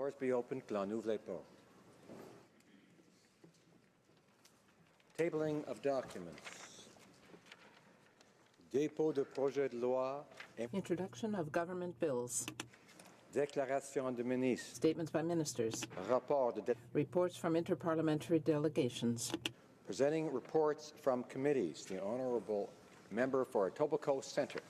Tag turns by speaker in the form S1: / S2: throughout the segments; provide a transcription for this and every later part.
S1: Floors be open, que l'on ouvre les portes. Tabling of documents. Dépôt de projet de loi.
S2: Introduction of government bills.
S1: Déclaration de ministre.
S2: Statements by ministers.
S1: Rapport de
S2: Reports from interparliamentary delegations.
S1: Presenting reports from committees. The Honourable Member for Etobicoke Centre.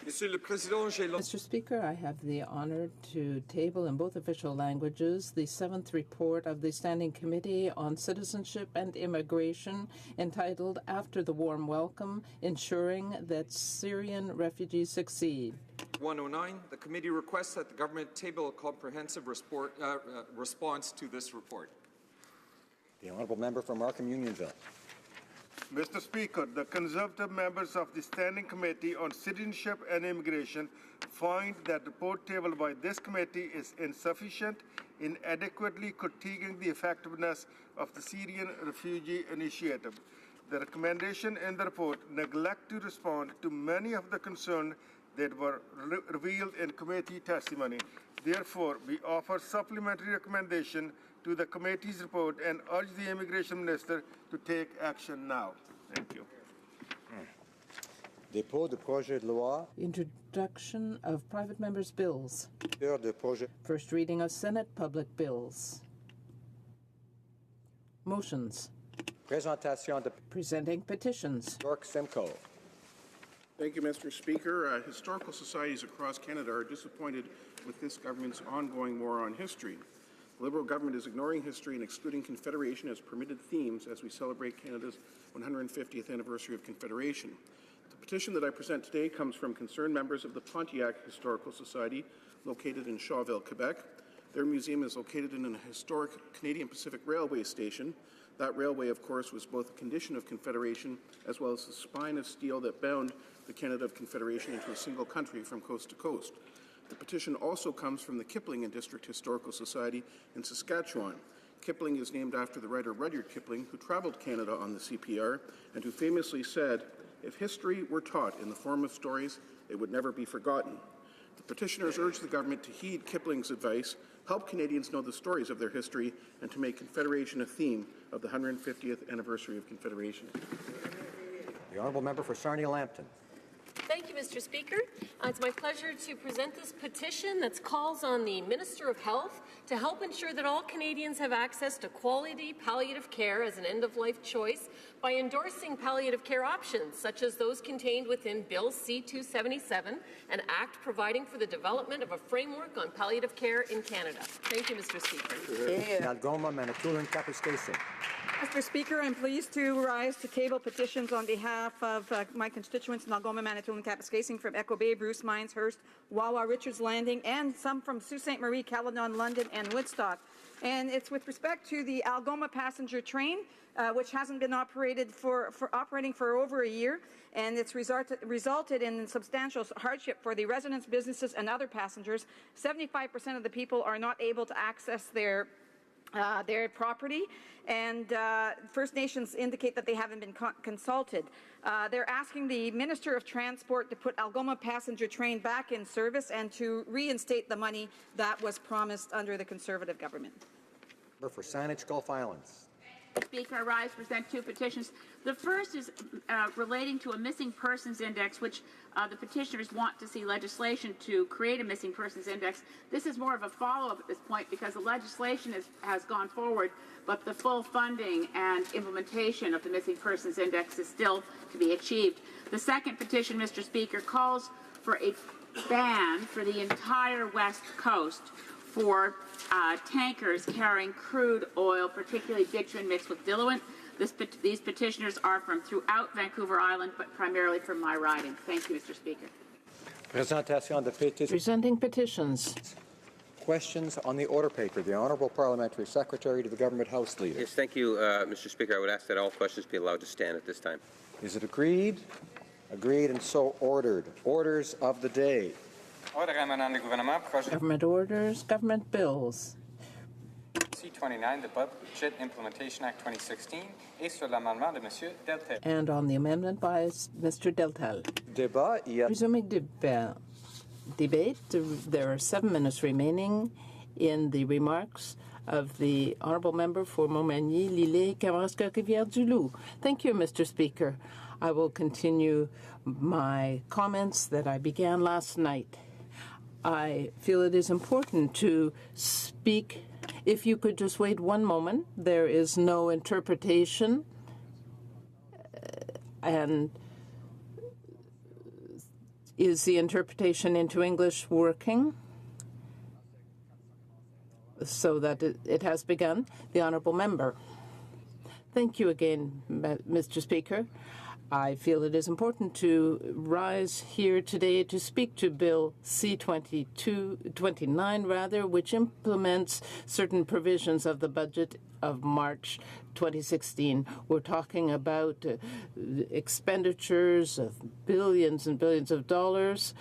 S2: Mr. Speaker, I have the honor to table in both official languages the 7th report of the Standing Committee on Citizenship and Immigration entitled After the Warm Welcome, Ensuring that Syrian Refugees Succeed.
S3: 109, the committee requests that the government table a comprehensive response to this report.
S1: The Honourable Member for Markham Unionville.
S4: Mr. Speaker, the Conservative members of the Standing Committee on Citizenship and Immigration find that the report tabled by this committee is insufficient, inadequately critiquing the effectiveness of the Syrian Refugee Initiative. The recommendation in the report neglect to respond to many of the concerns that were revealed in committee testimony. Therefore, we offer supplementary recommendation to the committee's report and urge the Immigration Minister to take action now. Thank you.
S1: Dépôt de projet de loi.
S2: Introduction of private members' bills.
S1: De projet.
S2: First reading of Senate public bills. Motions.
S1: Présentation de.
S2: Presenting petitions.
S1: York Simcoe.
S5: Thank you, Mr. Speaker. Historical societies across Canada are disappointed with this government's ongoing war on history. The Liberal government is ignoring history and excluding Confederation as permitted themes as we celebrate Canada's 150th anniversary of Confederation. The petition that I present today comes from concerned members of the Pontiac Historical Society, located in Shawville, Quebec. Their museum is located in an historic Canadian Pacific Railway station. That railway, of course, was both a condition of Confederation as well as the spine of steel that bound the Canada of Confederation into a single country from coast to coast. The petition also comes from the Kipling and District Historical Society in Saskatchewan. Kipling is named after the writer Rudyard Kipling, who traveled Canada on the CPR and who famously said, "If history were taught in the form of stories, it would never be forgotten." The petitioners urge the government to heed Kipling's advice, help Canadians know the stories of their history, and to make Confederation a theme of the 150th anniversary of Confederation.
S1: The Honourable Member for Sarnia-Lambton.
S6: Thank you, Mr. Speaker. It's my pleasure to present this petition that calls on the Minister of Health to help ensure that all Canadians have access to quality palliative care as an end-of-life choice by endorsing palliative care options, such as those contained within Bill C-277, an act providing for the development of a framework on palliative care in Canada. Thank you, Mr. Speaker.
S1: Algoma, Manitoulin, Kapuskasing.
S7: Mr. Speaker, I'm pleased to rise to table petitions on behalf of my constituents in Algoma, Manitoulin, Kapuskasing from Echo Bay, Bruce Mines, Hearst, Wawa, Richards Landing, and some from Sault Ste. Marie, Caledon, London, and Woodstock. And it's with respect to the Algoma passenger train, which hasn't been operating for over a year, and it's resulted in substantial hardship for the residents, businesses, and other passengers. 75% of the people are not able to access their property, and First Nations indicate that they haven't been consulted. They're asking the Minister of Transport to put Algoma passenger train back in service and to reinstate the money that was promised under the Conservative government.
S1: For Saanich, Gulf Islands.
S8: Speaker, I rise to present two petitions. The first is relating to a missing persons index, which the petitioners want to see legislation to create a missing persons index. This is more of a follow-up at this point because the legislation has gone forward, but the full funding and implementation of the missing persons index is still to be achieved. The second petition, Mr. Speaker, calls for a ban for the entire West Coast for tankers carrying crude oil, particularly bitumen mixed with diluent. These petitioners are from throughout Vancouver Island, but primarily from my riding. Thank you, Mr. Speaker.
S2: Presenting petitions.
S1: Questions on the order paper. The Honourable Parliamentary Secretary to the Government House Leader.
S9: Yes, thank you, Mr. Speaker. I would ask that all questions be allowed to stand at this time.
S1: Is it agreed? Agreed and so ordered. Orders of the day.
S2: Government orders, government bills.
S10: C-29, the Budget Implementation Act 2016, et sur l'amendement de Monsieur Deltel.
S2: And on the amendment by Mr. Deltel.
S1: Débat.
S2: Resuming debate. There are 7 minutes remaining, in the remarks of the Honourable Member for Montmagny, Lille, Kamouraska, Rivière-du-Loup. Thank you, Mr. Speaker. I will continue my comments that I began last night. I feel it is important to speak. If you could just wait one moment, there is no interpretation. And is the interpretation into English working? So that it has begun. The Honourable Member. Thank you again, Mr. Speaker. I feel it is important to rise here today to speak to Bill C-29, which implements certain provisions of the budget of March 2016. We're talking about expenditures of billions and billions of dollars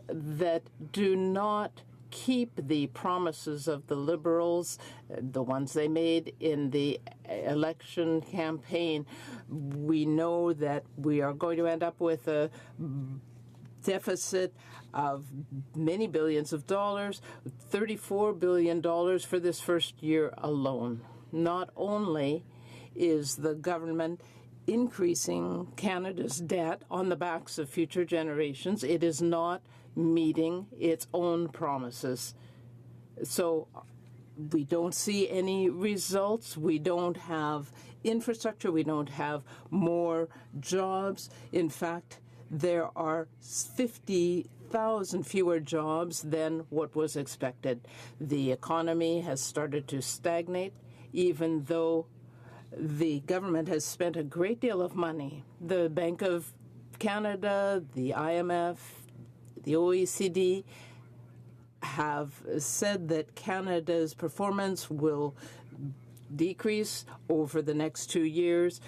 S2: that do not keep the promises of the Liberals, the ones they made in the election campaign. We know that we are going to end up with a deficit of many billions of dollars, $34 billion for this first year alone. Not only is the government increasing Canada's debt on the backs of future generations, it is not meeting its own promises. So we don't see any results. We don't have infrastructure. We don't have more jobs. In fact, there are 50,000 fewer jobs than what was expected. The economy has started to stagnate, even though the government has spent a great deal of money. The Bank of Canada, the IMF, the OECD have said that Canada's performance will decrease over the next 2 years.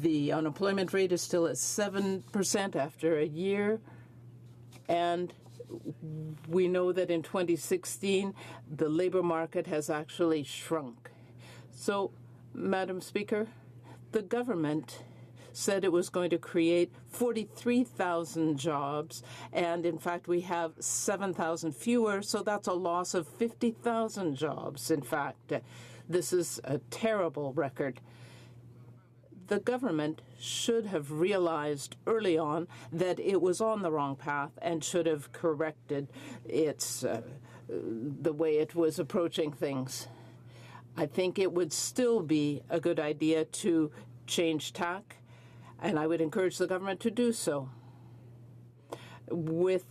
S2: The unemployment rate is still at 7% after a year. And we know that in 2016, the labor market has actually shrunk. So, Madam Speaker, the government said it was going to create 43,000 jobs, and in fact we have 7,000 fewer, so that's a loss of 50,000 jobs. In fact, this is a terrible record. The government should have realized early on that it was on the wrong path and should have corrected its the way it was approaching things. I think it would still be a good idea to change tack, and I would encourage the government to do so. With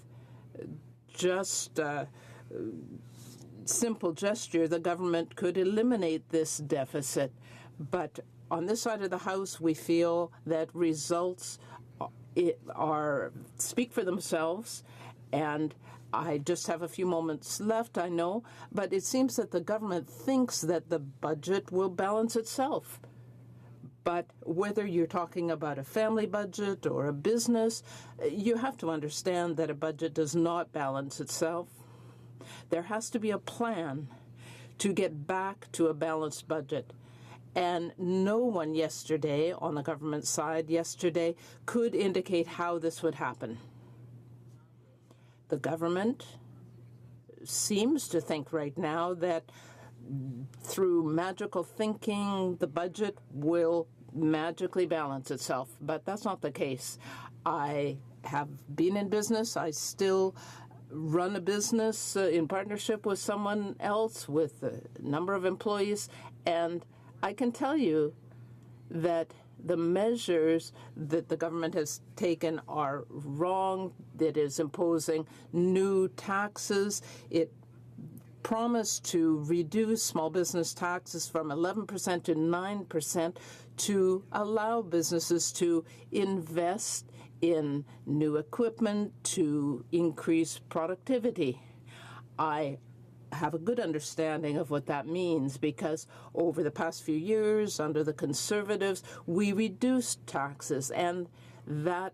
S2: just a simple gesture, the government could eliminate this deficit. But on this side of the House, we feel that results speak for themselves, and I just have a few moments left, I know, but it seems that the government thinks that the budget will balance itself. But whether you're talking about a family budget or a business, you have to understand that a budget does not balance itself. There has to be a plan to get back to a balanced budget. And no one yesterday, on the government side yesterday, could indicate how this would happen. The government seems to think right now that through magical thinking, the budget will magically balance itself, but that's not the case. I have been in business. I still run a business in partnership with someone else with a number of employees, and I can tell you that the measures that the government has taken are wrong. It is imposing new taxes. It promised to reduce small business taxes from 11% to 9% to allow businesses to invest in new equipment to increase productivity. I have a good understanding of what that means because over the past few years, under the Conservatives, we reduced taxes, and that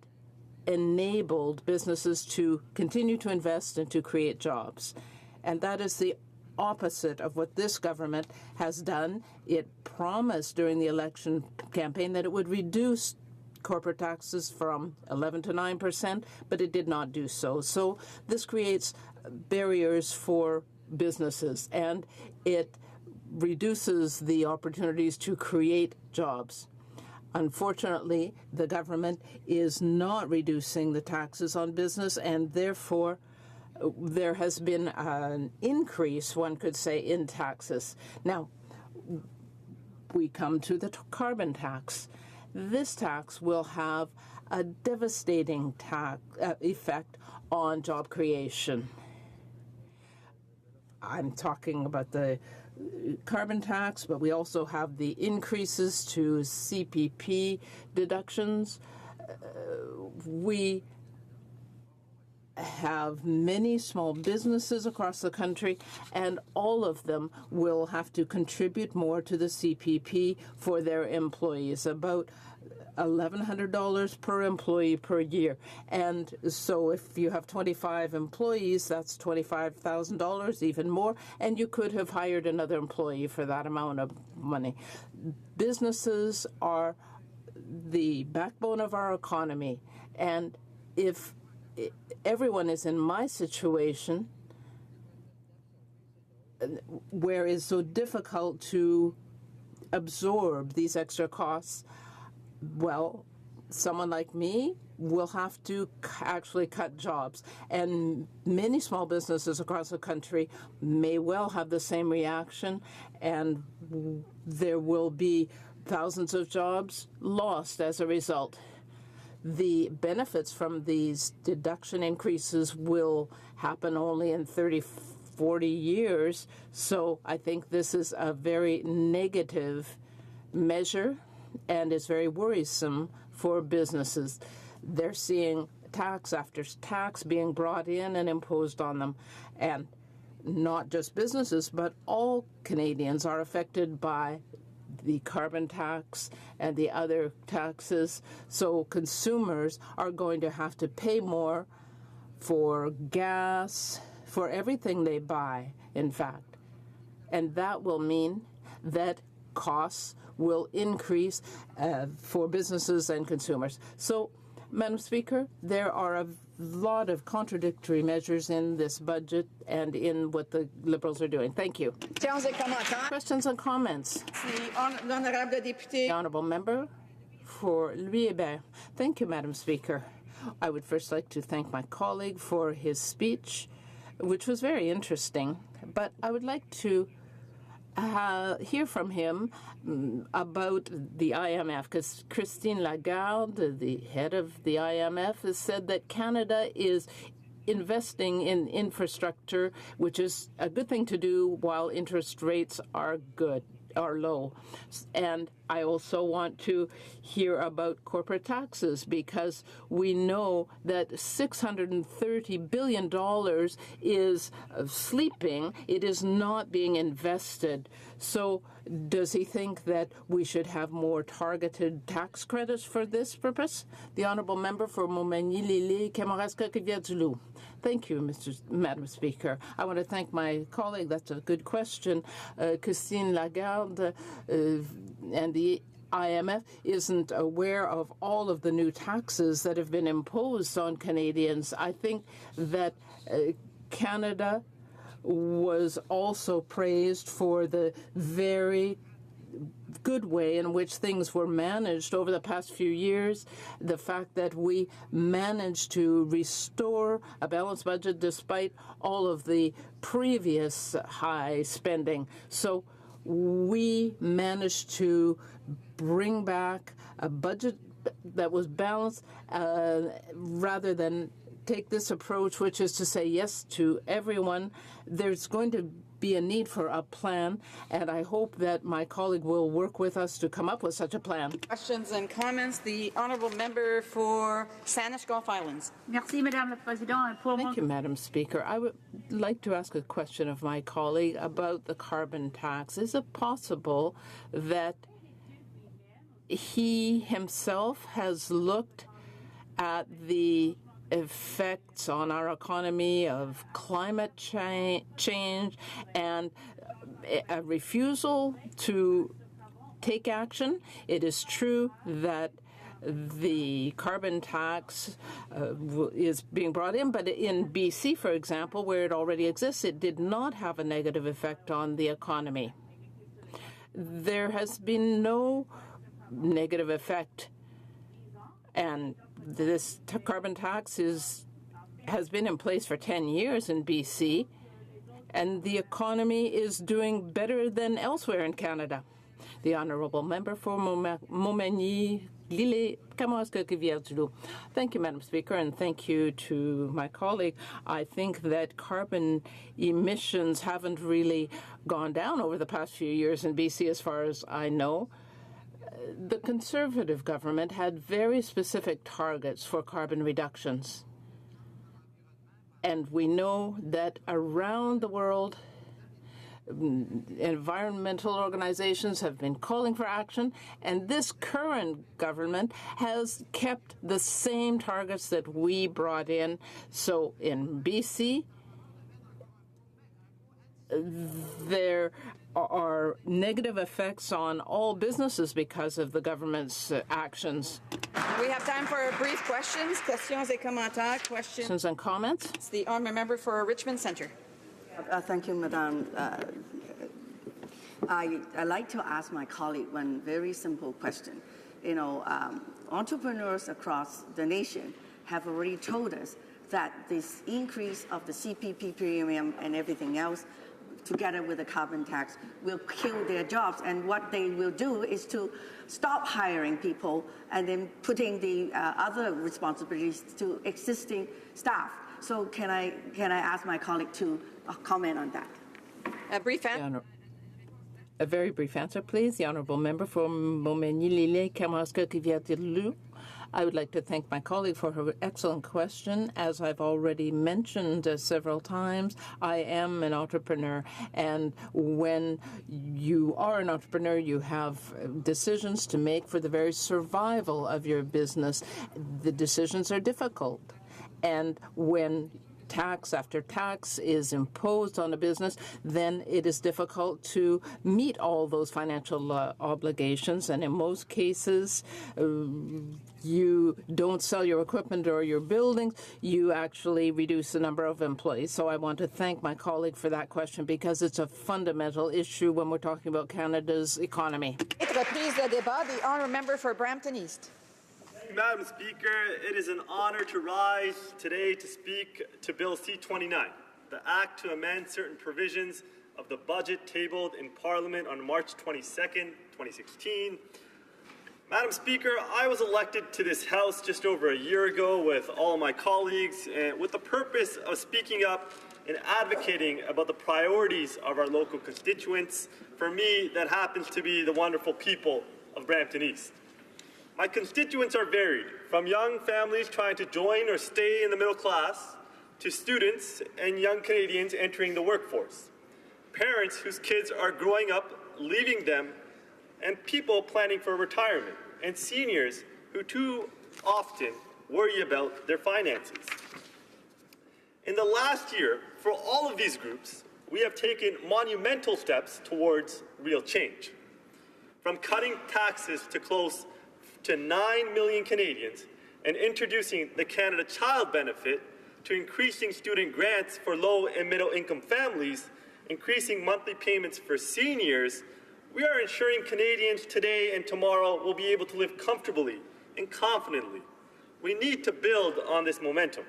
S2: enabled businesses to continue to invest and to create jobs. And that is the opposite of what this government has done. It promised during the election campaign that it would reduce corporate taxes from 11 to 9%, but it did not do so. So this creates barriers for businesses, and it reduces the opportunities to create jobs. Unfortunately, the government is not reducing the taxes on business, and therefore there has been an increase, one could say, in taxes. Now, we come to the carbon tax. This tax will have a devastating effect on job creation. I'm talking about the carbon tax, but we also have the increases to CPP deductions. We have many small businesses across the country, and all of them will have to contribute more to the CPP for their employees, about $1,100 per employee per year. And so if you have 25 employees, that's $25,000, even more, and you could have hired another employee for that amount of money. Businesses are the backbone of our economy, and if everyone is in my situation, where it's so difficult to absorb these extra costs, well, someone like me will have to actually cut jobs. And many small businesses across the country may well have the same reaction, and there will be thousands of jobs lost as a result. The benefits from these deduction increases will happen only in 30, 40 years. So I think this is a very negative measure and is very worrisome for businesses. They're seeing tax after tax being brought in and imposed on them. And not just businesses, but all Canadians are affected by the carbon tax and the other taxes. So consumers are going to have to pay more for gas, for everything they buy, in fact. And that will mean that costs will increase for businesses and consumers. So, Madam Speaker, there are a lot of contradictory measures in this budget and in what the Liberals are doing. Thank you. Questions and comments? The Honourable Member for Louis-Hébert. Thank you, Madam Speaker. I would first like to thank my colleague for his speech, which was very interesting, but I would like to hear from him about the IMF, because Christine Lagarde, the head of the IMF, has said that Canada is investing in infrastructure, which is a good thing to do while interest rates are low. And I also want to hear about corporate taxes, because we know that $630 billion is sleeping. It is not being invested. So does he think that we should have more targeted tax credits for this purpose? The Honourable Member for Montmagny-Lily, Kamouraska-Rivière-du-Loup. Thank you, Madam Speaker. I want to thank my colleague. That's a good question. Christine Lagarde and the IMF isn't aware of all of the new taxes that have been imposed on Canadians. I think that Canada was also praised for the very good way in which things were managed over the past few years, the fact that we managed to restore a balanced budget despite all of the previous high spending. So we managed to bring back a budget that was balanced rather than take this approach, which is to say yes to everyone. There's going to be a need for a plan, and I hope that my colleague will work with us to come up with such a plan.
S7: Questions and comments. The Honourable Member for Saanich Gulf Islands.
S8: Merci, Madame la Présidente.
S2: Thank you, Madam Speaker. I would like to ask a question of my colleague about the carbon tax. Is it possible that he himself has looked at the effects on our economy of climate change and a refusal to take action? It is true that the carbon tax is being brought in, but in BC, for example, where it already exists, it did not have a negative effect on the economy. There has been no negative effect, and this carbon tax has been in place for 10 years in BC, and the economy is doing better than elsewhere in Canada. The honourable member for Montmagny-Lille, Kamoska-Rivière-du-Loup. Thank you, Madam Speaker, and thank you to my colleague. I think that carbon emissions haven't really gone down over the past few years in BC, as far as I know. The Conservative government had very specific targets for carbon reductions. And we know that around the world, environmental organizations have been calling for action, and this current government has kept the same targets that we brought in. So in BC, there are negative effects on all businesses because of the government's actions.
S7: We have time for brief questions, questions et commentaires.
S2: Questions and comments?
S7: It's the honourable member for Richmond Centre.
S11: Thank you, Madam. I'd like to ask my colleague one very simple question. Entrepreneurs across the nation have already told us that this increase of the CPP premium and everything else, together with the carbon tax, will kill their jobs. And what they will do is to stop hiring people and then putting the other responsibilities to existing staff. So can I ask my colleague to comment on that?
S7: A brief answer.
S2: A very brief answer, please. The honourable member for Montmagny-Lille, Kamoska-Rivière-du-Loup. I would like to thank my colleague for her excellent question. As I've already mentioned several times, I am an entrepreneur, and when you are an entrepreneur, you have decisions to make for the very survival of your business. The decisions are difficult, and when tax after tax is imposed on a business, then it is difficult to meet all those financial obligations. And in most cases, you don't sell your equipment or your buildings, you actually reduce the number of employees. So I want to thank my colleague for that question because it's a fundamental issue when we're talking about Canada's economy.
S7: Reprise de débat, the honourable member for Brampton East.
S12: Madam Speaker, it is an honour to rise today to speak to Bill C-29, the Act to amend certain provisions of the budget tabled in Parliament on March 22nd, 2016. Madam Speaker, I was elected to this House just over a year ago with all of my colleagues with the purpose of speaking up and advocating about the priorities of our local constituents. For me, that happens to be the wonderful people of Brampton East. My constituents are varied, from young families trying to join or stay in the middle class, to students and young Canadians entering the workforce, parents whose kids are growing up, leaving them, and people planning for retirement, and seniors who too often worry about their finances. In the last year, for all of these groups, we have taken monumental steps towards real change. From cutting taxes to close to 9 million Canadians and introducing the Canada Child Benefit, to increasing student grants for low and middle income families, increasing monthly payments for seniors, we are ensuring Canadians today and tomorrow will be able to live comfortably and confidently. We need to build on this momentum.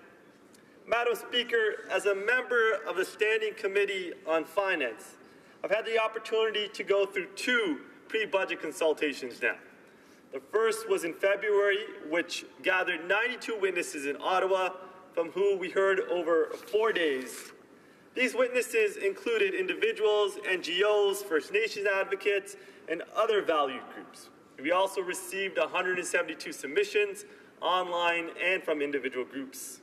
S12: Madam Speaker, as a member of the Standing Committee on Finance, I've had the opportunity to go through 2 pre-budget consultations now. The first was in February, which gathered 92 witnesses in Ottawa, from whom we heard over 4 days. These witnesses included individuals, NGOs, First Nations advocates, and other valued groups. We also received 172 submissions, online and from individual groups.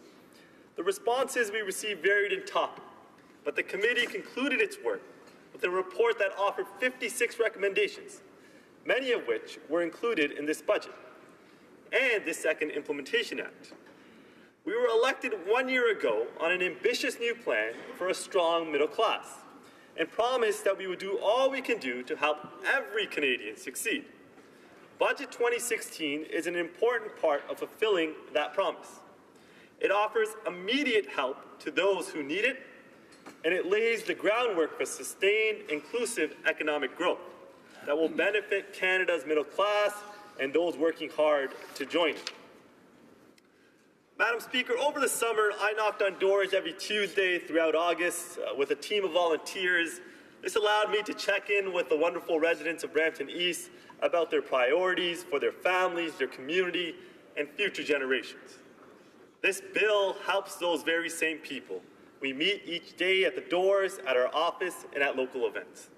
S12: The responses we received varied in topic, but the committee concluded its work with a report that offered 56 recommendations, many of which were included in this budget and this Second Implementation Act. We were elected 1 year ago on an ambitious new plan for a strong middle class and promised that we would do all we can do to help every Canadian succeed. Budget 2016 is an important part of fulfilling that promise. It offers immediate help to those who need it, and it lays the groundwork for sustained, inclusive economic growth that will benefit Canada's middle class and those working hard to join it. Madam Speaker, over the summer, I knocked on doors every Tuesday throughout August with a team of volunteers. This allowed me to check in with the wonderful residents of Brampton East about their priorities for their families, their community, and future generations. This bill helps those very same people. We meet each day at the doors, at our office, and at local events.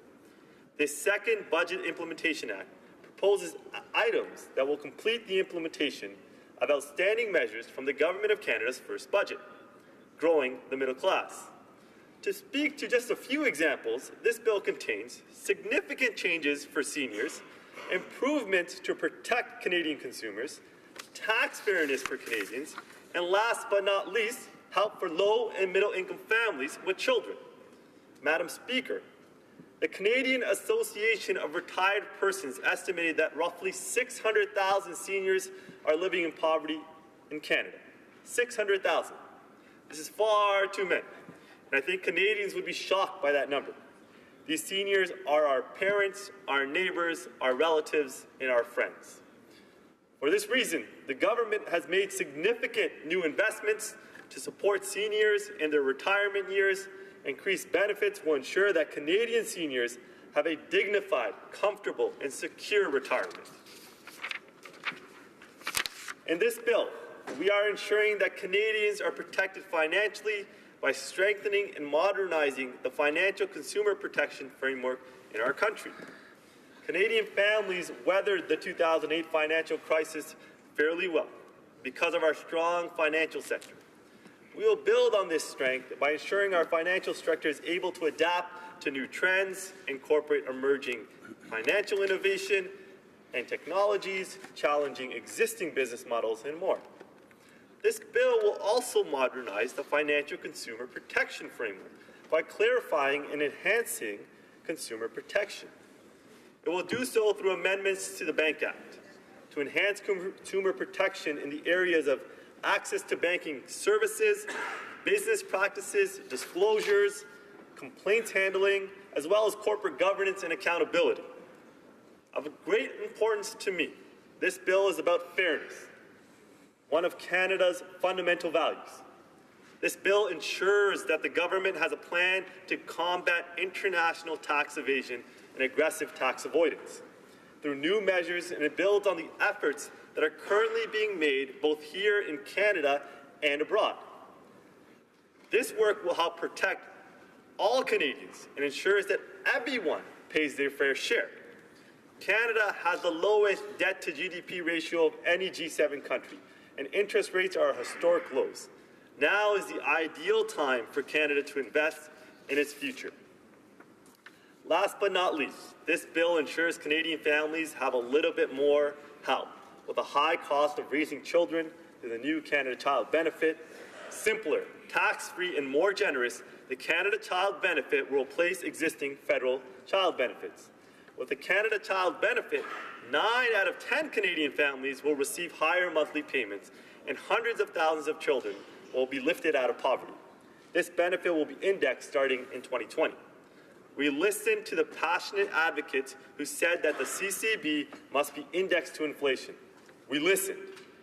S12: This second Budget Implementation Act proposes items that will complete the implementation of outstanding measures from the Government of Canada's first budget, growing the middle class. To speak to just a few examples, this bill contains significant changes for seniors, improvements to protect Canadian consumers, tax fairness for Canadians, and last but not least, help for low and middle income families with children. Madam Speaker, the Canadian Association of Retired Persons estimated that roughly 600,000 seniors are living in poverty in Canada. 600,000. This is far too many, and I think Canadians would be shocked by that number. These seniors are our parents, our neighbors, our relatives, and our friends. For this reason, the government has made significant new investments to support seniors in their retirement years. Increased benefits will ensure that Canadian seniors have a dignified, comfortable, and secure retirement. In this bill, we are ensuring that Canadians are protected financially by strengthening and modernizing the financial consumer protection framework in our country. Canadian families weathered the 2008 financial crisis fairly well because of our strong financial sector. We will build on this strength by ensuring our financial sector is able to adapt to new trends, incorporate emerging financial innovation and technologies, challenging existing business models, and more. This bill will also modernize the financial consumer protection framework by clarifying and enhancing consumer protection. It will do so through amendments to the Bank Act to enhance consumer protection in the areas of access to banking services, business practices, disclosures, complaints handling, as well as corporate governance and accountability. Of great importance to me, this bill is about fairness, one of Canada's fundamental values. This bill ensures that the government has a plan to combat international tax evasion and aggressive tax avoidance through new measures, and it builds on the efforts that are currently being made both here in Canada and abroad. This work will help protect all Canadians and ensures that everyone pays their fair share. Canada has the lowest debt-to-GDP ratio of any G7 country, and interest rates are historic lows. Now is the ideal time for Canada to invest in its future. Last but not least, this bill ensures Canadian families have a little bit more help with the high cost of raising children through the new Canada Child Benefit. Simpler, tax-free, and more generous, the Canada Child Benefit will replace existing federal child benefits. With the Canada Child Benefit, 9 out of 10 Canadian families will receive higher monthly payments, and hundreds of thousands of children will be lifted out of poverty. This benefit will be indexed starting in 2020. We listened to the passionate advocates who said that the CCB must be indexed to inflation. We listened.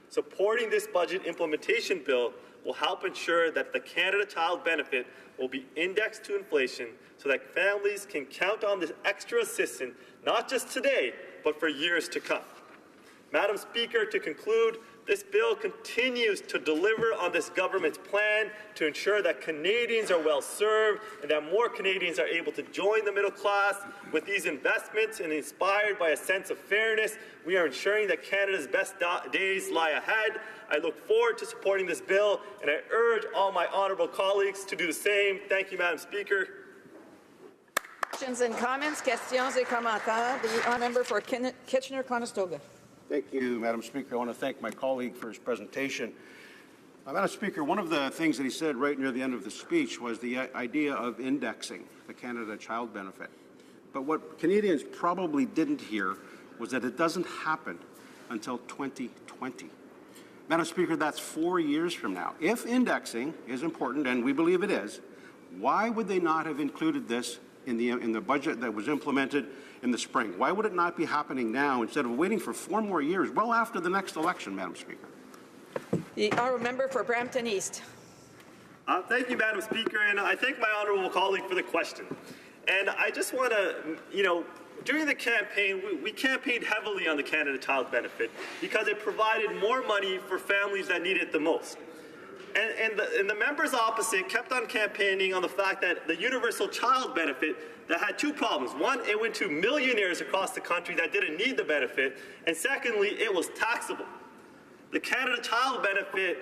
S12: Supporting this budget implementation bill will help ensure that the Canada Child Benefit will be indexed to inflation so that families can count on this extra assistance not just today, but for years to come. Madam Speaker, to conclude, this bill continues to deliver on this government's plan to ensure that Canadians are well served and that more Canadians are able to join the middle class. With these investments and inspired by a sense of fairness, we are ensuring that Canada's best days lie ahead. I look forward to supporting this bill, and I urge all my honourable colleagues to do the same. Thank you, Madam Speaker.
S7: Questions and comments, questions et commentaires. The honourable member for Kitchener-Conestoga.
S5: Thank you, Madam Speaker. I want to thank my colleague for his presentation. Madam Speaker, one of the things that he said right near the end of the speech was the idea of indexing the Canada Child Benefit. But what Canadians probably didn't hear was that it doesn't happen until 2020. Madam Speaker, that's 4 years from now. If indexing is important, and we believe it is, why would they not have included this in the budget that was implemented in the spring? Why would it not be happening now instead of waiting for 4 more years, well after the next election, Madam Speaker?
S7: The honourable member for Brampton East.
S12: Thank you, Madam Speaker, and I thank my honourable colleague for the question. And I just want to, during the campaign, we campaigned heavily on the Canada Child Benefit because it provided more money for families that need it the most. And the members opposite kept on campaigning on the fact that the Universal Child Benefit that had two problems. One, it went to millionaires across the country that didn't need the benefit, and secondly, it was taxable. The Canada Child Benefit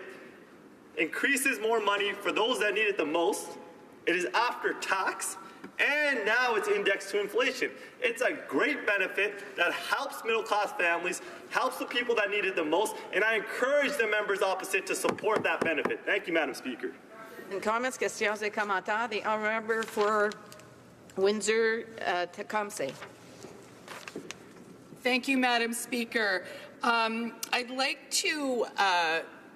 S12: increases more money for those that need it the most. It is after tax, and now it's indexed to inflation. It's a great benefit that helps middle-class families, helps the people that need it the most, and I encourage the members opposite to support that benefit. Thank you, Madam Speaker.
S7: In comments, questions, et commentaires, the honourable member for Windsor, Tecumseh.
S13: Thank you, Madam Speaker. I'd like to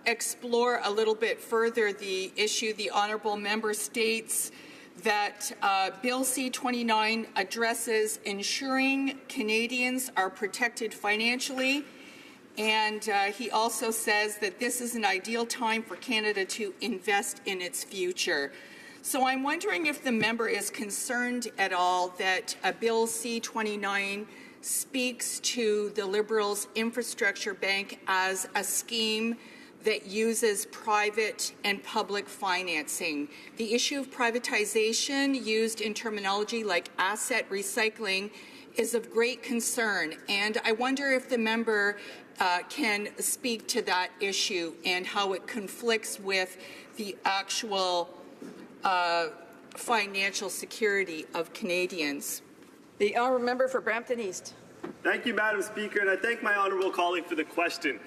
S13: explore a little bit further the issue the honourable member states that Bill C-29 addresses ensuring Canadians are protected financially, and he also says that this is an ideal time for Canada to invest in its future. So I'm wondering if the member is concerned at all that Bill C-29 speaks to the Liberals' infrastructure bank as a scheme that uses private and public financing. The issue of privatization used in terminology like asset recycling is of great concern, and I wonder if the member can speak to that issue and how it conflicts with the actual financial security of Canadians.
S7: The honourable member for Brampton East.
S12: Thank you, Madam Speaker, and I thank my honourable colleague for the question.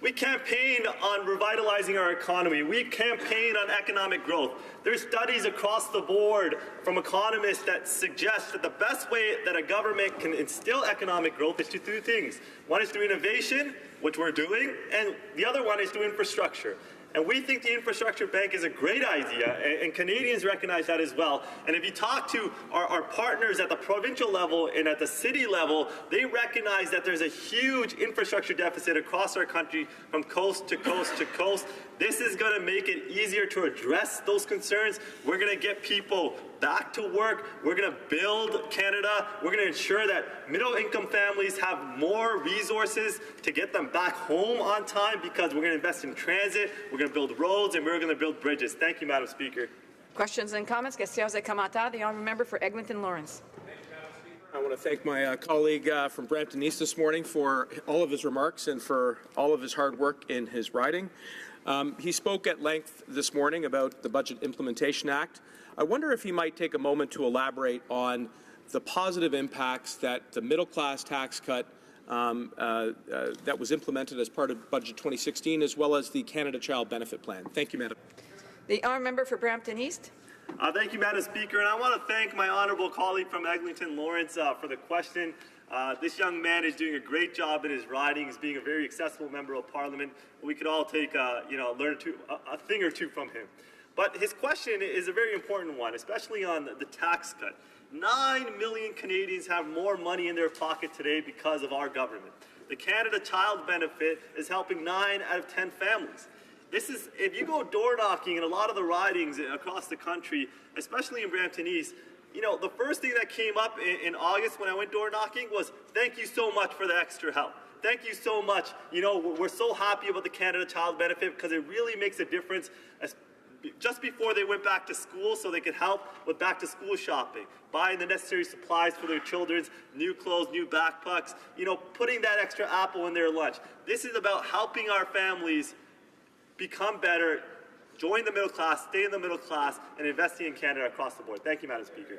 S12: We campaign on revitalizing our economy. We campaign on economic growth. There's studies across the board from economists that suggest that the best way that a government can instill economic growth is to do two things. One is through innovation, which we're doing, and the other one is through infrastructure. And we think the infrastructure bank is a great idea, and Canadians recognize that as well. And if you talk to our partners at the provincial level and at the city level, they recognize that there's a huge infrastructure deficit across our country from coast to coast to coast. This is going to make it easier to address those concerns. We're going to get people back to work. We're going to build Canada. We're going to ensure that middle-income families have more resources to get them back home on time because we're going to invest in transit, we're going to build roads, and we're going to build bridges. Thank you, Madam Speaker.
S7: Questions and comments, questions et commentaires. The honourable member for Eglinton Lawrence.
S14: I want to thank my colleague from Brampton East this morning for all of his remarks and for all of his hard work in his riding. He spoke at length this morning about the Budget Implementation Act. I wonder if he might take a moment to elaborate on the positive impacts that the middle-class tax cut that was implemented as part of Budget 2016, as well as the Canada Child Benefit Plan. Thank you, Madam.
S7: The honourable member for Brampton East.
S12: Thank you, Madam Speaker, and I want to thank my honourable colleague from Eglinton Lawrence for the question. This young man is doing a great job in his riding. He's being a very accessible member of Parliament. We could all take, learn a thing or two from him. But his question is a very important one, especially on the tax cut. 9 million Canadians have more money in their pocket today because of our government. The Canada Child Benefit is helping 9 out of 10 families. This is, if you go door knocking in a lot of the ridings across the country, especially in Brampton East, the first thing that came up in August when I went door knocking was, thank you so much for the extra help. Thank you so much. We're so happy about the Canada Child Benefit because it really makes a difference just before they went back to school so they could help with back-to-school shopping, buying the necessary supplies for their children's new clothes, new backpacks, putting that extra apple in their lunch. This is about helping our families become better, join the middle class, stay in the middle class, and investing in Canada across the board. Thank you, Madam Speaker.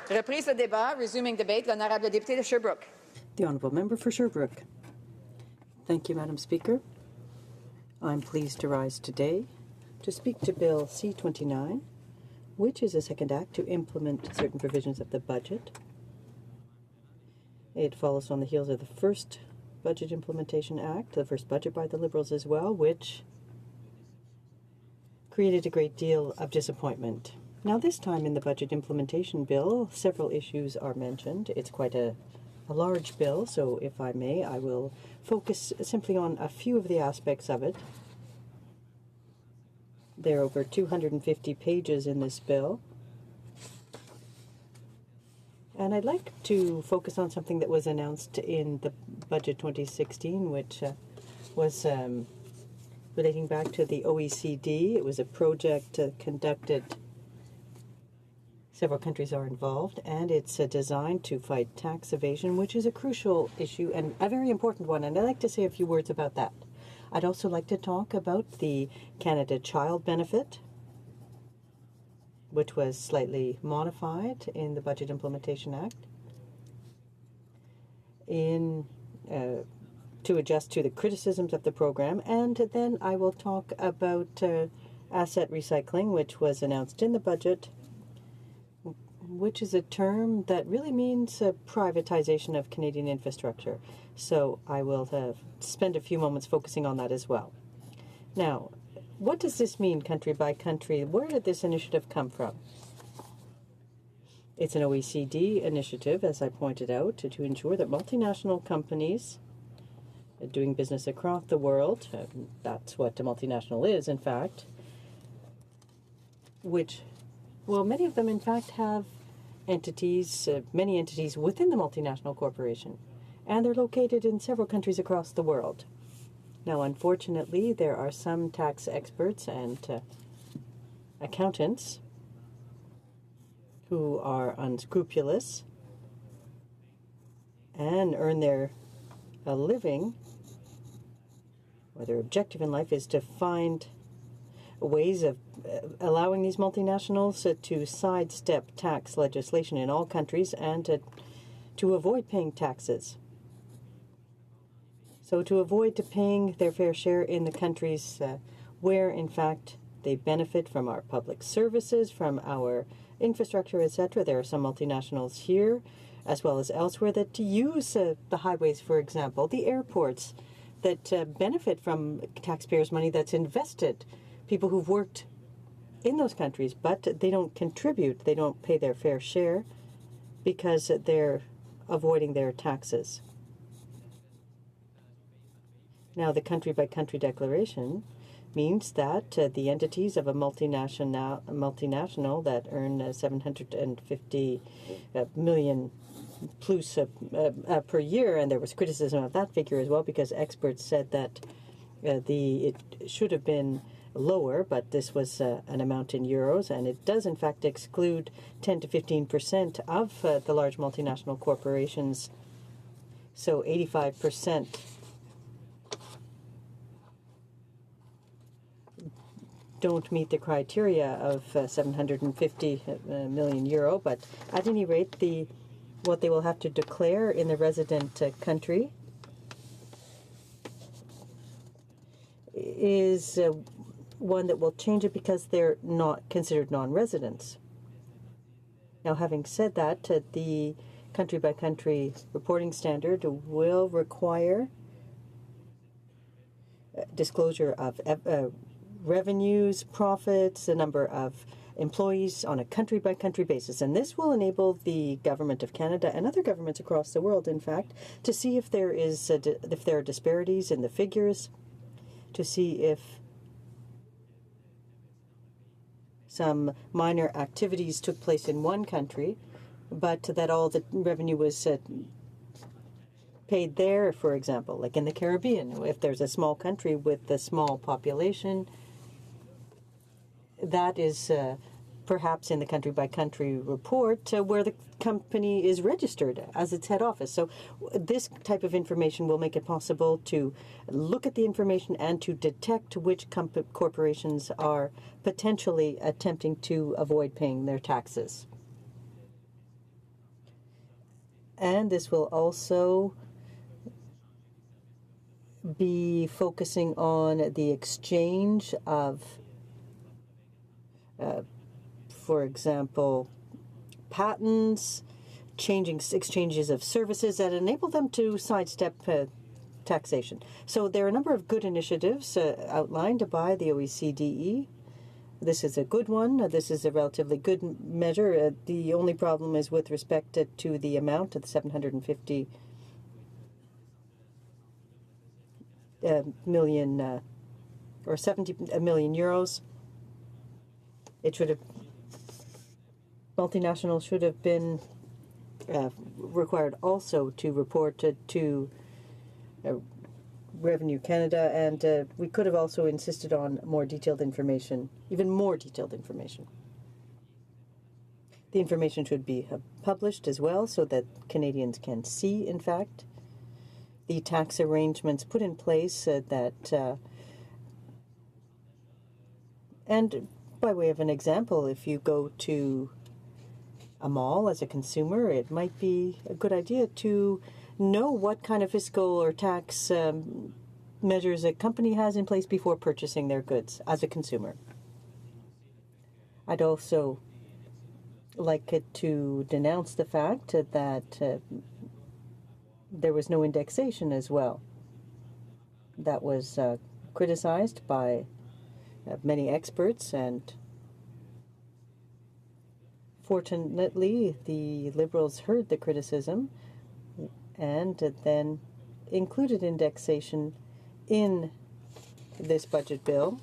S7: Reprise le débat, resuming debate, l'honorable député de Sherbrooke.
S15: The honourable member for Sherbrooke. Thank you, Madam Speaker. I'm pleased to rise today to speak to Bill C-29, which is a second act to implement certain provisions of the budget It follows on the heels of the first Budget Implementation Act, the first budget by the Liberals as well, which created a great deal of disappointment. Now, this time in the Budget Implementation Bill, several issues are mentioned. It's quite a large bill, so if I may, I will focus simply on a few of the aspects of it. There are over 250 pages in this bill. And I'd like to focus on something that was announced in the Budget 2016, which was relating back to the OECD. It was a project conducted. Several countries are involved, and it's designed to fight tax evasion, which is a crucial issue and a very important one. And I'd like to say a few words about that. I'd also like to talk about the Canada Child Benefit, which was slightly modified in the Budget Implementation Act to adjust to the criticisms of the program. And then I will talk about asset recycling, which was announced in the budget, which is a term that really means privatization of Canadian infrastructure. So I will spend a few moments focusing on that as well. Now, what does this mean country by country? Where did this initiative come from? It's an OECD initiative, as I pointed out, to ensure that multinational companies doing business across the world, that's what a multinational is, in fact, which, well, many of them, in fact, have entities, many entities within the multinational corporation, and they're located in several countries across the world. Now, unfortunately, there are some tax experts and accountants who are unscrupulous and earn their living, or their objective in life is to find ways of allowing these multinationals to sidestep tax legislation in all countries and to avoid paying taxes. So to avoid paying their fair share in the countries where, in fact, they benefit from our public services, from our infrastructure, etc. There are some multinationals here, as well as elsewhere, that use the highways, for example, the airports, that benefit from taxpayers' money that's invested, people who've worked in those countries, but they don't contribute, they don't pay their fair share because they're avoiding their taxes. Now, the country-by-country declaration means that the entities of a multinational that earn 750 million plus per year, and there was criticism of that figure as well because experts said that it should have been lower, but this was an amount in euros, and it does in fact exclude 10 to 15% of the large multinational corporations, so 85% don't meet the criteria of 750 million euro, but at any rate, what they will have to declare in the resident country is one that will change it because they're not considered non-residents. Now, having said that, the country-by-country reporting standard will require disclosure of revenues, profits, the number of employees on a country-by-country basis. And this will enable the Government of Canada and other governments across the world, in fact, to see if there are disparities in the figures, to see if some minor activities took place in one country, but that all the revenue was paid there, for example, like in the Caribbean. If there's a small country with a small population, that is perhaps in the country-by-country report where the company is registered as its head office. So this type of information will make it possible to look at the information and to detect which corporations are potentially attempting to avoid paying their taxes. And this will also be focusing on the exchange of for example, patents, exchanges of services that enable them to sidestep taxation. So there are a number of good initiatives outlined by the OECD. This is a good one. This is a relatively good measure. The only problem is with respect to the amount of the 750 million or 70 million euros. It should have, multinationals should have been required also to report to Revenue Canada, and we could have also insisted on more detailed information, even more detailed information. The information should be published as well so that Canadians can see, in fact, the tax arrangements put in place and by way of an example, if you go to a mall as a consumer, it might be a good idea to know what kind of fiscal or tax measures a company has in place before purchasing their goods as a consumer. I'd also like to denounce the fact that there was no indexation as well. That was criticized by many experts, and fortunately the Liberals heard the criticism and then included indexation in this budget bill.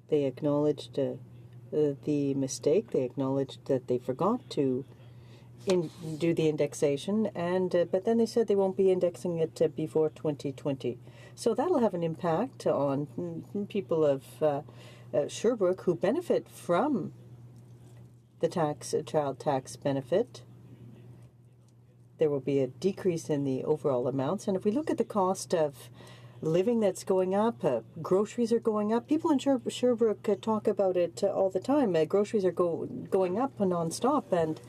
S15: They acknowledged the mistake. They acknowledged that they forgot to do the indexation, and but then they said they won't be indexing it before 2020. So that'll have an impact on people of Sherbrooke who benefit from the child tax benefit. There will be a decrease in the overall amounts, and if we look at the cost of living that's going up, groceries are going up. People in Sherbrooke talk about it all the time. Groceries are going up nonstop, and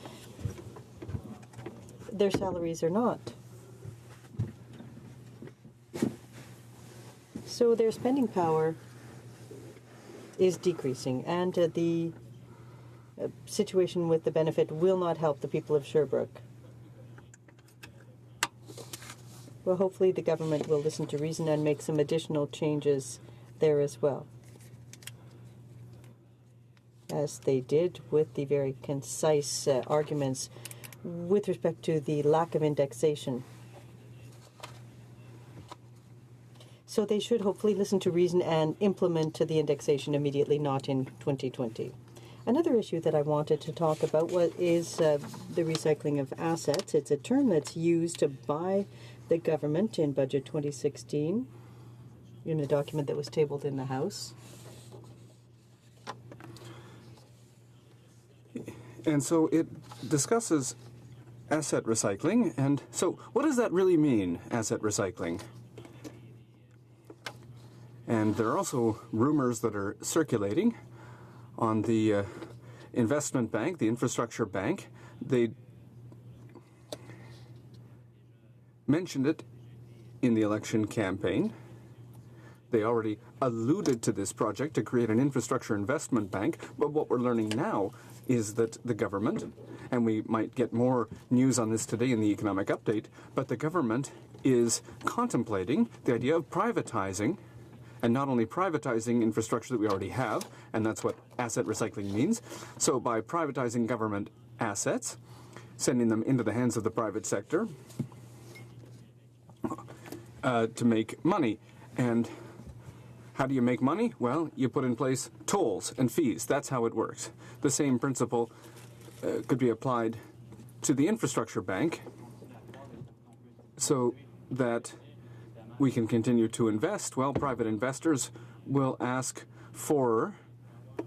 S15: their salaries are not. So their spending power is decreasing, and the situation with the benefit will not help the people of Sherbrooke. Well, hopefully the government will listen to reason and make some additional changes there as well, as they did with the very concise arguments with respect to the lack of indexation. So they should hopefully listen to reason and implement the indexation immediately, not in 2020. Another issue that I wanted to talk about is the recycling of assets. It's a term that's used by the government in Budget 2016 in a document that was tabled in the House.
S16: And so it discusses asset recycling. And so what does that really mean, asset recycling? And there are also rumors that are circulating on the investment bank, the infrastructure bank. They mentioned it in the election campaign. They already alluded to this project to create an infrastructure investment bank. But what we're learning now is that the government, and we might get more news on this today in the economic update, but the government is contemplating the idea of privatizing, and not only privatizing infrastructure that we already have, and that's what asset recycling means. So by privatizing government assets, sending them into the hands of the private sector to make money. And how do you make money? Well, you put in place tolls and fees. That's how it works. The same principle could be applied to the infrastructure bank so that we can continue to invest. Well, private investors will ask for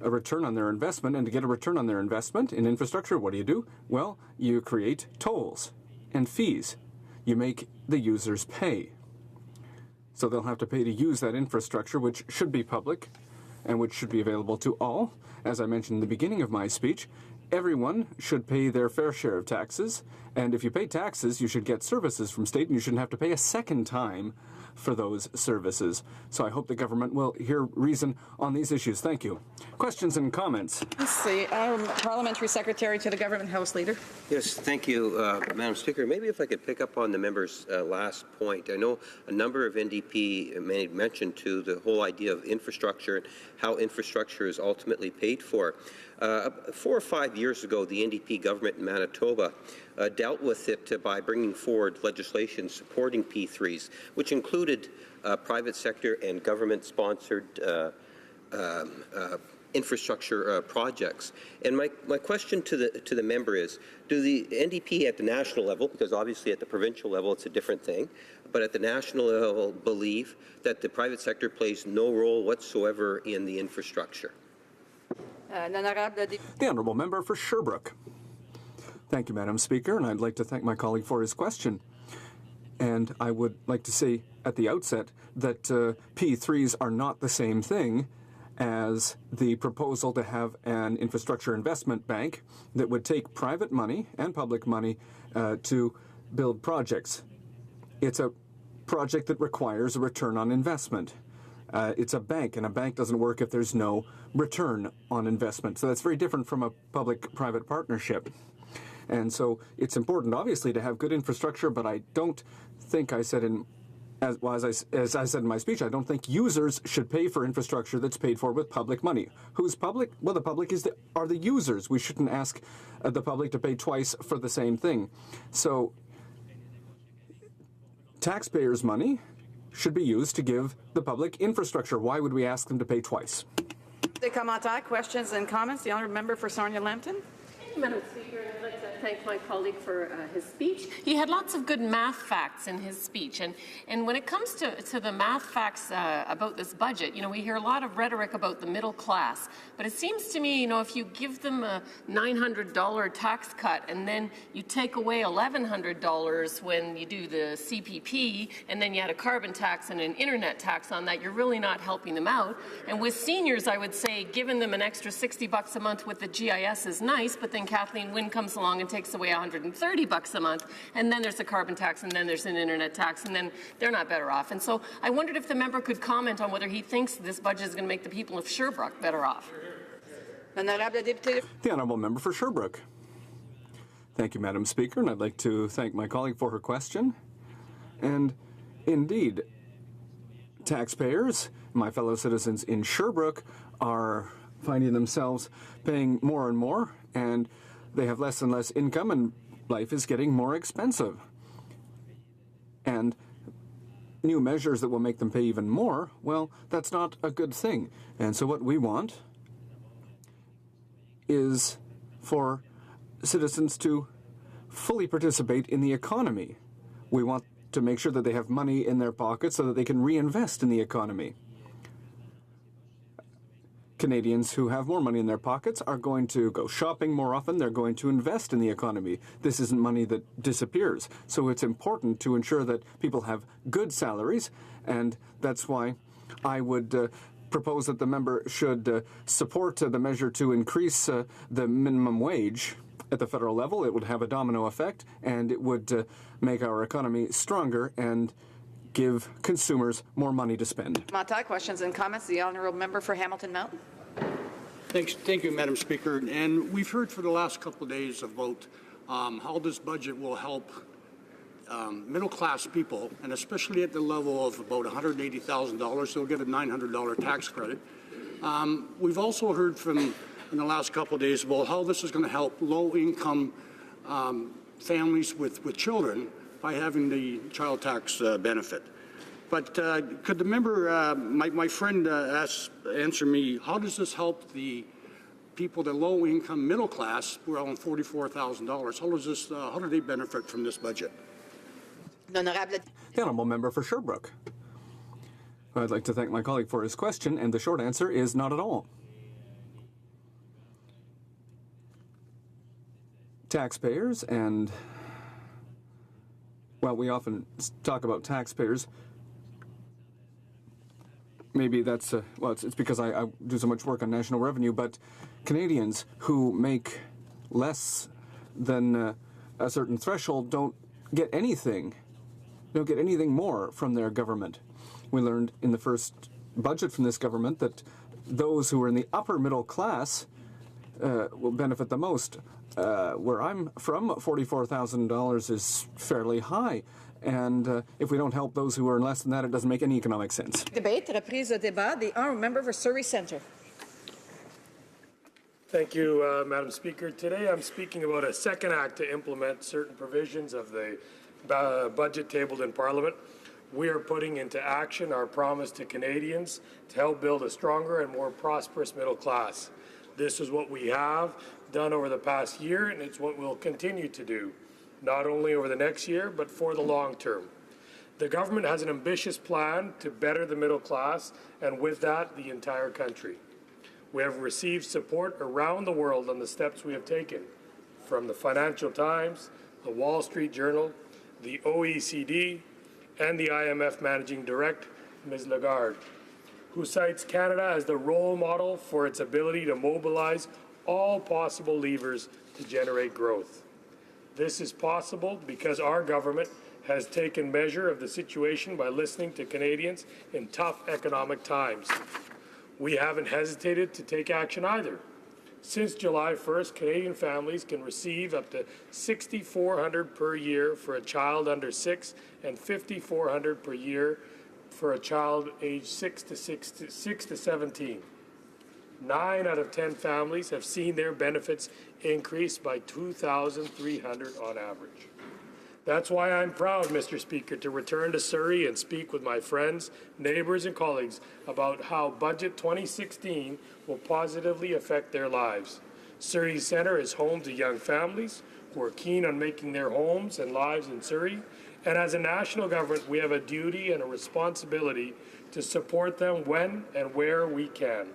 S16: a return on their investment, and to get a return on their investment in infrastructure, what do? Well, you create tolls and fees. You make the users pay. So they'll have to pay to use that infrastructure, which should be public and which should be available to all. As I mentioned in the beginning of my speech, everyone should pay their fair share of taxes, and if you pay taxes, you should get services from state, and you shouldn't have to pay a second time for those services. So I hope the government will hear reason on these issues. Thank you. Questions and comments?
S7: The Parliamentary Secretary to the Government House Leader.
S9: Yes, thank you, Madam Speaker. Maybe if I could pick up on the member's last point. I know a number of NDP made mention to the whole idea of infrastructure and how infrastructure is ultimately paid for. 4 or 5 years ago, the NDP government in Manitoba dealt with it by bringing forward legislation supporting P3s, which included private sector and government-sponsored infrastructure projects. And my question to the member is, do the NDP at the national level, because obviously at the provincial level it's a different thing, but at the national level believe that the private sector plays no role whatsoever in the infrastructure?
S16: The Honourable Member for Sherbrooke. Thank you, Madam Speaker, and I'd like to thank my colleague for his question. And I would like to say at the outset that P3s are not the same thing as the proposal to have an infrastructure investment bank that would take private money and public money to build projects. It's a project that requires a return on investment. It's a bank, and a bank doesn't work if there's no return on investment. So that's very different from a public-private partnership. And so it's important, obviously, to have good infrastructure, but I don't think I said as I said in my speech, I don't think users should pay for infrastructure that's paid for with public money. Who's public? Well, the public are the users. We shouldn't ask the public to pay twice for the same thing. So taxpayers' money should be used to give the public infrastructure. Why would we ask them to pay twice?
S7: Questions and comments. The Honourable Member for Sarnia-Lambton.
S6: Thank you, Madam Speaker. I'd like to thank my colleague for his speech. He had lots of good math facts in his speech. And when it comes to the math facts about this budget, we hear a lot of rhetoric about the middle class. But it seems to me, if you give them a $900 tax cut and then you take away $1,100 when you do the CPP, and then you add a carbon tax and an internet tax on that, you're really not helping them out. And with seniors, I would say giving them an extra $60 a month with the GIS is nice, but then Kathleen Wynne comes along and takes away $130 a month, and then there's a carbon tax, and then there's an internet tax, and then they're not better off. And so I wondered if the member could comment on whether he thinks this budget is going to make the people of Sherbrooke better off.
S16: The Honourable Member for Sherbrooke. Thank you, Madam Speaker, and I'd like to thank my colleague for her question. And indeed, taxpayers, my fellow citizens in Sherbrooke, are finding themselves paying more and more, and they have less and less income, and life is getting more expensive. And new measures that will make them pay even more, well, that's not a good thing. And so what we want is for citizens to fully participate in the economy. We want to make sure that they have money in their pockets so that they can reinvest in the economy. Canadians who have more money in their pockets are going to go shopping more often. They're going to invest in the economy. This isn't money that disappears. So it's important to ensure that people have good salaries, and that's why I would propose that the member should support the measure to increase the minimum wage at the federal level. It would have a domino effect, and it would make our economy stronger and give consumers more money to spend.
S7: Questions and comments. The Honourable Member for Hamilton Mountain.
S17: Thank you, Madam Speaker. And we've heard for the last couple of days about how this budget will help middle-class people, and especially at the level of about $180,000, they'll get a $900 tax credit. We've also heard from in the last couple of days about how this is going to help low-income families with children by having the child tax benefit. But could the member, my friend answer me, how does this help the people, the low-income middle class, who are on $44,000? How do they benefit from this budget?
S16: The Honourable Member for Sherbrooke. I'd like to thank my colleague for his question, and the short answer is not at all. Taxpayers and, well, we often talk about taxpayers. Maybe that's, it's because I do so much work on national revenue, but Canadians who make less than a certain threshold don't get anything don't get anything more from their government. We learned in the first budget from this government that those who are in the upper middle class will benefit the most. Where I'm from, $44,000 is fairly high. And if we don't help those who earn less than that, it doesn't make any economic sense.
S7: Debate, reprise de débat. The honourable member for Surrey Centre.
S18: Thank you, Madam Speaker. Today I'm speaking about a second act to implement certain provisions of the budget tabled in Parliament. We are putting into action our promise to Canadians to help build a stronger and more prosperous middle class. This is what we have done over the past year, and it's what we'll continue to do, not only over the next year, but for the long term. The government has an ambitious plan to better the middle class, and with that, the entire country. We have received support around the world on the steps we have taken, from the Financial Times, the Wall Street Journal, the OECD, and the IMF Managing Director, Ms. Lagarde, who cites Canada as the role model for its ability to mobilize all possible levers to generate growth. This is possible because our government has taken measure of the situation by listening to Canadians in tough economic times. We haven't hesitated to take action either. Since July 1st, Canadian families can receive up to $6,400 per year for a child under 6 and $5,400 per year for a child aged 6 to 17. 9 out of 10 families have seen their benefits increase by $2,300 on average. That's why I'm proud, Mr. Speaker, to return to Surrey and speak with my friends, neighbours and colleagues about how Budget 2016 will positively affect their lives. Surrey Centre is home to young families who are keen on making their homes and lives in Surrey, and as a national government, we have a duty and a responsibility to support them when and where we can.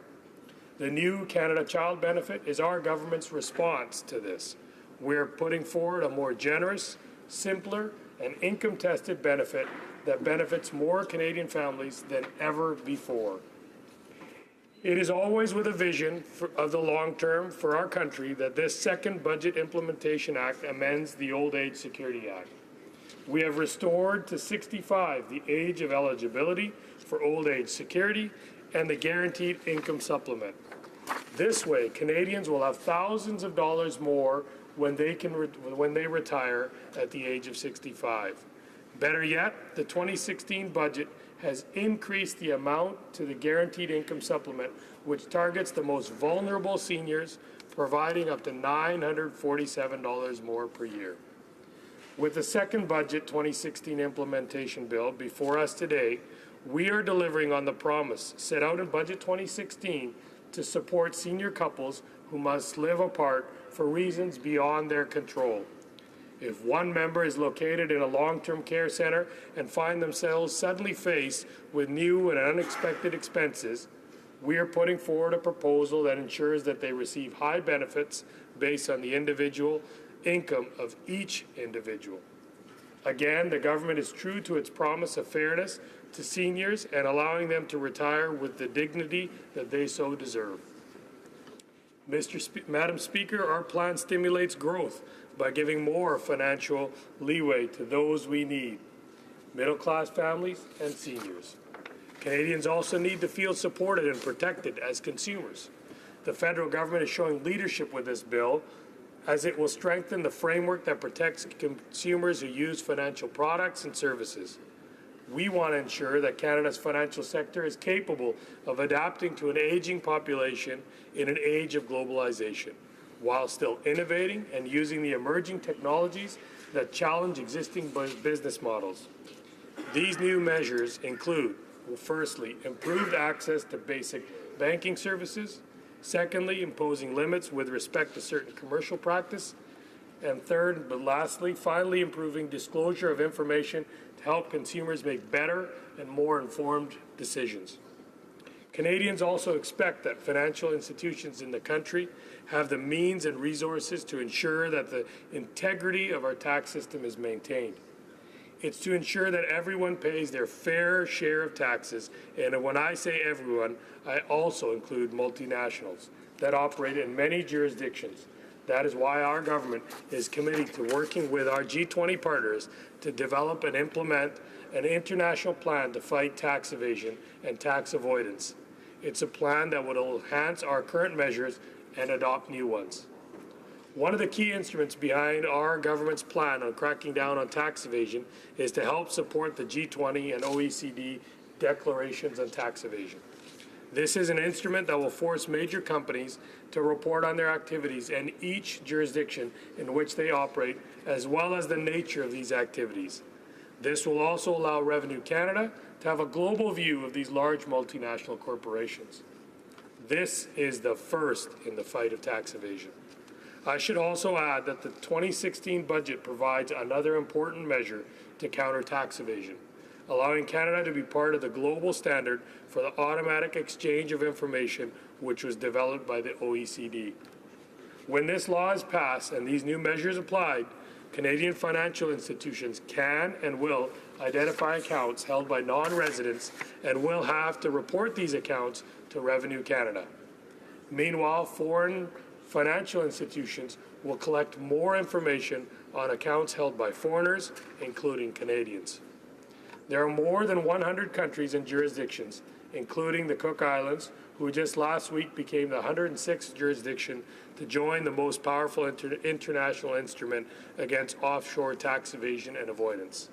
S18: The new Canada Child Benefit is our government's response to this. We're putting forward a more generous, simpler, and income-tested benefit that benefits more Canadian families than ever before. It is always with a vision of the long term for our country that this second Budget Implementation Act amends the Old Age Security Act. We have restored to 65 the age of eligibility for old age security and the guaranteed income supplement. This way, Canadians will have thousands of dollars more when they retire at the age of 65. Better yet, the 2016 budget has increased the amount to the guaranteed income supplement, which targets the most vulnerable seniors, providing up to $947 more per year. With the second Budget 2016 implementation bill before us today, we are delivering on the promise set out in Budget 2016 to support senior couples who must live apart for reasons beyond their control. If one member is located in a long-term care center and find themselves suddenly faced with new and unexpected expenses, we are putting forward a proposal that ensures that they receive high benefits based on the individual income of each individual. Again, the government is true to its promise of fairness to seniors and allowing them to retire with the dignity that they so deserve. Madam Speaker, our plan stimulates growth by giving more financial leeway to those we need, middle-class families and seniors. Canadians also need to feel supported and protected as consumers. The federal government is showing leadership with this bill, as it will strengthen the framework that protects consumers who use financial products and services. We want to ensure that Canada's financial sector is capable of adapting to an aging population in an age of globalization, while still innovating and using the emerging technologies that challenge existing business models. These new measures include, firstly, improved access to basic banking services, secondly, imposing limits with respect to certain commercial practice, and third, but lastly, finally improving disclosure of information to help consumers make better and more informed decisions. Canadians also expect that financial institutions in the country have the means and resources to ensure that the integrity of our tax system is maintained. It's to ensure that everyone pays their fair share of taxes, and when I say everyone, I also include multinationals that operate in many jurisdictions That is why our government is committed to working with our G20 partners to develop and implement an international plan to fight tax evasion and tax avoidance. It's a plan that would enhance our current measures and adopt new ones. One of the key instruments behind our government's plan on cracking down on tax evasion is to help support the G20 and OECD declarations on tax evasion. This is an instrument that will force major companies to report on their activities and each jurisdiction in which they operate, as well as the nature of these activities. This will also allow Revenue Canada to have a global view of these large multinational corporations. This is the first in the fight of tax evasion. I should also add that the 2016 budget provides another important measure to counter tax evasion, allowing Canada to be part of the global standard for the automatic exchange of information which was developed by the OECD. When this law is passed and these new measures applied, Canadian financial institutions can and will identify accounts held by non-residents and will have to report these accounts to Revenue Canada. Meanwhile, foreign financial institutions will collect more information on accounts held by foreigners, including Canadians. There are more than 100 countries and jurisdictions, including the Cook Islands, who just last week became the 106th jurisdiction to join the most powerful international instrument against offshore tax evasion and avoidance.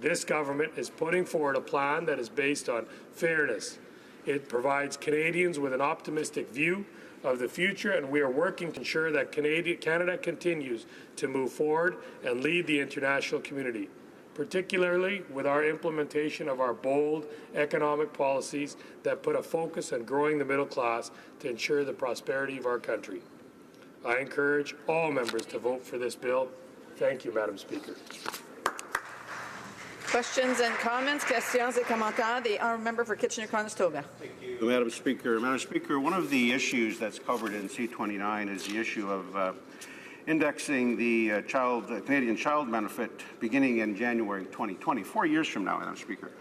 S18: This government is putting forward a plan that is based on fairness. It provides Canadians with an optimistic view of the future, and we are working to ensure that Canada continues to move forward and lead the international community, particularly with our implementation of our bold economic policies that put a focus on growing the middle class to ensure the prosperity of our country. I encourage all members to vote for this bill. Thank you, Madam Speaker.
S7: Questions and comments? Questions et commentaires. The honourable member for Kitchener-Conestoga.
S5: Thank you, Madam Speaker. Madam Speaker, one of the issues that's covered in C-29 is the issue of indexing the Canadian child benefit beginning in January 2020, 4 years from now, Madam Speaker.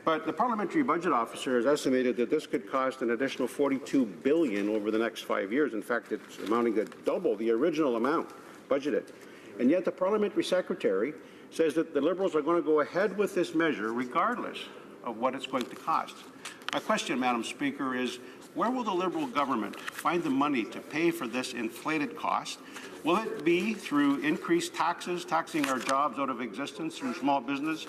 S5: But the Parliamentary Budget Officer has estimated that this could cost an additional $42 billion over the next 5 years. In fact, it's amounting to double the original amount budgeted. And yet the Parliamentary Secretary says that the Liberals are going to go ahead with this measure regardless of what it's going to cost. My question, Madam Speaker, is where will the Liberal government find the money to pay for this inflated cost? Will it be through increased taxes, taxing our jobs out of existence through small business?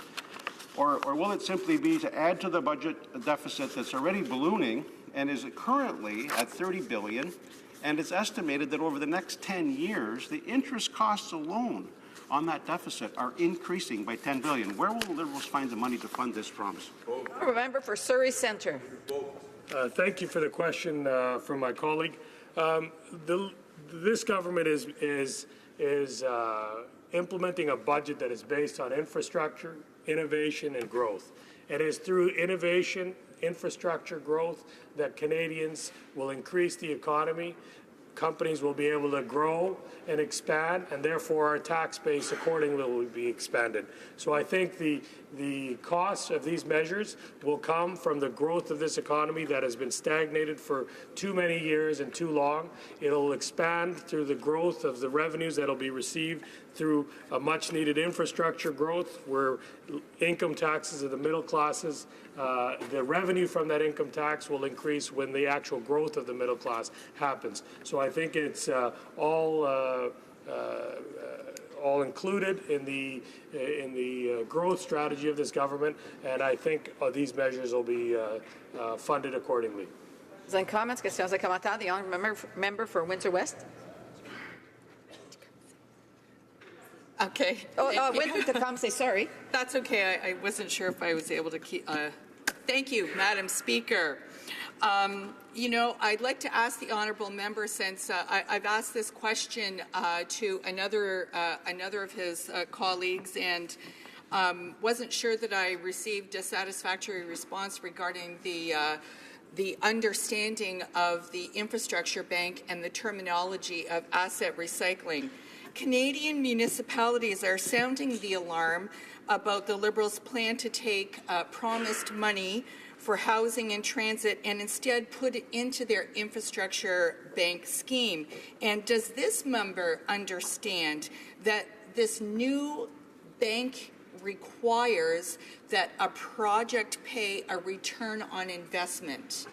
S5: Or will it simply be to add to the budget deficit that's already ballooning and is currently at $30 billion, and it's estimated that over the next 10 years, the interest costs alone on that deficit are increasing by $10 billion. Where will the Liberals find the money to fund this promise?
S7: Member for Surrey Centre.
S18: Thank you for the question from my colleague. This government is implementing a budget that is based on infrastructure, innovation, and growth. It is through innovation, infrastructure growth that Canadians will increase the economy, companies will be able to grow and expand, and therefore our tax base accordingly will be expanded. So I think the costs of these measures will come from the growth of this economy that has been stagnated for too many years and too long. It'll expand through the growth of the revenues that will be received through a much-needed infrastructure growth where income taxes of the middle classes, the revenue from that income tax will increase when the actual growth of the middle class happens. So I think it's all included in the growth strategy of this government, and I think these measures will be funded accordingly.
S7: And comments, questions et commentaires. The honourable member for Windsor West.
S13: Okay.
S7: Windsor Tecumseh, sorry.
S13: That's okay. I wasn't sure if I was able to keep. Thank you, Madam Speaker. You know, I'd like to ask the honourable member, since I've asked this question to another of his colleagues, and wasn't sure that I received a satisfactory response regarding the understanding of the infrastructure bank and the terminology of asset recycling. Canadian municipalities are sounding the alarm about the Liberals' plan to take promised money for housing and transit and instead put it into their infrastructure bank scheme? And does this member understand that this new bank requires that a project pay a return on investment?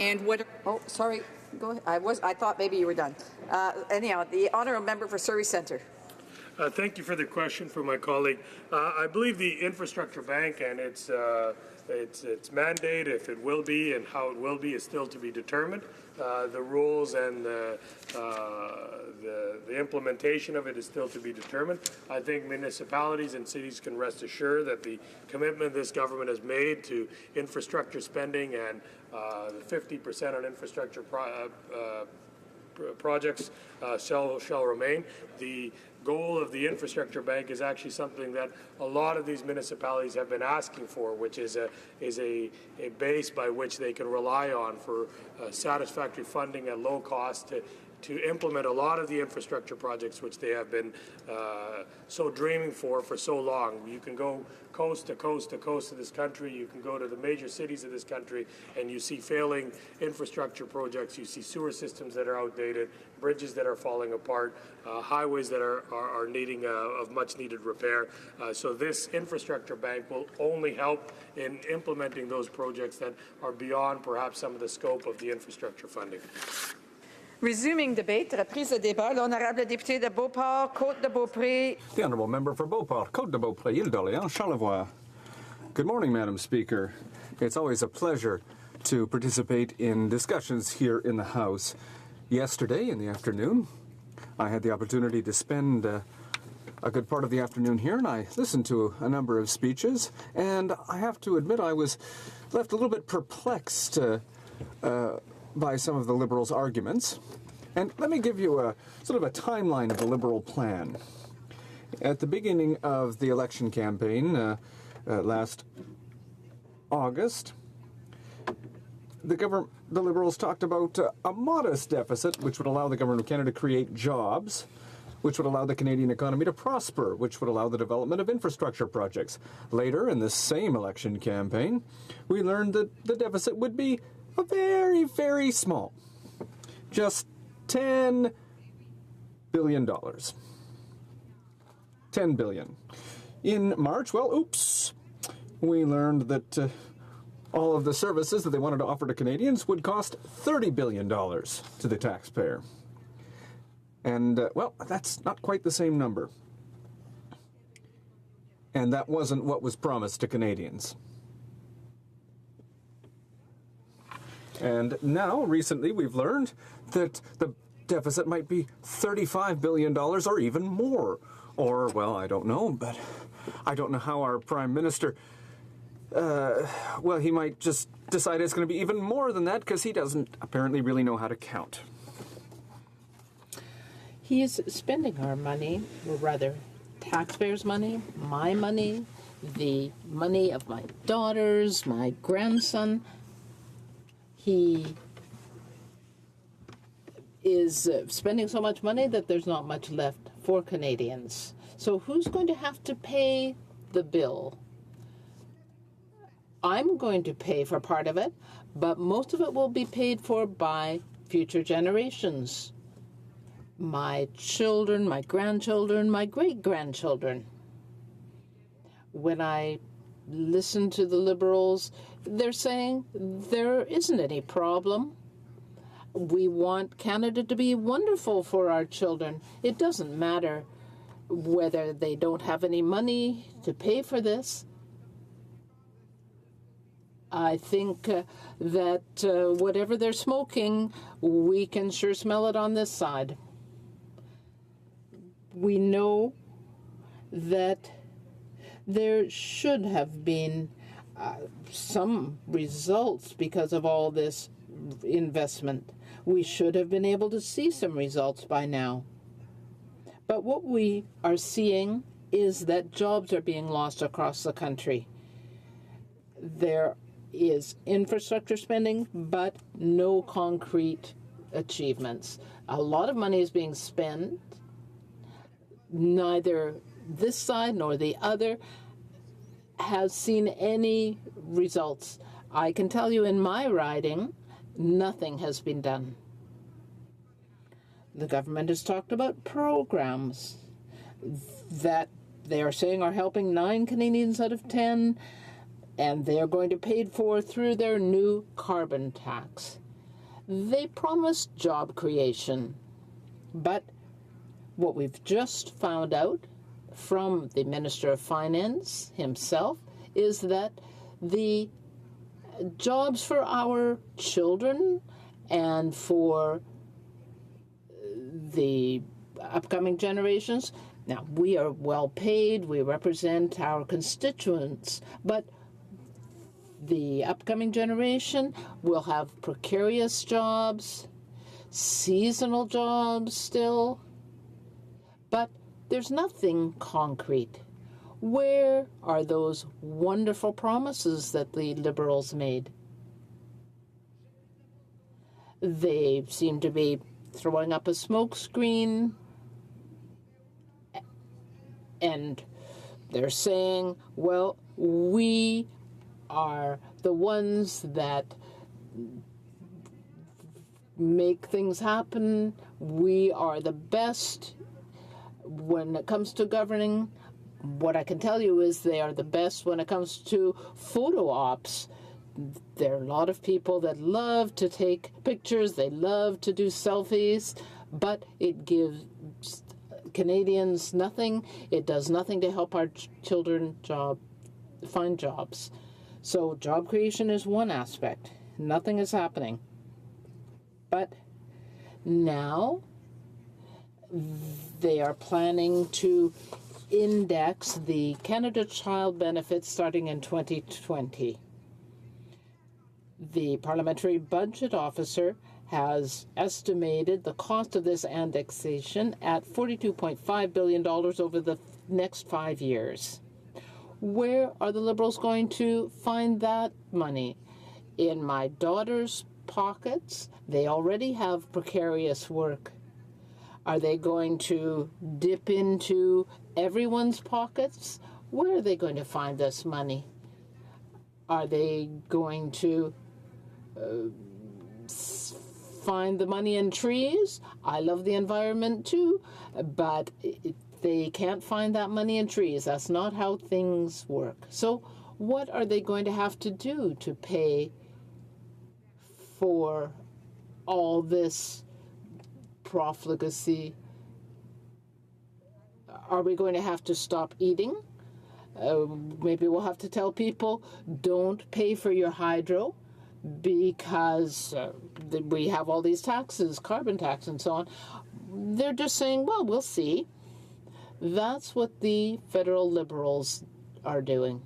S13: And what?
S7: Oh, sorry. Go ahead. I thought maybe you were done. Anyhow, the honourable member for Surrey Centre.
S18: Thank you for the question from my colleague. I believe the infrastructure bank and its mandate, if it will be and how it will be, is still to be determined. The rules and the implementation of it is still to be determined. I think municipalities and cities can rest assured that the commitment this government has made to infrastructure spending and the 50% on infrastructure projects shall remain. The goal of the infrastructure bank is actually something that a lot of these municipalities have been asking for, which is a base by which they can rely on for satisfactory funding at low cost to implement a lot of the infrastructure projects which they have been so dreaming for so long. You can go coast to coast to coast of this country. You can go to the major cities of this country and you see failing infrastructure projects. You see sewer systems that are outdated, bridges that are falling apart, highways that are needing of much needed repair. So this infrastructure bank will only help in implementing those projects that are beyond perhaps some of the scope of the infrastructure funding.
S7: Resuming debate, reprise de débat, l'honorable député de Beauport, Côte-de-Beaupré.
S16: The honourable member for Beauport, Côte-de-Beaupré, Île-d'Orléans, Charlevoix. Good morning, Madam Speaker. It's always a pleasure to participate in discussions here in the House. Yesterday in the afternoon, I had the opportunity to spend a good part of the afternoon here, and I listened to a number of speeches, and I have to admit I was left a little bit perplexed by some of the Liberals' arguments. And let me give you a sort of a timeline of the Liberal plan. At the beginning of the election campaign last August, the Liberals talked about a modest deficit which would allow the Government of Canada to create jobs, which would allow the Canadian economy to prosper, which would allow the development of infrastructure projects. Later, in this same election campaign, we learned that the deficit would be very, very small. Just $10 billion. $10 billion. In March, well, oops, we learned that all of the services that they wanted to offer to Canadians would cost $30 billion to the taxpayer. And, well, that's not quite the same number. And that wasn't what was promised to Canadians. And now, recently, we've learned that the deficit might be $35 billion or even more. Or, well, I don't know, but I don't know how our Prime Minister, well, he might just decide it's going to be even more than that because he doesn't apparently really know how to count.
S2: He is spending our money, or rather, taxpayers' money, my money, the money of my daughters, my grandson. He is spending so much money that there's not much left for Canadians. So who's going to have to pay the bill? I'm going to pay for part of it, but most of it will be paid for by future generations. My children, my grandchildren, my great-grandchildren. When I listen to the Liberals, they're saying there isn't any problem. We want Canada to be wonderful for our children. It doesn't matter whether they don't have any money to pay for this. I think that whatever they're smoking, we can sure smell it on this side. We know that there should have been some results because of all this investment. We should have been able to see some results by now. But what we are seeing is that jobs are being lost across the country. There is infrastructure spending, but no concrete achievements. A lot of money is being spent. Neither this side nor the other has seen any results. I can tell you in my riding, nothing has been done. The government has talked about programs that they are saying are helping 9 Canadians out of 10, and they are going to pay for through their new carbon tax. They promised job creation, but what we've just found out from the Minister of Finance himself is that the jobs for our children and for the upcoming generations, now we are well paid, we represent our constituents, but the upcoming generation will have precarious jobs, seasonal jobs still, but there's nothing concrete. Where are those wonderful promises that the Liberals made? They seem to be throwing up a smokescreen, and they're saying, well, we are the ones that make things happen. We are the best when it comes to governing. What I can tell you is they are the best when it comes to photo ops. There are a lot of people that love to take pictures, they love to do selfies, but it gives Canadians nothing. It does nothing to help our children find jobs. So job creation is one aspect. Nothing is happening. But now they are planning to index the Canada Child Benefits starting in 2020. The Parliamentary Budget Officer has estimated the cost of this indexation at $42.5 billion over the next 5 years. Where are the Liberals going to find that money? In my daughter's pockets? They already have precarious work. Are they going to dip into everyone's pockets? Where are they going to find this money? Are they going to find the money in trees? I love the environment too, but they can't find that money in trees. That's not how things work. So what are they going to have to do to pay for all this profligacy? Are we going to have to stop eating? Maybe we'll have to tell people, don't pay for your hydro because we have all these taxes, carbon tax and so on. They're just saying, well, we'll see. That's what the federal Liberals are doing.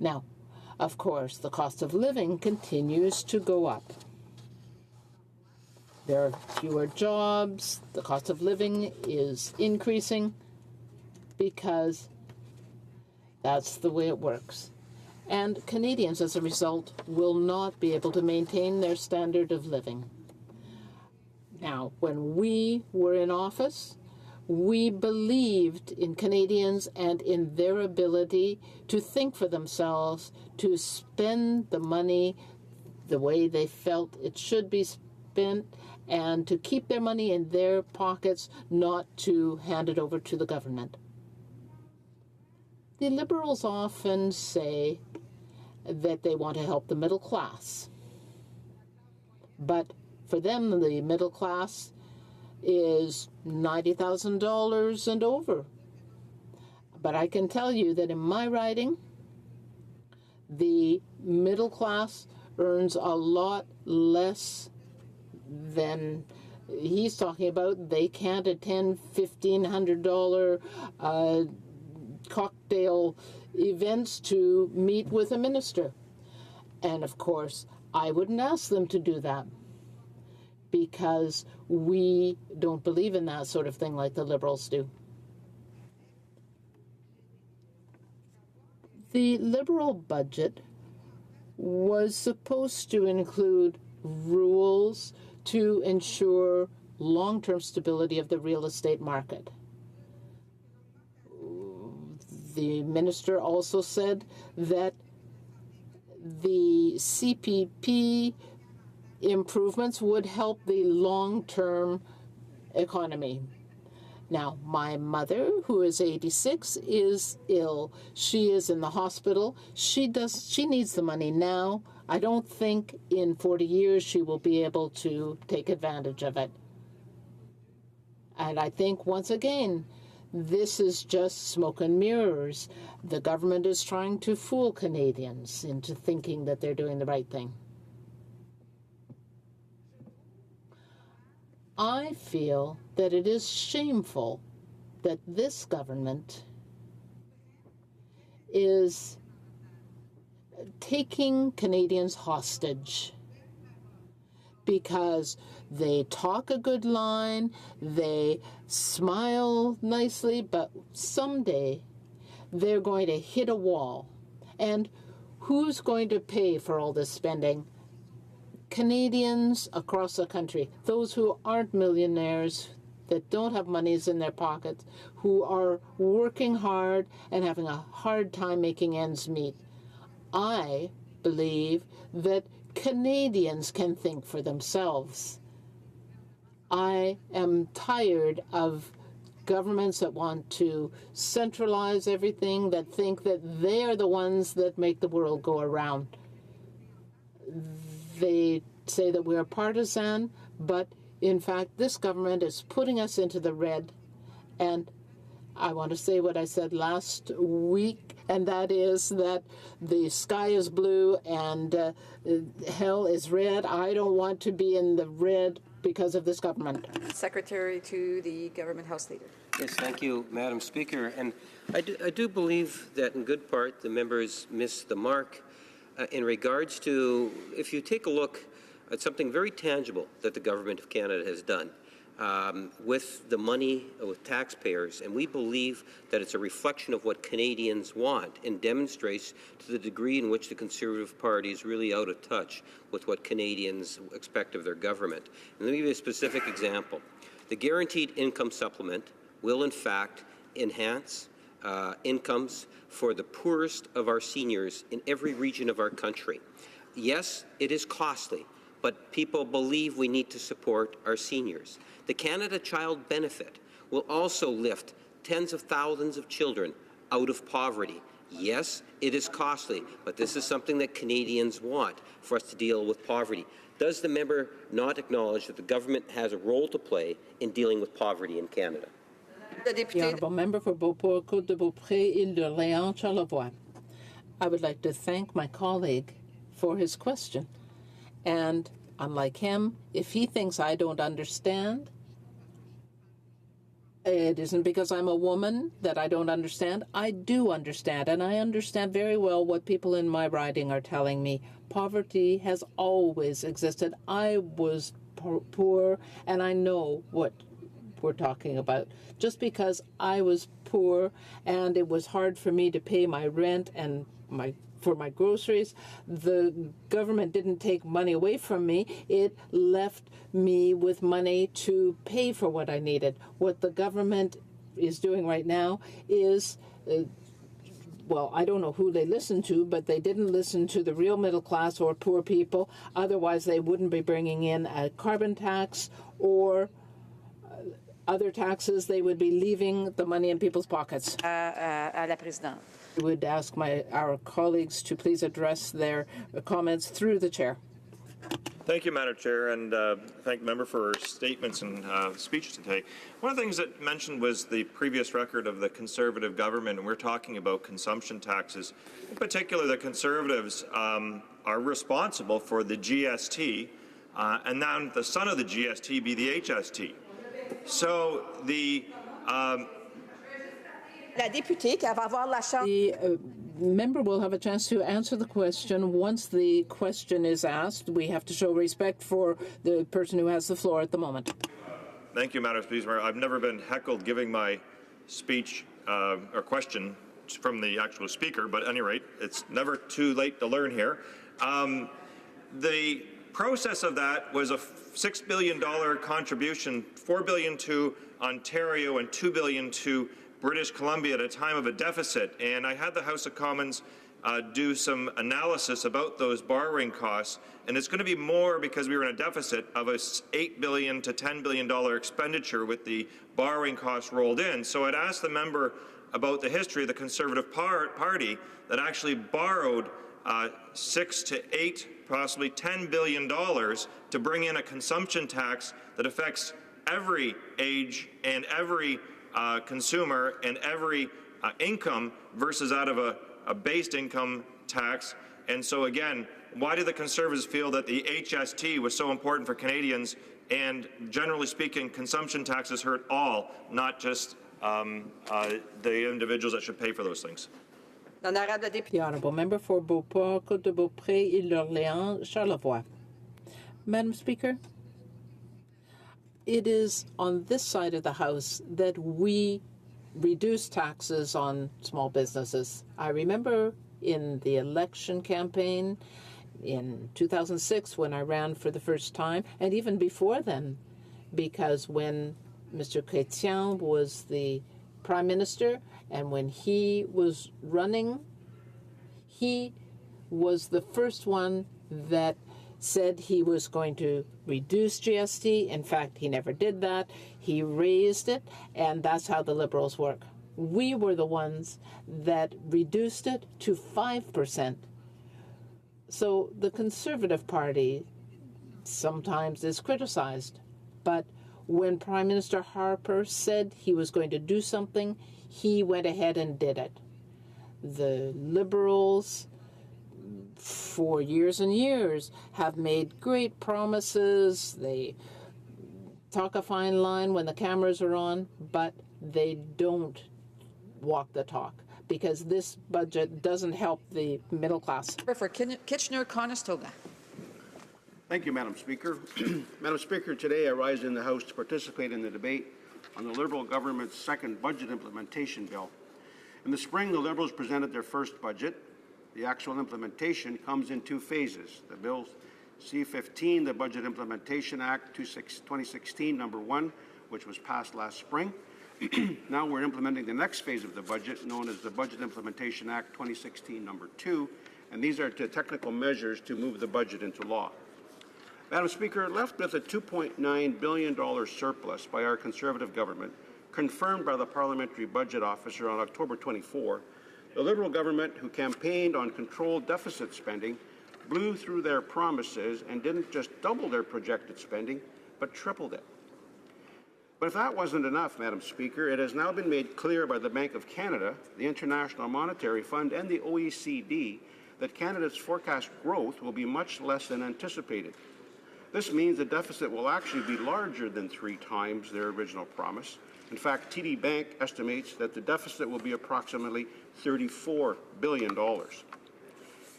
S2: Now, of course, the cost of living continues to go up. There are fewer jobs. The cost of living is increasing because that's the way it works. And Canadians, as a result, will not be able to maintain their standard of living. Now, when we were in office, we believed in Canadians and in their ability to think for themselves, to spend the money the way they felt it should be spent, and to keep their money in their pockets, not to hand it over to the government. The Liberals often say that they want to help the middle class. But for them, the middle class is $90,000 and over. But I can tell you that in my riding, the middle class earns a lot less than he's talking about. They can't attend $1,500 cocktail events to meet with a minister. And of course, I wouldn't ask them to do that because we don't believe in that sort of thing like the Liberals do. The Liberal budget was supposed to include rules to ensure long-term stability of the real estate market. The minister also said that the CPP improvements would help the long-term economy. Now, my mother, who is 86, is ill. She is in the hospital. She needs the money now. I don't think in 40 years she will be able to take advantage of it. And I think, once again, this is just smoke and mirrors. The government is trying to fool Canadians into thinking that they're doing the right thing. I feel that it is shameful that this government is taking Canadians hostage because they talk a good line, they smile nicely, but someday they're going to hit a wall. And who's going to pay for all this spending? Canadians across the country, those who aren't millionaires, that don't have monies in their pockets, who are working hard and having a hard time making ends meet. I believe that Canadians can think for themselves. I am tired of governments that want to centralize everything, that think that they are the ones that make the world go around. They say that we're partisan, but in fact, this government is putting us into the red. And I want to say what I said last week, and that is that the sky is blue and hell is red. I don't want to be in the red because of this government.
S7: Secretary to the Government House Leader.
S9: Yes, thank you, Madam Speaker. And I do believe that in good part the members missed the mark in regards to, if you take a look at something very tangible that the Government of Canada has done with the money, with taxpayers, and we believe that it's a reflection of what Canadians want and demonstrates to the degree in which the Conservative Party is really out of touch with what Canadians expect of their government. And let me give you a specific example. The Guaranteed Income Supplement will, in fact, enhance incomes for the poorest of our seniors in every region of our country. Yes, it is costly, but people believe we need to support our seniors. The Canada Child Benefit will also lift tens of thousands of children out of poverty. Yes, it is costly, but this is something that Canadians want for us to deal with poverty. Does the member not acknowledge that the government has a role to play in dealing with poverty in Canada?
S2: The Honourable Member for Beauport, Côte de Beaupré, Île-d'Orléans, Charlevoix. I would like to thank my colleague for his question. And unlike him, if he thinks I don't understand, it isn't because I'm a woman that I don't understand. I do understand, and I understand very well what people in my riding are telling me. Poverty has always existed. I was poor, and I know what we're talking about. Just because I was poor and it was hard for me to pay my rent and for my groceries, the government didn't take money away from me. It left me with money to pay for what I needed. What the government is doing right now is, well, I don't know who they listen to, but they didn't listen to the real middle class or poor people. Otherwise, they wouldn't be bringing in a carbon tax or other taxes. They would be leaving the money in people's pockets.
S7: À la présidente.
S2: I would ask our colleagues to please address their comments through the chair.
S19: Thank you, Madam Chair, and thank the member for her statements and speech today. One of the things that mentioned was the previous record of the Conservative government, and we're talking about consumption taxes. In particular, the Conservatives are responsible for the GST, and now the son of the GST be the HST. So the
S2: member will have a chance to answer the question. Once the question is asked, we have to show respect for the person who has the floor at the moment.
S19: Thank you, Madam Speaker. I've never been heckled giving my speech or question from the actual speaker, but at any rate, it's never too late to learn here. The process of that was a $6 billion contribution, $4 billion to Ontario and $2 billion to British Columbia at a time of a deficit. And I had the House of Commons do some analysis about those borrowing costs, and it's going to be more because we were in a deficit of a $8 billion to $10 billion expenditure with the borrowing costs rolled in. So I'd asked the member about the history of the Conservative Party that actually borrowed $6 to $8, possibly $10 billion to bring in a consumption tax that affects every age and every consumer and every income versus out of a based income tax. And so again, why do the Conservatives feel that the HST was so important for Canadians? And generally speaking, consumption taxes hurt all, not just the individuals that should pay for those things.
S2: The Honourable Member for Beauport, Côte de Beaupré, Île-d'Orléans, Charlevoix. Madam Speaker, it is on this side of the House that we reduce taxes on small businesses. I remember in the election campaign in 2006 when I ran for the first time, and even before then, because when Mr. Chrétien was the Prime Minister and when he was running, he was the first one that said he was going to reduce GST. In fact, he never did that. He raised it, and that's how the Liberals work. We were the ones that reduced it to 5%. So the Conservative Party sometimes is criticized, but when Prime Minister Harper said he was going to do something, he went ahead and did it. The Liberals, for years and years, have made great promises. They talk a fine line when the cameras are on, but they don't walk the talk, because this budget doesn't help the middle class.
S7: For Kitchener-Conestoga.
S5: Thank you, Madam Speaker. Madam Speaker, today I rise in the House to participate in the debate on the Liberal government's second budget implementation bill. In the spring, the Liberals presented their first budget. The actual implementation comes in two phases. The Bill C-15, the Budget Implementation Act 2016, number 1, which was passed last spring. Now we're implementing the next phase of the budget, known as the Budget Implementation Act 2016, number 2, and these are technical measures to move the budget into law. Madam Speaker, left with a $2.9 billion surplus by our Conservative government, confirmed by the Parliamentary Budget Officer on October 24, the Liberal government, who campaigned on controlled deficit spending, blew through their promises and didn't just double their projected spending, but tripled it. But if that wasn't enough, Madam Speaker, it has now been made clear by the Bank of Canada, the International Monetary Fund, and the OECD that Canada's forecast growth will be much less than anticipated. This means the deficit will actually be larger than 3 times their original promise. In fact, TD Bank estimates that the deficit will be approximately $34 billion.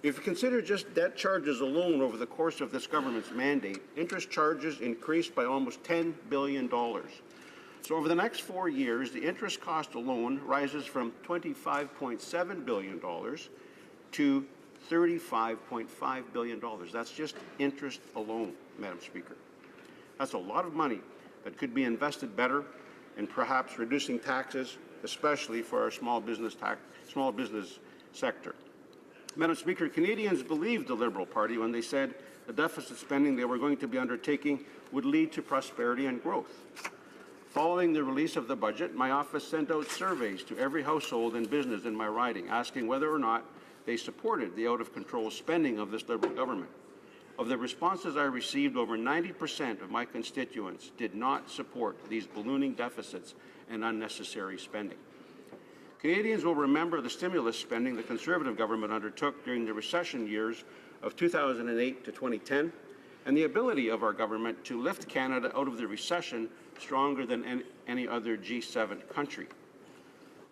S5: If you consider just debt charges alone over the course of this government's mandate, interest charges increased by almost $10 billion. So over the next 4 years, the interest cost alone rises from $25.7 billion to $35.5 billion. That's just interest alone, Madam Speaker. That's a lot of money that could be invested better in perhaps reducing taxes, especially for our small business sector. Madam Speaker, Canadians believed the Liberal Party when they said the deficit spending they were going to be undertaking would lead to prosperity and growth. Following the release of the budget, my office sent out surveys to every household and business in my riding, asking whether or not they supported the out-of-control spending of this Liberal government. Of the responses I received, over 90% of my constituents did not support these ballooning deficits and unnecessary spending. Canadians will remember the stimulus spending the Conservative government undertook during the recession years of 2008 to 2010, and the ability of our government to lift Canada out of the recession stronger than any other G7 country.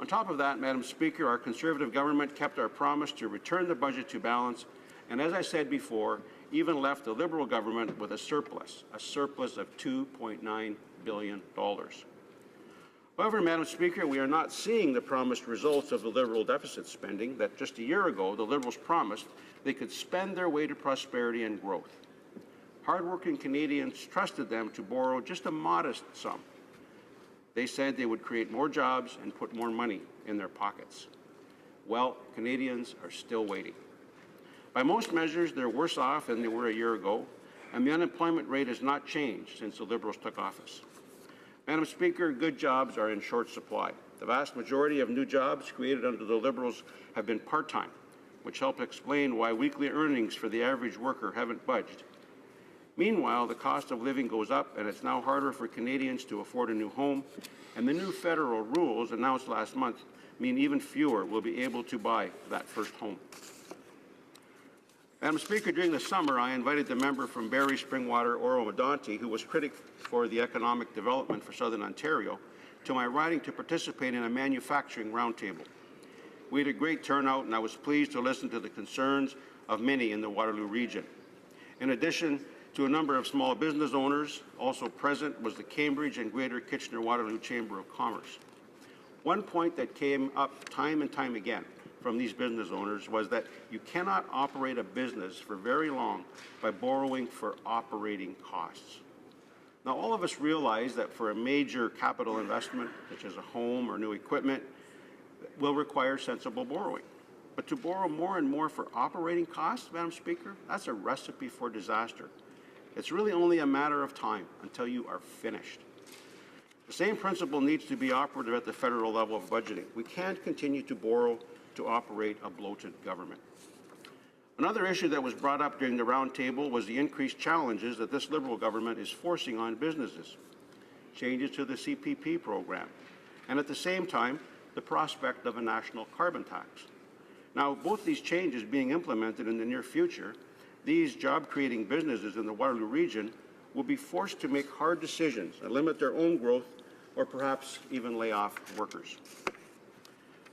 S5: On top of that, Madam Speaker, our Conservative government kept our promise to return the budget to balance, and as I said before, even left the Liberal government with a surplus of $2.9 billion. However, Madam Speaker, we are not seeing the promised results of the Liberal deficit spending that just a year ago the Liberals promised they could spend their way to prosperity and growth. Hardworking Canadians trusted them to borrow just a modest sum. They said they would create more jobs and put more money in their pockets. Well, Canadians are still waiting. By most measures, they're worse off than they were a year ago, and the unemployment rate has not changed since the Liberals took office. Madam Speaker, good jobs are in short supply. The vast majority of new jobs created under the Liberals have been part-time, which helps explain why weekly earnings for the average worker haven't budged. Meanwhile, the cost of living goes up, and it's now harder for Canadians to afford a new home, and the new federal rules announced last month mean even fewer will be able to buy that first home. Madam Speaker, during the summer, I invited the member from Barrie, Springwater, Oro-Medonte, who was critic for the economic development for Southern Ontario, to my riding to participate in a manufacturing roundtable. We had a great turnout, and I was pleased to listen to the concerns of many in the Waterloo region. In addition to a number of small business owners, also present was the Cambridge and Greater Kitchener-Waterloo Chamber of Commerce. One point that came up time and time again from these business owners was that you cannot operate a business for very long by borrowing for operating costs. Now, all of us realize that for a major capital investment, such as a home or new equipment, will require sensible borrowing. But to borrow more and more for operating costs, Madam Speaker, that's a recipe for disaster. It's really only a matter of time until you are finished. The same principle needs to be operative at the federal level of budgeting. We can't continue to borrow to operate a bloated government. Another issue that was brought up during the roundtable was the increased challenges that this Liberal government is forcing on businesses, changes to the CPP program, and at the same time, the prospect of a national carbon tax. Now, both these changes being implemented in the near future, these job-creating businesses in the Waterloo region will be forced to make hard decisions and limit their own growth or perhaps even lay off workers.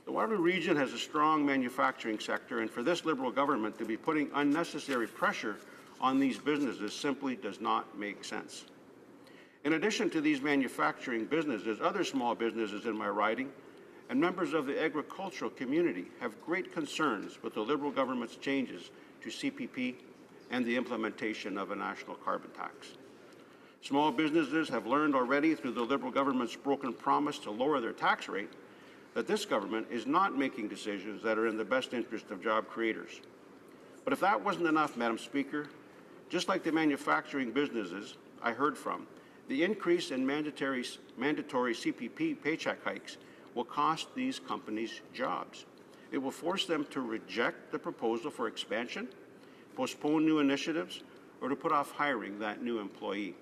S5: The Waterloo region has a strong manufacturing sector, and for this Liberal government to be putting unnecessary pressure on these businesses simply does not make sense. In addition to these manufacturing businesses, other small businesses in my riding and members of the agricultural community have great concerns with the Liberal government's changes to CPP and the implementation of a national carbon tax. Small businesses have learned already through the Liberal government's broken promise to lower their tax rate that this government is not making decisions that are in the best interest of job creators. But if that wasn't enough, Madam Speaker, just like the manufacturing businesses I heard from, the increase in mandatory CPP paycheck hikes will cost these companies jobs. It will force them to reject the proposal for expansion, postpone new initiatives, or to put off hiring that new employee.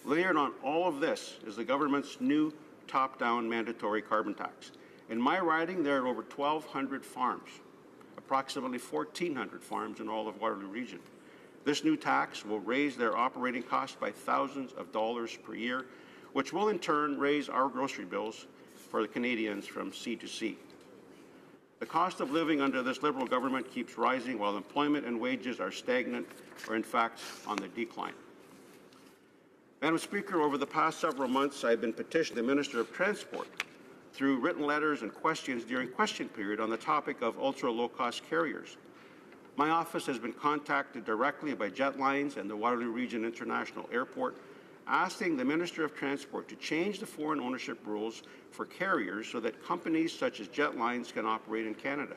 S5: Layered on all of this is the government's new top-down mandatory carbon tax. In my riding, there are over 1,200 farms, approximately 1,400 farms in all of Waterloo region. This new tax will raise their operating costs by thousands of dollars per year, which will in turn raise our grocery bills for the Canadians from sea to sea. The cost of living under this Liberal government keeps rising while employment and wages are stagnant or in fact on the decline. Madam Speaker, over the past several months, I've been petitioning the Minister of Transport through written letters and questions during question period on the topic of ultra-low-cost carriers. My office has been contacted directly by Jetlines and the Waterloo Region International Airport, asking the Minister of Transport to change the foreign ownership rules for carriers so that companies such as Jetlines can operate in Canada.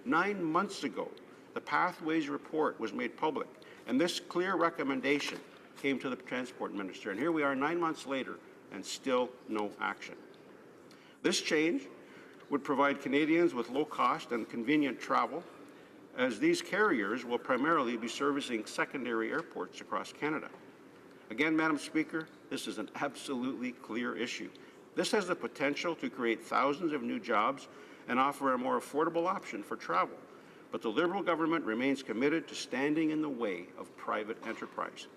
S5: 9 months ago, the Pathways report was made public, and this clear recommendation came to the Transport Minister, and here we are 9 months later and still no action. This change would provide Canadians with low-cost and convenient travel, as these carriers will primarily be servicing secondary airports across Canada. Again, Madam Speaker, this is an absolutely clear issue. This has the potential to create thousands of new jobs and offer a more affordable option for travel, but the Liberal government remains committed to standing in the way of private enterprise.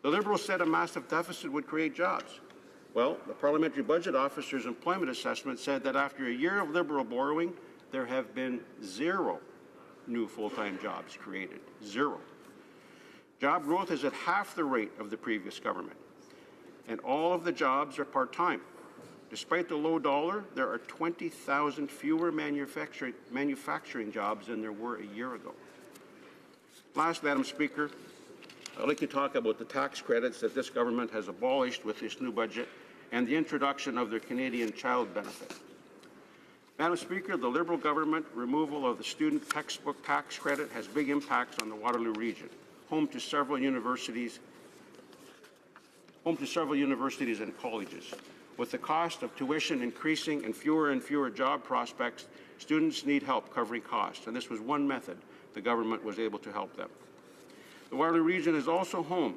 S5: The Liberals said a massive deficit would create jobs. Well, the Parliamentary Budget Officer's employment assessment said that after a year of Liberal borrowing, there have been 0 new full-time jobs created. 0. Job growth is at half the rate of the previous government, and all of the jobs are part-time. Despite the low dollar, there are 20,000 fewer manufacturing jobs than there were a year ago. Last, Madam Speaker, I'd like to talk about the tax credits that this government has abolished with this new budget and the introduction of their Canadian Child Benefit. Madam Speaker, the Liberal government removal of the student textbook tax credit has big impacts on the Waterloo region, home to several universities and colleges. With the cost of tuition increasing and fewer job prospects, students need help covering costs, and this was one method the government was able to help them. The Waterloo region is also home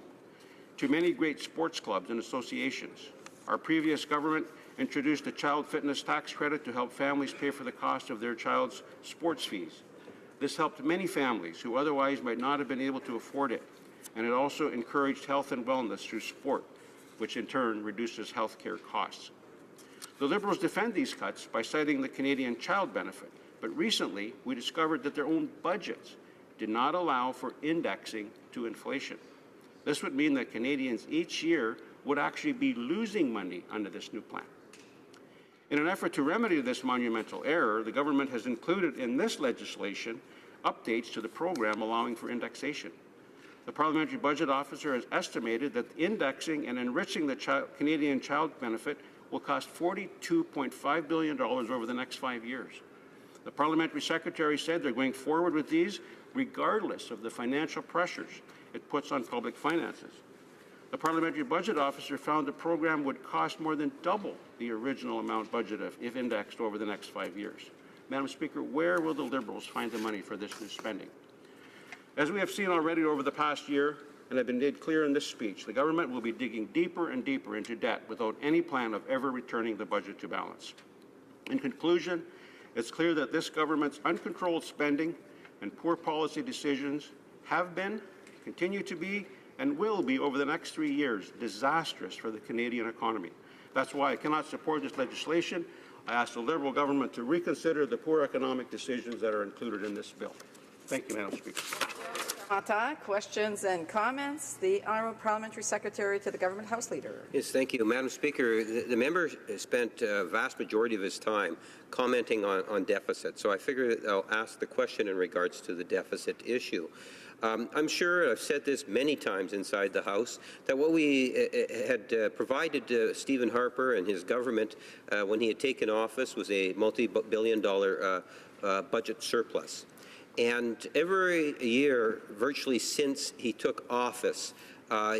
S5: to many great sports clubs and associations. Our previous government introduced a child fitness tax credit to help families pay for the cost of their child's sports fees. This helped many families who otherwise might not have been able to afford it, and it also encouraged health and wellness through sport, which in turn reduces health care costs. The Liberals defend these cuts by citing the Canadian Child Benefit, but recently we discovered that their own budgets did not allow for indexing to inflation. This would mean that Canadians each year would actually be losing money under this new plan. In an effort to remedy this monumental error, the government has included in this legislation updates to the program allowing for indexation. The Parliamentary Budget Officer has estimated that indexing and enriching the Canadian Child Benefit will cost $42.5 billion over the next 5 years. The Parliamentary Secretary said they're going forward with these regardless of the financial pressures it puts on public finances. The Parliamentary Budget Officer found the program would cost more than double the original amount budgeted if indexed over the next 5 years. Madam Speaker, where will the Liberals find the money for this new spending? As we have seen already over the past year, and have been made clear in this speech, the government will be digging deeper and deeper into debt without any plan of ever returning the budget to balance. In conclusion, it's clear that this government's uncontrolled spending and poor policy decisions have been, continue to be, and will be over the next 3 years disastrous for the Canadian economy. That's why I cannot support this legislation. I ask the Liberal government to reconsider the poor economic decisions that are included in this bill. Thank you, Madam Speaker.
S7: Questions and comments. The Honourable Parliamentary Secretary to the Government House Leader.
S9: Yes, thank you. Madam Speaker, the member spent a vast majority of his time commenting on deficit, so I figure I'll ask the question in regards to the deficit issue. I'm sure I've said this many times inside the House, that what we had provided Stephen Harper and his government when he had taken office was a multi-billion-dollar budget surplus. And every year, virtually since he took office,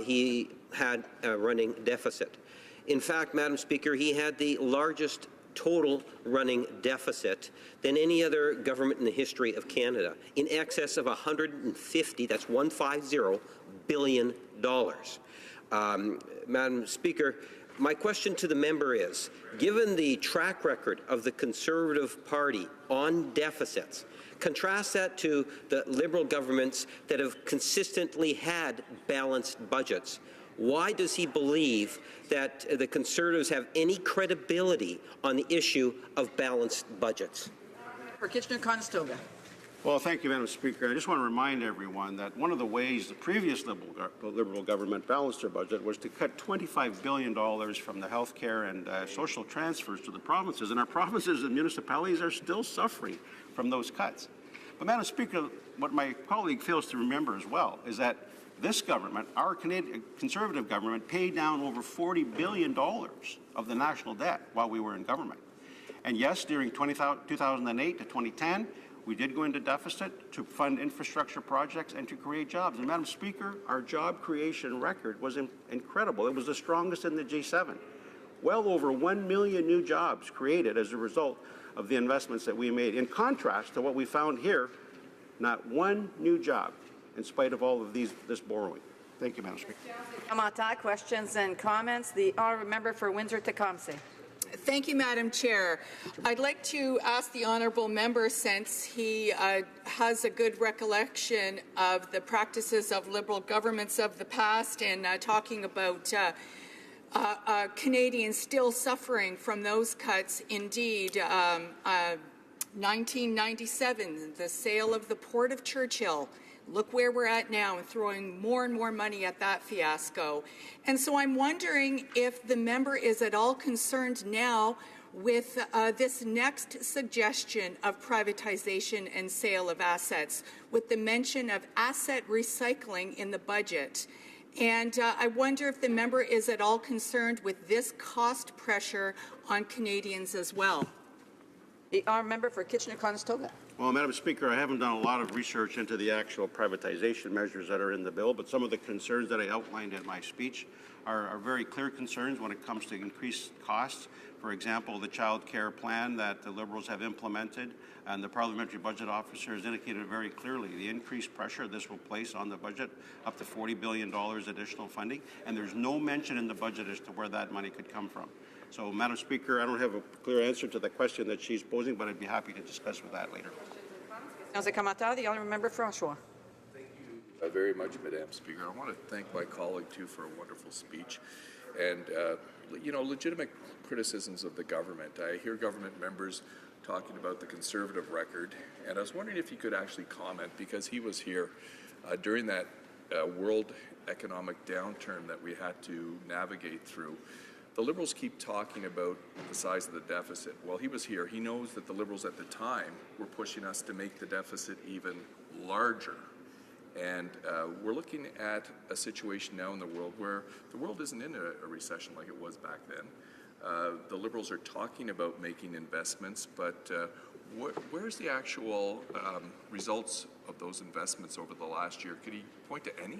S9: he had a running deficit. In fact, Madam Speaker, he had the largest total running deficit than any other government in the history of Canada, in excess of 150, that's $150 billion. Madam Speaker, my question to the member is, given the track record of the Conservative Party on deficits, contrast that to the Liberal governments that have consistently had balanced budgets. Why does he believe that the Conservatives have any credibility on the issue of balanced budgets?
S7: For Kitchener-Conestoga.
S5: Well, thank you, Madam Speaker. I just want to remind everyone that one of the ways the previous Liberal government balanced their budget was to cut $25 billion from the health care and social transfers to the provinces, and our provinces and municipalities are still suffering from those cuts. But, Madam Speaker, what my colleague fails to remember as well is that this government, our Canadian Conservative government, paid down over $40 billion of the national debt while we were in government. And yes, during 2008 to 2010, we did go into deficit to fund infrastructure projects and to create jobs. And Madam Speaker, our job creation record was incredible. It was the strongest in the G7. Well over 1 million new jobs created as a result of the investments that we made. In contrast to what we found here, not one new job in spite of all of this borrowing. Thank you, Madam Speaker.
S7: Amata, questions and comments. The Honourable Member for Windsor-Tecumseh.
S13: Thank you, Madam Chair. I'd like to ask the Honourable Member, since he has a good recollection of the practices of Liberal governments of the past and talking about Canadians still suffering from those cuts. Indeed, 1997, the sale of the Port of Churchill. Look where we're at now, and throwing more and more money at that fiasco. And so I'm wondering if the member is at all concerned now with this next suggestion of privatization and sale of assets, with the mention of asset recycling in the budget. And I wonder if the member is at all concerned with this cost pressure on Canadians as well.
S7: The honourable member for Kitchener-Conestoga.
S5: Well, Madam Speaker, I haven't done a lot of research into the actual privatization measures that are in the bill, but some of the concerns that I outlined in my speech are very clear concerns when it comes to increased costs. For example, the child care plan that the Liberals have implemented, and the parliamentary budget officer has indicated very clearly the increased pressure this will place on the budget, up to $40 billion additional funding, and there's no mention in the budget as to where that money could come from. So, Madam Speaker, I don't have a clear answer to the question that she's posing, but I'd be happy to discuss with that later.
S7: The honourable member for Oshawa.
S20: Very much, Madam Speaker. I want to thank my colleague, too, for a wonderful speech. And, you know, legitimate criticisms of the government. I hear government members talking about the Conservative record, and I was wondering if you could actually comment, because he was here during that world economic downturn that we had to navigate through. The Liberals keep talking about the size of the deficit. Well, he was here. He knows that the Liberals at the time were pushing us to make the deficit even larger. And we're looking at a situation now in the world where the world isn't in a recession like it was back then. The Liberals are talking about making investments, but where's the actual results of those investments over the last year? Could he point to any?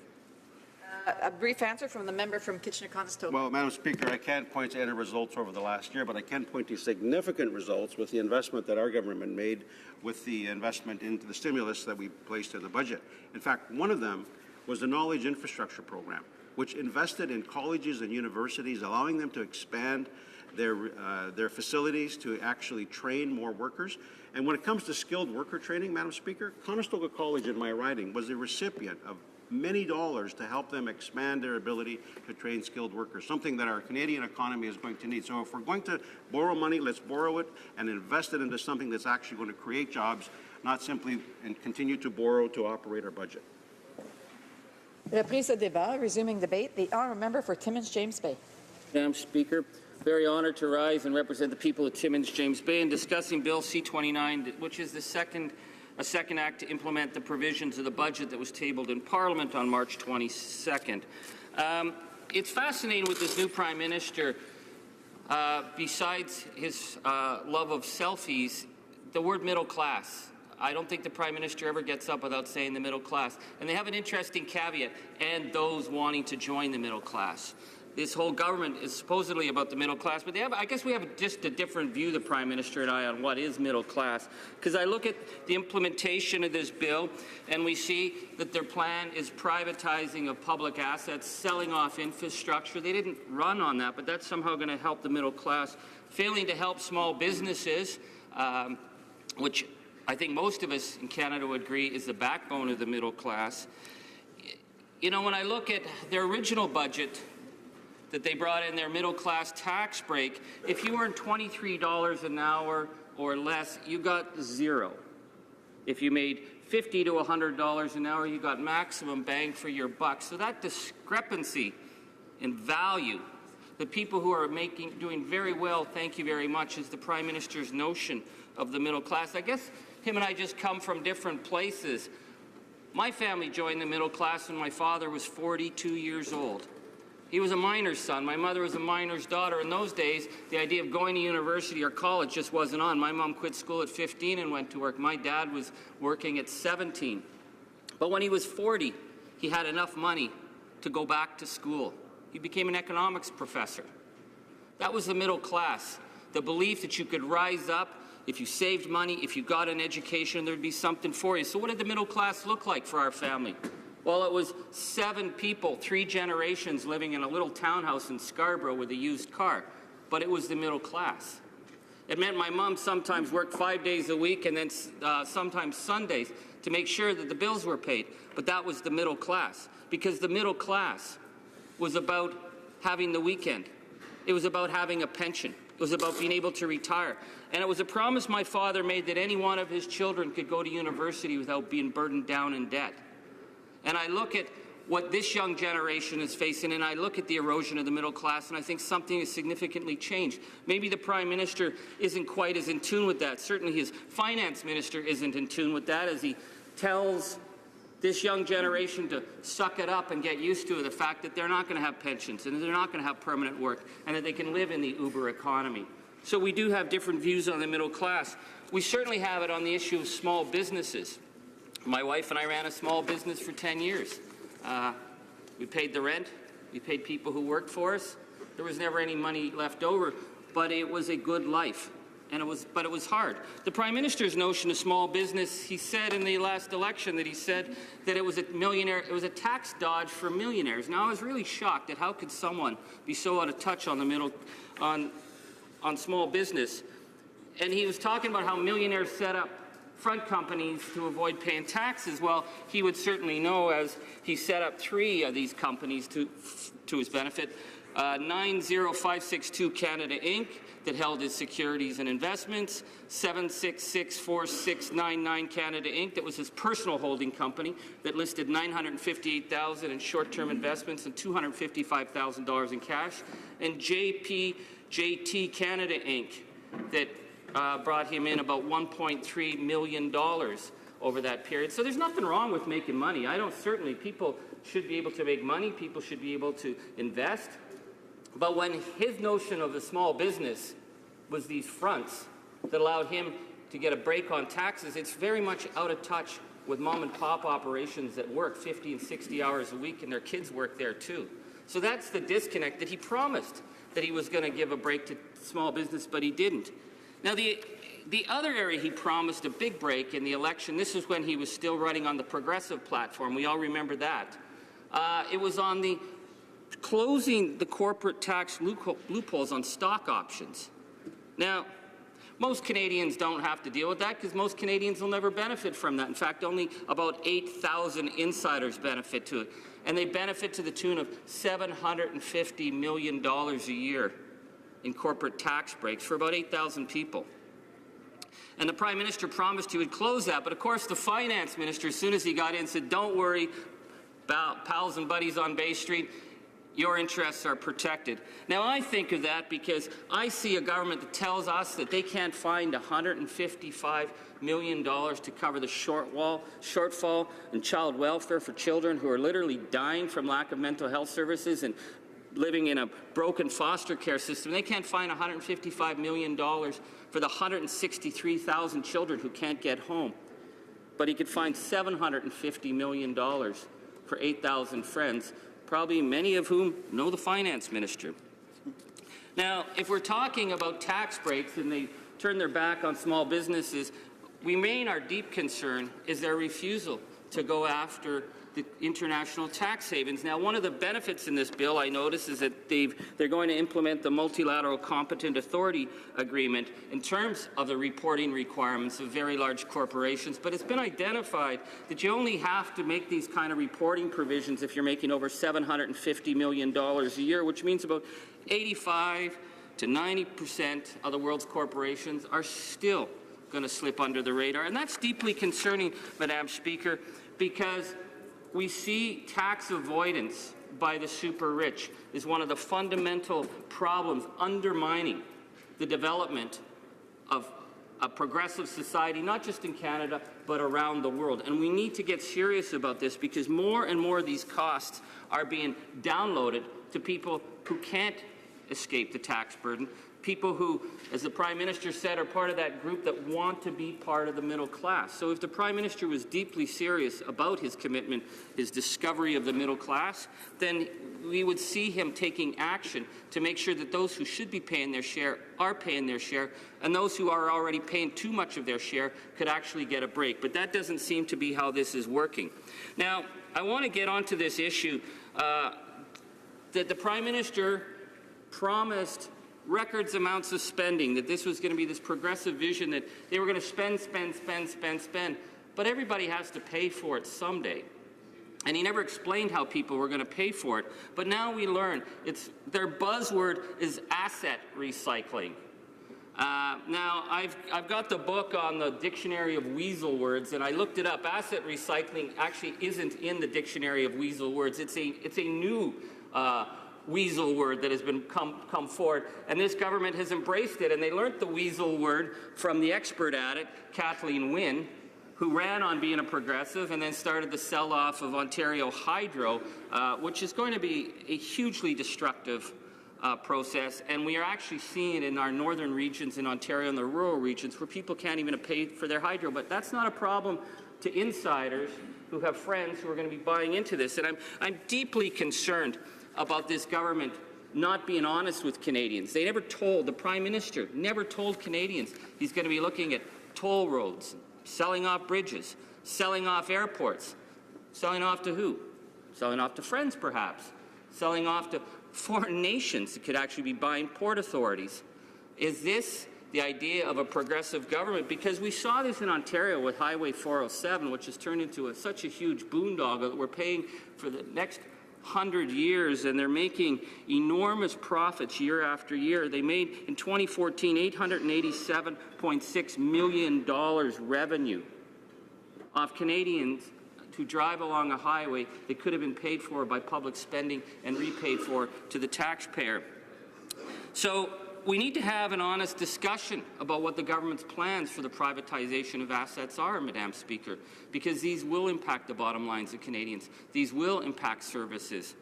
S7: A brief answer from the member from Kitchener-Conestoga.
S5: Well, Madam Speaker, I can't point to any results over the last year, but I can point to significant results with the investment that our government made with the investment into the stimulus that we placed in the budget. In fact, one of them was the Knowledge Infrastructure Program, which invested in colleges and universities, allowing them to expand their facilities to actually train more workers. And when it comes to skilled worker training, Madam Speaker, Conestoga College in my riding was the recipient of many dollars to help them expand their ability to train skilled workers, something that our Canadian economy is going to need. So if we're going to borrow money, let's borrow it and invest it into something that's actually going to create jobs, not simply and continue to borrow to operate our budget.
S7: Reprise de débat, resuming debate. The honourable member for Timmins-James Bay.
S21: Madam Speaker, very honoured to rise and represent the people of Timmins-James Bay in discussing Bill C-29, which is a second act to implement the provisions of the budget that was tabled in Parliament on March 22nd. It's fascinating with this new Prime Minister, besides his love of selfies, the word middle class. I don't think the Prime Minister ever gets up without saying the middle class. And they have an interesting caveat, and those wanting to join the middle class. This whole government is supposedly about the middle class, but I guess we have just a different view, the Prime Minister and I, on what is middle class. Because I look at the implementation of this bill, and we see that their plan is privatizing of public assets, selling off infrastructure. They didn't run on that, but that's somehow going to help the middle class. Failing to help small businesses, which I think most of us in Canada would agree is the backbone of the middle class. You know, when I look at their original budget, that they brought in their middle-class tax break, if you earned $23 an hour or less, you got zero. If you made $50 to $100 an hour, you got maximum bang for your buck. So that discrepancy in value, the people who are doing very well, thank you very much, is the Prime Minister's notion of the middle class. I guess him and I just come from different places. My family joined the middle class when my father was 42 years old. He was a miner's son. My mother was a miner's daughter. In those days, the idea of going to university or college just wasn't on. My mom quit school at 15 and went to work. My dad was working at 17. But when he was 40, he had enough money to go back to school. He became an economics professor. That was the middle class, the belief that you could rise up if you saved money, if you got an education, there'd be something for you. So what did the middle class look like for our family? Well, it was 7 people, 3 generations living in a little townhouse in Scarborough with a used car. But it was the middle class. It meant my mom sometimes worked 5 days a week and then sometimes Sundays to make sure that the bills were paid. But that was the middle class, because the middle class was about having the weekend. It was about having a pension. It was about being able to retire. And it was a promise my father made that any one of his children could go to university without being burdened down in debt. And I look at what this young generation is facing, and I look at the erosion of the middle class, and I think something has significantly changed. Maybe the Prime Minister isn't quite as in tune with that. Certainly his Finance Minister isn't in tune with that, as he tells this young generation to suck it up and get used to the fact that they're not going to have pensions and they're not going to have permanent work and that they can live in the Uber economy. So we do have different views on the middle class. We certainly have it on the issue of small businesses. My wife and I ran a small business for 10 years. We paid the rent. We paid people who worked for us. There was never any money left over, but it was a good life. But it was hard. The Prime Minister's notion of small business, he said in the last election that it was a tax dodge for millionaires. Now I was really shocked at how could someone be so out of touch on the middle, on small business. And he was talking about how millionaires set up front companies to avoid paying taxes. Well, he would certainly know, as he set up 3 of these companies to his benefit. 90562 Canada Inc. that held his securities and investments, 7664699 Canada Inc. that was his personal holding company that listed $958,000 in short-term investments and $255,000 in cash, and JT Canada Inc. that brought him in about $1.3 million over that period. So there's nothing wrong with making money. Certainly people should be able to make money, people should be able to invest. But when his notion of a small business was these fronts that allowed him to get a break on taxes, it's very much out of touch with mom and pop operations that work 50 and 60 hours a week, and their kids work there too. So that's the disconnect, that he promised that he was going to give a break to small business, but he didn't. Now, the other area he promised a big break in the election, this is when he was still running on the Progressive platform. We all remember that. It was on the closing the corporate tax loopholes on stock options. Now, most Canadians don't have to deal with that because most Canadians will never benefit from that. In fact, only about 8,000 insiders benefit to it. And they benefit to the tune of $750 million a year in corporate tax breaks for about 8,000 people. And the Prime Minister promised he would close that. But of course, the Finance Minister, as soon as he got in, said, don't worry, pals and buddies on Bay Street, your interests are protected. Now, I think of that because I see a government that tells us that they can't find $155 million to cover the shortfall in child welfare for children who are literally dying from lack of mental health services and living in a broken foster care system. They can't find $155 million for the 163,000 children who can't get home. But he could find $750 million for 8,000 friends, probably many of whom know the Finance Minister. Now, if we're talking about tax breaks and they turn their back on small businesses, our deep concern is their refusal to go after the international tax havens. Now, one of the benefits in this bill, I notice, is that they're going to implement the Multilateral Competent Authority Agreement in terms of the reporting requirements of very large corporations. But it's been identified that you only have to make these kind of reporting provisions if you're making over $750 million a year, which means about 85 to 90% of the world's corporations are still going to slip under the radar. And that's deeply concerning, Madam Speaker, because we see tax avoidance by the super rich is one of the fundamental problems undermining the development of a progressive society, not just in Canada, but around the world. And we need to get serious about this because more and more of these costs are being downloaded to people who can't escape the tax burden, people who, as the Prime Minister said, are part of that group that want to be part of the middle class. So if the Prime Minister was deeply serious about his commitment, his discovery of the middle class, then we would see him taking action to make sure that those who should be paying their share are paying their share, and those who are already paying too much of their share could actually get a break. But that doesn't seem to be how this is working. Now, I want to get onto this issue that the Prime Minister promised records amounts of spending, that this was going to be this progressive vision that they were going to spend, but everybody has to pay for it someday. And he never explained how people were going to pay for it. But now we learn their buzzword is asset recycling. Now, I've got the book on the Dictionary of Weasel Words, and I looked it up. Asset recycling actually isn't in the Dictionary of Weasel Words. It's a new weasel word that has been come forward, and this government has embraced it, and they learned the weasel word from the expert at it, Kathleen Wynne, who ran on being a progressive and then started the sell-off of Ontario Hydro, which is going to be a hugely destructive process, and we are actually seeing it in our northern regions in Ontario and the rural regions where people can't even pay for their hydro. But that's not a problem to insiders who have friends who are going to be buying into this. And I'm deeply concerned about this government not being honest with Canadians. They never told, the Prime Minister never told Canadians he's going to be looking at toll roads, selling off bridges, selling off airports. Selling off to who? Selling off to friends, perhaps. Selling off to foreign nations that could actually be buying port authorities. Is this the idea of a progressive government? Because we saw this in Ontario with Highway 407, which has turned into such a huge boondoggle that we're paying for the next 100 years, and they're making enormous profits year after year. They made, in 2014, $887.6 million revenue off Canadians who drive along a highway that could have been paid for by public spending and repaid for to the taxpayer. So we need to have an honest discussion about what the government's plans for the privatization of assets are, Madam Speaker, because these will impact the bottom lines of Canadians. These will impact services.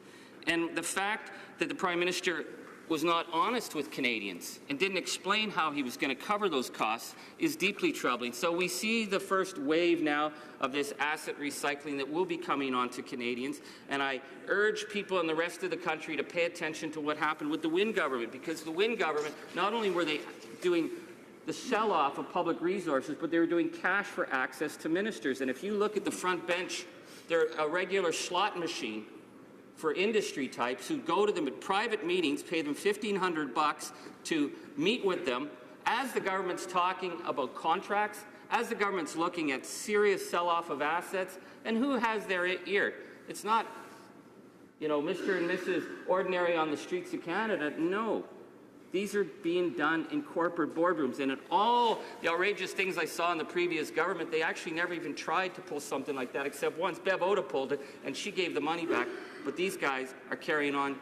S21: And the fact that the Prime Minister was not honest with Canadians and didn't explain how he was going to cover those costs is deeply troubling. So we see the first wave now of this asset recycling that will be coming on to Canadians, and I urge people in the rest of the country to pay attention to what happened with the Wynne government, because the Wynne government, not only were they doing the sell-off of public resources, but they were doing cash for access to ministers. And if you look at the front bench, they're a regular slot machine for industry types who go to them at private meetings, pay them $1,500 to meet with them as the government's talking about contracts, as the government's looking at serious sell-off of assets. And who has their ear? It's not, Mr. and Mrs. Ordinary on the streets of Canada. No. These are being done in corporate boardrooms. And at all the outrageous things I saw in the previous government, they actually never even tried to pull something like that, except once. Bev Oda pulled it, and she gave the money back. But these guys are carrying on,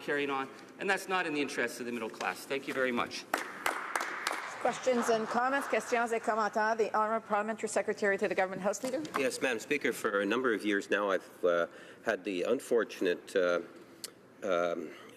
S21: and that's not in the interests of the middle class. Thank you very much.
S7: Questions and comments? Questions et commentaires. The Honourable Parliamentary Secretary to the Government House Leader.
S9: Yes, Madam Speaker, for a number of years now I've had the unfortunate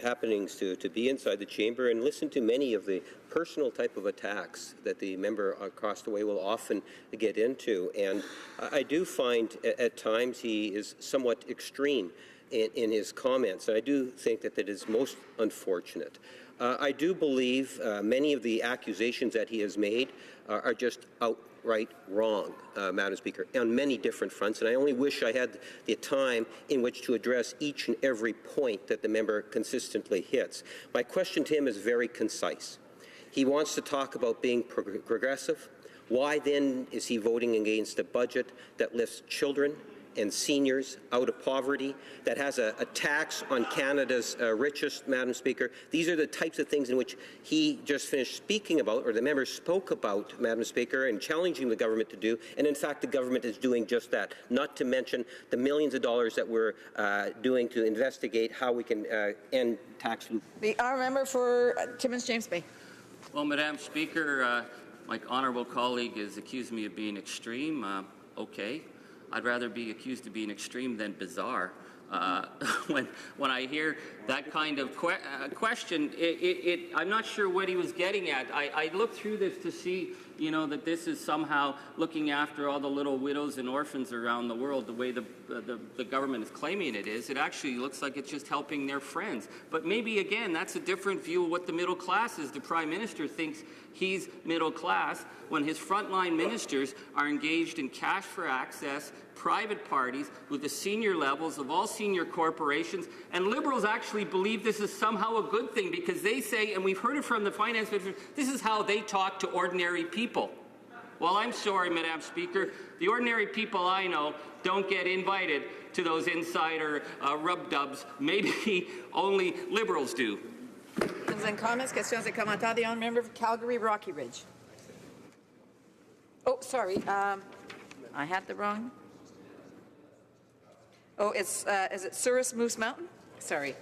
S9: happenings to be inside the chamber and listen to many of the personal type of attacks that the member across the way will often get into. And I do find at times he is somewhat extreme in his comments. And I do think that is most unfortunate. I do believe many of the accusations that he has made are just outright wrong, Madam Speaker, on many different fronts. And I only wish I had the time in which to address each and every point that the member consistently hits. My question to him is very concise. He wants to talk about being progressive. Why then is he voting against a budget that lifts children and seniors out of poverty, that has a tax on Canada's richest, Madam Speaker? These are the types of things in which he just finished speaking about, or the member spoke about, Madam Speaker, and challenging the government to do. And in fact, the government is doing just that, not to mention the millions of dollars that we're doing to investigate how we can end tax loopholes.
S7: The honourable member for Timmins James Bay.
S21: Well, Madam Speaker, my honourable colleague has accused me of being extreme. Okay. I'd rather be accused of being extreme than bizarre. When I hear that kind of question, I'm not sure what he was getting at. I looked through this to see, that this is somehow looking after all the little widows and orphans around the world, the way the government is claiming it is. It actually looks like it's just helping their friends. But maybe, again, that's a different view of what the middle class is. The Prime Minister thinks he's middle class when his frontline ministers are engaged in cash for access, private parties with the senior levels of all senior corporations. And Liberals actually believe this is somehow a good thing because they say, and we've heard it from the finance minister, this is how they talk to ordinary people. Well, I'm sorry, Madam Speaker, the ordinary people I know don't get invited to those insider rub-dubs. Maybe only Liberals do.
S7: Questions and comments? Questions et commentaires. The honourable member for Calgary Rocky Ridge. Oh, sorry. I had the wrong. Oh, is it Souris Moose Mountain? Sorry.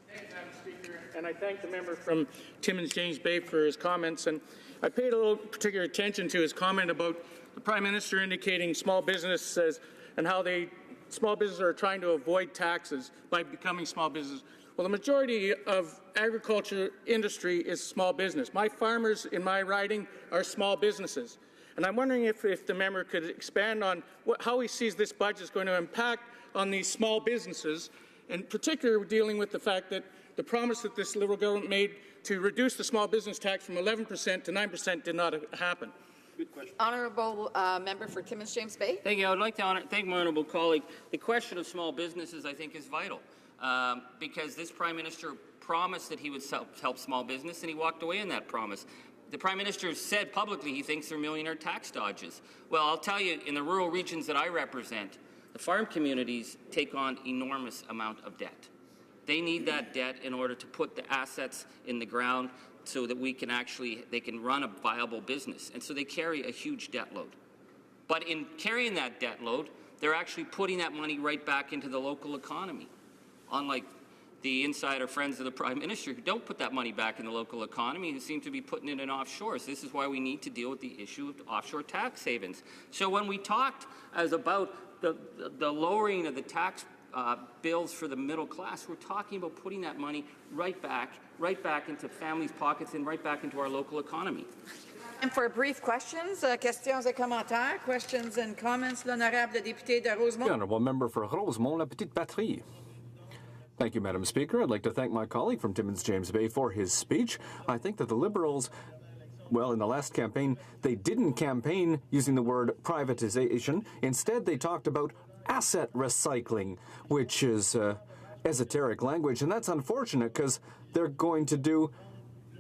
S3: Thanks, Madam Speaker, and I thank the member from Timmins James Bay for his comments. And I paid a little particular attention to his comment about the Prime Minister indicating small businesses and how they small businesses are trying to avoid taxes by becoming small businesses. Well, the majority of agriculture industry is small business. My farmers in my riding are small businesses. And I'm wondering if the member could expand on how he sees this budget is going to impact on these small businesses, in particular dealing with the fact that the promise that this Liberal government made to reduce the small business tax from 11% to 9% did not happen.
S4: Good question. Honourable member for Timmins James Bay.
S21: Thank you. I would like to thank my honourable colleague. The question of small businesses, I think, is vital because this Prime Minister promised that he would help small business, and he walked away on that promise. The Prime Minister said publicly he thinks they're millionaire tax dodges. Well, I'll tell you, in the rural regions that I represent, the farm communities take on enormous amount of debt. They need that debt in order to put the assets in the ground so that they can run a viable business. And so they carry a huge debt load. But in carrying that debt load, they're actually putting that money right back into the local economy, unlike the insider friends of the Prime Minister who don't put that money back in the local economy, who seem to be putting it in offshores. This is why we need to deal with the issue of offshore tax havens. So when we talked about the lowering of the tax bills for the middle class, we're talking about putting that money right back into families' pockets and right back into our local economy.
S4: And for brief questions, questions et commentaires, questions and comments, l'honorable député de Rosemont.
S16: The Honourable Member for Rosemont, La Petite Patrie. Thank you, Madam Speaker. I'd like to thank my colleague from Timmins James Bay for his speech. I think that the Liberals, well, in the last campaign, they didn't campaign using the word privatization. Instead, they talked about asset recycling, which is esoteric language, and that's unfortunate because they're going to do,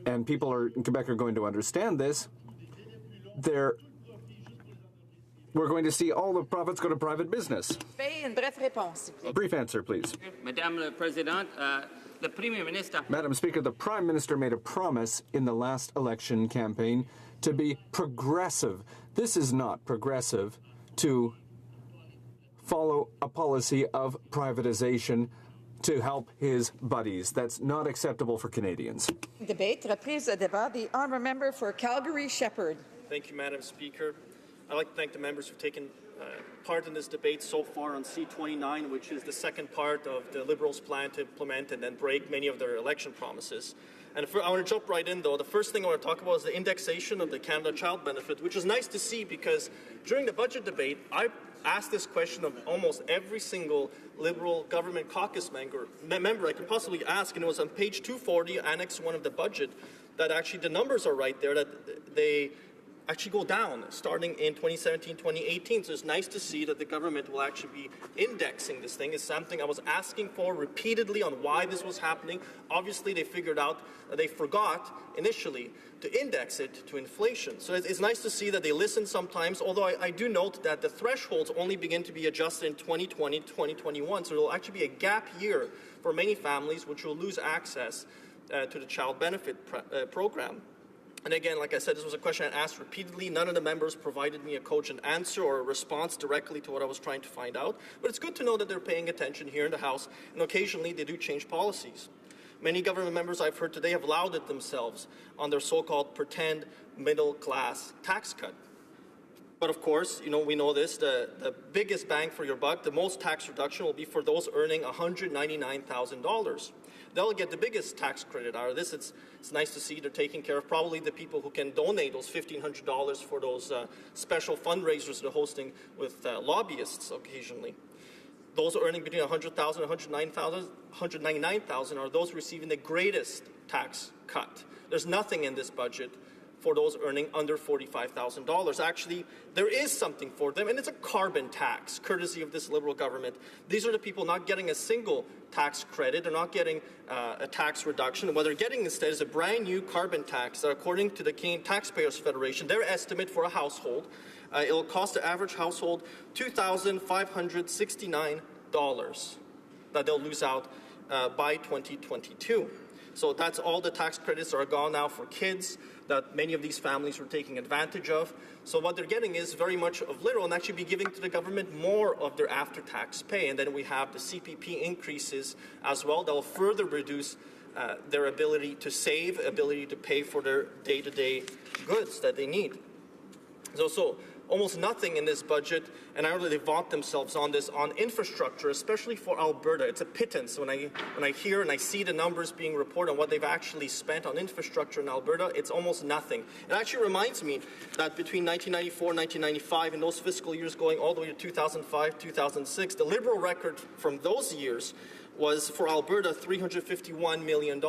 S16: and people in Quebec are going to understand this, we're going to see all the profits go to private business.
S4: Une brève réponse.
S16: A brief answer, please.
S21: Madame la Présidente, le Premier Ministre.
S16: Madam Speaker, the Prime Minister made a promise in the last election campaign to be progressive. This is not progressive to follow a policy of privatization to help his buddies. That's not acceptable for Canadians.
S4: Debate, reprise de débat. The honourable member for Calgary Shepherd.
S12: Thank you, Madam Speaker. I'd like to thank the members who've taken part in this debate so far on C-29, which is the second part of the Liberals' plan to implement and then break many of their election promises. And I want to jump right in, though. The first thing I want to talk about is the indexation of the Canada Child Benefit, which is nice to see because during the budget debate, I asked this question of almost every single Liberal government caucus member I could possibly ask, and it was on page 240, Annex 1 of the budget, that actually the numbers are right there, that they actually go down starting in 2017, 2018. So it's nice to see that the government will actually be indexing this thing. It's something I was asking for repeatedly on why this was happening. Obviously, they figured out that they forgot initially to index it to inflation. So it's nice to see that they listen sometimes, although I do note that the thresholds only begin to be adjusted in 2020, 2021. So it will actually be a gap year for many families, which will lose access to the child benefit program. And again, like I said, this was a question I asked repeatedly. None of the members provided me a cogent answer or a response directly to what I was trying to find out. But it's good to know that they're paying attention here in the House, and occasionally they do change policies. Many government members I've heard today have lauded themselves on their so-called pretend middle-class tax cut. But of course, we know this, the biggest bang for your buck, the most tax reduction will be for those earning $199,000. They'll get the biggest tax credit out of this. It's nice to see they're taking care of probably the people who can donate those $1,500 for those special fundraisers they're hosting with lobbyists occasionally. Those earning between $100,000 and $199,000 are those receiving the greatest tax cut. There's nothing in this budget for those earning under $45,000. Actually, there is something for them, and it's a carbon tax, courtesy of this Liberal government. These are the people not getting a single tax credit. They're not getting a tax reduction. What they're getting instead is a brand new carbon tax that, according to the Canadian Taxpayers Federation, their estimate for a household, it will cost the average household $2,569 that they'll lose out by 2022. So that's all the tax credits are gone now for kids that many of these families were taking advantage of. So what they're getting is very much of little and actually be giving to the government more of their after-tax pay. And then we have the CPP increases as well that will further reduce their ability to save, ability to pay for their day-to-day goods that they need. So
S10: almost nothing in this budget, and I know they vaunt themselves on this, on infrastructure, especially for Alberta. It's a pittance when I hear and I see the numbers being reported on what they've actually spent on infrastructure in Alberta. It's almost nothing. It actually reminds me that between 1994 and 1995, in those fiscal years going all the way to 2005, 2006, the Liberal record from those years was for Alberta $351 million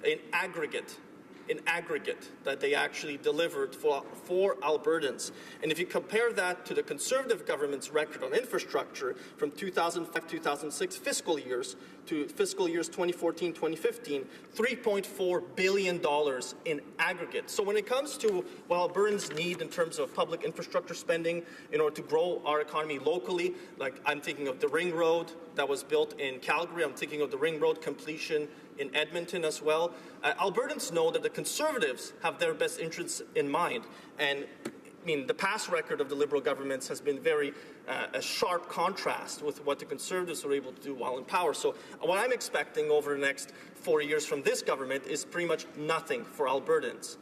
S10: in aggregate that they actually delivered for Albertans. And if you compare that to the Conservative government's record on infrastructure from 2005-2006 fiscal years to fiscal years 2014-2015, $3.4 billion in aggregate. So when it comes to what Albertans need in terms of public infrastructure spending in order to grow our economy locally, like I'm thinking of the Ring Road that was built in Calgary, I'm thinking of the Ring Road completion in Edmonton as well. Albertans know that the Conservatives have their best interests in mind. And I mean, the past record of the Liberal governments has been very a sharp contrast with what the Conservatives were able to do while in power. So what I'm expecting over the next 4 years from this government is pretty much nothing for Albertans.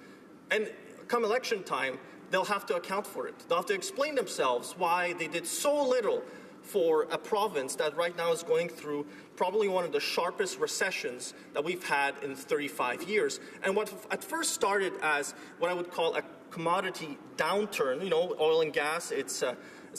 S10: And come election time, they'll have to account for it. They'll have to explain themselves why they did so little for a province that right now is going through probably one of the sharpest recessions that we've had in 35 years. And what at first started as what I would call a commodity downturn, you know, oil and gas, it's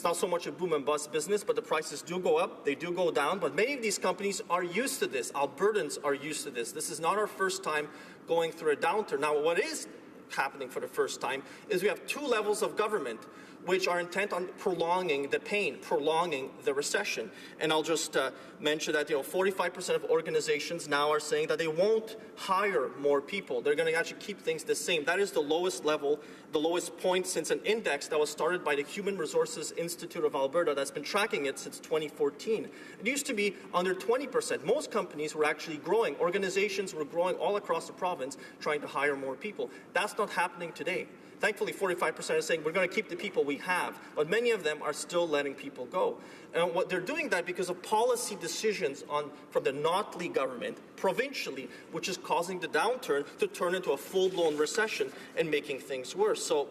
S10: not so much a boom and bust business, but the prices do go up, they do go down. But many of these companies are used to this. Albertans are used to this. This is not our first time going through a downturn. Now, what is happening for the first time is we have two levels of government which are intent on prolonging the pain, prolonging the recession. And I'll just mention that 45% of organizations now are saying that they won't hire more people. They're going to actually keep things the same. That is the lowest level, the lowest point since an index that was started by the Human Resources Institute of Alberta that's been tracking it since 2014. It used to be under 20%. Most companies were actually growing. Organizations were growing all across the province trying to hire more people. That's not happening today. Thankfully, 45% are saying we're going to keep the people we have, but many of them are still letting people go. And what they're doing that because of policy decisions from the Notley government, provincially, which is causing the downturn to turn into a full-blown recession and making things worse. So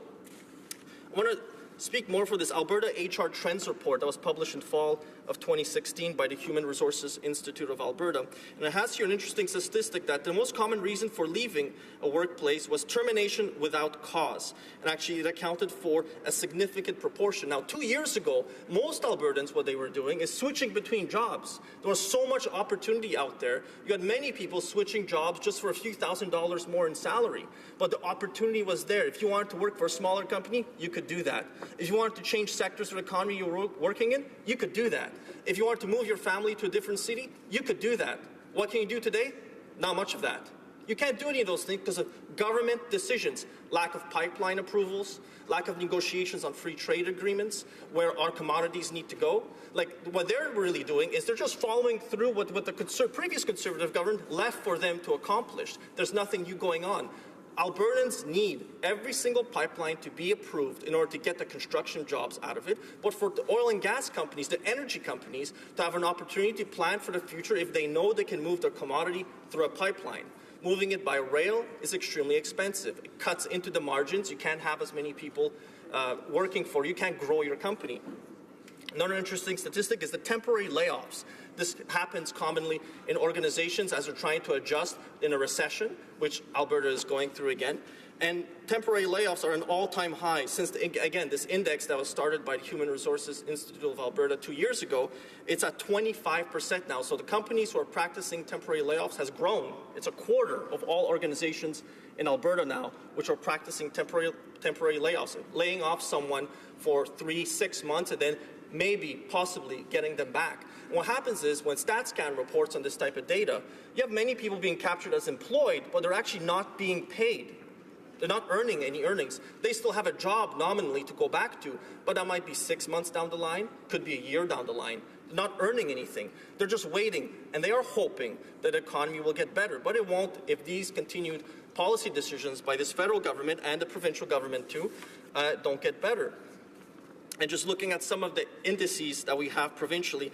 S10: I want to speak more for this Alberta HR Trends report that was published in fall of 2016 by the Human Resources Institute of Alberta. And it has here an interesting statistic that the most common reason for leaving a workplace was termination without cause. And actually it accounted for a significant proportion. Now, 2 years ago, most Albertans, what they were doing is switching between jobs. There was so much opportunity out there. You had many people switching jobs just for a few $1,000s more in salary. But the opportunity was there. If you wanted to work for a smaller company, you could do that. If you wanted to change sectors of the economy you were working in, you could do that. If you wanted to move your family to a different city, you could do that. What can you do today? Not much of that. You can't do any of those things because of government decisions, lack of pipeline approvals, lack of negotiations on free trade agreements, where our commodities need to go. Like, what they're really doing is they're just following through what the previous Conservative government left for them to accomplish. There's nothing new going on. Albertans need every single pipeline to be approved in order to get the construction jobs out of it, but for the oil and gas companies, the energy companies, to have an opportunity to plan for the future if they know they can move their commodity through a pipeline. Moving it by rail is extremely expensive. It cuts into the margins. You can't have as many people working for you. You can't grow your company. Another interesting statistic is the temporary layoffs. This happens commonly in organizations as they're trying to adjust in a recession, which Alberta is going through again. And temporary layoffs are an all-time high since, again, this index that was started by the Human Resources Institute of Alberta 2 years ago, it's at 25% now. So the companies who are practicing temporary layoffs has grown. It's a quarter of all organizations in Alberta now which are practicing temporary layoffs, laying off someone for 3-6 months and then maybe, possibly, getting them back. And what happens is when StatsCan reports on this type of data, you have many people being captured as employed, but they're actually not being paid. They're not earning any earnings. They still have a job nominally to go back to, but that might be 6 months down the line, could be a year down the line. They're not earning anything. They're just waiting, and they are hoping that the economy will get better, but it won't if these continued policy decisions by this federal government and the provincial government too don't get better. And just looking at some of the indices that we have provincially,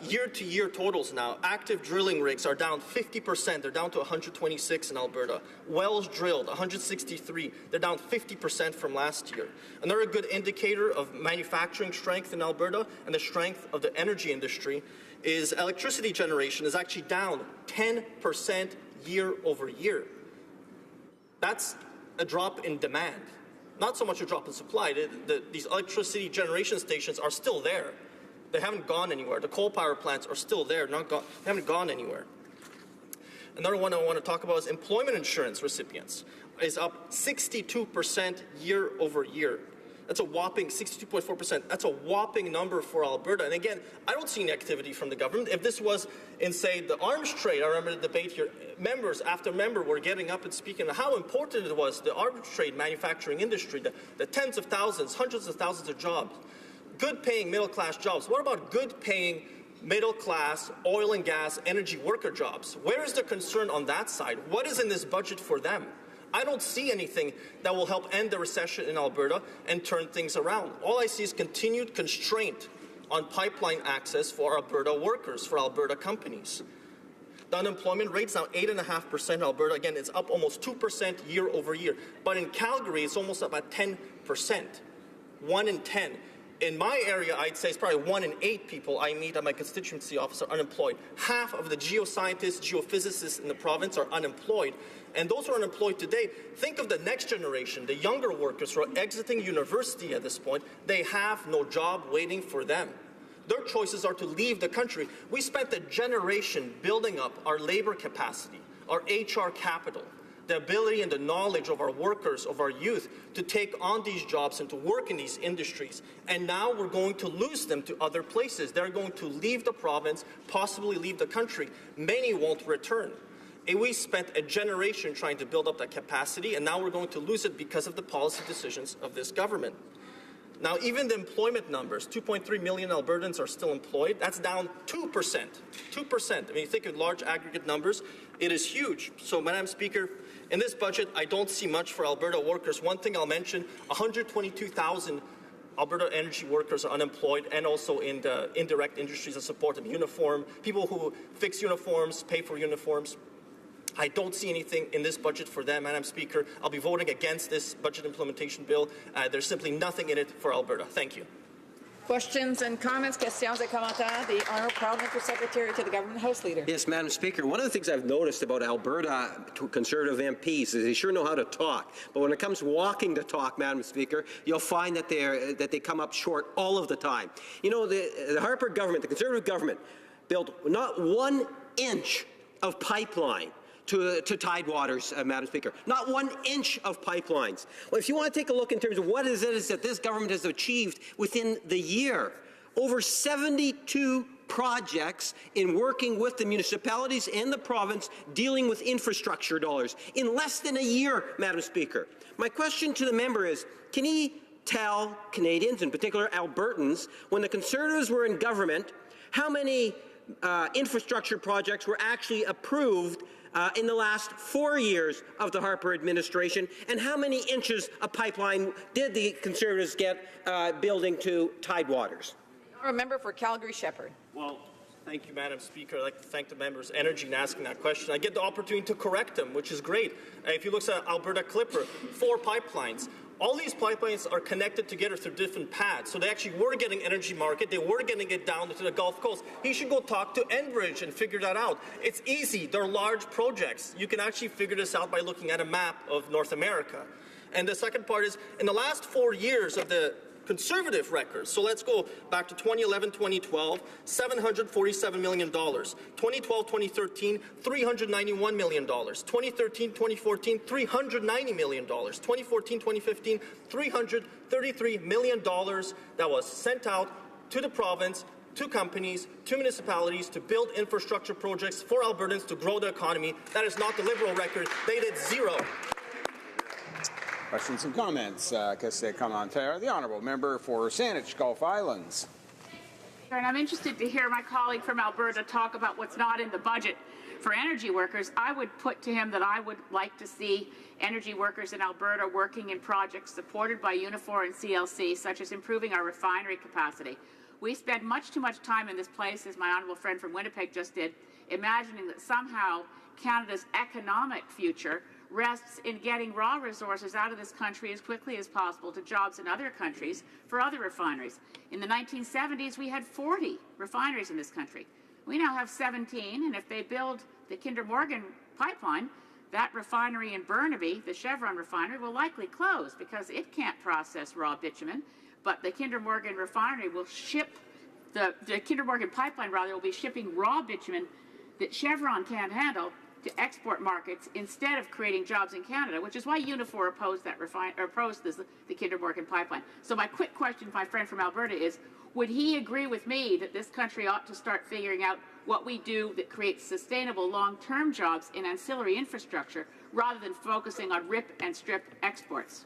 S10: year-to-year totals now. Active drilling rigs are down 50%. They're down to 126 in Alberta. Wells drilled, 163. They're down 50% from last year. Another good indicator of manufacturing strength in Alberta and the strength of the energy industry is electricity generation is actually down 10% year over year. That's a drop in demand, not so much a drop in supply. These electricity generation stations are still there. They haven't gone anywhere. The coal power plants are still there, they haven't gone anywhere. Another one I want to talk about is employment insurance recipients is up 62% year over year. That's a whopping 62.4%. That's a whopping number for Alberta. And again, I don't see any activity from the government. If this was in, say, the arms trade, I remember the debate here, members after member were getting up and speaking on how important it was, the arms trade manufacturing industry, the tens of thousands, hundreds of thousands of jobs. Good-paying middle-class jobs. What about good-paying middle-class oil and gas energy worker jobs? Where is the concern on that side? What is in this budget for them? I don't see anything that will help end the recession in Alberta and turn things around. All I see is continued constraint on pipeline access for Alberta workers, for Alberta companies. The unemployment rate's now 8.5% in Alberta. Again, it's up almost 2% year over year. But in Calgary, it's almost up at 10%. 1 in 10. In my area, I'd say it's probably 1 in 8 people I meet at my constituency office are unemployed. Half of the geoscientists, geophysicists in the province are unemployed. And those who are unemployed today, think of the next generation, the younger workers who are exiting university at this point. They have no job waiting for them. Their choices are to leave the country. We spent a generation building up our labor capacity, our HR capital, the ability and the knowledge of our workers, of our youth, to take on these jobs and to work in these industries. And now we're going to lose them to other places. They're going to leave the province, possibly leave the country. Many won't return. And we spent a generation trying to build up that capacity, and now we're going to lose it because of the policy decisions of this government. Now, even the employment numbers, 2.3 million Albertans are still employed. That's down 2%. 2%. I mean, you think of large aggregate numbers, it is huge. So, Madam Speaker, in this budget, I don't see much for Alberta workers. One thing I'll mention, 122,000 Alberta energy workers are unemployed, and also in the indirect industries that support them, people who fix uniforms, pay for uniforms. I don't see anything in this budget for them, Madam Speaker. I'll be voting against this budget implementation bill. There's simply nothing in it for Alberta. Thank you.
S4: Questions and comments, questions et commentaires. The Honourable Parliamentary Secretary to the Government House Leader.
S9: Yes, Madam Speaker. One of the things I've noticed about Alberta Conservative MPs is they sure know how to talk. But when it comes walking the talk, Madam Speaker, you'll find that they come up short all of the time. You know, the Harper government, the Conservative government, built not 1 inch of pipeline to Tidewaters, Madam Speaker. Not 1 inch of pipelines. Well, if you want to take a look in terms of what it is that this government has achieved within the year, over 72 projects in working with the municipalities and the province dealing with infrastructure dollars in less than a year, Madam Speaker. My question to the member is, can he tell Canadians, in particular Albertans, when the Conservatives were in government, how many infrastructure projects were actually approved in the last 4 years of the Harper administration, and how many inches of pipeline did the Conservatives get building to Tidewaters?
S4: A member for Calgary-Shepherd.
S10: Well, thank you, Madam Speaker. I'd like to thank the member's energy in asking that question. I get the opportunity to correct them, which is great. If you look at Alberta Clipper, 4 pipelines. All these pipelines are connected together through different paths. So they actually were getting energy market. They were getting it down to the Gulf Coast. He should go talk to Enbridge and figure that out. It's easy. They're large projects. You can actually figure this out by looking at a map of North America. And the second part is, in the last 4 years of the Conservative records. So let's go back to 2011-2012, $747 million. 2012-2013, $391 million. 2013-2014, $390 million. 2014-2015, $333 million that was sent out to the province, to companies, to municipalities to build infrastructure projects for Albertans to grow the economy. That is not the Liberal record. They did zero.
S1: Questions and comments. Question commentaire. The Honourable Member for Saanich, Gulf Islands.
S8: And I'm interested to hear my colleague from Alberta talk about what's not in the budget for energy workers. I would put to him that I would like to see energy workers in Alberta working in projects supported by Unifor and CLC, such as improving our refinery capacity. We spend much too much time in this place, as my honourable friend from Winnipeg just did, imagining that somehow Canada's economic future rests in getting raw resources out of this country as quickly as possible to jobs in other countries for other refineries. In the 1970s, we had 40 refineries in this country. We now have 17, and if they build the Kinder Morgan pipeline, that refinery in Burnaby, the Chevron refinery, will likely close because it can't process raw bitumen, but the Kinder Morgan refinery will ship, the Kinder Morgan pipeline, rather, will be shipping raw bitumen that Chevron can't handle to export markets instead of creating jobs in Canada, which is why Unifor opposed that the Kinder Morgan pipeline. So my quick question to my friend from Alberta is, would he agree with me that this country ought to start figuring out what we do that creates sustainable long-term jobs in ancillary infrastructure rather than focusing on rip and strip exports?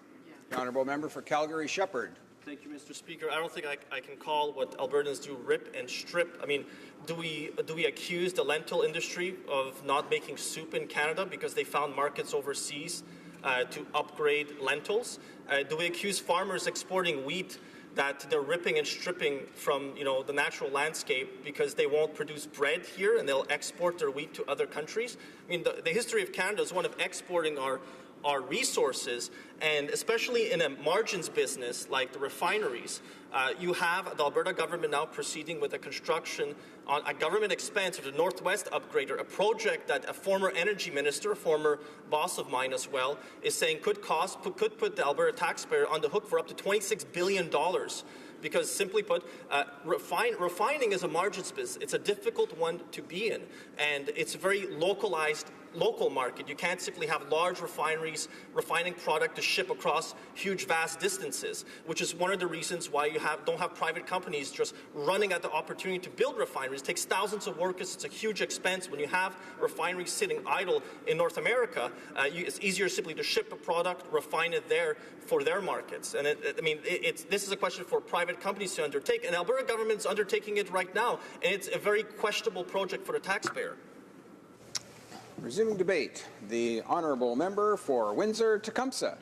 S1: The honourable member for Calgary-Shepherd.
S10: Thank you, Mr. Speaker. I don't think I can call what Albertans do rip and strip. I mean, do we accuse the lentil industry of not making soup in Canada because they found markets overseas to upgrade lentils? Do we accuse farmers exporting wheat that they're ripping and stripping from, the natural landscape because they won't produce bread here and they'll export their wheat to other countries? I mean, the history of Canada is one of exporting our resources, and especially in a margins business like the refineries, you have the Alberta government now proceeding with a construction on a government expense of the Northwest Upgrader, a project that a former energy minister, a former boss of mine as well, is saying could put the Alberta taxpayer on the hook for up to $26 billion. Because simply put, refining is a margins business. It's a difficult one to be in, and it's a very localized local market. You can't simply have large refineries refining product to ship across huge, vast distances, which is one of the reasons why you don't have private companies just running at the opportunity to build refineries. It takes thousands of workers. It's a huge expense. When you have refineries sitting idle in North America, it's easier simply to ship a product, refine it there for their markets. And this is a question for private companies to undertake, and the Alberta government's undertaking it right now, and it's a very questionable project for the taxpayer.
S1: Resuming debate, the honourable member for Windsor-Tecumseh.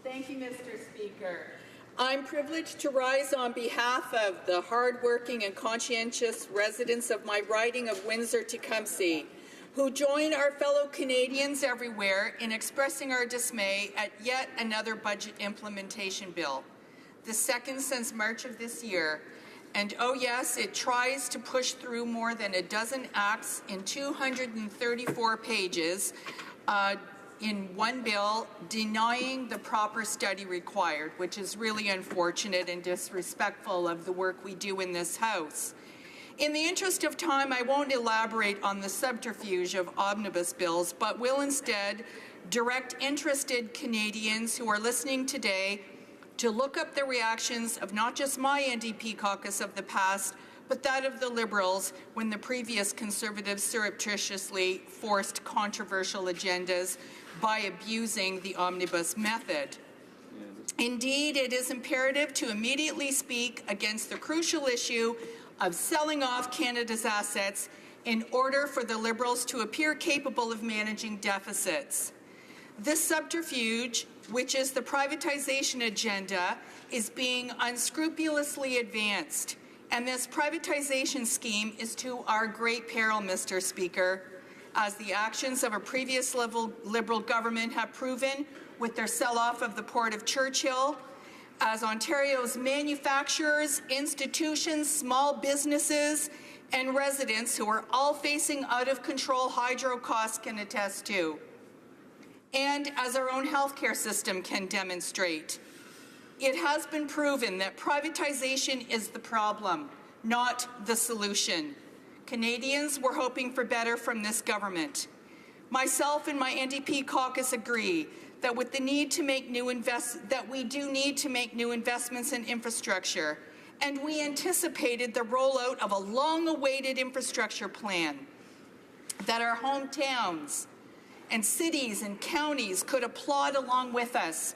S11: Thank you, Mr. Speaker. I'm privileged to rise on behalf of the hardworking and conscientious residents of my riding of Windsor-Tecumseh, who join our fellow Canadians everywhere in expressing our dismay at yet another budget implementation bill, the second since March of this year. And oh yes, it tries to push through more than a dozen acts in 234 pages in one bill, denying the proper study required, which is really unfortunate and disrespectful of the work we do in this House. In the interest of time, I won't elaborate on the subterfuge of omnibus bills, but will instead direct interested Canadians who are listening today to look up the reactions of not just my NDP caucus of the past, but that of the Liberals when the previous Conservatives surreptitiously forced controversial agendas by abusing the omnibus method. Indeed, it is imperative to immediately speak against the crucial issue of selling off Canada's assets in order for the Liberals to appear capable of managing deficits. This subterfuge, which is the privatization agenda, is being unscrupulously advanced, and this privatization scheme is to our great peril, Mr. Speaker, as the actions of a previous Liberal government have proven with their sell-off of the Port of Churchill, as Ontario's manufacturers, institutions, small businesses, and residents who are all facing out-of-control hydro costs can attest to, and as our own healthcare system can demonstrate. It has been proven that privatization is the problem, not the solution. Canadians were hoping for better from this government. Myself and my NDP caucus agree that with the need to make we do need to make new investments in infrastructure, and we anticipated the rollout of a long-awaited infrastructure plan that our hometowns and cities and counties could applaud along with us.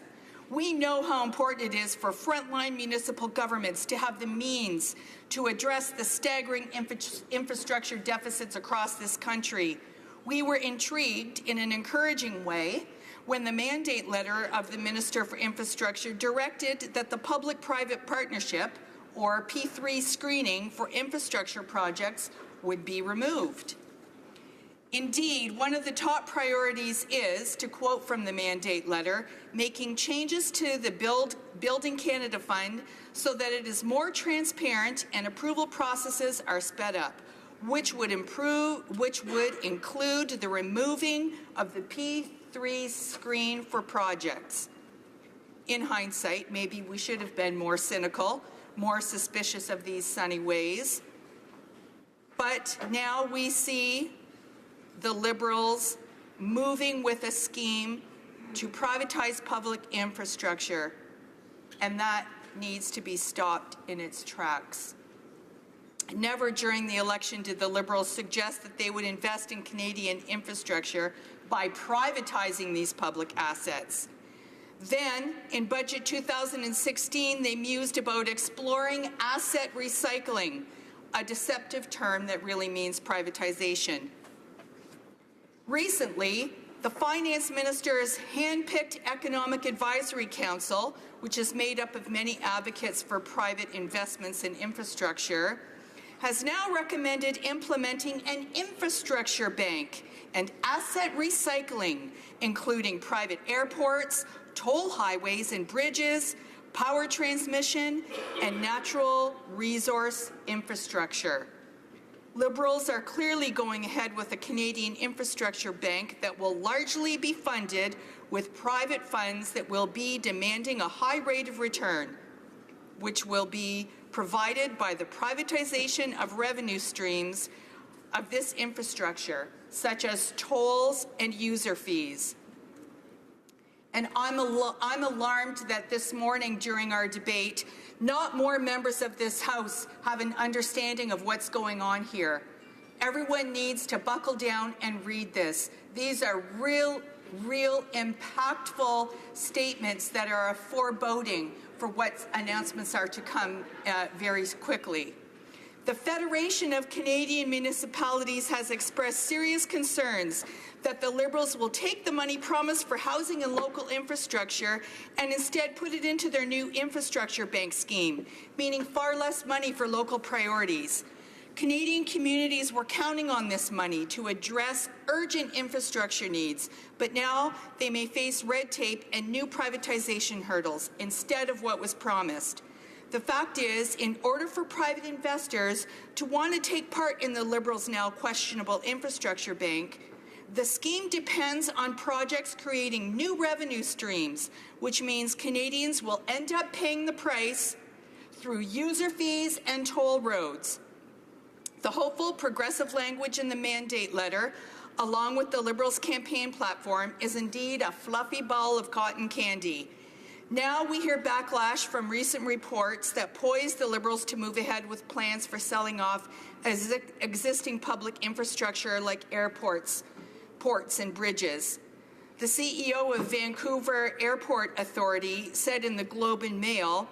S11: We know how important it is for frontline municipal governments to have the means to address the staggering infrastructure deficits across this country. We were intrigued in an encouraging way when the mandate letter of the Minister for Infrastructure directed that the public-private partnership, or P3 screening for infrastructure projects would be removed. Indeed, one of the top priorities is, to quote from the mandate letter, making changes to the Building Canada Fund so that it is more transparent and approval processes are sped up, which would include the removing of the P3 screen for projects. In hindsight, maybe we should have been more cynical, more suspicious of these sunny ways. But now we see the Liberals moving with a scheme to privatize public infrastructure, and that needs to be stopped in its tracks. Never during the election did the Liberals suggest that they would invest in Canadian infrastructure by privatizing these public assets. Then, in Budget 2016, they mused about exploring asset recycling, a deceptive term that really means privatization. Recently, the Finance Minister's hand-picked Economic Advisory Council, which is made up of many advocates for private investments in infrastructure, has now recommended implementing an infrastructure bank and asset recycling, including private airports, toll highways and bridges, power transmission, and natural resource infrastructure. Liberals are clearly going ahead with a Canadian infrastructure bank that will largely be funded with private funds that will be demanding a high rate of return, which will be provided by the privatization of revenue streams of this infrastructure, such as tolls and user fees. And I'm alarmed that this morning during our debate, not more members of this House have an understanding of what's going on here. Everyone needs to buckle down and read this. These are real impactful statements that are a foreboding for what announcements are to come very quickly. The Federation of Canadian Municipalities has expressed serious concerns that the Liberals will take the money promised for housing and local infrastructure and instead put it into their new infrastructure bank scheme, meaning far less money for local priorities. Canadian communities were counting on this money to address urgent infrastructure needs, but now they may face red tape and new privatization hurdles instead of what was promised. The fact is, in order for private investors to want to take part in the Liberals' now questionable infrastructure bank, the scheme depends on projects creating new revenue streams, which means Canadians will end up paying the price through user fees and toll roads. The hopeful progressive language in the mandate letter, along with the Liberals' campaign platform, is indeed a fluffy ball of cotton candy. Now we hear backlash from recent reports that poise the Liberals to move ahead with plans for selling off existing public infrastructure like airports, ports and bridges. The CEO of Vancouver Airport Authority said in the Globe and Mail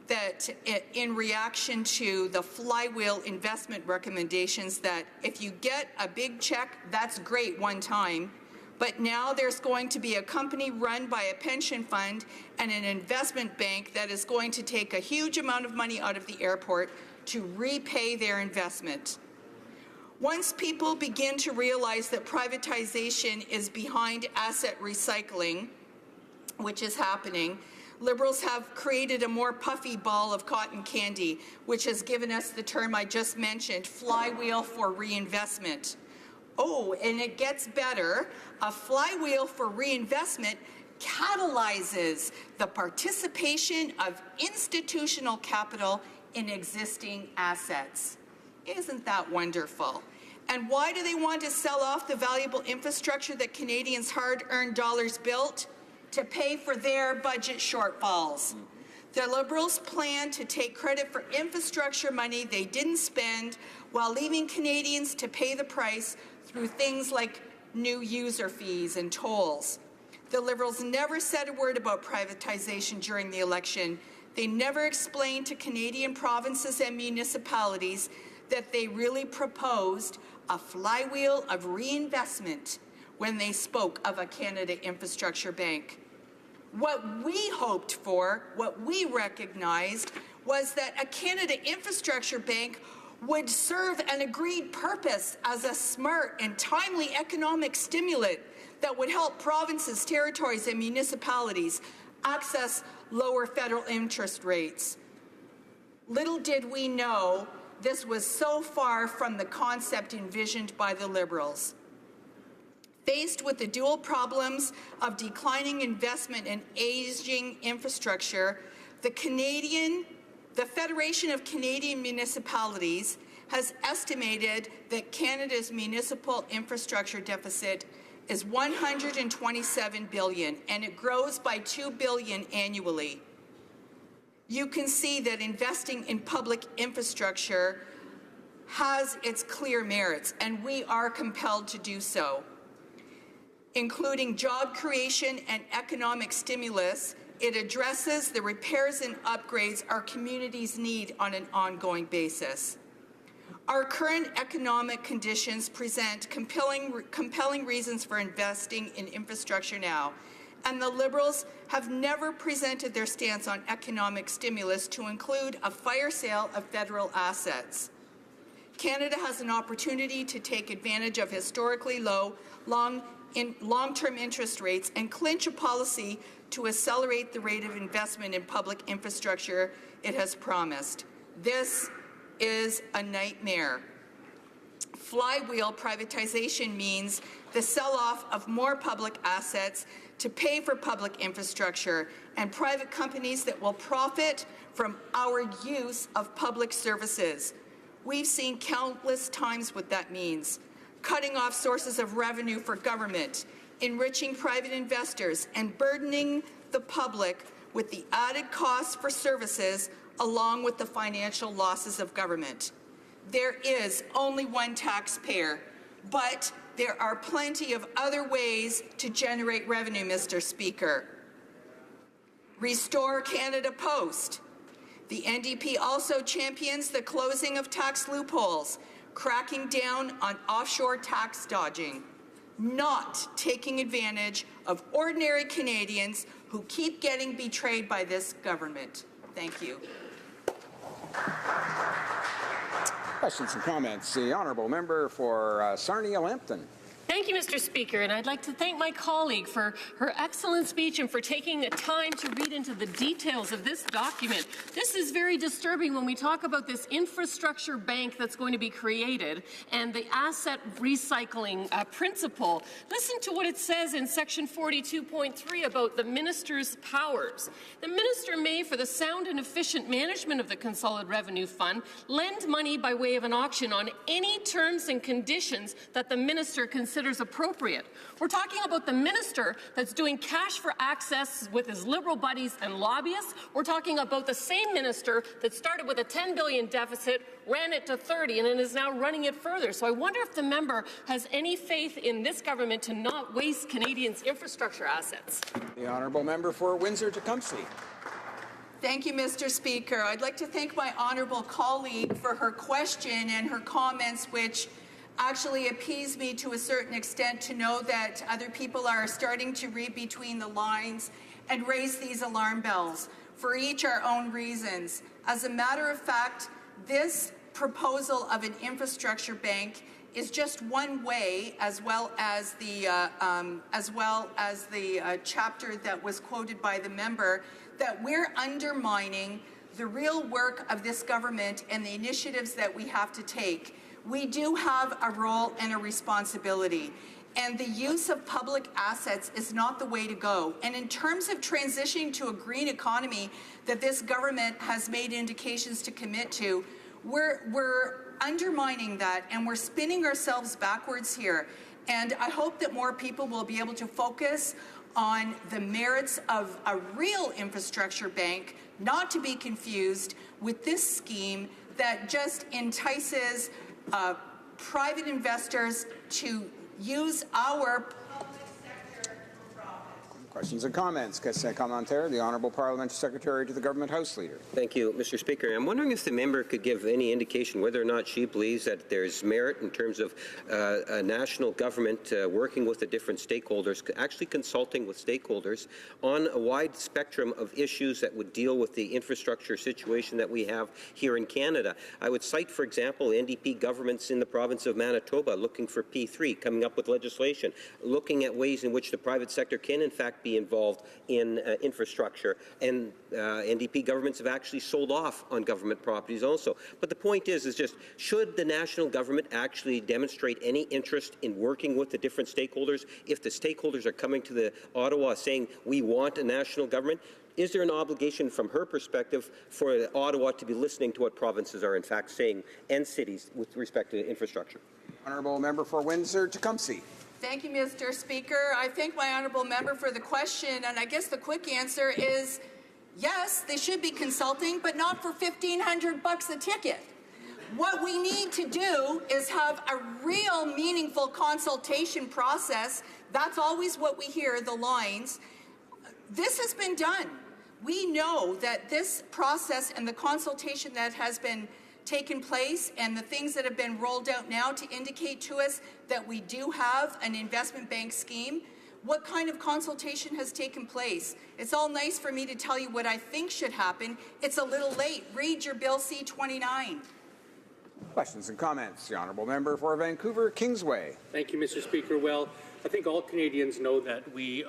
S11: that in reaction to the flywheel investment recommendations that if you get a big check, that's great one time, but now there's going to be a company run by a pension fund and an investment bank that is going to take a huge amount of money out of the airport to repay their investment. Once people begin to realize that privatization is behind asset recycling, which is happening, Liberals have created a more puffy ball of cotton candy, which has given us the term I just mentioned, flywheel for reinvestment. Oh, and it gets better. A flywheel for reinvestment catalyzes the participation of institutional capital in existing assets. Isn't that wonderful? And why do they want to sell off the valuable infrastructure that Canadians' hard-earned dollars built? To pay for their budget shortfalls. The Liberals plan to take credit for infrastructure money they didn't spend while leaving Canadians to pay the price through things like new user fees and tolls. The Liberals never said a word about privatization during the election. They never explained to Canadian provinces and municipalities that they really proposed a flywheel of reinvestment when they spoke of a Canada Infrastructure Bank. What we hoped for, what we recognized, was that a Canada Infrastructure Bank would serve an agreed purpose as a smart and timely economic stimulant that would help provinces, territories, and municipalities access lower federal interest rates. Little did we know this was so far from the concept envisioned by the Liberals. Faced with the dual problems of declining investment and aging infrastructure, the Federation of Canadian Municipalities has estimated that Canada's municipal infrastructure deficit is $127 billion, and it grows by $2 billion annually. You can see that investing in public infrastructure has its clear merits, and we are compelled to do so. Including job creation and economic stimulus, it addresses the repairs and upgrades our communities need on an ongoing basis. Our current economic conditions present compelling reasons for investing in infrastructure now, and the Liberals have never presented their stance on economic stimulus to include a fire sale of federal assets. Canada has an opportunity to take advantage of historically low, long-term interest rates and clinch a policy to accelerate the rate of investment in public infrastructure it has promised. This is a nightmare. Flywheel privatization means the sell-off of more public assets to pay for public infrastructure and private companies that will profit from our use of public services. We've seen countless times what that means. Cutting off sources of revenue for government, enriching private investors, and burdening the public with the added costs for services along with the financial losses of government. There is only one taxpayer, but there are plenty of other ways to generate revenue, Mr. Speaker. Restore Canada Post. The NDP also champions the closing of tax loopholes, cracking down on offshore tax dodging, not taking advantage of ordinary Canadians who keep getting betrayed by this government. Thank you.
S1: Questions and comments. The honourable member for Sarnia-Lambton.
S6: Thank you, Mr. Speaker, and I'd like to thank my colleague for her excellent speech and for taking the time to read into the details of this document. This is very disturbing when we talk about this infrastructure bank that's going to be created and the asset recycling principle. Listen to what it says in section 42.3 about the minister's powers. The minister may, for the sound and efficient management of the Consolidated Revenue Fund, lend money by way of an auction on any terms and conditions that the minister considers appropriate. We're talking about the minister that's doing cash for access with his Liberal buddies and lobbyists. We're talking about the same minister that started with a $10 billion deficit, ran it to 30, and then is now running it further. So I wonder if the member has any faith in this government to not waste Canadians' infrastructure assets.
S1: The honourable member for Windsor-Tecumseh.
S11: Thank you, Mr. Speaker. I'd like to thank my honourable colleague for her question and her comments, which actually appease me to a certain extent to know that other people are starting to read between the lines and raise these alarm bells, for each our own reasons. As a matter of fact, this proposal of an infrastructure bank is just one way, as well as the chapter that was quoted by the member, that we're undermining the real work of this government and the initiatives that we have to take. We do have a role and a responsibility, and the use of public assets is not the way to go. And in terms of transitioning to a green economy that this government has made indications to commit to, we're undermining that, and we're spinning ourselves backwards here. And I hope that more people will be able to focus on the merits of a real infrastructure bank, not to be confused with this scheme that just entices private investors to use our public sector for profit.
S1: Questions and comments. Question commentaire. The Honourable Parliamentary Secretary to the Government House Leader.
S9: Thank you, Mr. Speaker. I'm wondering if the member could give any indication whether or not she believes that there's merit in terms of a national government working with the different stakeholders, actually consulting with stakeholders on a wide spectrum of issues that would deal with the infrastructure situation that we have here in Canada. I would cite, for example, NDP governments in the province of Manitoba looking for P3, coming up with legislation, looking at ways in which the private sector can, in fact, be involved in infrastructure. And NDP governments have actually sold off on government properties also. But the point is just, should the national government actually demonstrate any interest in working with the different stakeholders? If the stakeholders are coming to the Ottawa saying, we want a national government, is there an obligation from her perspective for Ottawa to be listening to what provinces are in fact saying and cities with respect to infrastructure?
S1: Honourable Member for Windsor-Tecumseh.
S11: Thank you, Mr. Speaker. I thank my honourable member for the question, and I guess the quick answer is yes, they should be consulting, but not for $1,500 a ticket. What we need to do is have a real meaningful consultation process. That's always what we hear, the lines. This has been done. We know that this process and the consultation that has been taken place and the things that have been rolled out now to indicate to us that we do have an investment bank scheme, what kind of consultation has taken place? It's all nice for me to tell you what I think should happen. It's a little late. Read your Bill C-29.
S1: Questions and comments. The Honourable Member for Vancouver Kingsway.
S14: Thank you, Mr. Speaker. Well, I think all Canadians know that we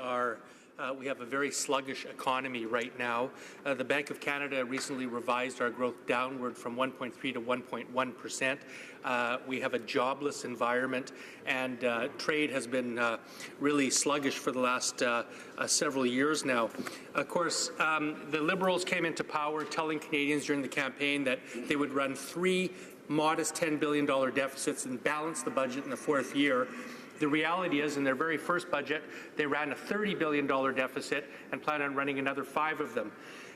S14: have a very sluggish economy right now. The Bank of Canada recently revised our growth downward from 1.3 to 1.1%. We have a jobless environment, and trade has been really sluggish for the last several years now. Of course, the Liberals came into power telling Canadians during the campaign that they would run 3 modest $10 billion deficits and balance the budget in the 4th year. The reality is, in their very first budget, they ran a $30 billion deficit and plan on running another 5 of them.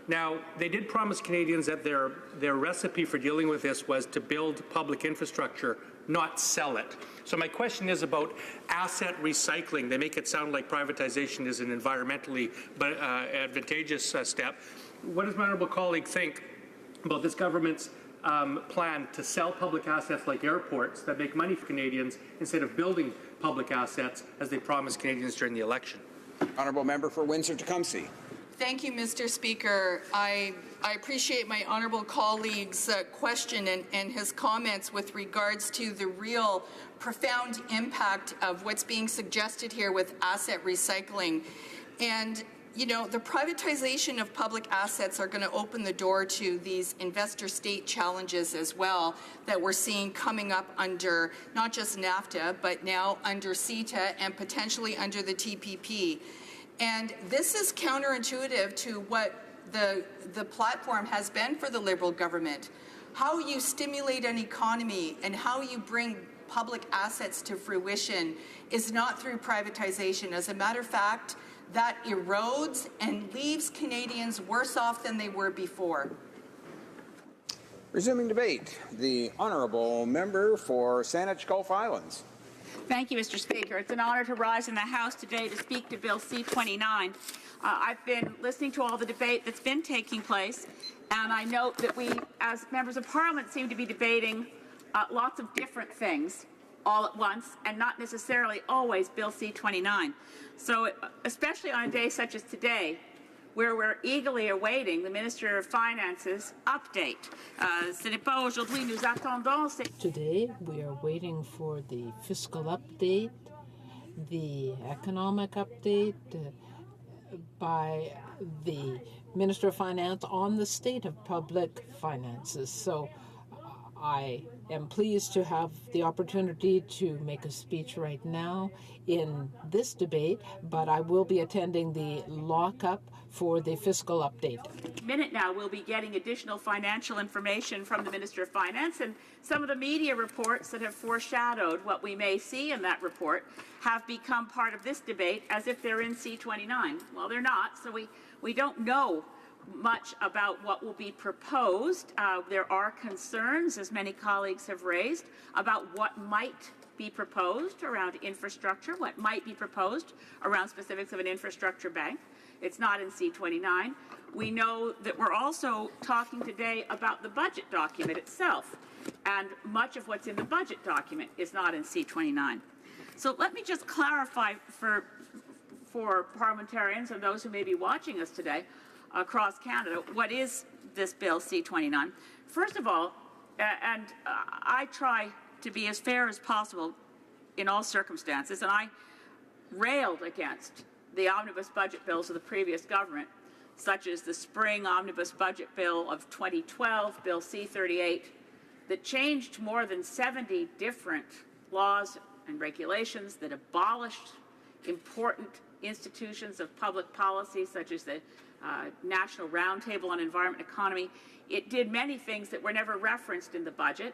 S14: Now, they did promise Canadians that their recipe for dealing with this was to build public infrastructure, not sell it. So my question is about asset recycling. They make it sound like privatization is an environmentally advantageous step. What does my honourable colleague think about this government's plan to sell public assets like airports that make money for Canadians instead of building public assets as they promised Canadians during the election?
S1: Honourable Member for Windsor-Tecumseh.
S11: Thank you, Mr. Speaker. I appreciate my honourable colleague's question and his comments with regards to the real profound impact of what's being suggested here with asset recycling. And you know, the privatization of public assets are going to open the door to these investor-state challenges as well that we're seeing coming up under not just NAFTA, but now under CETA and potentially under the TPP. And this is counterintuitive to what the platform has been for the Liberal government. How you stimulate an economy and how you bring public assets to fruition is not through privatization. As a matter of fact, that erodes and leaves Canadians worse off than they were before.
S1: Resuming debate, the Honourable Member for Saanich Gulf Islands.
S8: Thank you, Mr. Speaker. It's an honor to rise in the House today to speak to Bill C-29. I've been listening to all the debate that's been taking place, and I note that we, as members of Parliament, seem to be debating lots of different things all at once, and not necessarily always Bill C-29. So, especially on a day such as today, where we're eagerly awaiting the Minister of Finance's update.
S2: Today, we are waiting for the fiscal update, the economic update by the Minister of Finance on the state of public finances. So, I am pleased to have the opportunity to make a speech right now in this debate, but I will be attending the lockup for the fiscal update.
S8: Minute now, we'll be getting additional financial information from the Minister of Finance, and some of the media reports that have foreshadowed what we may see in that report have become part of this debate as if they're in C-29. Well, they're not, so we don't know much about what will be proposed. There are concerns, as many colleagues have raised, about what might be proposed around infrastructure, what might be proposed around specifics of an infrastructure bank. It's not in C-29. We know that we're also talking today about the budget document itself, and much of what's in the budget document is not in C-29. So let me just clarify for parliamentarians and those who may be watching us today across Canada, what is this bill C-29? First of all, I try to be as fair as possible in all circumstances, and I railed against the omnibus budget bills of the previous government, such as the spring omnibus budget bill of 2012, Bill C-38, that changed more than 70 different laws and regulations, that abolished important institutions of public policy, such as the National Roundtable on Environment and Economy. It did many things that were never referenced in the budget.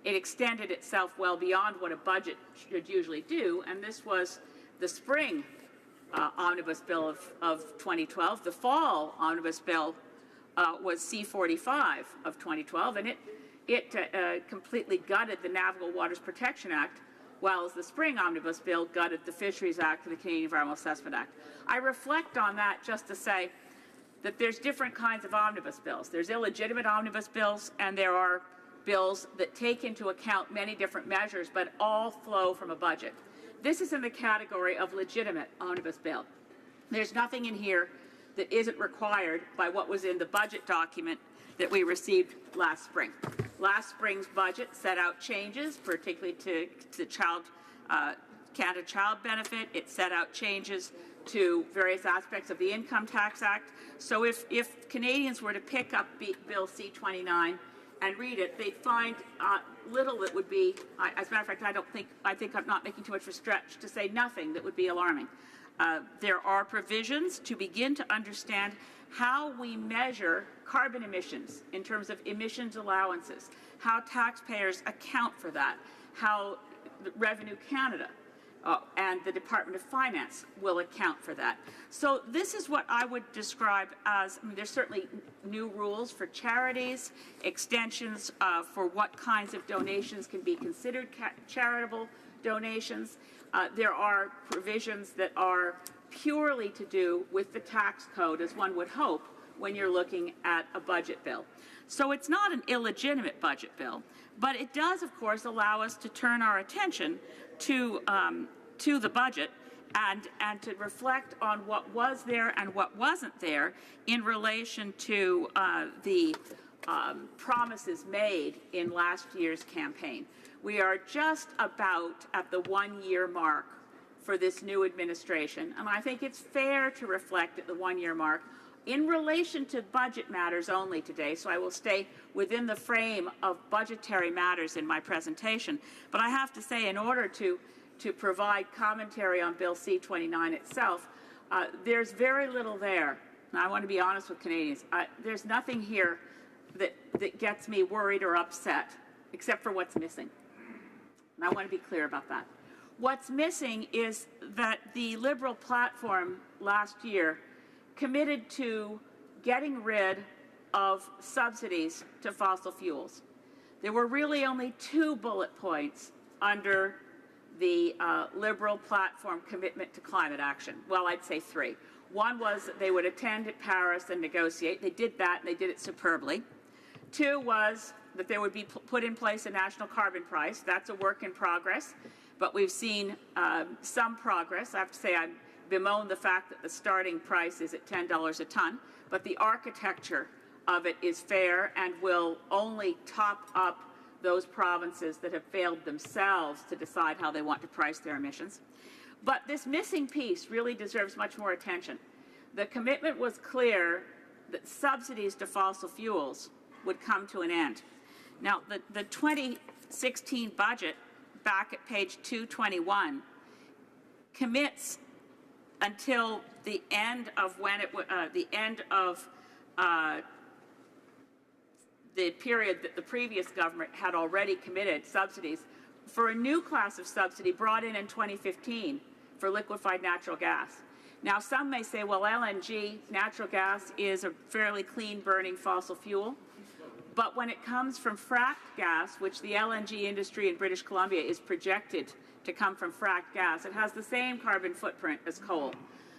S8: It extended itself well beyond what a budget should usually do, and this was the spring omnibus bill of 2012. The fall omnibus bill was C-45 of 2012, and it completely gutted the Navigable Waters Protection Act, while the spring omnibus bill gutted the Fisheries Act and the Canadian Environmental Assessment Act. I reflect on that just to say that there's different kinds of omnibus bills. There's illegitimate omnibus bills, and there are bills that take into account many different measures, but all flow from a budget. This is in the category of legitimate omnibus bill. There's nothing in here that isn't required by what was in the budget document that we received last spring. Last spring's budget set out changes, particularly to Canada Child Benefit. It set out changes to various aspects of the Income Tax Act. So if Canadians were to pick up Bill C-29 and read it, they'd find little that would be, as a matter of fact, I think I'm not making too much of a stretch to say nothing that would be alarming. There are provisions to begin to understand how we measure carbon emissions in terms of emissions allowances, how taxpayers account for that, how Revenue Canada and the Department of Finance will account for that. So this is what I would describe as, there's certainly new rules for charities, extensions for what kinds of donations can be considered charitable donations. There are provisions that are purely to do with the tax code, as one would hope when you're looking at a budget bill. So it's not an illegitimate budget bill, but it does, of course, allow us to turn our attention to the budget and to reflect on what was there and what wasn't there in relation to the promises made in last year's campaign. We are just about at the one-year mark for this new administration, and I think it's fair to reflect at the one-year mark in relation to budget matters only today, so I will stay within the frame of budgetary matters in my presentation. But I have to say, in order to provide commentary on Bill C-29 itself, there's very little there. And I want to be honest with Canadians. There's nothing here that gets me worried or upset, except for what's missing. And I want to be clear about that. What's missing is that the Liberal platform last year committed to getting rid of subsidies to fossil fuels. There were really only 2 bullet points under the Liberal platform commitment to climate action. Well, I'd say 3. One was that they would attend at Paris and negotiate. They did that, and they did it superbly. 2 was that there would be put in place a national carbon price. That's a work in progress, but we've seen some progress. I have to say I bemoan the fact that the starting price is at $10 a ton, but the architecture of it is fair and will only top up those provinces that have failed themselves to decide how they want to price their emissions. But this missing piece really deserves much more attention. The commitment was clear that subsidies to fossil fuels would come to an end. Now, the 2016 budget, back at page 221, commits until the end of the period that the previous government had already committed subsidies for a new class of subsidy brought in 2015 for liquefied natural gas. Now, some may say, well, LNG, natural gas, is a fairly clean-burning fossil fuel. But when it comes from fracked gas, which the LNG industry in British Columbia is projected to come from fracked gas. It has the same carbon footprint as coal.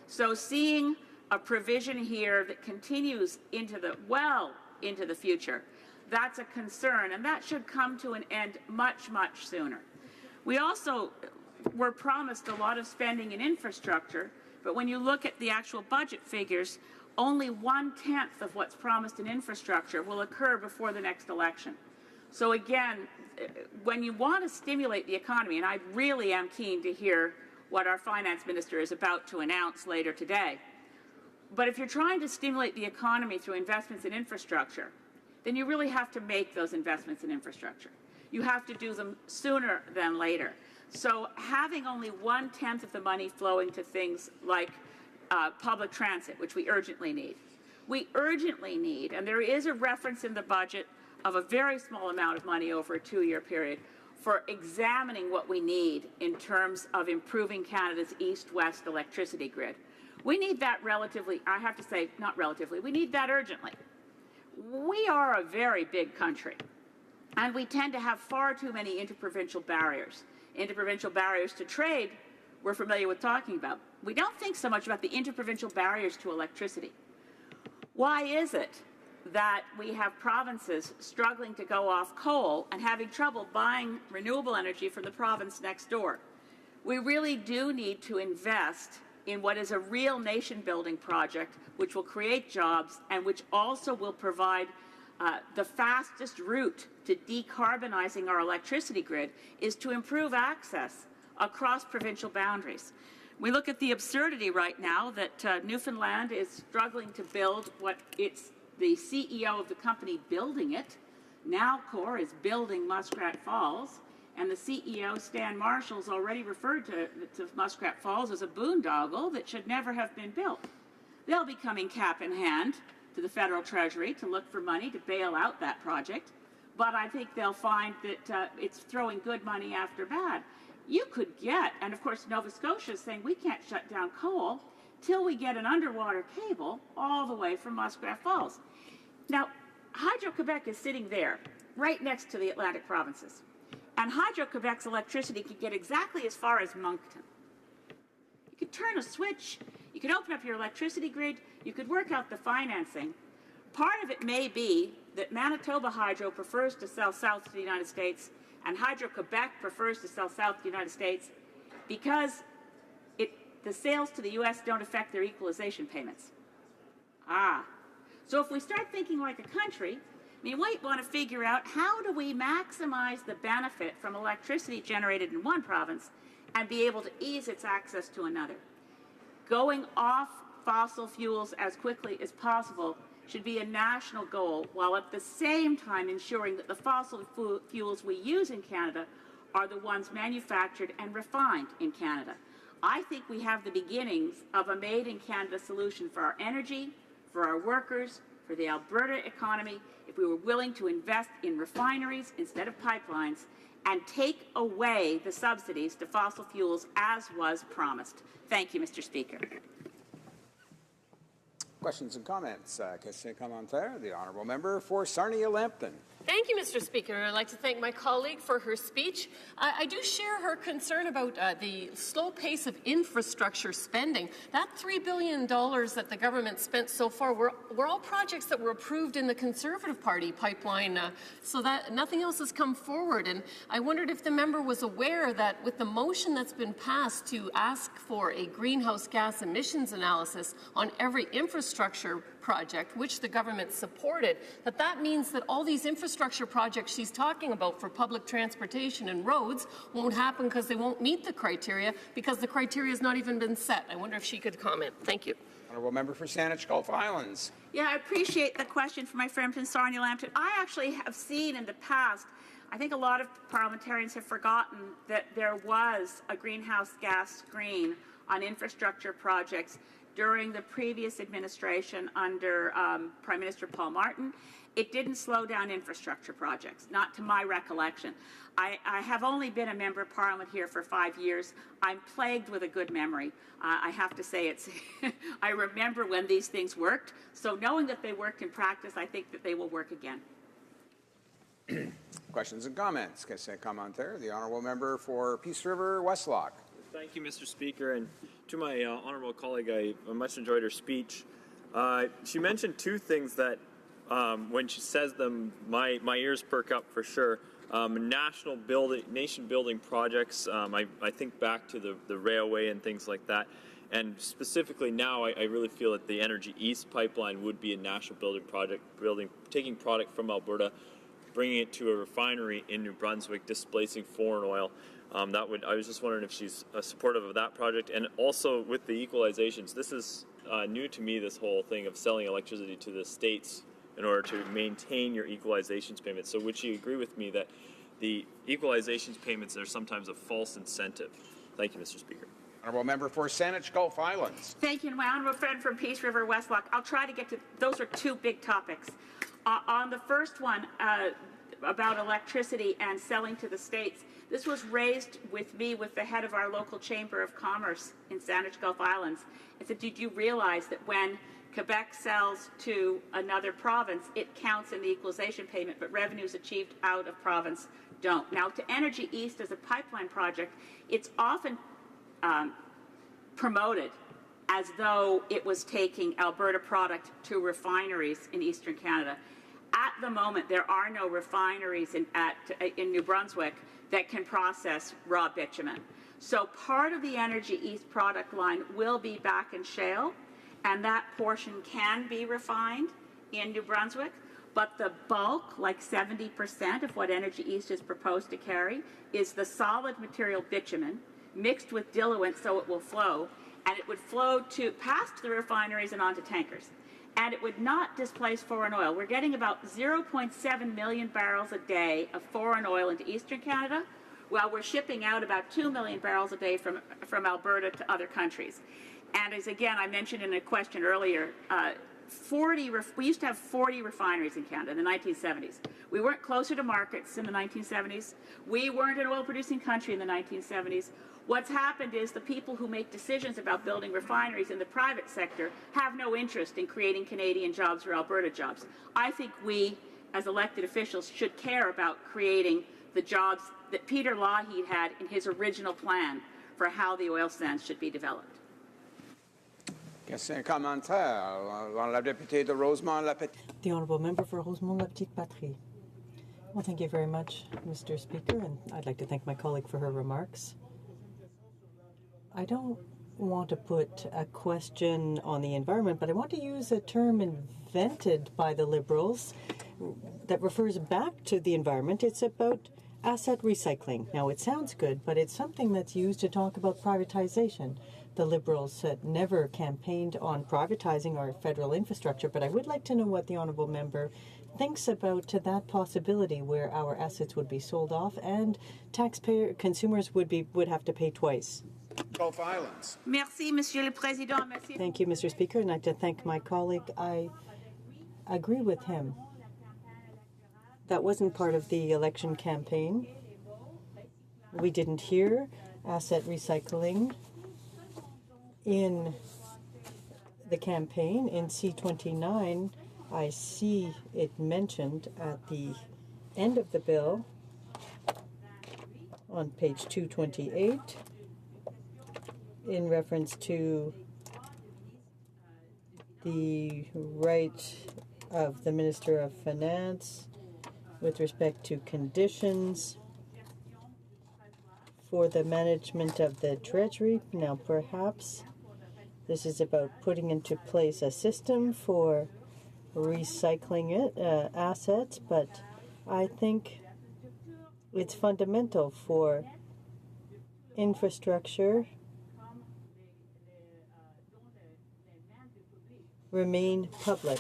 S8: So seeing a provision here that continues into the future, that's a concern, and that should come to an end much, much sooner. We also were promised a lot of spending in infrastructure, but when you look at the actual budget figures, only 1/10 of what's promised in infrastructure will occur before the next election. So again, when you want to stimulate the economy, and I really am keen to hear what our finance minister is about to announce later today, but if you're trying to stimulate the economy through investments in infrastructure, then you really have to make those investments in infrastructure. You have to do them sooner than later. So having only 1/10 of the money flowing to things like public transit, which we urgently need. We urgently need, and there is a reference in the budget of a very small amount of money over a 2-year period for examining what we need in terms of improving Canada's east-west electricity grid. We need that relatively, I have to say, not relatively, we need that urgently. We are a very big country, and we tend to have far too many interprovincial barriers. Interprovincial barriers to trade, we're familiar with talking about. We don't think so much about the interprovincial barriers to electricity. Why is it that we have provinces struggling to go off coal and having trouble buying renewable energy from the province next door? We really do need to invest in what is a real nation-building project which will create jobs and which also will provide the fastest route to decarbonizing our electricity grid is to improve access across provincial boundaries. We look at the absurdity right now that Newfoundland is struggling to build what it's the CEO of the company building it. Nalcor is building Muskrat Falls, and the CEO, Stan Marshall's already referred to Muskrat Falls as a boondoggle that should never have been built. They'll be coming cap in hand to the federal treasury to look for money to bail out that project, but I think they'll find that it's throwing good money after bad. You could get, and of course Nova Scotia is saying we can't shut down coal till we get an underwater cable all the way from Muskrat Falls. Now, Hydro-Quebec is sitting there, right next to the Atlantic provinces, and Hydro-Quebec's electricity could get exactly as far as Moncton. You could turn a switch, you could open up your electricity grid, you could work out the financing. Part of it may be that Manitoba Hydro prefers to sell south to the United States and Hydro-Quebec prefers to sell south to the United States because the sales to the U.S. don't affect their equalization payments. So if we start thinking like a country, we might want to figure out how do we maximize the benefit from electricity generated in one province and be able to ease its access to another. Going off fossil fuels as quickly as possible should be a national goal, while at the same time ensuring that the fossil fuels we use in Canada are the ones manufactured and refined in Canada. I think we have the beginnings of a made-in-Canada solution for our energy, for our workers, for the Alberta economy, if we were willing to invest in refineries instead of pipelines and take away the subsidies to fossil fuels as was promised. Thank you, Mr. Speaker.
S1: Questions and comments? Question commentaire. The honourable member for Sarnia-Lambton.
S6: Thank you, Mr. Speaker. I'd like to thank my colleague for her speech. I do share her concern about the slow pace of infrastructure spending. That $3 billion that the government spent so far were all projects that were approved in the Conservative Party pipeline, so that nothing else has come forward. And I wondered if the member was aware that with the motion that's been passed to ask for a greenhouse gas emissions analysis on every infrastructure project, which the government supported, that means that all these infrastructure projects she's talking about for public transportation and roads won't happen because they won't meet the criteria because the criteria has not even been set. I wonder if she could comment. Thank you.
S1: Honourable member for Saanich Gulf Islands.
S8: Yeah, I appreciate the question from my friend from Sarnia-Lambton. I actually have seen in the past, I think a lot of parliamentarians have forgotten that there was a greenhouse gas screen on infrastructure projects during the previous administration under Prime Minister Paul Martin. It didn't slow down infrastructure projects, not to my recollection. I have only been a member of Parliament here for 5 years. I'm plagued with a good memory. I have to say I remember when these things worked. So knowing that they worked in practice, I think that they will work again.
S1: Questions and comments? Question commentaire. The honourable member for Peace River Westlock.
S15: Thank you, Mr. Speaker, and to my honourable colleague, I much enjoyed her speech. She mentioned two things that, when she says them, my ears perk up for sure. Nation-building projects. I think back to the railway and things like that. And specifically now, I really feel that the Energy East pipeline would be a national building project, taking product from Alberta, bringing it to a refinery in New Brunswick, displacing foreign oil. I was just wondering if she's supportive of that project. And also with the equalizations, this is new to me, this whole thing of selling electricity to the states in order to maintain your equalizations payments. So would you agree with me that the equalizations payments are sometimes a false incentive? Thank you, Mr. Speaker.
S1: Honourable member for Saanich Gulf Islands.
S8: Thank you. And my honourable friend from Peace River Westlock, I'll try to get to, those are two big topics. On the first one, about electricity and selling to the states, this was raised with me with the head of our local Chamber of Commerce in Saanich Gulf Islands. I said, did you realize that when Quebec sells to another province, it counts in the equalization payment, but revenues achieved out of province don't? Now, to Energy East as a pipeline project, it's often promoted as though it was taking Alberta product to refineries in Eastern Canada. At the moment, there are no refineries in New Brunswick that can process raw bitumen. So part of the Energy East product line will be back in shale, and that portion can be refined in New Brunswick, but the bulk, like 70% of what Energy East is proposed to carry, is the solid material bitumen mixed with diluent so it will flow, and it would flow past the refineries and onto tankers. And it would not displace foreign oil. We're getting about 0.7 million barrels a day of foreign oil into Eastern Canada, while we're shipping out about 2 million barrels a day from Alberta to other countries. And as again, I mentioned in a question earlier, we used to have 40 refineries in Canada in the 1970s. We weren't closer to markets in the 1970s. We weren't an oil-producing country in the 1970s. What's happened is the people who make decisions about building refineries in the private sector have no interest in creating Canadian jobs or Alberta jobs. I think we, as elected officials, should care about creating the jobs that Peter Lougheed had in his original plan for how the oil sands should be developed.
S1: Question commentaire. La députée de Rosemont-la-Petite.
S22: The honourable member for Rosemont-la-Petite-Patrie. Well, thank you very much, Mr. Speaker, and I'd like to thank my colleague for her remarks. I don't want to put a question on the environment, but I want to use a term invented by the Liberals that refers back to the environment. It's about asset recycling. Now, it sounds good, but it's something that's used to talk about privatization. The Liberals never campaigned on privatizing our federal infrastructure, but I would like to know what the honourable member thinks about that possibility where our assets would be sold off and consumers would have to pay twice.
S1: Gulf Islands.
S8: Merci, Monsieur le Président. Merci.
S22: Thank you, Mr. Speaker, and I'd like to thank my colleague. I agree with him. That wasn't part of the election campaign. We didn't hear asset recycling in the campaign. In C29, I see it mentioned at the end of the bill on page 228 in reference to the right of the Minister of Finance with respect to conditions for the management of the Treasury. Now, perhaps this is about putting into place a system for recycling assets, but I think it's fundamental for infrastructure remain public.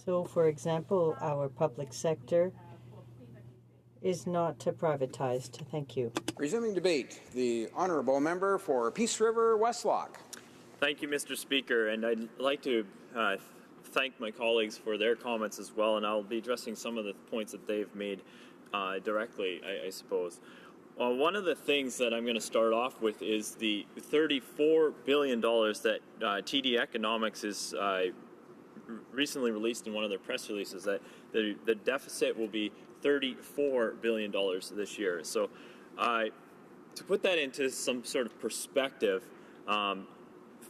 S22: So, for example, our public sector is not privatized. Thank you.
S1: Resuming debate, the honourable member for Peace River Westlock.
S15: Thank you, Mr. Speaker, and I'd like to thank my colleagues for their comments as well, and I'll be addressing some of the points that they've made directly, I suppose. One of the things that I'm going to start off with is the $34 billion that TD Economics is recently released in one of their press releases, that The deficit will be $34 billion this year. So to put that into some sort of perspective,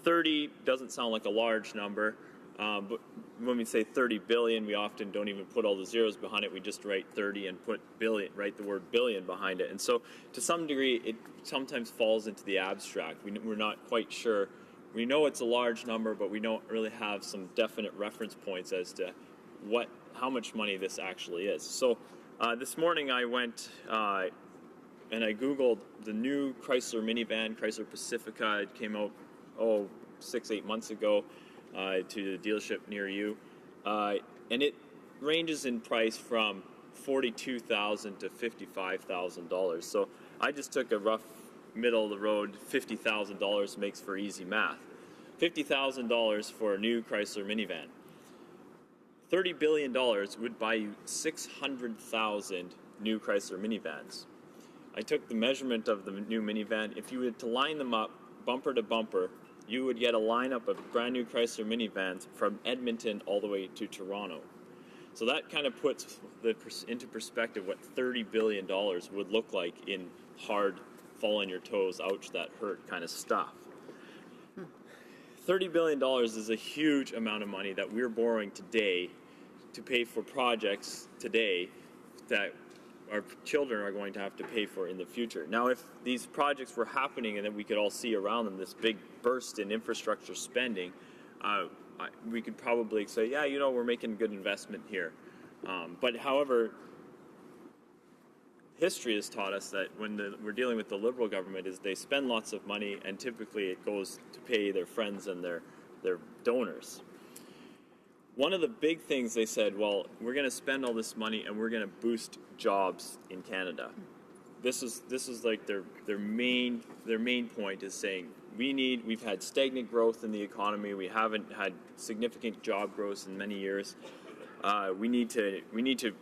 S15: 30 doesn't sound like a large number, but when we say 30 billion, we often don't even put all the zeros behind it. We just write 30 and put billion, write the word billion behind it. And so to some degree, it sometimes falls into the abstract. We're not quite sure. We know it's a large number, but we don't really have some definite reference points as to how much money this actually is. So this morning I went and I Googled the new Chrysler minivan, Chrysler Pacifica. It came out, 6-8 months ago to the dealership near you. And it ranges in price from $42,000 to $55,000. So I just took a rough middle of the road, $50,000 makes for easy math. $50,000 for a new Chrysler minivan. $30 billion would buy you 600,000 new Chrysler minivans. I took the measurement of the new minivan. If you were to line them up bumper to bumper, you would get a lineup of brand new Chrysler minivans from Edmonton all the way to Toronto. So that kind of puts into perspective what $30 billion would look like in hard, fall on your toes, ouch, that hurt kind of stuff. $30 billion is a huge amount of money that we're borrowing today to pay for projects today that our children are going to have to pay for in the future. Now, if these projects were happening and that we could all see around them, this big burst in infrastructure spending, we could probably say, yeah, we're making a good investment here. But however, history has taught us that when we're dealing with the Liberal government is they spend lots of money and typically it goes to pay their friends and their donors. One of the big things they said, well, we're going to spend all this money and we're going to boost jobs in Canada. This is like their main point is saying we've had stagnant growth in the economy. We haven't had significant job growth in many years. We need to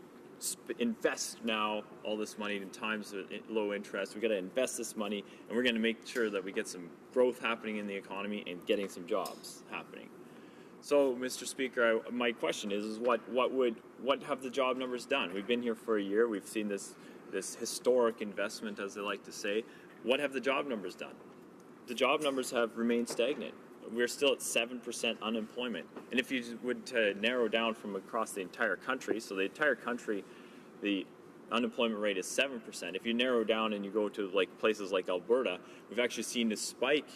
S15: invest now all this money in times of low interest. We've got to invest this money, and we're going to make sure that we get some growth happening in the economy and getting some jobs happening. So, Mr. Speaker, my question is what have the job numbers done? We've been here for a year. We've seen this historic investment, as they like to say. What have the job numbers done? The job numbers have remained stagnant. We're still at 7% unemployment. And if you would to narrow down from across the entire country, so the entire country, the unemployment rate is 7%. If you narrow down and you go to places like Alberta, we've actually seen a spike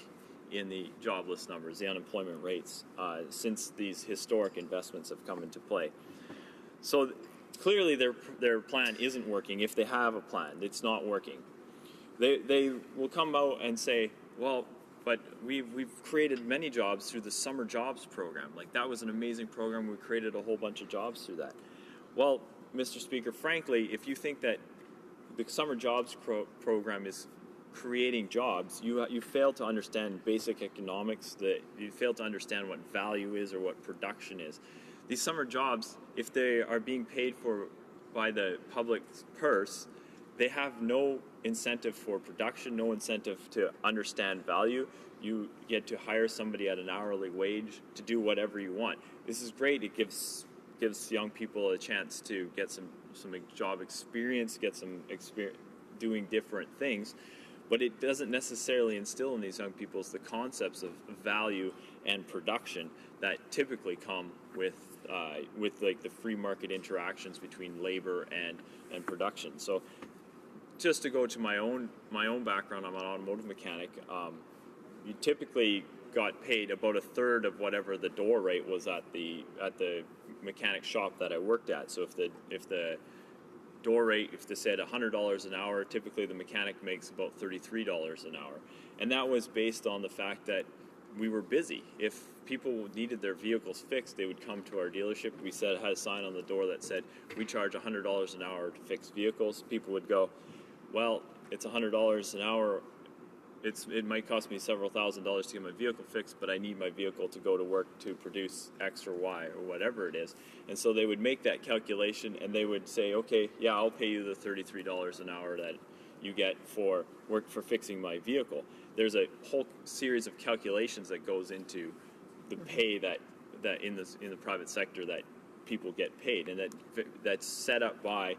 S15: in the jobless numbers, the unemployment rates, since these historic investments have come into play. So clearly their plan isn't working. If they have a plan, it's not working. They will come out and say, well, but we've created many jobs through the summer jobs program. That was an amazing program. We created a whole bunch of jobs through that. Well, Mr. Speaker, frankly, if you think that the summer jobs program is creating jobs, you fail to understand basic economics, that you fail to understand what value is or what production is. These summer jobs, if they are being paid for by the public purse, they have no incentive for production, no incentive to understand value. You get to hire somebody at an hourly wage to do whatever you want. This is great. It gives young people a chance to get some job experience, get some experience doing different things. But it doesn't necessarily instill in these young people the concepts of value and production that typically come with the free market interactions between labor and production. So, just to go to my own background, I'm an automotive mechanic. You typically got paid about a third of whatever the door rate was at the mechanic shop that I worked at. So if the door rate, if they said $100 an hour, typically the mechanic makes about $33 an hour. And that was based on the fact that we were busy. If people needed their vehicles fixed, they would come to our dealership. We had a sign on the door that said, we charge $100 an hour to fix vehicles. People would go, well, it's $100 an hour. It might cost me several $1,000s to get my vehicle fixed, but I need my vehicle to go to work to produce X or Y or whatever it is. And so they would make that calculation and they would say, okay, yeah, I'll pay you the $33 an hour that you get for work for fixing my vehicle. There's a whole series of calculations that goes into the pay that in the private sector that people get paid, and that's set up by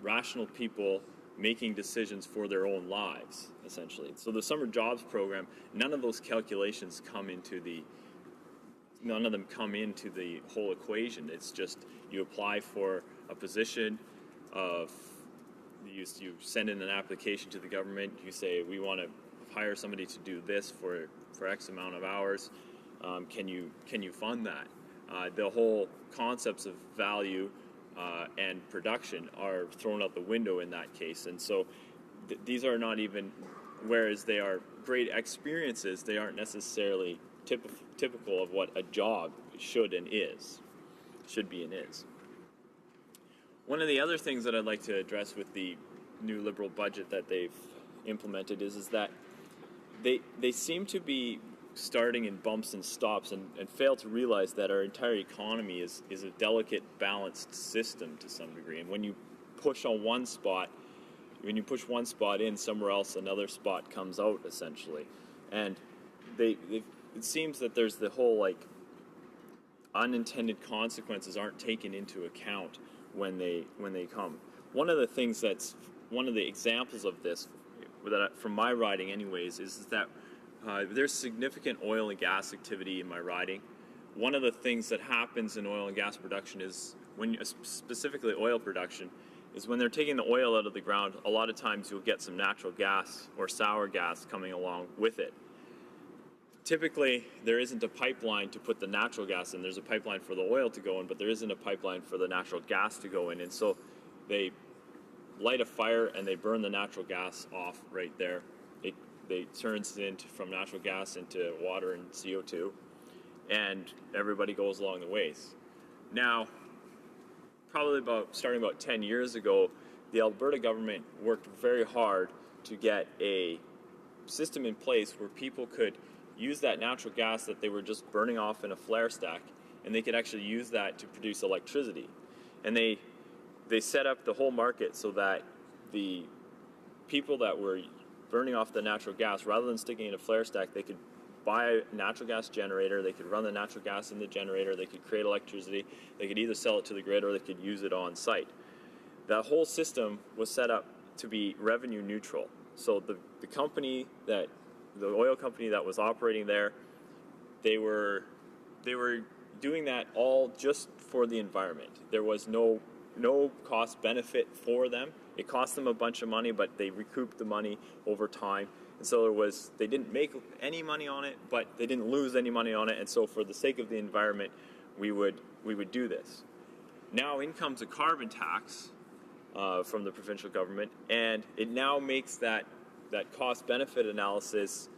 S15: rational people making decisions for their own lives, essentially. So the summer jobs program, none of those calculations come into the whole equation. It's just you apply for a position of, you send in an application to the government, you say, we want to hire somebody to do this for X amount of hours. Can you fund that? The whole concepts of value and production are thrown out the window in that case. And so these are not even, whereas they are great experiences, they aren't necessarily typical of what a job should be and is. One of the other things that I'd like to address with the new Liberal budget that they've implemented is that they seem to be starting in bumps and stops and fail to realize that our entire economy is a delicate, balanced system to some degree. And when you push one spot in, somewhere else another spot comes out, essentially. And it seems that there's the whole unintended consequences aren't taken into account when they come. One of the examples of this, from my riding anyways, is that there's significant oil and gas activity in my riding. One of the things that happens in oil and gas production is, specifically oil production, is when they're taking the oil out of the ground, a lot of times you'll get some natural gas or sour gas coming along with it. Typically, there isn't a pipeline to put the natural gas in. There's a pipeline for the oil to go in, but there isn't a pipeline for the natural gas to go in. And so they light a fire and they burn the natural gas off right there. It turns from natural gas into water and CO2, and everybody goes along the ways. Now, probably starting about 10 years ago, the Alberta government worked very hard to get a system in place where people could use that natural gas that they were just burning off in a flare stack, and they could actually use that to produce electricity. And they set up the whole market so that the people that were burning off the natural gas, rather than sticking in a flare stack, they could buy a natural gas generator, they could run the natural gas in the generator, they could create electricity, they could either sell it to the grid or they could use it on site. That whole system was set up to be revenue neutral. So the oil company that was operating there, they were doing that all just for the environment. There was no cost benefit for them. It cost them a bunch of money, but they recouped the money over time. And so they didn't make any money on it, but they didn't lose any money on it. And so for the sake of the environment, we would do this. Now in comes a carbon tax from the provincial government, and it now makes that cost-benefit analysis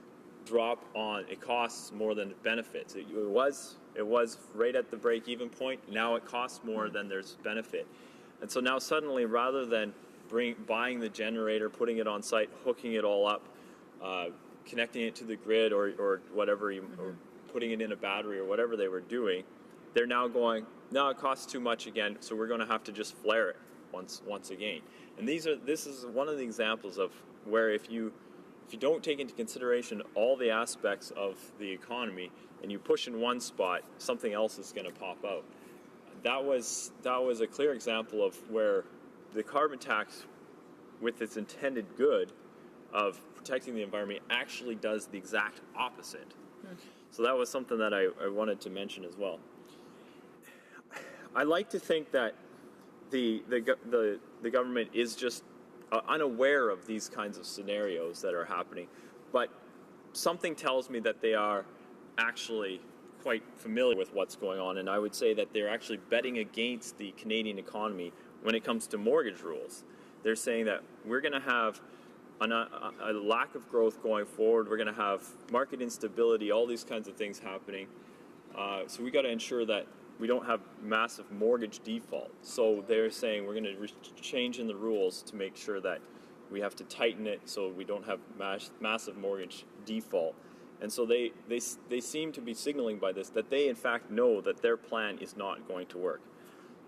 S15: drop on. It costs more than it benefits. It was right at the break-even point. Now it costs more than there's benefit. And so now suddenly, rather than buying the generator, putting it on site, hooking it all up, connecting it to the grid or whatever, or putting it in a battery or whatever they were doing, they're now going, no, it costs too much again, so we're going to have to just flare it once again. And this is one of the examples of where if you don't take into consideration all the aspects of the economy and you push in one spot, something else is going to pop out. That was a clear example of where the carbon tax, with its intended good of protecting the environment, actually does the exact opposite. So that was something that I wanted to mention as well. I like to think that the government is just unaware of these kinds of scenarios that are happening, but something tells me that they are actually quite familiar with what's going on, and I would say that they're actually betting against the Canadian economy when it comes to mortgage rules. They're saying that we're going to have a lack of growth going forward, we're going to have market instability, all these kinds of things happening, so we got to ensure that we don't have massive mortgage default. So they're saying we're going to change in the rules to make sure that we have to tighten it so we don't have massive mortgage default. And so they seem to be signaling by this that they in fact know that their plan is not going to work.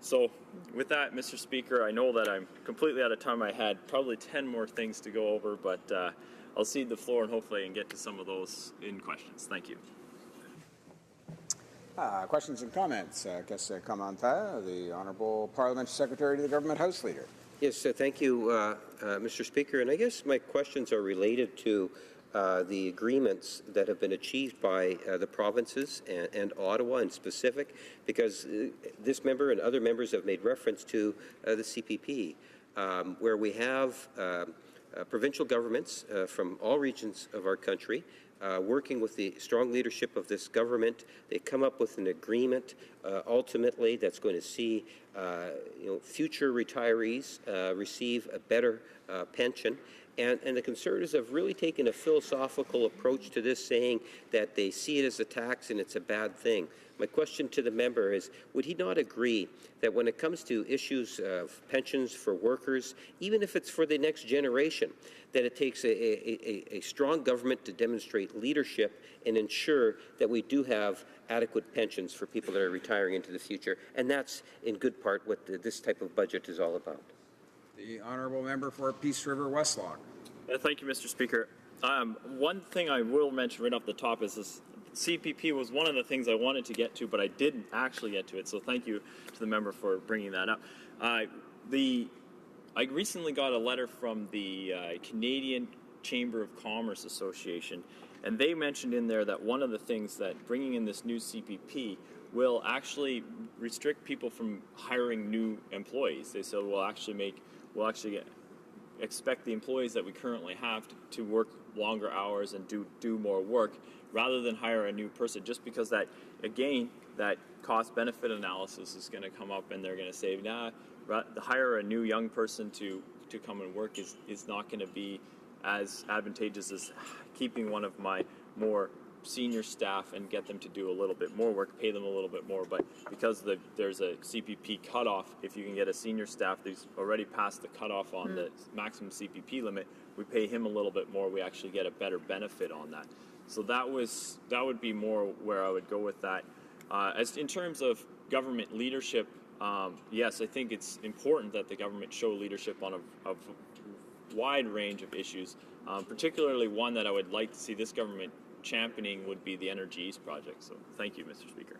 S15: So with that, Mr. Speaker, I know that I'm completely out of time. I had probably 10 more things to go over, but I'll cede the floor and hopefully I can get to some of those in questions. Thank you.
S1: Questions and comments? Question commentaire. The Honourable Parliamentary Secretary to the Government House Leader.
S9: Yes, thank you, Mr. Speaker. And I guess my questions are related to the agreements that have been achieved by the provinces and Ottawa in specific, because this member and other members have made reference to the CPP, where we have provincial governments from all regions of our country working with the strong leadership of this government. They come up with an agreement ultimately that's going to see future retirees receive a better pension. And the Conservatives have really taken a philosophical approach to this, saying that they see it as a tax and it's a bad thing. My question to the member is, would he not agree that when it comes to issues of pensions for workers, even if it's for the next generation, that it takes a strong government to demonstrate leadership and ensure that we do have adequate pensions for people that are retiring into the future? And that's in good part what this type of budget is all about.
S1: The Honourable Member for Peace River Westlock.
S15: Thank you, Mr. Speaker. One thing I will mention right off the top is this CPP was one of the things I wanted to get to, but I didn't actually get to it, so thank you to the member for bringing that up. I recently got a letter from the Canadian Chamber of Commerce Association, and they mentioned in there that one of the things that bringing in this new CPP will actually restrict people from hiring new employees. They said we'll actually expect the employees that we currently have to work longer hours and do more work rather than hire a new person, just because that, again, that cost-benefit analysis is going to come up and they're going to say, hire a new young person to come and work is not going to be as advantageous as keeping one of my more senior staff and get them to do a little bit more work, pay them a little bit more. But because there's a CPP cutoff, if you can get a senior staff who's already passed the cutoff on the maximum CPP limit, we pay him a little bit more. We actually get a better benefit on that. So that would be more where I would go with that. As in terms of government leadership, yes, I think it's important that the government show leadership on a wide range of issues, particularly one that I would like to see this government championing would be the Energy East project. So thank you, Mr. Speaker.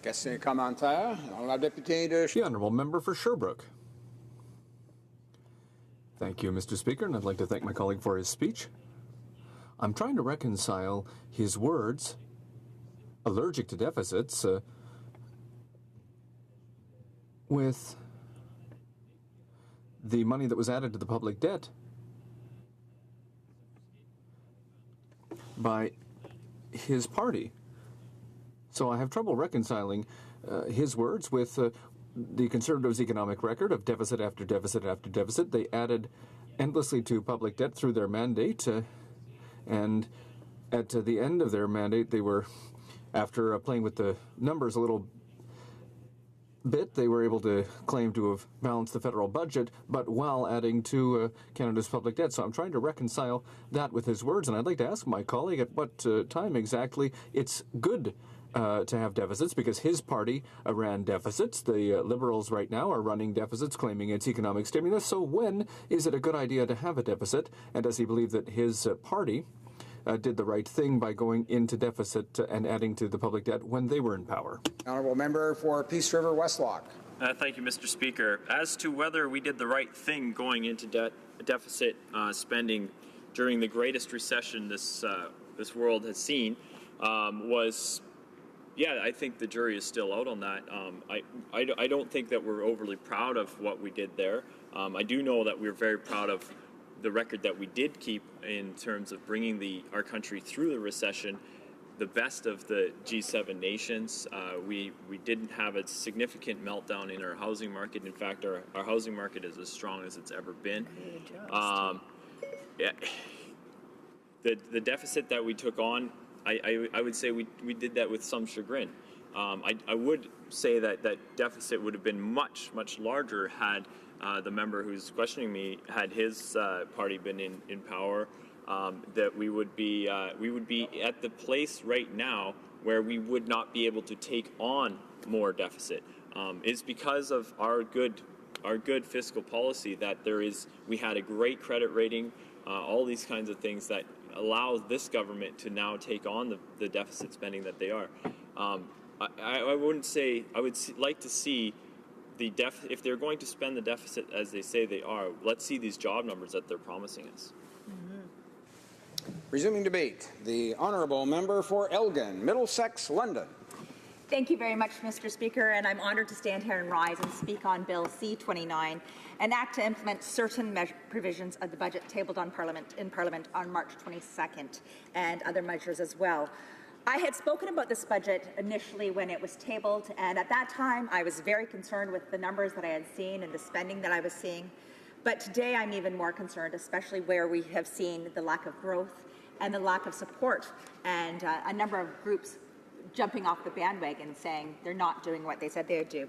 S1: Question commentaire. The
S16: Honourable Member for Sherbrooke. Thank you, Mr. Speaker, and I'd like to thank my colleague for his speech. I'm trying to reconcile his words, allergic to deficits, with the money that was added to the public debt by his party. So I have trouble reconciling his words with the Conservatives' economic record of deficit after deficit after deficit. They added endlessly to public debt through their mandate, and at the end of their mandate, they were, after playing with the numbers a little bit, they were able to claim to have balanced the federal budget, but while adding to Canada's public debt. So I'm trying to reconcile that with his words, and I'd like to ask my colleague at what time exactly it's good to have deficits, because his party ran deficits. The Liberals right now are running deficits, claiming it's economic stimulus. So when is it a good idea to have a deficit, and does he believe that his party did the right thing by going into deficit and adding to the public debt when they were in power?
S1: Honourable Member for Peace River Westlock.
S15: Thank you, Mr. Speaker. As to whether we did the right thing going into deficit spending during the greatest recession this world has seen, I think the jury is still out on that. I don't think that we're overly proud of what we did there. I do know that we're very proud of the record that we did keep in terms of bringing our country through the recession, the best of the G7 nations. We didn't have a significant meltdown in our housing market. In fact, our housing market is as strong as it's ever been. The deficit that we took on, I would say we did that with some chagrin. I would say that deficit would have been much, much larger had the member who's questioning me had his party been in power. That we would be at the place right now where we would not be able to take on more deficit. It's because of our good fiscal policy that we had a great credit rating, all these kinds of things that allow this government to now take on the deficit spending that they are. I wouldn't say, I would like to see the if they're going to spend the deficit as they say they are, let's see these job numbers that they're promising us.
S1: Resuming debate, the honourable member for Elgin, Middlesex, London.
S17: Thank you very much, Mr. Speaker, and I'm honoured to stand here and rise and speak on Bill C-29, an act to implement certain provisions of the budget tabled in Parliament on March 22nd, and other measures as well. I had spoken about this budget initially when it was tabled, and at that time I was very concerned with the numbers that I had seen and the spending that I was seeing. But today I'm even more concerned, especially where we have seen the lack of growth and the lack of support, and a number of groups jumping off the bandwagon saying they're not doing what they said they would do.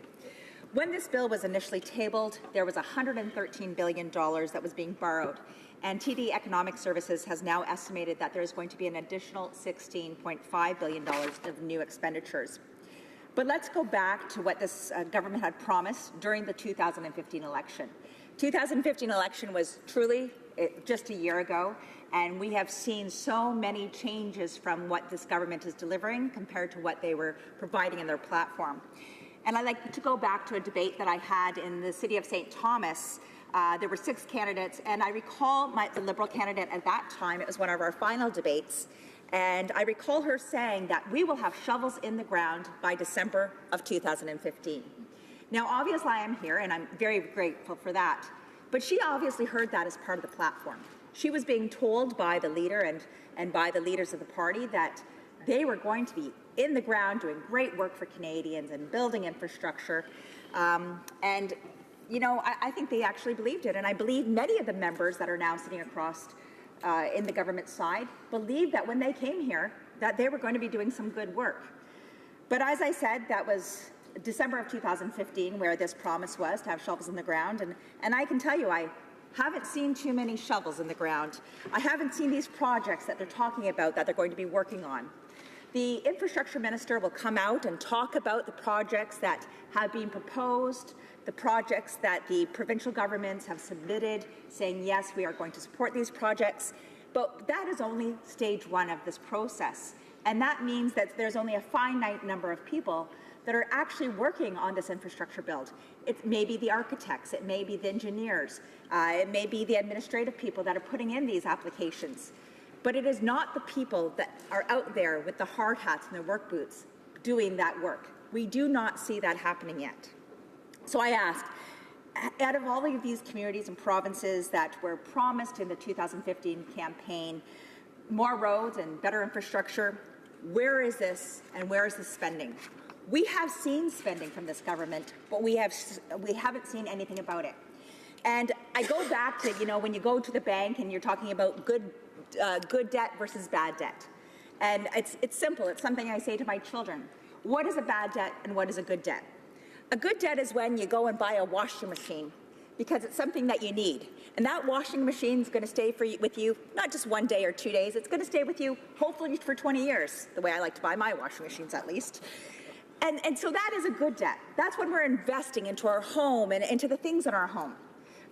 S17: When this bill was initially tabled, there was $113 billion that was being borrowed, and TD Economic Services has now estimated that there's going to be an additional $16.5 billion of new expenditures. But let's go back to what this government had promised during the 2015 election. 2015 election was truly just a year ago, and we have seen so many changes from what this government is delivering compared to what they were providing in their platform. And I'd like to go back to a debate that I had in the city of St. Thomas. There were 6 candidates, and I recall the Liberal candidate at that time, it was one of our final debates, and I recall her saying that we will have shovels in the ground by December of 2015. Now, obviously, I am here, and I'm very grateful for that, but she obviously heard that as part of the platform. She was being told by the leader and by the leaders of the party that they were going to be in the ground doing great work for Canadians and building infrastructure. And, you know, I think they actually believed it. And I believe many of the members that are now sitting across in the government side believed that when they came here that they were going to be doing some good work. But as I said, that was December of 2015 where this promise was to have shovels in the ground. And I can tell you, I haven't seen too many shovels in the ground. I haven't seen these projects that they're talking about that they're going to be working on. The infrastructure minister will come out and talk about the projects that have been proposed, the projects that the provincial governments have submitted, saying, yes, we are going to support these projects. But that is only stage 1 of this process. And that means that there's only a finite number of people that are actually working on this infrastructure build. It may be the architects, it may be the engineers, it may be the administrative people that are putting in these applications. But it is not the people that are out there with the hard hats and the work boots doing that work. We do not see that happening yet. So I ask, out of all of these communities and provinces that were promised in the 2015 campaign, more roads and better infrastructure, where is this and where is the spending? We have seen spending from this government, but we haven't seen anything about it. And I go back to, you know, when you go to the bank and you're talking about good debt versus bad debt. And it's simple. It's something I say to my children. What is a bad debt and what is a good debt? A good debt is when you go and buy a washing machine because it's something that you need. And that washing machine is going to stay with you not just 1 day or 2 days. It's going to stay with you hopefully for 20 years, the way I like to buy my washing machines at least. And so that is a good debt. That's when we're investing into our home and into the things in our home.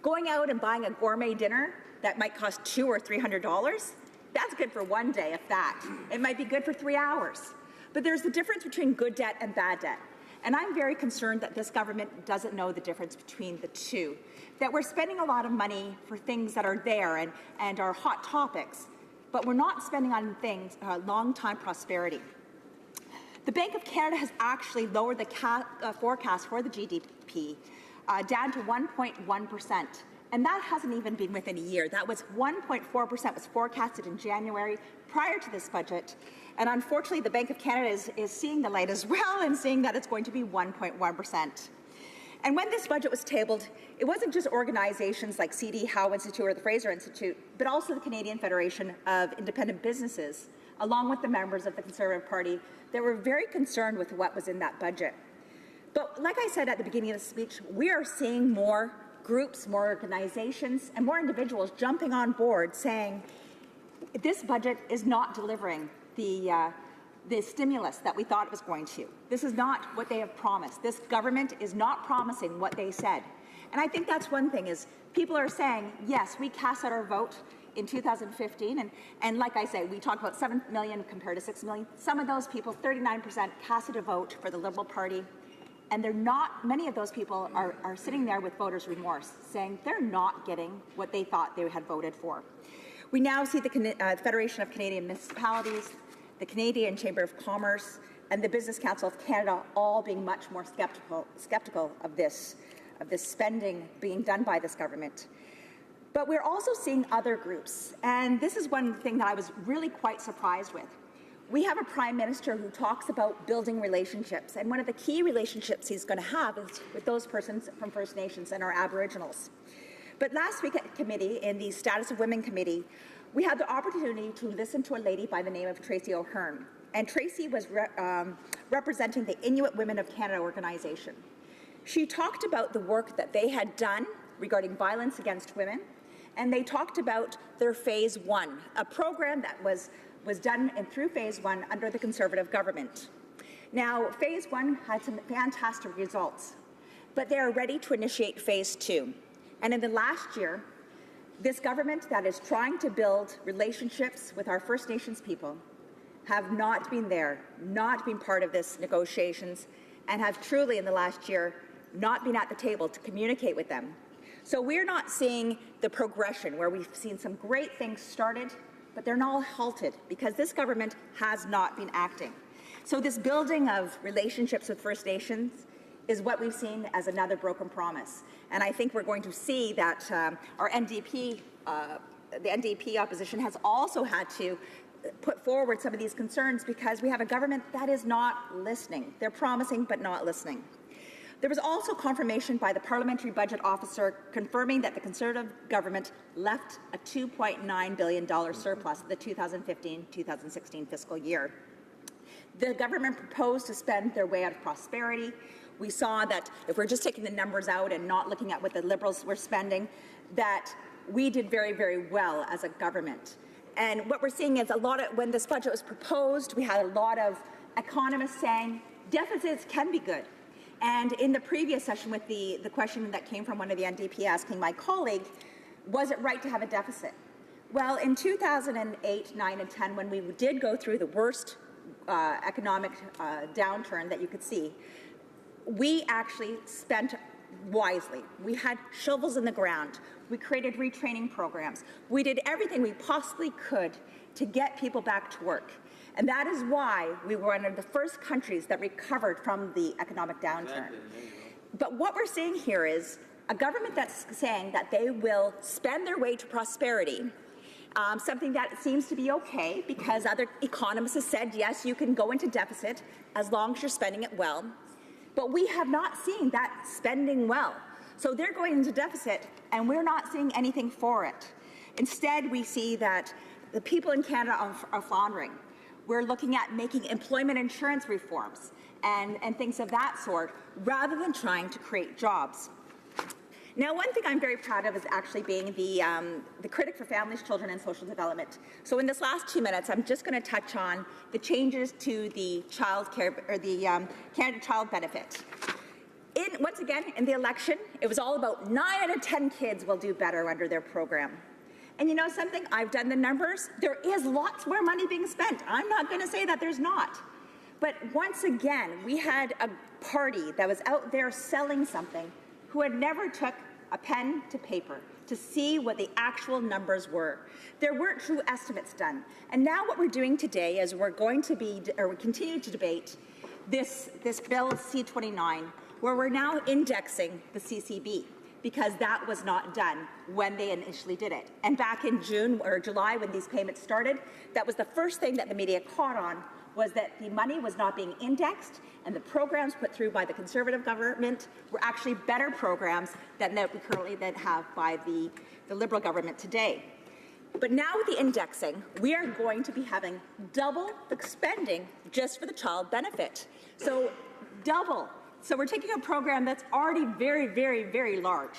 S17: Going out and buying a gourmet dinner that might cost $200 or $300, that's good for 1 day, if that. It might be good for 3 hours. But there's the difference between good debt and bad debt. And I'm very concerned that this government doesn't know the difference between the two. That we're spending a lot of money for things that are there and are hot topics, but we're not spending on things, long-time prosperity. The Bank of Canada has actually lowered the forecast for the GDP down to 1.1%. And that hasn't even been within a year. That was 1.4% was forecasted in January prior to this budget. And unfortunately, the Bank of Canada is seeing the light as well and seeing that it's going to be 1.1%. And when this budget was tabled, it wasn't just organizations like C.D. Howe Institute or the Fraser Institute, but also the Canadian Federation of Independent Businesses, along with the members of the Conservative Party, that were very concerned with what was in that budget. But like I said at the beginning of the speech, we are seeing more groups, more organizations, and more individuals jumping on board saying, this budget is not delivering the stimulus that we thought it was going to. This is not what they have promised. This government is not promising what they said. And I think that's one thing is people are saying, yes, we cast out our vote in 2015. And like I say, we talk about 7 million compared to 6 million. Some of those people, 39%, casted a vote for the Liberal Party. And they're not, many of those people are sitting there with voters' remorse, saying they're not getting what they thought they had voted for. We now see the Federation of Canadian Municipalities, the Canadian Chamber of Commerce, and the Business Council of Canada all being much more skeptical of this spending being done by this government. But we're also seeing other groups, and this is one thing that I was really quite surprised with. We have a Prime Minister who talks about building relationships, and one of the key relationships he's going to have is with those persons from First Nations and our Aboriginals. But last week at committee, in the Status of Women Committee, we had the opportunity to listen to a lady by the name of Tracy O'Hearn. And Tracy was representing the Inuit Women of Canada organization. She talked about the work that they had done regarding violence against women, and they talked about their Phase 1, a program that was done through Phase 1 under the Conservative government. Now, Phase 1 had some fantastic results, but they are ready to initiate Phase 2. And in the last year, this government that is trying to build relationships with our First Nations people have not been there, not been part of this negotiations, and have truly in the last year not been at the table to communicate with them. So we're not seeing the progression where we've seen some great things started, but they're all halted because this government has not been acting. So this building of relationships with First Nations is what we've seen as another broken promise. And I think we're going to see that our NDP, the NDP opposition has also had to put forward some of these concerns because we have a government that is not listening. They're promising but not listening. There was also confirmation by the Parliamentary Budget Officer confirming that the Conservative government left a $2.9 billion surplus for the 2015-2016 fiscal year. The government proposed to spend their way out of prosperity. We saw that if we're just taking the numbers out and not looking at what the Liberals were spending, that we did very, very well as a government. And what we're seeing is when this budget was proposed, we had a lot of economists saying deficits can be good. And in the previous session with the question that came from one of the NDP asking my colleague, was it right to have a deficit? Well, in 2008, 9, and 10, when we did go through the worst economic downturn that you could see, we actually spent wisely. We had shovels in the ground. We created retraining programs. We did everything we possibly could to get people back to work. And that is why we were one of the first countries that recovered from the economic downturn. But what we're seeing here is a government that's saying that they will spend their way to prosperity, something that seems to be okay because other economists have said, yes, you can go into deficit as long as you're spending it well. But we have not seen that spending well. So they're going into deficit, and we're not seeing anything for it. Instead, we see that the people in Canada are floundering. We're looking at making employment insurance reforms and things of that sort, rather than trying to create jobs. Now, one thing I'm very proud of is actually being the critic for families, children, and social development. So in this last 2 minutes, I'm just going to touch on the changes to the child care, or the Canada Child Benefit. Once again, in the election, it was all about 9 out of 10 kids will do better under their program. And you know something? I've done the numbers. There is lots more money being spent. I'm not going to say that there's not. But once again, we had a party that was out there selling something who had never took a pen to paper to see what the actual numbers were. There weren't true estimates done. And now what we're doing today is we continue to debate this bill C-29, where we're now indexing the CCB, because that was not done when they initially did it. And back in June or July, when these payments started, that was the first thing that the media caught on, was that the money was not being indexed, and the programs put through by the Conservative government were actually better programs than that we currently have by the Liberal government today. But now with the indexing, we are going to be having double the spending just for the child benefit. So double. So we're taking a program that's already very, very, very large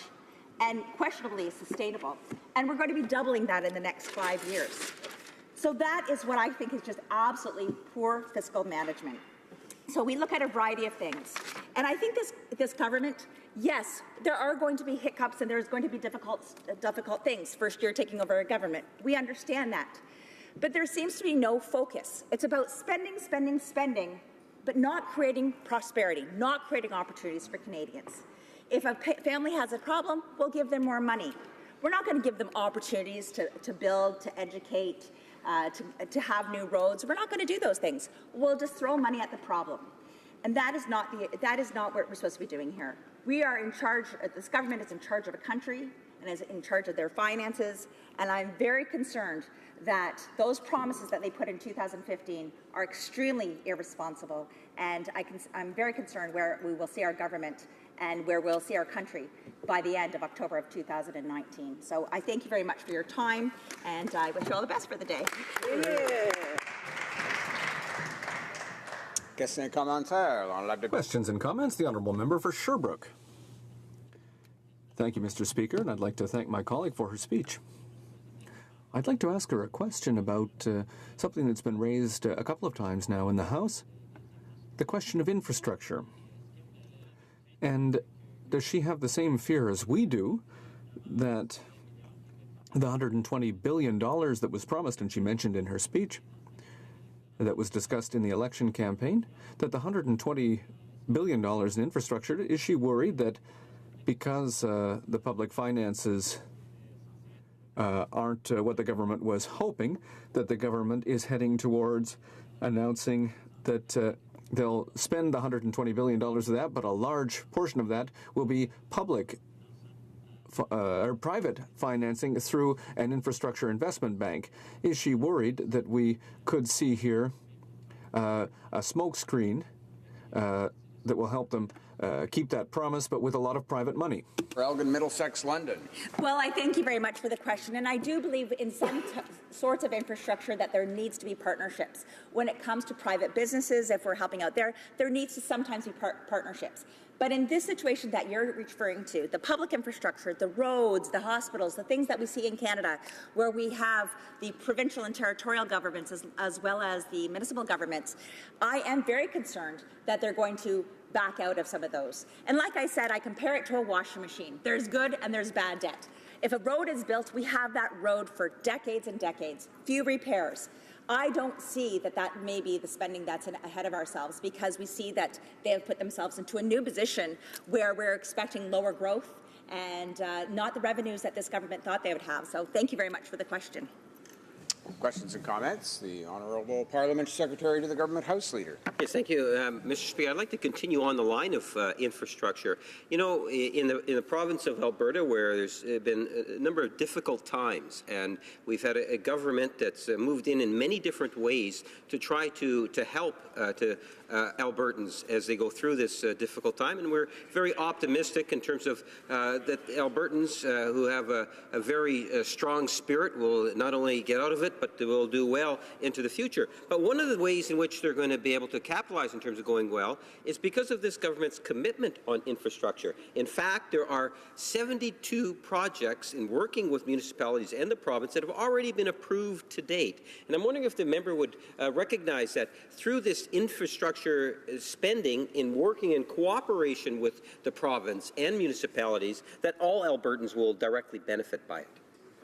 S17: and questionably sustainable, and we're going to be doubling that in the next 5 years. So that is what I think is just absolutely poor fiscal management. So we look at a variety of things, And I think this government, yes, there are going to be hiccups and there's going to be difficult things first year taking over a government. We understand that. But there seems to be no focus. It's about spending, spending, spending, but not creating prosperity, not creating opportunities for Canadians. If a family has a problem, we'll give them more money. We're not going to give them opportunities to build, to educate, to have new roads. We're not going to do those things. We'll just throw money at the problem. And that is not what we're supposed to be doing here. We are in charge, this government is in charge of a country and is in charge of their finances, and I'm very concerned that those promises that they put in 2015 are extremely irresponsible, and I'm very concerned where we will see our government and where we'll see our country by the end of October of 2019. So I thank you very much for your time, and I wish you all the best for the day.
S16: Questions and comments? The Honourable Member for Sherbrooke. Thank you, Mr. Speaker, and I'd like to thank my colleague for her speech. I'd like to ask her a question about something that's been raised a couple of times now in the House, the question of infrastructure. And does she have the same fear as we do that the $120 billion that was promised, and she mentioned in her speech, that was discussed in the election campaign, that the $120 billion in infrastructure, is she worried that because the public finances aren't what the government was hoping, that the government is heading towards announcing that they'll spend the $120 billion of that, but a large portion of that will be public or private financing through an infrastructure investment bank? Is she worried that we could see here a smokescreen that will help them keep that promise, but with a lot of private money?
S1: For Elgin, Middlesex, London.
S17: Well, I thank you very much for the question, and I do believe in some sorts of infrastructure that there needs to be partnerships. When it comes to private businesses, if we're helping out there needs to sometimes be partnerships. But in this situation that you're referring to, the public infrastructure, the roads, the hospitals, the things that we see in Canada, where we have the provincial and territorial governments as well as the municipal governments, I am very concerned that they're going to back out of some of those. And like I said, I compare it to a washing machine. There's good and there's bad debt. If a road is built, we have that road for decades and decades, few repairs. I don't see that may be the spending that's ahead of ourselves, because we see that they have put themselves into a new position where we're expecting lower growth and not the revenues that this government thought they would have. So thank you very much for the question.
S1: Questions and comments? The Honourable Parliamentary Secretary to the Government House Leader.
S9: Yes, thank you, Mr. Speaker. I'd like to continue on the line of infrastructure. You know, in the province of Alberta, where there's been a number of difficult times, and we've had a government that's moved in many different ways to try to help Albertans as they go through this difficult time, and we're very optimistic in terms of that Albertans who have a very strong spirit will not only get out of it, but they will do well into the future. But one of the ways in which they're going to be able to capitalize in terms of going well is because of this government's commitment on infrastructure. In fact, there are 72 projects in working with municipalities and the province that have already been approved to date. And I'm wondering if the member would recognize that through this infrastructure spending in working in cooperation with the province and municipalities, that all Albertans will directly benefit by it.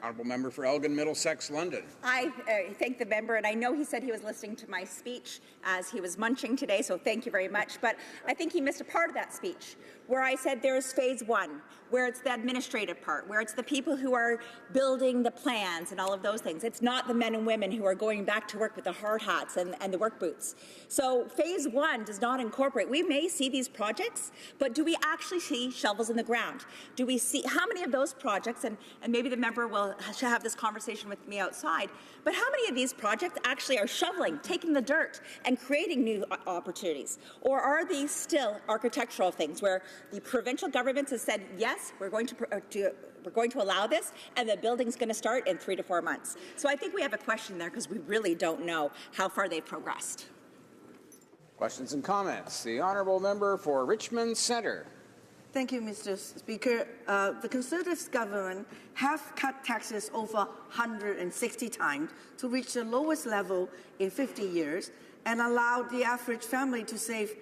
S1: Honourable Member for Elgin, Middlesex, London.
S17: I thank the member, and I know he said he was listening to my speech as he was munching today, so thank you very much. But I think he missed a part of that speech where I said there's phase one, where it's the administrative part, where it's the people who are building the plans and all of those things. It's not the men and women who are going back to work with the hard hats and the work boots. So phase one does not incorporate. We may see these projects, but do we actually see shovels in the ground? Do we see how many of those projects, and maybe the member will have this conversation with me outside, but how many of these projects actually are shoveling, taking the dirt, and creating new opportunities? Or are these still architectural things where the provincial governments have said, yes, we're going to allow this, and the building's going to start in 3 to 4 months? So I think we have a question there because we really don't know how far they've progressed.
S1: Questions and comments? The Honourable Member for Richmond Centre.
S18: Thank you, Mr. Speaker. The Conservative government have cut taxes over 160 times to reach the lowest level in 50 years and allowed the average family to save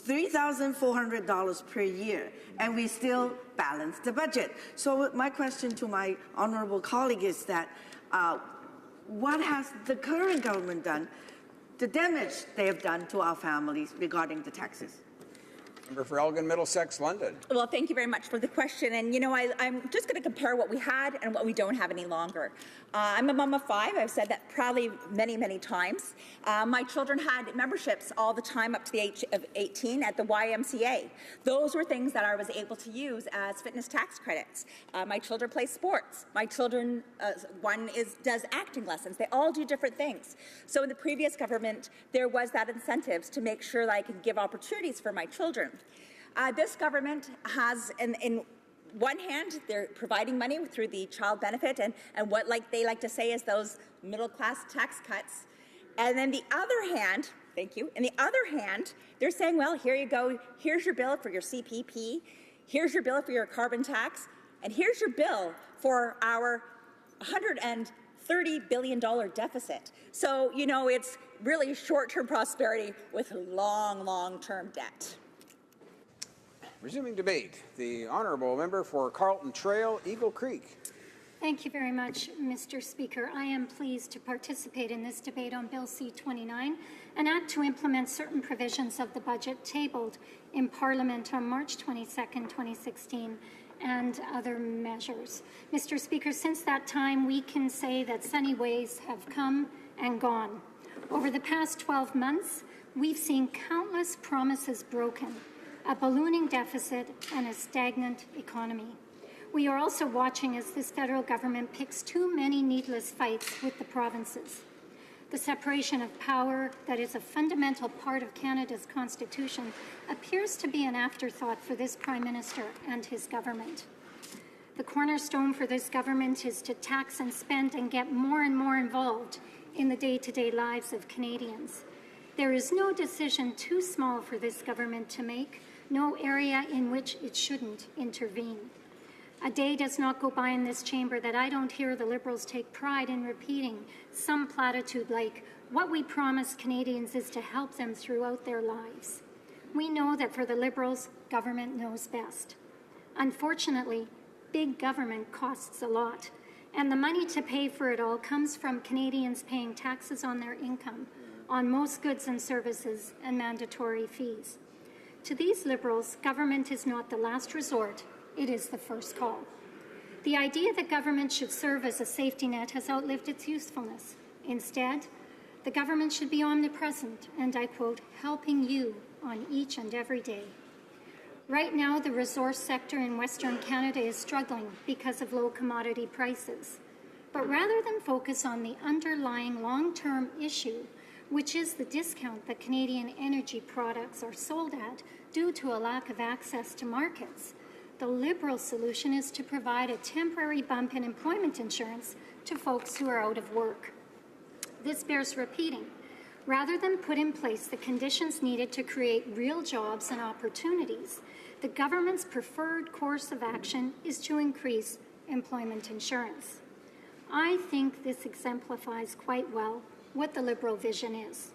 S18: $3,400 per year, and we still balance the budget. So my question to my honourable colleague is that what has the current government done, the damage they have done to our families regarding the taxes?
S1: Member for Elgin, Middlesex, London.
S17: Well, thank you very much for the question. And, you know, I'm just going to compare what we had and what we don't have any longer. I'm a mom of 5. I've said that probably many, many times. My children had memberships all the time up to the age of 18 at the YMCA. Those were things that I was able to use as fitness tax credits. My children play sports. My children, one does acting lessons. They all do different things. So in the previous government, there was that incentives to make sure that I could give opportunities for my children. This government has, in one hand, they're providing money through the child benefit and what they like to say is those middle-class tax cuts. And then the other hand, thank you, and the other hand, they're saying, well, here you go, here's your bill for your CPP, here's your bill for your carbon tax, and here's your bill for our $130 billion deficit. So, you know, it's really short-term prosperity with long-term debt.
S1: Resuming debate, the honourable member for Carlton Trail, Eagle Creek.
S13: Thank you very much, Mr. Speaker. I am pleased to participate in this debate on Bill C-29, an act to implement certain provisions of the budget tabled in Parliament on March 22nd, 2016, and other measures. Mr. Speaker, since that time, we can say that sunny ways have come and gone. Over the past 12 months, we've seen countless promises broken, a ballooning deficit, and a stagnant economy. We are also watching as this federal government picks too many needless fights with the provinces. The separation of power that is a fundamental part of Canada's Constitution appears to be an afterthought for this Prime Minister and his government. The cornerstone for this government is to tax and spend and get more and more involved in the day-to-day lives of Canadians. There is no decision too small for this government to make, no area in which it shouldn't intervene. A day does not go by in this chamber that I don't hear the Liberals take pride in repeating some platitude like, what we promise Canadians is to help them throughout their lives. We know that for the Liberals, government knows best. Unfortunately, big government costs a lot, and the money to pay for it all comes from Canadians paying taxes on their income, on most goods and services, and mandatory fees. To these Liberals, government is not the last resort, it is the first call. The idea that government should serve as a safety net has outlived its usefulness. Instead, the government should be omnipresent and, I quote, helping you on each and every day. Right now, the resource sector in Western Canada is struggling because of low commodity prices. But rather than focus on the underlying long-term issue, which is the discount that Canadian energy products are sold at due to a lack of access to markets, the Liberal solution is to provide a temporary bump in employment insurance to folks who are out of work. This bears repeating. Rather than put in place the conditions needed to create real jobs and opportunities, the government's preferred course of action is to increase employment insurance. I think this exemplifies quite well what the Liberal vision is.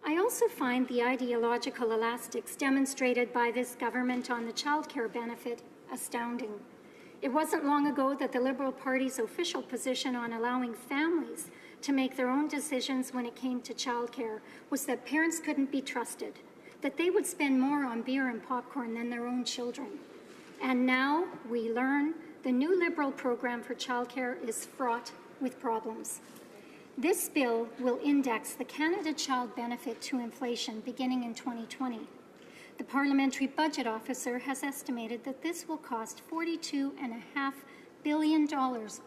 S13: I also find the ideological elastics demonstrated by this government on the childcare benefit astounding. It wasn't long ago that the Liberal Party's official position on allowing families to make their own decisions when it came to childcare was that parents couldn't be trusted, that they would spend more on beer and popcorn than their own children. And now we learn the new Liberal program for childcare is fraught with problems. This bill will index the Canada Child Benefit to inflation beginning in 2020. The Parliamentary Budget Officer has estimated that this will cost $42.5 billion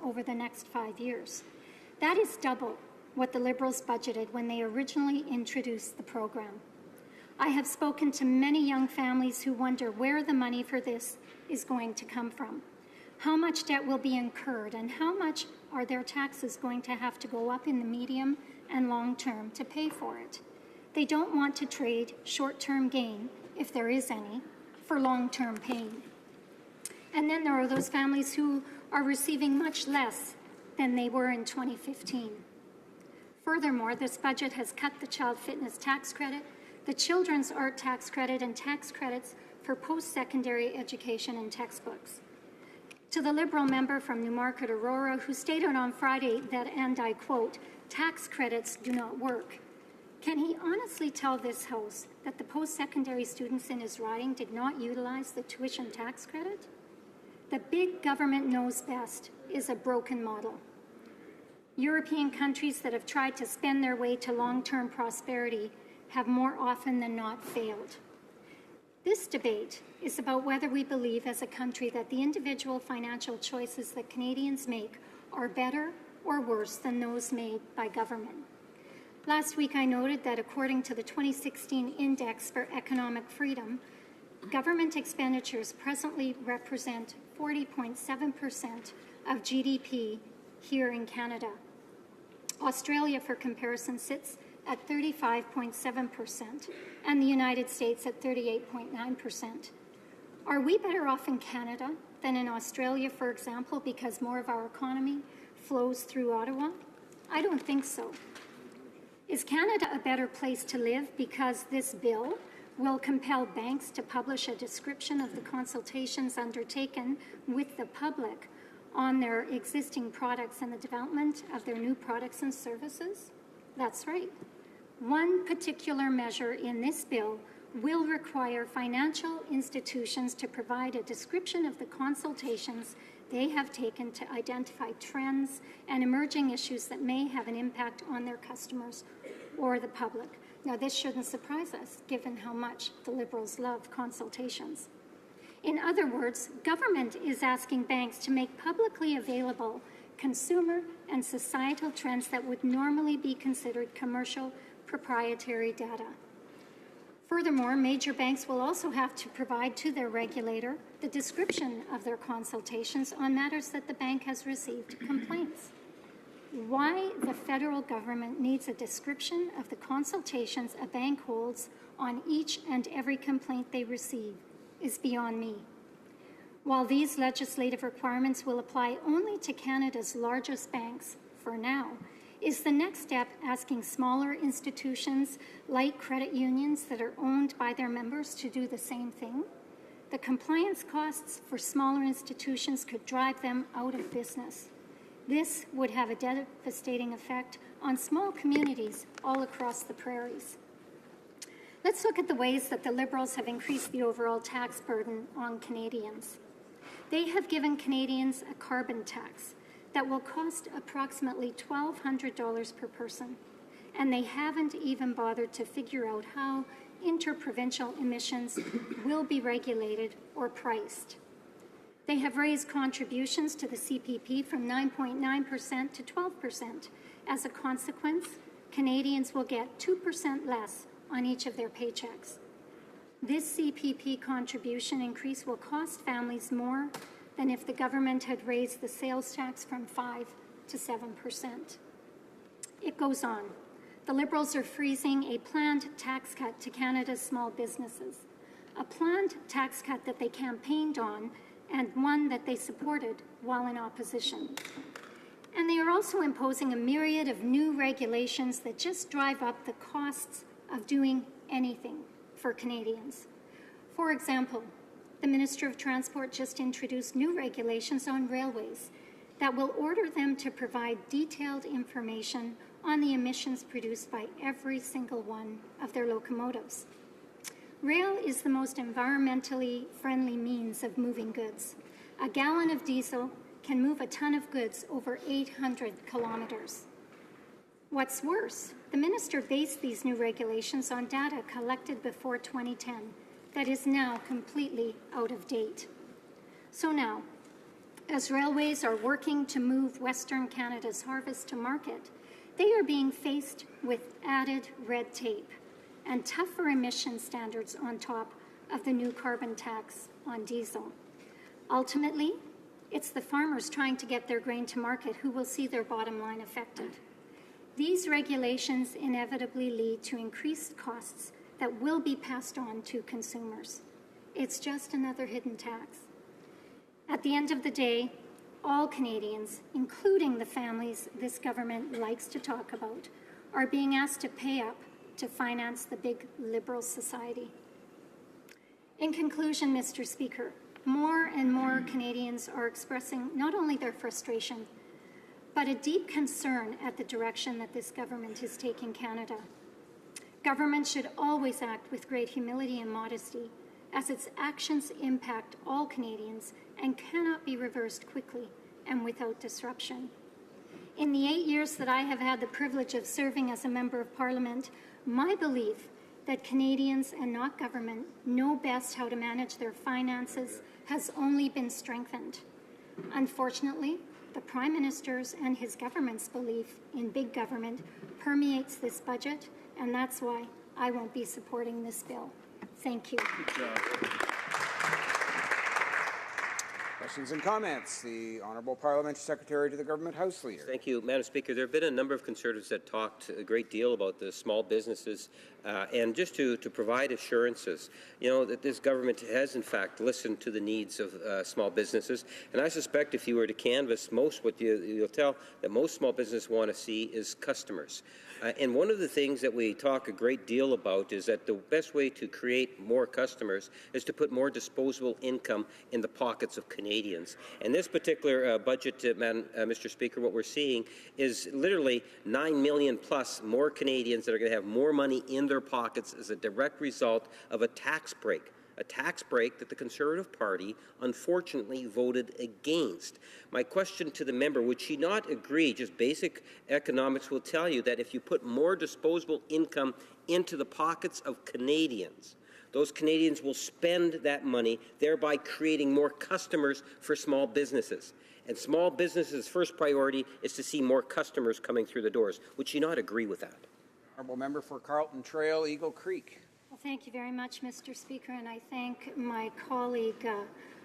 S13: over the next 5 years. That is double what the Liberals budgeted when they originally introduced the program. I have spoken to many young families who wonder where the money for this is going to come from. How much debt will be incurred, and how much are their taxes going to have to go up in the medium and long term to pay for it? They don't want to trade short-term gain, if there is any, for long-term pain. And then there are those families who are receiving much less than they were in 2015. Furthermore, this budget has cut the child fitness tax credit, the Children's Art Tax Credit, and tax credits for post-secondary education and textbooks. To the Liberal member from Newmarket Aurora, who stated on Friday that, and I quote, tax credits do not work, can he honestly tell this House that the post-secondary students in his riding did not utilize the tuition tax credit? The big government knows best is a broken model. European countries that have tried to spend their way to long-term prosperity have more often than not failed. This debate is about whether we believe as a country that the individual financial choices that Canadians make are better or worse than those made by government. Last week I noted that according to the 2016 Index for Economic Freedom, government expenditures presently represent 40.7% of GDP here in Canada. Australia, for comparison, sits at 35.7%, and the United States at 38.9%. Are we better off in Canada than in Australia, for example, because more of our economy flows through Ottawa? I don't think so. Is Canada a better place to live because this bill will compel banks to publish a description of the consultations undertaken with the public on their existing products and the development of their new products and services? That's right. One particular measure in this bill will require financial institutions to provide a description of the consultations they have taken to identify trends and emerging issues that may have an impact on their customers or the public. Now, this shouldn't surprise us, given how much the Liberals love consultations. In other words, government is asking banks to make publicly available consumer and societal trends that would normally be considered commercial proprietary data. Furthermore, major banks will also have to provide to their regulator the description of their consultations on matters that the bank has received complaints. Why the federal government needs a description of the consultations a bank holds on each and every complaint they receive is beyond me. While these legislative requirements will apply only to Canada's largest banks for now, is the next step asking smaller institutions like credit unions that are owned by their members to do the same thing? The compliance costs for smaller institutions could drive them out of business. This would have a devastating effect on small communities all across the prairies. Let's look at the ways that the Liberals have increased the overall tax burden on Canadians. They have given Canadians a carbon tax that will cost approximately $1,200 per person, and they haven't even bothered to figure out how interprovincial emissions will be regulated or priced. They have raised contributions to the CPP from 9.9% to 12%. As a consequence, Canadians will get 2% less on each of their paychecks. This CPP contribution increase will cost families more than if the government had raised the sales tax from 5% to 7%. It goes on. The Liberals are freezing a planned tax cut to Canada's small businesses, a planned tax cut that they campaigned on and one that they supported while in opposition. And they are also imposing a myriad of new regulations that just drive up the costs of doing anything for Canadians. For example, the Minister of Transport just introduced new regulations on railways that will order them to provide detailed information on the emissions produced by every single one of their locomotives. Rail is the most environmentally friendly means of moving goods. A gallon of diesel can move a ton of goods over 800 kilometers. What's worse, the minister based these new regulations on data collected before 2010 that is now completely out of date. So now, as railways are working to move Western Canada's harvest to market, they are being faced with added red tape and tougher emission standards on top of the new carbon tax on diesel. Ultimately, it's the farmers trying to get their grain to market who will see their bottom line affected. These regulations inevitably lead to increased costs that will be passed on to consumers. It's just another hidden tax. At the end of the day, all Canadians, including the families this government likes to talk about, are being asked to pay up to finance the big Liberal society. In conclusion, Mr. Speaker, more and more Canadians are expressing not only their frustration, but a deep concern at the direction that this government is taking Canada. Government should always act with great humility and modesty, as its actions impact all Canadians and cannot be reversed quickly and without disruption. In the 8 years that I have had the privilege of serving as a Member of Parliament, my belief that Canadians and not government know best how to manage their finances has only been strengthened. Unfortunately, the Prime Minister's and his government's belief in big government permeates this budget, and that's why I won't be supporting this bill. Thank you.
S1: Good job. Questions and comments. The Honourable Parliamentary Secretary to the Government House Leader.
S9: Thank you, Madam Speaker. There have been a number of Conservatives that talked a great deal about the small businesses and just to provide assurances, that this government has in fact listened to the needs of small businesses. And I suspect if you were to canvass you'll tell that most small businesses want to see is customers. And one of the things that we talk a great deal about is that the best way to create more customers is to put more disposable income in the pockets of Canadians. And this particular budget, Mr. Speaker, what we're seeing is literally 9 million plus more Canadians that are going to have more money in their pockets as a direct result of a tax break that the Conservative Party unfortunately voted against. My question to the member, would she not agree, just basic economics will tell you that if you put more disposable income into the pockets of Canadians, those Canadians will spend that money, thereby creating more customers for small businesses. And small businesses' first priority is to see more customers coming through the doors. Would she not agree with that?
S1: Honourable Member for Carlton Trail, Eagle Creek.
S13: Well, thank you very much, Mr. Speaker, and I thank my colleague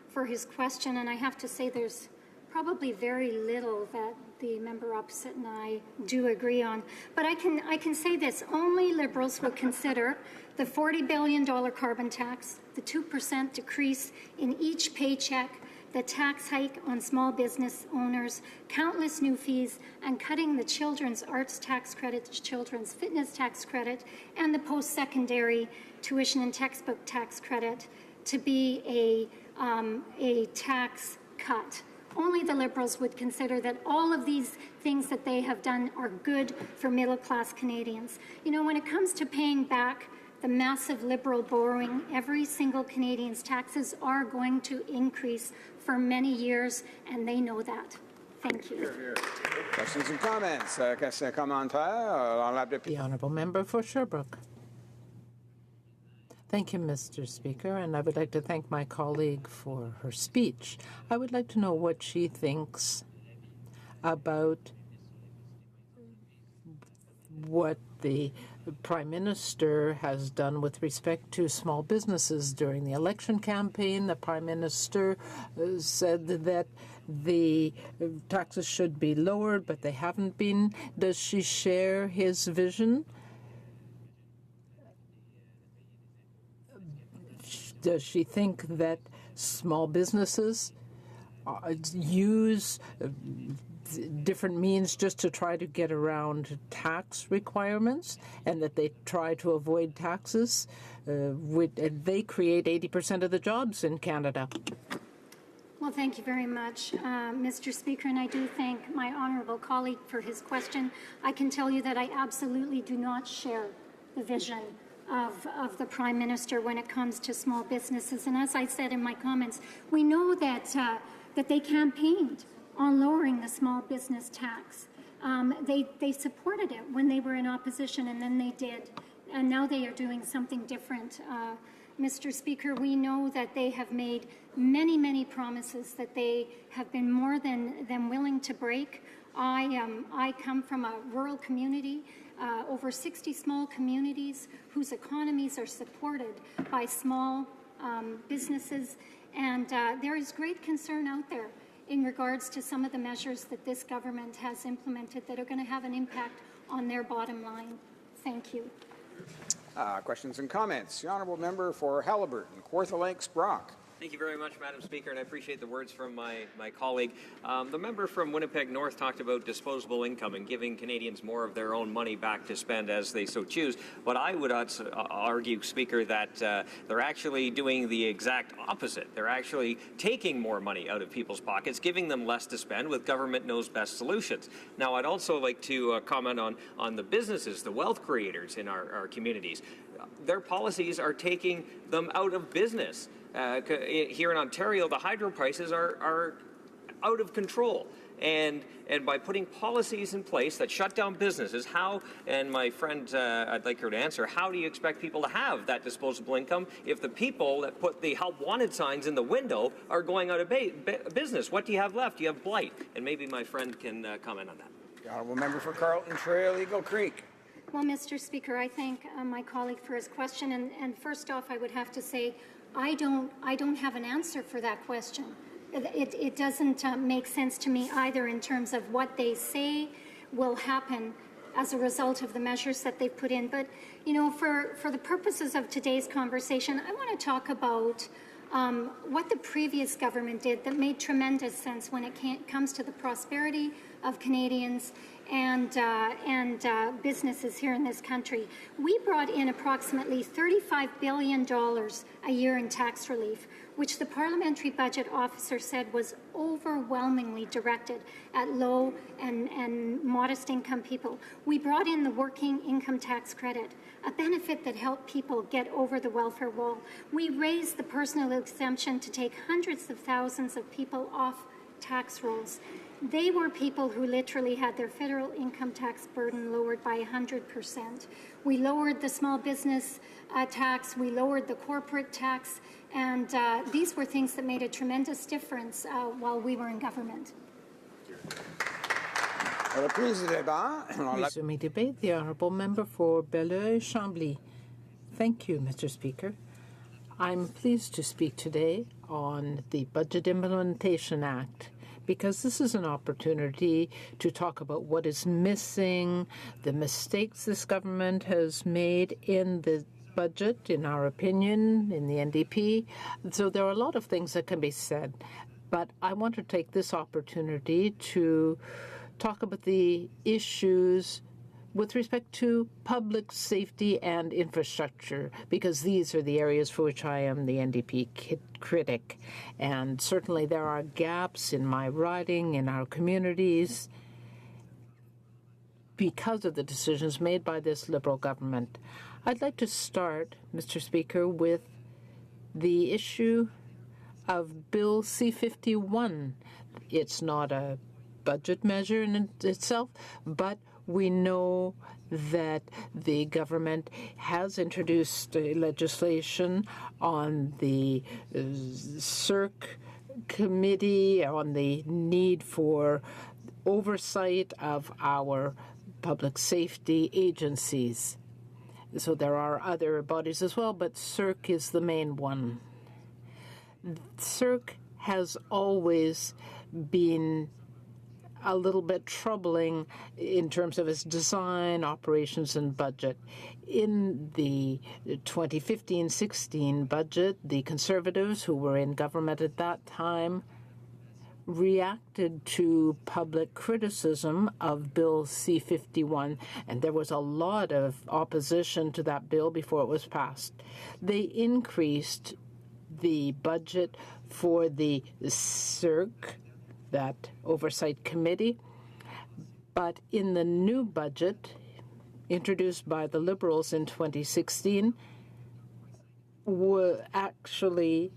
S13: for his question. And I have to say there's probably very little that the member opposite and I do agree on. But I can say this, only Liberals would consider the $40 billion carbon tax, the 2% decrease in each paycheck, the tax hike on small business owners, countless new fees, and cutting the children's arts tax credit, children's fitness tax credit, and the post-secondary tuition and textbook tax credit to be a tax cut. Only the Liberals would consider that all of these things that they have done are good for middle-class Canadians. When it comes to paying back the massive Liberal borrowing, every single Canadian's taxes are going to increase for many years, and they know that. Thank you.
S1: Questions and comments.
S2: The Honourable Member for Sherbrooke. Thank you, Mr. Speaker, and I would like to thank my colleague for her speech. I would like to know what she thinks about what the Prime Minister has done with respect to small businesses. During the election campaign, the Prime Minister said that the taxes should be lowered, but they haven't been. Does she share his vision? Does she think that small businesses use different means just to try to get around tax requirements, and that they try to avoid taxes? They create 80% of the jobs in Canada.
S13: Well, thank you very much, Mr. Speaker, and I do thank my honourable colleague for his question. I can tell you that I absolutely do not share the vision of the Prime Minister when it comes to small businesses. And as I said in my comments, we know that they campaigned on lowering the small business tax. They supported it when they were in opposition, and then they did. And now they are doing something different. Mr. Speaker, we know that they have made many, many promises that they have been more than willing to break. I come from a rural community, over 60 small communities whose economies are supported by small businesses, and there is great concern out there in regards to some of the measures that this government has implemented that are going to have an impact on their bottom line. Thank you.
S1: Questions and comments. The Honourable Member for Haliburton, Kawartha Lakes, Brock.
S19: Thank you very much, Madam Speaker, and I appreciate the words from my colleague. The member from Winnipeg North talked about disposable income and giving Canadians more of their own money back to spend as they so choose. But I would argue, Speaker, that they're actually doing the exact opposite. They're actually taking more money out of people's pockets, giving them less to spend with government knows best solutions. Now, I'd also like to comment on the businesses, the wealth creators in our communities. Their policies are taking them out of business. Here in Ontario, the hydro prices are out of control. And by putting policies in place that shut down businesses, how, and my friend, I'd like her to answer, how do you expect people to have that disposable income if the people that put the help wanted signs in the window are going out of business? What do you have left? You have blight. And maybe my friend can comment on that.
S1: The honourable member for Carleton Trail, Eagle Creek.
S13: Well, Mr. Speaker, I thank my colleague for his question. And first off, I would have to say, I don't have an answer for that question. It doesn't make sense to me either in terms of what they say will happen as a result of the measures that they've put in. But, you know, for the purposes of today's conversation, I want to talk about what the previous government did that made tremendous sense when it comes to the prosperity of Canadians and businesses here in this country. We brought in approximately $35 billion a year in tax relief, which the parliamentary budget officer said was overwhelmingly directed at low and modest income people. We brought in the working income tax credit, a benefit that helped people get over the welfare wall. We raised the personal exemption to take hundreds of thousands of people off tax rolls. They were people who literally had their federal income tax burden lowered by 100%. We lowered the small business tax, we lowered the corporate tax, and these were things that made a tremendous difference while we were in government.
S2: Resuming debate, the honourable member for Belleuil-Chambly. Thank you, Mr. Speaker. I'm pleased to speak today on the Budget Implementation Act, because this is an opportunity to talk about what is missing, the mistakes this government has made in the budget, in our opinion, in the NDP. So there are a lot of things that can be said. But I want to take this opportunity to talk about the issues with respect to public safety and infrastructure, because these are the areas for which I am the NDP critic. And certainly there are gaps in my riding, in our communities, because of the decisions made by this Liberal government. I'd like to start, Mr. Speaker, with the issue of Bill C-51. It's not a budget measure in itself, but we know that the government has introduced legislation on the HoC committee on the need for oversight of our public safety agencies. So there are other bodies as well, but HoC is the main one. HoC has always been a little bit troubling in terms of its design, operations, and budget. In the 2015-16 budget, the Conservatives, who were in government at that time, reacted to public criticism of Bill C-51, and there was a lot of opposition to that bill before it was passed. They increased the budget for the HoC, that oversight committee, but in the new budget introduced by the Liberals in 2016, we actually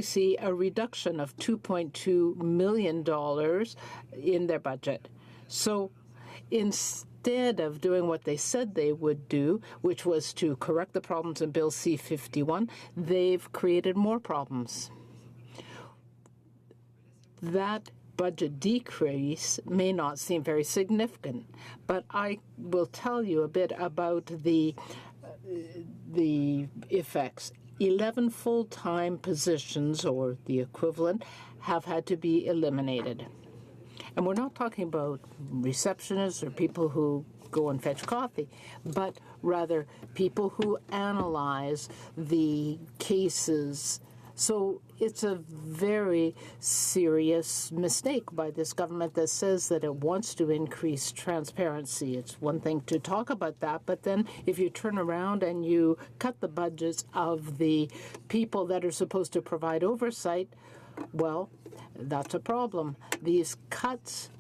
S2: see a reduction of $2.2 million in their budget. So instead of doing what they said they would do, which was to correct the problems in Bill C-51, they've created more problems. That budget decrease may not seem very significant, but I will tell you a bit about the effects. 11 full-time positions, or the equivalent, have had to be eliminated. And we're not talking about receptionists or people who go and fetch coffee, but rather people who analyze the cases So it's a very serious mistake by this government that says that it wants to increase transparency. It's one thing to talk about that, but then if you turn around and you cut the budgets of the people that are supposed to provide oversight, well, that's a problem. These cuts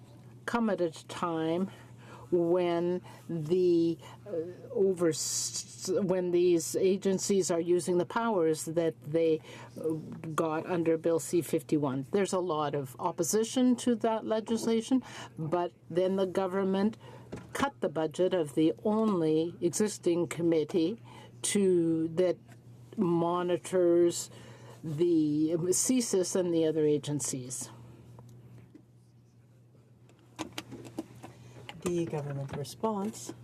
S2: come at a time when when these agencies are using the powers that they got under Bill C-51. There's a lot of opposition to that legislation, but then the government cut the budget of the only existing committee that monitors the CSIS and the other agencies.
S22: The government response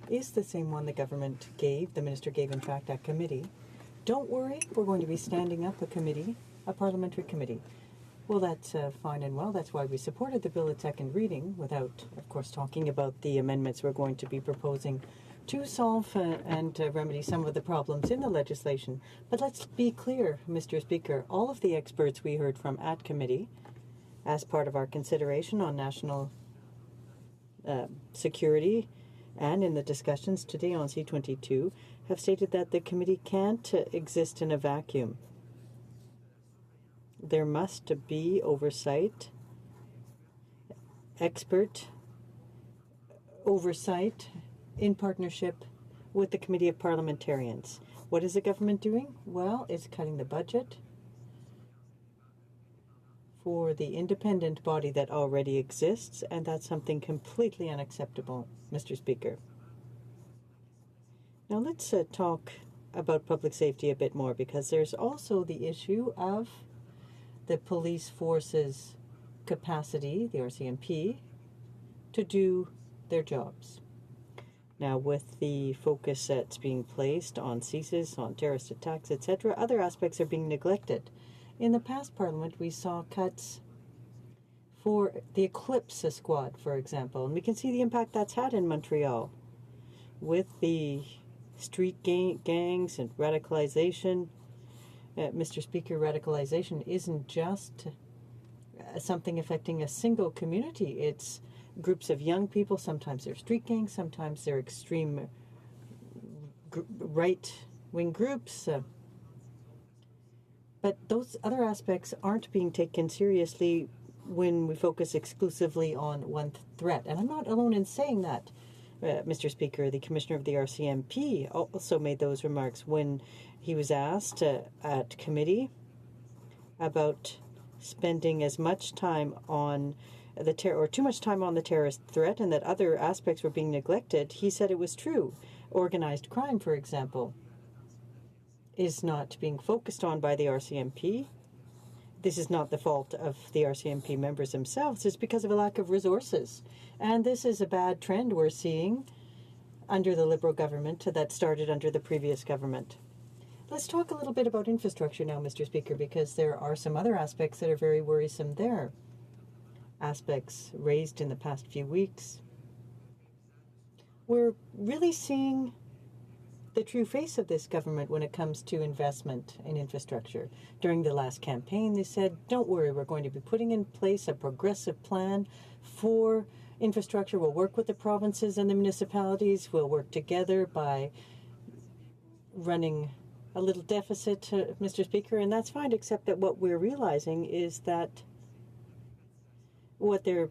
S22: is the same one the government gave, the minister gave, in fact, at committee. Don't worry, we're going to be standing up a committee, a parliamentary committee. Well, that's fine and well. That's why we supported the bill at second reading without, of course, talking about the amendments we're going to be proposing to solve and remedy some of the problems in the legislation. But let's be clear, Mr. Speaker, all of the experts we heard from at committee as part of our consideration on national security and in the discussions today on C-22 have stated that the committee can't exist in a vacuum. There must be oversight, expert oversight in partnership with the Committee of Parliamentarians. What is the government doing? Well, it's cutting the budget for the independent body that already exists, and that's something completely unacceptable, Mr. Speaker. Now let's talk about public safety a bit more, because there's also the issue of the police force's capacity, the RCMP, to do their jobs. Now, with the focus that's being placed on CSIS, on terrorist attacks, etc., other aspects are being neglected. In the past Parliament, we saw cuts for the Eclipse Squad, for example, and we can see the impact that's had in Montreal with the street gangs and radicalization. Mr. Speaker, radicalization isn't just something affecting a single community. It's groups of young people. Sometimes they're street gangs, sometimes they're extreme right-wing groups. But those other aspects aren't being taken seriously when we focus exclusively on one threat. And I'm not alone in saying that, Mr. Speaker. The Commissioner of the RCMP also made those remarks when he was asked at committee about spending as much time on or too much time on the terrorist threat, and that other aspects were being neglected. He said it was true. Organized crime, for example, is not being focused on by the RCMP. This is not the fault of the RCMP members themselves. It's because of a lack of resources. And this is a bad trend we're seeing under the Liberal government that started under the previous government. Let's talk a little bit about infrastructure now, Mr. Speaker, because there are some other aspects that are very worrisome there. Aspects raised in the past few weeks. We're really seeing the true face of this government when it comes to investment in infrastructure. During the last campaign, they said, don't worry, we're going to be putting in place a progressive plan for infrastructure. We'll work with the provinces and the municipalities. We'll work together by running a little deficit, Mr. Speaker, and that's fine, except that what we're realizing is that what they're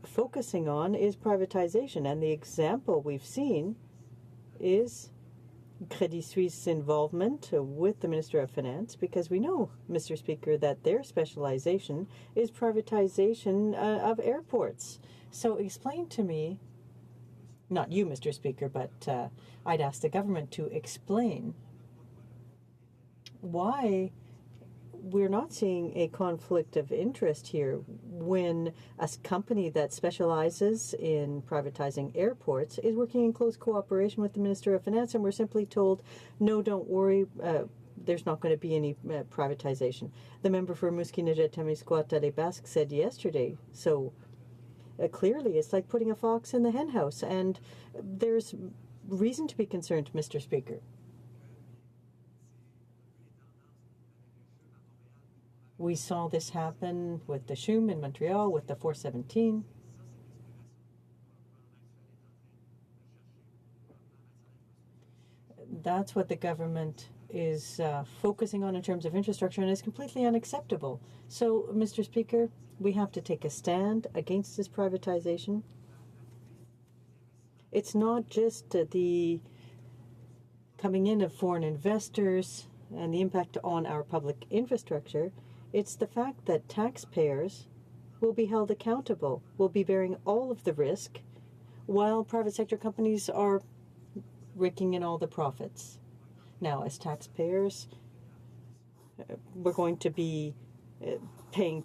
S22: focusing on is privatization. And the example we've seen is Credit Suisse involvement with the Minister of Finance, because we know, Mr. Speaker, that their specialization is privatization of airports. So explain to me, not you, Mr. Speaker, but I'd ask the government to explain why we're not seeing a conflict of interest here when a company that specializes in privatizing airports is working in close cooperation with the Minister of Finance, and we're simply told, no, don't worry, there's not going to be any privatization. The member for Musquina-Témiscouata-les-Basques said yesterday, so clearly it's like putting a fox in the henhouse, and there's reason to be concerned, Mr. Speaker. We saw this happen with the CHUM in Montreal, with the 417. That's what the government is focusing on in terms of infrastructure, and is completely unacceptable. So, Mr. Speaker, we have to take a stand against this privatization. It's not just the coming in of foreign investors and the impact on our public infrastructure. It's the fact that taxpayers will be held accountable, will be bearing all of the risk, while private sector companies are raking in all the profits. Now, as taxpayers, we're going to be paying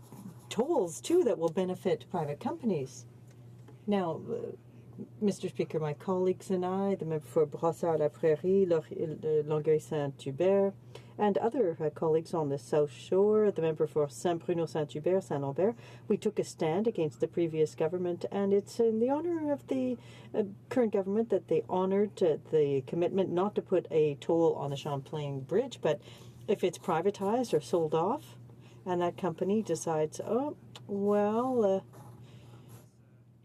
S22: tolls, too, that will benefit private companies. Now, Mr. Speaker, my colleagues and I, the member for Brossard-la-Prairie, Longueuil-Saint-Hubert, and other colleagues on the South Shore, the member for Saint-Bruno-Saint-Hubert, Saint-Lambert, we took a stand against the previous government, and it's in the honor of the current government that they honored the commitment not to put a toll on the Champlain Bridge, but if it's privatized or sold off, and that company decides, oh, well,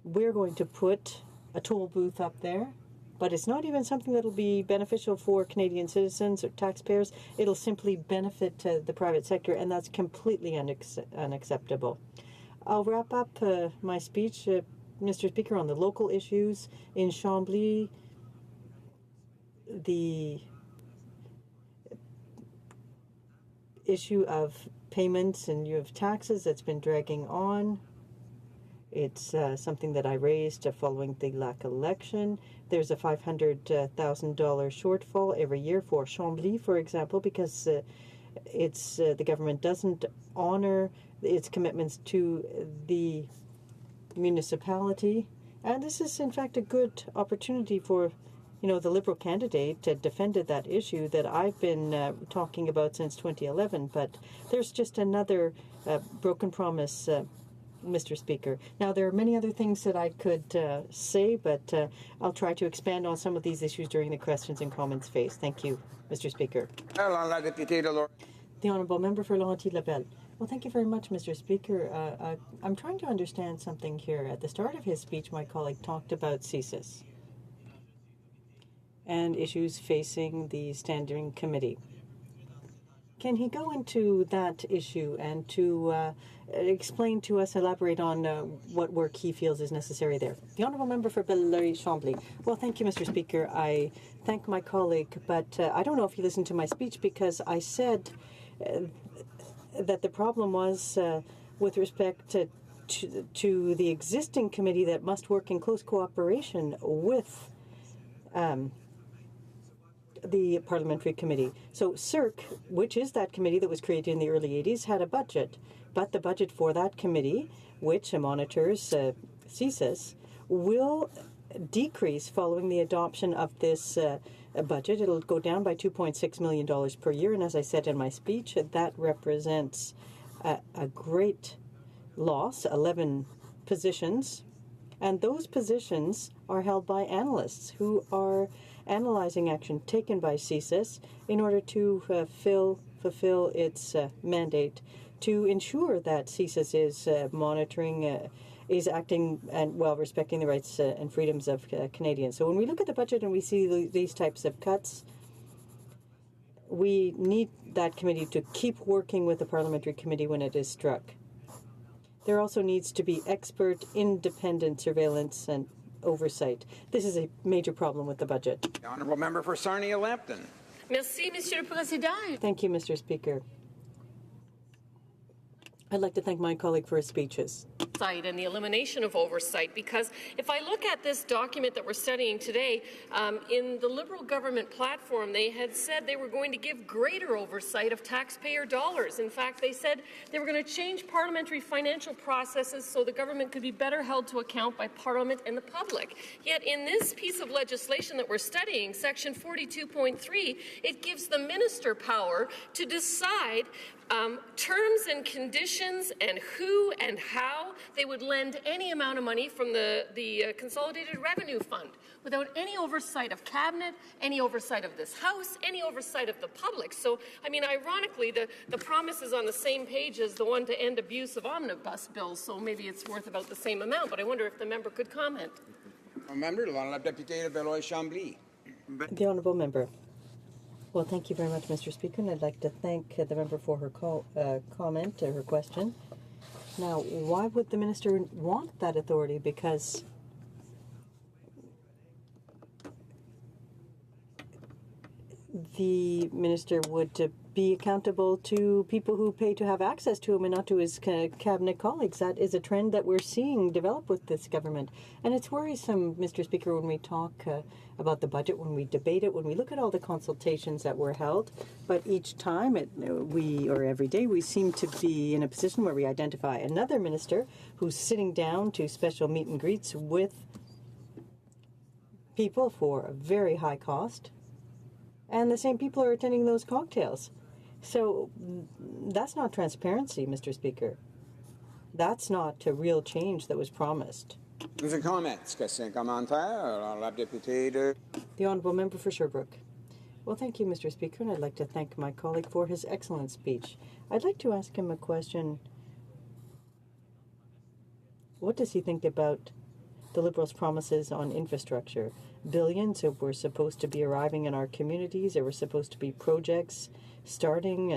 S22: we're going to put a toll booth up there, but it's not even something that'll be beneficial for Canadian citizens or taxpayers. It'll simply benefit the private sector, and that's completely unacceptable. I'll wrap up my speech, Mr. Speaker, on the local issues in Chambly. The issue of payments and you have taxes that's been dragging on. It's something that I raised following the Lac election. There's a $500,000 shortfall every year for Chambly, for example, because the government doesn't honor its commitments to the municipality. And this is, in fact, a good opportunity for, the Liberal candidate defended that issue that I've been talking about since 2011. But there's just another broken promise, Mr. Speaker. Now, there are many other things that I could say, but I'll try to expand on some of these issues during the questions and comments phase. Thank you, Mr. Speaker. The Honourable Member for Laurentides-Labelle. Well, thank you very much, Mr. Speaker. I'm trying to understand something here. At the start of his speech, my colleague talked about CSIS and issues facing the Standing Committee. Can he go into that issue and to explain to us, elaborate on what work he feels is necessary there? The Honourable Member for Belleuil-Chambly. Well, thank you, Mr. Speaker. I thank my colleague, but I don't know if he listened to my speech because I said that the problem was with respect to the existing committee that must work in close cooperation with the Parliamentary Committee. So CIRC, which is that committee that was created in the early 80s, had a budget. But the budget for that committee, which monitors CSIS, will decrease following the adoption of this budget. It'll go down by $2.6 million per year. And as I said in my speech, that represents a great loss, 11 positions. And those positions are held by analysts who are analyzing action taken by CSIS in order to fulfill its mandate to ensure that CSIS is monitoring, is acting and while respecting the rights and freedoms of Canadians. So when we look at the budget and we see these types of cuts, we need that committee to keep working with the Parliamentary Committee when it is struck. There also needs to be expert, independent surveillance and oversight. This is a major problem with the budget.
S1: The Honourable Member for Sarnia-Lambton.
S6: Merci, Monsieur le Président.
S22: Thank you, Mr. Speaker. I'd like to thank my colleague for his speeches.
S6: And the elimination of oversight, because if I look at this document that we're studying today, in the Liberal government platform, they had said they were going to give greater oversight of taxpayer dollars. In fact, they said they were going to change parliamentary financial processes so the government could be better held to account by Parliament and the public. Yet in this piece of legislation that we're studying, Section 42.3, it gives the minister power to decide terms and conditions and who and how they would lend any amount of money from the Consolidated Revenue Fund without any oversight of Cabinet, any oversight of this House, any oversight of the public. So, I mean, ironically, the promise is on the same page as the one to end abuse of omnibus bills, so maybe it's worth about the same amount, but I wonder if the member could comment.
S1: Member, l'honorable député de Beloit-Chambly.
S22: The honourable member. Well, thank you very much, Mr. Speaker, and I'd like to thank the member for her comment, her question. Now, why would the minister want that authority? Because the minister would be accountable to people who pay to have access to him and not to his cabinet colleagues. That is a trend that we're seeing develop with this government. And it's worrisome, Mr. Speaker, when we talk about the budget, when we debate it, when we look at all the consultations that were held. But each time, or every day, we seem to be in a position where we identify another minister who's sitting down to special meet and greets with people for a very high cost. And the same people are attending those cocktails. So that's not transparency, Mr. Speaker. That's not a real change that was promised.
S1: Any comments? Question, commentaire? L'honorable député de...
S22: The Honourable Member for Sherbrooke. Well, thank you, Mr. Speaker, and I'd like to thank my colleague for his excellent speech. I'd like to ask him a question. What does he think about the Liberals' promises on infrastructure? Billions that were supposed to be arriving in our communities. There were supposed to be projects starting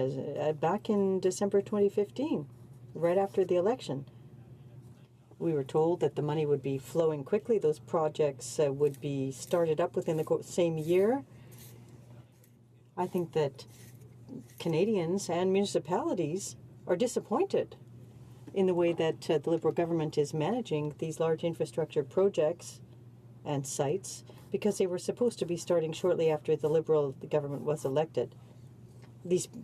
S22: back in December 2015, right after the election. We were told that the money would be flowing quickly. Those projects would be started up within the same year. I think that Canadians and municipalities are disappointed in the way that the Liberal government is managing these large infrastructure projects and sites, because they were supposed to be starting shortly after the Liberal government was elected.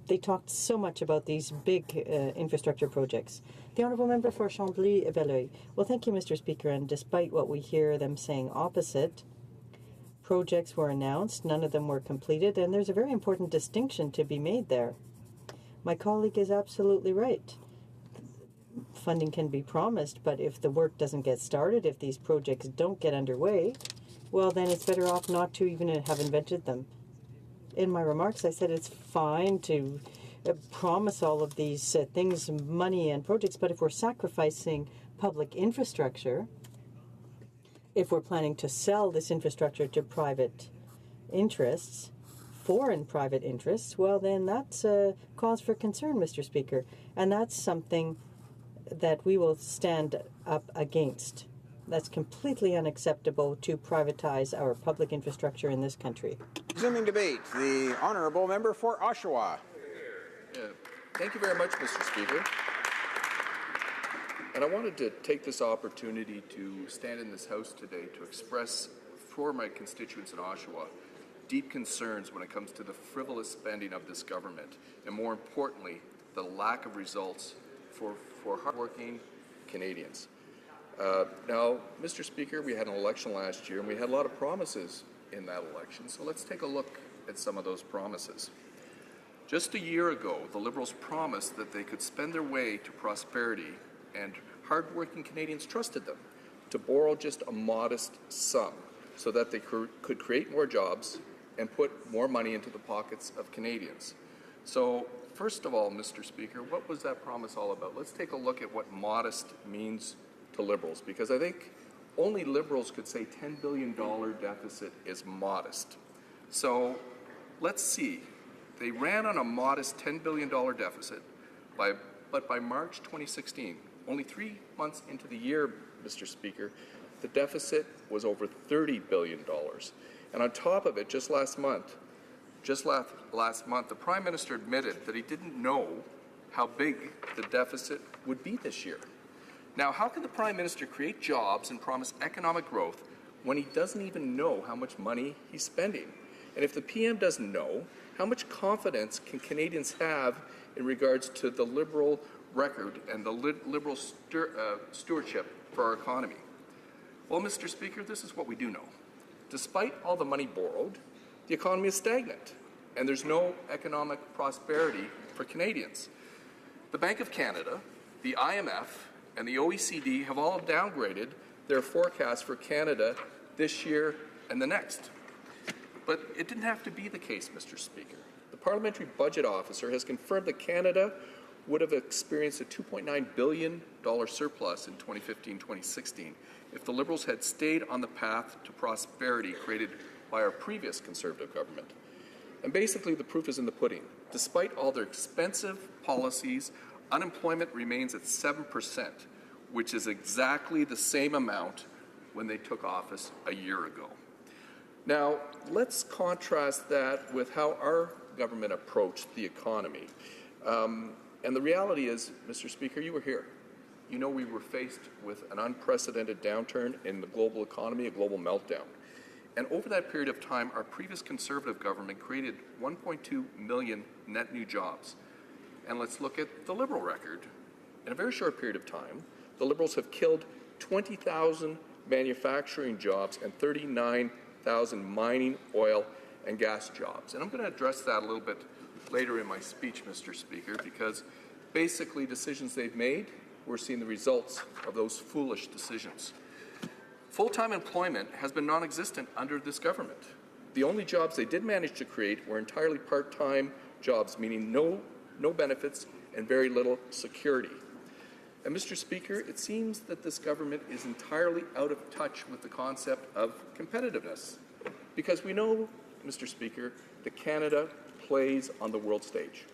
S22: They talked so much about these big infrastructure projects. The Honourable Member for Chambly-Belleuil. Well, thank you, Mr. Speaker, and despite what we hear them saying opposite, projects were announced, none of them were completed, and there's a very important distinction to be made there. My colleague is absolutely right. Funding can be promised, but if the work doesn't get started, if these projects don't get underway, well, then it's better off not to even have invented them. In my remarks, I said it's fine to promise all of these things, money and projects, but if we're sacrificing public infrastructure, if we're planning to sell this infrastructure to private interests, foreign private interests, well, then that's a cause for concern, Mr. Speaker, and that's something that we will stand up against. That's completely unacceptable to privatize our public infrastructure in this country.
S1: Resuming debate, the Honourable Member for Oshawa.
S5: Thank you very much, Mr. Speaker. And I wanted to take this opportunity to stand in this House today to express for my constituents in Oshawa deep concerns when it comes to the frivolous spending of this government, and more importantly, the lack of results for hardworking Canadians. Now, Mr. Speaker, we had an election last year, and we had a lot of promises in that election, so let's take a look at some of those promises. Just a year ago, the Liberals promised that they could spend their way to prosperity, and hardworking Canadians trusted them to borrow just a modest sum so that they could create more jobs and put more money into the pockets of Canadians. So, first of all, Mr. Speaker, what was that promise all about? Let's take a look at what modest means to Liberals, because I think only Liberals could say $10 billion deficit is modest. So let's see. They ran on a modest $10 billion deficit, but by March 2016, only 3 months into the year, Mr. Speaker, the deficit was over $30 billion. And on top of it, just last month, the Prime Minister admitted that he didn't know how big the deficit would be this year. Now, how can the Prime Minister create jobs and promise economic growth when he doesn't even know how much money he's spending? And if the PM doesn't know, how much confidence can Canadians have in regards to the Liberal record and the Liberal stewardship for our economy? Well, Mr. Speaker, this is what we do know. Despite all the money borrowed, the economy is stagnant, and there's no economic prosperity for Canadians. The Bank of Canada, the IMF, and the OECD have all downgraded their forecast for Canada this year and the next. But it didn't have to be the case, Mr. Speaker. The Parliamentary Budget Officer has confirmed that Canada would have experienced a $2.9 billion surplus in 2015-2016 if the Liberals had stayed on the path to prosperity created by our previous Conservative government. And basically, the proof is in the pudding. Despite all their expensive policies, unemployment remains at 7%, which is exactly the same amount when they took office a year ago. Now, let's contrast that with how our government approached the economy. And the reality is, Mr. Speaker, you were here. You know we were faced with an unprecedented downturn in the global economy, a global meltdown. And over that period of time, our previous Conservative government created 1.2 million net new jobs. And let's look at the Liberal record. In a very short period of time, the Liberals have killed 20,000 manufacturing jobs and 39,000 mining, oil, and gas jobs. And I'm going to address that a little bit later in my speech, Mr. Speaker, because basically decisions they've made, we're seeing the results of those foolish decisions. Full-time employment has been non-existent under this government. The only jobs they did manage to create were entirely part-time jobs, meaning no benefits and very little security. And Mr. Speaker, it seems that this government is entirely out of touch with the concept of competitiveness. Because we know, Mr. Speaker, that Canada plays on the world stage.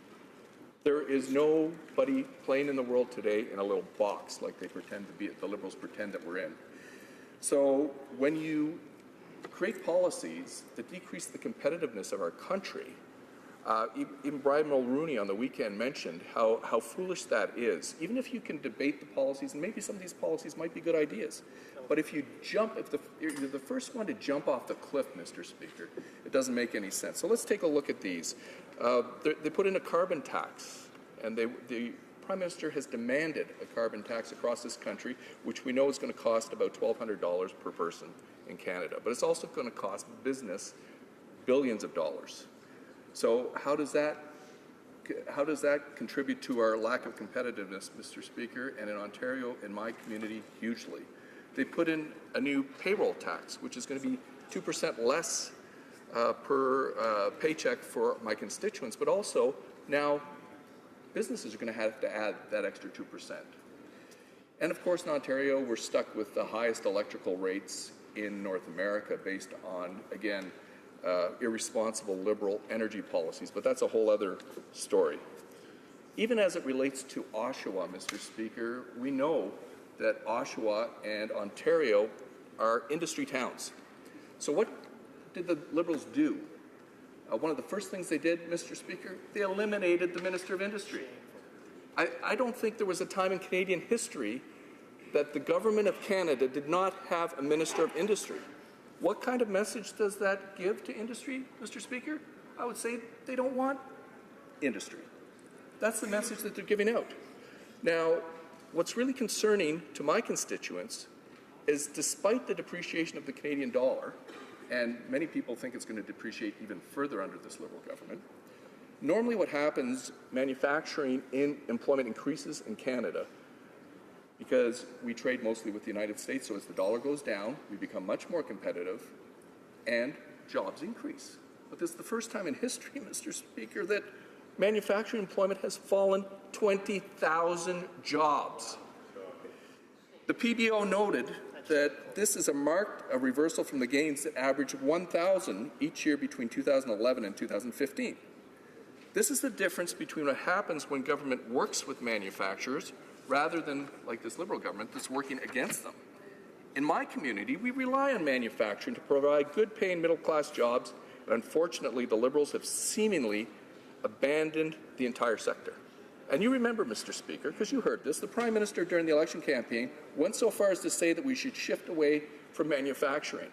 S5: There is nobody playing in the world today in a little box like they pretend to be, the Liberals pretend that we're in. So when you create policies that decrease the competitiveness of our country, even Brian Mulroney on the weekend mentioned how foolish that is. Even if you can debate the policies, and maybe some of these policies might be good ideas, but if you're the first one to jump off the cliff, Mr. Speaker, it doesn't make any sense. So let's take a look at these. They put in a carbon tax, and the Prime Minister has demanded a carbon tax across this country, which we know is going to cost about $1,200 per person in Canada. But it's also going to cost business billions of dollars. So how does that contribute to our lack of competitiveness, Mr. Speaker? And in Ontario, in my community, hugely. They put in a new payroll tax, which is going to be 2% less per paycheck for my constituents, but also now businesses are going to have to add that extra 2%. And of course, in Ontario, we're stuck with the highest electrical rates in North America based on, again, irresponsible Liberal energy policies, but that's a whole other story. Even as it relates to Oshawa, Mr. Speaker, we know that Oshawa and Ontario are industry towns. So what did the Liberals do? One of the first things they did, Mr. Speaker, they eliminated the Minister of Industry. I don't think there was a time in Canadian history that the Government of Canada did not have a Minister of Industry. What kind of message does that give to industry, Mr. Speaker? I would say they don't want industry. That's the message that they're giving out. Now, what's really concerning to my constituents is despite the depreciation of the Canadian dollar, and many people think it's going to depreciate even further under this Liberal government, normally what happens, manufacturing employment increases in Canada because we trade mostly with the United States, so as the dollar goes down, we become much more competitive, and jobs increase. But this is the first time in history, Mr. Speaker, that manufacturing employment has fallen 20,000 jobs. The PBO noted that this is a marked reversal from the gains that averaged 1,000 each year between 2011 and 2015. This is the difference between what happens when government works with manufacturers rather than, like this Liberal government, that's working against them. In my community, we rely on manufacturing to provide good-paying middle-class jobs, and unfortunately, the Liberals have seemingly abandoned the entire sector. And you remember, Mr. Speaker, because you heard this, the Prime Minister during the election campaign went so far as to say that we should shift away from manufacturing.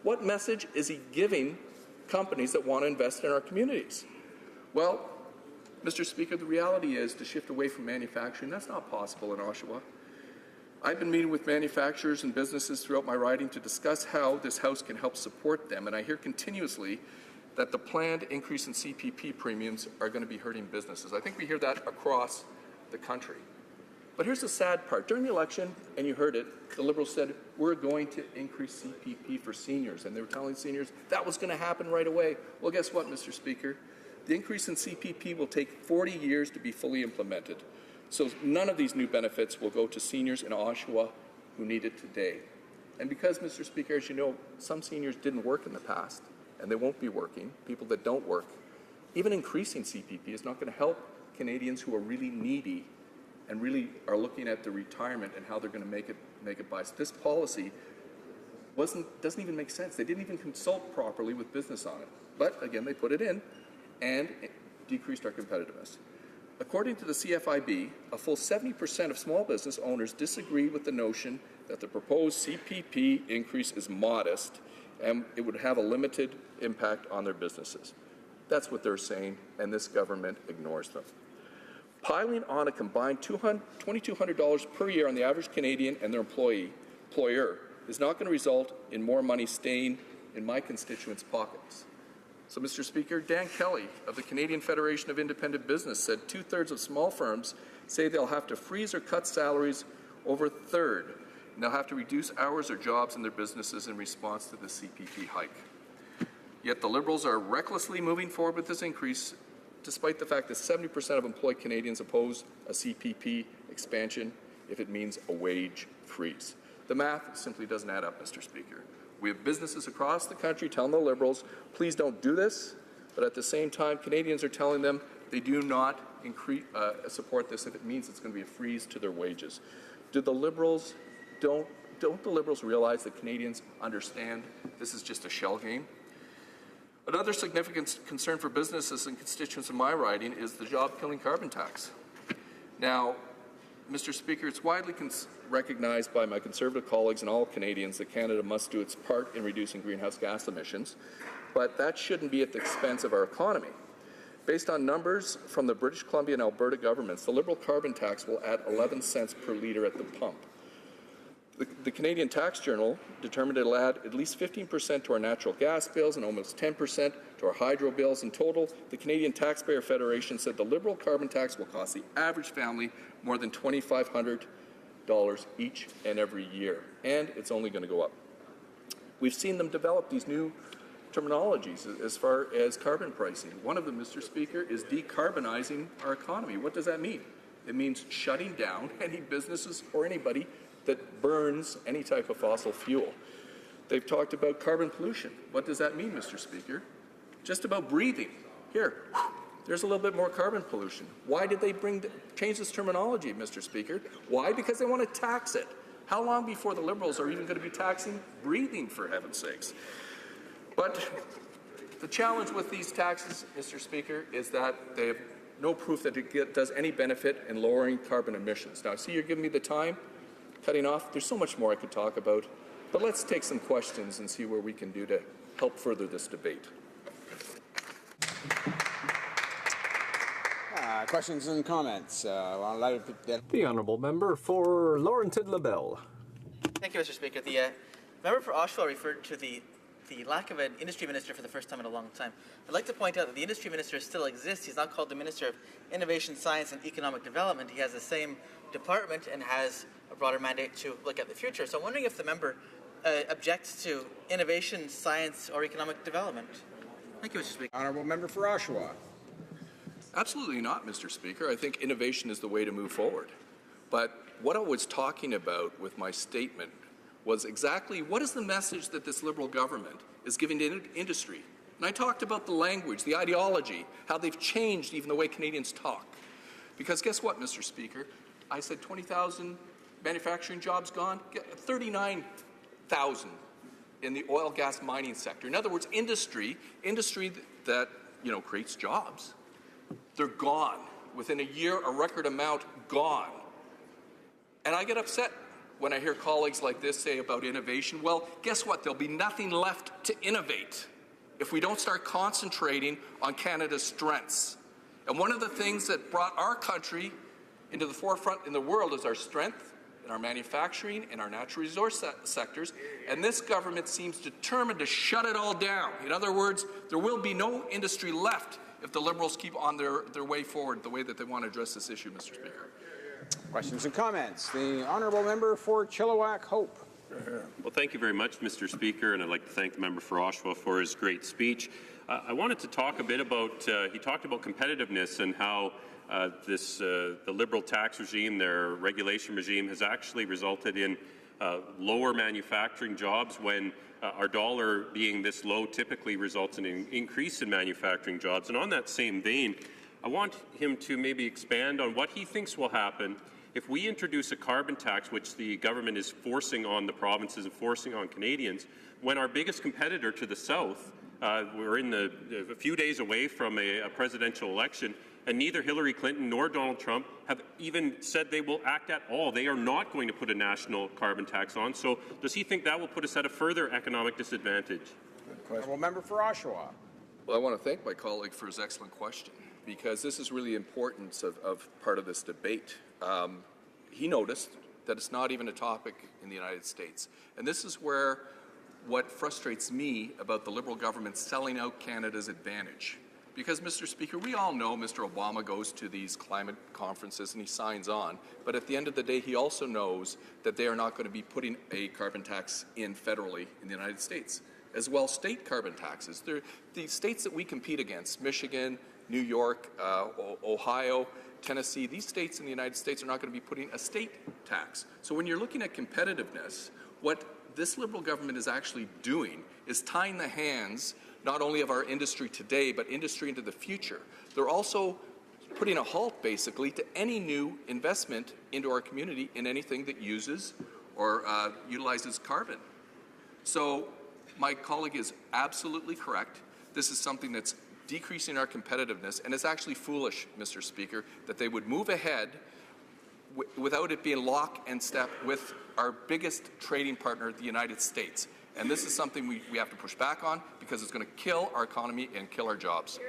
S5: What message is he giving companies that want to invest in our communities? Well, Mr. Speaker, the reality is to shift away from manufacturing, that's not possible in Oshawa. I've been meeting with manufacturers and businesses throughout my riding to discuss how this House can help support them, and I hear continuously that the planned increase in CPP premiums are going to be hurting businesses. I think we hear that across the country. But here's the sad part. During the election, and you heard it, the Liberals said, we're going to increase CPP for seniors. And they were telling seniors that was going to happen right away. Well, guess what, Mr. Speaker? The increase in CPP will take 40 years to be fully implemented. So none of these new benefits will go to seniors in Oshawa who need it today. And because, Mr. Speaker, as you know, some seniors didn't work in the past, and they won't be working, people that don't work, even increasing CPP is not going to help Canadians who are really needy and really are looking at their retirement and how they're going to make it by. So this policy doesn't even make sense. They didn't even consult properly with business on it. But again, they put it in and it decreased our competitiveness. According to the CFIB, a full 70% of small business owners disagree with the notion that the proposed CPP increase is modest and it would have a limited impact on their businesses. That's what they're saying, and this government ignores them. Piling on a combined $2,200 per year on the average Canadian and their employer is not going to result in more money staying in my constituents' pockets. So, Mr. Speaker, Dan Kelly of the Canadian Federation of Independent Business said 2/3 of small firms say they'll have to freeze or cut salaries over a third, and they'll have to reduce hours or jobs in their businesses in response to the CPP hike. Yet the Liberals are recklessly moving forward with this increase, despite the fact that 70% of employed Canadians oppose a CPP expansion if it means a wage freeze. The math simply doesn't add up, Mr. Speaker. We have businesses across the country telling the Liberals, please don't do this, but at the same time, Canadians are telling them they do not support this if it means it's going to be a freeze to their wages. Don't the Liberals realize that Canadians understand this is just a shell game? Another significant concern for businesses and constituents in my riding is the job-killing carbon tax. Now, Mr. Speaker, it's widely recognized by my Conservative colleagues and all Canadians that Canada must do its part in reducing greenhouse gas emissions, but that shouldn't be at the expense of our economy. Based on numbers from the British Columbia and Alberta governments, the Liberal carbon tax will add 11 cents per litre at the pump. The Canadian Tax Journal determined it will add at least 15% to our natural gas bills and almost 10% to our hydro bills. In total, the Canadian Taxpayer Federation said the Liberal carbon tax will cost the average family more than $2,500 each and every year, and it's only going to go up. We've seen them develop these new terminologies as far as carbon pricing. One of them, Mr. Speaker, is decarbonizing our economy. What does that mean? It means shutting down any businesses or anybody that burns any type of fossil fuel. They've talked about carbon pollution. What does that mean, Mr. Speaker? Just about breathing. Here, there's a little bit more carbon pollution. Why did they change this terminology, Mr. Speaker? Why? Because they want to tax it. How long before the Liberals are even going to be taxing breathing, for heaven's sakes? But the challenge with these taxes, Mr. Speaker, is that they have no proof that it does any benefit in lowering carbon emissions. Now, I see you're giving me the time, cutting off. There's so much more I could talk about, but let's take some questions and see what we can do to help further this debate.
S1: Questions and comments.
S16: The Honourable Member for Laurentide-Labelle.
S7: Thank you, Mr. Speaker. The member for Oshawa referred to the lack of an industry minister for the first time in a long time. I'd like to point out that the industry minister still exists. He's not called the Minister of Innovation, Science and Economic Development. He has the same department and has a broader mandate to look at the future. So I'm wondering if the member objects to innovation, science or economic development. Thank you, Mr. Speaker.
S1: Honourable Member for Oshawa.
S5: Absolutely not, Mr. Speaker. I think innovation is the way to move forward. But what I was talking about with my statement was exactly what is the message that this Liberal government is giving to industry. And I talked about the language, the ideology, how they've changed even the way Canadians talk. Because guess what, Mr. Speaker? I said 20,000 manufacturing jobs gone, 39,000 in the oil, gas, mining sector. In other words, industry that creates jobs. They're gone. Within a year, a record amount gone. And I get upset when I hear colleagues like this say about innovation. Well, guess what? There'll be nothing left to innovate if we don't start concentrating on Canada's strengths. And one of the things that brought our country into the forefront in the world is our strength in our manufacturing and our natural resource sectors. And this government seems determined to shut it all down. In other words, there will be no industry left if the Liberals keep on their way forward the way that they want to address this issue, Mr. Speaker.
S1: Questions and comments? The honourable member for Chilliwack Hope.
S3: Well, thank you very much, Mr. Speaker, and I'd like to thank the member for Oshawa for his great speech. I wanted to talk a bit about, he talked about competitiveness and how the Liberal tax regime, their regulation regime, has actually resulted in lower manufacturing jobs when our dollar being this low typically results in an increase in manufacturing jobs. And on that same vein, I want him to maybe expand on what he thinks will happen if we introduce a carbon tax, which the government is forcing on the provinces and forcing on Canadians, when our biggest competitor to the south, we're a few days away from a presidential election, and neither Hillary Clinton nor Donald Trump have even said they will act at all. They are not going to put a national carbon tax on. So does he think that will put us at a further economic disadvantage?
S1: Honourable member for Oshawa.
S5: Well, I want to thank my colleague for his excellent question, because this is really the importance of part of this debate. He noticed that it's not even a topic in the United States. And this is where what frustrates me about the Liberal government selling out Canada's advantage. Because, Mr. Speaker, we all know Mr. Obama goes to these climate conferences and he signs on, but at the end of the day, he also knows that they are not going to be putting a carbon tax in federally in the United States. As well, state carbon taxes. The states that we compete against, Michigan, New York, Ohio, Tennessee, these states in the United States are not going to be putting a state tax. So when you're looking at competitiveness, what this Liberal government is actually doing is tying the hands not only of our industry today, but industry into the future. They're also putting a halt, basically, to any new investment into our community in anything that uses or utilizes carbon. So my colleague is absolutely correct. This is something that's decreasing our competitiveness, and it's actually foolish, Mr. Speaker, that they would move ahead without it being lock and step with our biggest trading partner, the United States. And this is something we have to push back on, because it's going to kill our economy and kill our jobs.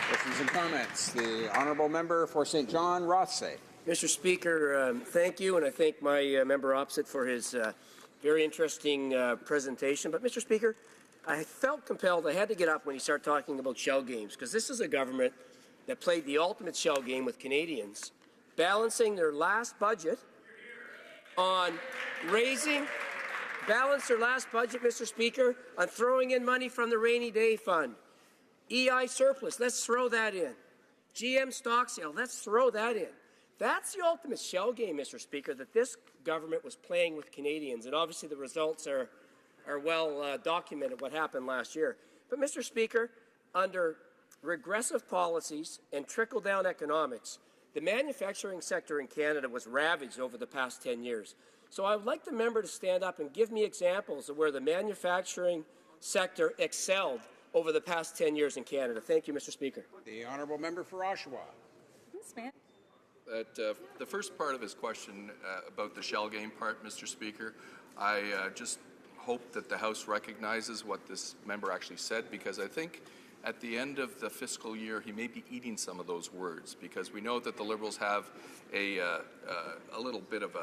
S1: Questions and comments? The honourable member for St. John, Rothsay.
S20: Mr. Speaker, thank you, and I thank my member opposite for his very interesting presentation. But, Mr. Speaker, I felt compelled, I had to get up when he started talking about shell games, because this is a government that played the ultimate shell game with Canadians, balancing their last budget on Mr. Speaker, on throwing in money from the rainy day fund. EI surplus, let's throw that in. GM stock sale, let's throw that in. That's the ultimate shell game, Mr. Speaker, that this government was playing with Canadians, and obviously the results are well documented what happened last year. But, Mr. Speaker, under regressive policies and trickle-down economics, the manufacturing sector in Canada was ravaged over the past 10 years. So I would like the member to stand up and give me examples of where the manufacturing sector excelled over the past 10 years in Canada. Thank you, Mr. Speaker.
S1: The honourable member for Oshawa.
S5: The first part of his question about the shell game part, Mr. Speaker, I just hope that the House recognizes what this member actually said, because I think at the end of the fiscal year, he may be eating some of those words, because we know that the Liberals have a little bit of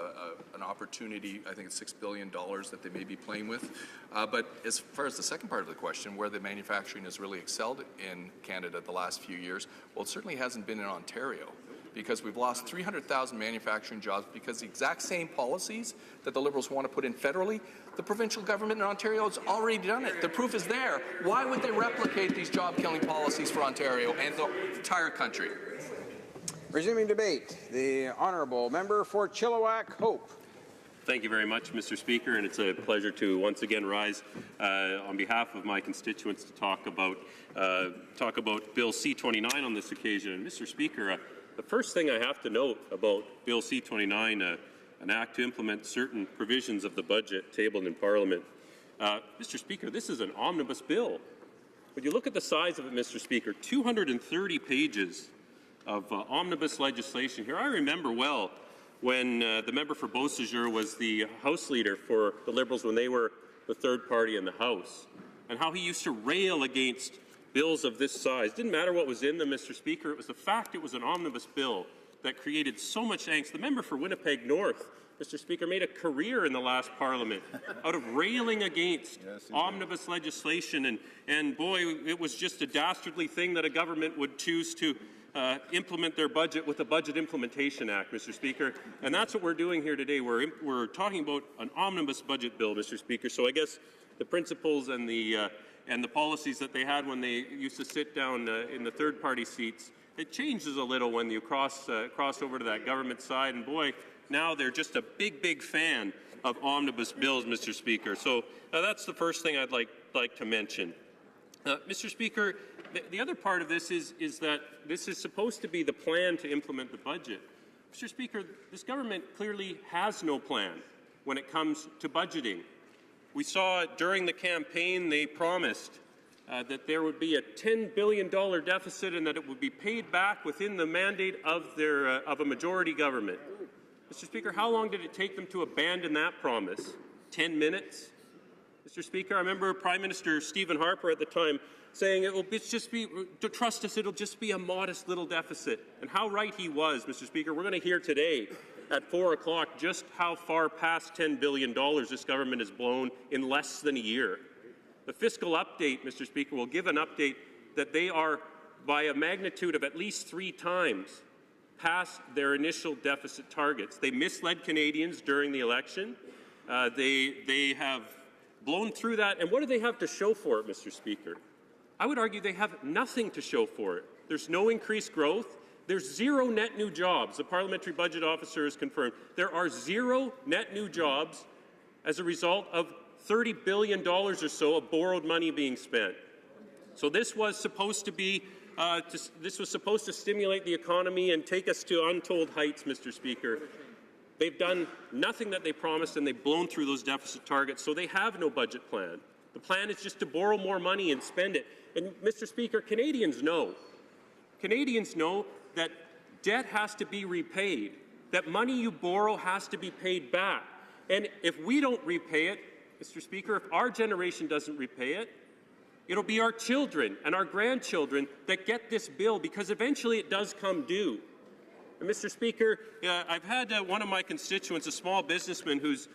S5: an opportunity. I think it's $6 billion that they may be playing with. But as far as the second part of the question, where the manufacturing has really excelled in Canada the last few years, well, it certainly hasn't been in Ontario, because we've lost 300,000 manufacturing jobs because the exact same policies that the Liberals want to put in federally, the provincial government in Ontario has already done it. The proof is there. Why would they replicate these job-killing policies for Ontario and the entire country?
S1: Resuming debate, the honourable member for Chilliwack Hope.
S3: Thank you very much, Mr. Speaker, and it's a pleasure to once again rise on behalf of my constituents to talk about Bill C-29 on this occasion. And Mr. Speaker, the first thing I have to note about Bill C-29, an act to implement certain provisions of the budget tabled in Parliament, Mr. Speaker, this is an omnibus bill. When you look at the size of it, Mr. Speaker, 230 pages of omnibus legislation here. I remember well when the member for Beausejour was the House leader for the Liberals when they were the third party in the House, and how he used to rail against bills of this size. Didn't matter what was in them, Mr. Speaker. It was the fact it was an omnibus bill that created so much angst. The member for Winnipeg North, Mr. Speaker, made a career in the last Parliament out of railing against omnibus legislation, and boy, it was just a dastardly thing that a government would choose to implement their budget with a Budget Implementation Act, Mr. Speaker. And that's what we're doing here today. We're talking about an omnibus budget bill, Mr. Speaker. So I guess the principles and the policies that they had when they used to sit down in the third-party seats, it changes a little when you cross over to that government side. And boy, now they're just a big fan of omnibus bills, Mr. Speaker. So that's the first thing I'd like to mention. Mr. Speaker, the other part of this is that this is supposed to be the plan to implement the budget. Mr. Speaker, this government clearly has no plan when it comes to budgeting. We saw during the campaign they promised that there would be a $10 billion deficit and that it would be paid back within the mandate of a majority government. Mr. Speaker, how long did it take them to abandon that promise? 10 minutes? Mr. Speaker, I remember Prime Minister Stephen Harper at the time saying to trust us, it'll just be a modest little deficit. And how right he was, Mr. Speaker. We're going to hear today at 4 o'clock just how far past $10 billion this government has blown in less than a year. The fiscal update, Mr. Speaker, will give an update that they are by a magnitude of at least 3 times past their initial deficit targets. They misled Canadians during the election. They have blown through that. And what do they have to show for it, Mr. Speaker? I would argue they have nothing to show for it. There's no increased growth. There's 0 net new jobs. The Parliamentary Budget Officer has confirmed there are 0 net new jobs as a result of $30 billion or so of borrowed money being spent. So this was supposed to be this was supposed to stimulate the economy and take us to untold heights, Mr. Speaker. They've done nothing that they promised, and they've blown through those deficit targets, so they have no budget plan. The plan is just to borrow more money and spend it. And, Mr. Speaker, Canadians know that debt has to be repaid, that money you borrow has to be paid back. And if we don't repay it, Mr. Speaker, if our generation doesn't repay it, it'll be our children and our grandchildren that get this bill, because eventually it does come due. And Mr. Speaker, I've had one of my constituents, a small businessman who's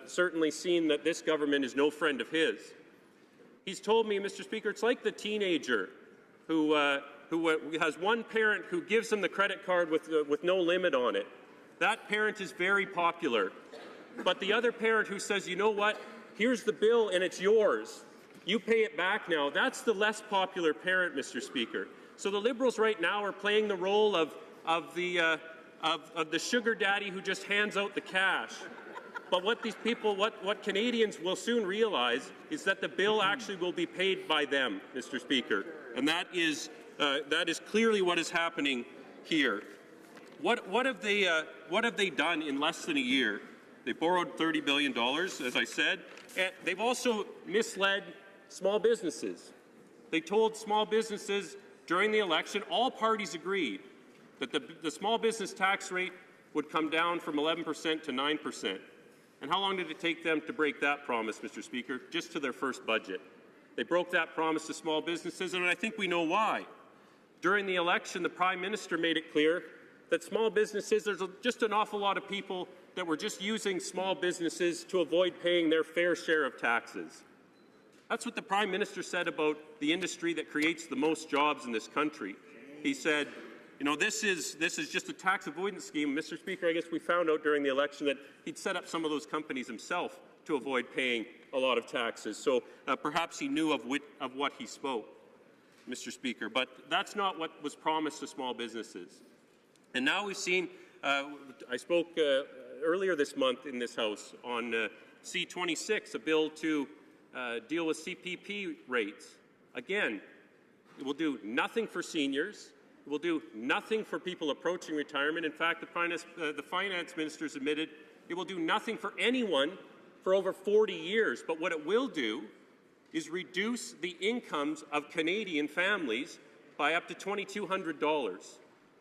S3: certainly seen that this government is no friend of his. He's told me, Mr. Speaker, it's like the teenager who has one parent who gives them the credit card with no limit on it. That parent is very popular. But the other parent who says, you know what, here's the bill and it's yours. You pay it back now. That's the less popular parent, Mr. Speaker. So the Liberals right now are playing the role of the sugar daddy who just hands out the cash. But what these people, what Canadians will soon realize is that the bill actually will be paid by them, Mr. Speaker. And that is clearly what is happening here. What have they done in less than a year? They borrowed $30 billion, as I said, and they've also misled small businesses. They told small businesses during the election, all parties agreed, that the small business tax rate would come down from 11% to 9%. And how long did it take them to break that promise, Mr. Speaker? Just to their first budget. They broke that promise to small businesses, and I think we know why. During the election, the Prime Minister made it clear that small businesses, there's just an awful lot of people that were just using small businesses to avoid paying their fair share of taxes. That's what the Prime Minister said about the industry that creates the most jobs in this country. He said, you know, this is just a tax avoidance scheme. Mr. Speaker, I guess we found out during the election that he'd set up some of those companies himself to avoid paying a lot of taxes. So perhaps he knew of what he spoke, Mr. Speaker. But that's not what was promised to small businesses. And now we've seen, I spoke earlier this month in this House on C-26, a bill to deal with CPP rates. Again, it will do nothing for seniors. It will do nothing for people approaching retirement. In fact, the finance ministers admitted it will do nothing for anyone for over 40 years. But what it will do is reduce the incomes of Canadian families by up to $2,200.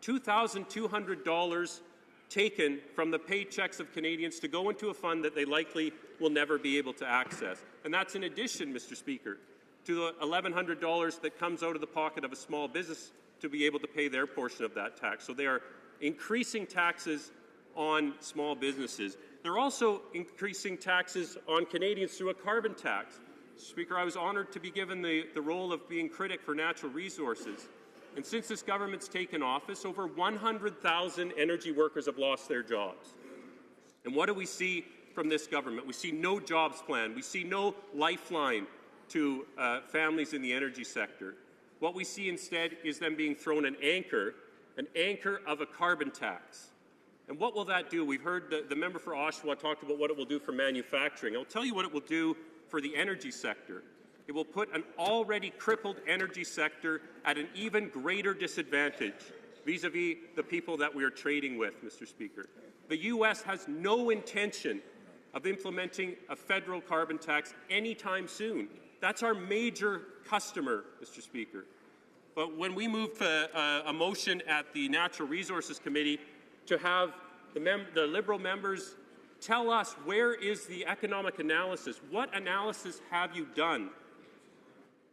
S3: $2,200 taken from the paychecks of Canadians to go into a fund that they likely will never be able to access. And that's in addition, Mr. Speaker, to the $1,100 that comes out of the pocket of a small business to be able to pay their portion of that tax. So they are increasing taxes on small businesses. They're also increasing taxes on Canadians through a carbon tax. Speaker, I was honoured to be given the role of being critic for natural resources. And since this government's taken office, over 100,000 energy workers have lost their jobs. And what do we see from this government? We see no jobs plan. We see no lifeline to families in the energy sector. What we see instead is them being thrown an anchor of a carbon tax. And what will that do? We've heard the member for Oshawa talked about what it will do for manufacturing. I'll tell you what it will do for the energy sector. It will put an already crippled energy sector at an even greater disadvantage vis-a-vis the people that we are trading with, Mr. Speaker. The U.S. has no intention of implementing a federal carbon tax anytime soon. That's our major customer, Mr. Speaker. But when we moved a motion at the Natural Resources Committee to have the Liberal members tell us where is the economic analysis, what analysis have you done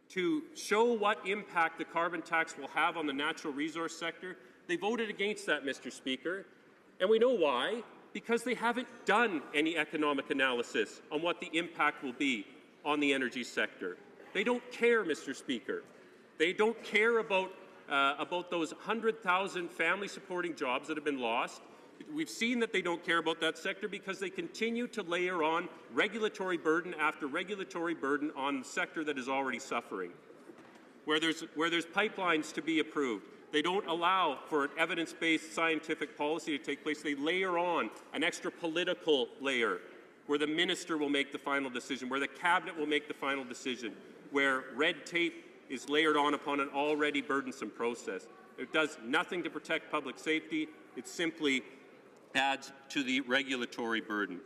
S3: to show what impact the carbon tax will have on the natural resource sector, they voted against that, Mr. Speaker. And we know why. Because they haven't done any economic analysis on what the impact will be on the energy sector. They don't care, Mr. Speaker. They don't care about those 100,000 family-supporting jobs that have been lost. We've seen that they don't care about that sector because they continue to layer on regulatory burden after regulatory burden on the sector that is already suffering. Where there's pipelines to be approved, they don't allow for an evidence-based scientific policy to take place. They layer on an extra political layer where the minister will make the final decision, where the cabinet will make the final decision, where red tape is layered on upon an already burdensome process. It does nothing to protect public safety. It simply adds to the regulatory burden.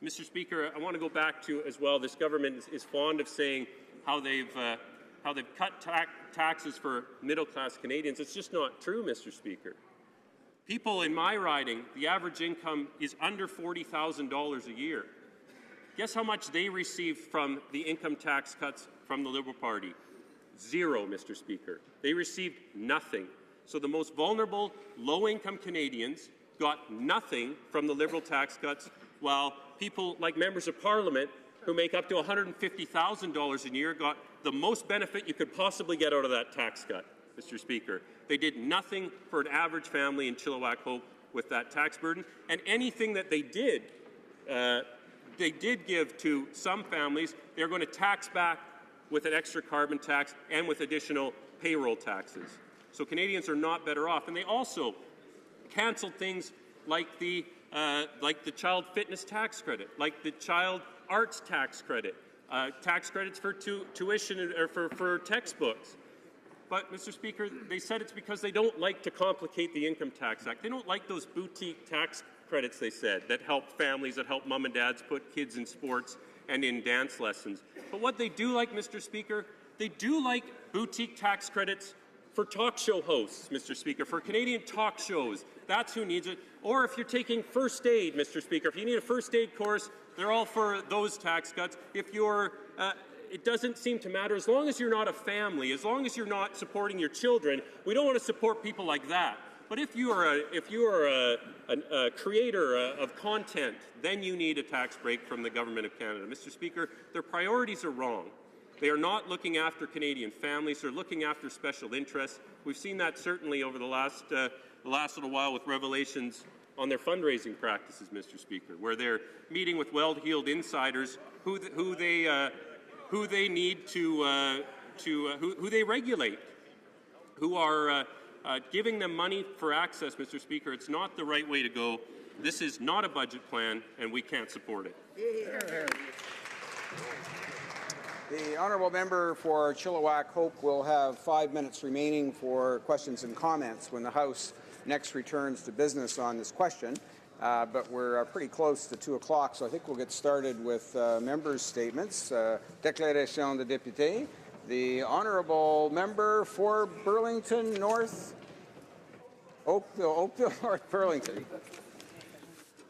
S3: Mr. Speaker, I want to go back to, as well, this government is fond of saying how they've cut taxes for middle-class Canadians. It's just not true, Mr. Speaker. People in my riding, the average income is under $40,000 a year. Guess how much they received from the income tax cuts from the Liberal Party? Zero, Mr. Speaker. They received nothing. So the most vulnerable, low-income Canadians got nothing from the Liberal tax cuts, while people like members of Parliament who make up to $150,000 a year got the most benefit you could possibly get out of that tax cut, Mr. Speaker. They did nothing for an average family in Chilliwack Hope with that tax burden, and anything that they did give to some families, they're going to tax back with an extra carbon tax and with additional payroll taxes. So Canadians are not better off. And they also canceled things like the child fitness tax credit, like the child arts tax credit, tax credits for tuition or for textbooks. But, Mr. Speaker, they said it's because they don't like to complicate the Income Tax Act. They don't like those boutique tax credits, they said, that help families, that help mom and dads put kids in sports and in dance lessons. But what they do like, Mr. Speaker, they do like boutique tax credits for talk show hosts, Mr. Speaker, for Canadian talk shows. That's who needs it. Or if you're taking first aid, Mr. Speaker, if you need a first aid course, they're all for those tax cuts. If you're it doesn't seem to matter. As long as you're not a family, as long as you're not supporting your children, we don't want to support people like that. But if you are a creator of content, then you need a tax break from the Government of Canada. Mr. Speaker, their priorities are wrong. They are not looking after Canadian families. They're looking after special interests. We've seen that certainly over the last little while with revelations on their fundraising practices, Mr. Speaker, where they're meeting with well-heeled insiders who they need to who they regulate, who are giving them money for access, Mr. Speaker. It's not the right way to go. This is not a budget plan, and we can't support it.
S1: The honourable member for Chilliwack Hope will have 5 minutes remaining for questions and comments when the House next returns to business on this question. But we're pretty close to 2 o'clock, so I think we'll get started with members' statements. Déclaration de député. The honourable member for Burlington North, Oakville North Burlington.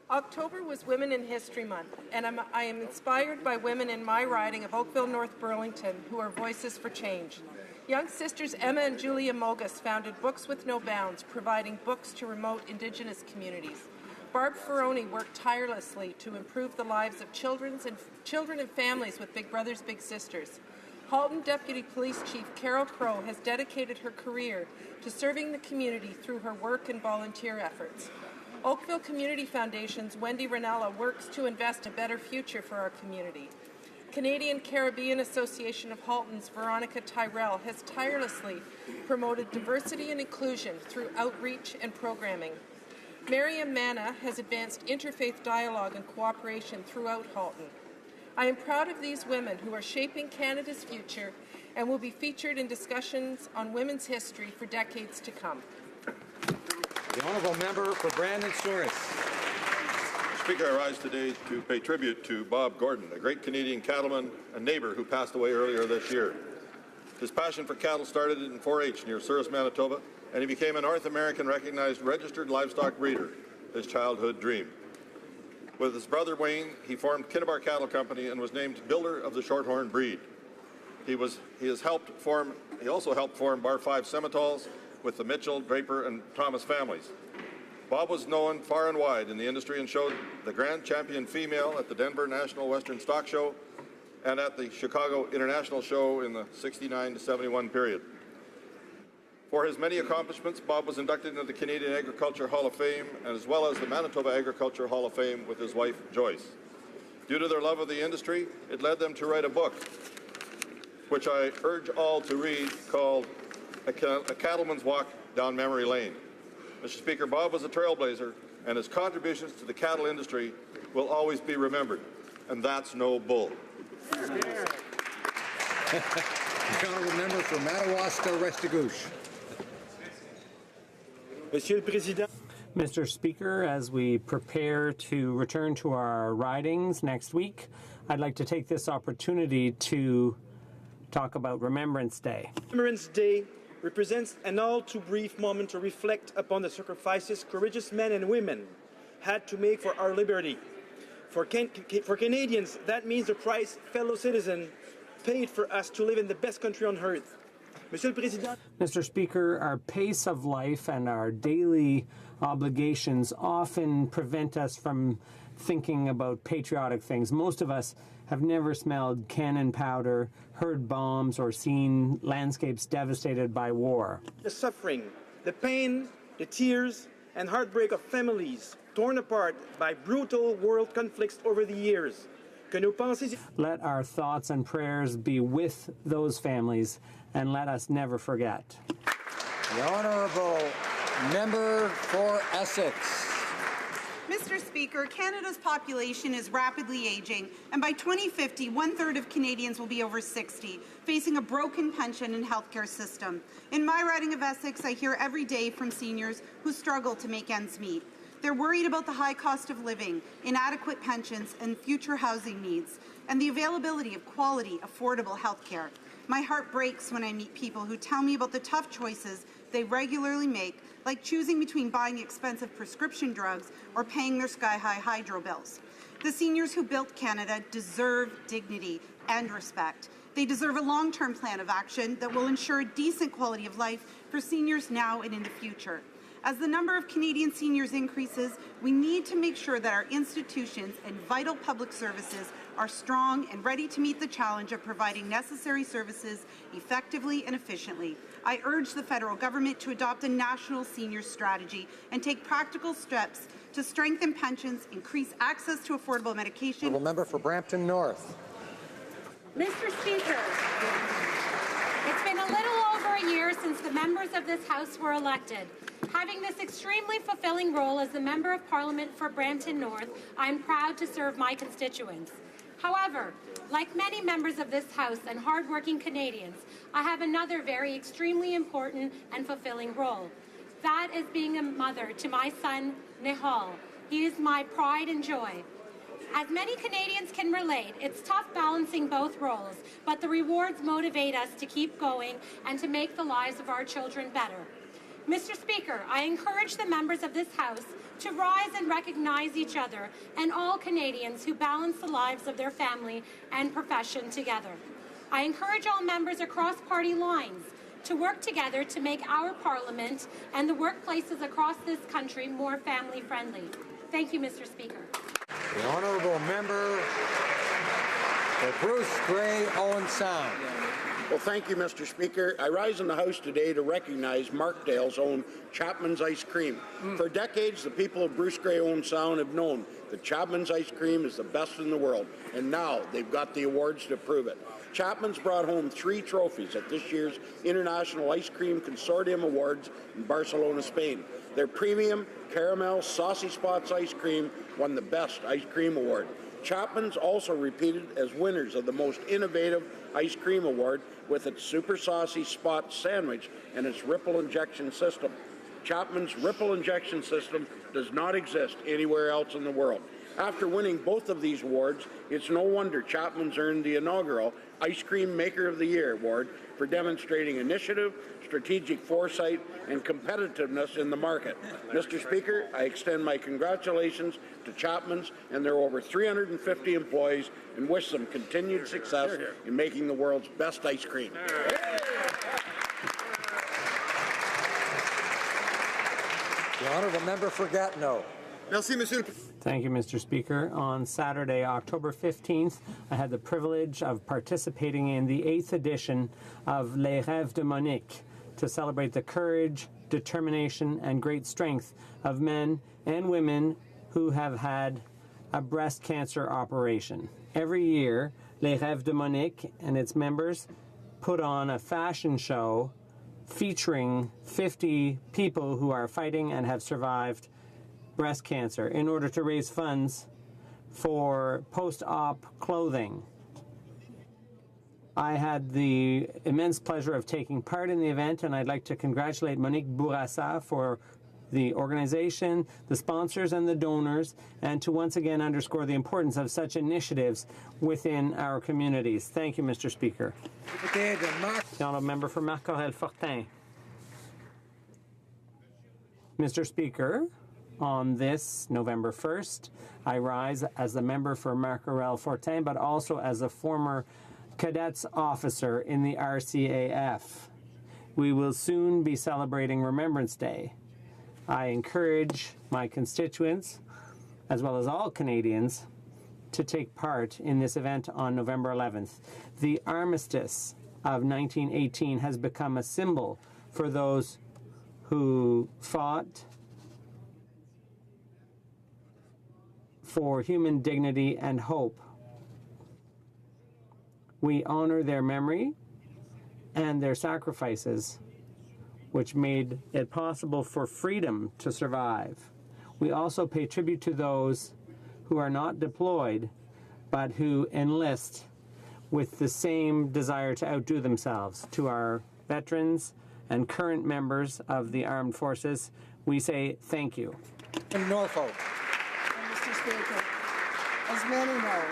S12: October was Women in History Month, and I am inspired by women in my riding of Oakville, North Burlington, who are voices for change. Young sisters Emma and Julia Mogus founded Books with No Bounds, providing books to remote Indigenous communities. Barb Ferroni worked tirelessly to improve the lives of children and families with Big Brothers Big Sisters. Halton Deputy Police Chief Carol Crow has dedicated her career to serving the community through her work and volunteer efforts. Oakville Community Foundation's Wendy Ranella works to invest in a better future for our community. Canadian Caribbean Association of Halton's Veronica Tyrell has tirelessly promoted diversity and inclusion through outreach and programming. Miriam Manna has advanced interfaith dialogue and cooperation throughout Halton. I am proud of these women who are shaping Canada's future and will be featured in discussions on women's history for decades to come.
S21: The honourable member for Brandon Souris.
S23: Speaker, I rise today to pay tribute to Bob Gordon, a great Canadian cattleman and neighbour who passed away earlier this year. His passion for cattle started in 4-H near Souris, Manitoba, and he became a North American recognized registered livestock breeder, his childhood dream. With his brother Wayne, he formed Kinnabar Cattle Company and was named builder of the Shorthorn breed. He also helped form Bar 5 Semitals with the Mitchell, Draper, and Thomas families. Bob was known far and wide in the industry and showed the Grand Champion female at the Denver National Western Stock Show and at the Chicago International Show in the 69 to 71 period. For his many accomplishments, Bob was inducted into the Canadian Agriculture Hall of Fame as well as the Manitoba Agriculture Hall of Fame with his wife, Joyce. Due to their love of the industry, it led them to write a book, which I urge all to read, called A Cattleman's Walk Down Memory Lane. Mr. Speaker, Bob was a trailblazer, and his contributions to the cattle industry will always be remembered, and that's no bull.
S21: The honourable member for Madawaska-Restigouche.
S24: Mr. Speaker, as we prepare to return to our ridings next week, I'd like to take this opportunity to talk about Remembrance Day.
S25: Remembrance Day represents an all too brief moment to reflect upon the sacrifices courageous men and women had to make for our liberty. For Canadians, that means the price fellow citizens paid for us to live in the best country on earth.
S24: Mr. Speaker, our pace of life and our daily obligations often prevent us from thinking about patriotic things. Most of us have never smelled cannon powder, heard bombs, or seen landscapes devastated by war.
S25: The suffering, the pain, the tears, and heartbreak of families torn apart by brutal world conflicts over the years.
S24: Let our thoughts and prayers be with those families, and let us never forget.
S21: The honourable member for Essex.
S26: Mr. Speaker, Canada's population is rapidly aging, and by 2050, 1/3 of Canadians will be over 60, facing a broken pension and healthcare system. In my riding of Essex, I hear every day from seniors who struggle to make ends meet. They're worried about the high cost of living, inadequate pensions, and future housing needs, and the availability of quality, affordable healthcare. My heart breaks when I meet people who tell me about the tough choices they regularly make, like choosing between buying expensive prescription drugs or paying their sky-high hydro bills. The seniors who built Canada deserve dignity and respect. They deserve a long-term plan of action that will ensure a decent quality of life for seniors now and in the future. As the number of Canadian seniors increases, we need to make sure that our institutions and vital public services are strong and ready to meet the challenge of providing necessary services effectively and efficiently. I urge the federal government to adopt a national seniors strategy and take practical steps to strengthen pensions, increase access to affordable medication.
S21: The member for Brampton North.
S27: Mr. Speaker, it's been a little over a year since the members of this House were elected. Having this extremely fulfilling role as the Member of Parliament for Brampton North, I am proud to serve my constituents. However, like many members of this House and hardworking Canadians, I have another very extremely important and fulfilling role. That is being a mother to my son, Nihal. He is my pride and joy. As many Canadians can relate, it's tough balancing both roles, but the rewards motivate us to keep going and to make the lives of our children better. Mr. Speaker, I encourage the members of this House to rise and recognize each other and all Canadians who balance the lives of their family and profession together. I encourage all members across party lines to work together to make our Parliament and the workplaces across this country more family-friendly. Thank you, Mr. Speaker.
S21: The honourable member for Bruce Grey, Owen Sound.
S4: Well, thank you, Mr. Speaker. I rise in the House today to recognize Markdale's own Chapman's Ice Cream. For decades, the people of Bruce Grey, Owen Sound have known that Chapman's Ice Cream is the best in the world, and now they've got the awards to prove it. Chapman's brought home 3 trophies at this year's International Ice Cream Consortium Awards in Barcelona, Spain. Their premium caramel saucy spots ice cream won the Best Ice Cream Award. Chapman's also repeated as winners of the Most Innovative Ice Cream Award with its Super Saucy Spot Sandwich and its Ripple Injection System. Chapman's Ripple Injection System does not exist anywhere else in the world. After winning both of these awards, it's no wonder Chapman's earned the inaugural Ice Cream Maker of the Year award for demonstrating initiative, strategic foresight, and competitiveness in the market. Mr. Speaker, I extend my congratulations to Chapman's and their over 350 employees and wish them continued success in making the world's best ice cream.
S21: The honourable member for Gatineau.
S24: Thank you, Mr. Speaker. On Saturday, October 15th, I had the privilege of participating in the 8th edition of Les Rêves de Monique to celebrate the courage, determination, and great strength of men and women who have had a breast cancer operation. Every year, Les Rêves de Monique and its members put on a fashion show featuring 50 people who are fighting and have survived breast cancer in order to raise funds for post-op clothing. I had the immense pleasure of taking part in the event, and I'd like to congratulate Monique Bourassa for the organization, the sponsors, and the donors, and to once again underscore the importance of such initiatives within our communities. Thank you, Mr. Speaker. The honourable member for Marc-Aurèle-Fortin. Mr. Speaker, on this November 1st, I rise as the member for Marc-Aurèle-Fortin, but also as a former cadets officer in the RCAF. We will soon be celebrating Remembrance Day. I encourage my constituents, as well as all Canadians, to take part in this event on November 11th. The armistice of 1918 has become a symbol for those who fought for human dignity and hope. We honor their memory and their sacrifices, which made it possible for freedom to survive. We also pay tribute to those who are not deployed, but who enlist with the same desire to outdo themselves. To our veterans and current members of the armed forces, we say thank you.
S21: In Norfolk.
S8: Mr. Speaker, as many know,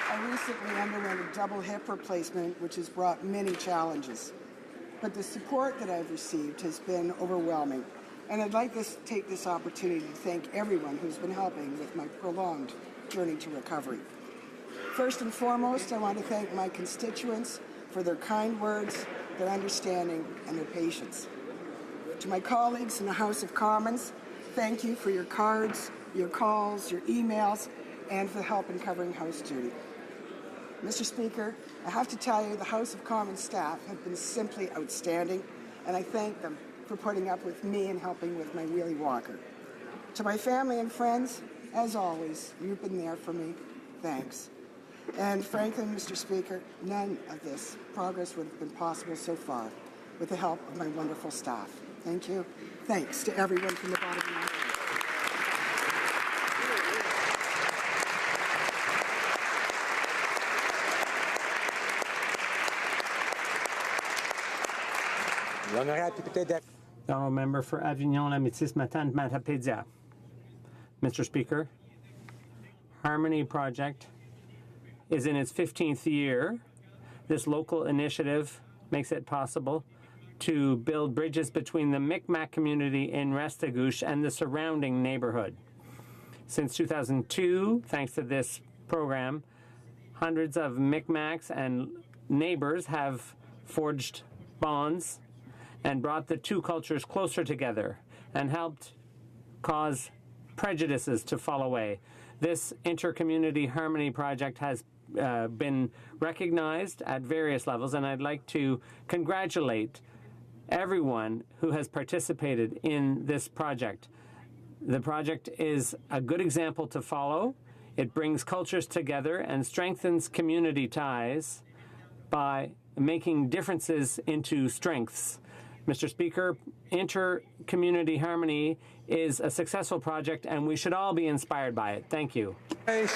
S8: I recently underwent a double hip replacement, which has brought many challenges. But the support that I've received has been overwhelming. And I'd like to take this opportunity to thank everyone who's been helping with my prolonged journey to recovery. First and foremost, I want to thank my constituents for their kind words, their understanding, and their patience. To my colleagues in the House of Commons, thank you for your cards, your calls, your emails, and for help in covering House duty. Mr. Speaker, I have to tell you the House of Commons staff have been simply outstanding, and I thank them for putting up with me and helping with my wheelie walker. To my family and friends, as always, you've been there for me. Thanks. And frankly, Mr. Speaker, none of this progress would have been possible so far with the help of my wonderful staff. Thank you. Thanks to everyone from the bottom of my heart.
S24: The honourable member for Avignon-La-Métis-Matane-Matapédia. Mr. Speaker, Harmony Project is in its 15th year. This local initiative makes it possible to build bridges between the Mi'kmaq community in Restigouche and the surrounding neighborhood. Since 2002, thanks to this program, hundreds of Mi'kmaqs and neighbors have forged bonds and brought the two cultures closer together and helped cause prejudices to fall away. This inter-community harmony project has been recognized at various levels, and I'd like to congratulate everyone who has participated in this project. The project is a good example to follow. It brings cultures together and strengthens community ties by making differences into strengths. Mr. Speaker, inter-community harmony is a successful project, and we should all be inspired by it. Thank you. The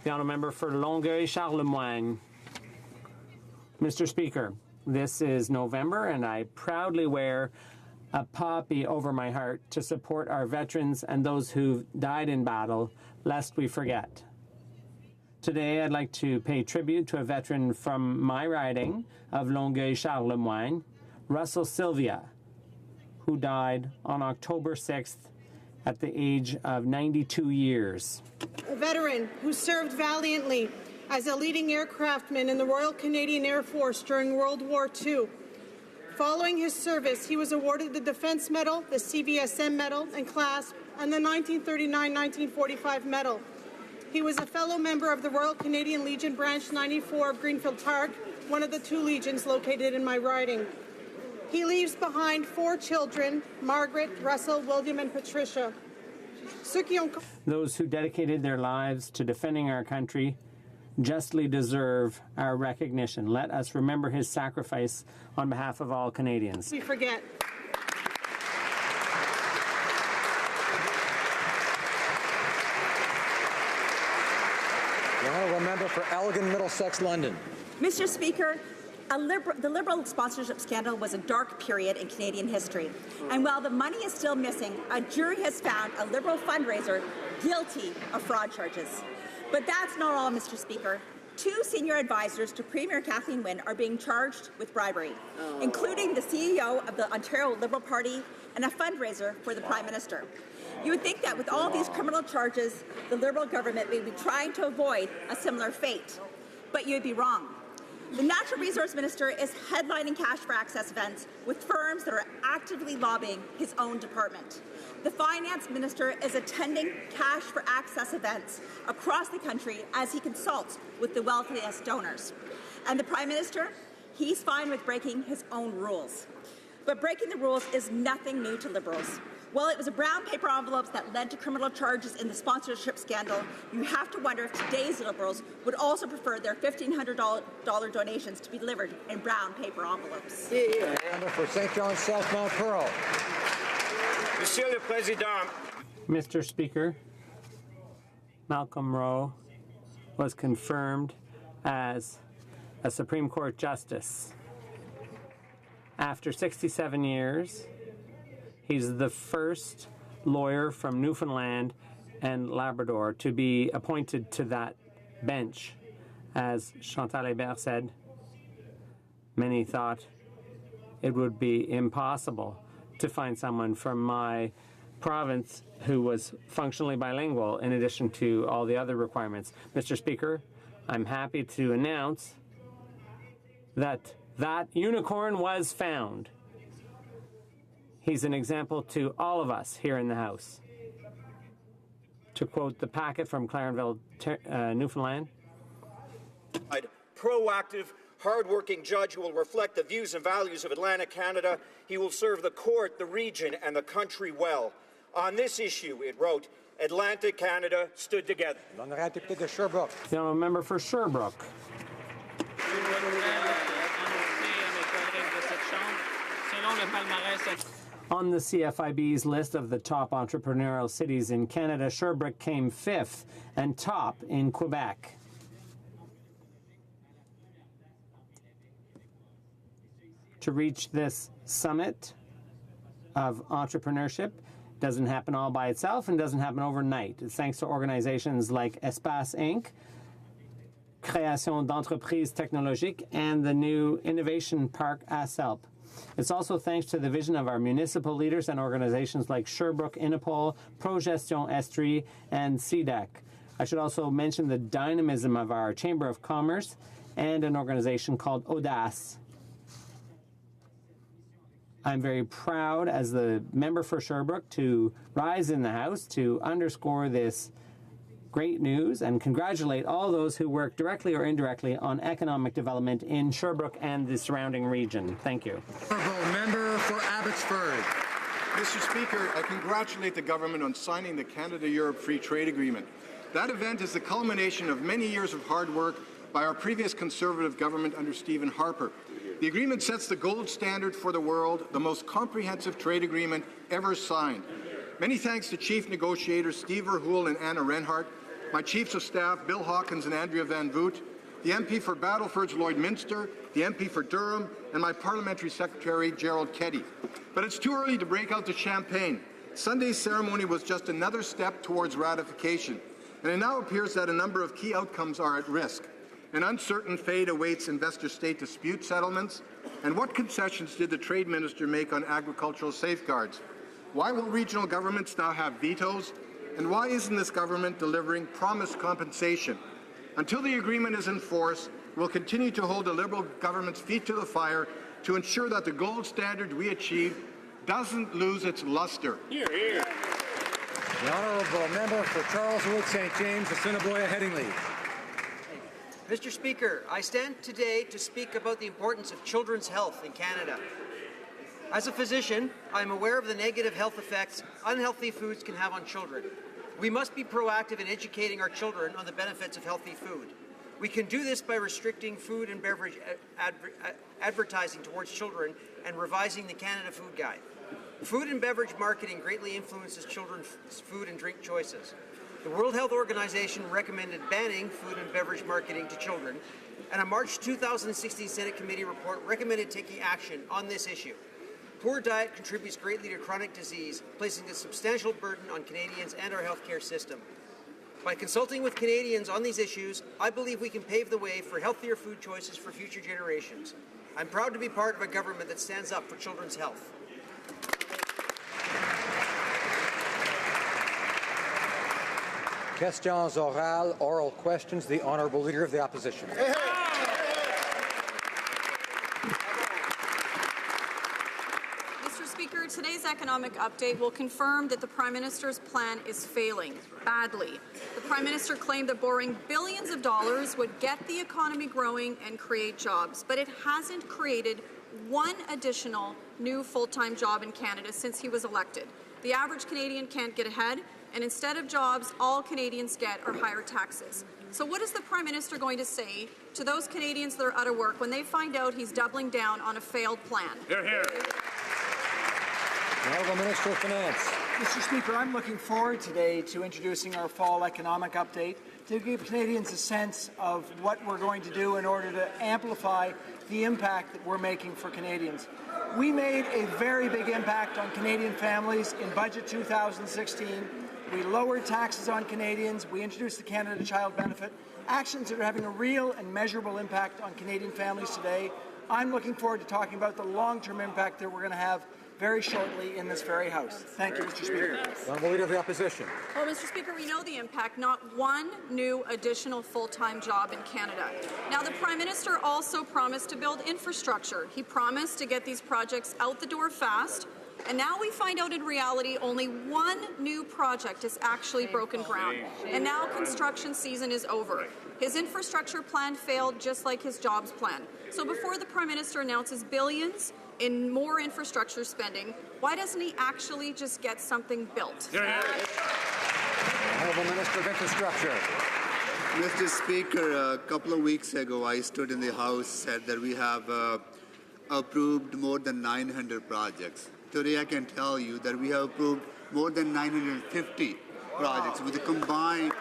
S24: honourable member for Longueuil-Charlemagne. Mr. Speaker, this is November, and I proudly wear a poppy over my heart to support our veterans and those who've died in battle, lest we forget. Today, I'd like to pay tribute to a veteran from my riding of Longueuil-Charlemagne, Russell Sylvia, who died on October 6th at the age of 92 years.
S12: A veteran who served valiantly as a leading aircraftman in the Royal Canadian Air Force during World War II. Following his service, he was awarded the Defense Medal, the CVSM Medal and Clasp, and the 1939-1945 Medal. He was a fellow member of the Royal Canadian Legion Branch 94 of Greenfield Park, one of the two legions located in my riding. He leaves behind 4 children, Margaret, Russell, William, and Patricia.
S24: Those who dedicated their lives to defending our country justly deserve our recognition. Let us remember his sacrifice on behalf of all Canadians.
S12: We forget.
S21: The honourable member for Elgin, Middlesex, London.
S9: Mr. Speaker, the Liberal sponsorship scandal was a dark period in Canadian history. And while the money is still missing, a jury has found a Liberal fundraiser guilty of fraud charges. But that's not all, Mr. Speaker. 2 senior advisors to Premier Kathleen Wynne are being charged with bribery, including the CEO of the Ontario Liberal Party and a fundraiser for the Prime Minister. You would think that with all these criminal charges, the Liberal government may be trying to avoid a similar fate. But you'd be wrong. The Natural Resource Minister is headlining Cash for Access events with firms that are actively lobbying his own department. The Finance Minister is attending Cash for Access events across the country as he consults with the wealthiest donors. And the Prime Minister, he's fine with breaking his own rules. But breaking the rules is nothing new to Liberals. Well, it was a brown paper envelopes that led to criminal charges in the sponsorship scandal. You have to wonder if today's Liberals would also prefer their $1,500 donations to be delivered in brown paper envelopes.
S21: Member for St. John's South Mount Pearl.
S20: Monsieur le Président.
S24: Mr. Speaker, Malcolm Rowe was confirmed as a Supreme Court Justice. After 67 years, he's the first lawyer from Newfoundland and Labrador to be appointed to that bench. As Chantal Hébert said, many thought it would be impossible to find someone from my province who was functionally bilingual in addition to all the other requirements. Mr. Speaker, I'm happy to announce that that unicorn was found. He's an example to all of us here in the House. To quote the packet from Clarenville, Newfoundland.
S10: Proactive, hard-working judge who will reflect the views and values of Atlantic Canada. He will serve the court, the region, and the country well. On this issue, it wrote, Atlantic Canada stood together.
S24: The honourable member for Sherbrooke. On the CFIB's list of the top entrepreneurial cities in Canada, Sherbrooke came 5th and top in Quebec. To reach this summit of entrepreneurship doesn't happen all by itself and doesn't happen overnight. It's thanks to organizations like Espace Inc., Création d'entreprises technologiques, and the new Innovation Park ASELP. It's also thanks to the vision of our municipal leaders and organizations like Sherbrooke Innipol, Progestion Estrie, and CDAC. I should also mention the dynamism of our Chamber of Commerce and an organization called Audace. I'm very proud as the member for Sherbrooke to rise in the House to underscore this great news and congratulate all those who work directly or indirectly on economic development in Sherbrooke and the surrounding region. Thank you.
S11: Honourable Member for Abbotsford.
S13: Mr. Speaker, I congratulate the government on signing the Canada-Europe Free Trade Agreement. That event is the culmination of many years of hard work by our previous Conservative government under Stephen Harper. The agreement sets the gold standard for the world, the most comprehensive trade agreement ever signed. Many thanks to Chief Negotiators Steve Verhoeven and Anna Renhart, my Chiefs of Staff Bill Hawkins and Andrea Van Voot, the MP for Battleford's Lloyd Minster, the MP for Durham, and my Parliamentary Secretary Gerald Keddy. But it's too early to break out the champagne. Sunday's ceremony was just another step towards ratification, and it now appears that a number of key outcomes are at risk. An uncertain fate awaits investor-state dispute settlements, and what concessions did the Trade Minister make on agricultural safeguards? Why will regional governments now have vetoes? And why isn't this government delivering promised compensation? Until the agreement is in force, we'll continue to hold the Liberal government's feet to the fire to ensure that the gold standard we achieved doesn't lose its luster.
S21: Hear, hear. The Honourable Member for Charleswood, St. James, Assiniboia, Headingley.
S14: Mr. Speaker, I stand today to speak about the importance of children's health in Canada. As a physician, I am aware of the negative health effects unhealthy foods can have on children. We must be proactive in educating our children on the benefits of healthy food. We can do this by restricting food and beverage advertising towards children and revising the Canada Food Guide. Food and beverage marketing greatly influences children's food and drink choices. The World Health Organization recommended banning food and beverage marketing to children, and a March 2016 Senate committee report recommended taking action on this issue. Poor diet contributes greatly to chronic disease, placing a substantial burden on Canadians and our healthcare system. By consulting with Canadians on these issues, I believe we can pave the way for healthier food choices for future generations. I'm proud to be part of a government that stands up for children's health.
S21: Questions orales, oral questions. The Honourable Leader of the Opposition.
S15: Mr. Speaker, today's economic update will confirm that the Prime Minister's plan is failing badly. The Prime Minister claimed that borrowing billions of dollars would get the economy growing and create jobs, but it hasn't created one additional new full-time job in Canada since he was elected. The average Canadian can't get ahead, and instead of jobs, all Canadians get are higher taxes. So what is the Prime Minister going to say to those Canadians that are out of work when they find out he's doubling down on a failed plan?
S21: Hear, hear. Honourable Minister of Finance.
S25: Mr. Speaker, I'm looking forward today to introducing our fall economic update to give Canadians a sense of what we're going to do in order to amplify the impact that we're making for Canadians. We made a very big impact on Canadian families in Budget 2016. We lowered taxes on Canadians. We introduced the Canada Child Benefit, actions that are having a real and measurable impact on Canadian families today. I'm looking forward to talking about the long-term impact that we're going to have very shortly in this very House. Thank you, Mr. Speaker.
S21: Honourable Leader of the Opposition.
S15: Well, Mr. Speaker, we know the impact, not one new additional full-time job in Canada. Now, the Prime Minister also promised to build infrastructure. He promised to get these projects out the door fast, and now we find out in reality only one new project has actually broken ground, and now construction season is over. His infrastructure plan failed just like his jobs plan. So before the Prime Minister announces billions in more infrastructure spending, why doesn't he actually just get something built?
S21: Honourable Minister of Infrastructure.
S17: Mr. Speaker, a couple of weeks ago I stood in the House, said that we have approved more than 900 projects. Today I can tell you that we have approved more than 950 projects with a combined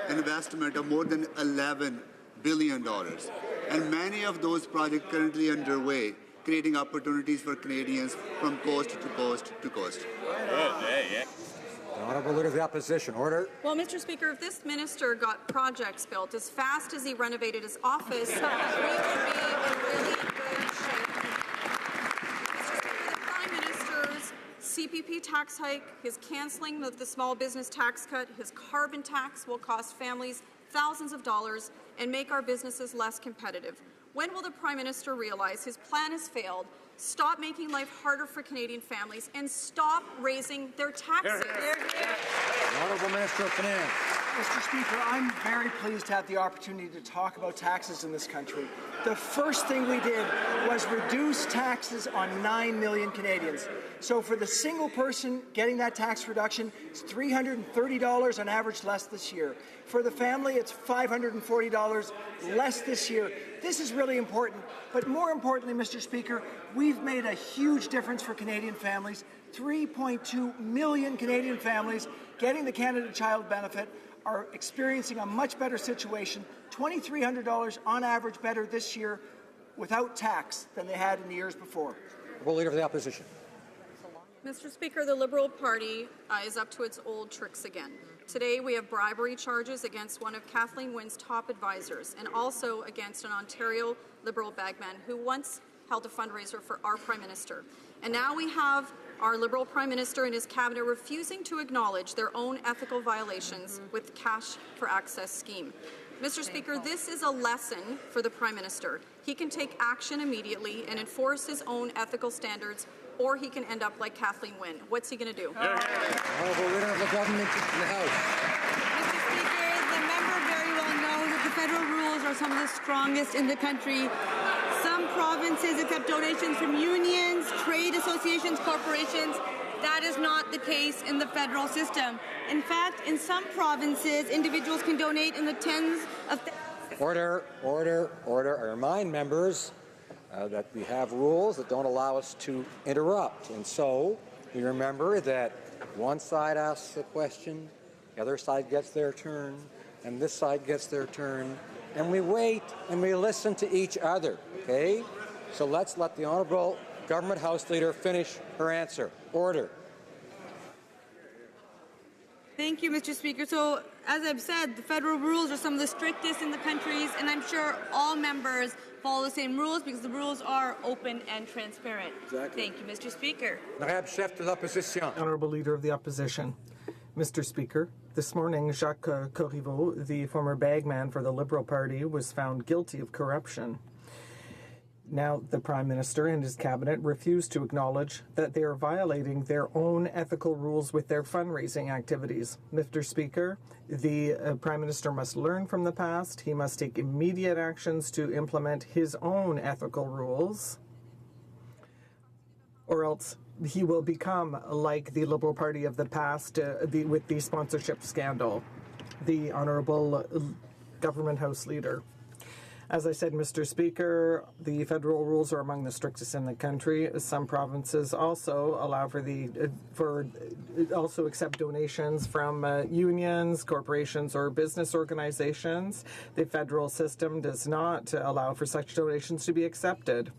S17: investment of more than $11 billion. And many of those projects currently underway, creating opportunities for Canadians from coast to coast to coast.
S21: The Honourable Leader of the Opposition. Order.
S15: Well, Mr. Speaker, if this minister got projects built as fast as he renovated his office, we would be in really good shape. Mr. CPP tax hike, his cancelling of the small business tax cut, his carbon tax will cost families thousands of dollars and make our businesses less competitive. When will the Prime Minister realize his plan has failed, stop making life harder for Canadian families, and stop raising their taxes?
S11: The Honourable Minister of Finance.
S2: Mr. Speaker, I'm very pleased to have the opportunity to talk about taxes in this country. The first thing we did was reduce taxes on 9 million Canadians. So for the single person getting that tax reduction, it's $330 on average less this year. For the family, it's $540 less this year. This is really important. But more importantly, Mr. Speaker, we've made a huge difference for Canadian families. 3.2 million Canadian families getting the Canada Child Benefit are experiencing a much better situation, $2,300 on average better this year without tax than they had in the years before.
S11: The Leader of the Opposition.
S15: Mr. Speaker, the Liberal Party is up to its old tricks again. Today we have bribery charges against one of Kathleen Wynne's top advisors and also against an Ontario Liberal bagman who once held a fundraiser for our Prime Minister. And now we have our Liberal Prime Minister and his cabinet refusing to acknowledge their own ethical violations with the Cash for Access scheme. Mr. Speaker, this is a lesson for the Prime Minister. He can take action immediately and enforce his own ethical standards, or he can end up like Kathleen Wynne. What's he going to do?
S11: Honourable Leader of the Government in the House.
S6: Mr. Speaker, the member very well knows that the federal rules are some of the strongest in the country. Some provinces accept donations from unions, trade associations, corporations. That is not the case in the federal system. In fact, in some provinces, individuals can donate in the tens of thousands.
S11: Order, order, order. I remind members that we have rules that don't allow us to interrupt. And so we remember that one side asks a question, the other side gets their turn, and this side gets their turn. And we wait and we listen to each other, okay? So let's let the Honourable Government House Leader finish her answer. Order.
S6: Thank you, Mr. Speaker. So, as I've said, the federal rules are some of the strictest in the countries, and I'm sure all members follow the same rules because the rules are open and transparent.
S11: Exactly.
S6: Thank you, Mr. Speaker.
S24: Honourable Leader of the Opposition. Mr. Speaker, this morning, Jacques Corriveau, the former bagman for the Liberal Party, was found guilty of corruption. Now, the Prime Minister and his cabinet refuse to acknowledge that they are violating their own ethical rules with their fundraising activities. Mr. Speaker, the Prime Minister must learn from the past. He must take immediate actions to implement his own ethical rules, or else he will become like the Liberal Party of the past with the sponsorship scandal. The Honourable Government House Leader. As I said, Mr. Speaker, the federal rules are among the strictest in the country. Some provinces also allow also accept donations from unions, corporations, or business organizations. The federal system does not allow for such donations to be accepted.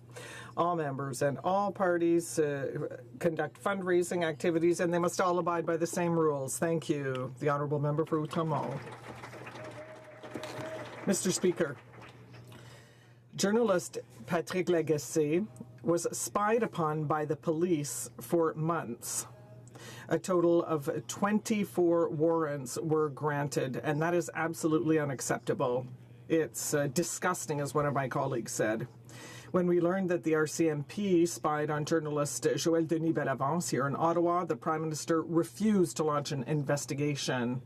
S24: All members and all parties conduct fundraising activities, and they must all abide by the same rules. Thank you. The Honourable Member for Outremont. Mr. Speaker, journalist Patrick Lagacé was spied upon by the police for months. A total of 24 warrants were granted, and that is absolutely unacceptable. It's disgusting, as one of my colleagues said. When we learned that the RCMP spied on journalist Joël Denis Bellavance here in Ottawa, the Prime Minister refused to launch an investigation.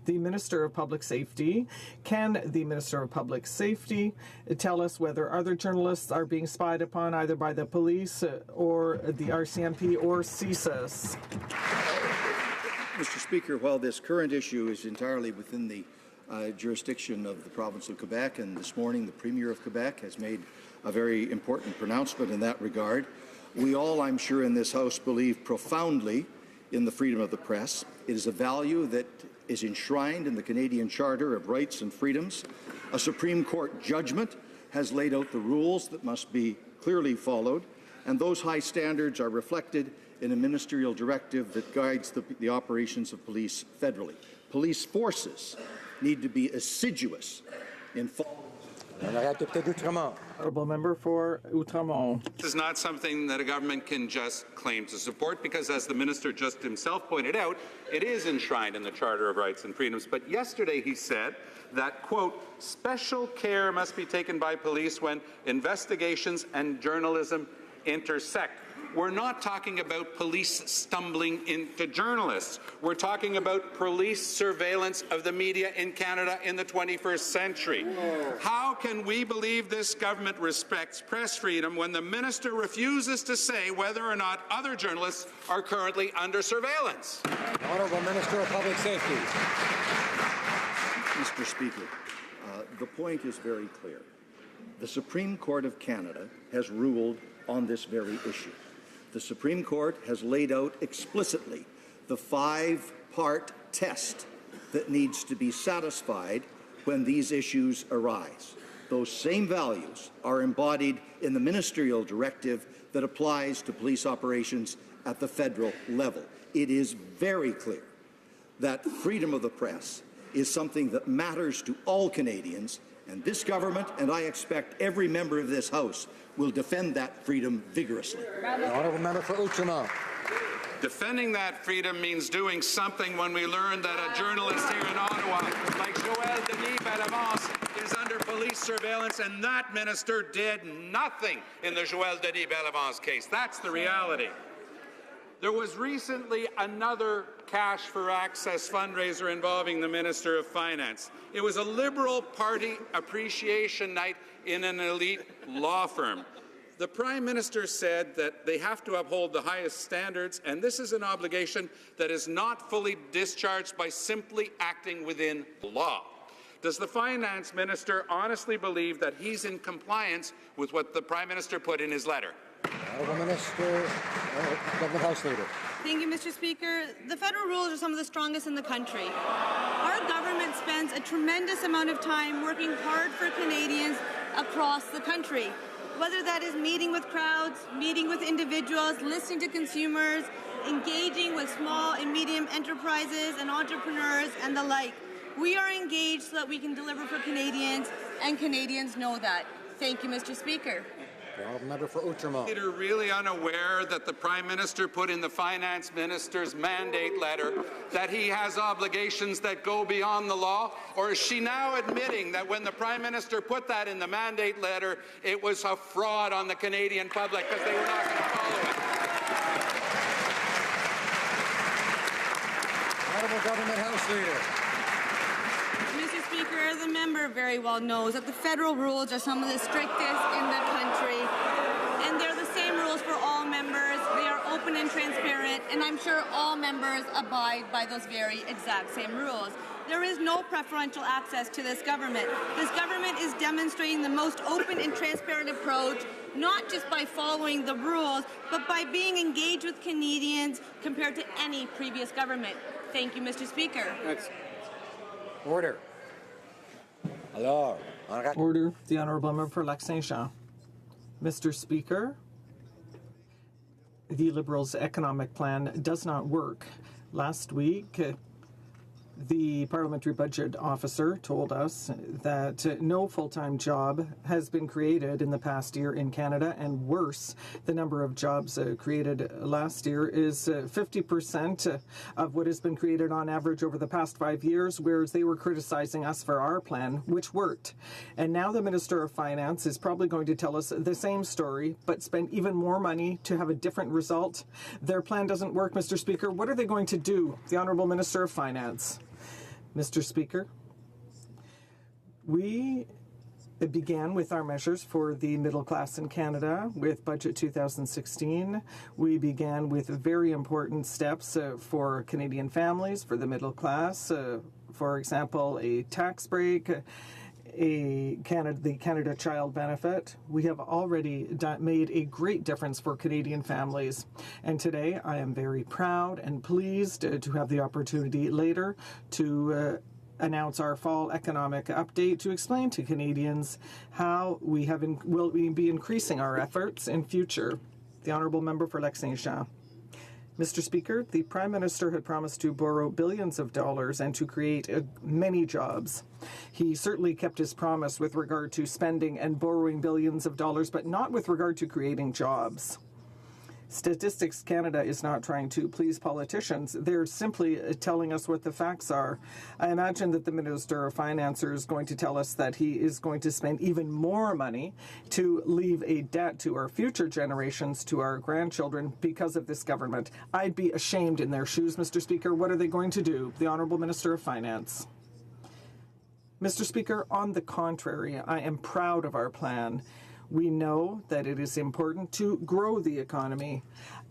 S24: The Minister of Public Safety, can the Minister of Public Safety tell us whether other journalists are being spied upon either by the police or the RCMP or CSIS?
S7: Mr. Speaker, while this current issue is entirely within the jurisdiction of the province of Quebec, and this morning the Premier of Quebec has made a very important pronouncement in that regard, we all, I'm sure, in this House believe profoundly in the freedom of the press. It is a value that is enshrined in the Canadian Charter of Rights and Freedoms. A Supreme Court judgment has laid out the rules that must be clearly followed, and those high standards are reflected in a ministerial directive that guides the operations of police federally. Police forces need to be assiduous in following.
S24: Honourable member for Outremont.
S1: This is not something that a government can just claim to support because, as the minister just himself pointed out, it is enshrined in the Charter of Rights and Freedoms. But yesterday he said that, quote, special care must be taken by police when investigations and journalism intersect. We're not talking about police stumbling into journalists. We're talking about police surveillance of the media in Canada in the 21st century. How can we believe this government respects press freedom when the minister refuses to say whether or not other journalists are currently under surveillance?
S11: The Honourable Minister of Public Safety.
S7: Mr. Speaker, the point is very clear. The Supreme Court of Canada has ruled on this very issue. The Supreme Court has laid out explicitly the 5-part test that needs to be satisfied when these issues arise. Those same values are embodied in the ministerial directive that applies to police operations at the federal level. It is very clear that freedom of the press is something that matters to all Canadians, and this government, and I expect every member of this House, will defend that freedom vigorously.
S11: The Honourable Member for Outremont.
S1: Defending that freedom means doing something when we learn that a journalist here in Ottawa, like Joël Denis Bellavance, is under police surveillance, and that minister did nothing in the Joël Denis Bellavance case. That's the reality. There was recently another Cash for Access fundraiser involving the Minister of Finance. It was a Liberal Party appreciation night in an elite law firm. The Prime Minister said that they have to uphold the highest standards, and this is an obligation that is not fully discharged by simply acting within law. Does the Finance Minister honestly believe that he's in compliance with what the Prime Minister put in his letter?
S11: Honourable Minister, Government House Leader.
S6: Thank you, Mr. Speaker. The federal rules are some of the strongest in the country. Our government spends a tremendous amount of time working hard for Canadians across the country, whether that is meeting with crowds, meeting with individuals, listening to consumers, engaging with small and medium enterprises and entrepreneurs and the like. We are engaged so that we can deliver for Canadians, and Canadians know that. Thank you, Mr. Speaker.
S11: The Honourable Member for Outremont.
S1: Are really unaware that the Prime Minister put in the Finance Minister's mandate letter that he has obligations that go beyond the law? Or is she now admitting that when the Prime Minister put that in the mandate letter, it was a fraud on the Canadian public because they were not going to follow it?
S11: Honourable Government House Leader.
S6: Mr. Speaker, the member very well knows that the federal rules are some of the strictest in the country, and they're the same rules for all members. They are open and transparent, and I'm sure all members abide by those very exact same rules. There is no preferential access to this government. This government is demonstrating the most open and transparent approach, not just by following the rules, but by being engaged with Canadians compared to any previous government. Thank you, Mr. Speaker.
S11: Order.
S24: Order. The Honourable Member for Lac-Saint-Jean. Mr. Speaker, the Liberals' economic plan does not work. Last week, the Parliamentary Budget Officer told us that no full-time job has been created in the past year in Canada, and worse, the number of jobs created last year is 50% of what has been created on average over the past 5 years, whereas they were criticizing us for our plan, which worked. And now the Minister of Finance is probably going to tell us the same story, but spend even more money to have a different result. Their plan doesn't work, Mr. Speaker. What are they going to do? The Honourable Minister of Finance. Mr. Speaker, we began with our measures for the middle class in Canada with Budget 2016. We began with very important steps for Canadian families, for the middle class. For example, a tax break, the Canada Child Benefit. We have already made a great difference for Canadian families. And today I am very proud and pleased to have the opportunity later to announce our fall economic update to explain to Canadians how we will be increasing our efforts in future. The Honourable Member for Lac-Saint-Jean.
S3: Mr. Speaker, the Prime Minister had promised to borrow billions of dollars and to create many jobs. He certainly kept his promise with regard to spending and borrowing billions of dollars, but not with regard to creating jobs. Statistics Canada is not trying to please politicians. They're simply telling us what the facts are. I imagine that the Minister of Finance is going to tell us that he is going to spend even more money to leave a debt to our future generations, to our grandchildren, because of this government. I'd be ashamed in their shoes, Mr. Speaker. What are they going to do? The Honourable Minister of Finance. Mr. Speaker, on the contrary, I am proud of our plan. We know that it is important to grow the economy.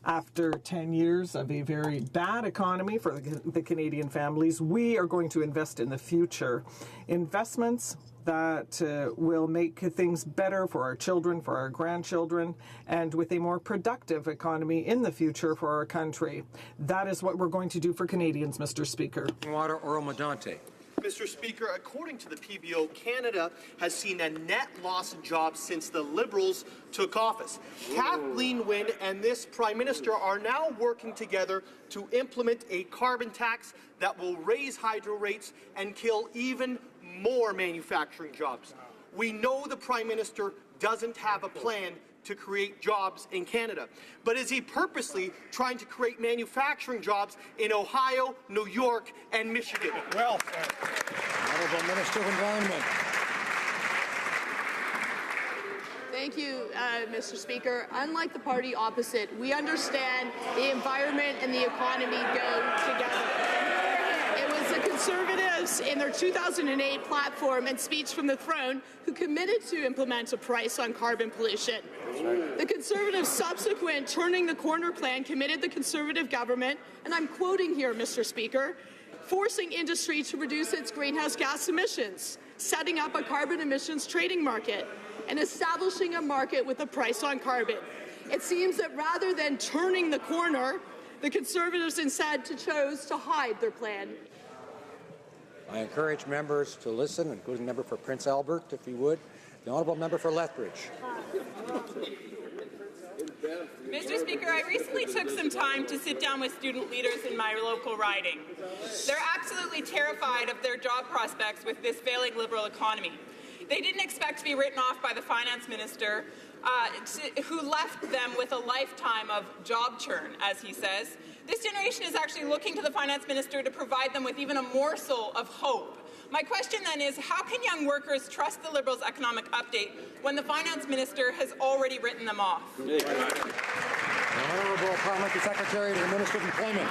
S3: After 10 years of a very bad economy for the Canadian families, we are going to invest in the future. Investments that will make things better for our children, for our grandchildren, and with a more productive economy in the future for our country. That is what we're going to do for Canadians, Mr. Speaker.
S11: Water Oro-Medonte.
S5: Mr. Speaker, according to the PBO, Canada has seen a net loss in jobs since the Liberals took office. Kathleen Wynne and this Prime Minister are now working together to implement a carbon tax that will raise hydro rates and kill even more manufacturing jobs. We know the Prime Minister doesn't have a plan to create jobs in Canada, but is he purposely trying to create manufacturing jobs in Ohio, New York, and Michigan?
S11: Well, Honourable Minister of Environment.
S16: Thank you, Mr. Speaker. Unlike the party opposite, we understand the environment and the economy go together. It was the Conservatives in their 2008 platform and speech from the throne who committed to implement a price on carbon pollution. The Conservatives' subsequent Turning the Corner plan committed the Conservative government, and I'm quoting here, Mr. Speaker, forcing industry to reduce its greenhouse gas emissions, setting up a carbon emissions trading market, and establishing a market with a price on carbon. It seems that rather than turning the corner, the Conservatives instead chose to hide their plan.
S11: I encourage members to listen, including the member for Prince Albert, if he would. The Honourable Member for Lethbridge.
S18: Mr. Speaker, I recently took some time to sit down with student leaders in my local riding. They're absolutely terrified of their job prospects with this failing Liberal economy. They didn't expect to be written off by the Finance Minister, who left them with a lifetime of job churn, as he says. This generation is actually looking to the Finance Minister to provide them with even a morsel of hope. My question then is, how can young workers trust the Liberals' economic update when the Finance Minister has already written them off?
S11: The Honourable Parliamentary Secretary to the Minister of Employment.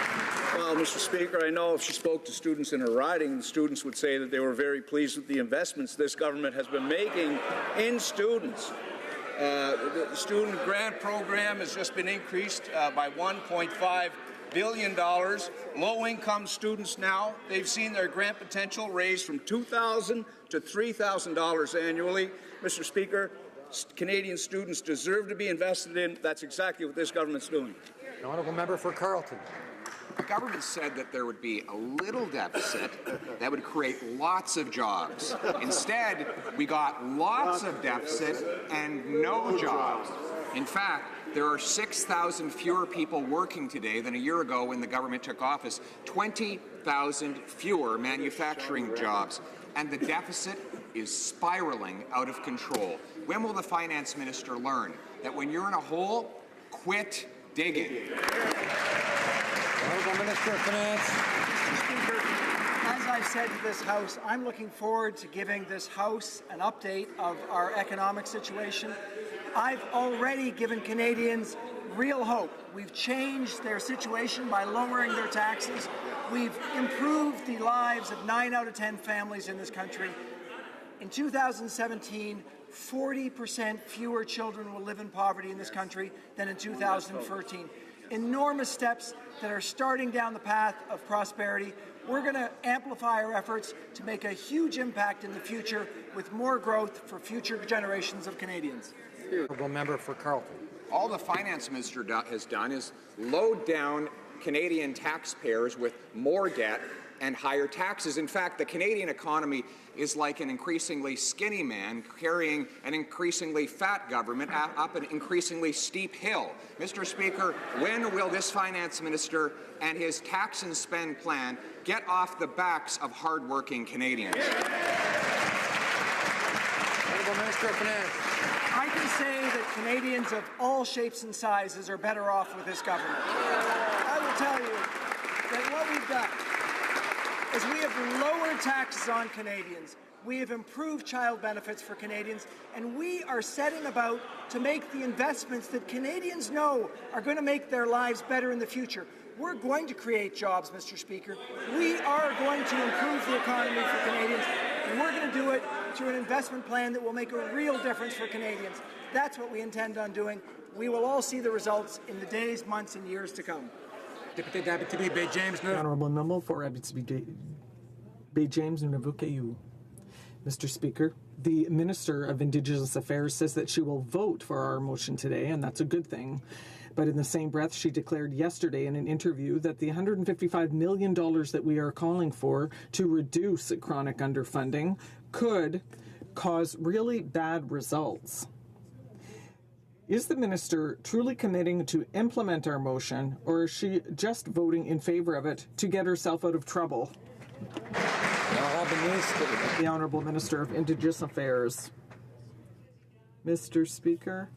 S19: Well, Mr. Speaker, I know if she spoke to students in her riding, the students would say that they were very pleased with the investments this government has been making in students. The student grant program has just been increased by $1.5 billion. Low-income students now, they've seen their grant potential raised from $2,000 to $3,000 annually. Mr. Speaker, Canadian students deserve to be invested in. That's exactly what this government's doing.
S11: The Honourable Member for Carleton.
S22: The government said that there would be a little deficit that would create lots of jobs. Instead, we got lots of deficit and no jobs. In fact, there are 6,000 fewer people working today than a year ago when the government took office, 20,000 fewer manufacturing jobs, and the deficit is spiraling out of control. When will the Finance Minister learn that when you're in a hole, quit digging?
S11: Honourable Minister of Finance.
S2: Mr. Speaker, as I've said to this House, I'm looking forward to giving this House an update of our economic situation. I've already given Canadians real hope. We've changed their situation by lowering their taxes. We've improved the lives of 9 out of 10 families in this country. In 2017, 40% fewer children will live in poverty in this country than in 2013. Enormous steps that are starting down the path of prosperity. We're going to amplify our efforts to make a huge impact in the future with more growth for future generations of Canadians.
S11: Honourable Member for Carleton.
S22: All the Finance Minister has done is load down Canadian taxpayers with more debt and higher taxes. In fact, the Canadian economy is like an increasingly skinny man carrying an increasingly fat government up an increasingly steep hill. Mr. Speaker, when will this finance minister and his tax and spend plan get off the backs of hard-working Canadians?
S11: Honourable Minister of Finance.
S2: I can say that Canadians of all shapes and sizes are better off with this government. I will tell you that what we've done is we have lowered taxes on Canadians, we have improved child benefits for Canadians, and we are setting about to make the investments that Canadians know are going to make their lives better in the future. We're going to create jobs, Mr. Speaker. We are going to improve the economy for Canadians, and we're going to do it through an investment plan that will make a real difference for Canadians. That's what we intend on doing. We will all see the results in the days, months, and years to come.
S3: The Honourable Member for Abitibi Bay James Nunavut. Mr. Speaker, the Minister of Indigenous Affairs says that she will vote for our motion today, and that's a good thing. But in the same breath, she declared yesterday in an interview that the $155 million that we are calling for to reduce chronic underfunding could cause really bad results. Is the minister truly committing to implement our motion, or is she just voting in favor of it to get herself out of trouble? The Honourable Minister of Indigenous Affairs. Mr. Speaker,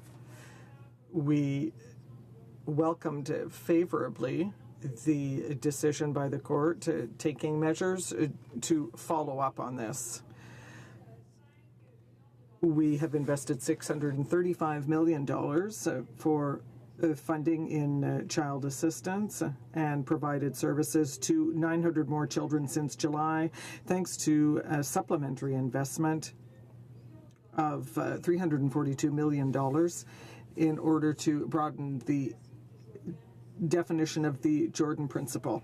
S3: we welcomed favorably the decision by the court taking measures to follow up on this. We have invested $635 million for funding in child assistance and provided services to 900 more children since July, thanks to a supplementary investment of $342 million in order to broaden the definition of the Jordan Principle.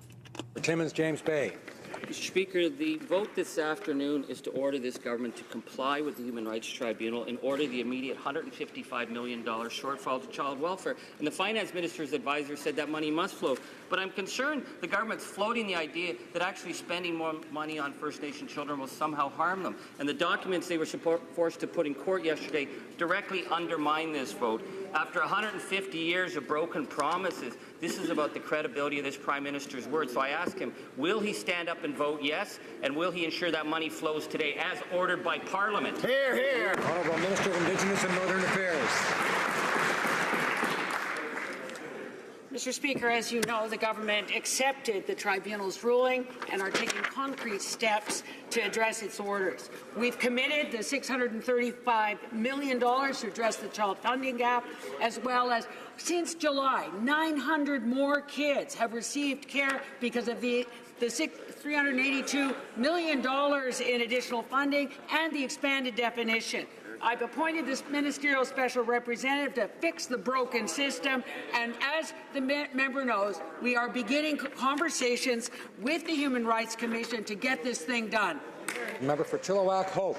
S11: Timmins James Bay.
S4: Mr. Speaker, the vote this afternoon is to order this government to comply with the Human Rights Tribunal and order the immediate $155 million shortfall to child welfare. And the Finance Minister's advisor said that money must flow. But I'm concerned the government's floating the idea that actually spending more money on First Nation children will somehow harm them. And the documents they were forced to put in court yesterday directly undermine this vote. After 150 years of broken promises, this is about the credibility of this Prime Minister's words. So I ask him, will he stand up and vote yes? And will he ensure that money flows today as ordered by Parliament?
S11: Hear, hear. Honourable Minister of Indigenous and Northern Affairs.
S8: Mr. Speaker, as you know, the government accepted the tribunal's ruling and are taking concrete steps to address its orders. We've committed the $635 million to address the child funding gap, as well as, since July, 900 more kids have received care because of the $382 million in additional funding and the expanded definition. I've appointed this ministerial special representative to fix the broken system, and as the member knows, we are beginning conversations with the Human Rights Commission to get this thing done.
S11: Member for Chilliwack, Hope.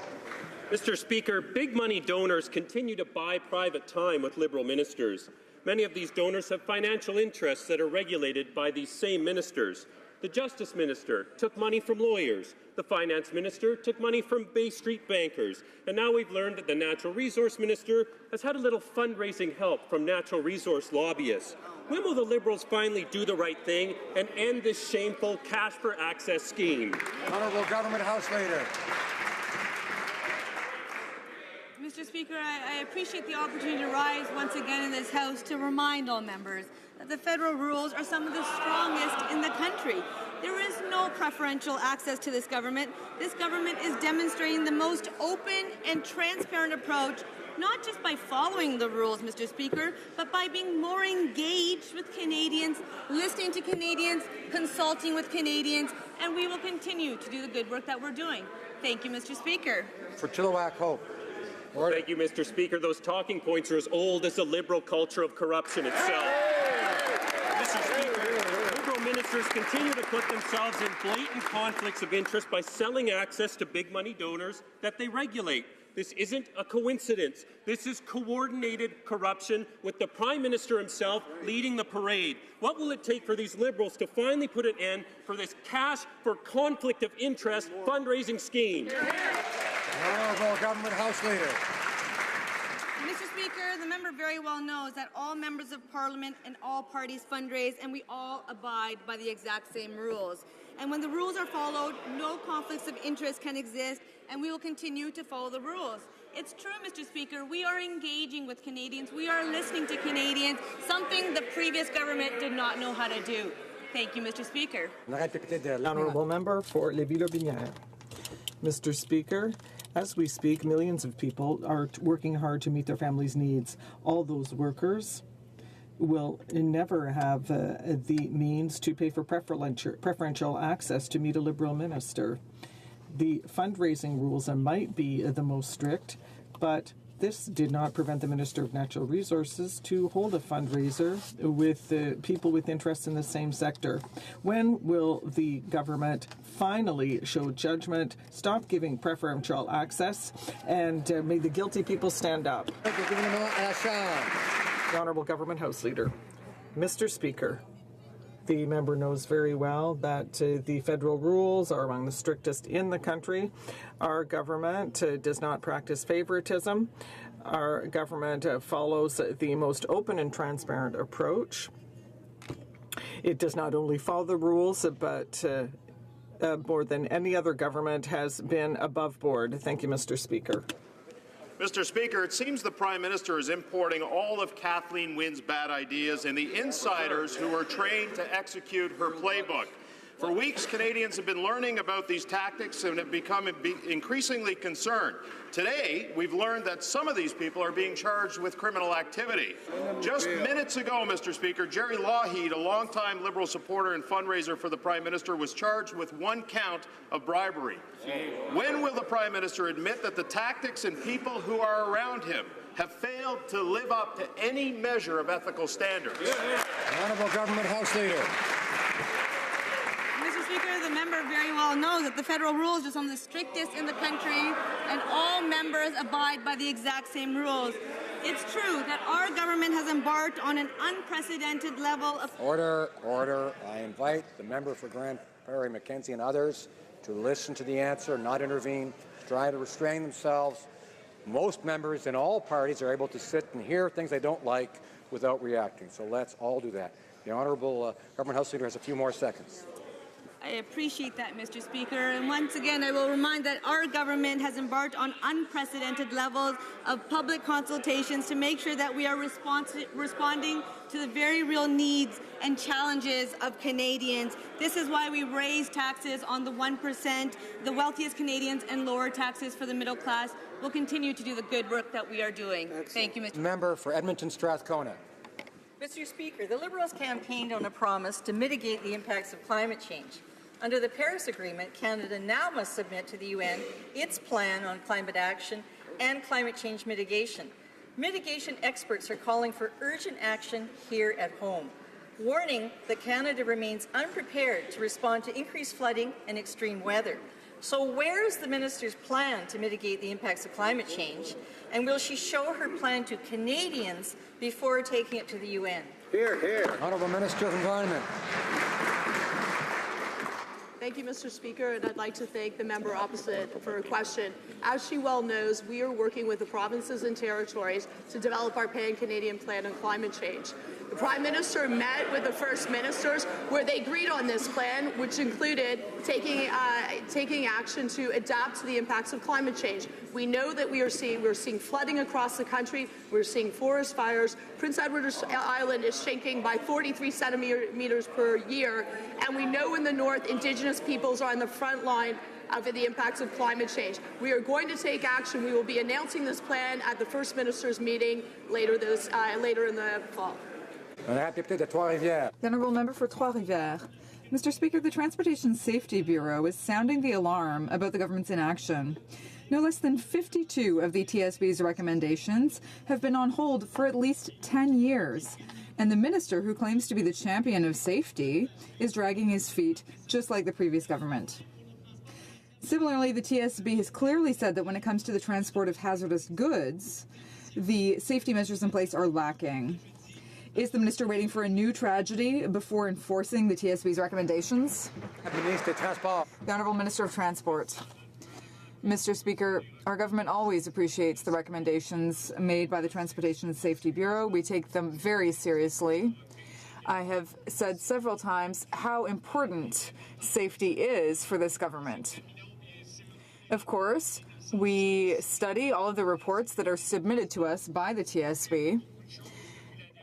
S9: Mr. Speaker, big money donors continue to buy private time with Liberal ministers. Many of these donors have financial interests that are regulated by these same ministers. The Justice Minister took money from lawyers. The Finance Minister took money from Bay Street bankers. And now we've learned that the Natural Resource Minister has had a little fundraising help from natural resource lobbyists. When will the Liberals finally do the right thing and end this shameful cash for access scheme?
S11: Honourable Government House Leader.
S6: Mr. Speaker, I appreciate the opportunity to rise once again in this House to remind all members that the federal rules are some of the strongest in the country. There is no preferential access to this government. This government is demonstrating the most open and transparent approach, not just by following the rules, Mr. Speaker, but by being more engaged with Canadians, listening to Canadians, consulting with Canadians, and we will continue to do the good work that we're doing. Thank you, Mr. Speaker.
S11: For Chilliwack, Hope.
S9: Thank you, Mr. Speaker. Those talking points are as old as the Liberal culture of corruption itself. Mr. Speaker, Liberal ministers continue to put themselves in blatant conflicts of interest by selling access to big money donors that they regulate. This isn't a coincidence. This is coordinated corruption with the Prime Minister himself leading the parade. What will it take for these Liberals to finally put an end for this cash for conflict of interest fundraising scheme?
S11: Honourable Government House Leader.
S6: Mr. Speaker, the member very well knows that all members of Parliament and all parties fundraise, and we all abide by the exact same rules. And when the rules are followed, no conflicts of interest can exist, and we will continue to follow the rules. It's true, Mr. Speaker, we are engaging with Canadians. We are listening to Canadians, something the previous government did not know how to do. Thank you, Mr. Speaker.
S3: The honourable member for Lévis-Lobinière. Mr. Speaker, as we speak, millions of people are working hard to meet their families' needs. All those workers will never have the means to pay for preferential access to meet a Liberal minister. The fundraising rules might be the most strict, but this did not prevent the Minister of Natural Resources to hold a fundraiser with people with interests in the same sector. When will the government finally show judgment, stop giving preferential access, and may the guilty people stand up? The Honourable Government House Leader. Mr. Speaker, the member knows very well that the federal rules are among the strictest in the country. Our government does not practice favoritism. Our government follows the most open and transparent approach. It does not only follow the rules, but more than any other government has been above board. Thank you, Mr. Speaker.
S10: Mr. Speaker, it seems the Prime Minister is importing all of Kathleen Wynne's bad ideas and the insiders who are trained to execute her playbook. For weeks, Canadians have been learning about these tactics and have become increasingly concerned. Today, we've learned that some of these people are being charged with criminal activity. Just minutes ago, Mr. Speaker, Jerry Lougheed, a longtime Liberal supporter and fundraiser for the Prime Minister, was charged with 1 count of bribery. When will the Prime Minister admit that the tactics and people who are around him have failed to live up to any measure of ethical standards?
S11: Honourable Government House Leader.
S6: Mr. Speaker, the member very well knows that the federal rules are some of the strictest in the country, and all members abide by the exact same rules. It's true that our government has embarked on an unprecedented level of...
S11: Order, order. I invite the member for Grand Prairie, Mackenzie, and others to listen to the answer, not intervene, try to restrain themselves. Most members in all parties are able to sit and hear things they don't like without reacting, so let's all do that. The Honourable Government House Leader has a few more seconds.
S6: I appreciate that, Mr. Speaker. And once again, I will remind that our government has embarked on unprecedented levels of public consultations to make sure that we are responding to the very real needs and challenges of Canadians. This is why we raise taxes on the 1%, the wealthiest Canadians, and lower taxes for the middle class. We'll continue to do the good work that we are doing. Thank you, Mr.
S11: Member for Edmonton Strathcona.
S12: Mr. Speaker, the Liberals campaigned on a promise to mitigate the impacts of climate change. Under the Paris Agreement, Canada now must submit to the UN its plan on climate action and climate change mitigation. Mitigation experts are calling for urgent action here at home, warning that Canada remains unprepared to respond to increased flooding and extreme weather. So where's the minister's plan to mitigate the impacts of climate change? And will she show her plan to Canadians before taking it to the UN?
S11: Here, here. Honourable Minister of Environment.
S16: Thank you, Mr. Speaker, and I'd like to thank the member opposite for a question. As she well knows, we are working with the provinces and territories to develop our pan-Canadian plan on climate change. The Prime Minister met with the First Ministers where they agreed on this plan, which included taking action to adapt to the impacts of climate change. We know that we're seeing flooding across the country. We're seeing forest fires. Prince Edward Island is sinking by 43 centimeters per year. And we know in the north, Indigenous peoples are on the front line of the impacts of climate change. We are going to take action. We will be announcing this plan at the First Ministers' meeting later in the fall.
S13: The Honourable Member for Trois-Rivières. Mr. Speaker, the Transportation Safety Bureau is sounding the alarm about the government's inaction. No less than 52 of the TSB's recommendations have been on hold for at least 10 years. And the minister, who claims to be the champion of safety, is dragging his feet just like the previous government. Similarly, the TSB has clearly said that when it comes to the transport of hazardous goods, the safety measures in place are lacking. Is the minister waiting for a new tragedy before enforcing the TSB's recommendations? The Honourable Minister of Transport. Mr. Speaker, our government always appreciates the recommendations made by the Transportation Safety Bureau. We take them very seriously. I have said several times how important safety is for this government. Of course, we study all of the reports that are submitted to us by the TSB,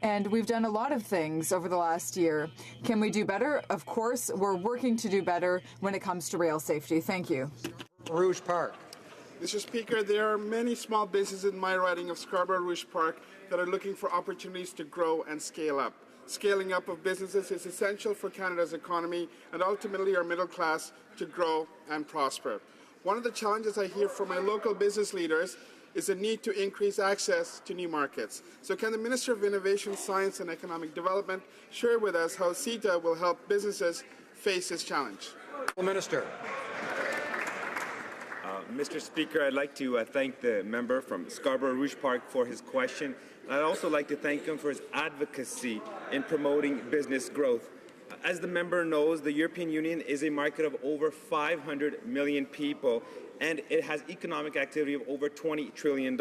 S13: and we've done a lot of things over the last year. Can we do better? Of course, we're working to do better when it comes to rail safety. Thank you.
S11: Rouge Park.
S14: Mr. Speaker, there are many small businesses in my riding of Scarborough Rouge Park that are looking for opportunities to grow and scale up. Scaling up of businesses is essential for Canada's economy and ultimately our middle class to grow and prosper. One of the challenges I hear from my local business leaders is the need to increase access to new markets. So can the Minister of Innovation, Science and Economic Development share with us how CETA will help businesses face this challenge?
S11: Minister.
S17: Mr. Speaker, I'd like to thank the member from Scarborough Rouge Park for his question. I'd also like to thank him for his advocacy in promoting business growth. As the member knows, the European Union is a market of over 500 million people, and it has economic activity of over $20 trillion.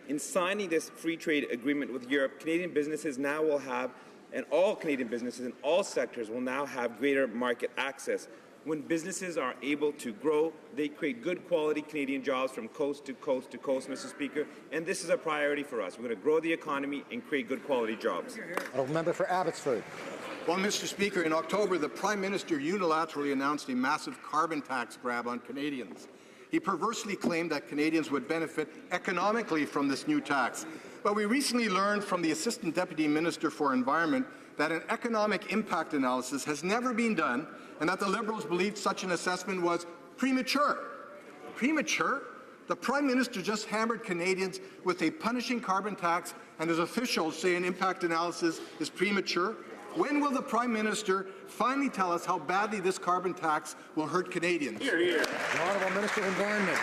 S17: In signing this free trade agreement with Europe, Canadian businesses now will have, and all Canadian businesses in all sectors will now have greater market access. When businesses are able to grow, they create good quality Canadian jobs from coast to coast to coast, Mr. Speaker, and this is a priority for us. We're going to grow the economy and create good quality jobs.
S11: Member for Abbotsford.
S7: Well, Mr. Speaker, in October, the Prime Minister unilaterally announced a massive carbon tax grab on Canadians. He perversely claimed that Canadians would benefit economically from this new tax. But we recently learned from the Assistant Deputy Minister for Environment that an economic impact analysis has never been done and that the Liberals believed such an assessment was premature. Premature? The Prime Minister just hammered Canadians with a punishing carbon tax, and his officials say an impact analysis is premature. When will the Prime Minister finally tell us how badly this carbon tax will hurt Canadians?
S11: Hear, hear. The Honourable Minister of Environment.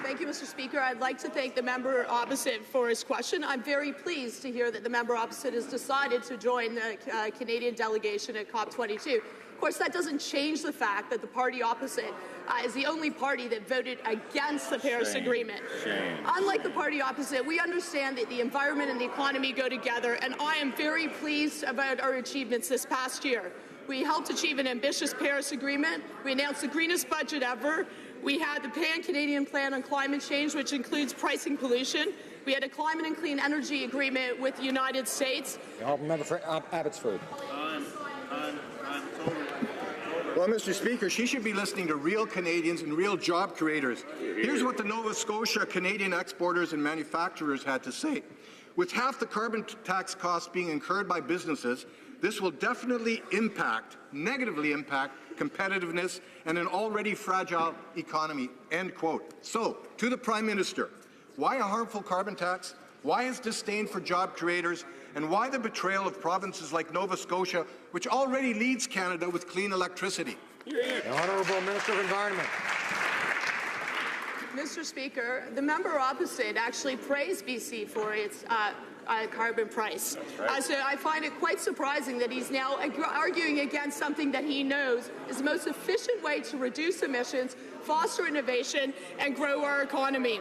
S16: Thank you, Mr. Speaker. I'd like to thank the member opposite for his question. I'm very pleased to hear that the member opposite has decided to join the Canadian delegation at COP22. Of course, that doesn't change the fact that the party opposite is the only party that voted against the Paris Agreement. Unlike the party opposite, we understand that the environment and the economy go together, and I am very pleased about our achievements this past year. We helped achieve an ambitious Paris Agreement. We announced the greenest budget ever. We had the Pan-Canadian Plan on Climate Change, which includes pricing pollution. We had a climate and clean energy agreement with the United States.
S11: The Honourable Member for Abbotsford.
S7: Well, Mr. Speaker, she should be listening to real Canadians and real job creators. Here's what the Nova Scotia Canadian exporters and manufacturers had to say. With half the carbon tax costs being incurred by businesses, this will definitely negatively impact competitiveness and an already fragile economy, end quote. So, to the Prime Minister, why a harmful carbon tax? Why his disdain for job creators? And why the betrayal of provinces like Nova Scotia, which already leads Canada with clean electricity?
S11: The Honourable Minister of Environment.
S16: Mr. Speaker, the member opposite actually praised BC for its carbon price. So I find it quite surprising that he's now arguing against something that he knows is the most efficient way to reduce emissions, foster innovation, and grow our economy.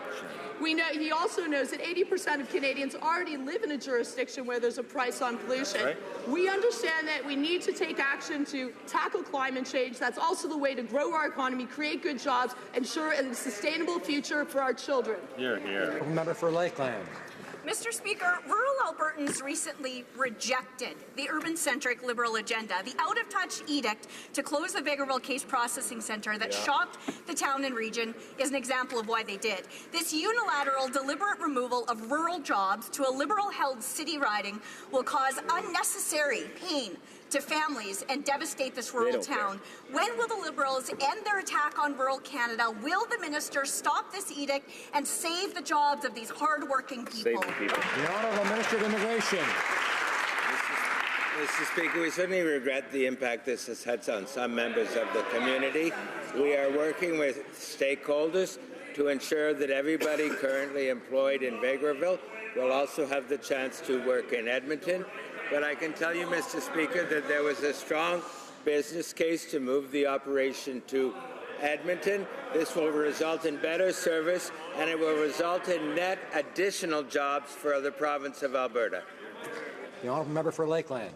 S16: He also knows that 80% of Canadians already live in a jurisdiction where there's a price on pollution. We understand that we need to take action to tackle climate change. That's also the way to grow our economy, create good jobs, ensure a sustainable future for our children.
S11: Hear, hear. Member for Lakeland.
S20: Mr. Speaker, rural Albertans recently rejected the urban-centric Liberal agenda. The out-of-touch edict to close the Vegreville Case Processing Centre that shocked the town and region is an example of why they did. This unilateral, deliberate removal of rural jobs to a Liberal-held city riding will cause unnecessary pain to families and devastate this rural town. When will the Liberals end their attack on rural Canada? Will the minister stop this edict and save the jobs of these hard-working people?
S11: The Honourable Minister of Immigration.
S1: Mr. Speaker, we certainly regret the impact this has had on some members of the community. We are working with stakeholders to ensure that everybody currently employed in Vegreville will also have the chance to work in Edmonton. But I can tell you, Mr. Speaker, that there was a strong business case to move the operation to Edmonton. This will result in better service, and it will result in net additional jobs for the province of Alberta.
S11: The honourable member for Lakeland.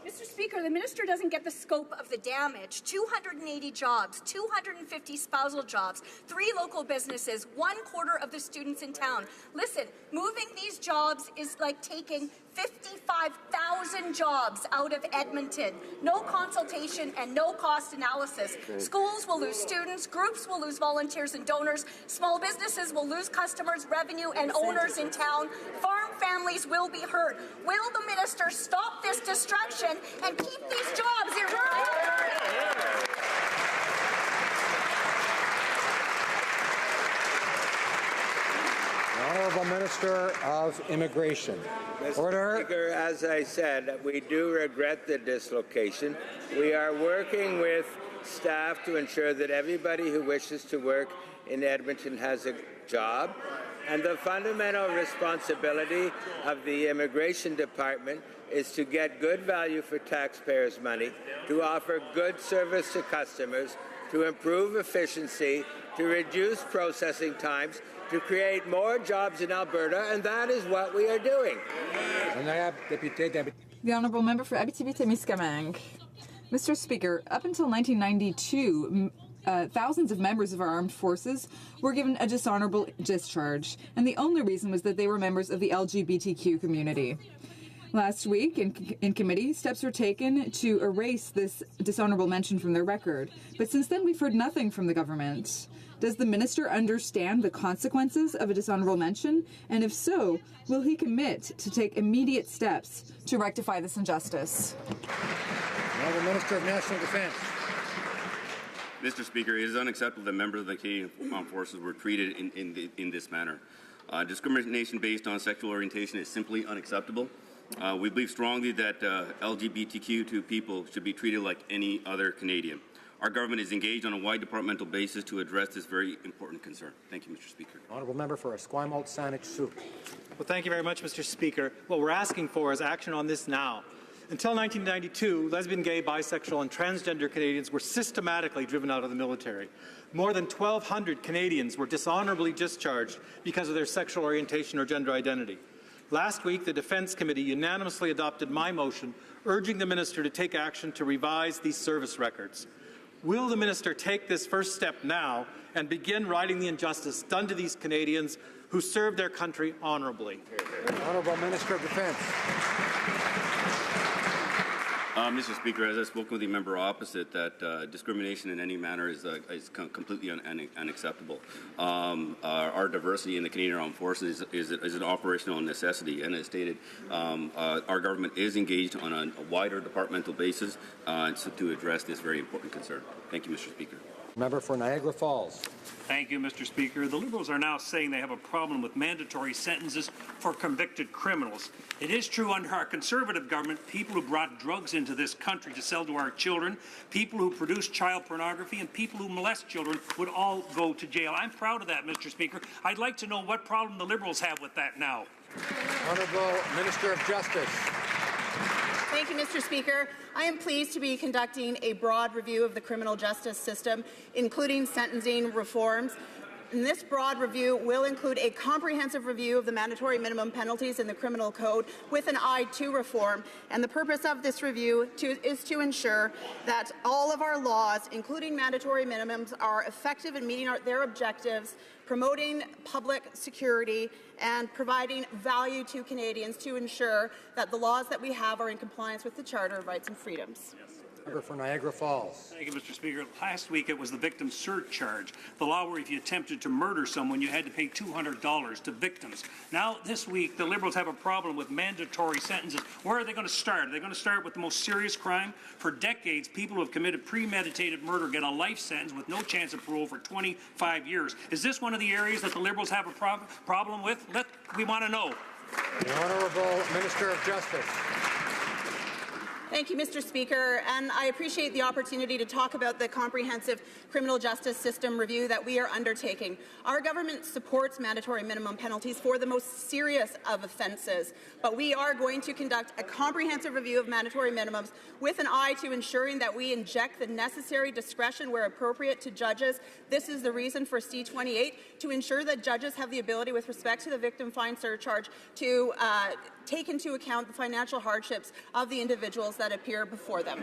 S20: Mr. Speaker, the minister doesn't get the scope of the damage. 280 jobs, 250 spousal jobs, 3 local businesses, 1/4 of the students in town. Listen, moving these jobs is like taking 55,000 jobs out of Edmonton. No consultation and no cost analysis. Schools will lose students, groups will lose volunteers and donors, small businesses will lose customers, revenue and owners in town. Farm families will be hurt. Will the minister stop this destruction and keep these jobs in rural Alberta?
S11: Honourable Minister of Immigration.
S1: Mr. Speaker, as I said, we do regret the dislocation. We are working with staff to ensure that everybody who wishes to work in Edmonton has a job. And the fundamental responsibility of the Immigration Department is to get good value for taxpayers' money, to offer good service to customers, to improve efficiency, to reduce processing times, to create more jobs in Alberta, and that is what we are doing.
S13: The honourable member for Abitibi-Témiscamingue. Mr. Speaker, up until 1992, thousands of members of our armed forces were given a dishonourable discharge, and the only reason was that they were members of the LGBTQ community. Last week, in committee, steps were taken to erase this dishonourable mention from their record. But since then, we've heard nothing from the government. Does the minister understand the consequences of a dishonourable mention? And if so, will he commit to take immediate steps to rectify this injustice?
S11: Honourable Minister of National Defence.
S15: Mr. Speaker, it is unacceptable that members of the Canadian Armed Forces were treated in this manner. Discrimination based on sexual orientation is simply unacceptable. We believe strongly that LGBTQ2 people should be treated like any other Canadian. Our government is engaged on a wide departmental basis to address this very important concern. Thank you, Mr. Speaker.
S11: Honourable member for Esquimalt Saanich Sioux.
S21: Well, thank you very much, Mr. Speaker. What we're asking for is action on this now. Until 1992, lesbian, gay, bisexual, and transgender Canadians were systematically driven out of the military. More than 1,200 Canadians were dishonourably discharged because of their sexual orientation or gender identity. Last week, the Defence Committee unanimously adopted my motion urging the minister to take action to revise these service records. Will the minister take this first step now and begin righting the injustice done to these Canadians who served their country honourably?
S11: Honourable Minister of Defence.
S15: Mr. Speaker, as I spoke with the member opposite, that discrimination in any manner is completely unacceptable. Our diversity in the Canadian Armed Forces is an operational necessity, and as stated, our government is engaged on a wider departmental basis to address this very important concern. Thank you, Mr. Speaker.
S11: Member for Niagara Falls.
S23: Thank you, Mr. Speaker. The Liberals are now saying they have a problem with mandatory sentences for convicted criminals. It is true under our Conservative government, people who brought drugs into this country to sell to our children, people who produce child pornography, and people who molest children would all go to jail. I'm proud of that, Mr. Speaker. I'd like to know what problem the Liberals have with that now.
S11: Honourable Minister of Justice.
S25: Thank you, Mr. Speaker. I am pleased to be conducting a broad review of the criminal justice system, including sentencing reforms. And this broad review will include a comprehensive review of the mandatory minimum penalties in the criminal code with an eye to reform. And the purpose of this review is to ensure that all of our laws, including mandatory minimums, are effective in meeting their objectives, promoting public security, and providing value to Canadians to ensure that the laws that we have are in compliance with the Charter of Rights and Freedoms.
S11: Member for Niagara Falls.
S23: Thank you, Mr. Speaker. Last week it was the victim surcharge, the law where if you attempted to murder someone, you had to pay $200 to victims. Now, this week, the Liberals have a problem with mandatory sentences. Where are they going to start? Are they going to start with the most serious crime? For decades, people who have committed premeditated murder get a life sentence with no chance of parole for 25 years. Is this one of the areas that the Liberals have a problem with? We want to know.
S11: The Honourable Minister of Justice.
S25: Thank you, Mr. Speaker, and I appreciate the opportunity to talk about the comprehensive criminal justice system review that we are undertaking. Our government supports mandatory minimum penalties for the most serious of offences, but we are going to conduct a comprehensive review of mandatory minimums with an eye to ensuring that we inject the necessary discretion where appropriate to judges. This is the reason for C-28, to ensure that judges have the ability, with respect to the victim fine surcharge, to take into account the financial hardships of the individuals that appear before them.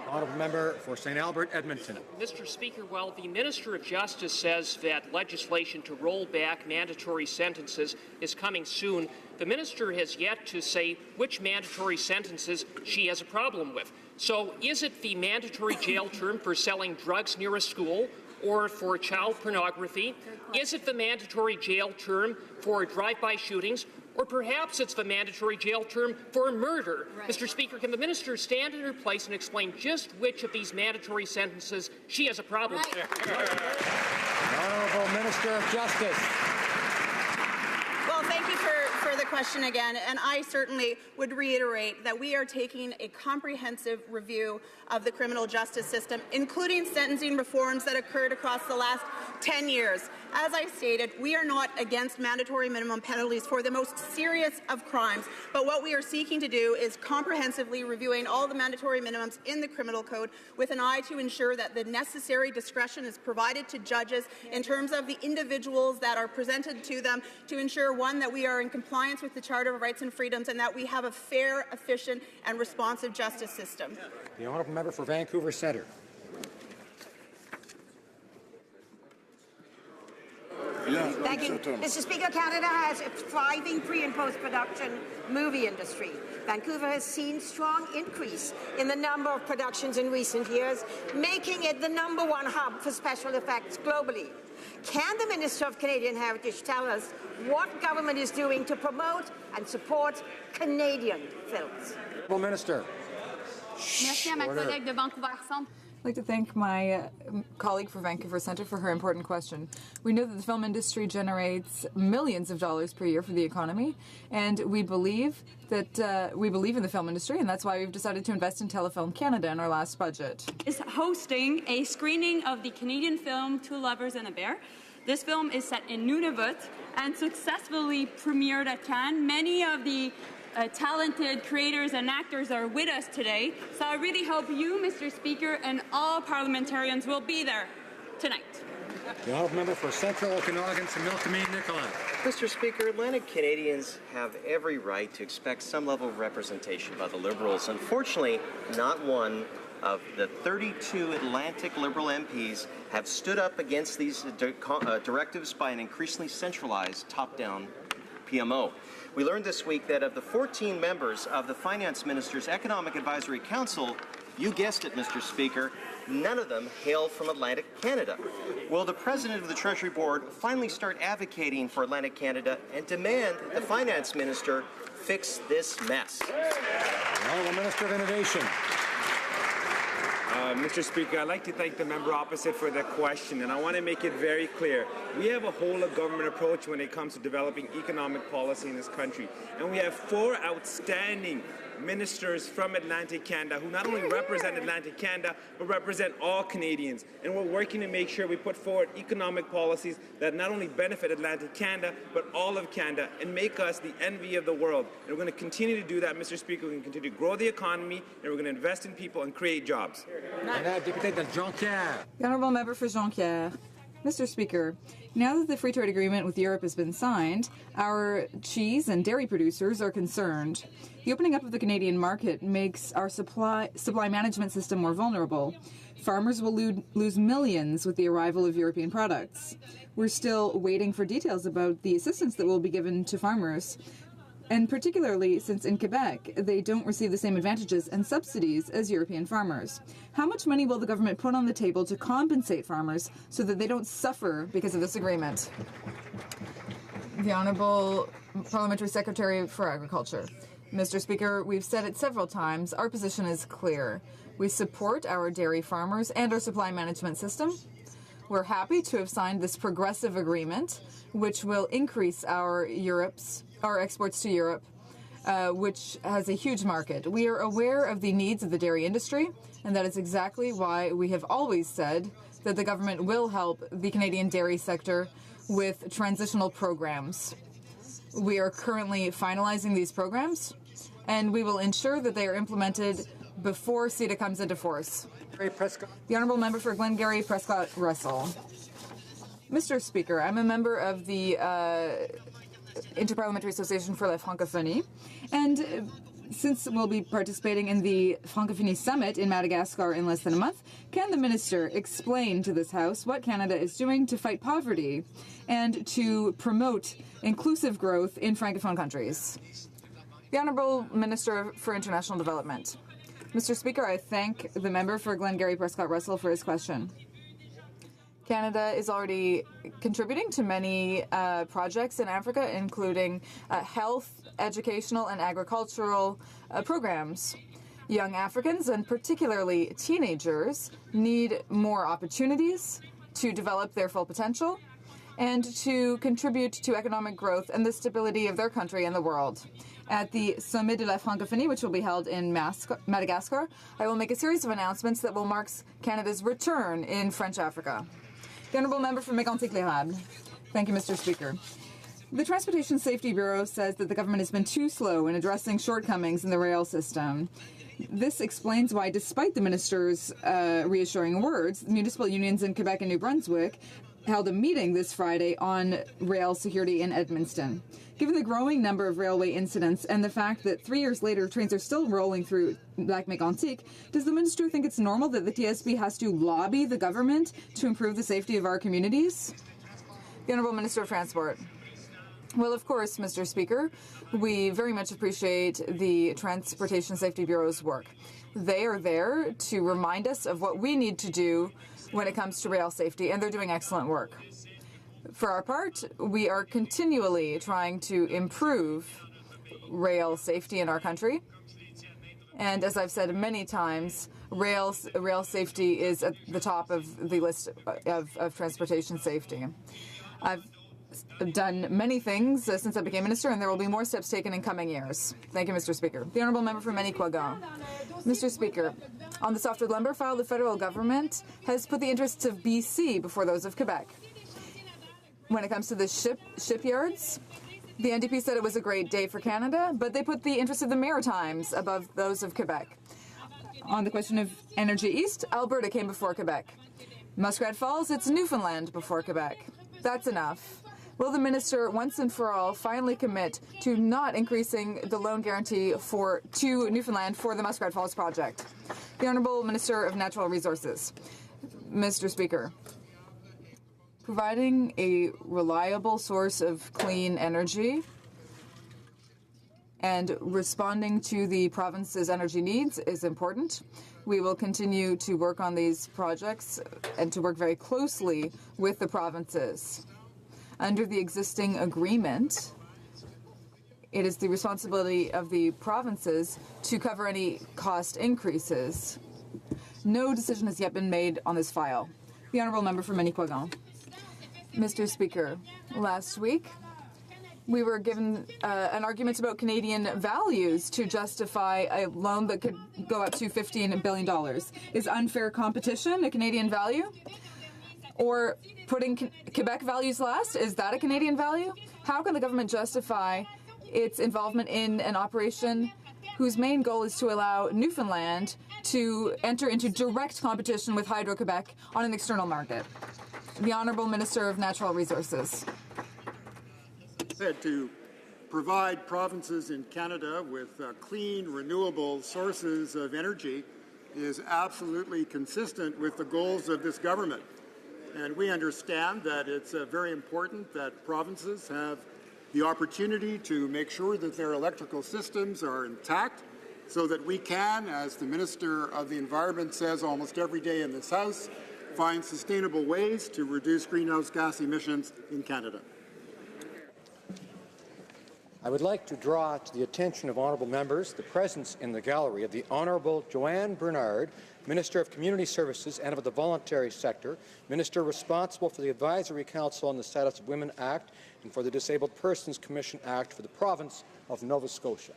S11: Honourable Member for St. Albert, Edmonton.
S5: Mr. Speaker, while the Minister of Justice says that legislation to roll back mandatory sentences is coming soon, the Minister has yet to say which mandatory sentences she has a problem with. So is it the mandatory jail term for selling drugs near a school or for child pornography? Is it the mandatory jail term for drive-by shootings? Or perhaps it's the mandatory jail term for murder. Right. Mr. Speaker, can the minister stand in her place and explain just which of these mandatory sentences she has a problem with?
S11: The Honourable Minister of Justice.
S25: Well, thank you for the question again, and I certainly would reiterate that we are taking a comprehensive review of the criminal justice system, including sentencing reforms that occurred across the last 10 years. As I stated, we are not against mandatory minimum penalties for the most serious of crimes, but what we are seeking to do is comprehensively reviewing all the mandatory minimums in the criminal code with an eye to ensure that the necessary discretion is provided to judges in terms of the individuals that are presented to them, to ensure, one, that we are in compliance with the Charter of Rights and Freedoms and that we have a fair, efficient and responsive justice system.
S11: The Honourable Member for Vancouver Centre.
S18: Thank you. Mr. Speaker, Canada has a thriving pre- and post-production movie industry. Vancouver has seen strong increase in the number of productions in recent years, making it the #1 hub for special effects globally. Can the Minister of Canadian Heritage tell us what government is doing to promote and support Canadian films?
S11: Honourable Minister.
S19: Merci à ma collègue de Vancouver Centre.
S13: I'd like to thank my colleague for Vancouver Centre for her important question. We know that the film industry generates millions of dollars per year for the economy, and we believe that we believe in the film industry, and that's why we've decided to invest in Telefilm Canada in our last budget.
S19: Is hosting a screening of the Canadian film Two Lovers and a Bear. This film is set in Nunavut and successfully premiered at Cannes. Many of the talented creators and actors are with us today, so I really hope you, Mr. Speaker, and all parliamentarians will be there tonight.
S11: The Honourable Member for Central Okanagan, Similkameen, Nicola.
S22: Mr. Speaker, Atlantic Canadians have every right to expect some level of representation by the Liberals. Unfortunately, not one of the 32 Atlantic Liberal MPs have stood up against these directives by an increasingly centralized top-down PMO. We learned this week that of the 14 members of the Finance Minister's Economic Advisory Council, you guessed it, Mr. Speaker, none of them hail from Atlantic Canada. Will the President of the Treasury Board finally start advocating for Atlantic Canada and demand that the Finance Minister fix this mess?
S11: The Honourable Minister of Innovation.
S17: Mr. Speaker, I'd like to thank the member opposite for the question, and I want to make it very clear. We have a whole-of-government approach when it comes to developing economic policy in this country, and we have 4 outstanding ministers from Atlantic Canada who not only represent Atlantic Canada, but represent all Canadians. And we're working to make sure we put forward economic policies that not only benefit Atlantic Canada, but all of Canada, and make us the envy of the world. And we're going to continue to do that, Mr. Speaker. We're going to continue to grow the economy, and we're going to invest in people and create jobs.
S11: Jonquière.
S13: The Honourable Member for Jonquière. Mr. Speaker, now that the free trade agreement with Europe has been signed, our cheese and dairy producers are concerned. The opening up of the Canadian market makes our supply management system more vulnerable. Farmers will lose millions with the arrival of European products. We're still waiting for details about the assistance that will be given to farmers, and particularly since in Quebec they don't receive the same advantages and subsidies as European farmers. How much money will the government put on the table to compensate farmers so that they don't suffer because of this agreement? The Honourable Parliamentary Secretary for Agriculture. Mr. Speaker, we've said it several times, our position is clear. We support our dairy farmers and our supply management system. We're happy to have signed this progressive agreement, which will increase our exports to Europe. which has a huge market. We are aware of the needs of the dairy industry, and that is exactly why we have always said that the government will help the Canadian dairy sector with transitional programs. We are currently finalizing these programs, and we will ensure that they are implemented before CETA comes into force. The Honourable Member for Glengarry Prescott Russell. Mr. Speaker, I'm a member of the Interparliamentary Association for la Francophonie, and since we'll be participating in the Francophonie Summit in Madagascar in less than a month, can the Minister explain to this House what Canada is doing to fight poverty and to promote inclusive growth in Francophone countries? The Honourable Minister for International Development. Mr. Speaker, I thank the member for Glengarry Prescott Russell for his question. Canada is already contributing to many projects in Africa, including health, educational, and agricultural programs. Young Africans, and particularly teenagers, need more opportunities to develop their full potential and to contribute to economic growth and the stability of their country and the world. At the Sommet de la Francophonie, which will be held in Madagascar, I will make a series of announcements that will mark Canada's return in French Africa. The Honourable Member for Mégantic-l'Érable. Thank you, Mr. Speaker. The Transportation Safety Bureau says that the government has been too slow in addressing shortcomings in the rail system. This explains why, despite the minister's reassuring words, municipal unions in Quebec and New Brunswick held a meeting this Friday on rail security in Edmundston. Given the growing number of railway incidents and the fact that 3 years later trains are still rolling through Lac-Mégantic, does the minister think it's normal that the TSB has to lobby the government to improve the safety of our communities? The Honourable Minister of Transport. Well, of course, Mr. Speaker, we very much appreciate the Transportation Safety Bureau's work. They are there to remind us of what we need to do when it comes to rail safety, and they're doing excellent work. For our part, we are continually trying to improve rail safety in our country. And as I've said many times, rail safety is at the top of the list of transportation safety. I've done many things since I became minister, and there will be more steps taken in coming years. Thank you, Mr. Speaker. The Honourable Member for Manicouagan. Mr. Speaker, on the softwood lumber file, the federal government has put the interests of BC before those of Quebec. When it comes to the shipyards, the NDP said it was a great day for Canada, but they put the interests of the Maritimes above those of Quebec. On the question of Energy East, Alberta came before Quebec. Muskrat Falls, it's Newfoundland before Quebec. That's enough. Will the minister once and for all finally commit to not increasing the loan guarantee to Newfoundland for the Muskrat Falls project? The Honourable Minister of Natural Resources. Mr. Speaker, providing a reliable source of clean energy and responding to the province's energy needs is important. We will continue to work on these projects and to work very closely with the provinces. Under the existing agreement, it is the responsibility of the provinces to cover any cost increases. No decision has yet been made on this file. The Honourable Member for Manicouagan. Mr. Speaker, last week we were given an argument about Canadian values to justify a loan that could go up to $15 billion. Is unfair competition a Canadian value? Or putting Quebec values last, is that a Canadian value? How can the government justify its involvement in an operation whose main goal is to allow Newfoundland to enter into direct competition with Hydro-Quebec on an external market? The Honourable Minister of Natural Resources.
S2: To provide provinces in Canada with clean, renewable sources of energy is absolutely consistent with the goals of this government. And we understand that it's very important that provinces have the opportunity to make sure that their electrical systems are intact so that we can, as the Minister of the Environment says almost every day in this House, find sustainable ways to reduce greenhouse gas emissions in Canada.
S11: I would like to draw to the attention of honourable members the presence in the gallery of the Honourable Joanne Bernard, Minister of Community Services and of the Voluntary Sector, Minister responsible for the Advisory Council on the Status of Women Act and for the Disabled Persons Commission Act for the province of Nova Scotia.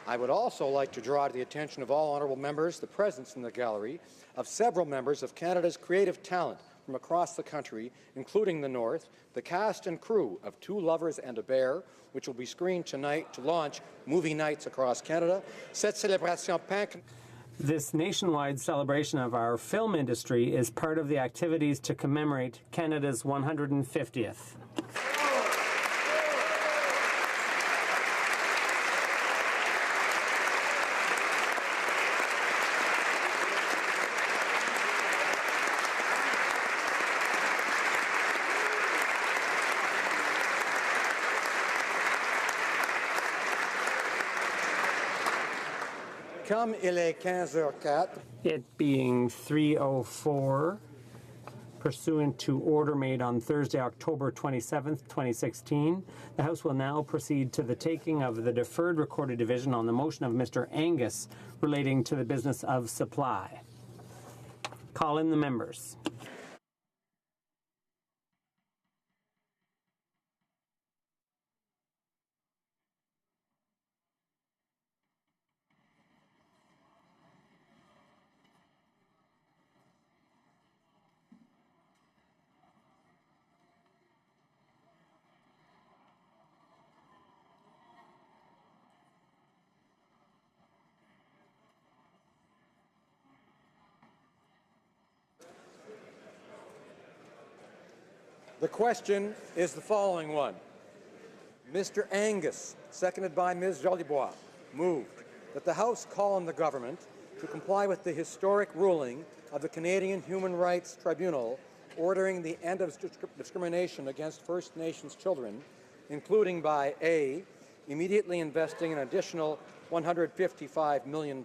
S11: I would also like to draw to the attention of all honourable members the presence in the gallery of several members of Canada's creative talent from across the country, including the North, the cast and crew of Two Lovers and a Bear, which will be screened tonight to launch movie nights across Canada. Cette célébration peint.
S3: This nationwide celebration of our film industry is part of the activities to commemorate Canada's 150th.
S11: Comme il est 15h04.
S3: It being 3:04, pursuant to order made on Thursday, October 27th, 2016, the House will now proceed to the taking of the deferred recorded division on the motion of Mr. Angus relating to the business of supply. Call in the members.
S11: The question is the following one. Mr. Angus, seconded by Ms. Jolibois, moved that the House call on the government to comply with the historic ruling of the Canadian Human Rights Tribunal ordering the end of discrimination against First Nations children, including by A, immediately investing an additional $155 million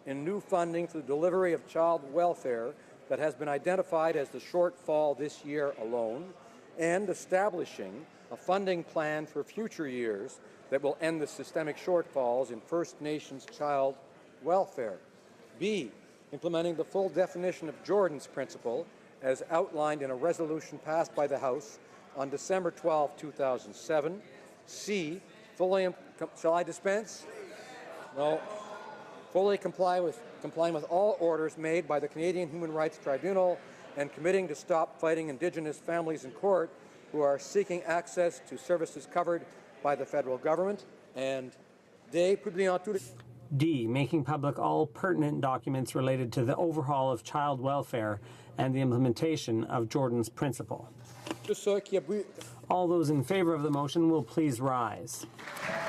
S11: in new funding for the delivery of child welfare that has been identified as the shortfall this year alone, and establishing a funding plan for future years that will end the systemic shortfalls in First Nations child welfare. B, implementing the full definition of Jordan's principle as outlined in a resolution passed by the House on December 12, 2007. C, shall I dispense? No. Fully complying with all orders made by the Canadian Human Rights Tribunal and committing to stop fighting Indigenous families in court who are seeking access to services covered by the federal government. And D, publiant tous les...
S3: D, making public all pertinent documents related to the overhaul of child welfare and the implementation of Jordan's principle. All those in favor of the motion will please rise.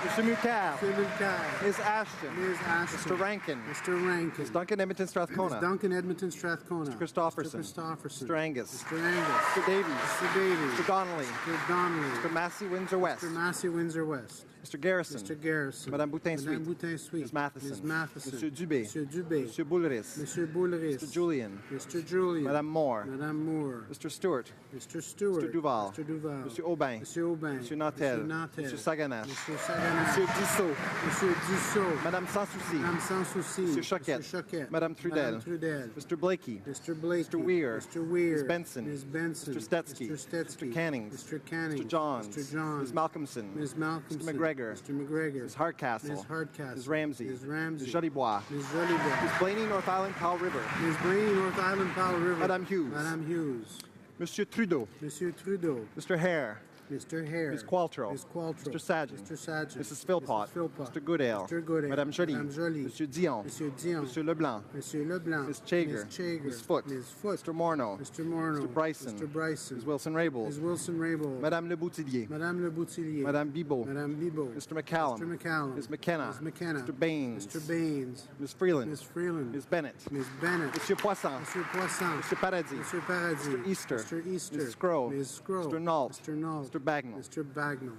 S4: Mr. Mulcair. Ms. Ashton. Mr. Rankin. Ms. Duncan Edmonton Strathcona. Mr. Christopherson. Mr. Angus. Mr. Davies. Mr. Donnelly. Mr. Massey Windsor West. Mr. Garrison. Madame Boutin-Sweet. Ms. Matheson. Mr. Dubé. Mr. Boulris. Mr. Julian. Madame Moore. Mr. Stewart. Mr. Duval. Mr. Aubin. Mr. Nantel. Mr. Saganas. Monsieur Dussault. Madame Sanssouci. Monsieur Choquette. Madame Trudel. Mr. Blakey. Mr. Weir. Ms. Benson. Mr. Stetsky. Mr. Cannings. Mr. Johns. Ms. Malcolmson. Mr. McGregor. Ms. Hardcastle. Ms. Ramsey. Ms. Jolibois. Ms. Blaney, North Island, Powell River. Madame Hughes. Monsieur Trudeau. Mr. Hare. Ms. Qualtrough. Mr. Sadgen. Mrs. Philpott. Mr. Goodale. Madame Joly. Monsieur Dion. Monsieur Leblanc. Ms. Chager. Ms. Foote. Mr. Morneau. Mr. Bryson. Ms. Wilson-Raybould. Madame Le Boutillier. Madame Bibeau. Mr. McCallum. Ms. McKenna. Mr. Baines. Ms. Freeland. Ms. Bennett. Monsieur Poisson. Mr. Paradis. Mr. Easter. Ms. Scrow. Mr. Nault. Mr. Bagnall.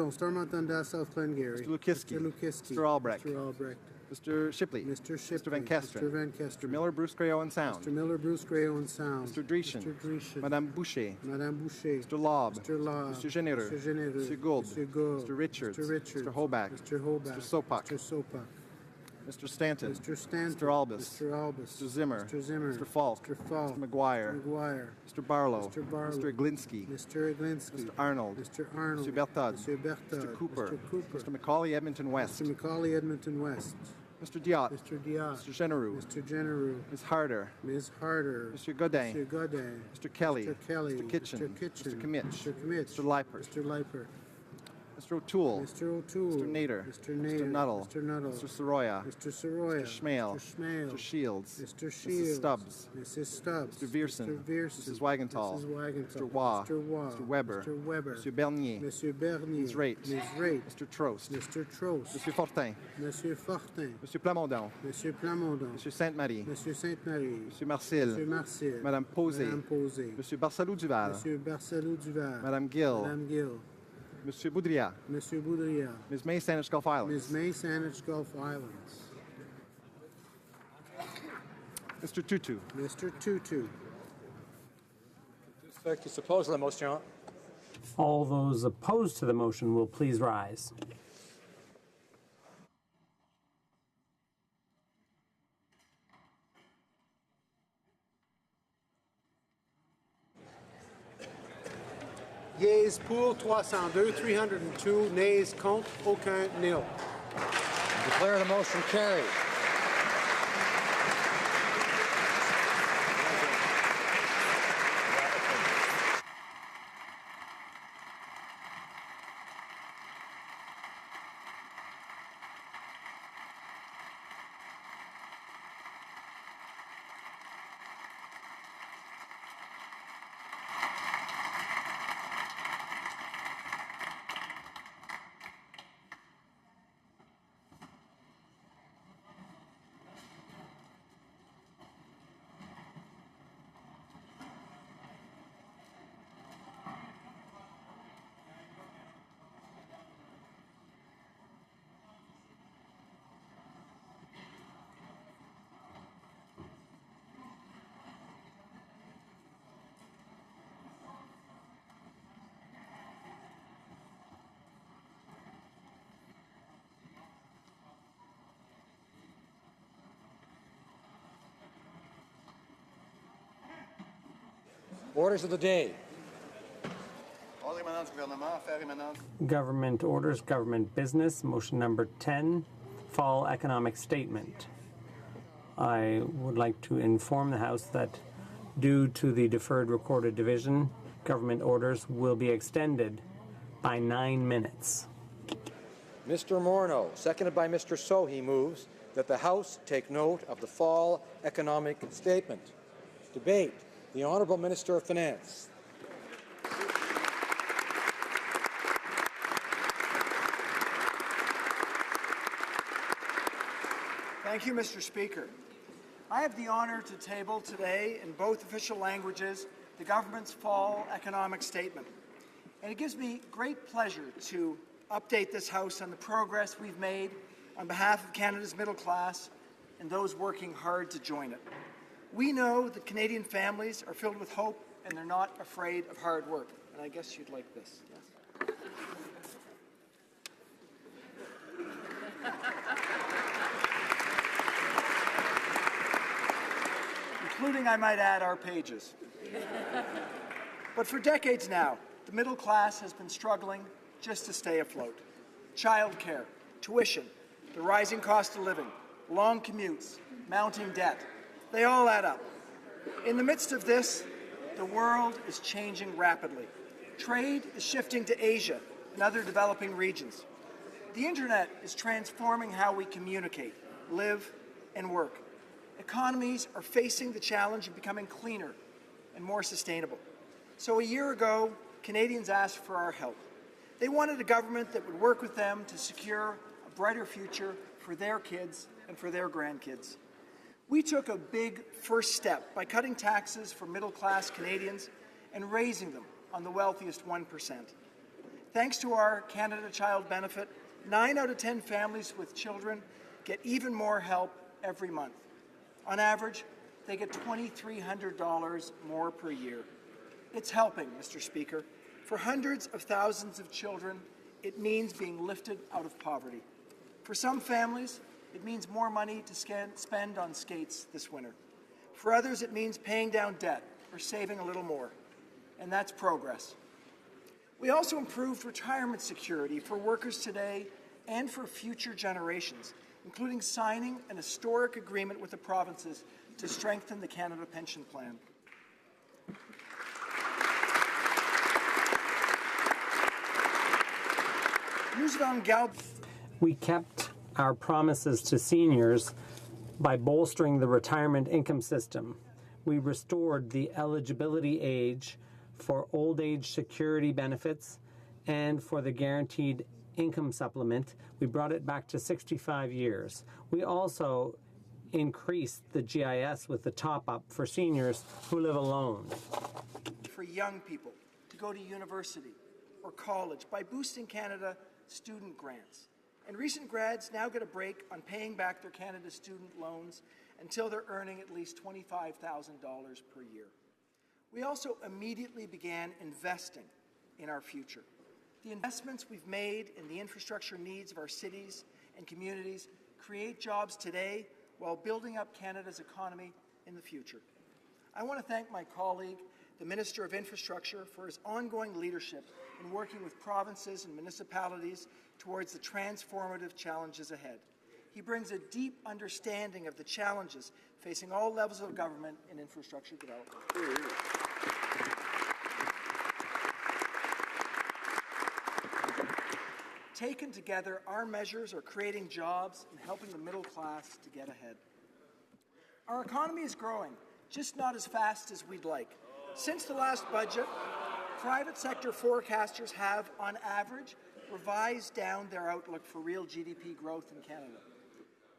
S6: Lauzon, Stormont Dundas, South Glengarry.
S4: Mr. Lukiski.
S6: Mr. Lukiski.
S4: Mr. Albrecht.
S6: Mr. Albrecht.
S4: Mr. Shipley.
S6: Mr. Shipley.
S4: Mr. Van Kesteren.
S6: Mr. Van Kesteren.
S4: Mr. Miller, Bruce Gray, Owen Sound.
S6: Mr. Miller, Bruce Gray, Owen Sound.
S4: Mr. Dreeshen.
S6: Mr. Dreeshen.
S4: Madame Boucher.
S6: Madame Boucher.
S4: Mr. Lobb.
S6: Mr. Lobb.
S4: Mr. Genereux.
S6: Mr. Genereux.
S4: Mr. Gould.
S6: Mr. Gould.
S4: Mr. Richards.
S6: Mr. Richards.
S4: Mr. Hoback.
S6: Mr. Hoback.
S4: Mr. Sopak.
S6: Mr. Sopak.
S4: Mr. Stanton.
S6: Mr. Stanton.
S4: Mr. Albus.
S6: Mr. Albus.
S4: Mr. Zimmer.
S6: Mr. Zimmer.
S4: Mr. Falk.
S6: Mr. Falk.
S4: Mr. McGuire.
S6: McGuire.
S4: Mr. Barlow.
S6: Mr. Barlow.
S4: Mr. Iglinsky.
S6: Mr. Iglinsky.
S4: Mr. Arnold.
S6: Mr. Arnold.
S4: Mr. Berthod.
S6: Mr. Berthod.
S4: Mr. Cooper.
S6: Mr. Cooper.
S4: Mr. McCauley, Edmonton West.
S6: Mr. McCauley, Edmonton West.
S4: Mr. Diot.
S6: Mr. Diot.
S4: Mr. Genereux.
S6: Mr. Genereux.
S4: Ms. Harder.
S6: Ms. Harder.
S4: Mr. Godin.
S6: Mr. Godin.
S4: Mr. Kelly.
S6: Mr. Kelly.
S4: Mr. Kitchen.
S6: Mr. Kitchen.
S4: Mr. Kimmich.
S6: Mr. Kimmich.
S4: Mr. Leipert.
S6: Mr. Leipert.
S4: Mr. O'Toole.
S6: Mr. O'Toole.
S4: Mr. Nader.
S6: Mr. Nader.
S4: Mr. Nuttall.
S6: Mr. Nuttall.
S4: Mr. Soroya.
S6: Mr. Soroya.
S4: Mr. Schmale.
S6: Mr. Schmale.
S4: Mr. Shields.
S6: Mr. Shields.
S4: Mrs. Stubbs.
S6: Mrs. Stubbs.
S4: Mr. Vierson.
S6: Mr. Vierson.
S4: Mrs. Wagenthal.
S6: Mrs. Wagenthal.
S4: Mr. Waugh.
S6: Mr. Waugh.
S4: Mr. Weber.
S6: Mr. Weber.
S4: Mr. Bernier.
S6: Monsieur Bernier.
S4: Ms. Raitt.
S6: Ms. Raitt.
S4: Mr. Trost.
S6: Mr. Trost.
S4: Monsieur Fortin.
S6: Monsieur Fortin.
S4: Monsieur Plamondon.
S6: Monsieur Plamondon.
S4: Monsieur Sainte-Marie.
S6: Monsieur Sainte-Marie.
S4: Monsieur Marcil.
S6: Monsieur Marcil.
S4: Madame Posé.
S6: Madame Posé.
S4: Monsieur Barsalou-Duval.
S6: Monsieur Barcelou-Duval.
S4: Madame Gill.
S6: Madame Gill.
S4: Monsieur Boudria.
S6: Monsieur Boudria.
S4: Ms. May, Saanich Gulf Islands.
S6: Ms. May, Saanich Gulf Islands.
S4: Mr. Tutu.
S6: Mr. Tutu.
S11: Ceux qui s'opposent à la motion.
S3: All those opposed to the motion will please rise.
S6: Yeas pour 302, 302, nays contre, aucun nil.
S11: Declare the motion carried. Orders of the day.
S3: Government orders, government business. Motion number 10, fall economic statement. I would like to inform the House that due to the deferred recorded division, government orders will be extended by 9 minutes.
S11: Mr. Morneau, seconded by Mr. Sohi, moves that the House take note of the fall economic statement. Debate. The Honourable Minister of Finance.
S8: Thank you, Mr. Speaker. I have the honour to table today in both official languages the government's fall economic statement. And it gives me great pleasure to update this House on the progress we've made on behalf of Canada's middle class and those working hard to join it. We know that Canadian families are filled with hope and they're not afraid of hard work. And I guess you'd like this. Yes? Including, I might add, our pages. But for decades now, the middle class has been struggling just to stay afloat. Childcare, tuition, the rising cost of living, long commutes, mounting debt, they all add up. In the midst of this, the world is changing rapidly. Trade is shifting to Asia and other developing regions. The internet is transforming how we communicate, live, and work. Economies are facing the challenge of becoming cleaner and more sustainable. So a year ago, Canadians asked for our help. They wanted a government that would work with them to secure a brighter future for their kids and for their grandkids. We took a big first step by cutting taxes for middle-class Canadians and raising them on the wealthiest 1%. Thanks to our Canada Child Benefit, 9 out of 10 families with children get even more help every month. On average, they get $2,300 more per year. It's helping, Mr. Speaker. For hundreds of thousands of children, it means being lifted out of poverty. For some families, it means more money to spend on skates this winter. For others, it means paying down debt or saving a little more. And that's progress. We also improved retirement security for workers today and for future generations including signing an historic agreement with the provinces to strengthen the Canada Pension Plan.
S3: We kept our promises to seniors by bolstering the retirement income system. We restored the eligibility age for old age security benefits and for the guaranteed income supplement. We brought it back to 65 years. We also increased the GIS with the top-up for seniors who live alone.
S8: For young people to go to university or college by boosting Canada student grants. And recent grads now get a break on paying back their Canada student loans until they're earning at least $25,000 per year. We also immediately began investing in our future. The investments we've made in the infrastructure needs of our cities and communities create jobs today while building up Canada's economy in the future. I want to thank my colleague, the Minister of Infrastructure, for his ongoing leadership in working with provinces and municipalities towards the transformative challenges ahead. He brings a deep understanding of the challenges facing all levels of government in infrastructure development. Taken together, our measures are creating jobs and helping the middle class to get ahead. Our economy is growing, just not as fast as we'd like. Since the last budget, private sector forecasters have, on average, revised down their outlook for real GDP growth in Canada.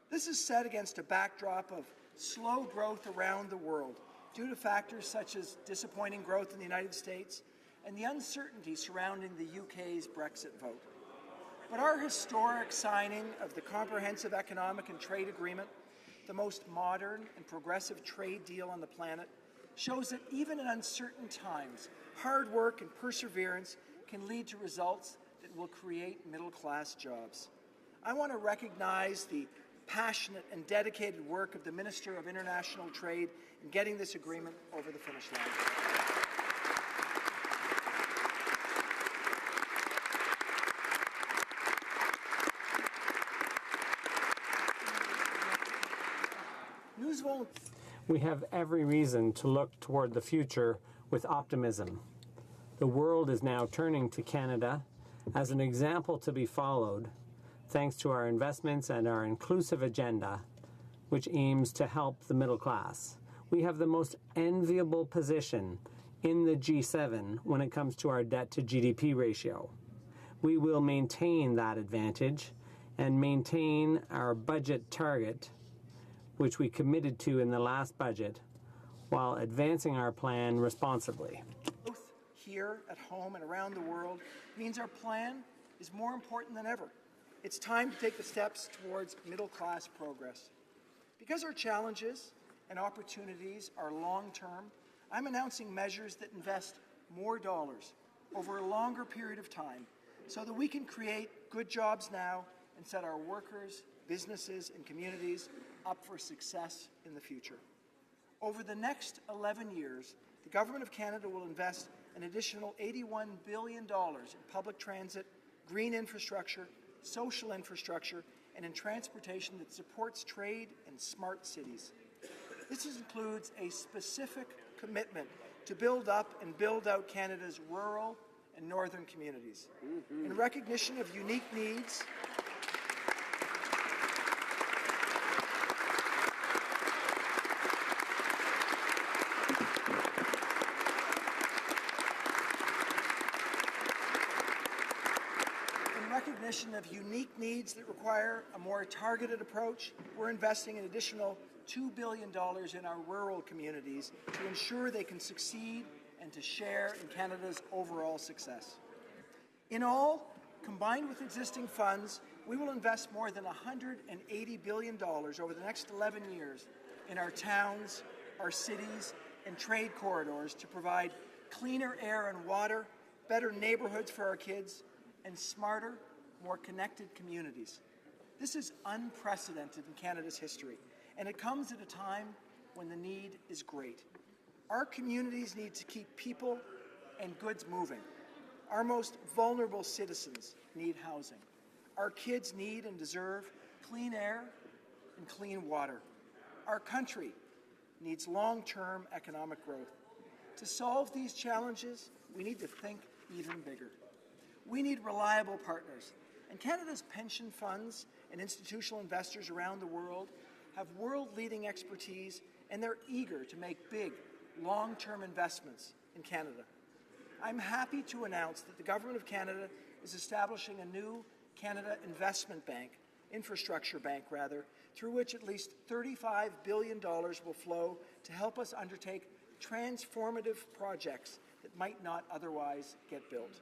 S8: This is set against a backdrop of slow growth around the world due to factors such as disappointing growth in the United States and the uncertainty surrounding the UK's Brexit vote. But our historic signing of the Comprehensive Economic and Trade Agreement, the most modern and progressive trade deal on the planet, shows that even in uncertain times, hard work and perseverance can lead to results that will create middle-class jobs. I want to recognize the passionate and dedicated work of the Minister of International Trade in getting this agreement over the finish line.
S3: We have every reason to look toward the future with optimism. The world is now turning to Canada as an example to be followed, thanks to our investments and our inclusive agenda, which aims to help the middle class. We have the most enviable position in the G7 when it comes to our debt to GDP ratio. We will maintain that advantage and maintain our budget target, which we committed to in the last budget, while advancing our plan responsibly.
S8: Both here at home and around the world means our plan is more important than ever. It's time to take the steps towards middle-class progress. Because our challenges and opportunities are long-term, I'm announcing measures that invest more dollars over a longer period of time so that we can create good jobs now and set our workers, businesses, and communities up for success in the future. Over the next 11 years, the Government of Canada will invest an additional $81 billion in public transit, green infrastructure, social infrastructure, and in transportation that supports trade and smart cities. This includes a specific commitment to build up and build out Canada's rural and northern communities. In recognition of unique needs, that require a more targeted approach, we're investing an additional $2 billion in our rural communities to ensure they can succeed and to share in Canada's overall success. In all, combined with existing funds, we will invest more than $180 billion over the next 11 years in our towns, our cities, and trade corridors to provide cleaner air and water, better neighborhoods for our kids, and smarter, more connected communities. This is unprecedented in Canada's history, and it comes at a time when the need is great. Our communities need to keep people and goods moving. Our most vulnerable citizens need housing. Our kids need and deserve clean air and clean water. Our country needs long-term economic growth. To solve these challenges, we need to think even bigger. We need reliable partners, and Canada's pension funds and institutional investors around the world have world-leading expertise, and they're eager to make big, long-term investments in Canada. I'm happy to announce that the Government of Canada is establishing a new Canada Investment Bank, infrastructure bank rather, through which at least $35 billion will flow to help us undertake transformative projects that might not otherwise get built.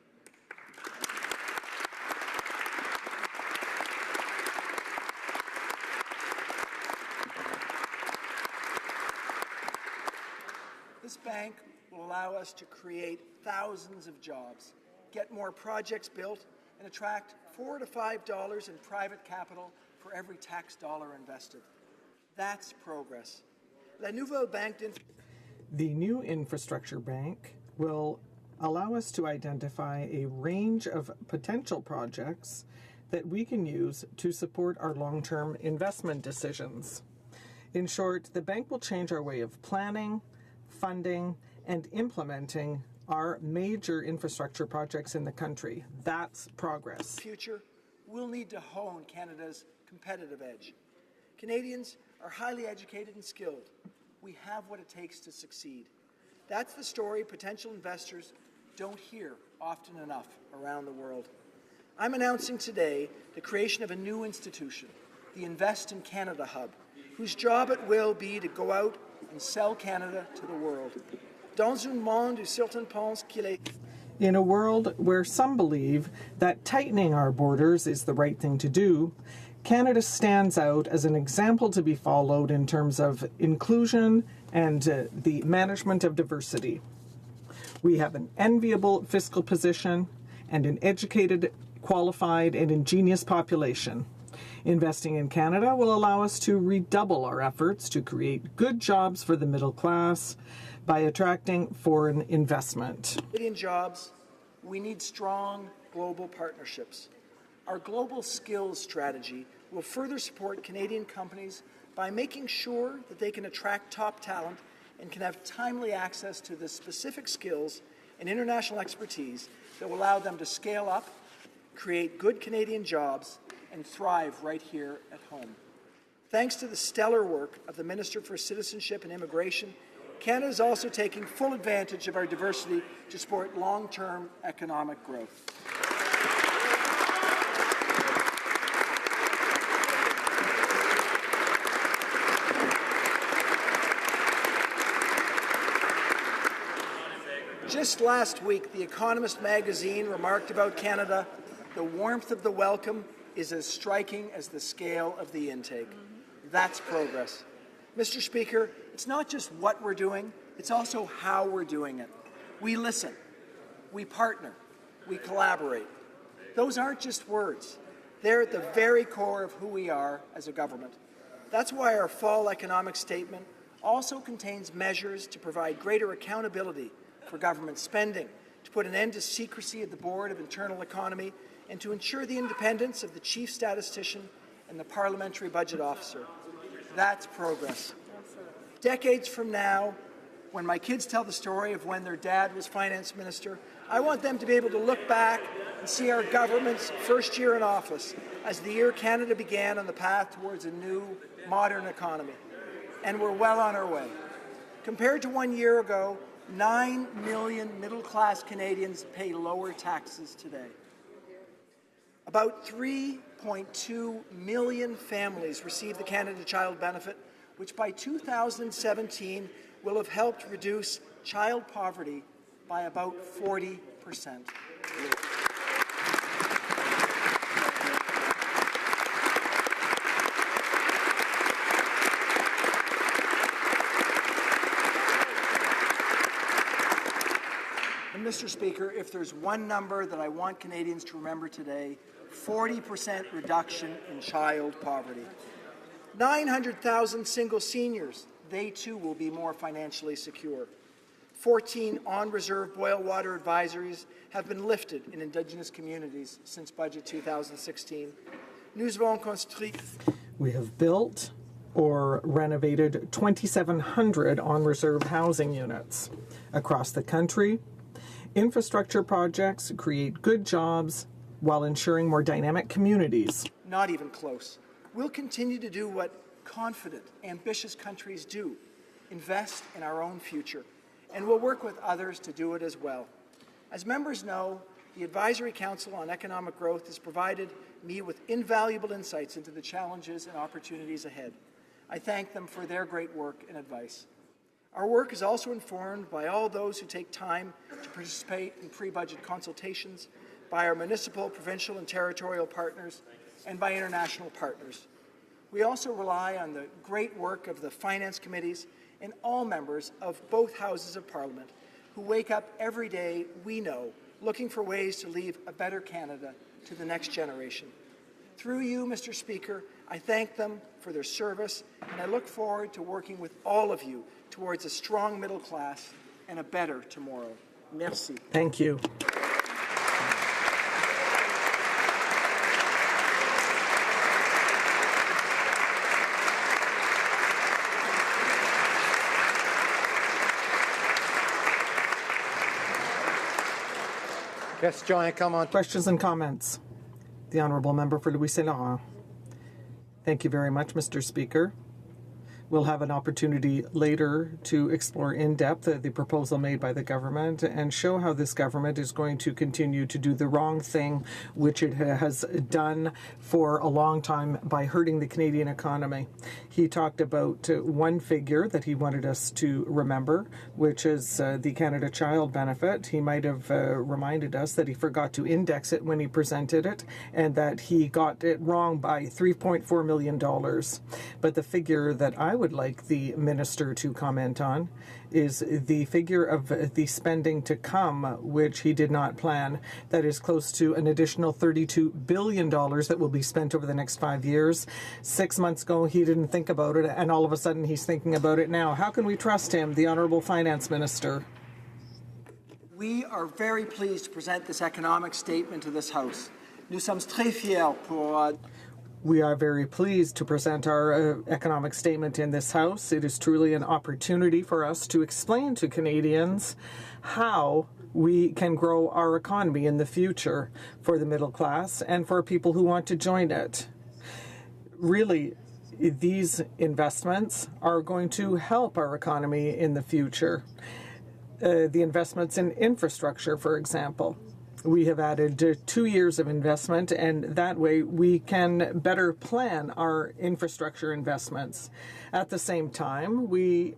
S8: This bank will allow us to create thousands of jobs, get more projects built, and attract $4 to $5 in private capital for every tax dollar invested. That's progress. La Nouvelle Banque
S9: The new infrastructure bank will allow us to identify a range of potential projects that we can use to support our long-term investment decisions. In short, the bank will change our way of planning, funding, and implementing our major infrastructure projects in the country. That's progress.
S8: In the future, we'll need to hone Canada's competitive edge. Canadians are highly educated and skilled. We have what it takes to succeed. That's the story potential investors don't hear often enough around the world. I'm announcing today the creation of a new institution, the Invest in Canada Hub, whose job it will be to go out and sell Canada to the world. Dans un monde où certains pensent qu'il est...
S9: In a world where some believe that tightening our borders is the right thing to do, Canada stands out as an example to be followed in terms of inclusion and the management of diversity. We have an enviable fiscal position and an educated, qualified, and ingenious population. Investing in Canada will allow us to redouble our efforts to create good jobs for the middle class by attracting foreign investment.
S8: In jobs, we need strong global partnerships. Our global skills strategy will further support Canadian companies by making sure that they can attract top talent and can have timely access to the specific skills and international expertise that will allow them to scale up, create good Canadian jobs, and thrive right here at home. Thanks to the stellar work of the Minister for Citizenship and Immigration, Canada is also taking full advantage of our diversity to support long-term economic growth. Just last week, The Economist magazine remarked about Canada, "The warmth of the welcome is as striking as the scale of the intake." That's progress. Mr. Speaker, it's not just what we're doing, it's also how we're doing it. We listen, we partner, we collaborate. Those aren't just words. They're at the very core of who we are as a government. That's why our fall economic statement also contains measures to provide greater accountability for government spending, to put an end to secrecy at the Board of Internal Economy, and to ensure the independence of the Chief Statistician and the Parliamentary Budget Officer. That's progress. Decades from now, when my kids tell the story of when their dad was Finance Minister, I want them to be able to look back and see our government's first year in office as the year Canada began on the path towards a new, modern economy. And we're well on our way. Compared to 1 year ago, 9 million middle-class Canadians pay lower taxes today. About 3.2 million families receive the Canada Child Benefit, which by 2017 will have helped reduce child poverty by about 40%. And Mr. Speaker, if there's one number that I want Canadians to remember today, 40% reduction in child poverty. 900,000 single seniors, they too will be more financially secure. 14 on-reserve boil water advisories have been lifted in Indigenous communities since Budget 2016. Nous avons construit
S9: We have built or renovated 2,700 on-reserve housing units across the country. Infrastructure projects create good jobs while ensuring more dynamic communities.
S8: Not even close. We'll continue to do what confident, ambitious countries do, invest in our own future, and we'll work with others to do it as well. As members know, the Advisory Council on Economic Growth has provided me with invaluable insights into the challenges and opportunities ahead. I thank them for their great work and advice. Our work is also informed by all those who take time to participate in pre-budget consultations, by our municipal, provincial, and territorial partners, and by international partners. We also rely on the great work of the finance committees and all members of both houses of Parliament who wake up every day, we know, looking for ways to leave a better Canada to the next generation. Through you, Mr. Speaker, I thank them for their service, and I look forward to working with all of you towards a strong middle class and a better tomorrow. Merci.
S9: Thank you. Questions and comments. The Honourable Member for Louis Saint Laurent. Thank you very much, Mr. Speaker. We'll have an opportunity later to explore in depth the proposal made by the government and show how this government is going to continue to do the wrong thing, which it has done for a long time by hurting the Canadian economy. He talked about one figure that he wanted us to remember, which is the Canada Child Benefit. He might have reminded us that he forgot to index it when he presented it and that he got it wrong by $3.4 million. But the figure that I would like the minister to comment on is the figure of the spending to come, which he did not plan. That is close to an additional $32 billion that will be spent over the next 5 years. 6 months ago, he didn't think about it, and all of a sudden he's thinking about it now. How can we trust him, the Honourable Finance Minister?
S8: We are very pleased to present this economic statement to this House. Nous sommes très fiers pour...
S9: We are very pleased to present our economic statement in this House. It is truly an opportunity for us to explain to Canadians how we can grow our economy in the future for the middle class and for people who want to join it. Really, these investments are going to help our economy in the future. The investments in infrastructure, for example. We have added 2 years of investment, and that way we can better plan our infrastructure investments. At the same time, we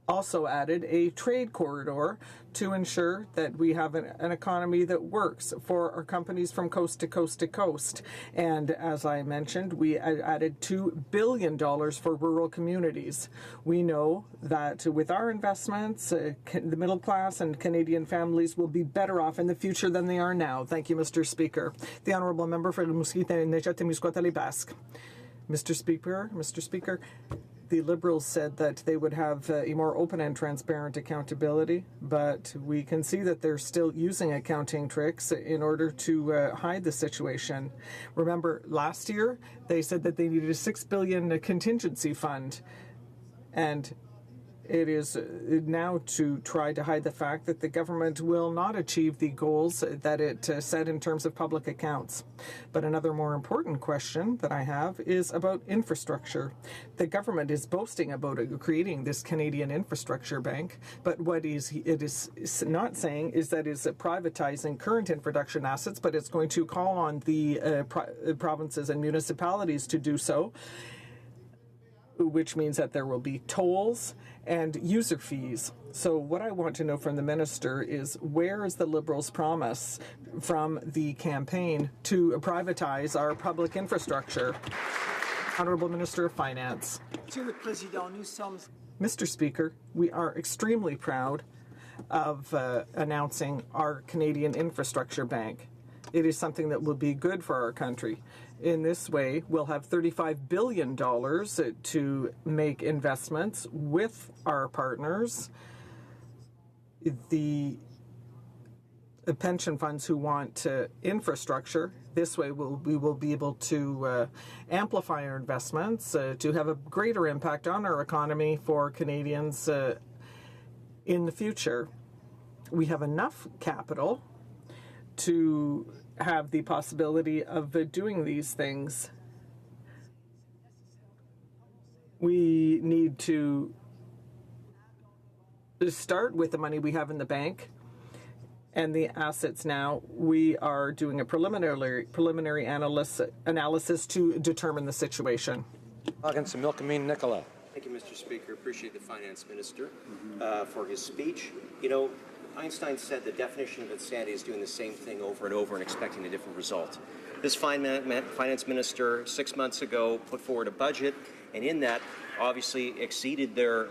S9: also added a trade corridor to ensure that we have an economy that works for our companies from coast to coast to coast. And as I mentioned, we added $2 billion for rural communities. We know that with our investments, the middle class and Canadian families will be better off in the future than they are now. Thank you, Mr. Speaker. The Honourable Member for Rimouski-Témiscouata-Lébasque. Mr. Speaker, the Liberals said that they would have a more open and transparent accountability, but we can see that they're still using accounting tricks in order to hide the situation. Remember, last year, they said that they needed a $6 billion contingency fund, and it is now to try to hide the fact that the government will not achieve the goals that it set in terms of public accounts. But another more important question that I have is about infrastructure. The government is boasting about creating this Canadian Infrastructure Bank, but what it is not saying is that it's privatizing current infrastructure assets, but it's going to call on the provinces and municipalities to do so, which means that there will be tolls and user fees. So what I want to know from the minister is, where is the Liberals' promise from the campaign to privatize our public infrastructure? Honourable Minister of Finance. Mr. Speaker, we are extremely proud of announcing our Canadian Infrastructure Bank. It is something that will be good for our country. In this way, we'll have $35 billion to make investments with our partners. The pension funds who want infrastructure. This way we will be able to amplify our investments, to have a greater impact on our economy for Canadians in the future. We have enough capital to have the possibility of doing these things. We need to start with the money we have in the bank and the assets now. We are doing a preliminary analysis to determine the situation.
S7: Nicola. Thank you, Mr. Speaker. Appreciate the Finance Minister for his speech. You know, Einstein said the definition of insanity is doing the same thing over and over and expecting a different result. This Finance Minister 6 months ago put forward a budget, and in that obviously exceeded their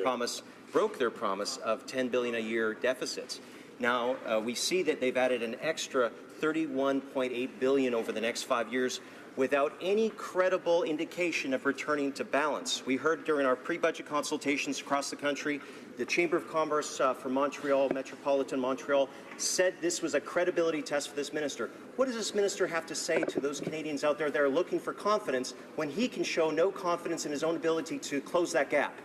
S7: promise, broke their promise of $10 billion a year deficits. Now we see that they've added an extra $31.8 billion over the next 5 years without any credible indication of returning to balance. We heard during our pre-budget consultations across the country, the Chamber of Commerce for Montreal, Metropolitan Montreal, said this was a credibility test for this minister. What does this minister have to say to those Canadians out there that are looking for confidence when he can show no confidence in his own ability to close that gap?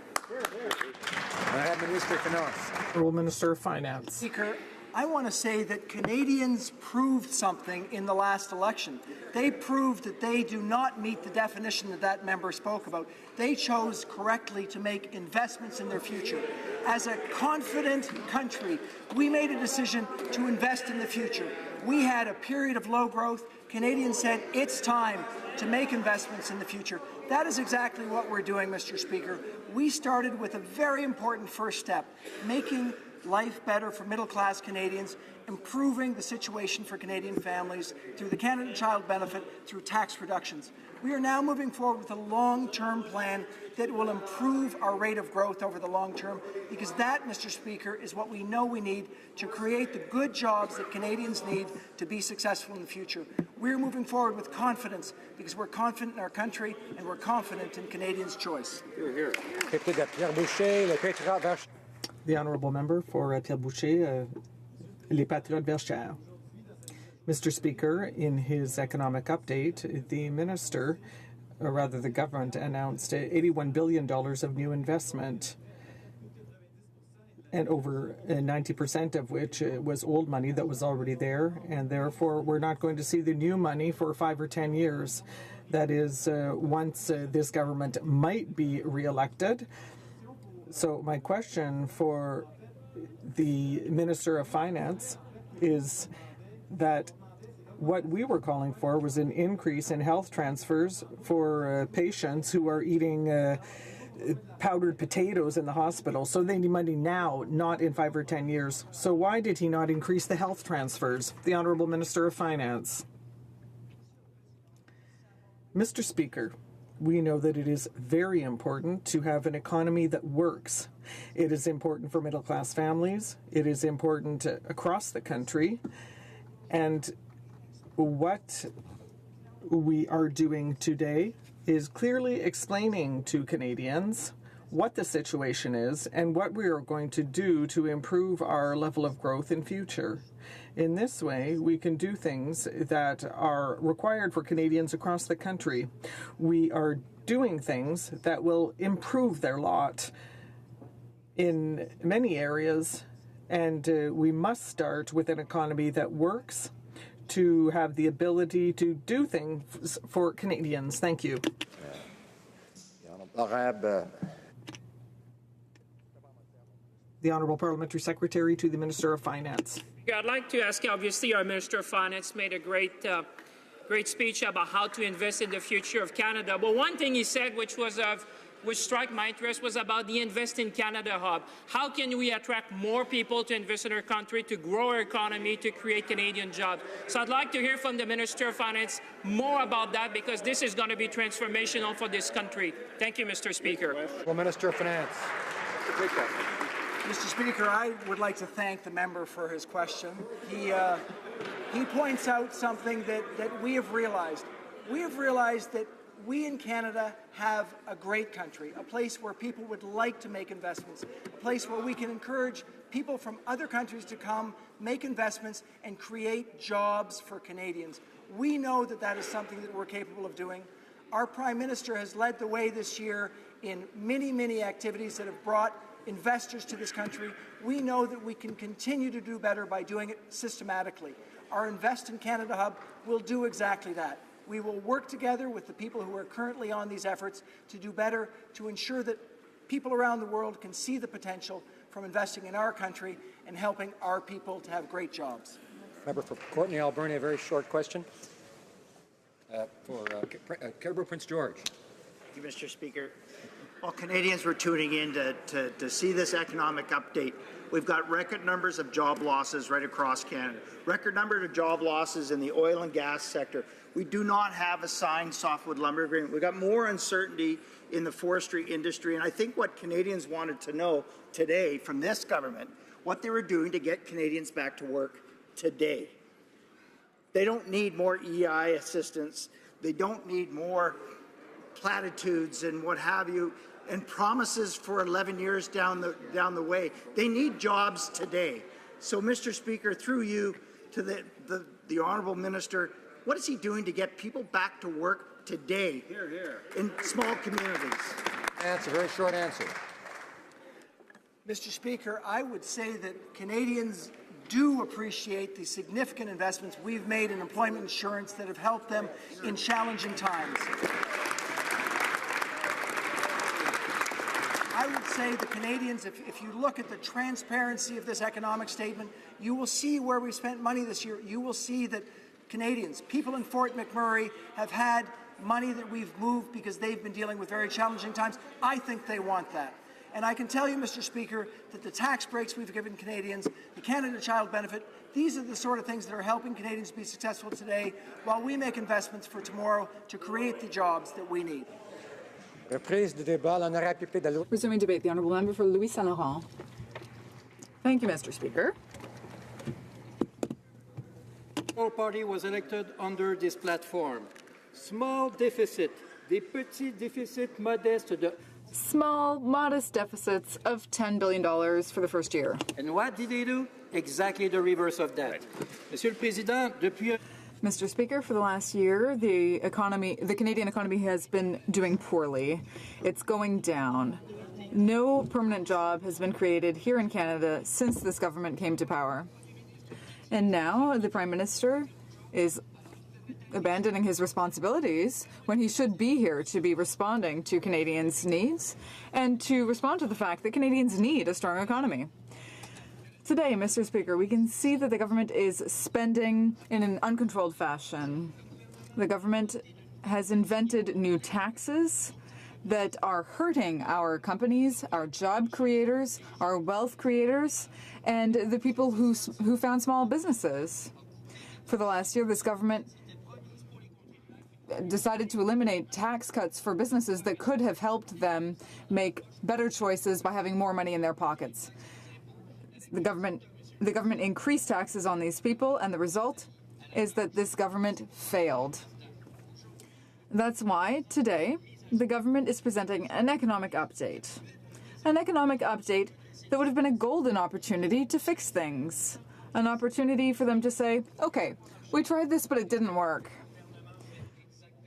S9: Minister of Finance.
S8: Speaker, I want to say that Canadians proved something in the last election. They proved that they do not meet the definition that member spoke about. They chose correctly to make investments in their future. As a confident country, we made a decision to invest in the future. We had a period of low growth. Canadians said it's time to make investments in the future. That is exactly what we're doing, Mr. Speaker. We started with a very important first step, making life better for middle-class Canadians, improving the situation for Canadian families through the Canada Child Benefit, through tax reductions. We are now moving forward with a long-term plan that will improve our rate of growth over the long term, because that, Mr. Speaker, is what we know we need to create the good jobs that Canadians need to be successful in the future. We're moving forward with confidence because we're confident in our country and we're confident in Canadians' choice.
S9: The Honourable Member for Pierre-Boucher, Les Patriotes Verchères. Mr. Speaker, in his economic update, the minister, or rather the government, announced $81 billion of new investment, and over 90% of which was old money that was already there, and therefore we're not going to see the new money for 5 or 10 years. That is, once this government might be re-elected. So my question for the Minister of Finance is that what we were calling for was an increase in health transfers for patients who are eating powdered potatoes in the hospital. So they need money now, not in 5 or 10 years. So why did he not increase the health transfers? The Honourable Minister of Finance. Mr. Speaker, we know that it is very important to have an economy that works. It is important for middle-class families. It is important across the country. And what we are doing today is clearly explaining to Canadians what the situation is and what we are going to do to improve our level of growth in future. In this way, we can do things that are required for Canadians across the country. We are doing things that will improve their lot in many areas, and we must start with an economy that works to have the ability to do things for Canadians. Thank you. The Honourable Parliamentary Secretary to the Minister of Finance.
S5: I'd like to ask, obviously, our Minister of Finance made a great speech about how to invest in the future of Canada. But one thing he said, which struck my interest, was about the Invest in Canada hub. How can we attract more people to invest in our country, to grow our economy, to create Canadian jobs? So I'd like to hear from the Minister of Finance more about that, because this is going to be transformational for this country. Thank you, Mr. Speaker.
S11: Well, Minister of Finance.
S8: Mr. Speaker, I would like to thank the member for his question. He points out something that we have realized. We have realized that We in Canada have a great country, a place where people would like to make investments, a place where we can encourage people from other countries to come, make investments, and create jobs for Canadians. We know that that is something that we're capable of doing. Our Prime Minister has led the way this year in many, many activities that have brought investors to this country. We know that we can continue to do better by doing it systematically. Our Invest in Canada Hub will do exactly that. We will work together with the people who are currently on these efforts to do better, to ensure that people around the world can see the potential from investing in our country and helping our people to have great jobs.
S11: Member for Courtenay, Alberni, a very short question for Caribou Prince George.
S10: Thank you, Mr. Speaker. Well, Canadians were tuning in to see this economic update. We've got record numbers of job losses right across Canada, record number of job losses in the oil and gas sector. We do not have a signed softwood lumber agreement. We've got more uncertainty in the forestry industry, and I think what Canadians wanted to know today from this government, what they were doing to get Canadians back to work today. They don't need more EI assistance. They don't need more platitudes and what have you, and promises for 11 years down the way. They need jobs today. So, Mr. Speaker, through you to the Honourable Minister, what is he doing to get people back to work today in small communities?
S11: That's a very short answer.
S8: Mr. Speaker, I would say that Canadians do appreciate the significant investments we've made in employment insurance that have helped them in challenging times. I would say the Canadians, if you look at the transparency of this economic statement, you will see where we spent money this year. You will see that Canadians, people in Fort McMurray, have had money that we've moved because they've been dealing with very challenging times. I think they want that. And I can tell you, Mr. Speaker, that the tax breaks we've given Canadians, the Canada Child Benefit, these are the sort of things that are helping Canadians be successful today while we make investments for tomorrow to create the jobs that we need.
S13: Resuming debate, the Honourable Member for Louis Saint Laurent. Thank you, Mr. Speaker.
S12: All party was elected under this platform. Small deficit, des petits déficits modestes de...
S13: Small, modest deficits of $10 billion for the first year.
S12: And what did they do? Exactly the reverse of that. Monsieur le Président, depuis...
S13: Mr. Speaker, for the last year, the Canadian economy has been doing poorly. It's going down. No permanent job has been created here in Canada since this government came to power. And now the Prime Minister is abandoning his responsibilities when he should be here to be responding to Canadians' needs and to respond to the fact that Canadians need a strong economy. Today, Mr. Speaker, we can see that the government is spending in an uncontrolled fashion. The government has invented new taxes that are hurting our companies, our job creators, our wealth creators, and the people who found small businesses. For the last year, this government decided to eliminate tax cuts for businesses that could have helped them make better choices by having more money in their pockets. The government increased taxes on these people, and the result is that this government failed. That's why today the government is presenting an economic update. An economic update that would have been a golden opportunity to fix things. An opportunity for them to say, okay, we tried this, but it didn't work.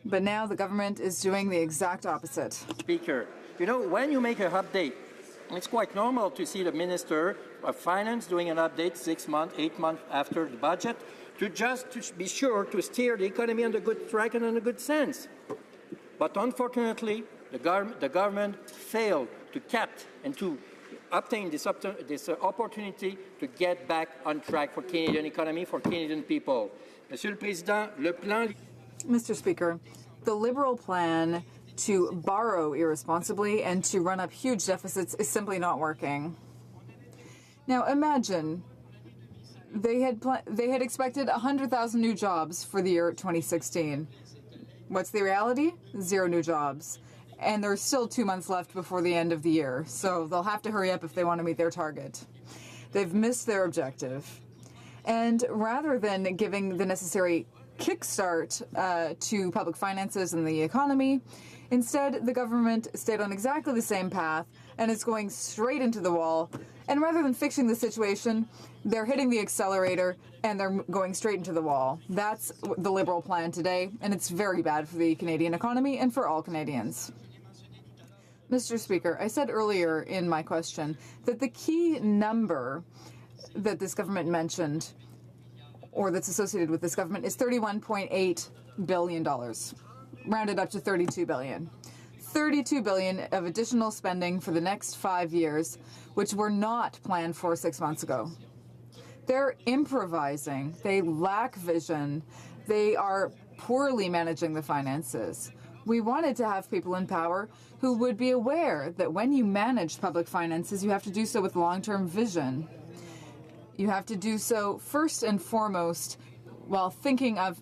S13: But now the government is doing the exact opposite.
S12: Speaker, you know, when you make an update, it's quite normal to see the Minister of Finance doing an update 6 months, 8 months after the budget, to be sure to steer the economy on the good track and in a good sense. But unfortunately, the government failed to capture and to obtain this opportunity to get back on track for Canadian economy, for Canadian people. Monsieur le Président, le plan...
S13: Mr. Speaker, the Liberal plan to borrow irresponsibly and to run up huge deficits is simply not working. Now imagine they had expected 100,000 new jobs for the year 2016. What's the reality? 0 new jobs. And there's still 2 months left before the end of the year, so they'll have to hurry up if they want to meet their target. They've missed their objective. And rather than giving the necessary kickstart to public finances and the economy. Instead, the government stayed on exactly the same path and is going straight into the wall. And rather than fixing the situation, they're hitting the accelerator and they're going straight into the wall. That's the Liberal plan today, and it's very bad for the Canadian economy and for all Canadians. Mr. Speaker, I said earlier in my question that the key number that this government mentioned, or that's associated with this government, is $31.8 billion, rounded up to $32 billion. $32 billion of additional spending for the next 5 years, which were not planned for 6 months ago. They're improvising. They lack vision. They are poorly managing the finances. We wanted to have people in power who would be aware that when you manage public finances, you have to do so with long-term vision. You have to do so first and foremost while thinking of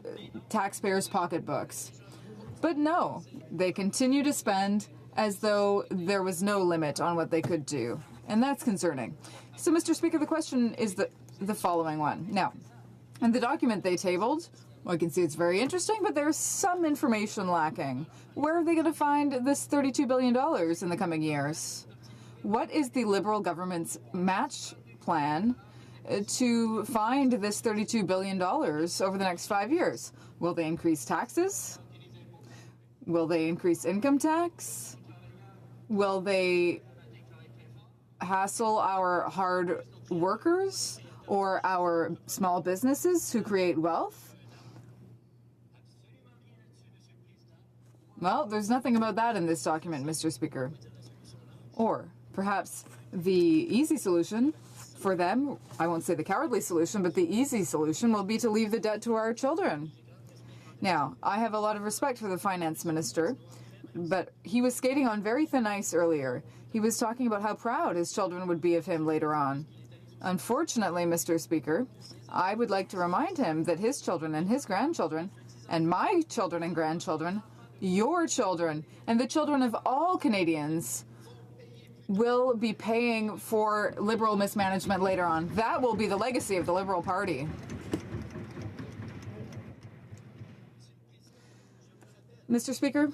S13: taxpayers' pocketbooks. But no, they continue to spend as though there was no limit on what they could do. And that's concerning. So, Mr. Speaker, the question is the following one. Now, in the document they tabled, well, you can see it's very interesting, but there's some information lacking. Where are they going to find this $32 billion in the coming years? What is the Liberal government's match plan to find this $32 billion over the next 5 years? Will they increase taxes? Will they increase income tax? Will they hassle our hard workers or our small businesses who create wealth? Well, there's nothing about that in this document, Mr. Speaker. Or perhaps the easy solution for them, I won't say the cowardly solution, but the easy solution will be to leave the debt to our children. Now, I have a lot of respect for the finance minister, but he was skating on very thin ice earlier. He was talking about how proud his children would be of him later on. Unfortunately, Mr. Speaker, I would like to remind him that his children and his grandchildren, and my children and grandchildren, your children, and the children of all Canadians will be paying for Liberal mismanagement later on. That will be the legacy of the Liberal Party. Mr. Speaker,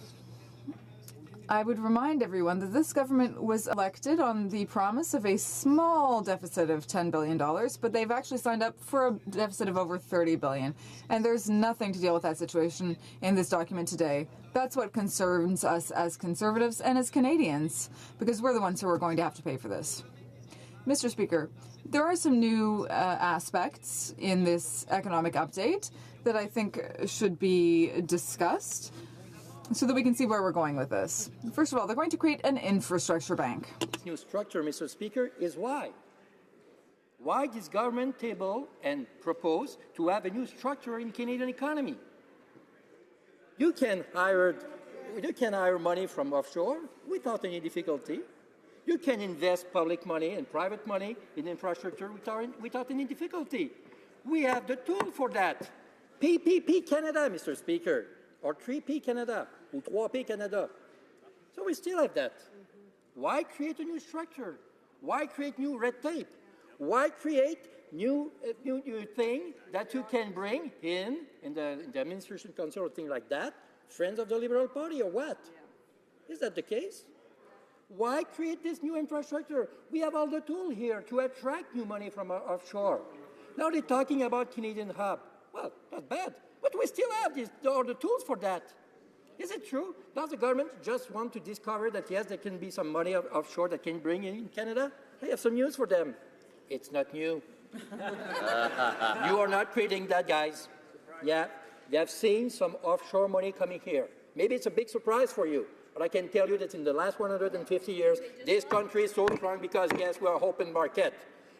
S13: I would remind everyone that this government was elected on the promise of a small deficit of $10 billion, but they've actually signed up for a deficit of over $30 billion. And there's nothing to deal with that situation in this document today. That's what concerns us as Conservatives and as Canadians, because we're the ones who are going to have to pay for this. Mr. Speaker, there are some new aspects in this economic update that I think should be discussed, so that we can see where we're going with this. First of all, they're going to create an infrastructure bank.
S12: This new structure, Mr. Speaker, is why. Why this government table and propose to have a new structure in Canadian economy? You can hire money from offshore without any difficulty. You can invest public money and private money in infrastructure without any difficulty. We have the tool for that. PPP Canada, Mr. Speaker, or 3P Canada, or 3P Canada. So we still have that. Why create a new structure? Why create new red tape? Why create new thing that you can bring in the administration council or thing like that? Friends of the Liberal Party or what? Is that the case? Why create this new infrastructure? We have all the tools here to attract new money from offshore. Now they're talking about Canadian hub. Well, not bad. But we still have all the tools for that. Is it true? Does the government just want to discover that, yes, there can be some money offshore that can bring in Canada? I have some news for them. It's not new. You are not creating that, guys. Yeah, they have seen some offshore money coming here. Maybe it's a big surprise for you, but I can tell you that in the last 150 years, this country is so strong because, yes, we are open market.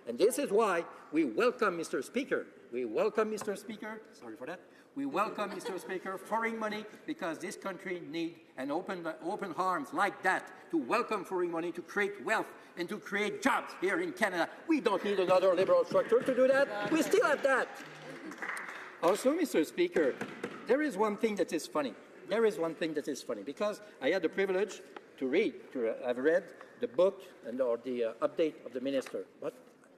S12: And this is why we welcome, Mr. Speaker. We welcome, Mr. Speaker. Sorry for that. We welcome, Mr. Speaker, foreign money because this country needs an open arms like that to welcome foreign money, to create wealth and to create jobs here in Canada. We don't need another Liberal structure to do that. We still have that. Also, Mr. Speaker, there is one thing that is funny. There is one thing that is funny because I had the privilege I've read the book or the update of the minister, but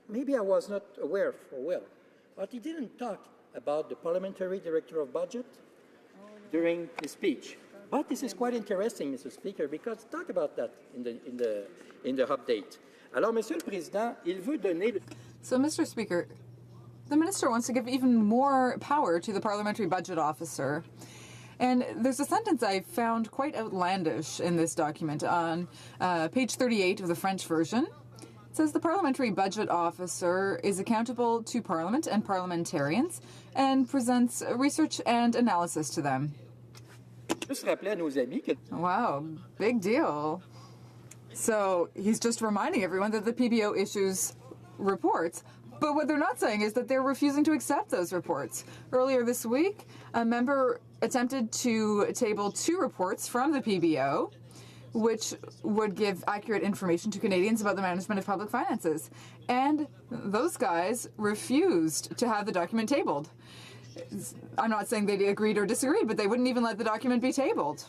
S12: maybe I was not aware for well. But he didn't talk about the parliamentary director of budget during his speech. But this is quite interesting, Mr. Speaker, because talk about that in the update. Alors, Monsieur le Président, il veut donner.
S13: So, Mr. Speaker, the minister wants to give even more power to the parliamentary budget officer. And there's a sentence I found quite outlandish in this document on page 38 of the French version. It says the parliamentary budget officer is accountable to Parliament and parliamentarians and presents research and analysis to them. Wow, big deal. So he's just reminding everyone that the PBO issues reports. But what they're not saying is that they're refusing to accept those reports. Earlier this week, a member attempted to table 2 reports from the PBO, which would give accurate information to Canadians about the management of public finances. And those guys refused to have the document tabled. I'm not saying they agreed or disagreed, but they wouldn't even let the document be tabled.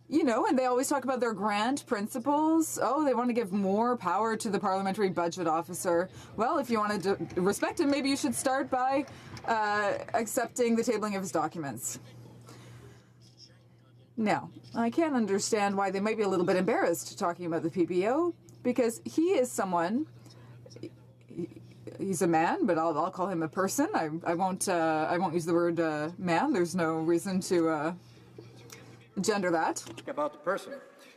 S13: You know, and they always talk about their grand principles. Oh, they want to give more power to the parliamentary budget officer. Well, if you want to respect him, maybe you should start by accepting the tabling of his documents. Now, I can't understand why they might be a little bit embarrassed talking about the PBO, because he is someone. He's a man, but I'll call him a person. I won't use the word man. There's no reason to gender that.
S12: About the person.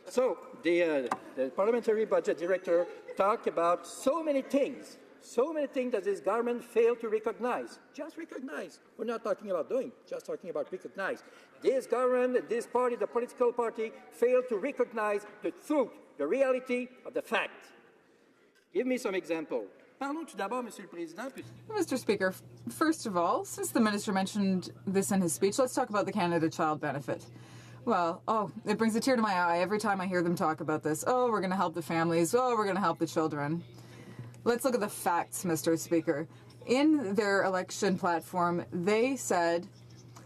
S12: So the parliamentary budget director talked about so many things that this government failed to recognize. Just recognize. We're not talking about doing, just talking about recognize. This government, this party, the political party, failed to recognize the truth, the reality of the fact. Give me some example. Parlons tout d'abord, Monsieur le Président.
S13: Mr. Speaker, first of all, since the minister mentioned this in his speech, let's talk about the Canada Child Benefit. Well, it brings a tear to my eye every time I hear them talk about this. Oh, we're going to help the families. Oh, we're going to help the children. Let's look at the facts, Mr. Speaker. In their election platform, they said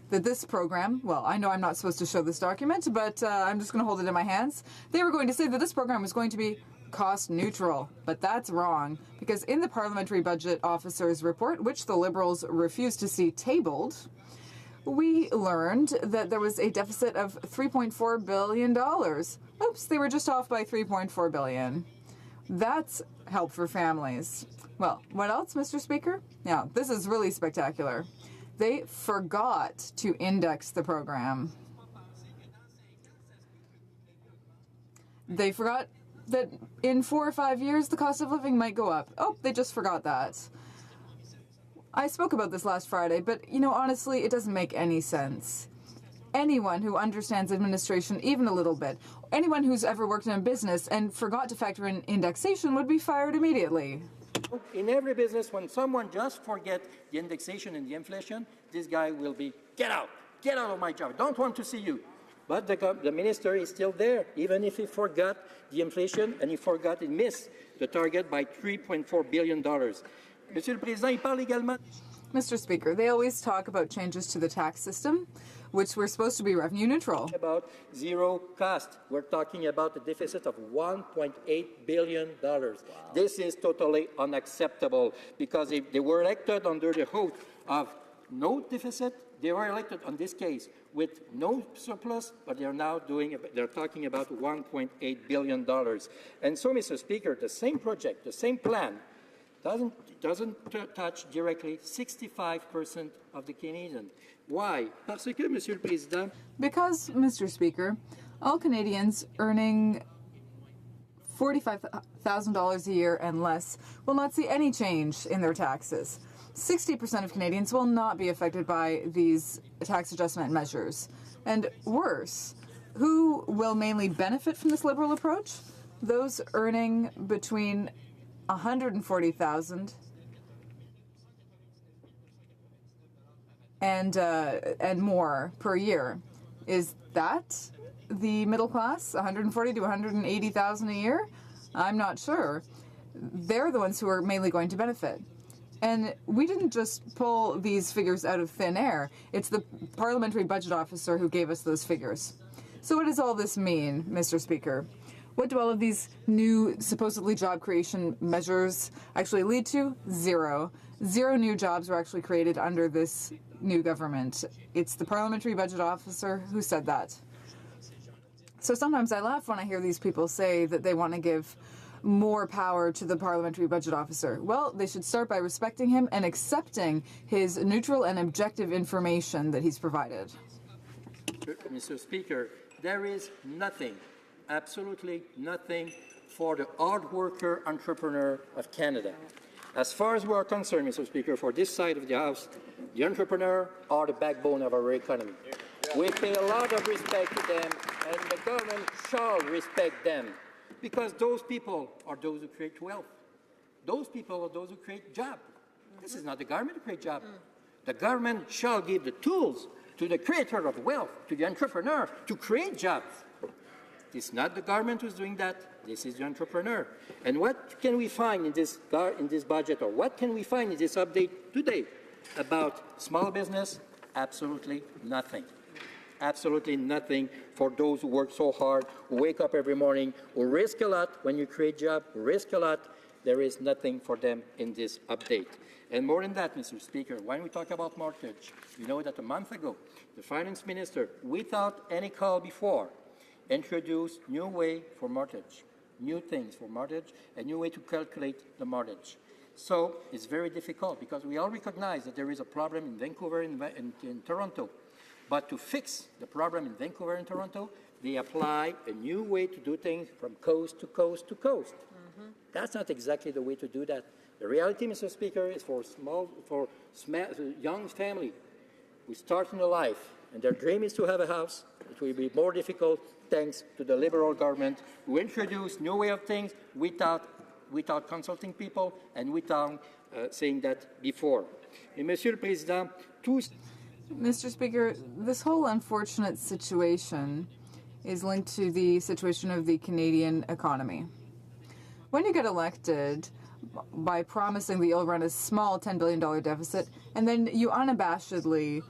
S13: that this program, well, I know I'm not supposed to show this document, but I'm just going to hold it in my hands. They were going to say that this program was going to be cost neutral, but that's wrong, because in the Parliamentary Budget Officer's report, which the Liberals refused to see tabled, we learned that there was a deficit of $3.4 billion. Oops, they were just off by $3.4 billion. That's help for families. Well, what else, Mr. Speaker? Now, this is really spectacular. They forgot to index the program. They forgot that in 4 or 5 years, the cost of living might go up. Oh, they just forgot that. I spoke about this last Friday, but, honestly, it doesn't make any sense. Anyone who understands administration even a little bit, anyone who's ever worked in a business and forgot to factor in indexation would be fired immediately.
S12: In every business, when someone just forget the indexation and the inflation, this guy will be, get out of my job, don't want to see you. But the minister is still there, even if he forgot the inflation and he missed the target by $3.4 billion. Monsieur le Président, il parle également.
S13: Mr. Speaker, they always talk about changes to the tax system, which were supposed to be revenue neutral.
S12: About zero cost. We're talking about a deficit of $1.8 billion. Wow. This is totally unacceptable, because if they were elected under the oath of no deficit, they were elected on this case with no surplus, but they're talking about $1.8 billion. And so, Mr. Speaker, the same project, the same plan, doesn't touch directly 65% of the Canadians. Why? Parce que, Monsieur le Président.
S13: Because, Mr. Speaker, all Canadians earning $45,000 a year and less will not see any change in their taxes. 60% of Canadians will not be affected by these tax adjustment measures. And worse, who will mainly benefit from this Liberal approach? Those earning between $140,000 and more per year. Is that the middle class, $140,000 to $180,000 a year? I'm not sure. They're the ones who are mainly going to benefit. And we didn't just pull these figures out of thin air. It's the Parliamentary Budget Officer who gave us those figures. So what does all this mean, Mr. Speaker? What do all of these new supposedly job creation measures actually lead to? Zero. Zero new jobs were actually created under this new government. It's the parliamentary budget officer who said that. So sometimes I laugh when I hear these people say that they want to give more power to the parliamentary budget officer. Well, they should start by respecting him and accepting his neutral and objective information that he's provided.
S12: Mr. Speaker, there is nothing, absolutely nothing, for the hard worker entrepreneur of Canada. As far as we are concerned, Mr. Speaker, for this side of the House, the entrepreneur are the backbone of our economy. We pay a lot of respect to them, and the government shall respect them, because those people are those who create wealth. Those people are those who create jobs. This is not the government to create jobs. The government shall give the tools to the creator of wealth, to the entrepreneur, to create jobs. It's not the government who's doing that. This is the entrepreneur. And what can we find in this budget, or what can we find in this update today about small business? Absolutely nothing. Absolutely nothing for those who work so hard, who wake up every morning, who risk a lot when you create jobs, who risk a lot. There is nothing for them in this update. And more than that, Mr. Speaker, when we talk about mortgage, you know that a month ago, the finance minister, without any call before, introduced new way for mortgage, new things for mortgage, a new way to calculate the mortgage. So it's very difficult because we all recognize that there is a problem in Vancouver and in Toronto. But to fix the problem in Vancouver and Toronto, they apply a new way to do things from coast to coast to coast. That's not exactly the way to do that. The reality, Mr. Speaker, is for young family who start in life and their dream is to have a house, it will be more difficult thanks to the Liberal government who introduced new way of things without consulting people and without saying that before. Et Monsieur le Président, tous...
S13: Mr. Speaker, this whole unfortunate situation is linked to the situation of the Canadian economy. When you get elected by promising that you'll run a small $10 billion deficit, and then you unabashedly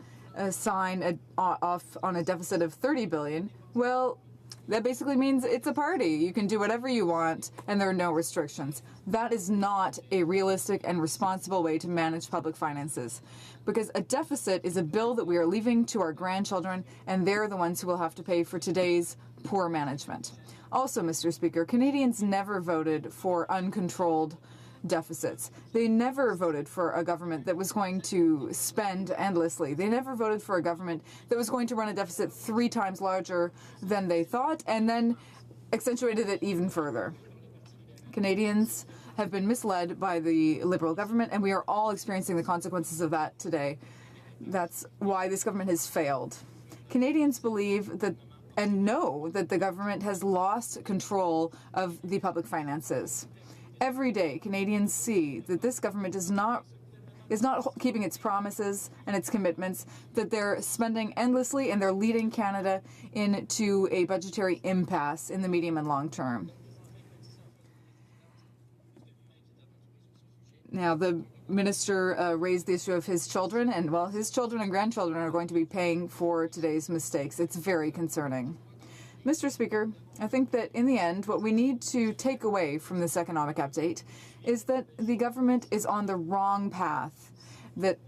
S13: sign off on a deficit of $30 billion, well, that basically means it's a party. You can do whatever you want, and there are no restrictions. That is not a realistic and responsible way to manage public finances, because a deficit is a bill that we are leaving to our grandchildren, and they're the ones who will have to pay for today's poor management. Also, Mr. Speaker, Canadians never voted for uncontrolled deficits. They never voted for a government that was going to spend endlessly. They never voted for a government that was going to run a deficit 3 times larger than they thought and then accentuated it even further. Canadians have been misled by the Liberal government, and we are all experiencing the consequences of that today. That's why this government has failed. Canadians believe that and know that the government has lost control of the public finances. Every day, Canadians see that this government is not keeping its promises and its commitments, that they're spending endlessly, and they're leading Canada into a budgetary impasse in the medium and long term. Now, the minister raised the issue of his children, and, well, his children and grandchildren are going to be paying for today's mistakes. It's very concerning. Mr. Speaker, I think that in the end, what we need to take away from this economic update is that the government is on the wrong path, that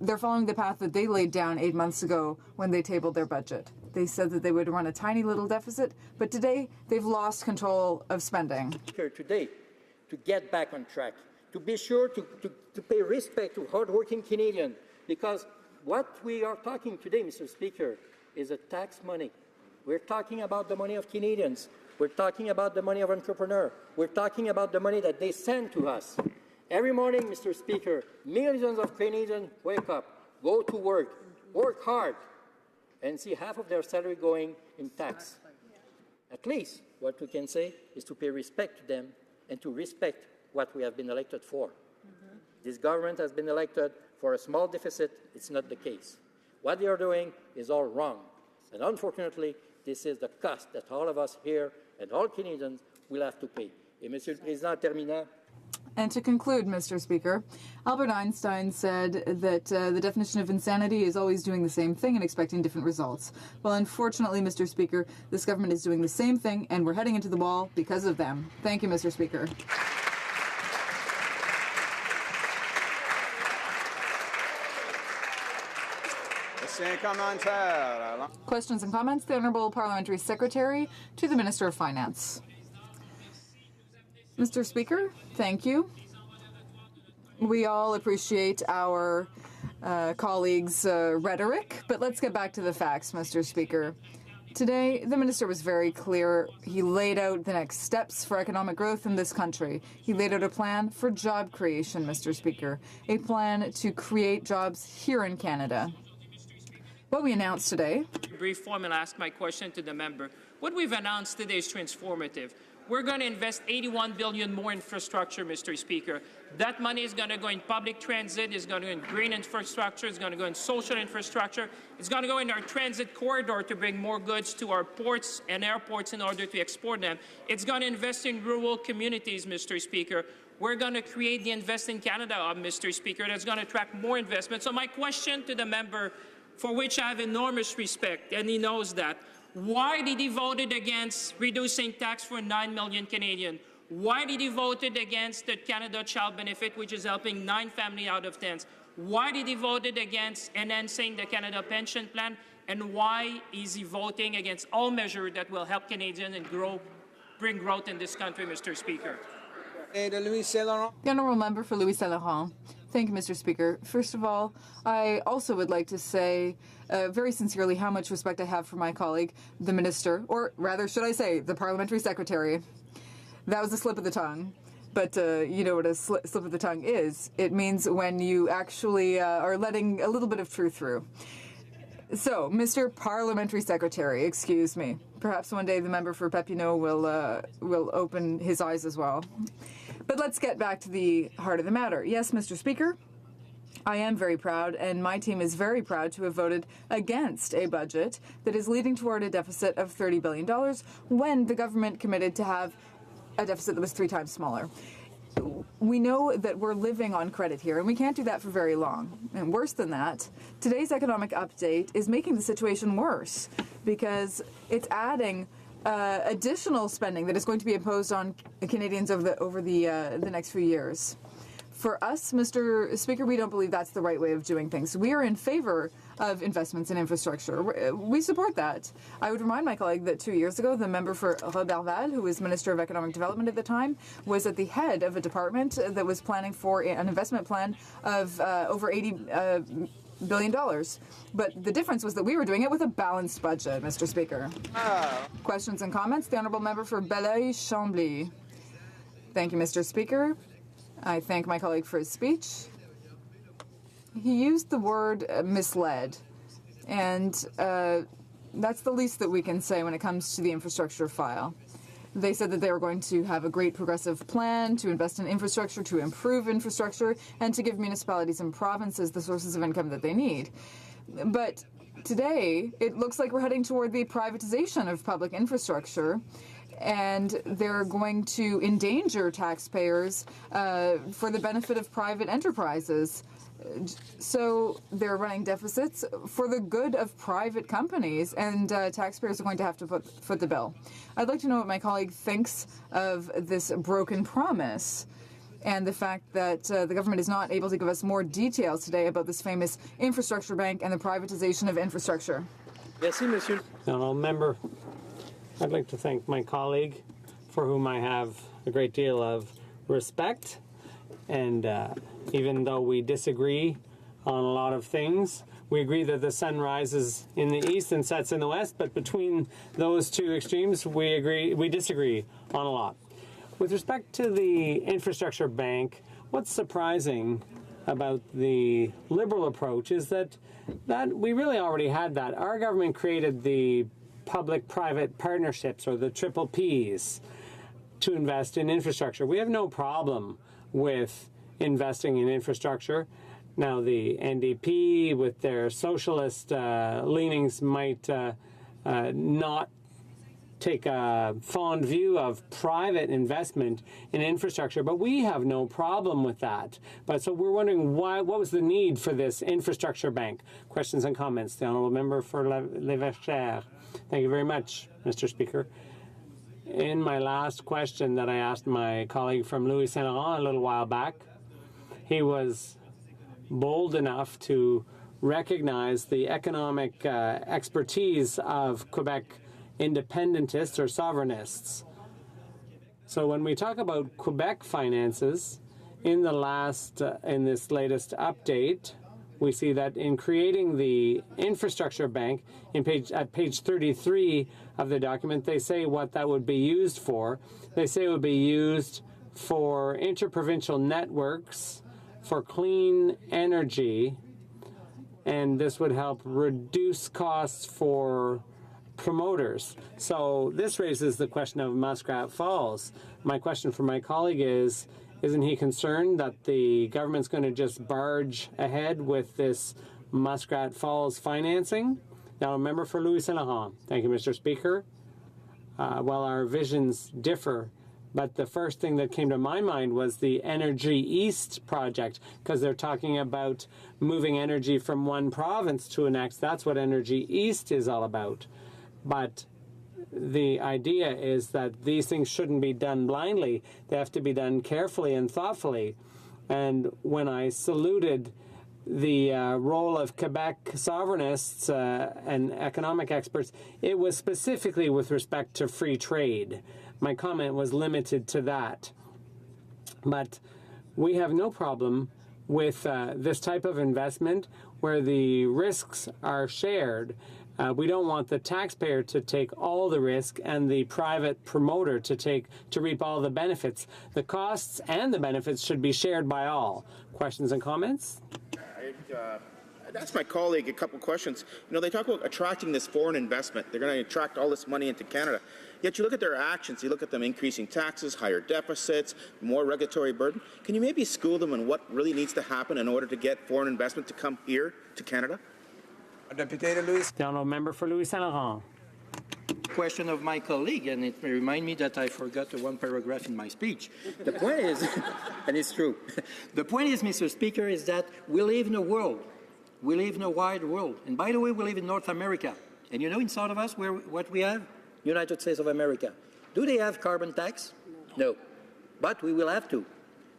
S13: they're following the path that they laid down 8 months ago when they tabled their budget. They said that they would run a tiny little deficit, but today they've lost control of spending.
S12: Today, to get back on track, to be sure to pay respect to hardworking Canadians, because what we are talking today, Mr. Speaker, is a tax money. We're talking about the money of Canadians. We're talking about the money of entrepreneurs. We're talking about the money that they send to us. Every morning, Mr. Speaker, millions of Canadians wake up, go to work hard, and see half of their salary going in tax. At least what we can say is to pay respect to them and to respect what we have been elected for. This government has been elected for a small deficit. It's not the case. What they are doing is all wrong. And unfortunately, this is the cost that all of us here and all Canadians will have to pay. Et Monsieur le Président, terminant.
S13: And to conclude, Mr. Speaker, Albert Einstein said that the definition of insanity is always doing the same thing and expecting different results. Well, unfortunately, Mr. Speaker, this government is doing the same thing, and we're heading into the wall because of them. Thank you, Mr. Speaker. Questions and comments? The Honourable Parliamentary Secretary to the Minister of Finance. Mr. Speaker, thank you. We all appreciate our colleagues' rhetoric, but let's get back to the facts, Mr. Speaker. Today, the Minister was very clear. He laid out the next steps for economic growth in this country. He laid out a plan for job creation, Mr. Speaker, a plan to create jobs here in Canada. What we announced today.
S5: Brief form and ask my question to the member. What we've announced today is transformative. We're going to invest $81 billion more infrastructure, Mr. Speaker. That money is going to go in public transit, it's going to go in green infrastructure, it's going to go in social infrastructure, it's going to go in our transit corridor to bring more goods to our ports and airports in order to export them. It's going to invest in rural communities, Mr. Speaker. We're going to create the Invest in Canada Hub, Mr. Speaker, that's going to attract more investment. So my question to the member, for which I have enormous respect, and he knows that, why did he vote against reducing tax for 9 million Canadians? Why did he vote against the Canada Child Benefit, which is helping 9 families out of 10? Why did he vote against enhancing the Canada Pension Plan? And why is he voting against all measures that will help Canadians and bring growth in this country, Mr. Speaker?
S13: The Honourable Member for Louis Saint Laurent. Thank you, Mr. Speaker. First of all, I also would like to say very sincerely how much respect I have for my colleague, the Minister, or rather, should I say, the Parliamentary Secretary. That was a slip of the tongue. But you know what a slip of the tongue is. It means when you actually are letting a little bit of truth through. So, Mr. Parliamentary Secretary, excuse me. Perhaps one day the member for Papineau will open his eyes as well. But let's get back to the heart of the matter. Yes, Mr. Speaker, I am very proud, and my team is very proud to have voted against a budget that is leading toward a deficit of $30 billion when the government committed to have a deficit that was 3 times smaller. We know that we're living on credit here, and we can't do that for very long. And worse than that, today's economic update is making the situation worse because it's adding additional spending that is going to be imposed on Canadians over the next few years. For us, Mr. Speaker, we don't believe that's the right way of doing things. We are in favor of investments in infrastructure. We support that. I would remind my colleague that 2 years ago, the member for Roberval, who was Minister of Economic Development at the time, was at the head of a department that was planning for an investment plan of over $80 billion. But the difference was that we were doing it with a balanced budget, Mr. Speaker. Questions and comments? The Honourable Member for Belleuil-Chambly. Thank you, Mr. Speaker. I thank my colleague for his speech. He used the word misled, and that's the least that we can say when it comes to the infrastructure file. They said that they were going to have a great progressive plan to invest in infrastructure, to improve infrastructure, and to give municipalities and provinces the sources of income that they need. But today, it looks like we're heading toward the privatization of public infrastructure, and they're going to endanger taxpayers for the benefit of private enterprises. So they're running deficits for the good of private companies, and taxpayers are going to have to foot the bill. I'd like to know what my colleague thinks of this broken promise and the fact that the government is not able to give us more details today about this famous infrastructure bank and the privatization of infrastructure.
S3: Merci, Monsieur. Honourable Member, I'd like to thank my colleague, for whom I have a great deal of respect. And even though we disagree on a lot of things, we agree that the sun rises in the east and sets in the west. But between those two extremes, we disagree on a lot. With respect to the infrastructure bank, what's surprising about the Liberal approach is that we really already had that. Our government created the public-private partnerships, or the triple Ps, to invest in infrastructure. We have no problem with investing in infrastructure. Now, the NDP, with their socialist leanings, might not take a fond view of private investment in infrastructure, but we have no problem with that. But so we're wondering what was the need for this infrastructure bank? Questions and comments. The Honourable Member for Lévesque. Thank you very much, Mr. Speaker. In my last question that I asked my colleague from Louis Saint Laurent a little while back, he was bold enough to recognize the economic expertise of Quebec independentists or sovereignists. So when we talk about Quebec finances, in this latest update, we see that in creating the infrastructure bank, at page 33 of the document, they say what that would be used for. They say it would be used for interprovincial networks, for clean energy, and this would help reduce costs for promoters. So this raises the question of Muskrat Falls. My question for my colleague is, isn't he concerned that the government's going to just barge ahead with this Muskrat Falls financing? Now, a member for Louis Saint Laurent. Thank you, Mr. Speaker. Well, our visions differ, but the first thing that came to my mind was the Energy East project, because they're talking about moving energy from one province to the next. That's what Energy East is all about. But the idea is that these things shouldn't be done blindly. They have to be done carefully and thoughtfully. And when I saluted the role of Quebec sovereignists and economic experts, it was specifically with respect to free trade. My comment was limited to that. But we have no problem with this type of investment where the risks are shared. We don't want the taxpayer to take all the risk and the private promoter to reap all the benefits. The costs and the benefits should be shared by all. Questions and comments?
S1: I'd ask my colleague a couple questions. You know, they talk about attracting this foreign investment. They're going to attract all this money into Canada. Yet you look at their actions, you look at them increasing taxes, higher deficits, more regulatory burden. Can you maybe school them on what really needs to happen in order to get foreign investment to come here to Canada?
S3: The honourable member for Louis Saint Laurent.
S12: Question of my colleague, and it may remind me that I forgot one paragraph in my speech. The point is, and it's true, the point is, Mr. Speaker, is that we live in a world. We live in a wide world. And by the way, we live in North America. And you know inside of us what we have? United States of America. Do they have carbon tax? No. But we will have to.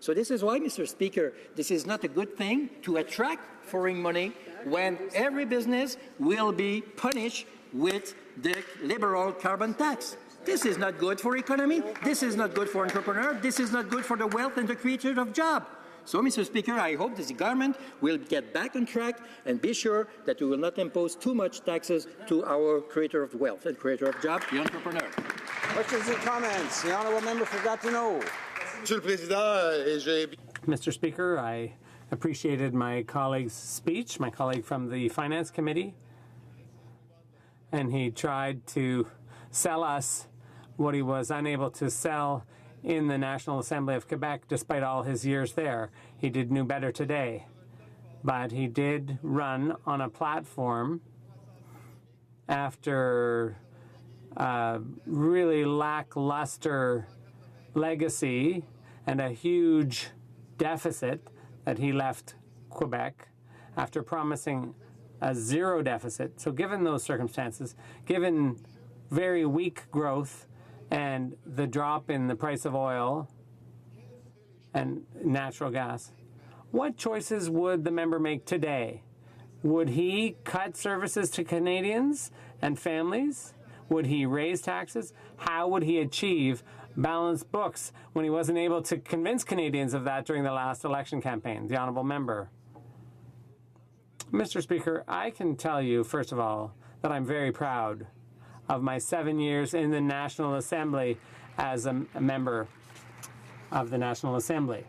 S12: So this is why, Mr. Speaker, this is not a good thing to attract foreign money when every business will be punished with the liberal carbon tax. This is not good for economy. This is not good for entrepreneurs. This is not good for the wealth and the creation of jobs. So, Mr. Speaker, I hope this government will get back on track and be sure that we will not impose too much taxes to our creator of wealth and creator of jobs, the entrepreneur.
S11: Questions and comments? The honourable member for Gatineau.
S3: Mr. Speaker, I appreciated my colleague's speech, my colleague from the Finance Committee, and he tried to sell us what he was unable to sell in the National Assembly of Quebec despite all his years there. He did knew better today, but he did run on a platform after a really lackluster legacy and a huge deficit that he left Quebec after promising a zero deficit. So given those circumstances, given very weak growth and the drop in the price of oil and natural gas, what choices would the member make today? Would he cut services to Canadians and families? Would he raise taxes? How would he achieve balanced books when he wasn't able to convince Canadians of that during the last election campaign? The honourable member. Mr. Speaker, I can tell you, first of all, that I'm very proud of my 7 years in the National Assembly as a member of the National Assembly.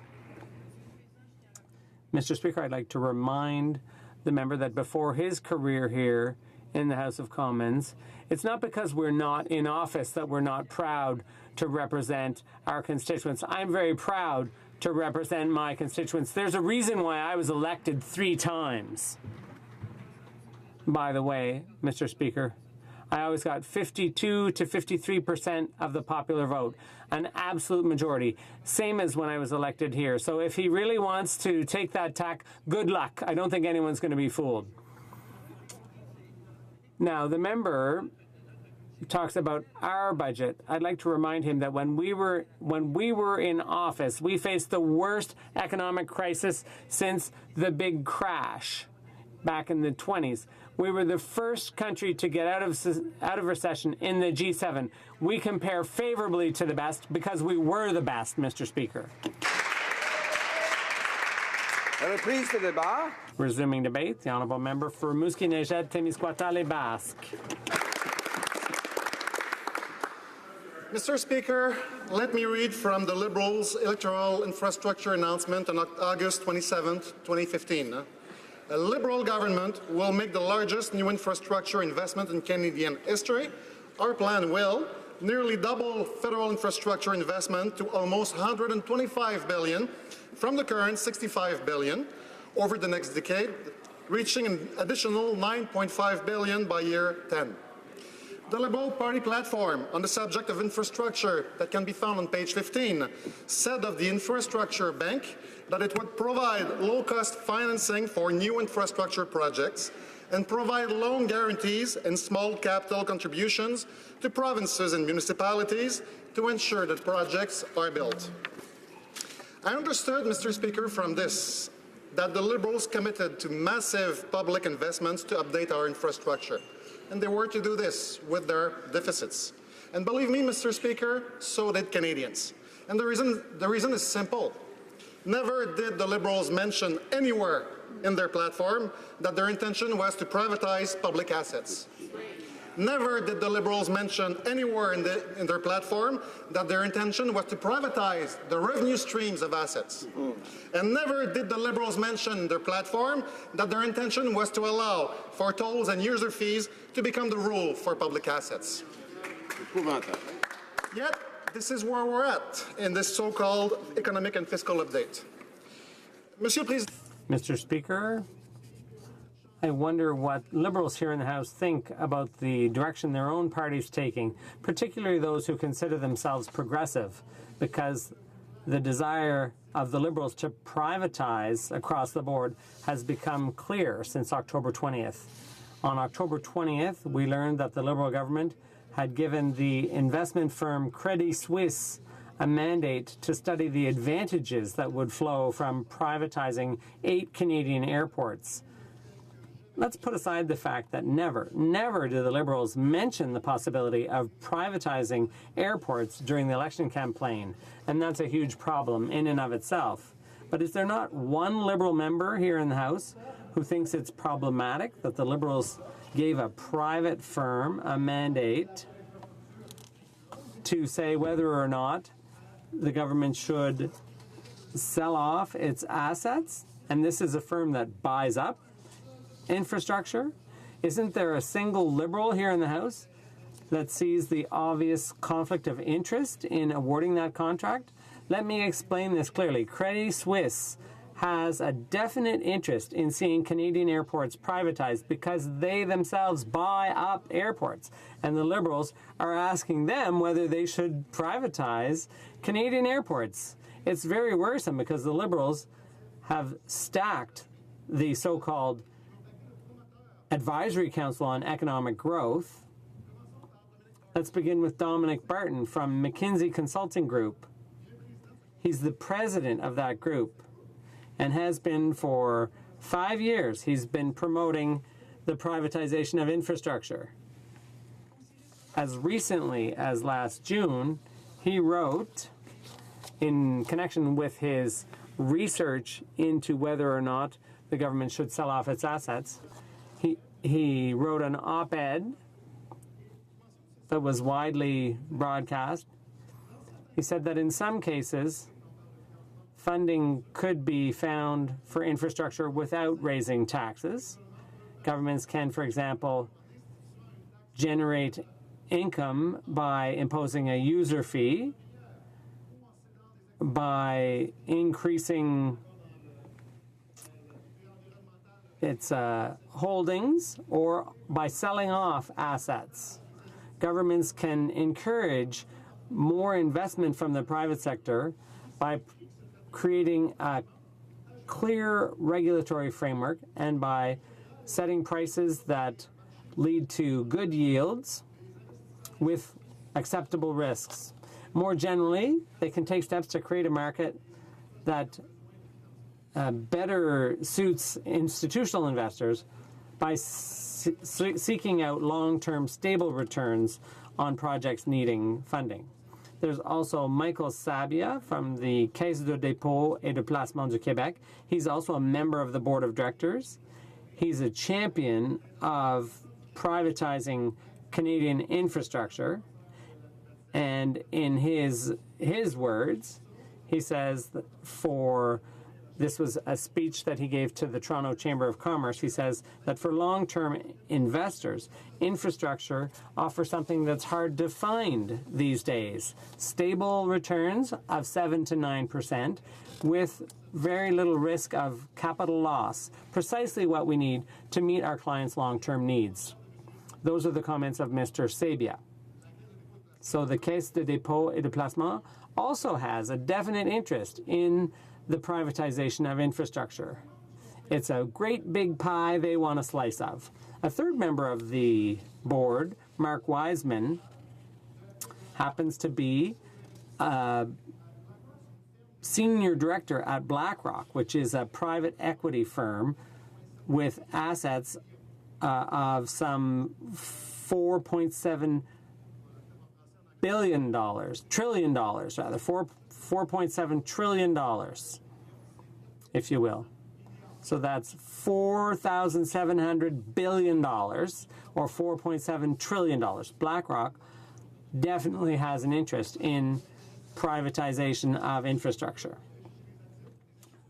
S3: Mr. Speaker, I'd like to remind the member that before his career here in the House of Commons, it's not because we're not in office that we're not proud to represent our constituents. I'm very proud to represent my constituents. There's a reason why I was elected 3 times. By the way, Mr. Speaker, I always got 52 to 53% of the popular vote, an absolute majority, same as when I was elected here. So if he really wants to take that tack, good luck. I don't think anyone's going to be fooled. Now, the member talks about our budget. I'd like to remind him that when we were in office, we faced the worst economic crisis since the big crash back in the 20s. We were the first country to get out of recession in the G7. We compare favorably to the best because we were the best, Mr. Speaker. Resuming debate, the honourable member for Rimouski-Neigette-Témiscouata-Les-Basques.
S14: Mr. Speaker, let me read from the Liberals' electoral infrastructure announcement on August 27, 2015. A Liberal government will make the largest new infrastructure investment in Canadian history. Our plan will nearly double federal infrastructure investment to almost $125 billion from the current $65 billion over the next decade, reaching an additional $9.5 billion by year 10. The Liberal Party platform on the subject of infrastructure that can be found on page 15 said of the infrastructure bank that it would provide low-cost financing for new infrastructure projects and provide loan guarantees and small capital contributions to provinces and municipalities to ensure that projects are built. I understood, Mr. Speaker, from this that the Liberals committed to massive public investments to update our infrastructure, and they were to do this with their deficits. And believe me, Mr. Speaker, so did Canadians. And the reason is simple. Never did the Liberals mention anywhere in their platform that their intention was to privatize public assets. Never did the Liberals mention anywhere in their platform that their intention was to privatize the revenue streams of assets. And never did the Liberals mention in their platform that their intention was to allow for tolls and user fees to become the rule for public assets. Yet, this is where we're at in this so-called economic and fiscal update.
S3: Mr. Speaker, I wonder what Liberals here in the House think about the direction their own party's taking, particularly those who consider themselves progressive, because the desire of the Liberals to privatize across the board has become clear since October 20th. On October 20th, we learned that the Liberal government had given the investment firm Credit Suisse a mandate to study the advantages that would flow from privatizing 8 Canadian airports. Let's put aside the fact that never did the Liberals mention the possibility of privatizing airports during the election campaign, and that's a huge problem in and of itself. But is there not one Liberal member here in the House who thinks it's problematic that the Liberals gave a private firm a mandate to say whether or not the government should sell off its assets? And this is a firm that buys up infrastructure. Isn't there a single Liberal here in the House that sees the obvious conflict of interest in awarding that contract? Let me explain this clearly. Credit Suisse has a definite interest in seeing Canadian airports privatized because they themselves buy up airports. And the Liberals are asking them whether they should privatize Canadian airports. It's very worrisome because the Liberals have stacked the so-called Advisory Council on Economic Growth. Let's begin with Dominic Barton from McKinsey Consulting Group. He's the president of that group and has been for 5 years. He's been promoting the privatization of infrastructure. As recently as last June, he wrote, in connection with his research into whether or not the government should sell off its assets, he wrote an op-ed that was widely broadcast. He said that in some cases, funding could be found for infrastructure without raising taxes. Governments can, for example, generate income by imposing a user fee, by increasing its holdings or by selling off assets. Governments can encourage more investment from the private sector by creating a clear regulatory framework and by setting prices that lead to good yields with acceptable risks. More generally, they can take steps to create a market that better suits institutional investors by seeking out long-term stable returns on projects needing funding. There's also Michael Sabia from the Caisse de dépôt et de placement du Québec. He's also a member of the board of directors. He's a champion of privatizing Canadian infrastructure. And in his words, he says that this was a speech that he gave to the Toronto Chamber of Commerce. He says that for long-term investors, infrastructure offers something that's hard to find these days. Stable returns of 7 to 9% with very little risk of capital loss, precisely what we need to meet our clients' long-term needs. Those are the comments of Mr. Sabia. So the Caisse de dépôt et de placement also has a definite interest in the privatization of infrastructure. It's a great big pie they want a slice of. A third member of the board, Mark Wiseman, happens to be a senior director at BlackRock, which is a private equity firm with assets of some $4.7 trillion, $4.7 trillion, if you will. So that's $4,700 billion, or $4.7 trillion. BlackRock definitely has an interest in privatization of infrastructure.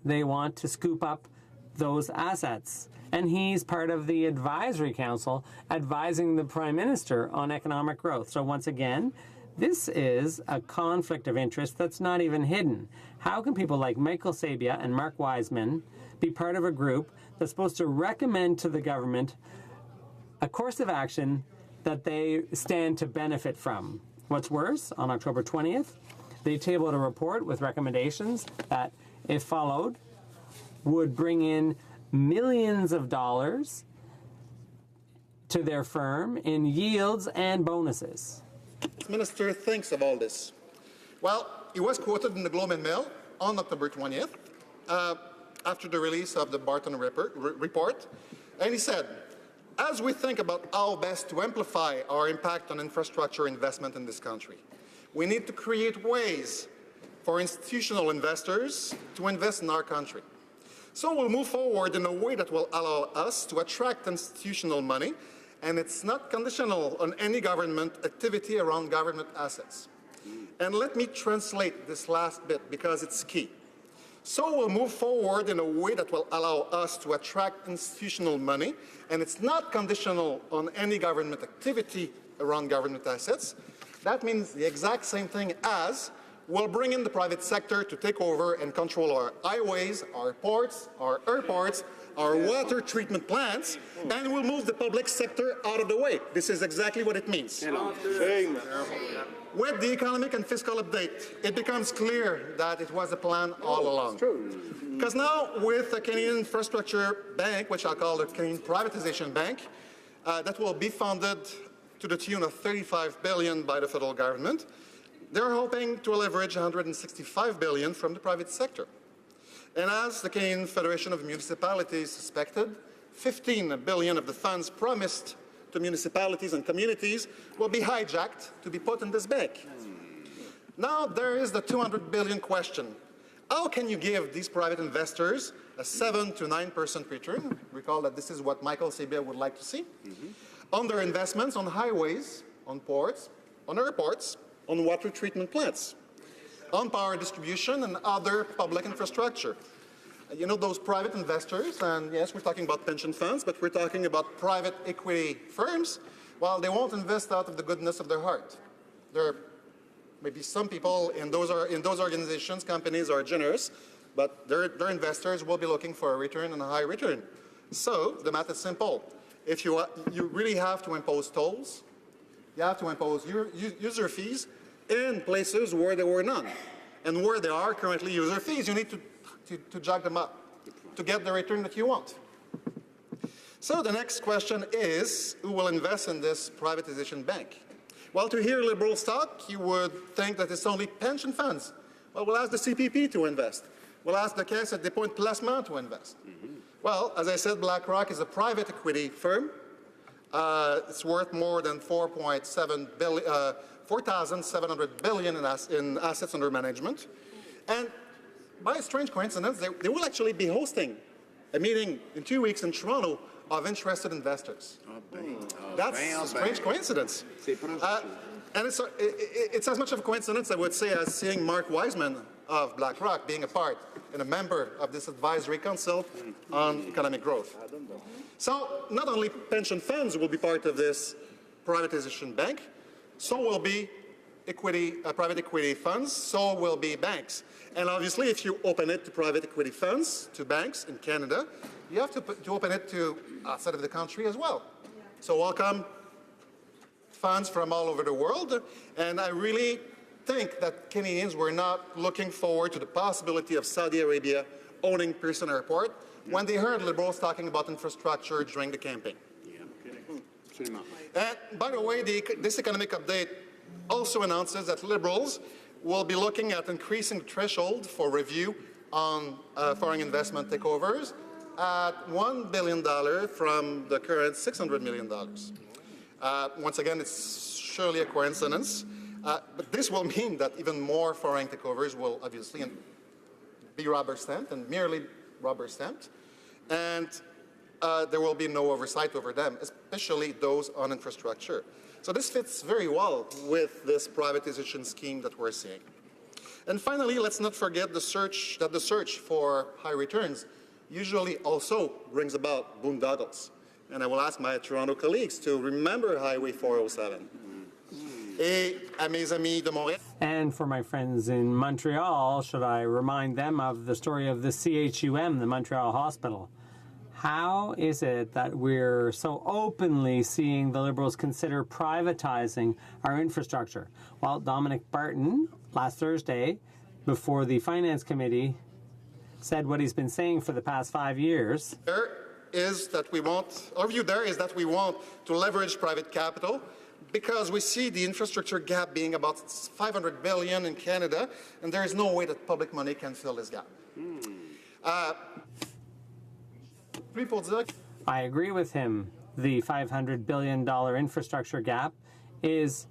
S3: They want to scoop up those assets. And he's part of the advisory council advising the Prime Minister on economic growth. So once again, this is a conflict of interest that's not even hidden. How can people like Michael Sabia and Mark Wiseman be part of a group that's supposed to recommend to the government a course of action that they stand to benefit from? What's worse, on October 20th, they tabled a report with recommendations that, if followed, would bring in millions of dollars to their firm in yields and bonuses.
S14: The Minister thinks of all this. Well, he was quoted in the Globe and Mail on October 20th after the release of the Barton report, and he said, as we think about how best to amplify our impact on infrastructure investment in this country, we need to create ways for institutional investors to invest in our country. So we'll move forward in a way that will allow us to attract institutional money, and it's not conditional on any government activity around government assets. And let me translate this last bit because it's key. So we'll move forward in a way that will allow us to attract institutional money, and it's not conditional on any government activity around government assets. That means the exact same thing as we'll bring in the private sector to take over and control our highways, our ports, our airports, our water treatment plants, and we'll move the public sector out of the way. This is exactly what it means. With the economic and fiscal update, it becomes clear that it was a plan all along. Because now, with the Canadian Infrastructure Bank, which I'll call the Canadian Privatization Bank, that will be funded to the tune of $35 billion by the federal government, they're hoping to leverage $165 billion from the private sector. And as the Canadian Federation of Municipalities suspected, $15 billion of the funds promised to municipalities and communities will be hijacked to be put in this bank. Now there is the $200 billion question. How can you give these private investors a 7 to 9% return? Recall that this is what Michael Sabia would like to see. On their investments on highways, on ports, on airports, on water treatment plants, on power distribution and other public infrastructure. You know, those private investors, and yes, we're talking about pension funds, but we're talking about private equity firms, well, they won't invest out of the goodness of their heart. There may be some people in those organizations, companies are generous, but their investors will be looking for a return and a high return. So the math is simple. If you really have to impose tolls, you have to impose user fees in places where there were none. And where there are currently user fees, you need to jack them up to get the return that you want. So the next question is, who will invest in this privatization bank? Well, to hear Liberals talk, you would think that it's only pension funds. Well, we'll ask the CPP to invest. We'll ask the Caisse de dépôt et placement to invest. Well, as I said, BlackRock is a private equity firm. It's worth more than 4,700 billion in assets under management. And by a strange coincidence, they will actually be hosting a meeting in 2 weeks in Toronto of interested investors. That's a strange coincidence. And it's as much of a coincidence, I would say, as seeing Mark Wiseman of BlackRock being a part and a member of this advisory council on economic growth. So not only pension funds will be part of this privatization bank, so will be private equity funds, so will be banks. And obviously, if you open it to private equity funds, to banks in Canada, you have to open it to outside of the country as well. So welcome funds from all over the world, and I really think that Canadians were not looking forward to the possibility of Saudi Arabia owning Pearson Airport when they heard Liberals talking about infrastructure during the campaign. And by the way, this economic update also announces that Liberals will be looking at increasing the threshold for review on foreign investment takeovers at $1 billion from the current $600 million. Once again, it's surely a coincidence, but this will mean that even more foreign takeovers will obviously be rubber-stamped and merely rubber-stamped, and there will be no oversight over them, especially those on infrastructure. So this fits very well with this privatization scheme that we're seeing. And finally, let's not forget the search for high returns usually also brings about boondoggles. And I will ask my Toronto colleagues to remember Highway 407.
S3: And for my friends in Montreal, should I remind them of the story of the CHUM, the Montreal Hospital? How is it that we're so openly seeing the Liberals consider privatizing our infrastructure? Well, Dominic Barton, last Thursday, before the Finance Committee, said what he's been saying for the past 5 years.
S14: Our view there is that we want to leverage private capital because we see the infrastructure gap being about $500 billion in Canada, and there is no way that public money can fill this gap.
S3: I agree with him. The $500 billion infrastructure gap is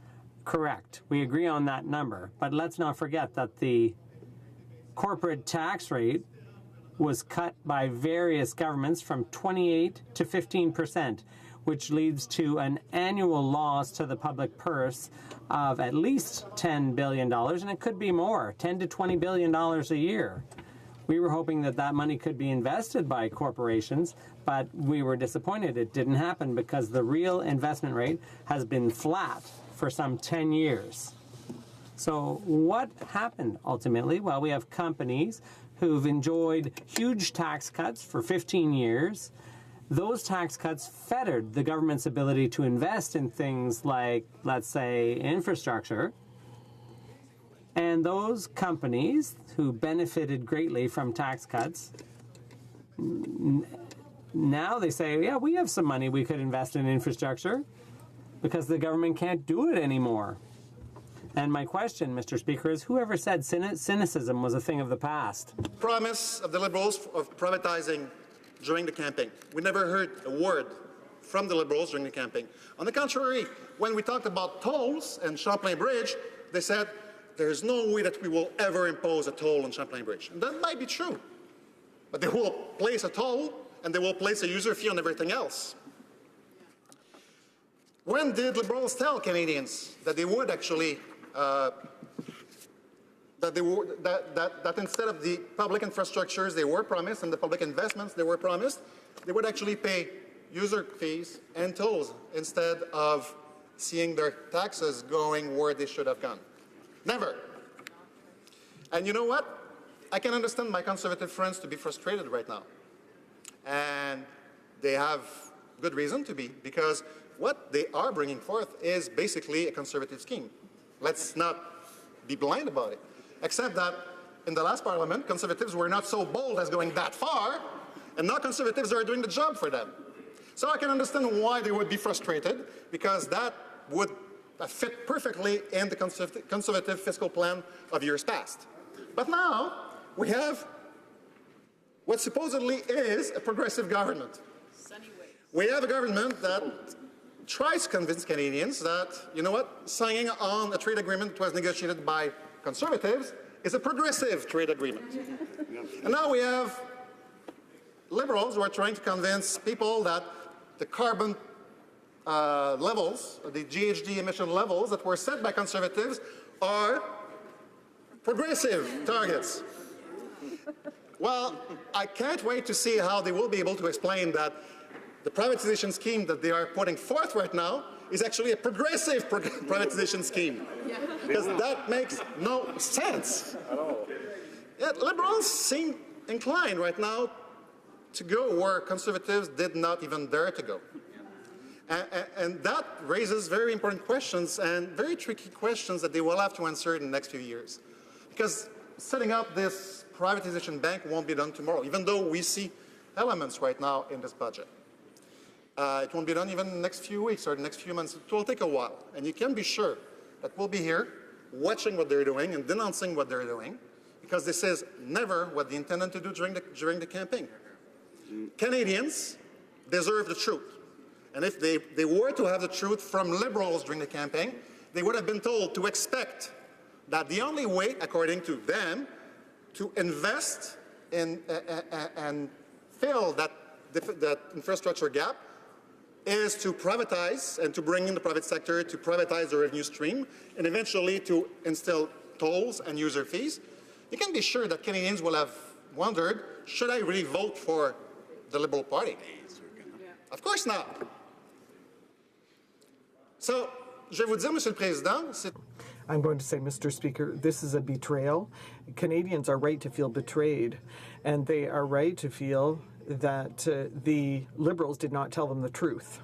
S3: correct. We agree on that number. But let's not forget that the corporate tax rate was cut by various governments from 28 to 15%, which leads to an annual loss to the public purse of at least $10 billion, and it could be more, $10 to $20 billion a year. We were hoping that that money could be invested by corporations, but we were disappointed it didn't happen because the real investment rate has been flat for some 10 years. So what happened ultimately? Well, we have companies who've enjoyed huge tax cuts for 15 years. Those tax cuts fettered the government's ability to invest in things like, let's say, infrastructure. And those companies who benefited greatly from tax cuts, now they say, yeah, we have some money we could invest in infrastructure because the government can't do it anymore. And my question, Mr. Speaker, is whoever said cynicism was a thing of the past?
S14: Promise of the Liberals of privatizing during the campaign. We never heard a word from the Liberals during the campaign. On the contrary, when we talked about tolls and Champlain Bridge, they said, there's no way that we will ever impose a toll on Champlain Bridge. And that might be true. But they will place a toll, and they will place a user fee on everything else. When did Liberals tell Canadians that they would actually, that instead of the public infrastructures they were promised and the public investments they were promised, they would actually pay user fees and tolls instead of seeing their taxes going where they should have gone? Never. And you know what? I can understand my conservative friends to be frustrated right now. And they have good reason to be, because what they are bringing forth is basically a conservative scheme. Let's not be blind about it. Except that in the last parliament, conservatives were not so bold as going that far, and now conservatives are doing the job for them. So I can understand why they would be frustrated, because that would fit perfectly in the conservative fiscal plan of years past. But now we have what supposedly is a progressive government. We have a government that tries to convince Canadians that, you know what, signing on a trade agreement that was negotiated by conservatives is a progressive trade agreement. And now we have liberals who are trying to convince people that the carbon levels, the GHG emission levels that were set by conservatives are progressive targets. Well, I can't wait to see how they will be able to explain that the privatization scheme that they are putting forth right now is actually a progressive privatization scheme. Because that makes no sense. Yeah, liberals seem inclined right now to go where conservatives did not even dare to go. And that raises very important questions and very tricky questions that they will have to answer in the next few years. Because setting up this privatization bank won't be done tomorrow, even though we see elements right now in this budget. It won't be done even in the next few weeks or the next few months. It will take a while. And you can be sure that we'll be here watching what they're doing and denouncing what they're doing, because this is never what they intended to do during the campaign. Canadians deserve the truth. And if they were to have the truth from liberals during the campaign, they would have been told to expect that the only way, according to them, to invest in and fill that infrastructure gap is to privatize and to bring in the private sector to privatize the revenue stream and eventually to instill tolls and user fees. You can be sure that Canadians will have wondered, should I really vote for the Liberal Party? Of course not. So, je vais vous dire, Monsieur le Président, c'est...
S9: I'm going to say, Mr. Speaker, this is a betrayal. Canadians are right to feel betrayed, and they are right to feel that the Liberals did not tell them the truth.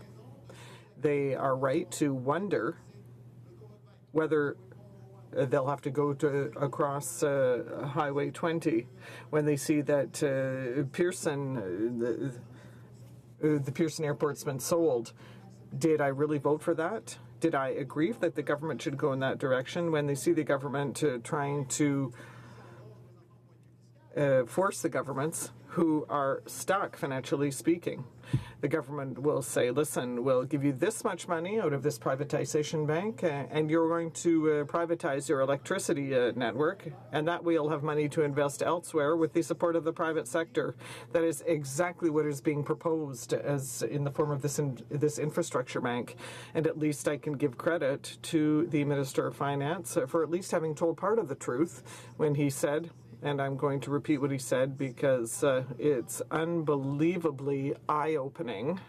S9: They are right to wonder whether they'll have to go across Highway 20 when they see that Pearson, the Pearson Airport's been sold. Did I really vote for that? Did I agree that the government should go in that direction when they see the government trying to force the governments who are stuck, financially speaking? The government will say, listen, we'll give you this much money out of this privatization bank, and you're going to privatize your electricity network, and that way you'll have money to invest elsewhere with the support of the private sector. That is exactly what is being proposed as in the form of this infrastructure bank. And at least I can give credit to the Minister of Finance for at least having told part of the truth when he said, and I'm going to repeat what he said because it's unbelievably eye-opening.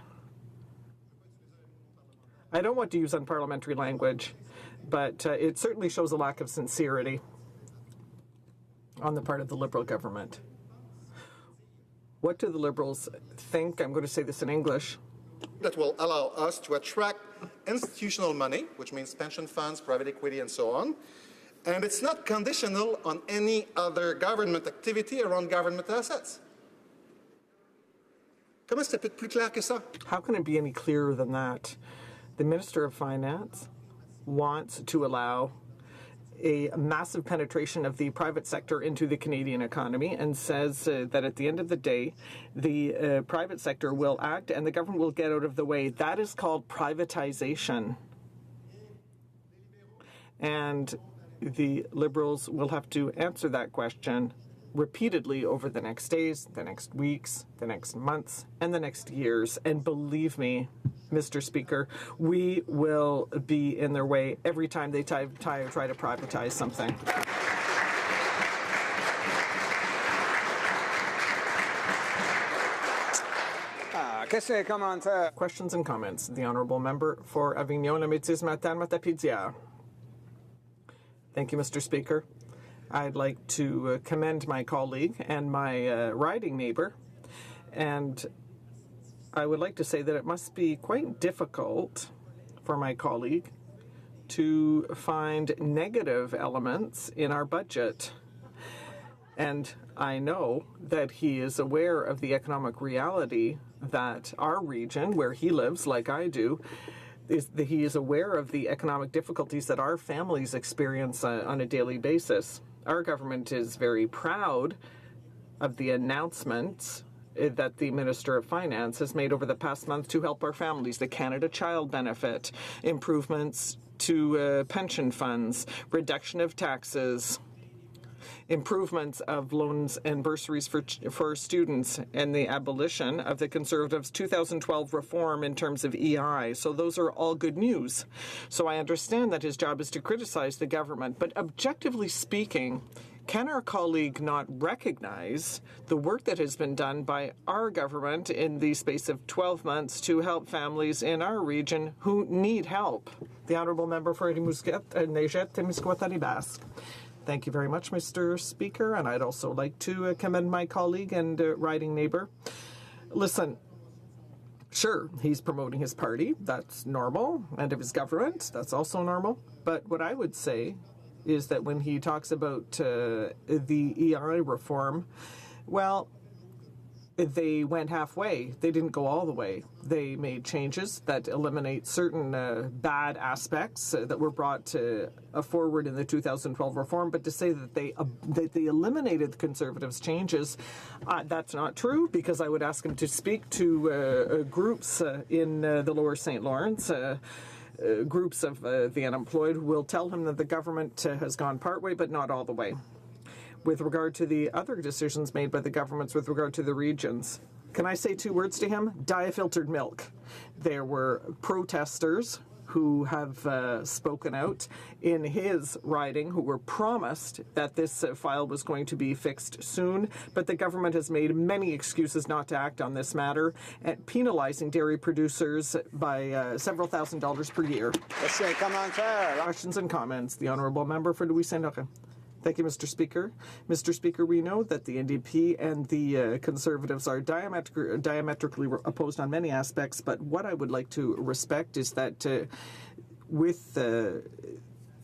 S9: I don't want to use unparliamentary language, but it certainly shows a lack of sincerity on the part of the Liberal government. What do the Liberals think? I'm going to say this in English.
S14: That will allow us to attract institutional money, which means pension funds, private equity, and so on. And it's not conditional on any other government activity around government assets. Comment c'est plus clair que ça?
S9: How can it be any clearer than that? The Minister of Finance wants to allow a massive penetration of the private sector into the Canadian economy and says that at the end of the day, the private sector will act and the government will get out of the way. That is called privatization. And the Liberals will have to answer that question repeatedly over the next days, the next weeks, the next months, and the next years. And believe me, Mr. Speaker, we will be in their way every time they try to privatize something. Questions and comments. The Honourable Member for Avignon-Métis-Matane-Matapédia. Thank you, Mr. Speaker. I'd like to commend my colleague and my riding neighbour, and I would like to say that it must be quite difficult for my colleague to find negative elements in our budget. And I know that he is aware of the economic reality that our region, where he lives, like I do, he is aware of the economic difficulties that our families experience on a daily basis. Our government is very proud of the announcements that the Minister of Finance has made over the past month to help our families, the Canada Child Benefit, improvements to pension funds, reduction of taxes, improvements of loans and bursaries for students, and the abolition of the Conservatives' 2012 reform in terms of EI. So those are all good news. So I understand that his job is to criticize the government, but objectively speaking, can our colleague not recognize the work that has been done by our government in the space of 12 months to help families in our region who need help? The Honourable Member for Rimouski-Neigette-Témiscouata Basque. Thank you very much, Mr. Speaker, and I'd also like to commend my colleague and riding neighbour. Listen, sure, he's promoting his party. That's normal. And of his government, that's also normal. But what I would say is that when he talks about the EI reform, well, they went halfway. They didn't go all the way. They made changes that eliminate certain bad aspects that were brought forward in the 2012 reform. But to say that they eliminated the Conservatives' changes, that's not true, because I would ask him to speak to groups in the Lower St. Lawrence, groups of the unemployed, who will tell him that the government has gone partway, but not all the way. With regard to the other decisions made by the governments with regard to the regions, can I say two words to him? Diafiltered milk. There were protesters who have spoken out in his riding, who were promised that this file was going to be fixed soon, but the government has made many excuses not to act on this matter, and penalizing dairy producers by several $1,000s per year. Questions and comments. The Honourable Member for Louis Saint-Laurent. Thank you, Mr. Speaker. Mr. Speaker, we know that the NDP and the Conservatives are diametrically opposed on many aspects, but what I would like to respect is that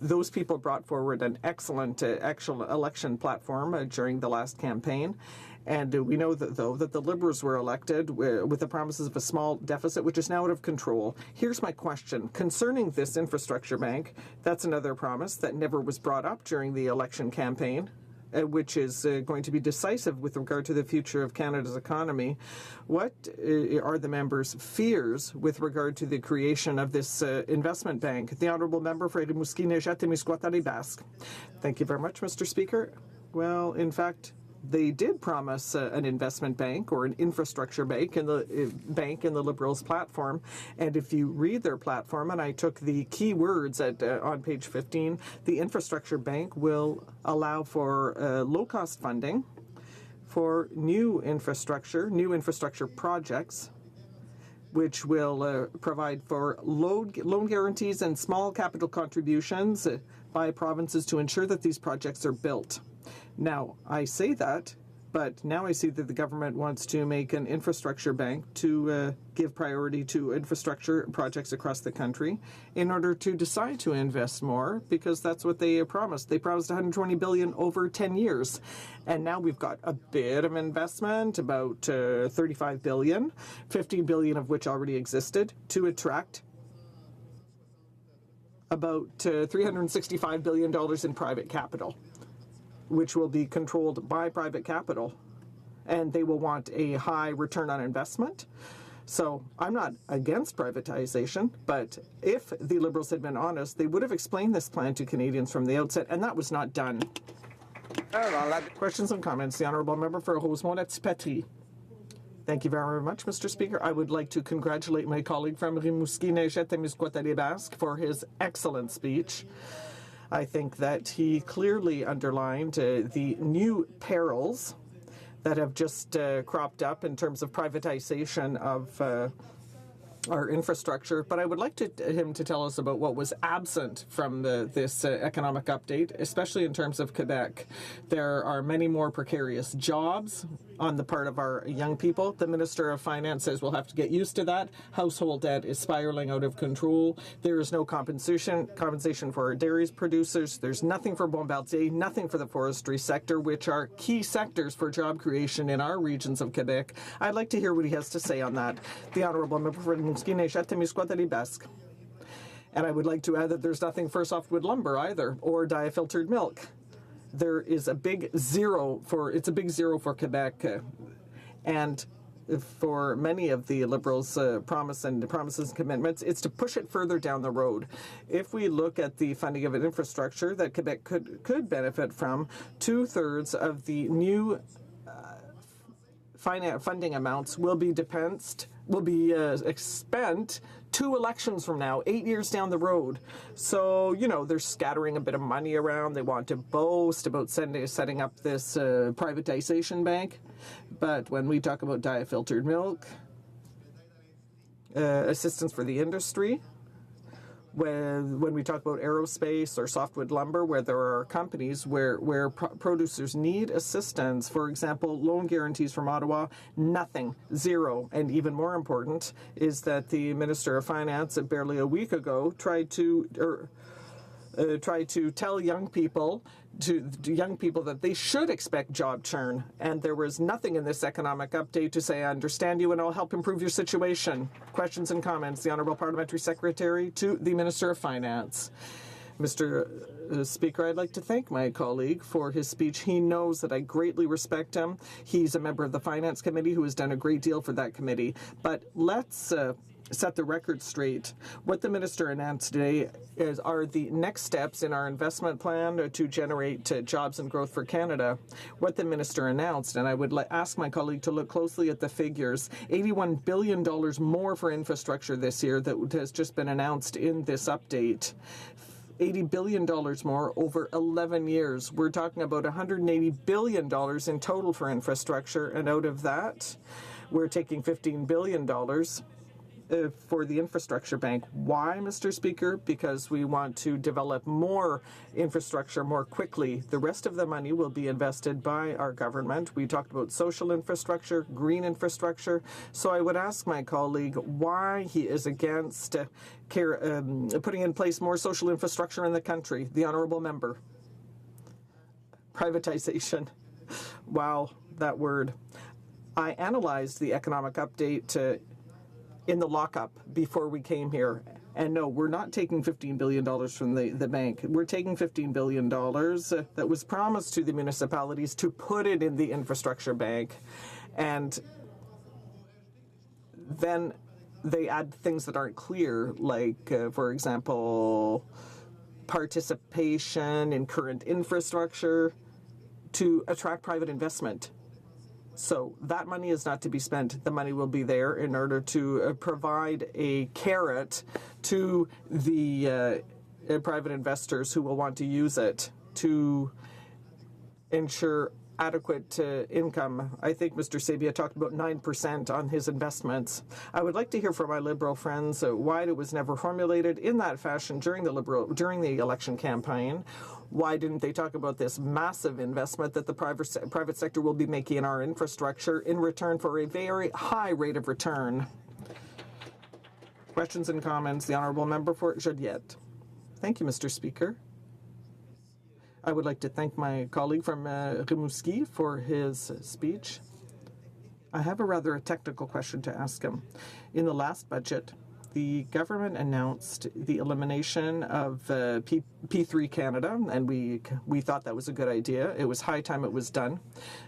S9: those people brought forward an excellent actual election platform during the last campaign. And we know that, though, that the Liberals were elected with the promises of a small deficit, which is now out of control. Here's my question. Concerning this infrastructure bank, that's another promise that never was brought up during the election campaign, which is going to be decisive with regard to the future of Canada's economy. What are the members' fears with regard to the creation of this investment bank? The Honourable Member for Rimouski-Neigette-Témiscouata Basque. Thank you very much, Mr. Speaker. Well, in fact, they did promise an investment bank or an infrastructure bank in the Liberals' platform. And if you read their platform, and I took the key words on page 15, the infrastructure bank will allow for low-cost funding for new infrastructure projects, which will provide for loan guarantees and small capital contributions by provinces to ensure that these projects are built. Now, I say that, but now I see that the government wants to make an infrastructure bank to give priority to infrastructure projects across the country in order to decide to invest more, because that's what they promised. They promised $120 billion over 10 years. And now we've got a bit of investment, about $35 billion, $15 billion of which already existed, to attract about $365 billion in private capital, which will be controlled by private capital, and they will want a high return on investment. So I'm not against privatization, but if the Liberals had been honest, they would have explained this plan to Canadians from the outset, and that was not done. Questions and comments. The Honourable Member for Rosemont-Petrie. Thank you very much, Mr. Speaker. I would like to congratulate my colleague from Rimouski-Neigette-Témiscouata Basque for his excellent speech. I think that he clearly underlined the new perils that have just cropped up in terms of privatization of our infrastructure, but I would like him to tell us about what was absent from this economic update, especially in terms of Quebec. There are many more precarious jobs on the part of our young people. The Minister of Finance says we'll have to get used to that. Household debt is spiraling out of control. There is no compensation for our dairy producers. There's nothing for Bombardier, nothing for the forestry sector, which are key sectors for job creation in our regions of Quebec. I'd like to hear what he has to say on that. The Honourable Member for Rimouski-Neigette-Témiscouata-Béarn. And I would like to add that there's nothing for softwood lumber either, or diafiltered milk. There is a big zero for Quebec, and for many of the Liberals' promises and commitments, it's to push it further down the road. If we look at the funding of an infrastructure that Quebec could benefit from, 2/3 of the new funding amounts will be spent 2 elections from now, 8 years down the road. So, they're scattering a bit of money around. They want to boast about setting up this privatization bank. But when we talk about diafiltered milk, assistance for the industry, when we talk about aerospace or softwood lumber, where there are companies where producers need assistance, for example, loan guarantees from Ottawa, nothing, zero. And even more important is that the Minister of Finance barely a week ago tried to tell young people that they should expect job churn, and there was nothing in this economic update to say, I understand you and I'll help improve your situation. Questions and comments. The Honourable Parliamentary Secretary to the Minister of Finance. Mr. Speaker, I'd like to thank my colleague for his speech. He knows that I greatly respect him. He's a member of the Finance Committee who has done a great deal for that committee. But let's set the record straight. What the Minister announced today are the next steps in our investment plan to generate jobs and growth for Canada. What the Minister announced, and I would ask my colleague to look closely at the figures, $81 billion more for infrastructure this year that has just been announced in this update. $80 billion more over 11 years. We're talking about $180 billion in total for infrastructure, and out of that, we're taking $15 billion for the infrastructure bank. Why, Mr. Speaker? Because we want to develop more infrastructure more quickly. The rest of the money will be invested by our government. We talked about social infrastructure, green infrastructure. So I would ask my colleague why he is against putting in place more social infrastructure in the country. The Honourable Member. Privatization. Wow, that word. I analyzed the economic update in the lockup before we came here. And no, we're not taking $15 billion from the bank. We're taking $15 billion that was promised to the municipalities to put it in the infrastructure bank. And then they add things that aren't clear, like, for example, participation in current infrastructure to attract private investment. So that money is not to be spent. The money will be there in order to provide a carrot to the private investors who will want to use it to ensure adequate income. I think Mr. Sabia talked about 9% on his investments. I would like to hear from my Liberal friends why it was never formulated in that fashion during the election campaign. Why didn't they talk about this massive investment that the private sector will be making in our infrastructure in return for a very high rate of return? Questions and comments. The Honourable Member for Joliette. Thank you, Mr. Speaker. I would like to thank my colleague from Rimouski for his speech. I have a technical question to ask him. In the last budget, the government announced the elimination of P3 Canada, and we thought that was a good idea. It was high time it was done.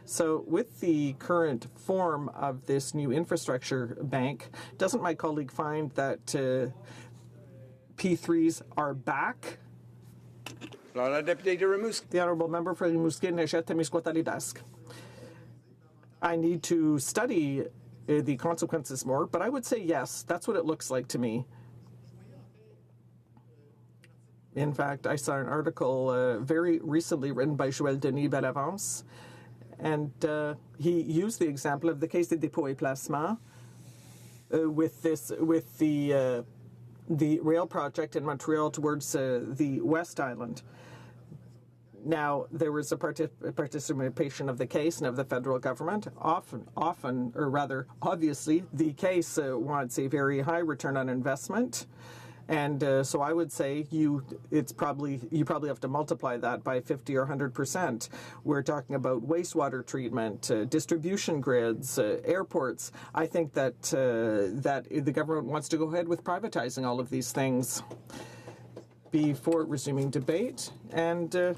S9: So with the current form of this new infrastructure bank, doesn't my colleague find that P3s are back? The Honourable Member for Rimouski-Neigette-Témiscouata-Béarn. I need to study the consequences more, but I would say yes. That's what it looks like to me. In fact, I saw an article very recently written by Joël Denis Bellavance, and he used the example of the Caisse des dépôts et placements with the rail project in Montreal towards the West Island. Now, there was a participation of the case and of the federal government. Obviously, the case wants a very high return on investment. And so I would say you probably have to multiply that by 50 or 100%. We're talking about wastewater treatment, distribution grids, airports. I think that the government wants to go ahead with privatizing all of these things. Before resuming debate and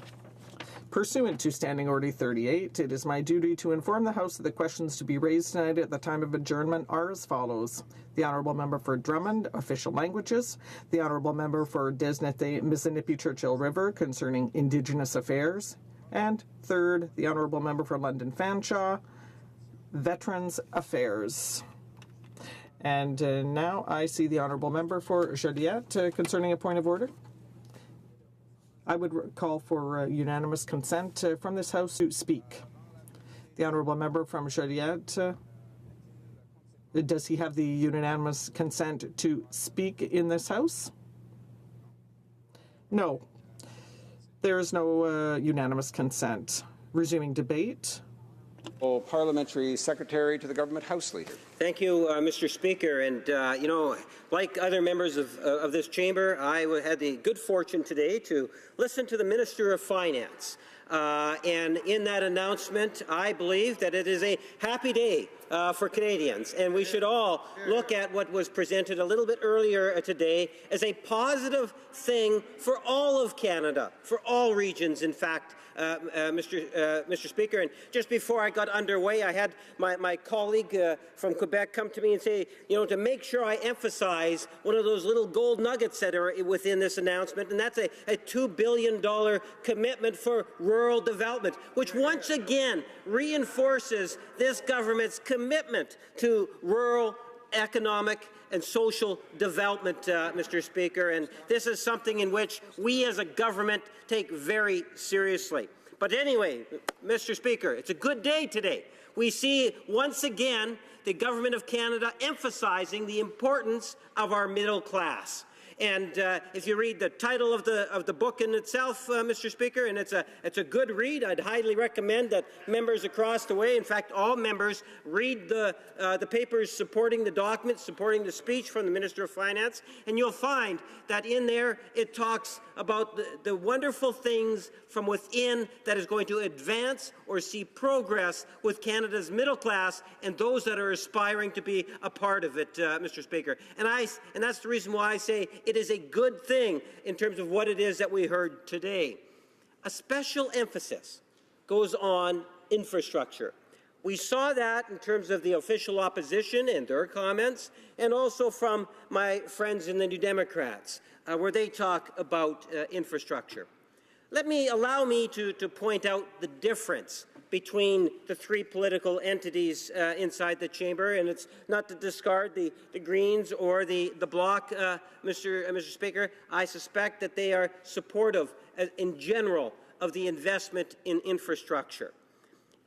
S9: pursuant to Standing Order 38, it is my duty to inform the House that the questions to be raised tonight at the time of adjournment are as follows. The Honourable Member for Drummond, Official Languages. The Honourable Member for Desnethé-Mississippi-Churchill River concerning Indigenous Affairs. And third, the Honourable Member for London Fanshawe, Veterans Affairs. And now I see the Honourable Member for Joliette concerning a point of order. I would call for unanimous consent from this House to speak. The Honourable Member from Joliette, does he have the unanimous consent to speak in this House? No. There is no unanimous consent. Resuming debate.
S15: Parliamentary Secretary to the Government House Leader.
S16: Thank you, Mr. Speaker. And, like other members of this chamber, I had the good fortune today to listen to the Minister of Finance. And in that announcement, I believe that it is a happy day for Canadians. And we should all look at what was presented a little bit earlier today as a positive thing for all of Canada, for all regions, in fact, Mr. Speaker. And just before I got underway, I had my colleague from Quebec come to me and say, to make sure I emphasize one of those little gold nuggets that are within this announcement, and that's a $2 billion commitment for rural development, which once again reinforces this government's commitment to rural economic and social development, Mr. Speaker, and this is something in which we as a government take very seriously. But anyway, Mr. Speaker, it's a good day today. We see once again the Government of Canada emphasizing the importance of our middle class. And if you read the title of the book in itself, Mr. Speaker, and it's a good read, I'd highly recommend that members across the way, in fact, all members, read the papers supporting the document, supporting the speech from the Minister of Finance, and you'll find that in there it talks about the wonderful things from within that is going to advance or see progress with Canada's middle class and those that are aspiring to be a part of it, Mr. Speaker. And that's the reason why I say it is a good thing in terms of what it is that we heard today. A special emphasis goes on infrastructure. We saw that in terms of the official opposition and their comments, and also from my friends in the New Democrats, where they talk about infrastructure. Allow me to point out the difference between the three political entities inside the chamber, and it's not to discard the Greens or the Bloc, Mr. Speaker. I suspect that they are supportive, in general, of the investment in infrastructure.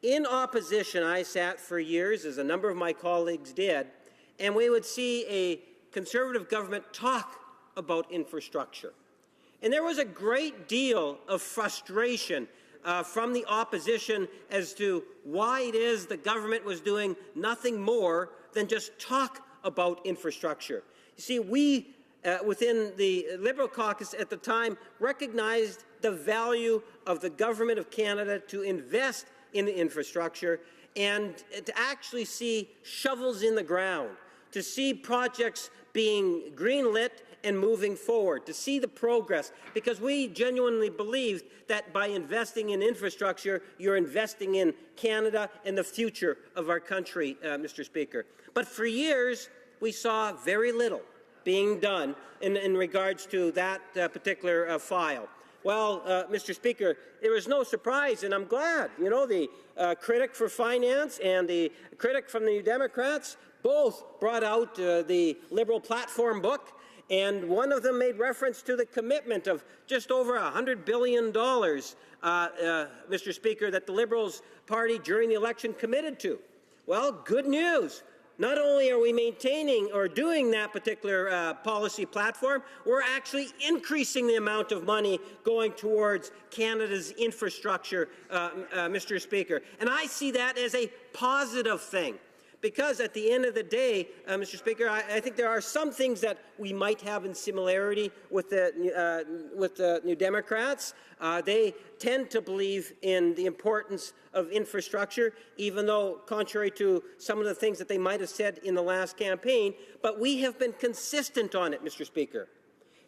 S16: In opposition, I sat for years, as a number of my colleagues did, and we would see a Conservative government talk about infrastructure. And there was a great deal of frustration from the opposition as to why it is the government was doing nothing more than just talk about infrastructure. You see, we, within the Liberal caucus at the time, recognized the value of the Government of Canada to invest in the infrastructure and to actually see shovels in the ground, to see projects being greenlit and moving forward, to see the progress, because we genuinely believed that by investing in infrastructure, you're investing in Canada and the future of our country, Mr. Speaker. But for years, we saw very little being done in regards to that particular file. Well, Mr. Speaker, there was no surprise, and I'm glad. The critic for finance and the critic from the New Democrats both brought out the Liberal platform book, and one of them made reference to the commitment of just over $100 billion, Mr. Speaker, that the Liberals party during the election committed to. Well, good news. not only are we maintaining or doing that particular policy platform, we're actually increasing the amount of money going towards Canada's infrastructure, Mr. Speaker. And I see that as a positive thing. Because at the end of the day, Mr. Speaker, I think there are some things that we might have in similarity with the New Democrats. They tend to believe in the importance of infrastructure, even though contrary to some of the things that they might have said in the last campaign. But we have been consistent on it, Mr. Speaker.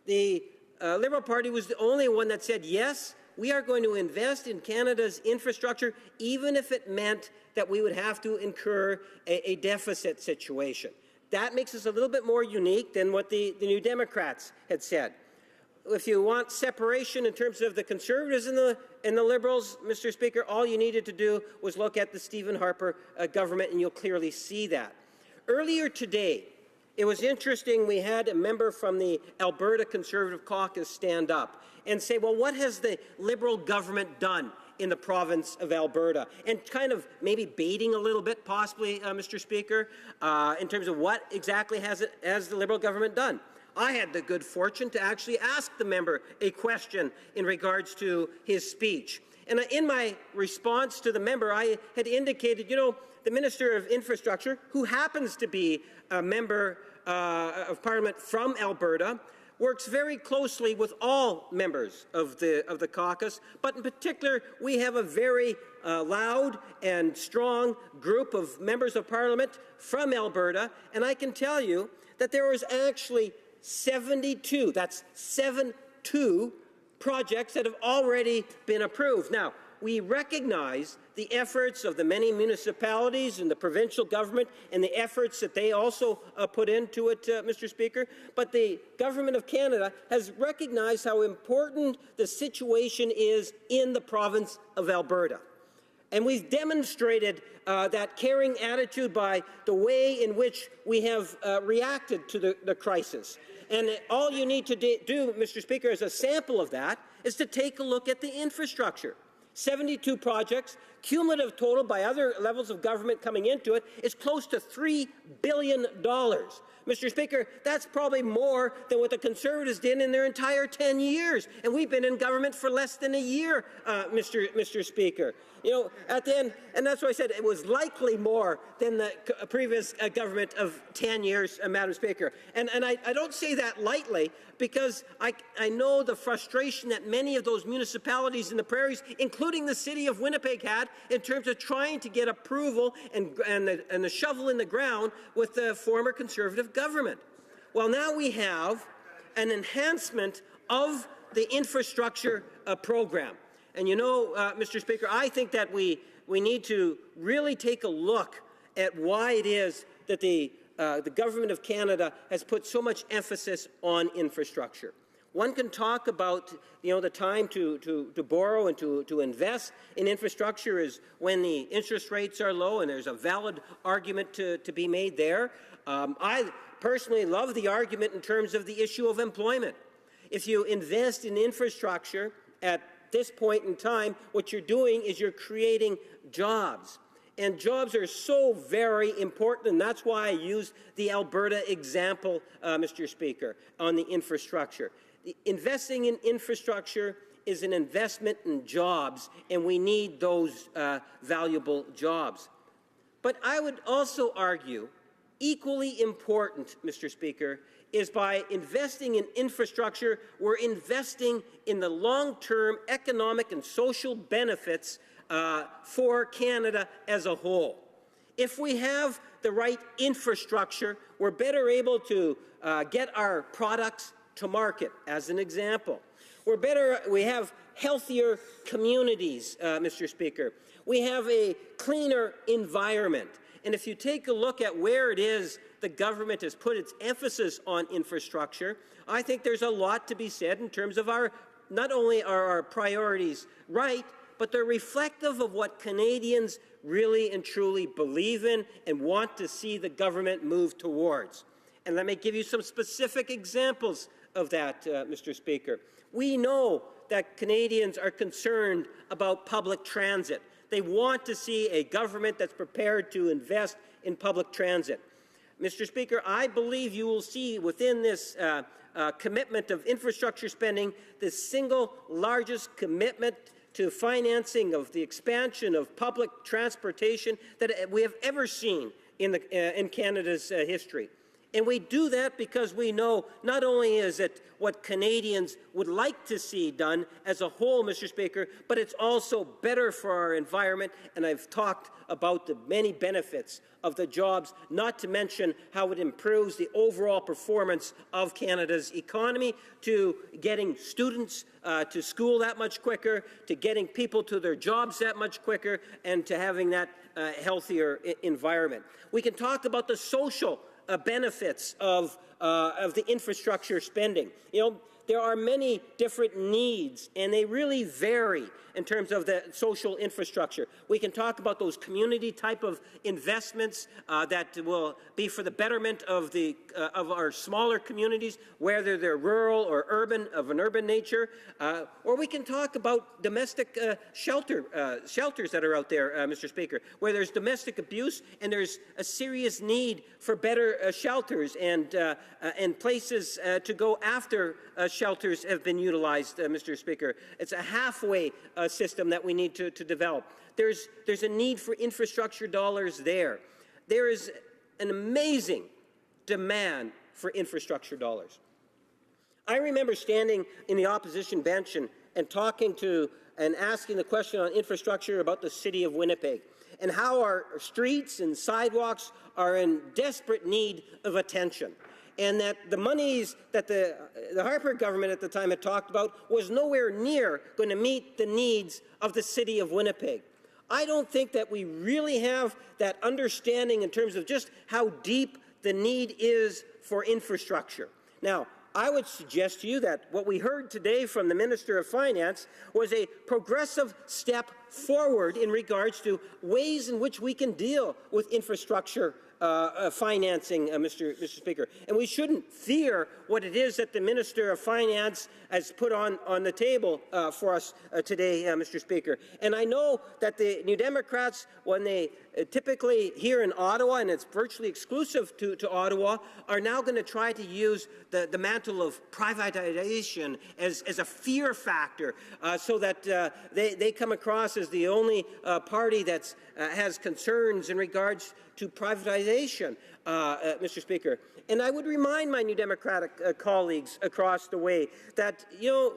S16: The Liberal Party was the only one that said, yes, we are going to invest in Canada's infrastructure, even if it meant that we would have to incur a deficit situation. That makes us a little bit more unique than what the New Democrats had said. If you want separation in terms of the Conservatives and the Liberals, Mr. Speaker, all you needed to do was look at the Stephen Harper government and you'll clearly see that. Earlier today, it was interesting, we had a member from the Alberta Conservative Caucus stand up and say, well, what has the Liberal government done in the province of Alberta? And kind of maybe baiting a little bit, possibly, Mr. Speaker, in terms of what exactly has the Liberal government done. I had the good fortune to actually ask the member a question in regards to his speech. And in my response to the member, I had indicated, you know, the Minister of Infrastructure, who happens to be a member of Parliament from Alberta, works very closely with all members of the caucus, but in particular, we have a very loud and strong group of members of Parliament from Alberta, and I can tell you that there was actually 72, that's 72 projects that have already been approved. Now, we recognize the efforts of the many municipalities and the provincial government and the efforts that they also put into it, Mr. Speaker. But the Government of Canada has recognized how important the situation is in the province of Alberta. And we've demonstrated that caring attitude by the way in which we have reacted to the crisis. And all you need to do, Mr. Speaker, as a sample of that, is to take a look at the infrastructure. 72 projects, cumulative total by other levels of government coming into it is close to $3 billion. Mr. Speaker, that's probably more than what the Conservatives did in their entire 10 years. And we've been in government for less than a year, Mr. Speaker. You know, at the end, and that's why I said it was likely more than the previous government of 10 years, Madam Speaker. And I don't say that lightly because I know the frustration that many of those municipalities in the prairies, including the city of Winnipeg, had in terms of trying to get approval and the shovel in the ground with the former Conservative government. Well, now we have an enhancement of the infrastructure program. And you know, Mr. Speaker, I think that we need to really take a look at why it is that the Government of Canada has put so much emphasis on infrastructure. One can talk about, you know, the time to borrow and to invest in infrastructure is when the interest rates are low, and there's a valid argument to be made there. I personally love the argument in terms of the issue of employment. If you invest in infrastructure at this point in time, what you're doing is you're creating jobs. And jobs are so very important, and that's why I use the Alberta example, Mr. Speaker, on the infrastructure. Investing in infrastructure is an investment in jobs, and we need those valuable jobs. But I would also argue, equally important, Mr. Speaker, is by investing in infrastructure, we're investing in the long-term economic and social benefits for Canada as a whole. If we have the right infrastructure, we're better able to get our products to market, as an example. We have healthier communities, Mr. Speaker. We have a cleaner environment. And if you take a look at where it is the government has put its emphasis on infrastructure, I think there's a lot to be said in terms of not only are our priorities right, but they're reflective of what Canadians really and truly believe in and want to see the government move towards. And let me give you some specific examples of that, Mr. Speaker. We know that Canadians are concerned about public transit. They want to see a government that's prepared to invest in public transit. Mr. Speaker, I believe you will see within this commitment of infrastructure spending the single largest commitment to financing of the expansion of public transportation that we have ever seen in Canada's history. And we do that because we know not only is it what Canadians would like to see done as a whole, Mr. Speaker, but it's also better for our environment. And I've talked about the many benefits of the jobs, not to mention how it improves the overall performance of Canada's economy, to getting students to school that much quicker, to getting people to their jobs that much quicker, and to having that healthier environment. We can talk about the social benefits of the infrastructure spending. You know, there are many different needs, and they really vary in terms of the social infrastructure. We can talk about those community type of investments that will be for the betterment of our smaller communities, whether they're rural or urban, of an urban nature, or we can talk about domestic shelters that are out there, Mr. Speaker, where there's domestic abuse and there's a serious need for better shelters and places to go after shelters have been utilized, Mr. Speaker. It's a halfway system that we need to develop. There's a need for infrastructure dollars there. There is an amazing demand for infrastructure dollars. I remember standing in the opposition bench and talking to and asking the question on infrastructure about the city of Winnipeg and how our streets and sidewalks are in desperate need of attention, and that the monies that the Harper government at the time had talked about was nowhere near going to meet the needs of the city of Winnipeg. I don't think that we really have that understanding in terms of just how deep the need is for infrastructure. Now, I would suggest to you that what we heard today from the Minister of Finance was a progressive step forward in regards to ways in which we can deal with infrastructure financing, Mr. Speaker. And we shouldn't fear what it is that the Minister of Finance has put on the table for us today, Mr. Speaker. And I know that the New Democrats, when they typically here in Ottawa, and it's virtually exclusive to Ottawa, are now going to try to use the mantle of privatization as a fear factor so that they come across as the only party that has concerns in regards to privatization, Mr. Speaker. And I would remind my New Democratic colleagues across the way that, you know,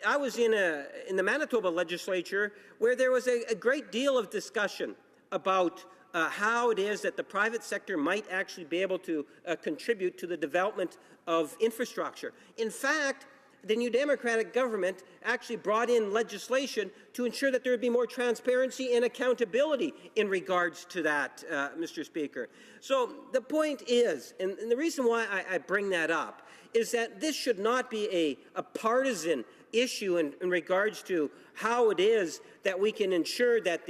S16: I was in the Manitoba legislature where there was a great deal of discussion about how it is that the private sector might actually be able to contribute to the development of infrastructure. In fact, the New Democratic government actually brought in legislation to ensure that there would be more transparency and accountability in regards to that, Mr. Speaker. So the point is, and the reason why I bring that up, is that this should not be a partisan issue in regards to how it is that we can ensure that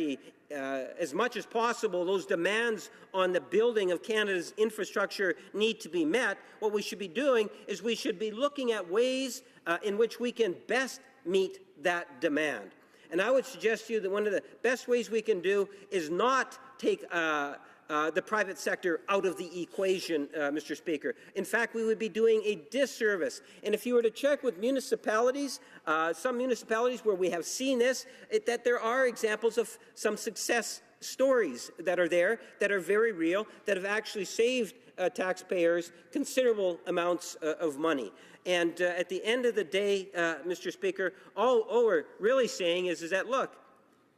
S16: as much as possible, those demands on the building of Canada's infrastructure need to be met. What we should be doing is we should be looking at ways in which we can best meet that demand. And I would suggest to you that one of the best ways we can do is not take the private sector out of the equation, Mr. Speaker. In fact, we would be doing a disservice. And if you were to check with municipalities, some municipalities where we have seen this, that there are examples of some success stories that are there, that are very real, that have actually saved taxpayers considerable amounts of money. And at the end of the day, Mr. Speaker, all we're really saying is that, look,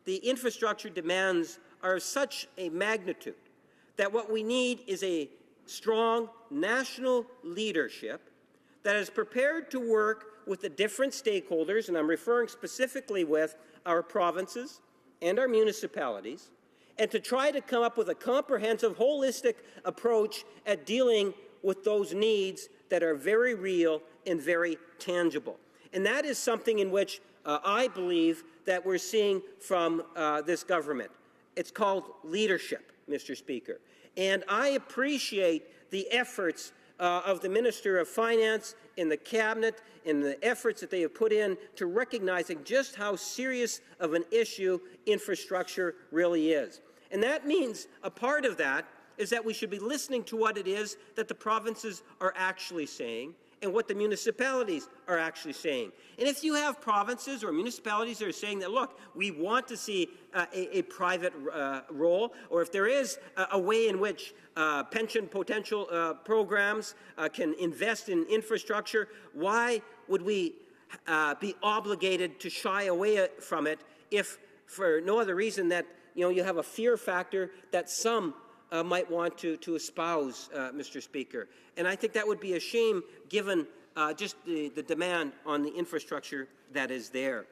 S16: the infrastructure demands are of such a magnitude that what we need is a strong national leadership that is prepared to work with the different stakeholders, and I'm referring specifically with our provinces and our municipalities, and to try to come up with a comprehensive, holistic approach at dealing with those needs that are very real and very tangible. And that is something in which I believe that we're seeing from this government. It's called leadership, Mr. Speaker. And I appreciate the efforts of the Minister of Finance in the Cabinet and the efforts that they have put in to recognizing just how serious of an issue infrastructure really is. And that means a part of that is that we should be listening to what it is that the provinces are actually saying and what the municipalities are actually saying. And if you have provinces or municipalities that are saying that, look, we want to see a private role, or if there is a way in which pension potential programs can invest in infrastructure, why would we be obligated to shy away from it if for no other reason that you have a fear factor that some might want to espouse, Mr. Speaker. And I think that would be a shame given just the demand on the infrastructure that is there.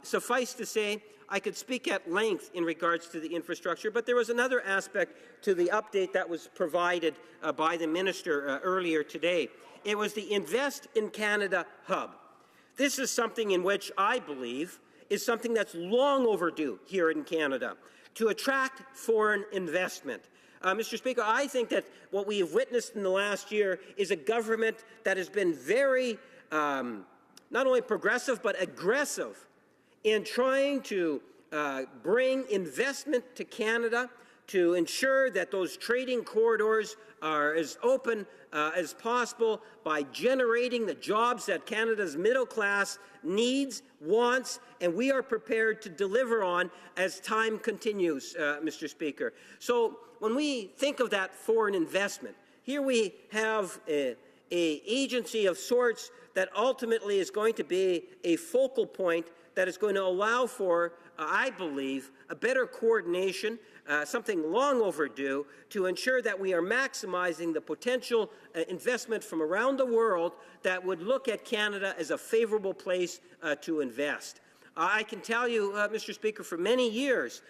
S16: Suffice to say, I could speak at length in regards to the infrastructure, but there was another aspect to the update that was provided by the Minister earlier today. It was the Invest in Canada hub. This is something in which I believe is something that's long overdue here in Canada to attract foreign investment. Mr. Speaker, I think that what we have witnessed in the last year is a government that has been very, not only progressive, but aggressive in trying to bring investment to Canada, to ensure that those trading corridors are as open as possible by generating the jobs that Canada's middle class needs, wants, and we are prepared to deliver on as time continues, Mr. Speaker. So when we think of that foreign investment, here we have an agency of sorts that ultimately is going to be a focal point that is going to allow for, I believe, a better coordination, something long overdue, to ensure that we are maximizing the potential investment from around the world that would look at Canada as a favorable place to invest. I can tell you, Mr. Speaker, for many years,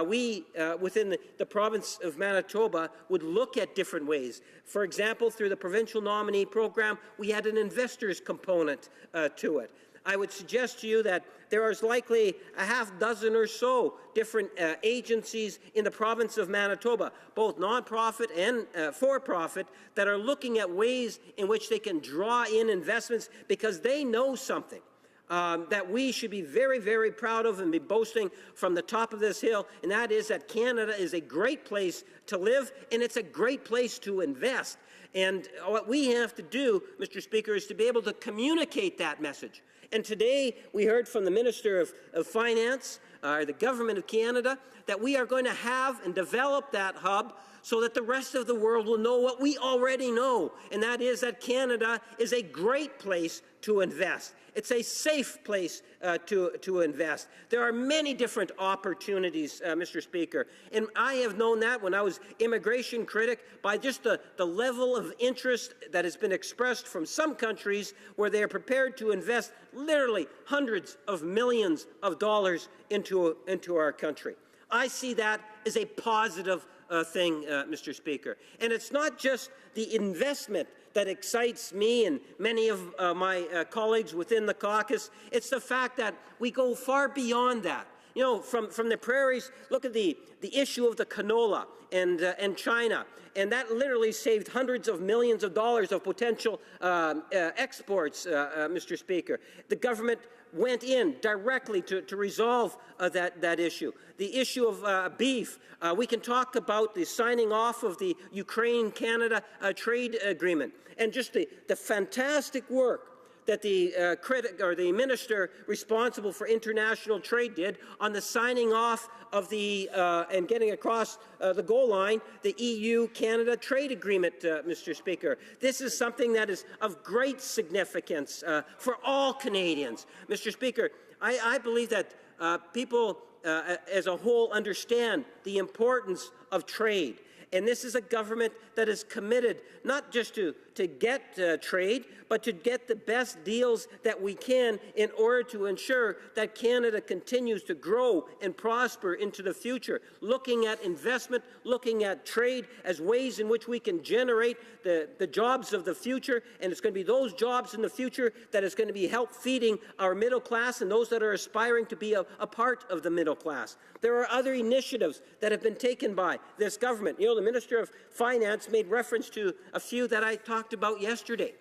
S16: we, within the province of Manitoba, would look at different ways. For example, through the provincial nominee program, we had an investors component to it. I would suggest to you that there is likely a half dozen or so different agencies in the province of Manitoba, both nonprofit and for-profit, that are looking at ways in which they can draw in investments because they know something that we should be very, very proud of and be boasting from the top of this hill, and that is that Canada is a great place to live and it's a great place to invest. And what we have to do, Mr. Speaker, is to be able to communicate that message. And today we heard from the Minister of Finance, the Government of Canada, that we are going to have and develop that hub so that the rest of the world will know what we already know, and that is that Canada is a great place to invest. It's a safe place to invest. There are many different opportunities, Mr. Speaker, and I have known that when I was immigration critic by just the level of interest that has been expressed from some countries where they are prepared to invest literally hundreds of millions of dollars into our country. I see that as a positive thing, Mr. Speaker. And it's not just the investment that excites me and many of my colleagues within the caucus. It's the fact that we go far beyond that. You know, from the prairies, look at the issue of the canola and China. And that literally saved hundreds of millions of dollars of potential exports, Mr. Speaker. The government went in directly to resolve that issue. The issue of beef, we can talk about the signing off of the Ukraine-Canada trade agreement and just the fantastic work that the minister responsible for international trade did on the signing off of the and getting across the goal line the EU-Canada trade agreement, Mr. Speaker. This is something that is of great significance for all Canadians. Mr. Speaker, I believe that people as a whole understand the importance of trade. And this is a government that is committed not just to get trade, but to get the best deals that we can in order to ensure that Canada continues to grow and prosper into the future, looking at investment, looking at trade as ways in which we can generate the jobs of the future, and it's going to be those jobs in the future that is going to be help feeding our middle class and those that are aspiring to be a part of the middle class. There are other initiatives that have been taken by this government. You know, the Minister of Finance made reference to a few that I talked about yesterday.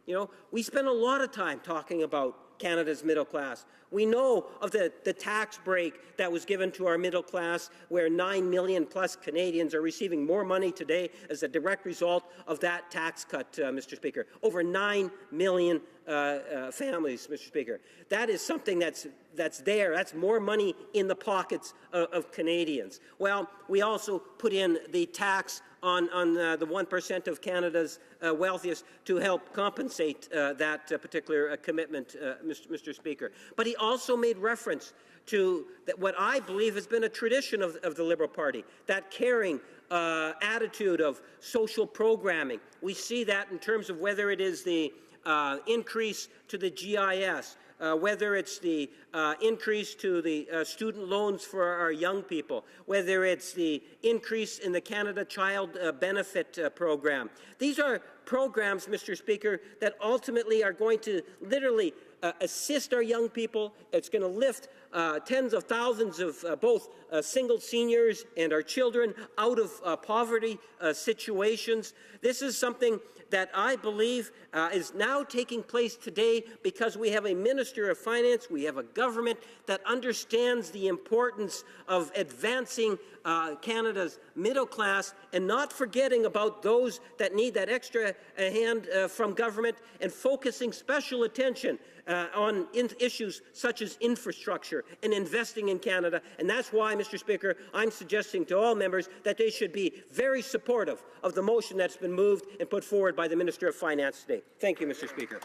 S16: You know, we spend a lot of time talking about Canada's middle class. We know of the tax break that was given to our middle class, where 9 million plus Canadians are receiving more money today as a direct result of that tax cut, Mr. Speaker. Over 9 million families, Mr. Speaker. That is something that's there. That's more money in the pockets of Canadians. Well, we also put in the tax on the 1% of Canada's wealthiest to help compensate that particular commitment, Mr. Speaker. But he also made reference to what I believe has been a tradition of the Liberal Party, that caring attitude of social programming. We see that in terms of whether it is the increase to the GIS, whether it's the increase to the student loans for our young people, whether it's the increase in the Canada Child Benefit Program. These are programs, Mr. Speaker, that ultimately are going to literally assist our young people. It's going to lift tens of thousands of both single seniors and our children out of poverty situations. This is something that I believe is now taking place today because we have a Minister of Finance, we have a government that understands the importance of advancing Canada's middle class and not forgetting about those that need that extra hand from government, and focusing special attention on issues such as infrastructure and investing in Canada. And that's why, Mr. Speaker, I'm suggesting to all members that they should be very supportive of the motion that's been moved and put forward by the Minister of Finance today. Thank you, Mr. Speaker.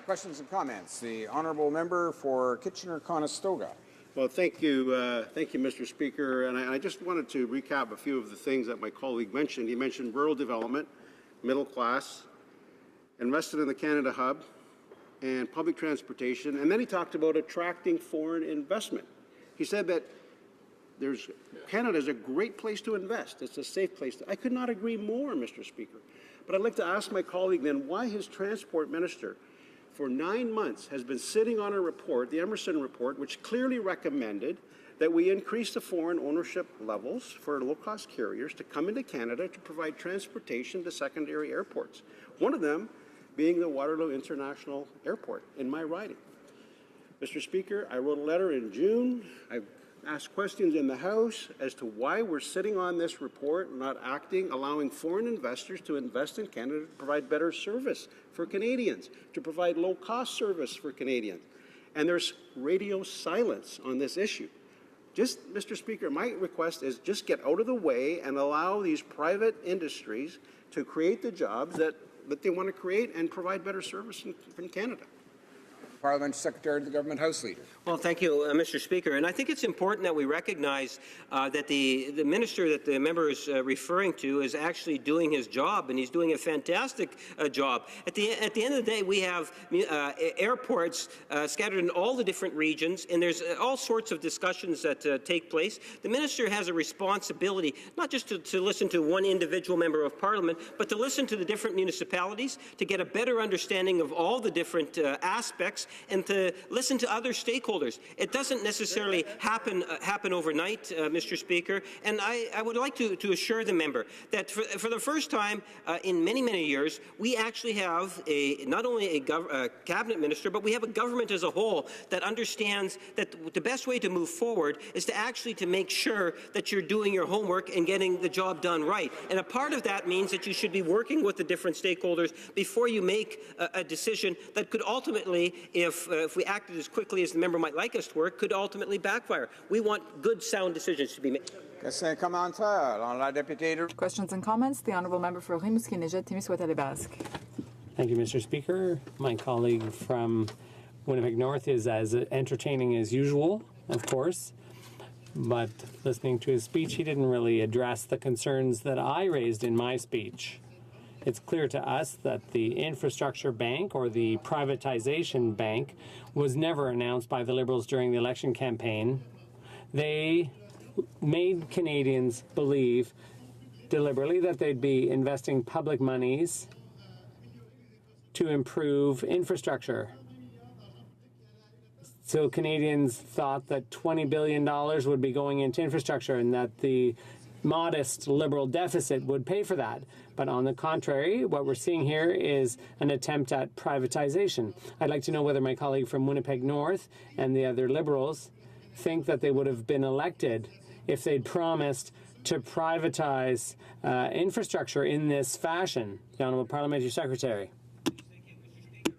S15: Questions and comments. The honourable member for Kitchener-Conestoga.
S20: Well, thank you, Mr. Speaker. And I just wanted to recap a few of the things that my colleague mentioned. He mentioned rural development, middle class, invested in the Canada Hub, and public transportation. And then he talked about attracting foreign investment. He said that Canada is a great place to invest. It's a safe place. I could not agree more, Mr. Speaker. But I'd like to ask my colleague then why his transport minister for 9 months has been sitting on a report, the Emerson report, which clearly recommended that we increase the foreign ownership levels for low-cost carriers to come into Canada to provide transportation to secondary airports. One of them being the Waterloo International Airport in my riding. Mr. Speaker, I wrote a letter in June. I've asked questions in the House as to why we're sitting on this report, not acting, allowing foreign investors to invest in Canada to provide better service for Canadians, to provide low-cost service for Canadians. And there's radio silence on this issue. Just, Mr. Speaker, my request is just get out of the way and allow these private industries to create the jobs that they want to create and provide better service in Canada.
S15: Parliamentary Secretary to the Government House Leader.
S16: Well, thank you, Mr. Speaker. And I think it's important that we recognize that the minister that the member is referring to is actually doing his job, and he's doing a fantastic job. At the end of the day, we have airports scattered in all the different regions, and there's all sorts of discussions that take place. The minister has a responsibility not just to listen to one individual member of Parliament, but to listen to the different municipalities, to get a better understanding of all the different aspects, and to listen to other stakeholders. It doesn't necessarily happen overnight, Mr. Speaker, and I would like to assure the member that for the first time in many, many years, we actually have not only a cabinet minister, but we have a government as a whole that understands that the best way to move forward is to actually make sure that you're doing your homework and getting the job done right. And a part of that means that you should be working with the different stakeholders before you make a decision that could ultimately, if we acted as quickly as the member might like us to work, could ultimately backfire. We want good, sound decisions to be made.
S15: Questions
S13: and comments. The honourable member for Rimouski-Neigette-Témiscouata-les-Basques.
S3: Thank you, Mr. Speaker. My colleague from Winnipeg North is as entertaining as usual, of course. But listening to his speech, he didn't really address the concerns that I raised in my speech. It's clear to us that the infrastructure bank, or the privatization bank, was never announced by the Liberals during the election campaign. They made Canadians believe deliberately that they'd be investing public monies to improve infrastructure. So Canadians thought that $20 billion would be going into infrastructure, and that the modest Liberal deficit would pay for that. But on the contrary, what we're seeing here is an attempt at privatization. I'd like to know whether my colleague from Winnipeg North and the other Liberals think that they would have been elected if they'd promised to privatize infrastructure in this fashion. The Honourable Parliamentary Secretary.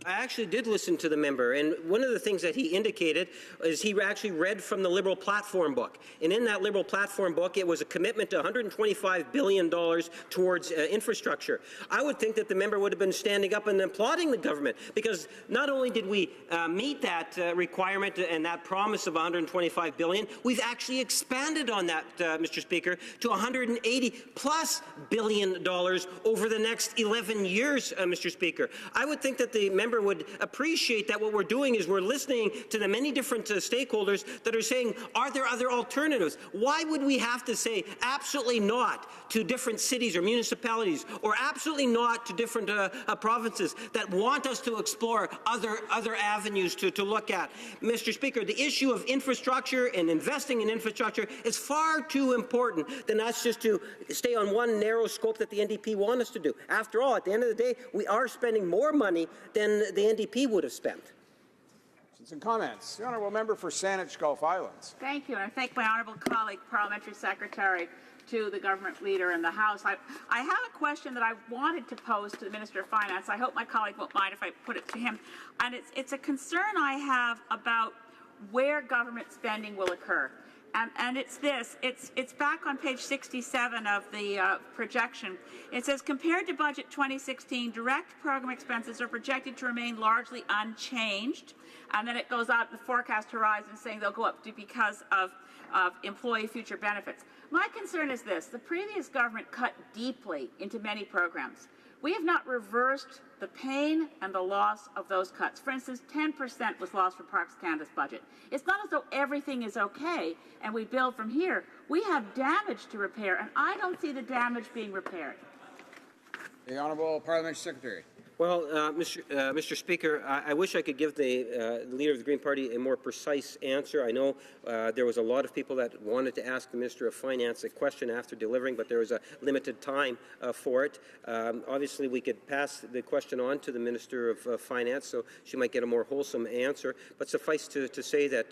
S16: I actually did listen to the member, and one of the things that he indicated is he actually read from the Liberal platform book. And in that Liberal platform book, it was a commitment to $125 billion towards infrastructure. I would think that the member would have been standing up and applauding the government, because not only did we meet that requirement and that promise of $125 billion, we've actually expanded on that, Mr. Speaker, to $180+ billion over the next 11 years, Mr. Speaker. I would think that the member would appreciate that what we're doing is we're listening to the many different stakeholders that are saying, are there other alternatives? Why would we have to say absolutely not to different cities or municipalities, or absolutely not to different provinces that want us to explore other avenues to look at? Mr. Speaker, the issue of infrastructure and investing in infrastructure is far too important than us just to stay on one narrow scope that the NDP want us to do. After all, at the end of the day, we are spending more money than the NDP would have spent.
S15: Questions and comments. The Honourable Member for Saanich Gulf Islands.
S18: Thank you, and I thank my honourable colleague, Parliamentary Secretary, to the Government Leader in the House. I have a question that I wanted to pose to the Minister of Finance. I hope my colleague won't mind if I put it to him. And it's a concern I have about where government spending will occur. And it's this. It's back on page 67 of the projection. It says, compared to budget 2016, direct program expenses are projected to remain largely unchanged. And then it goes out the forecast horizon saying they'll go up because of employee future benefits. My concern is this. The previous government cut deeply into many programs. We have not reversed the pain and the loss of those cuts. For instance, 10% was lost from Parks Canada's budget. It's not as though everything is okay and we build from here. We have damage to repair, and I don't see the damage being repaired.
S15: The Honourable Parliamentary Secretary.
S16: Well, Mr. Speaker, I wish I could give the Leader of the Green Party a more precise answer. I know there was a lot of people that wanted to ask the Minister of Finance a question after delivering, but there was a limited time for it. Obviously, we could pass the question on to the Minister of Finance, so she might get a more wholesome answer. But suffice to say that,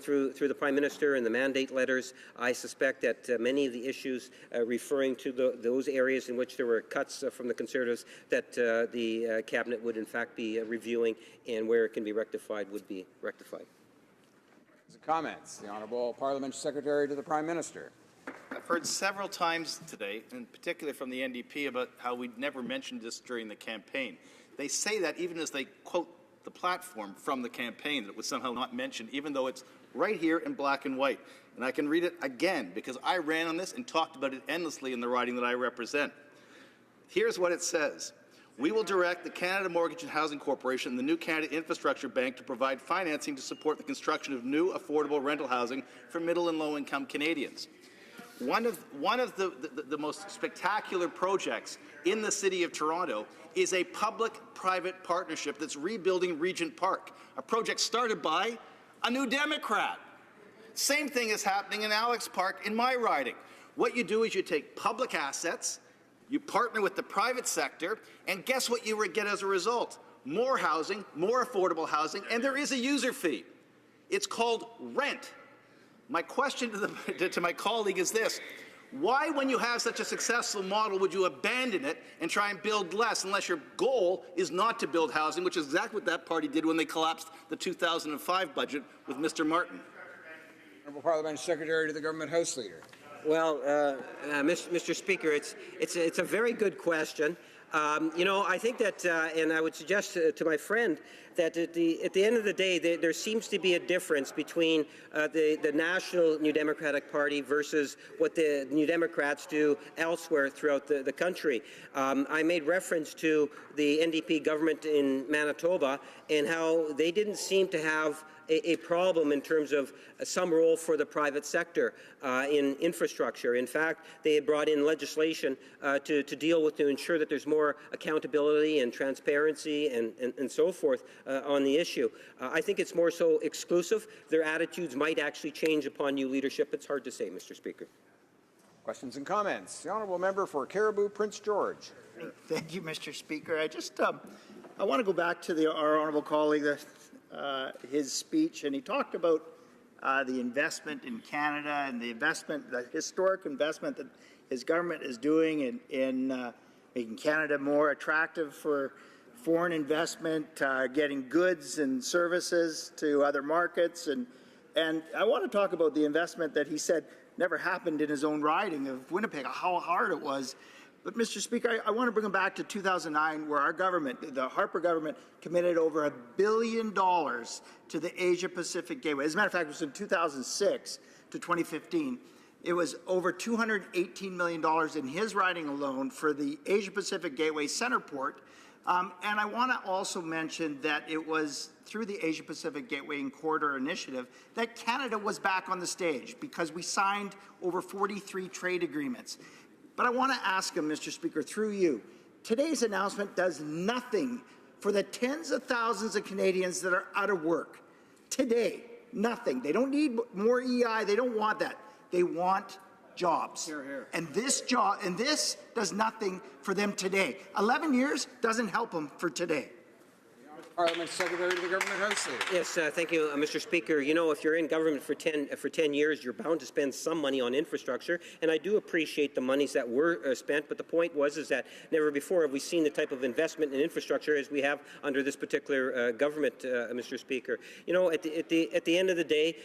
S16: through the Prime Minister and the mandate letters, I suspect that many of the issues referring to those areas in which there were cuts from the Conservatives that the Cabinet would in fact be reviewing, and where it can be rectified would be rectified.
S15: Comments. The Honourable Parliamentary Secretary to the Prime Minister.
S21: I've heard several times today, in particular from the NDP, about how we never mentioned this during the campaign. They say that even as they quote the platform from the campaign, that it was somehow not mentioned, even though it's right here in black and white. And I can read it again, because I ran on this and talked about it endlessly in the riding that I represent. Here's what it says. We will direct the Canada Mortgage and Housing Corporation and the new Canada Infrastructure Bank to provide financing to support the construction of new affordable rental housing for middle and low-income Canadians. One of the most spectacular projects in the City of Toronto is a public-private partnership that's rebuilding Regent Park, a project started by a New Democrat. Same thing is happening in Alex Park in my riding. What you do is you take public assets, you partner with the private sector, and guess what you would get as a result? More housing, more affordable housing, and there is a user fee. It's called rent. My question to my colleague is this. Why, when you have such a successful model, would you abandon it and try and build less, unless your goal is not to build housing, which is exactly what that party did when they collapsed the 2005 budget with Mr. Martin?
S15: Honourable Parliamentary Secretary to the Government House Leader.
S16: Well, Mr. Speaker, it's a very good question. I think that, and I would suggest to my friend that at the end of the day, there seems to be a difference between the National New Democratic Party versus what the New Democrats do elsewhere throughout the country. I made reference to the NDP government in Manitoba and how they didn't seem to have a problem in terms of some role for the private sector in infrastructure. In fact, they had brought in legislation to ensure that there's more accountability and transparency and so forth on the issue. I think it's more so exclusive. Their attitudes might actually change upon new leadership. It's hard to say, Mr. Speaker.
S15: Questions and comments. The honourable member for Caribou Prince George.
S10: Thank you, Mr. Speaker. I want to go back to our honourable colleague, his speech, and he talked about the investment in Canada and the historic investment that his government is doing in making Canada more attractive for foreign investment, getting goods and services to other markets, and I want to talk about the investment that he said never happened in his own riding of Winnipeg, how hard it was. But, Mr. Speaker, I want to bring him back to 2009, where our government, the Harper government, committed over $1 billion to the Asia-Pacific Gateway. As a matter of fact, it was in 2006 to 2015. It was over $218 million in his riding alone for the Asia-Pacific Gateway Centerport. And I want to also mention that it was through the Asia-Pacific Gateway and Corridor Initiative that Canada was back on the stage, because we signed over 43 trade agreements. But I want to ask him, Mr. Speaker, through you, today's announcement does nothing for the tens of thousands of Canadians that are out of work. Today, nothing. They don't need more EI. They don't want that. They want jobs. Here, here. And this does nothing for them today. 11 years doesn't help them for today.
S15: Parliament Secretary to the Government House Leader.
S16: Yes, thank you, Mr. Speaker. You know, if you're in government for 10 years, you're bound to spend some money on infrastructure, and I do appreciate the monies that were spent. But the point is that never before have we seen the type of investment in infrastructure as we have under this particular government, Mr. Speaker. You know, at the end of the day,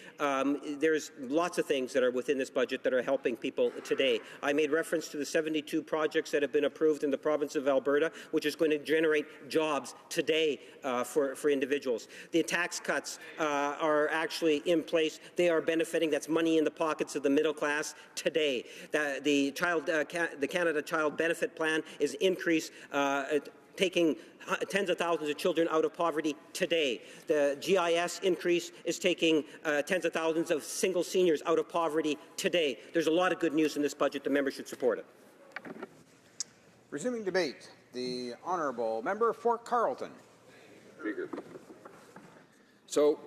S16: there's lots of things that are within this budget that are helping people today. I made reference to the 72 projects that have been approved in the province of Alberta, which is going to generate jobs today for individuals. The tax cuts are actually in place. They are benefiting. That's money in the pockets of the middle class today. The Canada Child Benefit Plan is increased, taking tens of thousands of children out of poverty today. The GIS increase is taking tens of thousands of single seniors out of poverty today. There's a lot of good news in this budget. The members should support it.
S15: Resuming debate, the honourable member for Carleton.
S19: Speaker. So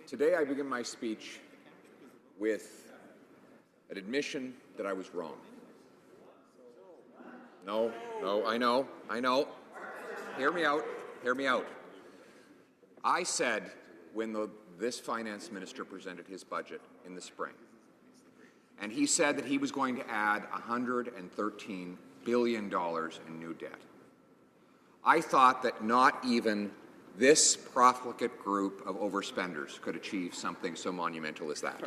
S19: today I begin my speech with an admission that I was wrong. No, I know. Hear me out. I said when this finance minister presented his budget in the spring, and he said that he was going to add $113 billion in new debt. I thought that not even this profligate group of overspenders could achieve something so monumental as that.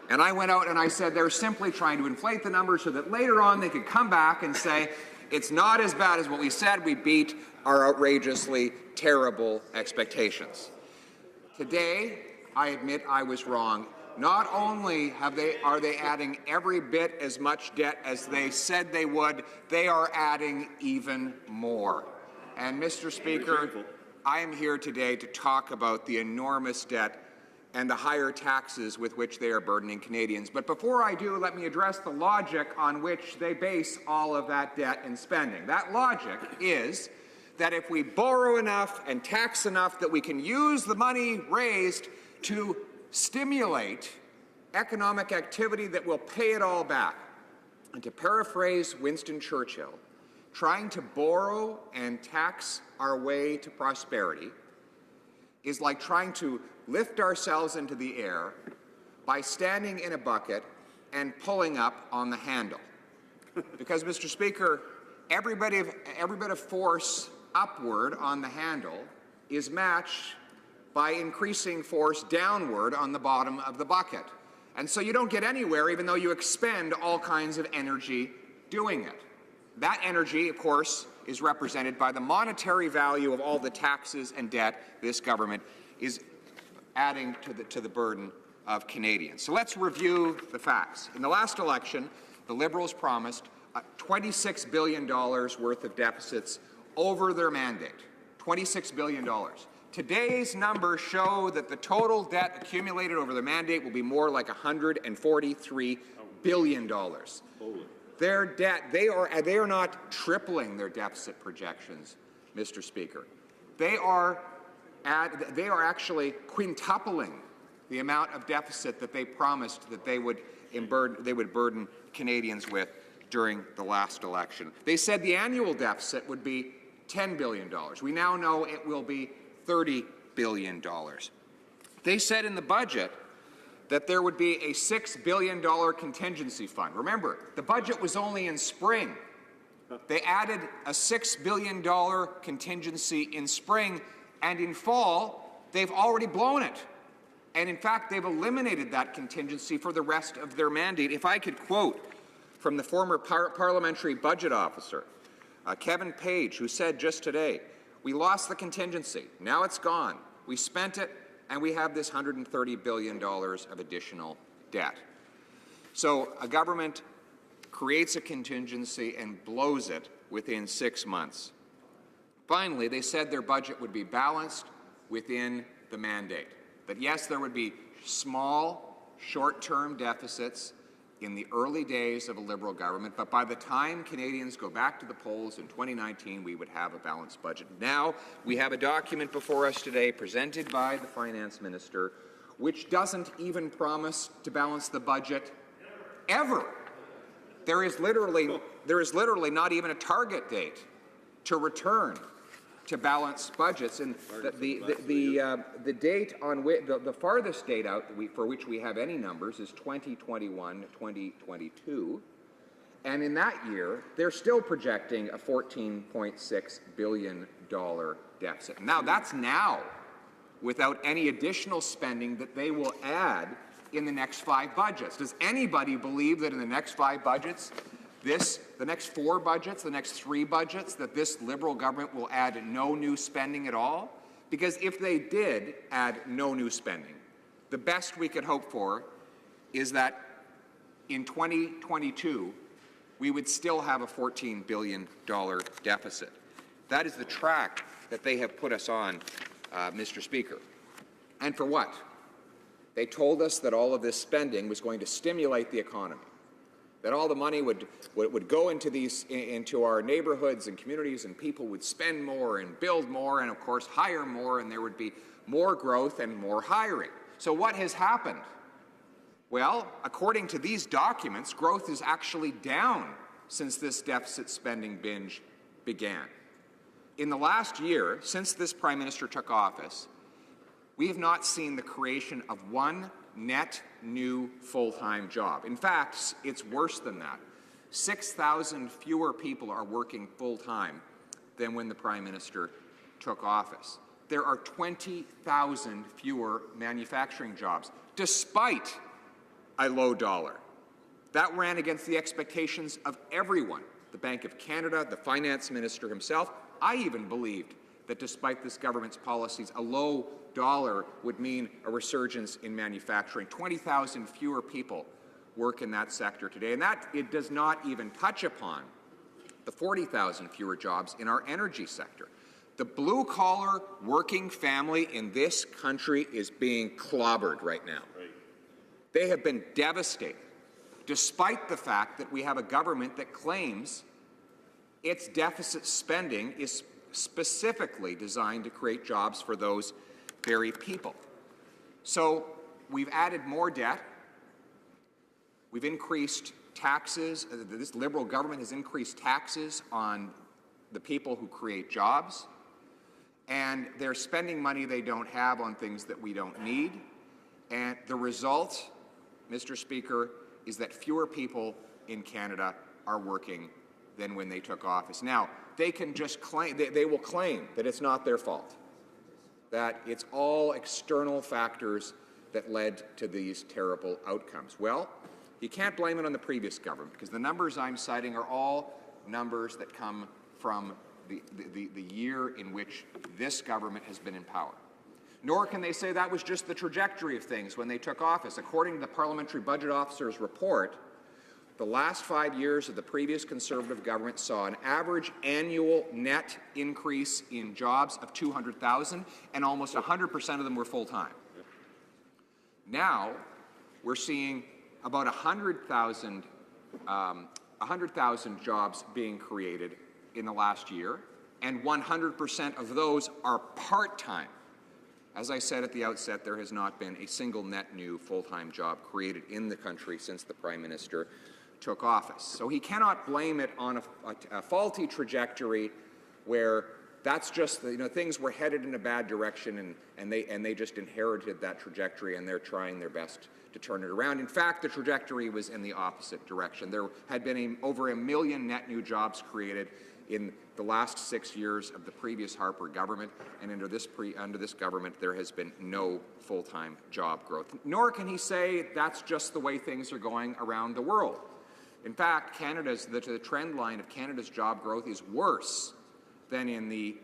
S19: And I went out and I said they're simply trying to inflate the numbers so that later on they could come back and say, it's not as bad as what we said, we beat our outrageously terrible expectations. Today, I admit I was wrong. Not only are they adding every bit as much debt as they said they would, they are adding even more. And Mr. Speaker, I am here today to talk about the enormous debt and the higher taxes with which they are burdening Canadians. But before I do, let me address the logic on which they base all of that debt and spending. That logic is that if we borrow enough and tax enough that we can use the money raised to stimulate economic activity that will pay it all back. And to paraphrase Winston Churchill, trying to borrow and tax our way to prosperity is like trying to lift ourselves into the air by standing in a bucket and pulling up on the handle. Because, Mr. Speaker, every bit of force upward on the handle is matched by increasing force downward on the bottom of the bucket. And so you don't get anywhere even though you expend all kinds of energy doing it. That energy, of course, is represented by the monetary value of all the taxes and debt this government is adding to the burden of Canadians. So let's review the facts. In the last election, the Liberals promised $26 billion worth of deficits over their mandate. $26 billion. Today's numbers show that the total debt accumulated over the mandate will be more like $143 billion. Their debt, they are not tripling their deficit projections, Mr. Speaker. They are actually quintupling the amount of deficit that they promised that they would burden Canadians with during the last election. They said the annual deficit would be $10 billion. We now know it will be $30 billion. They said in the budget that there would be a $6 billion contingency fund. Remember, the budget was only in spring. They added a $6 billion contingency in spring, and in fall, they've already blown it. And in fact, they've eliminated that contingency for the rest of their mandate. If I could quote from the former parliamentary budget officer, Kevin Page, who said just today, "We lost the contingency. Now it's gone. We spent it, and we have this $130 billion of additional debt." So a government creates a contingency and blows it within 6 months. Finally, they said their budget would be balanced within the mandate. That yes, there would be small, short-term deficits in the early days of a Liberal government, but by the time Canadians go back to the polls in 2019, we would have a balanced budget. Now, we have a document before us today presented by the Finance Minister, which doesn't even promise to balance the budget ever. There is literally not even a target date to return to balanced budgets, and the date on which the farthest date out for which we have any numbers is 2021, 2022, and in that year they're still projecting a $14.6 billion deficit. Now that's now without any additional spending that they will add in the next 5 budgets. Does anybody believe that in the next 5 budgets, the next 4 budgets, the next 3 budgets, that this Liberal government will add no new spending at all? Because if they did add no new spending, the best we could hope for is that in 2022, we would still have a $14 billion deficit. That is the track that they have put us on, Mr. Speaker. And for what? They told us that all of this spending was going to stimulate the economy, that all the money would go into our neighborhoods and communities, and people would spend more and build more and, of course, hire more, and there would be more growth and more hiring. So what has happened? Well, according to these documents, growth is actually down since this deficit spending binge began. In the last year, since this Prime Minister took office, we have not seen the creation of one net new full-time job. In fact, it's worse than that. 6,000 fewer people are working full-time than when the Prime Minister took office. There are 20,000 fewer manufacturing jobs, despite a low dollar. That ran against the expectations of everyone, the Bank of Canada, the Finance Minister himself. I even believed that despite this government's policies, a low dollar would mean a resurgence in manufacturing. 20,000 fewer people work in that sector today, and that it does not even touch upon the 40,000 fewer jobs in our energy sector. The blue-collar working family in this country is being clobbered right now. They have been devastated, despite the fact that we have a government that claims its deficit spending is specifically designed to create jobs for those very people. So we've added more debt. We've increased taxes. This Liberal government has increased taxes on the people who create jobs. And they're spending money they don't have on things that we don't need. And the result, Mr. Speaker, is that fewer people in Canada are working than when they took office. Now, they can just claim, they will claim that it's not their fault, that it's all external factors that led to these terrible outcomes. Well, you can't blame it on the previous government, because the numbers I'm citing are all numbers that come from the year in which this government has been in power. Nor can they say that was just the trajectory of things when they took office. According to the Parliamentary Budget Officer's report, the last 5 years of the previous Conservative government saw an average annual net increase in jobs of 200,000, and almost 100% of them were full-time. Now, we're seeing about 100,000 jobs being created in the last year, and 100% of those are part-time. As I said at the outset, there has not been a single net new full-time job created in the country since the Prime Minister took office. So he cannot blame it on a faulty trajectory where that's just, things were headed in a bad direction and they just inherited that trajectory and they're trying their best to turn it around. In fact, the trajectory was in the opposite direction. There had been over 1 million net new jobs created in the last 6 years of the previous Harper government, and under this government there has been no full-time job growth. Nor can he say that's just the way things are going around the world. In fact, the trend line of Canada's job growth is worse than in the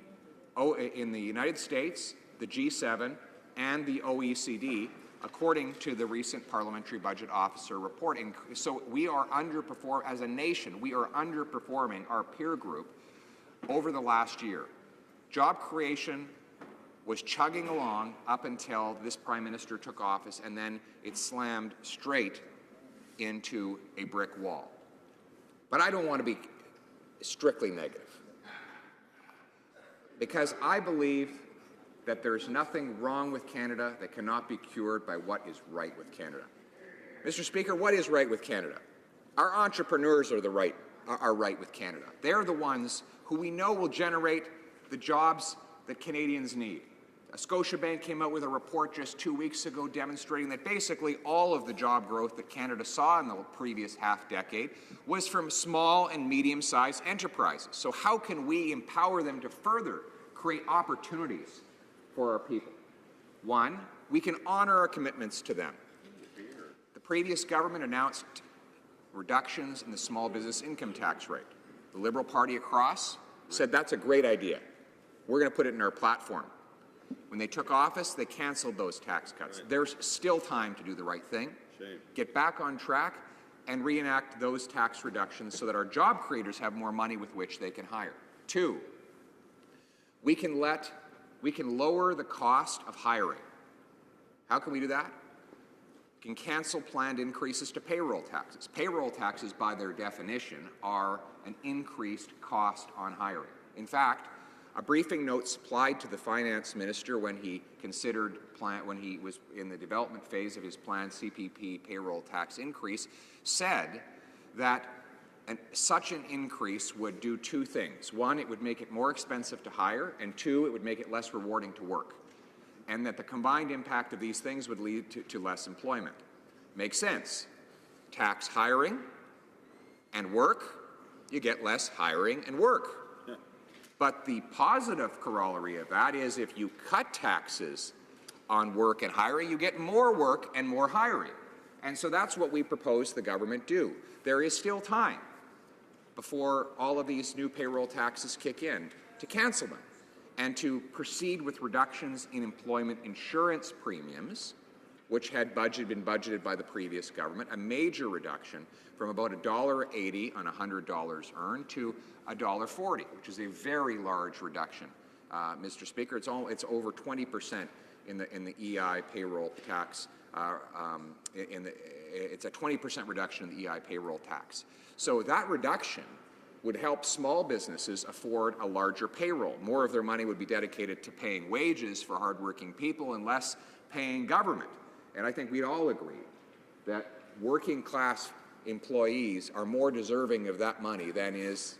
S19: United States, the G7, and the OECD, according to the recent Parliamentary Budget Officer report. So we are as a nation, we are underperforming our peer group over the last year. Job creation was chugging along up until this Prime Minister took office, and then it slammed straight into a brick wall. But I don't want to be strictly negative, because I believe that there's nothing wrong with Canada that cannot be cured by what is right with Canada. Mr. Speaker, what is right with Canada? Our entrepreneurs are right with Canada. They're the ones who we know will generate the jobs that Canadians need. Scotiabank came out with a report just 2 weeks ago demonstrating that basically all of the job growth that Canada saw in the previous half-decade was from small and medium-sized enterprises. So how can we empower them to further create opportunities for our people? One, we can honor our commitments to them. The previous government announced reductions in the small business income tax rate. The Liberal Party across said that's a great idea. We're going to put it in our platform. When they took office, they canceled those tax cuts. Right. There's still time to do the right thing, get back on track, and reenact those tax reductions so that our job creators have more money with which they can hire. Two, we can lower the cost of hiring. How can we do that? We can cancel planned increases to payroll taxes. Payroll taxes, by their definition, are an increased cost on hiring. In fact, a briefing note supplied to the finance minister when he was in the development phase of his planned CPP payroll tax increase said that such an increase would do two things. One, it would make it more expensive to hire, and two, it would make it less rewarding to work. And that the combined impact of these things would lead to less employment. Makes sense. Tax hiring and work, you get less hiring and work. But the positive corollary of that is if you cut taxes on work and hiring, you get more work and more hiring. And so that's what we propose the government do. There is still time before all of these new payroll taxes kick in to cancel them and to proceed with reductions in employment insurance premiums, which had been budgeted by the previous government, a major reduction from about $1.80 on $100 earned to $1.40, which is a very large reduction. Mr. Speaker, it's over 20% in the EI payroll tax. It's a 20% reduction in the EI payroll tax. So that reduction would help small businesses afford a larger payroll. More of their money would be dedicated to paying wages for hardworking people and less paying government. And I think we'd all agree that working class employees are more deserving of that money than is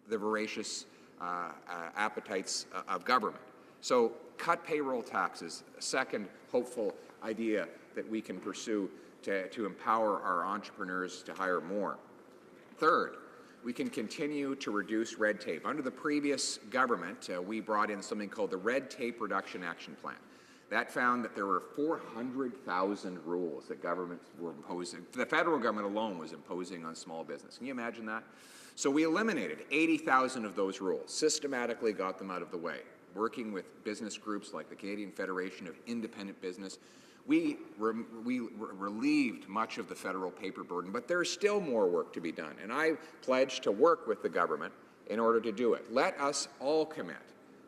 S19: the voracious appetites of government. So cut payroll taxes, a second hopeful idea that we can pursue to empower our entrepreneurs to hire more. Third, we can continue to reduce red tape. Under the previous government, we brought in something called the Red Tape Reduction Action Plan. That found that there were 400,000 rules that governments were imposing. The federal government alone was imposing on small business. Can you imagine that? So we eliminated 80,000 of those rules, systematically got them out of the way. Working with business groups like the Canadian Federation of Independent Business, we relieved much of the federal paper burden, but there's still more work to be done. And I pledge to work with the government in order to do it. Let us all commit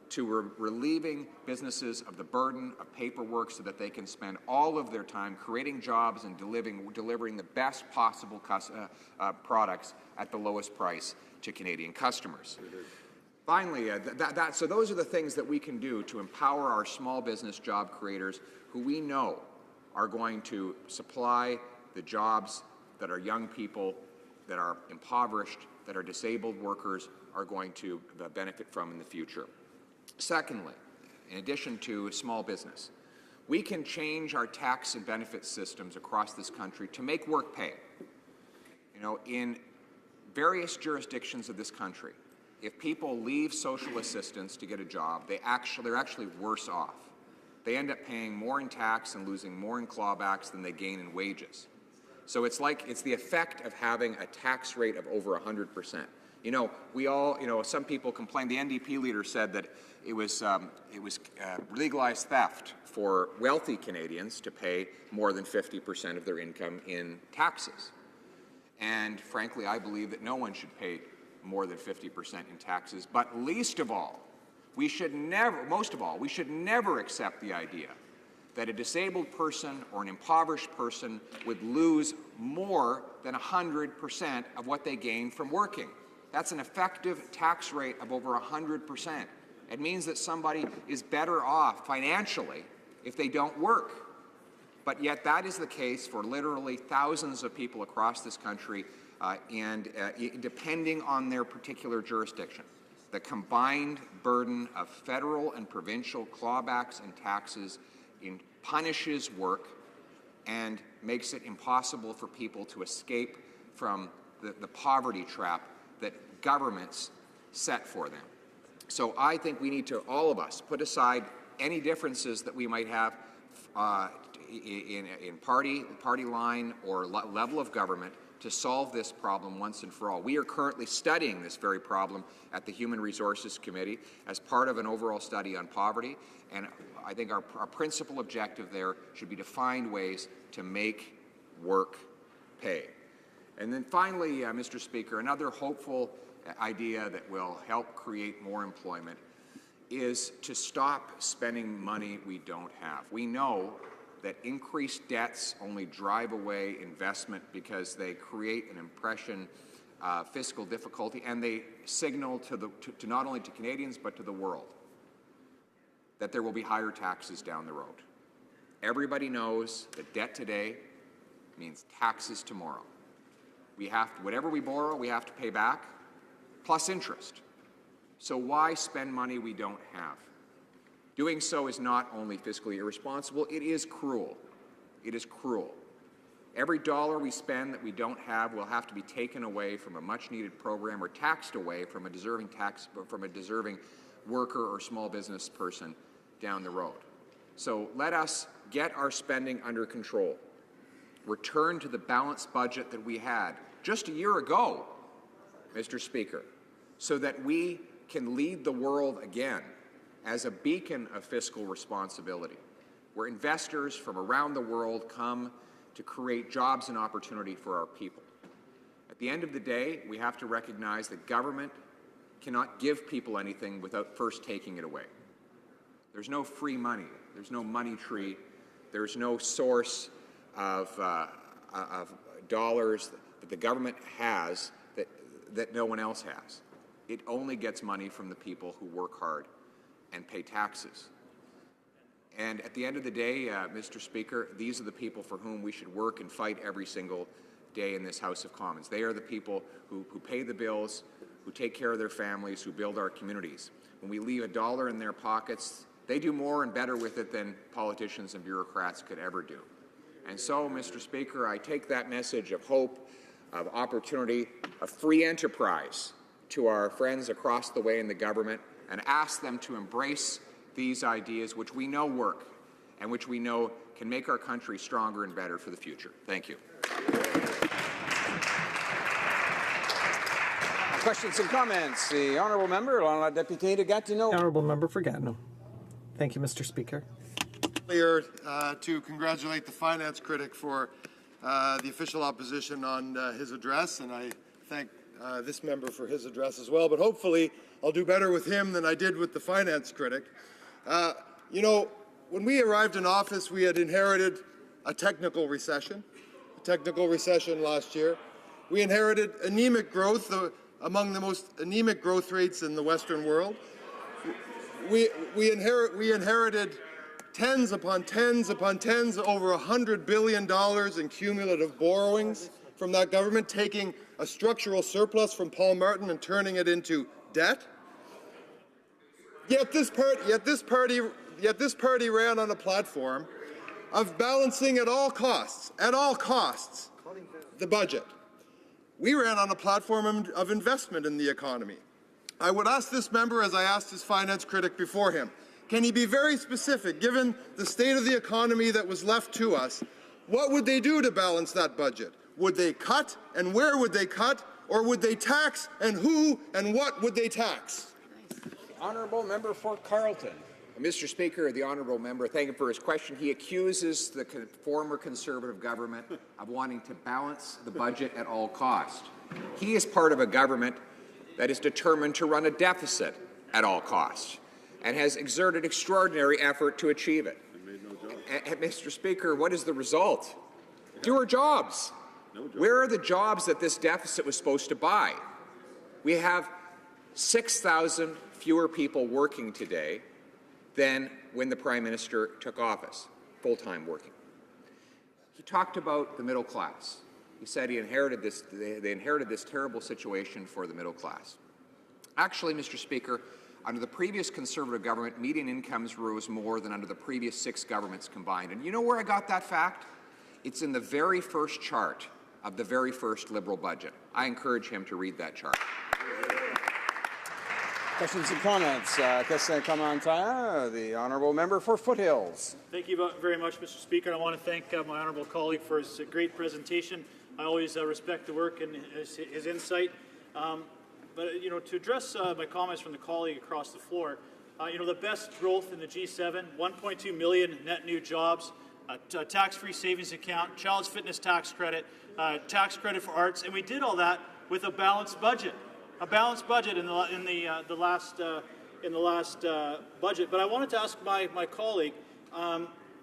S19: to relieving businesses of the burden of paperwork so that they can spend all of their time creating jobs and delivering the best possible products at the lowest price to Canadian customers. Finally, so those are the things that we can do to empower our small business job creators who we know are going to supply the jobs that our young people, that are impoverished, that are disabled workers are going to benefit from in the future. Secondly, in addition to small business, we can change our tax and benefit systems across this country to make work pay. You know, in various jurisdictions of this country, if people leave social assistance to get a job, they're actually worse off. They end up paying more in tax and losing more in clawbacks than they gain in wages. So it's the effect of having a tax rate of over 100%. You know, some people complain. The NDP leader said that it was legalized theft for wealthy Canadians to pay more than 50% of their income in taxes. And frankly, I believe that no one should pay more than 50% in taxes. But most of all, we should never accept the idea that a disabled person or an impoverished person would lose more than 100% of what they gain from working. That's an effective tax rate of over 100%. It means that somebody is better off financially if they don't work. But yet that is the case for literally thousands of people across this country, depending on their particular jurisdiction. The combined burden of federal and provincial clawbacks and taxes punishes work and makes it impossible for people to escape from the poverty trap that governments set for them. So I think we need to, all of us, put aside any differences that we might have in party line or level of government to solve this problem once and for all. We are currently studying this very problem at the Human Resources Committee as part of an overall study on poverty, and I think our principal objective there should be to find ways to make work pay. And then finally, Mr. Speaker, another hopeful idea that will help create more employment is to stop spending money we don't have. We know that increased debts only drive away investment because they create an impression of fiscal difficulty, and they signal to not only to Canadians but to the world that there will be higher taxes down the road. Everybody knows that debt today means taxes tomorrow. Whatever we borrow, we have to pay back, plus interest. So why spend money we don't have? Doing so is not only fiscally irresponsible, it is cruel. It is cruel. Every dollar we spend that we don't have will have to be taken away from a much-needed program or taxed away from a deserving worker or small business person down the road. So let us get our spending under control. Return to the balanced budget that we had just a year ago, Mr. Speaker, so that we can lead the world again as a beacon of fiscal responsibility, where investors from around the world come to create jobs and opportunity for our people. At the end of the day, we have to recognize that government cannot give people anything without first taking it away. There's no free money. There's no money tree. There's no source of dollars that the government has that no one else has. It only gets money from the people who work hard and pay taxes. And at the end of the day, Mr. Speaker, these are the people for whom we should work and fight every single day in this House of Commons. They are the people who pay the bills, who take care of their families, who build our communities. When we leave a dollar in their pockets, they do more and better with it than politicians and bureaucrats could ever do. And so, Mr. Speaker, I take that message of hope, of opportunity, of free enterprise to our friends across the way in the government and ask them to embrace these ideas which we know work and which we know can make our country stronger and better for the future. Thank you.
S15: Questions and comments. The Honourable Member, la députée de Gatineau.
S3: Honourable Member for Gatineau. Thank you, Mr. Speaker.
S17: Earlier, to congratulate the finance critic for the official opposition on his address, and I thank this member for his address as well, but hopefully I'll do better with him than I did with the finance critic. You know, when we arrived in office, we had inherited a technical recession last year. We inherited anemic growth. among the most anemic growth rates in the Western world. We inherited tens upon tens upon tens, over $100 billion in cumulative borrowings from that government, taking a structural surplus from Paul Martin and turning it into debt. Yet this party ran on a platform of balancing at all costs, the budget. We ran on a platform of investment in the economy. I would ask this member, as I asked his finance critic before him, can he be very specific, given the state of the economy that was left to us? What would they do to balance that budget? Would they cut, and where would they cut? Or would they tax, and who and what would they tax?
S19: Honourable Member for Carleton. Mr. Speaker, the honourable member, thank him for his question. He accuses the former Conservative government of wanting to balance the budget at all costs. He is part of a government that is determined to run a deficit at all costs and has exerted extraordinary effort to achieve it. And Mr. Speaker, what is the result? Fewer jobs. Where are the jobs that this deficit was supposed to buy? We have 6,000 fewer people working today than when the Prime Minister took office, full-time working. He talked about the middle class. He said they inherited this terrible situation for the middle class. Actually, Mr. Speaker, under the previous Conservative government, median incomes rose more than under the previous 6 governments combined. And you know where I got that fact? It's in the very first chart of the very first Liberal budget. I encourage him to read that chart.
S15: Questions and comments. Question and comment. The honourable member for Foothills.
S2: Thank you very much, Mr. Speaker. I want to thank my honourable colleague for his great presentation. I always respect the work and his insight. But, to address my comments from the colleague across the floor, the best growth in the G7, 1.2 million net new jobs, a tax-free savings account, child's fitness tax credit for arts, and we did all that with a balanced budget. A balanced budget in the last budget. But I wanted to ask my colleague.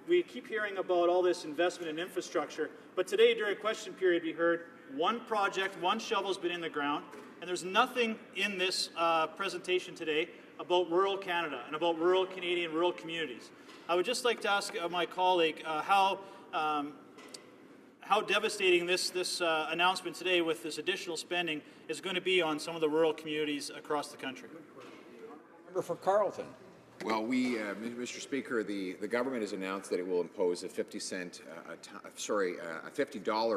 S2: We keep hearing about all this investment in infrastructure, but today during question period we heard one project, one shovel's been in the ground, and there's nothing in this presentation today about rural Canada and about rural Canadian, rural communities. I would just like to ask my colleague how devastating this announcement today with this additional spending is going to be on some of the rural communities across the country.
S15: Member for Carleton.
S19: Well, Mr. Speaker, the government has announced that it will impose a $50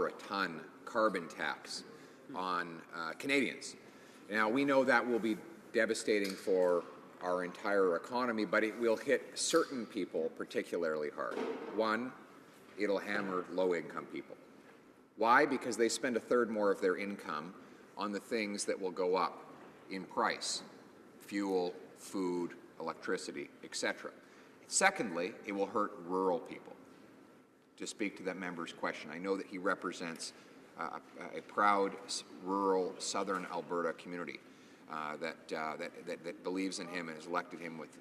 S19: a ton carbon tax on Canadians. Now, we know that will be devastating for our entire economy, but it will hit certain people particularly hard. One, it'll hammer low-income people. Why? Because they spend a third more of their income on the things that will go up in price: fuel, food, electricity, etc. Secondly, it will hurt rural people. To speak to that member's question, I know that he represents a proud rural southern Alberta community that believes in him and has elected him with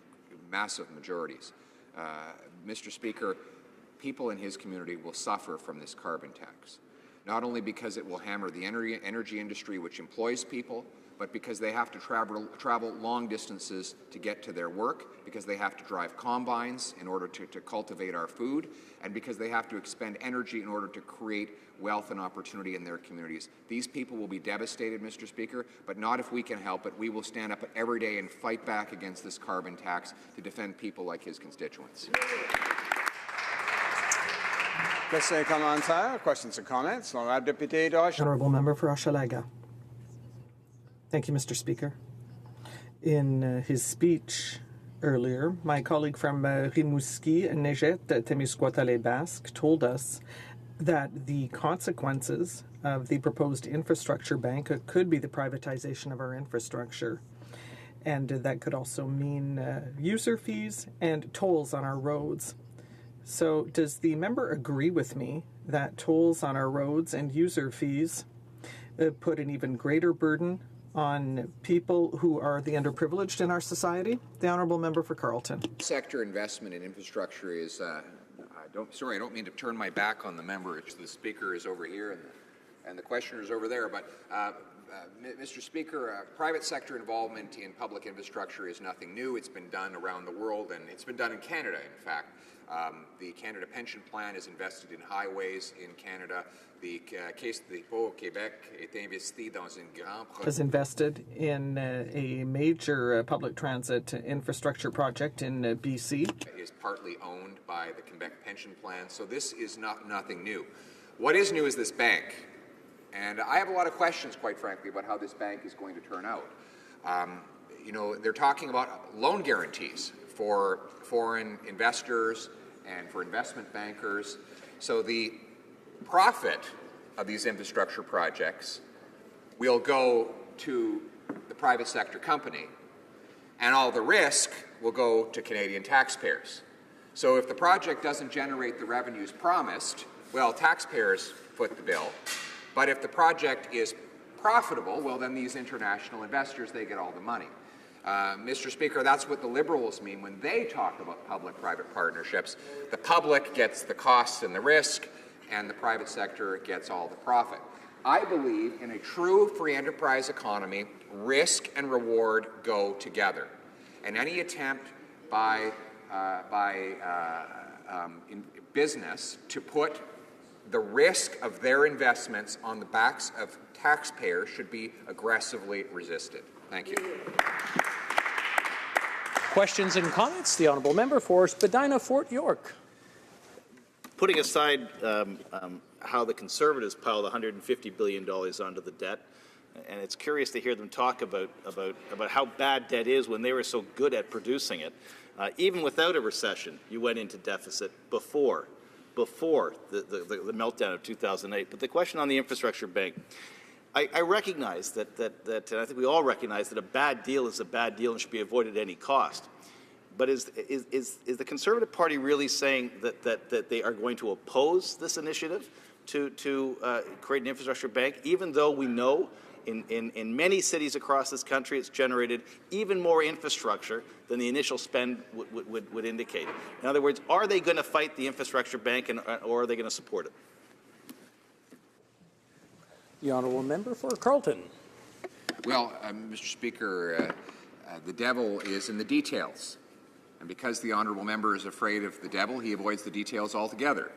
S19: massive majorities. Mr. Speaker, people in his community will suffer from this carbon tax, not only because it will hammer the energy industry, which employs people, but because they have to travel long distances to get to their work, because they have to drive combines in order to cultivate our food, and because they have to expend energy in order to create wealth and opportunity in their communities. These people will be devastated, Mr. Speaker, but not if we can help it. We will stand up every day and fight back against this carbon tax to defend people like his constituents.
S15: Questions and comments.
S9: Honourable Member for Hochelaga. Thank you, Mr. Speaker. In his speech earlier, my colleague from Rimouski, Nejet, Témiscouata-les-Basques, told us that the consequences of the proposed infrastructure bank could be the privatization of our infrastructure. And that could also mean user fees and tolls on our roads. So does the member agree with me that tolls on our roads and user fees put an even greater burden on people who are the underprivileged in our society? The Honourable Member for Carleton.
S19: Sector investment in infrastructure is, I don't mean to turn my back on the member. The speaker is over here and the questioner is over there, but Mr. Speaker, private sector involvement in public infrastructure is nothing new. It's been done around the world, and it's been done in Canada, in fact. The Canada Pension Plan is invested in highways in Canada. The Caisse de dépôt au Québec est investi dans un grand projet.
S9: Has invested in a major public transit infrastructure project in BC.
S19: Is partly owned by the Quebec Pension Plan, so this is nothing new. What is new is this bank. And I have a lot of questions, quite frankly, about how this bank is going to turn out. You know, they're talking about loan guarantees for foreign investors and for investment bankers. So the profit of these infrastructure projects will go to the private sector company, and all the risk will go to Canadian taxpayers. So if the project doesn't generate the revenues promised, well, taxpayers foot the bill. But if the project is profitable, well, then these international investors, they get all the money. Mr. Speaker, that's what the Liberals mean when they talk about public-private partnerships. The public gets the costs and the risk, and the private sector gets all the profit. I believe in a true free enterprise economy, risk and reward go together. And any attempt by business to put the risk of their investments on the backs of taxpayers should be aggressively resisted. Thank you.
S4: Questions and comments? The Honourable Member for Spadina Fort York.
S21: Putting aside how the Conservatives piled $150 billion onto the debt, and it's curious to hear them talk about how bad debt is when they were so good at producing it. Even without a recession, you went into deficit before the meltdown of 2008. But the question on the infrastructure bank, I recognize that, and I think we all recognize that a bad deal is a bad deal and should be avoided at any cost. But is the Conservative Party really saying that they are going to oppose this initiative to create an infrastructure bank, even though we know in many cities across this country it's generated even more infrastructure than the initial spend would indicate? In other words, are they going to fight the infrastructure bank or are they going to support it?
S4: The Honourable Member for Carleton.
S19: Well, Mr. Speaker, the devil is in the details. And because the Honourable Member is afraid of the devil, he avoids the details altogether.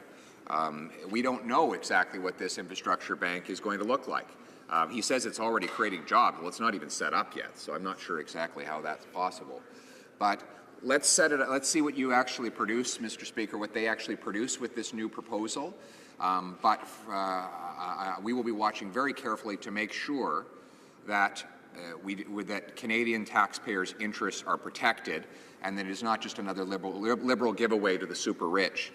S19: We don't know exactly what this infrastructure bank is going to look like. He says it's already creating jobs. Well, it's not even set up yet, so I'm not sure exactly how that's possible. But let's see what you actually produce, Mr. Speaker, what they actually produce with this new proposal. We will be watching very carefully to make sure that that Canadian taxpayers' interests are protected, and that it is not just another liberal giveaway to the super rich,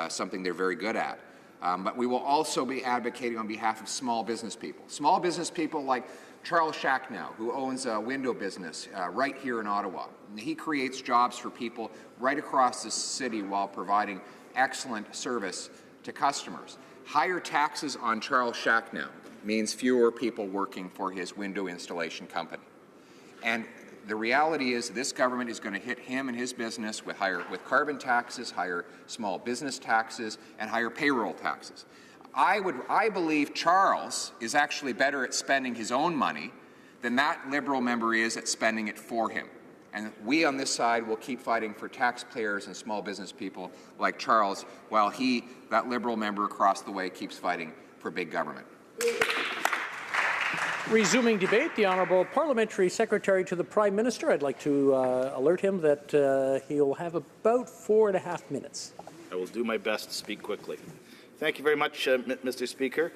S19: something they're very good at. But we will also be advocating on behalf of small business people. Small business people like Charles Shacknow, who owns a window business right here in Ottawa. He creates jobs for people right across the city while providing excellent service to customers. Higher taxes on Charles Shacknow means fewer people working for his window installation company. And the reality is this government is going to hit him and his business with carbon taxes, higher small business taxes, and higher payroll taxes. I believe Charles is actually better at spending his own money than that Liberal member is at spending it for him. And we on this side will keep fighting for taxpayers and small business people like Charles, while that Liberal member across the way, keeps fighting for big government.
S4: Resuming debate, the Honourable Parliamentary Secretary to the Prime Minister. I'd like to alert him that he'll have about 4.5 minutes.
S21: I will do my best to speak quickly. Thank you very much, Mr. Speaker.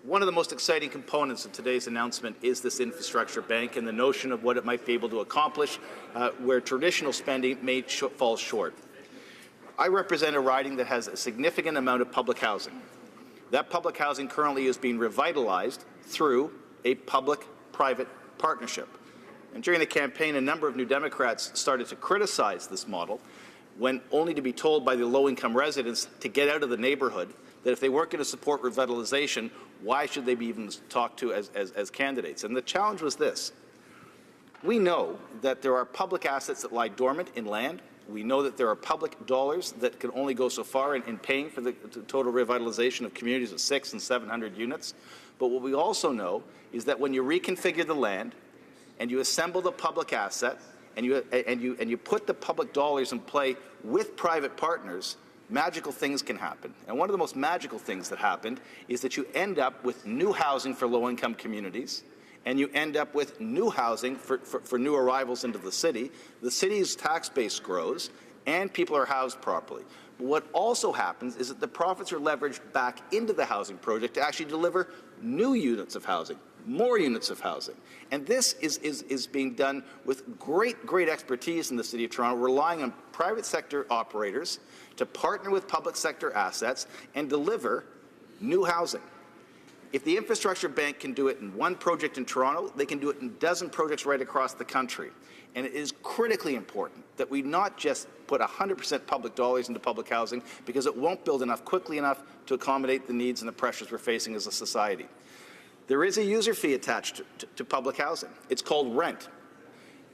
S21: One of the most exciting components of today's announcement is this infrastructure bank and the notion of what it might be able to accomplish where traditional spending may fall short. I represent a riding that has a significant amount of public housing. That public housing currently is being revitalized through a public-private partnership. And during the campaign, a number of New Democrats started to criticize this model, when only to be told by the low-income residents to get out of the neighborhood, that if they weren't going to support revitalization, why should they be even talked to as candidates? And the challenge was this. We know that there are public assets that lie dormant in land. We know that there are public dollars that can only go so far in paying for the total revitalization of communities of 600 and 700 units. But what we also know is that when you reconfigure the land and you assemble the public asset and you put the public dollars in play with private partners, magical things can happen. And one of the most magical things that happened is that you end up with new housing for low-income communities, and you end up with new housing for new arrivals into the city. The city's tax base grows, and people are housed properly. But what also happens is that the profits are leveraged back into the housing project to actually deliver new units of housing, more units of housing. And this is being done with great expertise in the City of Toronto, relying on private sector operators to partner with public sector assets and deliver new housing. If the Infrastructure Bank can do it in one project in Toronto, they can do it in a dozen projects right across the country. And it is critically important that we not just put 100% public dollars into public housing, because it won't build enough quickly enough to accommodate the needs and the pressures we're facing as a society. There is a user fee attached to public housing. It's called rent.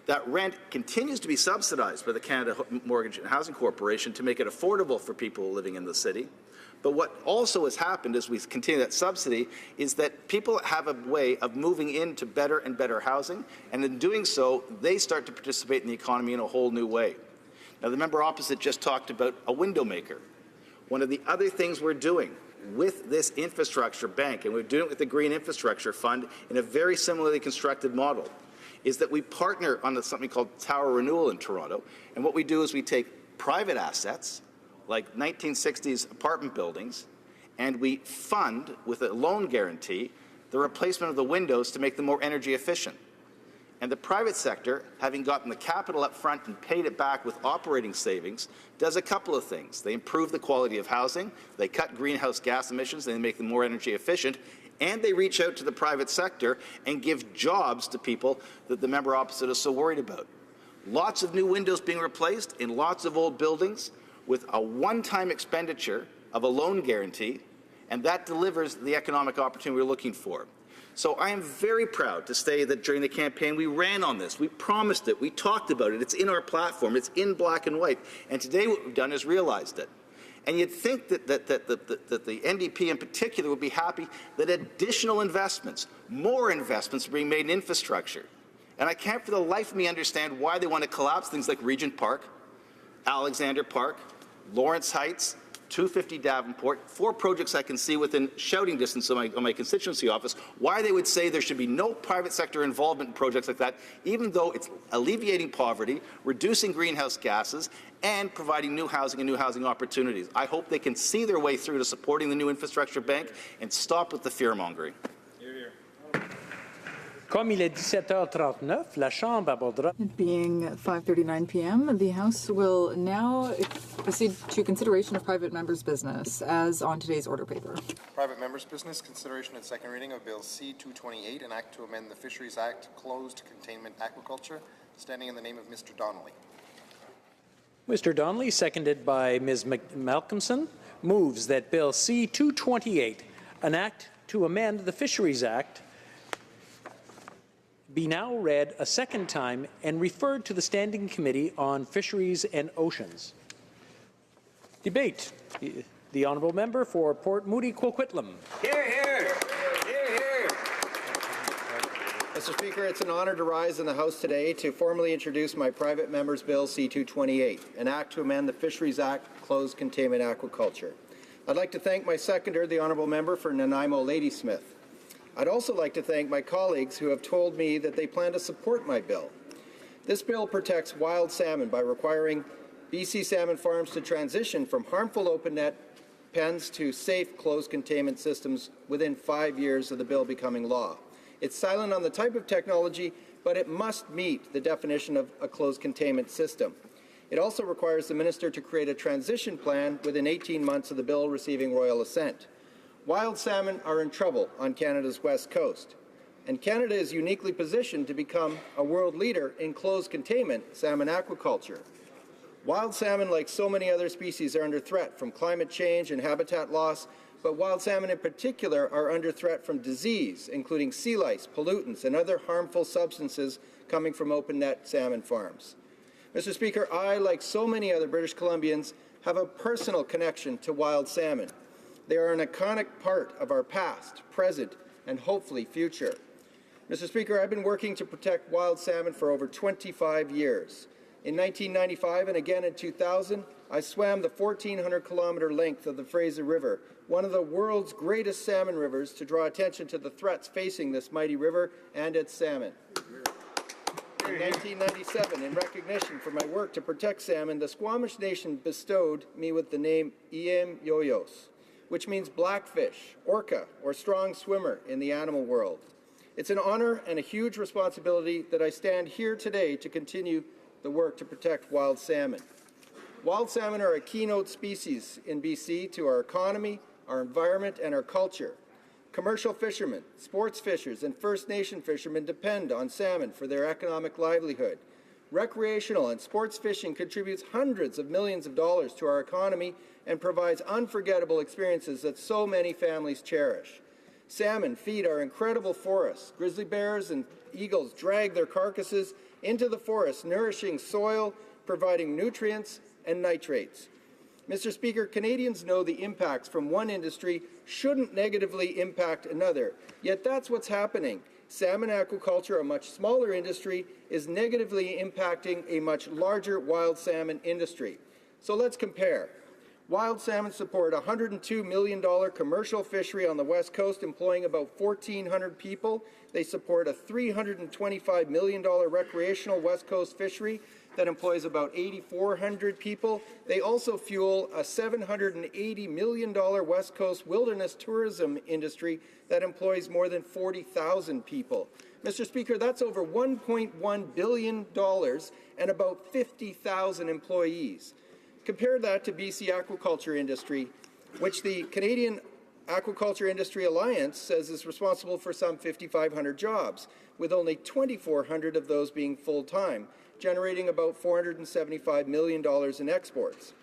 S21: That rent continues to be subsidized by the Canada Mortgage and Housing Corporation to make it affordable for people living in the city. But what also has happened as we continue that subsidy is that people have a way of moving into better and better housing, and in doing so, they start to participate in the economy in a whole new way. Now, the member opposite just talked about a window maker. One of the other things we're doing with this infrastructure bank, and we're doing it with the Green Infrastructure Fund in a very similarly constructed model, is that we partner on something called tower renewal in Toronto. And what we do is we take private assets, like 1960s apartment buildings, and we fund, with a loan guarantee, the replacement of the windows to make them more energy efficient. And the private sector, having gotten the capital up front and paid it back with operating savings, does a couple of things. They improve the quality of housing, they cut greenhouse gas emissions, they make them more energy efficient, and they reach out to the private sector and give jobs to people that the member opposite is so worried about. Lots of new windows being replaced in lots of old buildings with a one-time expenditure of a loan guarantee, and that delivers the economic opportunity we're looking for. So I am very proud to say that during the campaign we ran on this, we promised it, we talked about it, it's in our platform, it's in black and white, and today what we've done is realized it. And you'd think that the NDP in particular would be happy that additional investments, more investments are being made in infrastructure. And I can't for the life of me understand why they want to collapse things like Regent Park, Alexander Park, Lawrence Heights, 250 Davenport, 4 projects I can see within shouting distance of my constituency office, why they would say there should be no private sector involvement in projects like that, even though it's alleviating poverty, reducing greenhouse gases, and providing new housing and new housing opportunities. I hope they can see their way through to supporting the new infrastructure bank and stop with the fear-mongering.
S4: Comme il est 17h39, la Chambre abordera.
S13: It being 5:39 p.m., the House will now proceed to consideration of private members' business, as on today's order paper.
S6: Private members' business, consideration and second reading of Bill C-228, an act to amend the Fisheries Act, closed containment aquaculture, standing in the name of Mr. Donnelly.
S4: Mr. Donnelly, seconded by Ms. Malcolmson, moves that Bill C-228, an act to amend the Fisheries Act, be now read a second time and referred to the Standing Committee on Fisheries and Oceans. Debate. The Honourable Member for Port Moody Coquitlam.
S22: Hear, hear. Hear, hear. Mr. Speaker, it's an honour to rise in the House today to formally introduce my private member's Bill C-228, an act to amend the Fisheries Act, closed containment aquaculture. I'd like to thank my seconder, the Honourable Member for Nanaimo Ladysmith. I'd also like to thank my colleagues who have told me that they plan to support my bill. This bill protects wild salmon by requiring BC salmon farms to transition from harmful open net pens to safe closed containment systems within 5 years of the bill becoming law. It's silent on the type of technology, but it must meet the definition of a closed containment system. It also requires the minister to create a transition plan within 18 months of the bill receiving royal assent. Wild salmon are in trouble on Canada's west coast, and Canada is uniquely positioned to become a world leader in closed containment salmon aquaculture. Wild salmon, like so many other species, are under threat from climate change and habitat loss, but wild salmon in particular are under threat from disease, including sea lice, pollutants, and other harmful substances coming from open net salmon farms. Mr. Speaker, I, like so many other British Columbians, have a personal connection to wild salmon. They are an iconic part of our past, present, and hopefully future. Mr. Speaker, I've been working to protect wild salmon for over 25 years. In 1995 and again in 2000, I swam the 1,400-kilometer length of the Fraser River, one of the world's greatest salmon rivers, to draw attention to the threats facing this mighty river and its salmon. In 1997, in recognition for my work to protect salmon, the Squamish Nation bestowed me with the name Iem Yoyos, which means blackfish, orca, or strong swimmer in the animal world. It's an honor and a huge responsibility that I stand here today to continue the work to protect wild salmon. Wild salmon are a keynote species in BC to our economy, our environment, and our culture. Commercial fishermen, sports fishers, and First Nation fishermen depend on salmon for their economic livelihood. Recreational and sports fishing contributes hundreds of millions of dollars to our economy and provides unforgettable experiences that so many families cherish. Salmon feed our incredible forests. Grizzly bears and eagles drag their carcasses into the forest, nourishing soil, providing nutrients and nitrates. Mr. Speaker, Canadians know the impacts from one industry shouldn't negatively impact another, yet that's what's happening. Salmon aquaculture, a much smaller industry, is negatively impacting a much larger wild salmon industry. So let's compare. Wild salmon support a $102 million commercial fishery on the West Coast, employing about 1,400 people. They support a $325 million recreational West Coast fishery that employs about 8,400 people. They also fuel a $780 million West Coast wilderness tourism industry that employs more than 40,000 people. Mr. Speaker, that's over $1.1 billion and about 50,000 employees. Compare that to BC aquaculture industry, which the Canadian Aquaculture Industry Alliance says is responsible for some 5,500 jobs, with only 2,400 of those being full-time, generating about $475 million in exports.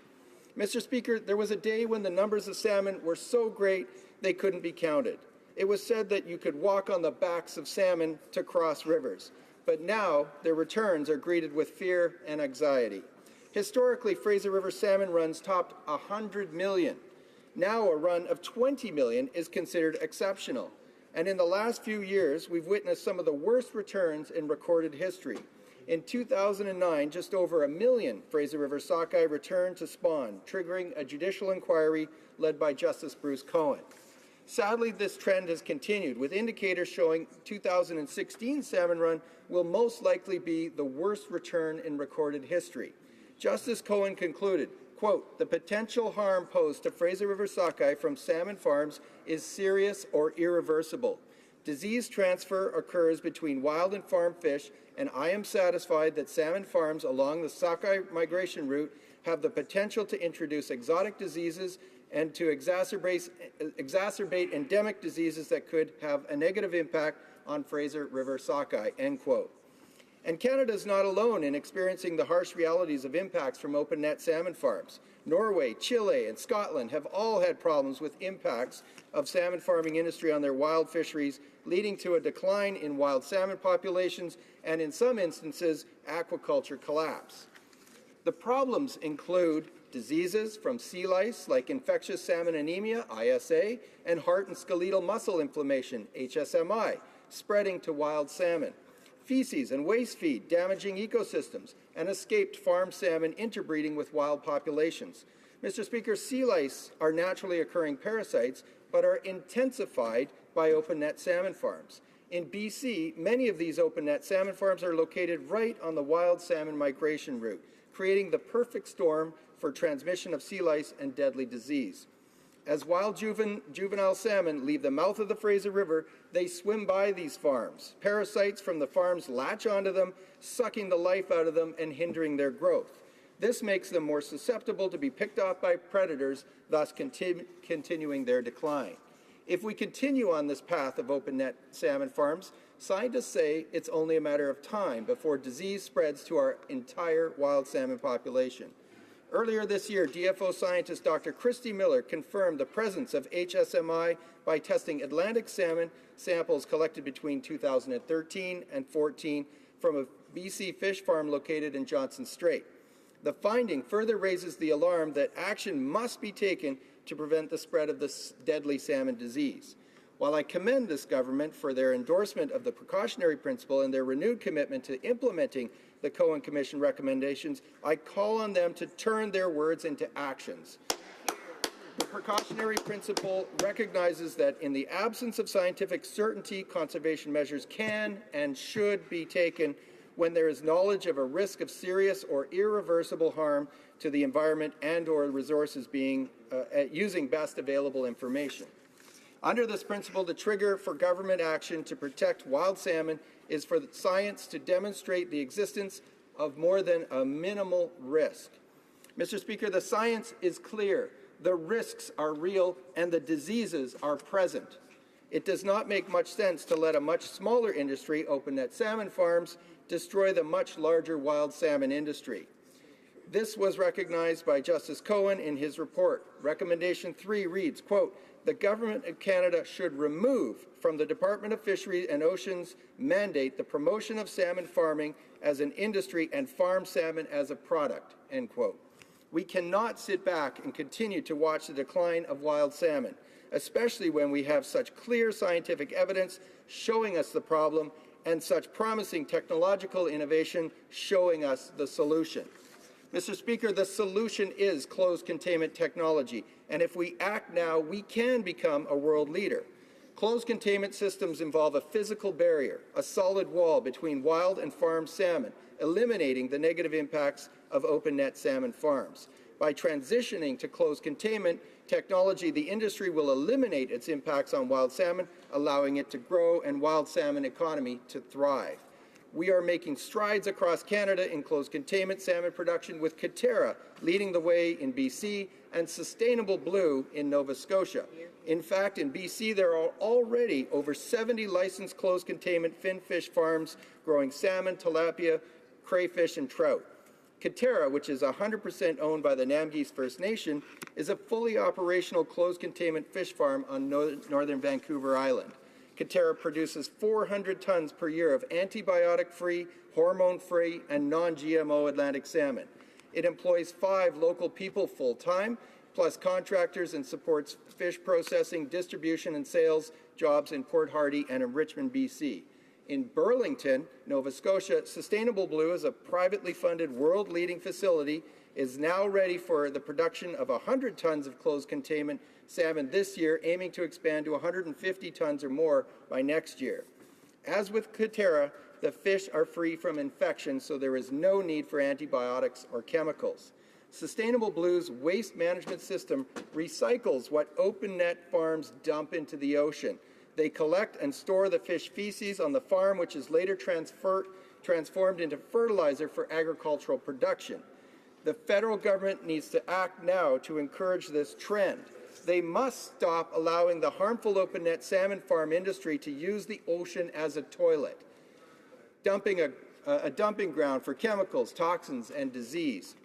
S22: Mr. Speaker, there was a day when the numbers of salmon were so great they couldn't be counted. It was said that you could walk on the backs of salmon to cross rivers, but now their returns are greeted with fear and anxiety. Historically, Fraser River salmon runs topped 100 million. Now a run of 20 million is considered exceptional. And in the last few years, we've witnessed some of the worst returns in recorded history. In 2009, just over 1 million Fraser River sockeye returned to spawn, triggering a judicial inquiry led by Justice Bruce Cohen. Sadly, this trend has continued, with indicators showing 2016 salmon run will most likely be the worst return in recorded history. Justice Cohen concluded, quote, "The potential harm posed to Fraser River sockeye from salmon farms is serious or irreversible. Disease transfer occurs between wild and farm fish, and I am satisfied that salmon farms along the sockeye migration route have the potential to introduce exotic diseases and to exacerbate endemic diseases that could have a negative impact on Fraser River sockeye," end quote. And Canada is not alone in experiencing the harsh realities of impacts from open net salmon farms. Norway, Chile, and Scotland have all had problems with impacts of salmon farming industry on their wild fisheries, leading to a decline in wild salmon populations and, in some instances, aquaculture collapse. The problems include diseases from sea lice like infectious salmon anemia, ISA, and heart and skeletal muscle inflammation, HSMI, spreading to wild salmon. Feces and waste feed damaging ecosystems, and escaped farm salmon interbreeding with wild populations. Mr. Speaker, sea lice are naturally occurring parasites, but are intensified by open net salmon farms. In BC, many of these open net salmon farms are located right on the wild salmon migration route, creating the perfect storm for transmission of sea lice and deadly disease. As wild juvenile salmon leave the mouth of the Fraser River, they swim by these farms. Parasites from the farms latch onto them, sucking the life out of them and hindering their growth. This makes them more susceptible to be picked off by predators, thus continuing their decline. If we continue on this path of open net salmon farms, scientists say it's only a matter of time before disease spreads to our entire wild salmon population. Earlier this year, DFO scientist Dr. Christy Miller confirmed the presence of HSMI by testing Atlantic salmon samples collected between 2013 and 14 from a BC fish farm located in Johnson Strait. The finding further raises the alarm that action must be taken to prevent the spread of this deadly salmon disease. While I commend this government for their endorsement of the precautionary principle and their renewed commitment to implementing the Cohen Commission recommendations, I call on them to turn their words into actions. The precautionary principle recognizes that in the absence of scientific certainty, conservation measures can and should be taken when there is knowledge of a risk of serious or irreversible harm to the environment and/or resources using best available information. Under this principle, the trigger for government action to protect wild salmon is for the science to demonstrate the existence of more than a minimal risk. Mr. Speaker, the science is clear. The risks are real and the diseases are present. It does not make much sense to let a much smaller industry, open net salmon farms, destroy the much larger wild salmon industry. This was recognized by Justice Cohen in his report. Recommendation 3 reads, quote, "The Government of Canada should remove from the Department of Fisheries and Oceans mandate the promotion of salmon farming as an industry and farm salmon as a product," end quote. We cannot sit back and continue to watch the decline of wild salmon, especially when we have such clear scientific evidence showing us the problem and such promising technological innovation showing us the solution. Mr. Speaker, the solution is closed containment technology, and if we act now, we can become a world leader. Closed containment systems involve a physical barrier, a solid wall between wild and farm salmon, eliminating the negative impacts of open net salmon farms. By transitioning to closed containment technology, the industry will eliminate its impacts on wild salmon, allowing it to grow and wild salmon economy to thrive. We are making strides across Canada in closed containment salmon production, with Katerra leading the way in BC and Sustainable Blue in Nova Scotia. In fact, in BC, there are already over 70 licensed closed containment finfish farms growing salmon, tilapia, crayfish, and trout. Katerra, which is 100% owned by the Namgis First Nation, is a fully operational closed containment fish farm on northern Vancouver Island. Katerra produces 400 tons per year of antibiotic-free, hormone-free, and non-GMO Atlantic salmon. It employs 5 local people full-time, plus contractors, and supports fish processing, distribution, and sales jobs in Port Hardy and in Richmond, BC. In Burlington, Nova Scotia, Sustainable Blue is a privately funded world-leading facility, is now ready for the production of 100 tons of closed containment salmon this year, aiming to expand to 150 tons or more by next year. As with Katerra, the fish are free from infection, so there is no need for antibiotics or chemicals. Sustainable Blue's waste management system recycles what open net farms dump into the ocean. They collect and store the fish feces on the farm, which is later transformed into fertilizer for agricultural production. The federal government needs to act now to encourage this trend. They must stop allowing the harmful open net salmon farm industry to use the ocean as a toilet, dumping a dumping ground for chemicals, toxins, and disease.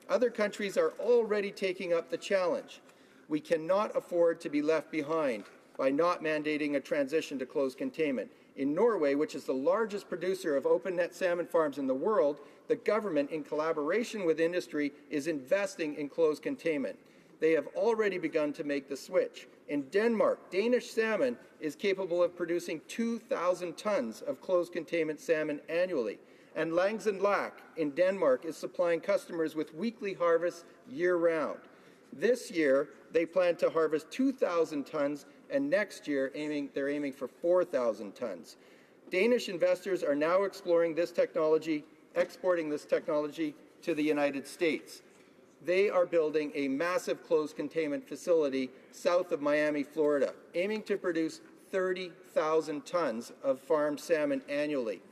S22: Other countries are already taking up the challenge. We cannot afford to be left behind by not mandating a transition to closed containment. In Norway, which is the largest producer of open net salmon farms in the world, the government, in collaboration with industry, is investing in closed containment. They have already begun to make the switch. In Denmark, Danish salmon is capable of producing 2,000 tons of closed containment salmon annually. And Langs & Lac in Denmark is supplying customers with weekly harvests year-round. This year, they plan to harvest 2,000 tons, and next year they're aiming for 4,000 tons. Danish investors are now exploring this technology, exporting this technology to the United States. They are building a massive closed containment facility south of Miami, Florida, aiming to produce 30,000 tons of farmed salmon annually.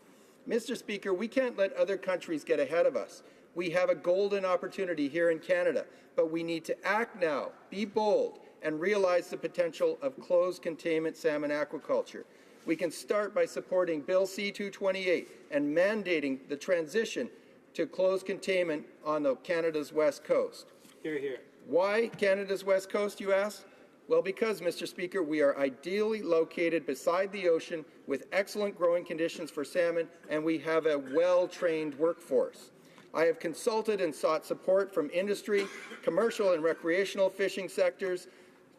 S22: Mr. Speaker, we can't let other countries get ahead of us. We have a golden opportunity here in Canada, but we need to act now, be bold, and realize the potential of closed containment salmon aquaculture. We can start by supporting Bill C-228 and mandating the transition to closed containment on Canada's west coast.
S2: Hear, hear.
S22: Why Canada's west coast, you ask? Well, because, Mr. Speaker, we are ideally located beside the ocean with excellent growing conditions for salmon, and we have a well-trained workforce. I have consulted and sought support from industry, commercial and recreational fishing sectors,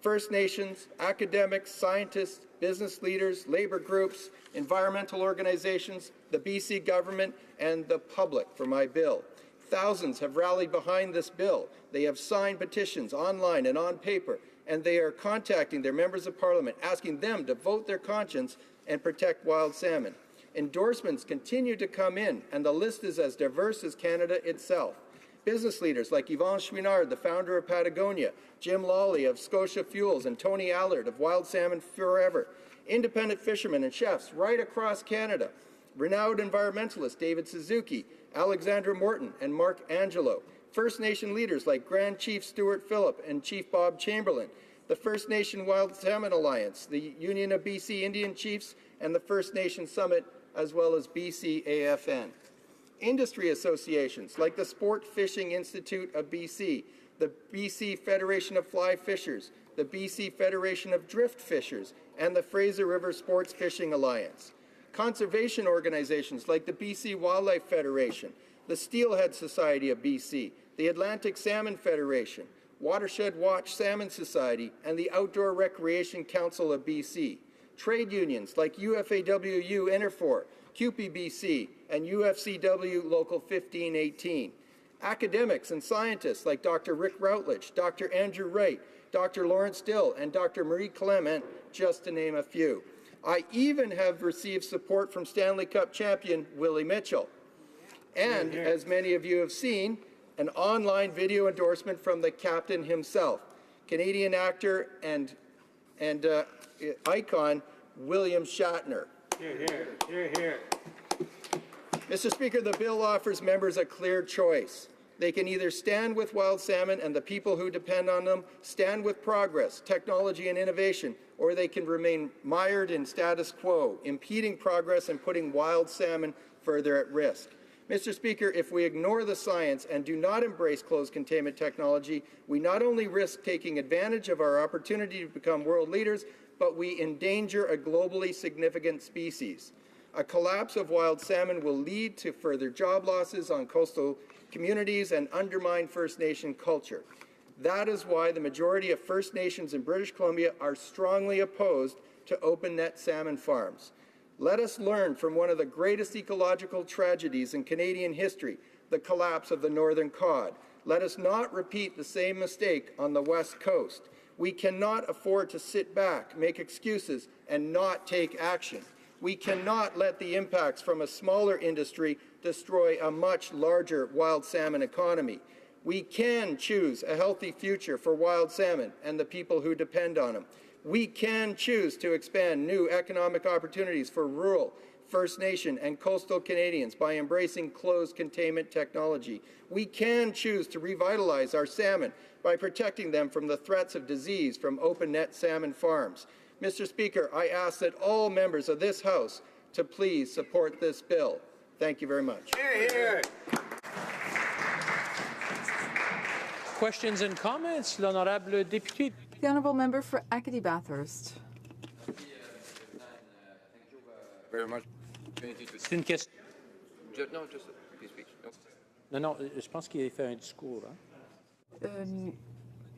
S22: First Nations, academics, scientists, business leaders, labor groups, environmental organizations, the BC government, and the public for my bill. Thousands have rallied behind this bill. They have signed petitions online and on paper, and they are contacting their members of parliament, asking them to vote their conscience and protect wild salmon. Endorsements continue to come in, and the list is as diverse as Canada itself. Business leaders like Yvon Chouinard, the founder of Patagonia, Jim Lawley of Scotia Fuels, and Tony Allard of Wild Salmon Forever. Independent fishermen and chefs right across Canada. Renowned environmentalist David Suzuki, Alexandra Morton, and Mark Angelo. First Nation leaders like Grand Chief Stuart Phillip and Chief Bob Chamberlain. The First Nation Wild Salmon Alliance, the Union of BC Indian Chiefs, and the First Nation Summit, as well as BC AFN. Industry associations like the Sport Fishing Institute of BC, the BC Federation of Fly Fishers, the BC Federation of Drift Fishers, and the Fraser River Sports Fishing Alliance. Conservation organizations like the BC Wildlife Federation, the Steelhead Society of BC, the Atlantic Salmon Federation, Watershed Watch Salmon Society, and the Outdoor Recreation Council of BC. Trade unions like UFAWU Interfor, QPBC, and UFCW Local 1518. Academics and scientists like Dr. Rick Routledge, Dr. Andrew Wright, Dr. Lawrence Dill, and Dr. Marie Clement, just to name a few. I even have received support from Stanley Cup champion Willie Mitchell. And, as many of you have seen, an online video endorsement from the captain himself, Canadian actor and icon William Shatner. Here. Mr. Speaker, the bill offers members a clear choice. They can either stand with wild salmon and the people who depend on them, stand with progress, technology, and innovation, or they can remain mired in status quo, impeding progress and putting wild salmon further at risk. Mr. Speaker, if we ignore the science and do not embrace closed containment technology, we not only risk taking advantage of our opportunity to become world leaders, but we endanger a globally significant species. A collapse of wild salmon will lead to further job losses on coastal communities and undermine First Nation culture. That is why the majority of First Nations in British Columbia are strongly opposed to open net salmon farms. Let us learn from one of the greatest ecological tragedies in Canadian history, the collapse of the northern cod. Let us not repeat the same mistake on the West Coast. We cannot afford to sit back, make excuses, and not take action. We cannot let the impacts from a smaller industry destroy a much larger wild salmon economy. We can choose a healthy future for wild salmon and the people who depend on them. We can choose to expand new economic opportunities for rural, First Nation, and coastal Canadians by embracing closed containment technology. We can choose to revitalize our salmon by protecting them from the threats of disease from open net salmon farms. Mr. Speaker, I ask that all members of this House to please support this bill. Thank you very much.
S4: Questions and comments, l'honorable député.
S13: The honourable member for Acadie Bathurst.
S19: Very much.
S4: C'est une question.
S19: No, just a speech.
S4: Non, je pense qu'il a fait un discours.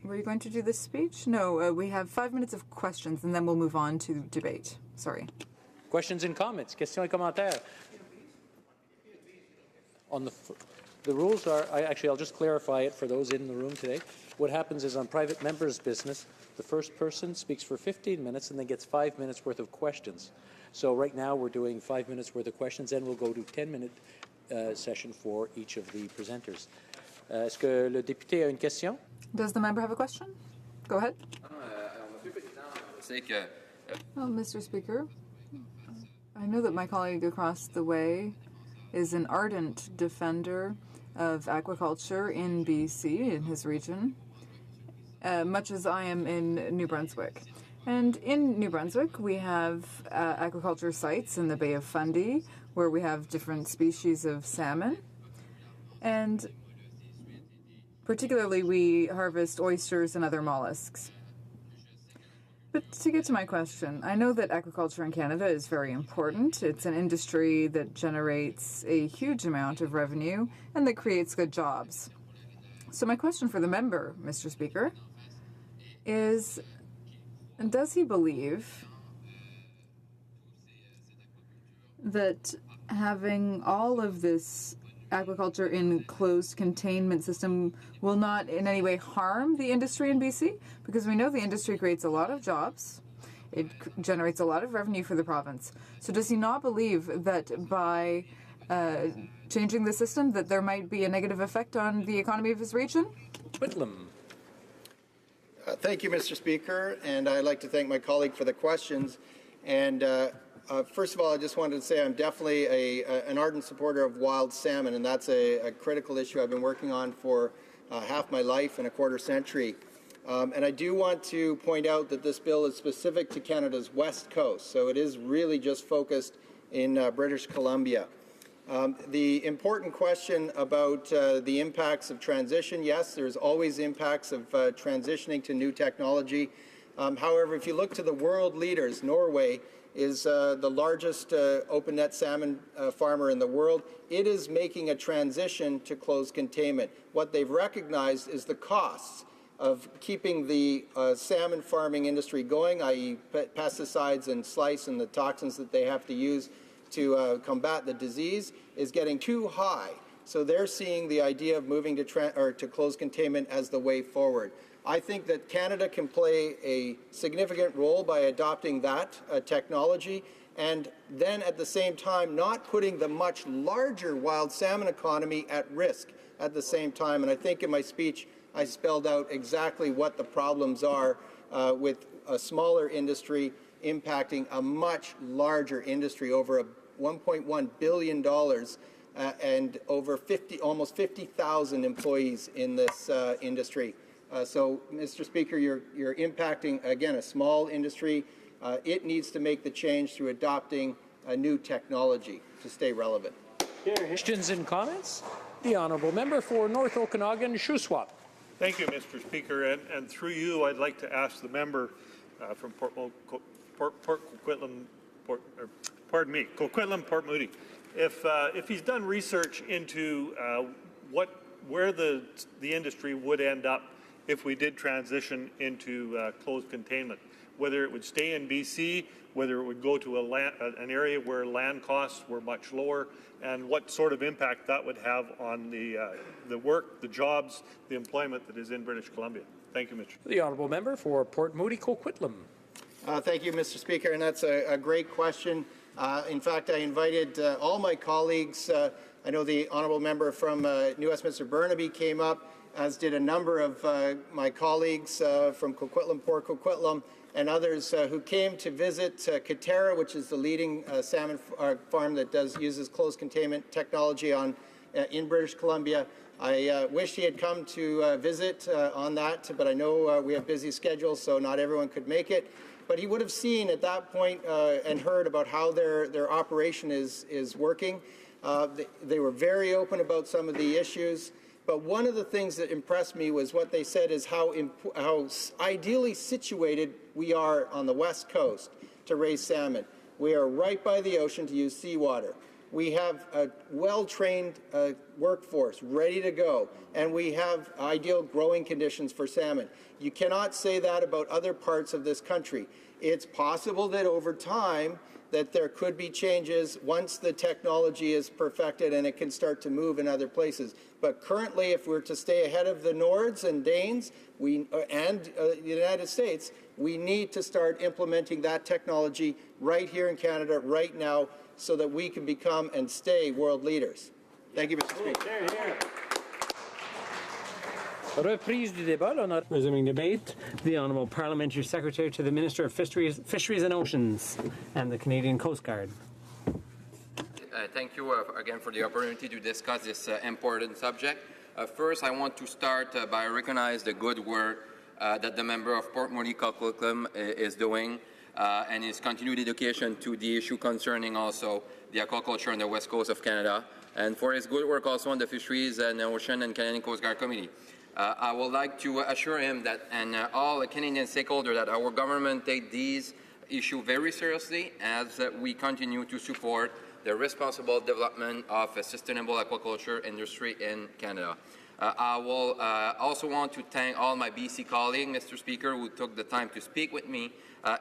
S13: Were you going to do this speech? No, we have 5 minutes of questions and then we'll move on to debate. Sorry.
S4: Questions and comments. Questions et commentaires. On the rules are, I'll just clarify it for those in the room today. What happens is on private members' business, the first person speaks for 15 minutes and then gets 5 minutes worth of questions. So right now we're doing 5 minutes worth of questions and we'll go to 10-minute session for each of the presenters. Est-ce que le député a une question?
S13: Does the member have a question? Go ahead. Well, Mr. Speaker, I know that my colleague across the way is an ardent defender of aquaculture in BC, in his region, much as I am in New Brunswick. And in New Brunswick, we have aquaculture sites in the Bay of Fundy, where we have different species of salmon. And particularly, we harvest oysters and other mollusks. But to get to my question, I know that aquaculture in Canada is very important. It's an industry that generates a huge amount of revenue and that creates good jobs. So my question for the member, Mr. Speaker, is does he believe that having all of this aquaculture in closed containment system will not in any way harm the industry in BC? Because we know the industry creates a lot of jobs. It generates a lot of revenue for the province. So does he not believe that by changing the system that there might be a negative effect on the economy of his region?
S4: Whitlam.
S22: Thank you, Mr. Speaker, and I'd like to thank my colleague for the questions. And first of all, I just wanted to say I'm definitely an ardent supporter of wild salmon, and that's a critical issue I've been working on for half my life and a quarter century. And I do want to point out that this bill is specific to Canada's west coast, so it is really just focused in British Columbia. The important question about the impacts of transition, yes, there's always impacts of transitioning to new technology. However, if you look to the world leaders, Norway is the largest open net salmon farmer in the world. It is making a transition to closed containment. What they've recognized is the costs of keeping the salmon farming industry going, i.e. pesticides and slice and the toxins that they have to use to combat the disease, is getting too high. So they're seeing the idea of moving to closed containment as the way forward. I think that Canada can play a significant role by adopting that technology, and then at the same time not putting the much larger wild salmon economy at risk at the same time. And I think in my speech I spelled out exactly what the problems are with a smaller industry impacting a much larger industry, over $1.1 billion and over almost 50,000 employees in this industry. So, Mr. Speaker, you're impacting, again, a small industry. It needs to make the change through adopting a new technology to stay relevant.
S4: Questions and comments? The Honourable Member for North Okanagan, Shuswap.
S7: Thank you, Mr. Speaker, and through you, I'd like to ask the member from Coquitlam, Port Moody, if he's done research into where the industry would end up if we did transition into closed containment, whether it would stay in BC, whether it would go to an area where land costs were much lower, and what sort of impact that would have on the work, the jobs, the employment that is in British Columbia. Thank you, Mr.
S4: The Honourable Member for Port Moody, Coquitlam.
S22: Thank you, Mr. Speaker, and that's a great question. In fact, I invited all my colleagues. I know the Honourable Member from New Westminster Burnaby came up, as did a number of my colleagues from Coquitlam, Port Coquitlam, and others who came to visit Katera, which is the leading salmon farm that uses closed containment technology in British Columbia. I wish he had come to visit on that, but I know we have busy schedules, so not everyone could make it. But he would have seen at that point and heard about how their operation is working. They were very open about some of the issues. But one of the things that impressed me was what they said is how ideally situated we are on the West Coast to raise salmon. We are right by the ocean to use seawater. We have a well-trained workforce ready to go, and we have ideal growing conditions for salmon. You cannot say that about other parts of this country. It's possible that over time that there could be changes once the technology is perfected and it can start to move in other places. But currently, if we're to stay ahead of the Nords and Danes and the United States, we need to start implementing that technology right here in Canada, right now, so that we can become and stay world leaders. Thank you, Mr. Speaker.
S3: Resuming debate, the Honourable Parliamentary Secretary to the Minister of Fisheries and Oceans and the Canadian Coast Guard.
S8: Thank you again for the opportunity to discuss this important subject. First, I want to start by recognizing the good work that the member of Port Moody Coquitlam is doing and his continued dedication to the issue concerning also the aquaculture on the west coast of Canada, and for his good work also on the Fisheries and Ocean and Canadian Coast Guard Committee. I would like to assure him that and all the Canadian stakeholders that our government take these issues very seriously as we continue to support the responsible development of a sustainable aquaculture industry in Canada. I will also want to thank all my BC colleagues, Mr. Speaker, who took the time to speak with me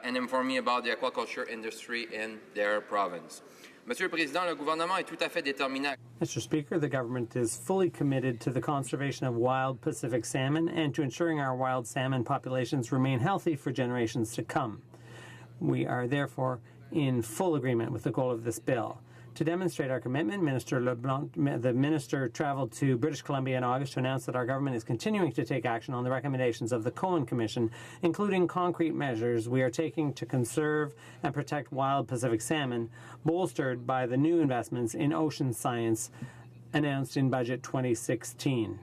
S8: and inform me about the aquaculture industry in their province. Monsieur le Président, le gouvernement est tout à fait déterminé.
S3: Mr. Speaker, the government is fully committed to the conservation of wild Pacific salmon and to ensuring our wild salmon populations remain healthy for generations to come. We are therefore in full agreement with the goal of this bill. To demonstrate our commitment, Minister LeBlanc, the Minister traveled to British Columbia in August to announce that our government is continuing to take action on the recommendations of the Cohen Commission, including concrete measures we are taking to conserve and protect wild Pacific salmon, bolstered by the new investments in ocean science announced in Budget 2016.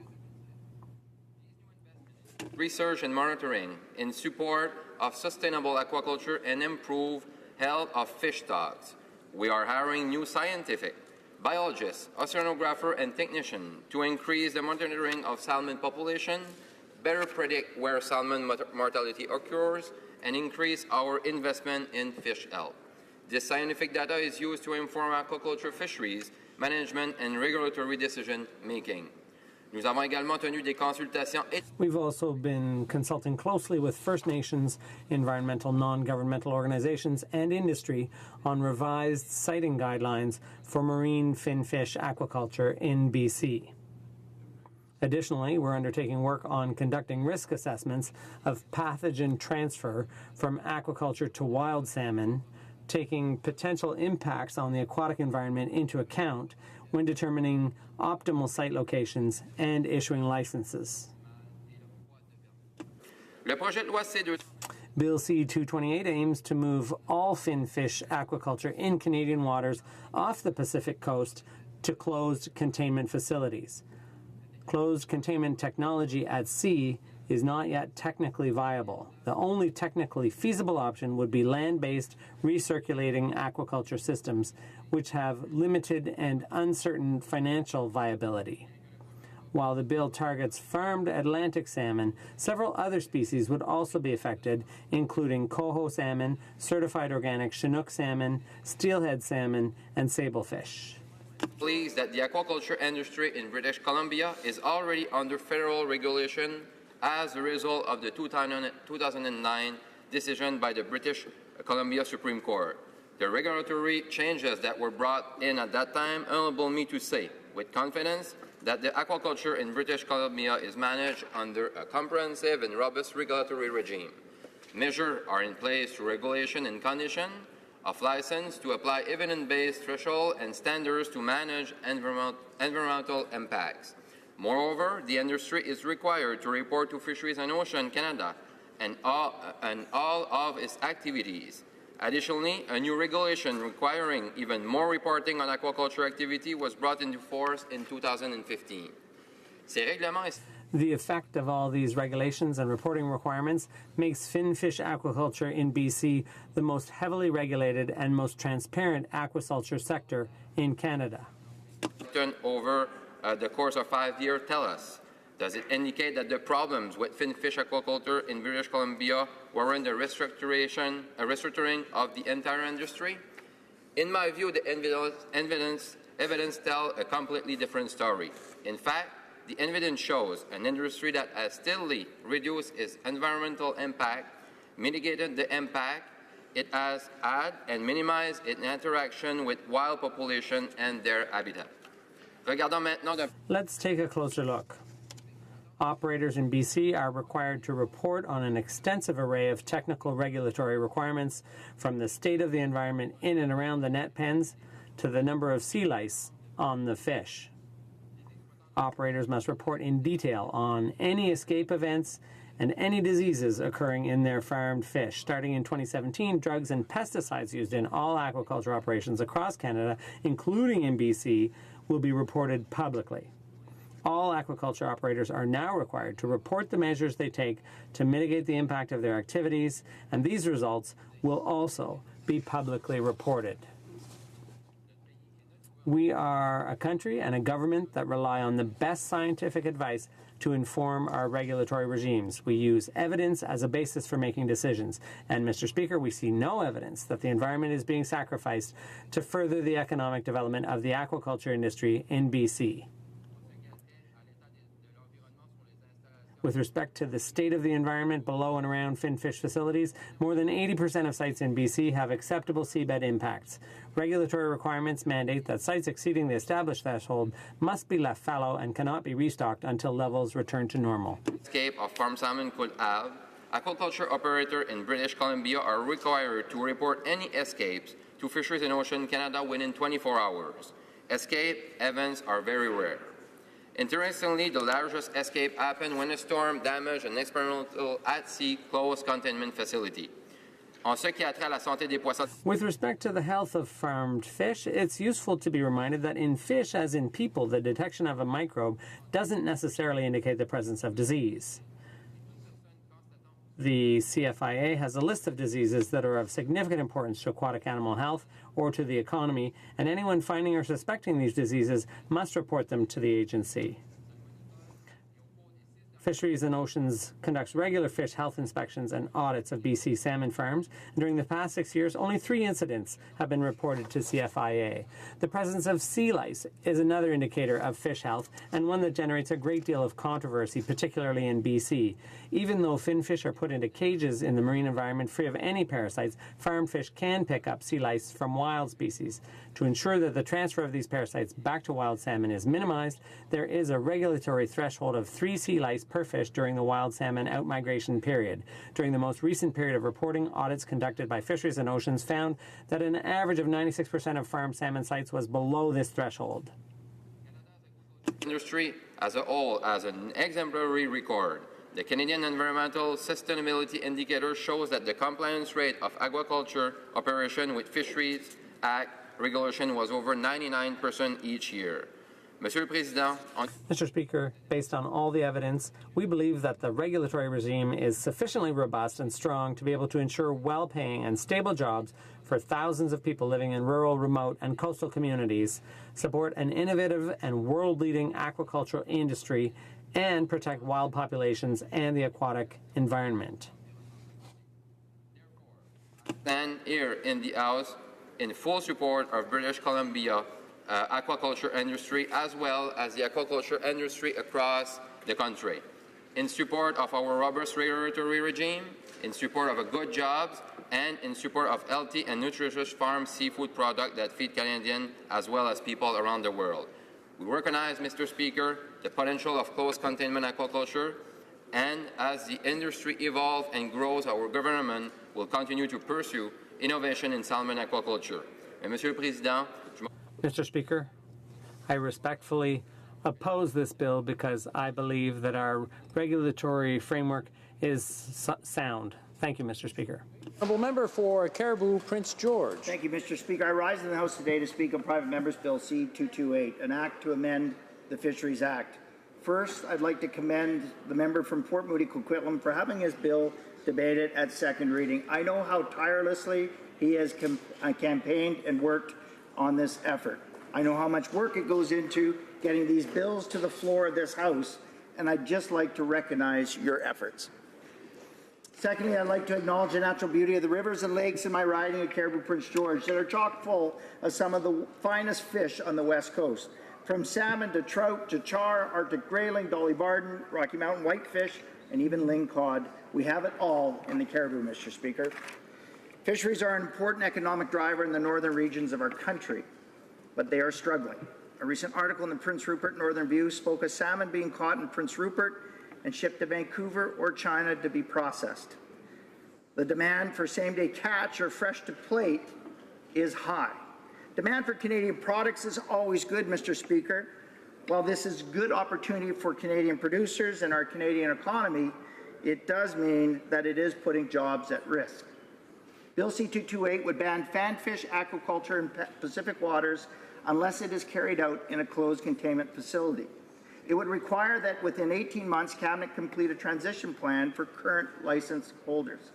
S8: Research and monitoring in support of sustainable aquaculture and improved health of fish stocks. We are hiring new scientific, biologists, oceanographer, and technicians to increase the monitoring of salmon population, better predict where salmon mortality occurs, and increase our investment in fish health. This scientific data is used to inform aquaculture fisheries, management, and regulatory decision-making. Nous avons également tenu des consultations.
S3: We've also been consulting closely with First Nations, environmental non-governmental organizations, and industry on revised siting guidelines for marine finfish aquaculture in BC. Additionally, we're undertaking work on conducting risk assessments of pathogen transfer from aquaculture to wild salmon, taking potential impacts on the aquatic environment into account when determining optimal site locations and issuing licenses. Bill C-228 aims to move all finfish aquaculture in Canadian waters off the Pacific coast to closed containment facilities. Closed containment technology at sea is not yet technically viable. The only technically feasible option would be land-based recirculating aquaculture systems, which have limited and uncertain financial viability. While the bill targets farmed Atlantic salmon, several other species would also be affected, including coho salmon, certified organic Chinook salmon, steelhead salmon, and sablefish.
S8: Pleased that the aquaculture industry in British Columbia is already under federal regulation as a result of the 2009 decision by the British Columbia Supreme Court. The regulatory changes that were brought in at that time enable me to say with confidence that the aquaculture in British Columbia is managed under a comprehensive and robust regulatory regime. Measures are in place through regulation and condition of license to apply evidence-based thresholds and standards to manage environmental impacts. Moreover, the industry is required to report to Fisheries and Ocean Canada and all of its activities. Additionally, a new regulation requiring even more reporting on aquaculture activity was brought into force in 2015.
S3: The effect of all these regulations and reporting requirements makes finfish aquaculture in BC the most heavily regulated and most transparent aquaculture sector in Canada.
S8: Over the course of 5 years, tell us, does it indicate that the problems with finfish aquaculture in British Columbia were in the restructuring of the entire industry? In my view, the evidence tells a completely different story. In fact, the evidence shows an industry that has steadily reduced its environmental impact, mitigated the impact it has had, and minimized its interaction with wild population and their habitat.
S3: Let's take a closer look. Operators in BC are required to report on an extensive array of technical regulatory requirements, from the state of the environment in and around the net pens to the number of sea lice on the fish. Operators must report in detail on any escape events and any diseases occurring in their farmed fish. Starting in 2017, drugs and pesticides used in all aquaculture operations across Canada, including in BC, will be reported publicly. All aquaculture operators are now required to report the measures they take to mitigate the impact of their activities, and these results will also be publicly reported. We are a country and a government that rely on the best scientific advice to inform our regulatory regimes. We use evidence as a basis for making decisions. And, Mr. Speaker, we see no evidence that the environment is being sacrificed to further the economic development of the aquaculture industry in BC. With respect to the state of the environment below and around finfish facilities, more than 80% of sites in BC have acceptable seabed impacts. Regulatory requirements mandate that sites exceeding the established threshold must be left fallow and cannot be restocked until levels return to normal.
S8: Escape of farm salmon could have. Aquaculture operators in British Columbia are required to report any escapes to Fisheries and Oceans Canada within 24 hours. Escape events are very rare. Interestingly, the largest escape happened when a storm damaged an experimental at-sea closed containment facility. En ce qui a trait à la santé des poissons.
S3: With respect to the health of farmed fish, it's useful to be reminded that in fish, as in people, the detection of a microbe doesn't necessarily indicate the presence of disease. The CFIA has a list of diseases that are of significant importance to aquatic animal health or to the economy, and anyone finding or suspecting these diseases must report them to the agency. Fisheries and Oceans conducts regular fish health inspections and audits of BC salmon farms. And during the past 6 years, only 3 incidents have been reported to CFIA. The presence of sea lice is another indicator of fish health and one that generates a great deal of controversy, particularly in BC. Even though finfish are put into cages in the marine environment free of any parasites, farmed fish can pick up sea lice from wild species. To ensure that the transfer of these parasites back to wild salmon is minimized, there is a regulatory threshold of 3 sea lice per fish during the wild salmon outmigration period. During the most recent period of reporting, audits conducted by Fisheries and Oceans found that an average of 96% of farmed salmon sites was below this threshold.
S8: Industry as a whole has an exemplary record. The Canadian Environmental Sustainability Indicator shows that the compliance rate of aquaculture operation with Fisheries Act regulation was over 99% each year. Monsieur le Président,
S3: Mr. Speaker, based on all the evidence, we believe that the regulatory regime is sufficiently robust and strong to be able to ensure well-paying and stable jobs for thousands of people living in rural, remote, and coastal communities, support an innovative and world-leading aquaculture industry, and protect wild populations and the aquatic environment.
S8: Stand here in the House in full support of British Columbia aquaculture industry as well as the aquaculture industry across the country. In support of our robust regulatory regime, in support of a good jobs, and in support of healthy and nutritious farm seafood products that feed Canadians as well as people around the world. We recognize, Mr. Speaker, the potential of close containment aquaculture, and as the industry evolves and grows, our government will continue to pursue innovation in salmon aquaculture. Et Monsieur le Président,
S3: Mr. Speaker, I respectfully oppose this bill because I believe that our regulatory framework is sound. Thank you, Mr. Speaker.
S4: Honourable Member for Caribou, Prince George.
S10: Thank you, Mr. Speaker. I rise in the House today to speak on Private Members Bill C-228, an act to amend the Fisheries Act. First, I'd like to commend the member from Port Moody Coquitlam for having his bill debated at second reading. I know how tirelessly he has campaigned and worked on this effort. I know how much work it goes into getting these bills to the floor of this House, and I'd just like to recognize your efforts. Secondly, I'd like to acknowledge the natural beauty of the rivers and lakes in my riding of Caribou Prince George that are chock full of some of the finest fish on the West Coast. From salmon to trout to char, Arctic grayling, Dolly Varden, Rocky Mountain whitefish, and even ling cod, we have it all in the Caribou, Mr. Speaker. Fisheries are an important economic driver in the northern regions of our country, but they are struggling. A recent article in the Prince Rupert Northern View spoke of salmon being caught in Prince Rupert and shipped to Vancouver or China to be processed. The demand for same-day catch or fresh-to-plate is high. Demand for Canadian products is always good, Mr. Speaker. While this is a good opportunity for Canadian producers and our Canadian economy, it does mean that it is putting jobs at risk. Bill C-228 would ban fanfish aquaculture in Pacific waters unless it is carried out in a closed containment facility. It would require that within 18 months, Cabinet complete a transition plan for current license holders,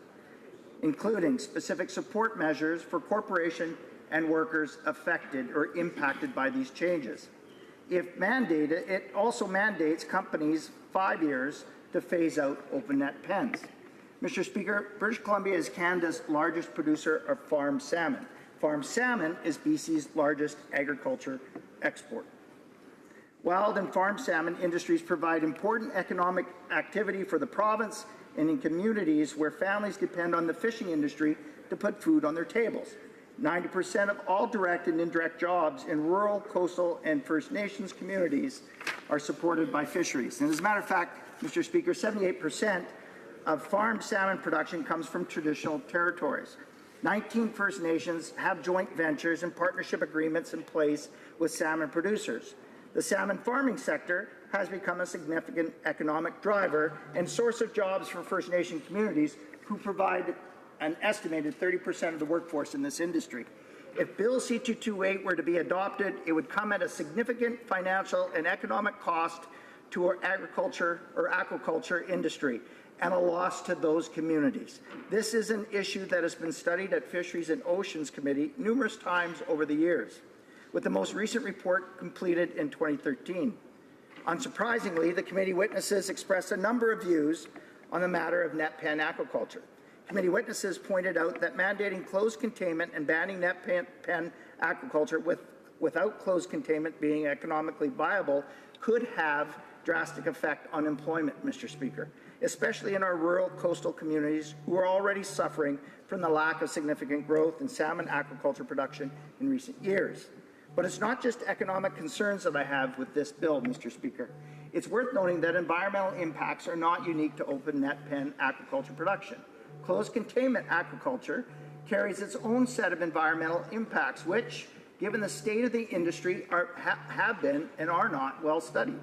S10: including specific support measures for corporation and workers affected or impacted by these changes. If mandated, it also mandates companies 5 years to phase out open net pens. Mr. Speaker, British Columbia is Canada's largest producer of farmed salmon. Farmed salmon is BC's largest agriculture export. Wild and farm salmon industries provide important economic activity for the province and in communities where families depend on the fishing industry to put food on their tables. 90% of all direct and indirect jobs in rural, coastal, and First Nations communities are supported by fisheries. And as a matter of fact, Mr. Speaker, 78% of farmed salmon production comes from traditional territories. 19 First Nations have joint ventures and partnership agreements in place with salmon producers. The salmon farming sector has become a significant economic driver and source of jobs for First Nation communities who provide an estimated 30% of the workforce in this industry. If Bill C-228 were to be adopted, it would come at a significant financial and economic cost to our agriculture or aquaculture industry and a loss to those communities. This is an issue that has been studied at Fisheries and Oceans Committee numerous times over the years, with the most recent report completed in 2013. Unsurprisingly, the committee witnesses expressed a number of views on the matter of net pen aquaculture. Committee witnesses pointed out that mandating closed containment and banning net pen aquaculture without closed containment being economically viable could have drastic effect on employment, Mr. Speaker, especially in our rural coastal communities who are already suffering from the lack of significant growth in salmon aquaculture production in recent years. But it's not just economic concerns that I have with this bill, Mr. Speaker. It's worth noting that environmental impacts are not unique to open net pen aquaculture production. Closed containment aquaculture carries its own set of environmental impacts, which, given the state of the industry, have been and are not well studied.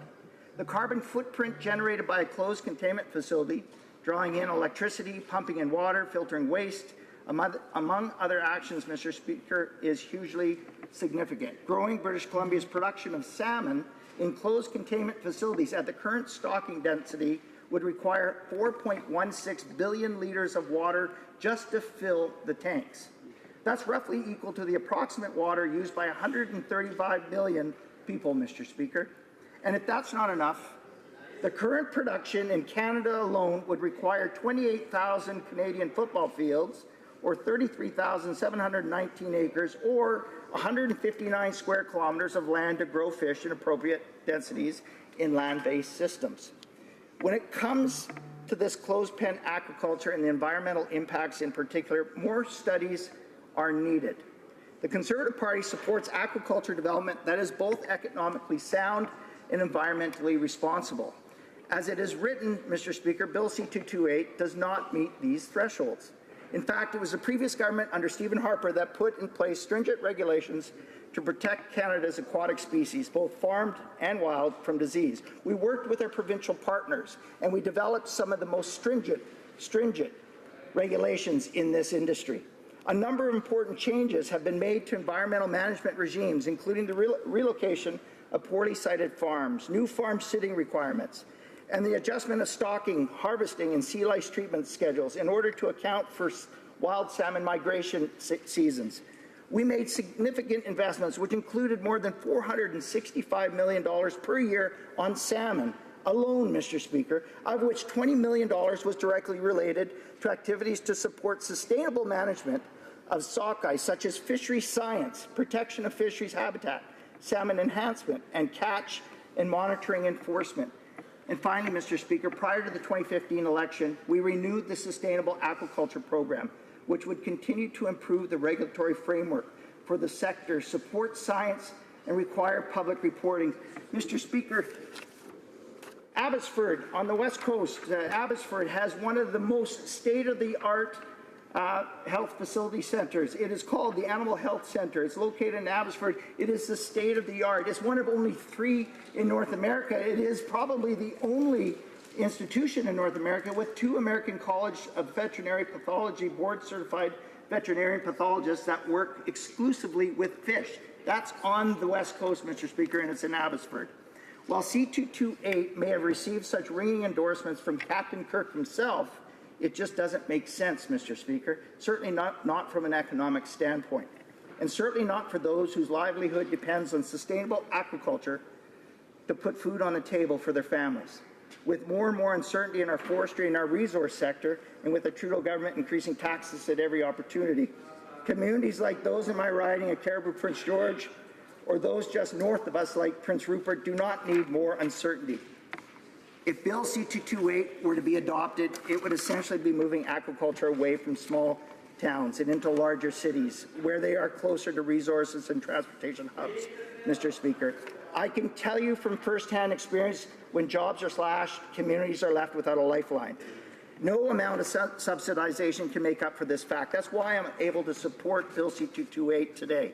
S10: The carbon footprint generated by a closed containment facility, drawing in electricity, pumping in water, filtering waste, among other actions, Mr. Speaker, is hugely significant. Growing British Columbia's production of salmon in closed containment facilities at the current stocking density would require 4.16 billion litres of water just to fill the tanks. That's roughly equal to the approximate water used by 135 million people, Mr. Speaker. And if that's not enough, the current production in Canada alone would require 28,000 Canadian football fields, or 33,719 acres, or 159 square kilometers of land to grow fish in appropriate densities in land-based systems. When it comes to this closed pen aquaculture and the environmental impacts in particular, more studies are needed. The Conservative Party supports aquaculture development that is both economically sound and environmentally responsible. As it is written, Mr. Speaker, Bill C-228 does not meet these thresholds. In fact, it was the previous government under Stephen Harper that put in place stringent regulations to protect Canada's aquatic species, both farmed and wild, from disease. We worked with our provincial partners, and we developed some of the most stringent regulations in this industry. A number of important changes have been made to environmental management regimes, including the relocation of poorly sited farms, new farm sitting requirements, and the adjustment of stocking, harvesting, and sea lice treatment schedules in order to account for wild salmon migration seasons. We made significant investments, which included more than $465 million per year on salmon alone, Mr. Speaker, of which $20 million was directly related to activities to support sustainable management of sockeye, such as fishery science, protection of fisheries habitat, salmon enhancement, and catch and monitoring enforcement. And finally, Mr. Speaker, prior to the 2015 election, we renewed the Sustainable Aquaculture Program, which would continue to improve the regulatory framework for the sector, support science, and require public reporting. Mr. Speaker, Abbotsford on the West Coast, Abbotsford has one of the most state-of-the-art health facility centers. It is called the Animal Health Center. It's located in Abbotsford. It is the state-of-the-art. It's one of only 3 in North America. It is probably the only institution in North America with 2 American College of Veterinary Pathology board-certified veterinarian pathologists that work exclusively with fish. That's on the West Coast, Mr. Speaker, and it's in Abbotsford. While C-228 may have received such ringing endorsements from Captain Kirk himself, it just doesn't make sense, Mr. Speaker, certainly not from an economic standpoint, and certainly not for those whose livelihood depends on sustainable aquaculture to put food on the table for their families. With more and more uncertainty in our forestry and our resource sector, and with the Trudeau government increasing taxes at every opportunity, communities like those in my riding of Caribou Prince George or those just north of us like Prince Rupert do not need more uncertainty. If Bill C-228 were to be adopted, it would essentially be moving aquaculture away from small towns and into larger cities where they are closer to resources and transportation hubs, Mr. Speaker. I can tell you from firsthand experience, when jobs are slashed, communities are left without a lifeline. No amount of subsidization can make up for this fact. That's why I'm able to support Bill C-228 today.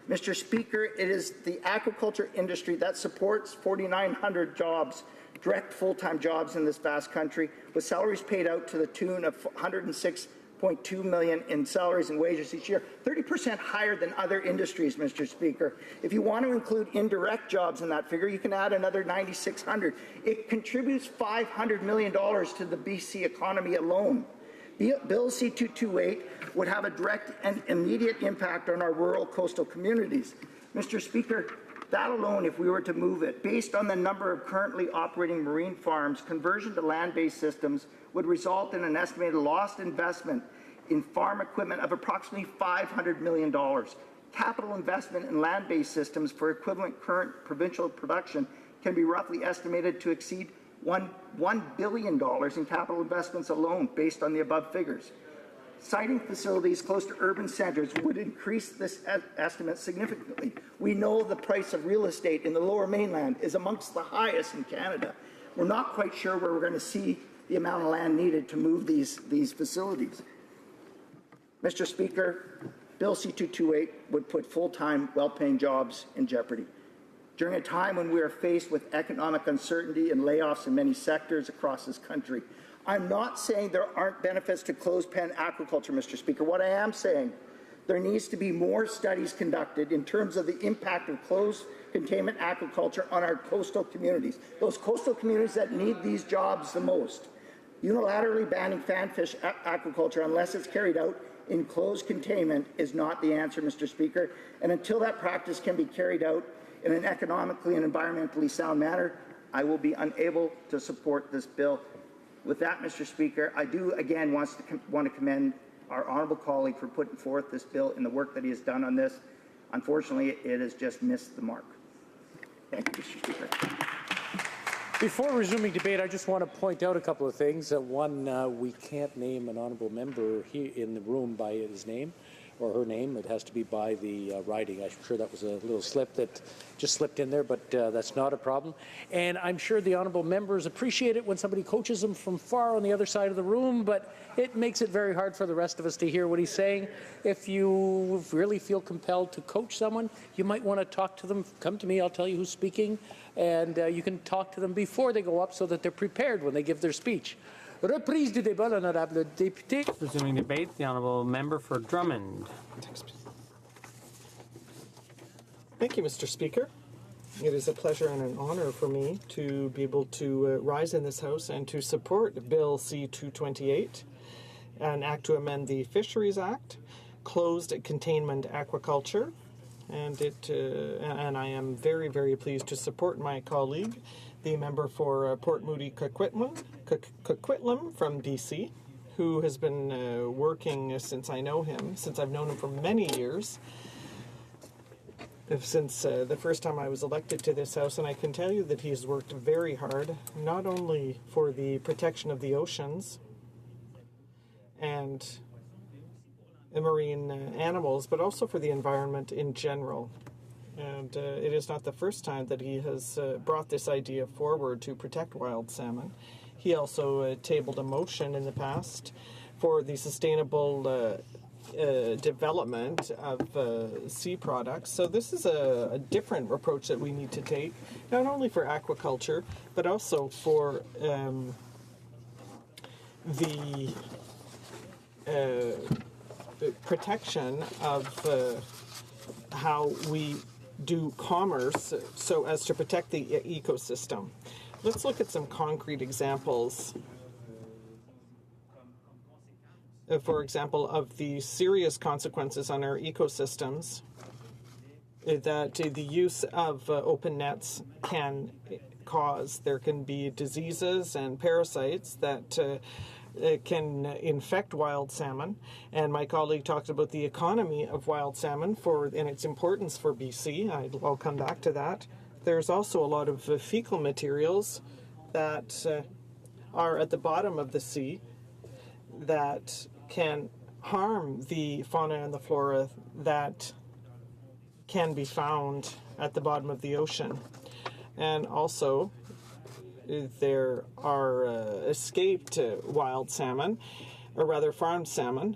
S10: Mr. Speaker, it is the aquaculture industry that supports 4,900 jobs, direct full-time jobs in this vast country, with salaries paid out to the tune of $106.2 million in salaries and wages each year, 30% higher than other industries, Mr. Speaker. If you want to include indirect jobs in that figure, you can add another 9,600. It contributes $500 million to the BC economy alone. Bill C-228 would have a direct and immediate impact on our rural coastal communities. Mr. Speaker, that alone, if we were to move it, based on the number of currently operating marine farms, conversion to land-based systems would result in an estimated lost investment in farm equipment of approximately $500 million. Capital investment in land-based systems for equivalent current provincial production can be roughly estimated to exceed $1 billion in capital investments alone, based on the above figures. Siting facilities close to urban centres would increase this estimate significantly. We know the price of real estate in the Lower Mainland is amongst the highest in Canada. We're not quite sure where we're going to see the amount of land needed to move these facilities. Mr. Speaker, Bill C-228 would put full-time, well-paying jobs in jeopardy. During a time when we are faced with economic uncertainty and layoffs in many sectors across this country, I'm not saying there aren't benefits to closed-pen aquaculture, Mr. Speaker. What I am saying, there needs to be more studies conducted in terms of the impact of closed containment aquaculture on our coastal communities, those coastal communities that need these jobs the most. Unilaterally banning fanfish aquaculture, unless it's carried out in closed containment, is not the answer, Mr. Speaker. And until that practice can be carried out in an economically and environmentally sound manner, I will be unable to support this bill. With that, Mr. Speaker, I do again want to commend our honourable colleague for putting forth this bill and the work that he has done on this. Unfortunately, it has just missed the mark. Thank you, Mr. Speaker.
S4: Before resuming debate, I just want to point out a couple of things. One, we can't name an honourable member here in the room by his name or her name. It has to be by the writing. I'm sure that was a little slip that just slipped in there, but that's not a problem. And I'm sure the honourable members appreciate it when somebody coaches them from far on the other side of the room, but it makes it very hard for the rest of us to hear what he's saying. If you really feel compelled to coach someone, you might want to talk to them. Come to me, I'll tell you who's speaking, and you can talk to them before they go up so that they're prepared when they give their speech. Reprise du débat, l'honorable député.
S3: Resuming debate, the honourable member for Drummond.
S9: Thank you, Mr. Speaker. It is a pleasure and an honour for me to be able to rise in this House and to support Bill C-228, an act to amend the Fisheries Act, closed containment aquaculture, and I am very, very pleased to support my colleague, the member for Port Moody Coquitlam from DC, who has been working since I've known him for many years, since the first time I was elected to this House, and I can tell you that he's worked very hard, not only for the protection of the oceans and marine animals, but also for the environment in general. And it is not the first time that he has brought this idea forward to protect wild salmon. He also tabled a motion in the past for the sustainable development of sea products. So this is a different approach that we need to take, not only for aquaculture, but also for the protection of how we do commerce so as to protect the ecosystem. Let's look at some concrete examples, for example, of the serious consequences on our ecosystems that the use of open nets can cause. There can be diseases and parasites that can infect wild salmon. And my colleague talked about the economy of wild salmon and its importance for BC. I'll come back to that. There's also a lot of fecal materials that are at the bottom of the sea that can harm the fauna and the flora that can be found at the bottom of the ocean. And also, there are escaped wild salmon, or rather farmed salmon,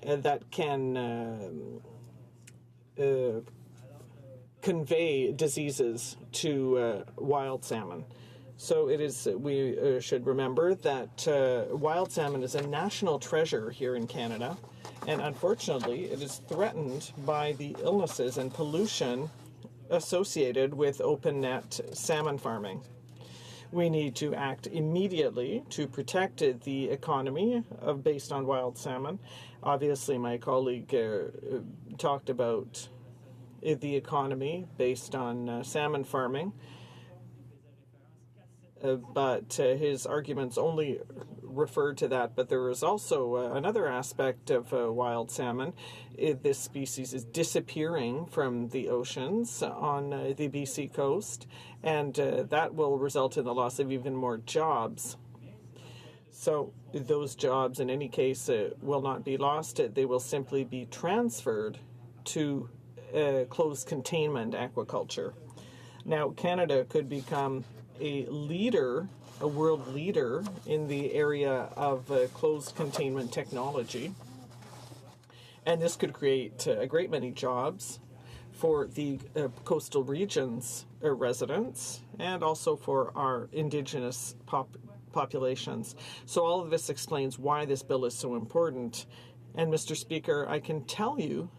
S9: that can convey diseases to wild salmon. So it is. We should remember that wild salmon is a national treasure here in Canada, and unfortunately, it is threatened by the illnesses and pollution associated with open net salmon farming. We need to act immediately to protect the economy based on wild salmon. Obviously, my colleague talked about the economy based on salmon farming. But his arguments only referred to that. But there is also another aspect of wild salmon. This species is disappearing from the oceans on the BC coast, and that will result in the loss of even more jobs. So those jobs, in any case, will not be lost. They will simply be transferred to closed containment aquaculture. Now, Canada could become a world leader in the area of closed containment technology. And this could create a great many jobs for the coastal regions residents and also for our Indigenous populations. So all of this explains why this bill is so important. And Mr. Speaker, I can tell you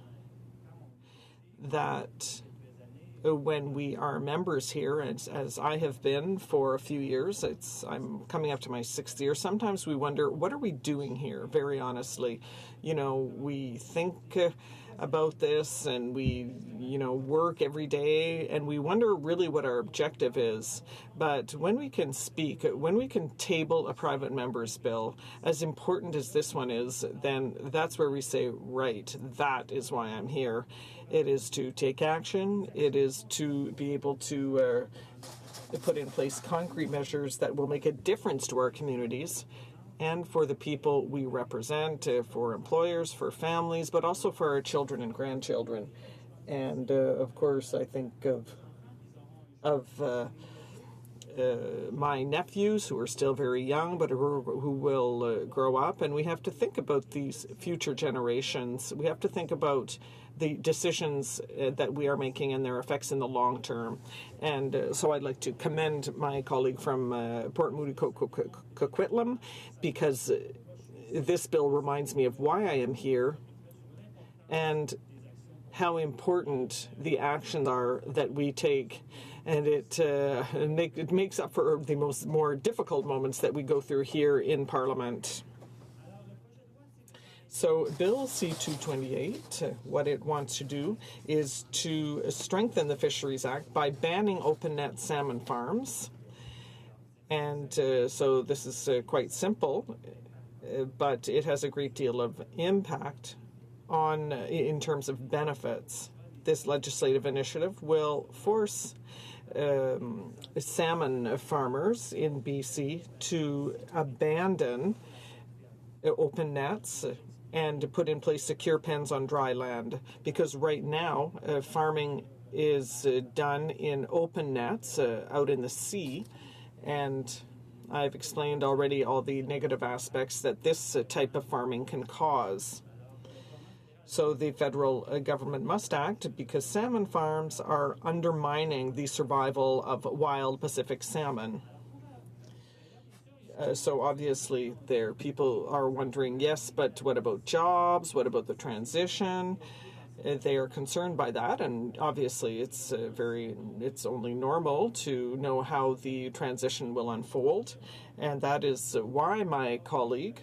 S9: that when we are members here, as I have been for a few years, I'm coming up to my 6th year, sometimes we wonder, what are we doing here, very honestly? You know, we think about this and we, work every day and we wonder really what our objective is. But when we can speak, when we can table a private member's bill, as important as this one is, then that's where we say, right, that is why I'm here. It is to take action. It is to be able to put in place concrete measures that will make a difference to our communities and for the people we represent, for employers, for families, but also for our children and grandchildren. And of course, I think of my nephews who are still very young, but who will grow up. And we have to think about these future generations. We have to think about the decisions that we are making and their effects in the long term. And so I'd like to commend my colleague from Port Moody Coquitlam, because this bill reminds me of why I am here and how important the actions are that we take. And it makes up for the more difficult moments that we go through here in Parliament. So Bill C-228, what it wants to do is to strengthen the Fisheries Act by banning open net salmon farms. And so this is quite simple, but it has a great deal of impact in terms of benefits. This legislative initiative will force salmon farmers in BC to abandon open nets and to put in place secure pens on dry land, because right now farming is done in open nets out in the sea, and I've explained already all the negative aspects that this type of farming can cause. So the federal government must act, because salmon farms are undermining the survival of wild Pacific salmon. So obviously people are wondering, yes, but what about jobs? What about the transition? They are concerned by that, and obviously it's only normal to know how the transition will unfold, and that is why my colleague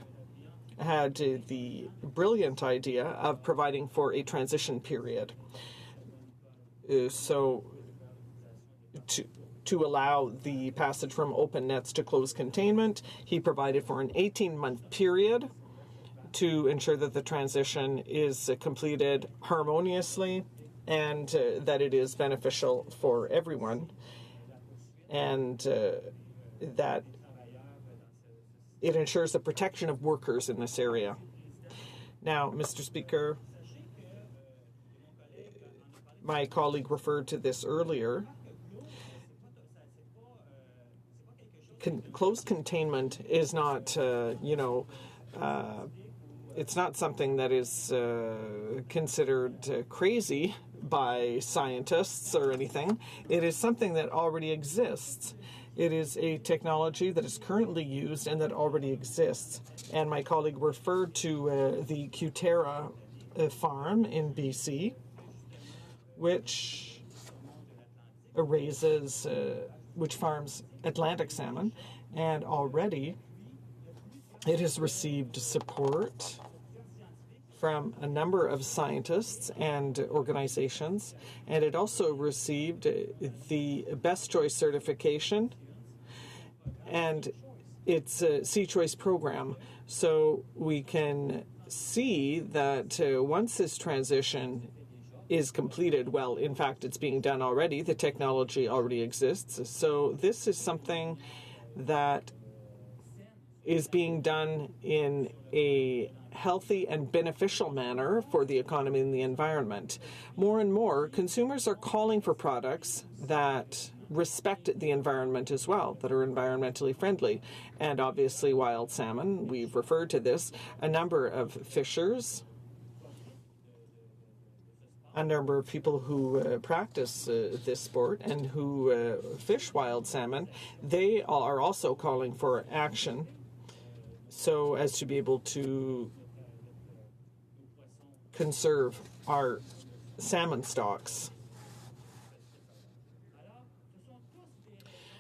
S9: had the brilliant idea of providing for a transition period. So to allow the passage from open nets to closed containment. He provided for an 18-month period to ensure that the transition is completed harmoniously and that it is beneficial for everyone, and that it ensures the protection of workers in this area. Now, Mr. Speaker, my colleague referred to this earlier. Closed containment is not, it's not something that is considered crazy by scientists or anything. It is something that already exists. It is a technology that is currently used and that already exists. And my colleague referred to the Cutera farm in BC, which which farms Atlantic salmon, and already it has received support from a number of scientists and organizations, and it also received the Best Choice certification and its Sea Choice program. So we can see that once this transition is completed, well, in fact, it's being done already. The technology already exists. So this is something that is being done in a healthy and beneficial manner for the economy and the environment. More and more, consumers are calling for products that respect the environment as well, that are environmentally friendly. And obviously, wild salmon, we've referred to this, a number of fishers, a number of people who practice this sport and who fish wild salmon, they are also calling for action so as to be able to conserve our salmon stocks.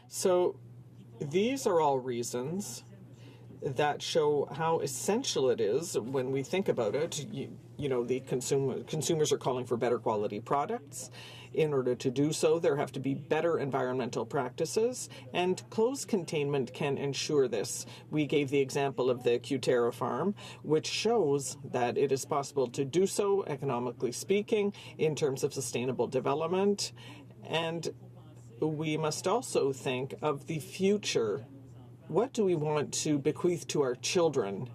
S9: So these are all reasons that show how essential it is when we think about it. You know, the consumers are calling for better quality products. In order to do so, there have to be better environmental practices, and closed containment can ensure this. We gave the example of the Cutera farm, which shows that it is possible to do so, economically speaking, in terms of sustainable development. And we must also think of the future. What do we want to bequeath to our children?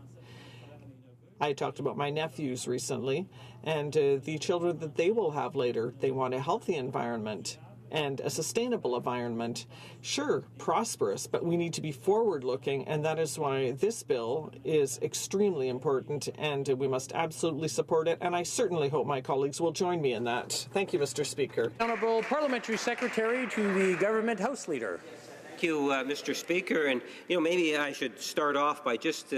S9: I talked about my nephews recently, and the children that they will have later. They want a healthy environment and a sustainable environment. Sure, prosperous, but we need to be forward-looking, and that is why this bill is extremely important, and we must absolutely support it, and I certainly hope my colleagues will join me in that. Thank you, Mr. Speaker.
S4: Honourable Parliamentary Secretary to the Government House Leader.
S16: Thank you, Mr. Speaker. And, maybe I should start off by just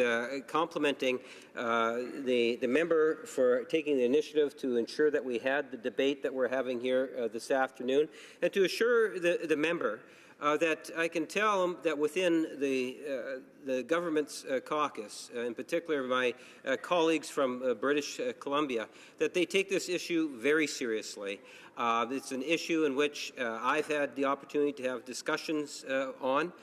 S16: complimenting the member for taking the initiative to ensure that we had the debate that we're having here this afternoon, and to assure the member that I can tell him that within the government's caucus, in particular my colleagues from British Columbia, that they take this issue very seriously. It's an issue in which I've had the opportunity to have discussions on.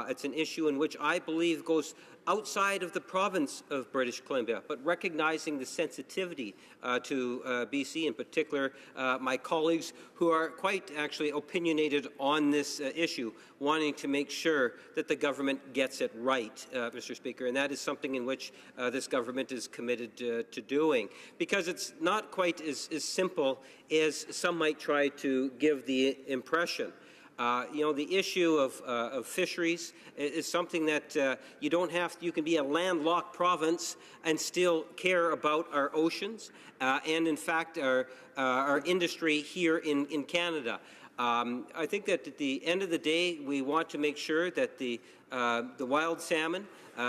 S16: It's an issue in which I believe goes outside of the province of British Columbia, but recognizing the sensitivity to BC, in particular my colleagues who are quite actually opinionated on this issue, wanting to make sure that the government gets it right, Mr. Speaker, and that is something in which this government is committed to doing, because it's not quite as simple as some might try to give the impression. The issue of fisheries is something that you can be a landlocked province and still care about our oceans and, in fact, our industry here in Canada. I think that at the end of the day, we want to make sure that the the wild salmon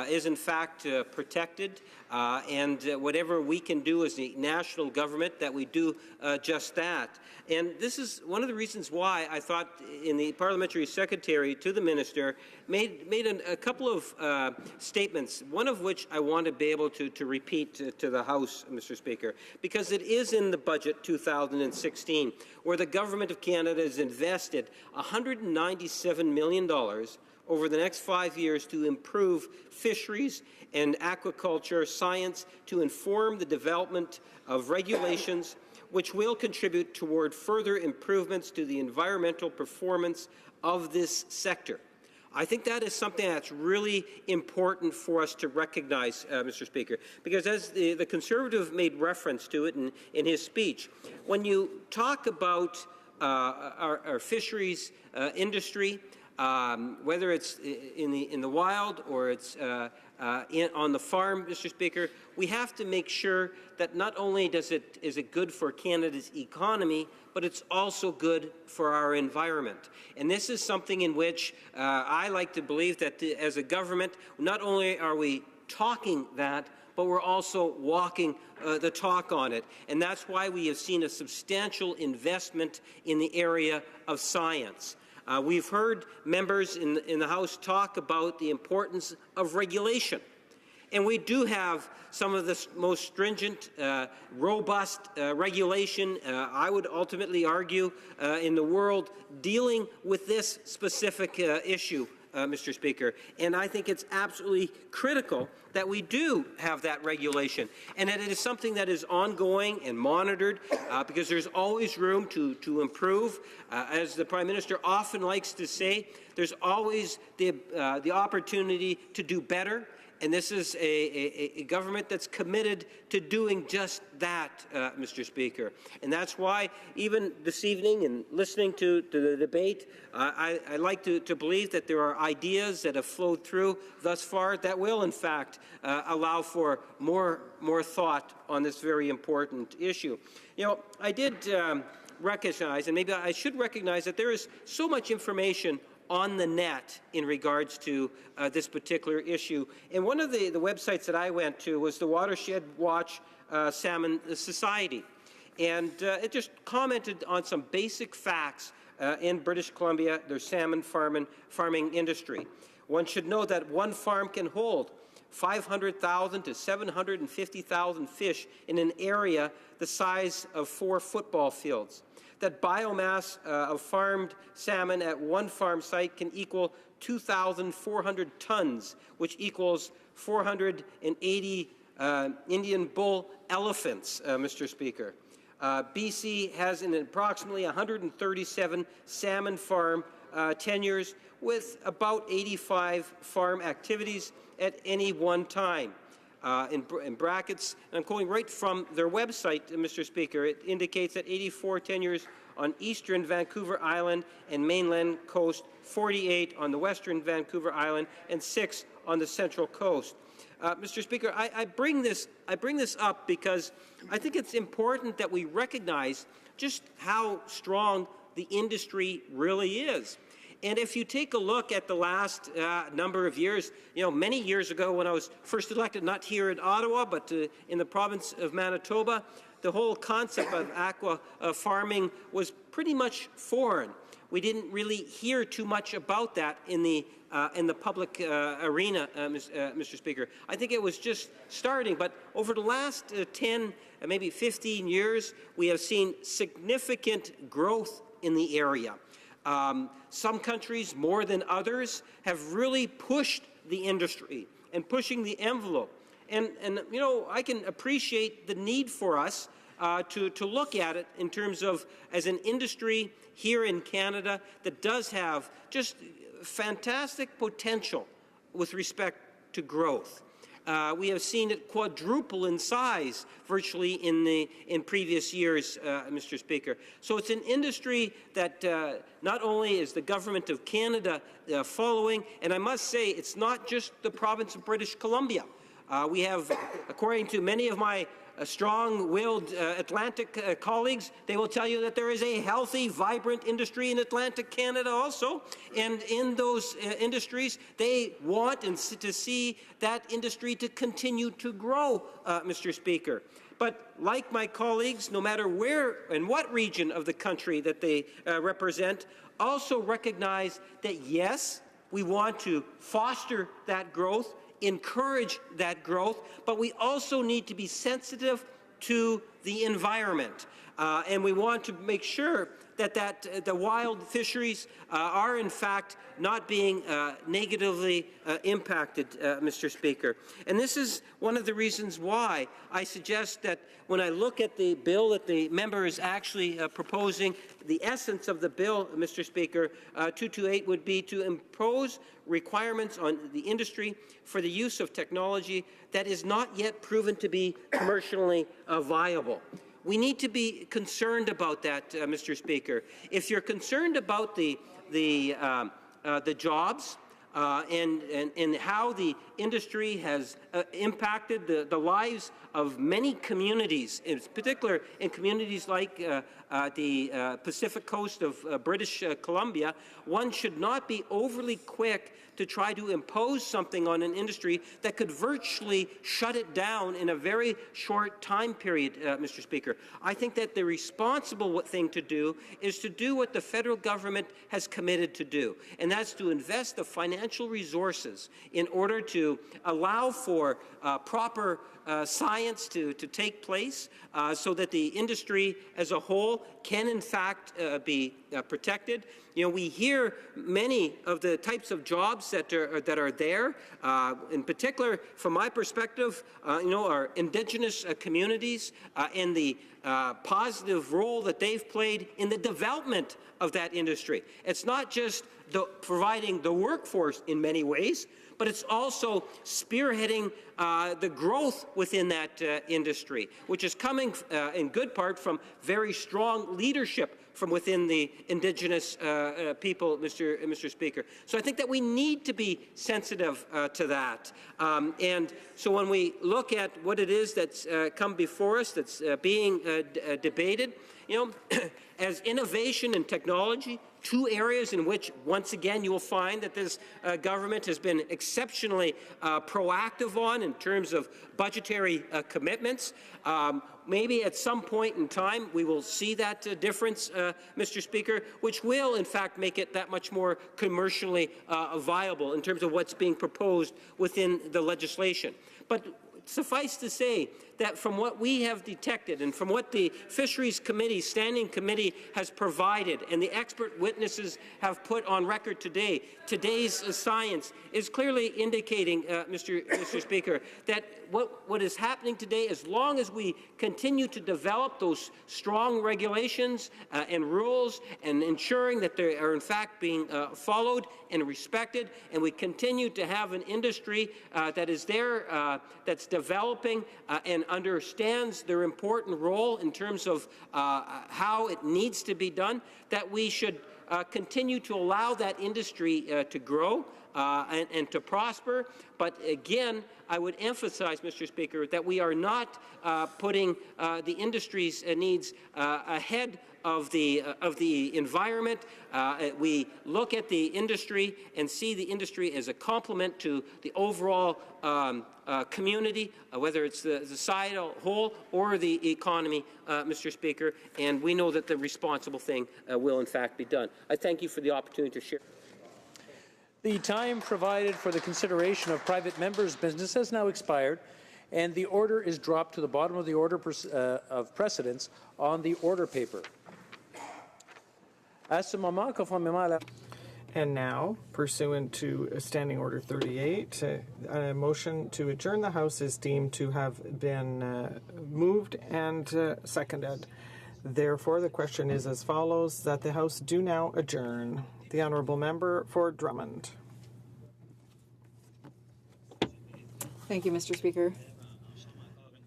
S16: is in fact protected, and whatever we can do as the national government, that we do just that. And this is one of the reasons why I thought in the parliamentary secretary to the minister made a couple of statements, one of which I want to be able to repeat to the House, Mr. Speaker, because it is in the budget 2016, where the Government of Canada has invested $197 million over the next 5 years to improve fisheries and aquaculture science, to inform the development of regulations which will contribute toward further improvements to the environmental performance of this sector. I think that is something that's really important for us to recognize, Mr. Speaker, because as the Conservative made reference to it in his speech, when you talk about our fisheries industry, whether it's in the wild or it's on the farm, Mr. Speaker, we have to make sure that not only is it good for Canada's economy, but it's also good for our environment. And this is something in which I like to believe that as a government, not only are we talking that, but we're also walking the talk on it. And that's why we have seen a substantial investment in the area of science. We've heard members in the House talk about the importance of regulation. And we do have some of the most stringent, robust regulation, I would ultimately argue, in the world dealing with this specific issue, Mr. Speaker. And I think it's absolutely critical that we do have that regulation, and that it is something that is ongoing and monitored, because there's always room to improve. As the Prime Minister often likes to say, there's always the opportunity to do better. And this is a government that's committed to doing just that, Mr. Speaker. And that's why, even this evening, and listening to the debate, I like to believe that there are ideas that have flowed through thus far that will, in fact, allow for more thought on this very important issue. You know, I did recognize, and maybe I should recognize, that there is so much information on the net in regards to this particular issue. And one of the websites that I went to was the Watershed Watch Salmon Society. And it just commented on some basic facts in British Columbia, their salmon farming industry. One should know that one farm can hold 500,000 to 750,000 fish in an area the size of 4 football fields. That biomass of farmed salmon at one farm site can equal 2,400 tons, which equals 480 Indian bull elephants, Mr. Speaker. BC has approximately 137 salmon farm tenures with about 85 farm activities at any one time. In brackets, and I'm quoting right from their website, Mr. Speaker, it indicates that 84 tenures on eastern Vancouver Island and mainland coast, 48 on the western Vancouver Island, and 6 on the central coast. Mr. Speaker, I bring this up because I think it's important that we recognize just how strong the industry really is. And if you take a look at the last number of years, you know, many years ago when I was first elected, not here in Ottawa, but in the province of Manitoba, the whole concept of aqua farming was pretty much foreign. We didn't really hear too much about that in the public arena, Mr. Speaker. I think it was just starting, but over the last 10, maybe 15 years, we have seen significant growth in the area. Some countries, more than others, have really pushed the industry and pushing the envelope. And you know, I can appreciate the need for us to look at it in terms of as an industry here in Canada that does have just fantastic potential with respect to growth. We have seen it quadruple in size virtually in previous years, Mr. Speaker. So it's an industry that not only is the Government of Canada following, and I must say it's not just the province of British Columbia. We have, according to many of my strong-willed Atlantic colleagues, they will tell you that there is a healthy, vibrant industry in Atlantic Canada also. And in those industries, they want to see that industry to continue to grow, Mr. Speaker. But like my colleagues, no matter where and what region of the country that they represent, also recognize that, yes, we want to foster that growth, encourage that growth, but we also need to be sensitive to the environment. And we want to make sure that the wild fisheries are in fact not being negatively impacted, Mr. Speaker. And this is one of the reasons why I suggest that when I look at the bill that the member is actually proposing, the essence of the bill, Mr. Speaker, 228 would be to impose requirements on the industry for the use of technology that is not yet proven to be commercially viable. We need to be concerned about that, Mr. Speaker. If you're concerned about the jobs and how the industry has impacted the lives of many communities, in particular in communities like the Pacific coast of British Columbia, one should not be overly quick to try to impose something on an industry that could virtually shut it down in a very short time period, Mr. Speaker. I think that the responsible thing to do is to do what the federal government has committed to do, and that's to invest the financial resources in order to allow for proper science to take place so that the industry as a whole can in fact be protected. You know, we hear many of the types of jobs that are there. In particular, from my perspective, you know, our Indigenous communities and the positive role that they've played in the development of that industry. It's not just providing the workforce in many ways, but it's also spearheading the growth within that industry, which is coming in good part from very strong leadership from within the Indigenous people, Mr. Speaker. So I think that we need to be sensitive to that. And so when we look at what it is that's come before us, that's being debated, you know, as innovation and technology, two areas in which, once again, you will find that this government has been exceptionally proactive on in terms of budgetary commitments. Maybe at some point in time we will see that difference, Mr. Speaker, which will, in fact, make it that much more commercially viable in terms of what's being proposed within the legislation. But suffice to say that from what we have detected and from what the Fisheries Committee, Standing Committee has provided and the expert witnesses have put on record today, today's science is clearly indicating, Mr. Speaker, that what is happening today, as long as we continue to develop those strong regulations and rules and ensuring that they are in fact being followed and respected, and we continue to have an industry that is there, that's developing and understands their important role in terms of how it needs to be done, that we should continue to allow that industry to grow and to prosper. But again, I would emphasize, Mr. Speaker, that we are not putting the industry's needs ahead of the environment. We look at the industry and see the industry as a complement to the overall community, whether it's the societal whole or the economy, Mr. Speaker, and we know that the responsible thing will in fact be done. I thank you for the opportunity to share.
S4: The time provided for the consideration of private members' business has now expired, and the order is dropped to the bottom of the order of precedence on the order paper.
S9: And now, pursuant to Standing Order 38, a motion to adjourn the House is deemed to have been moved and seconded. Therefore, the question is as follows, that the House do now adjourn. The Honourable Member for Drummond.
S13: Thank you, Mr. Speaker.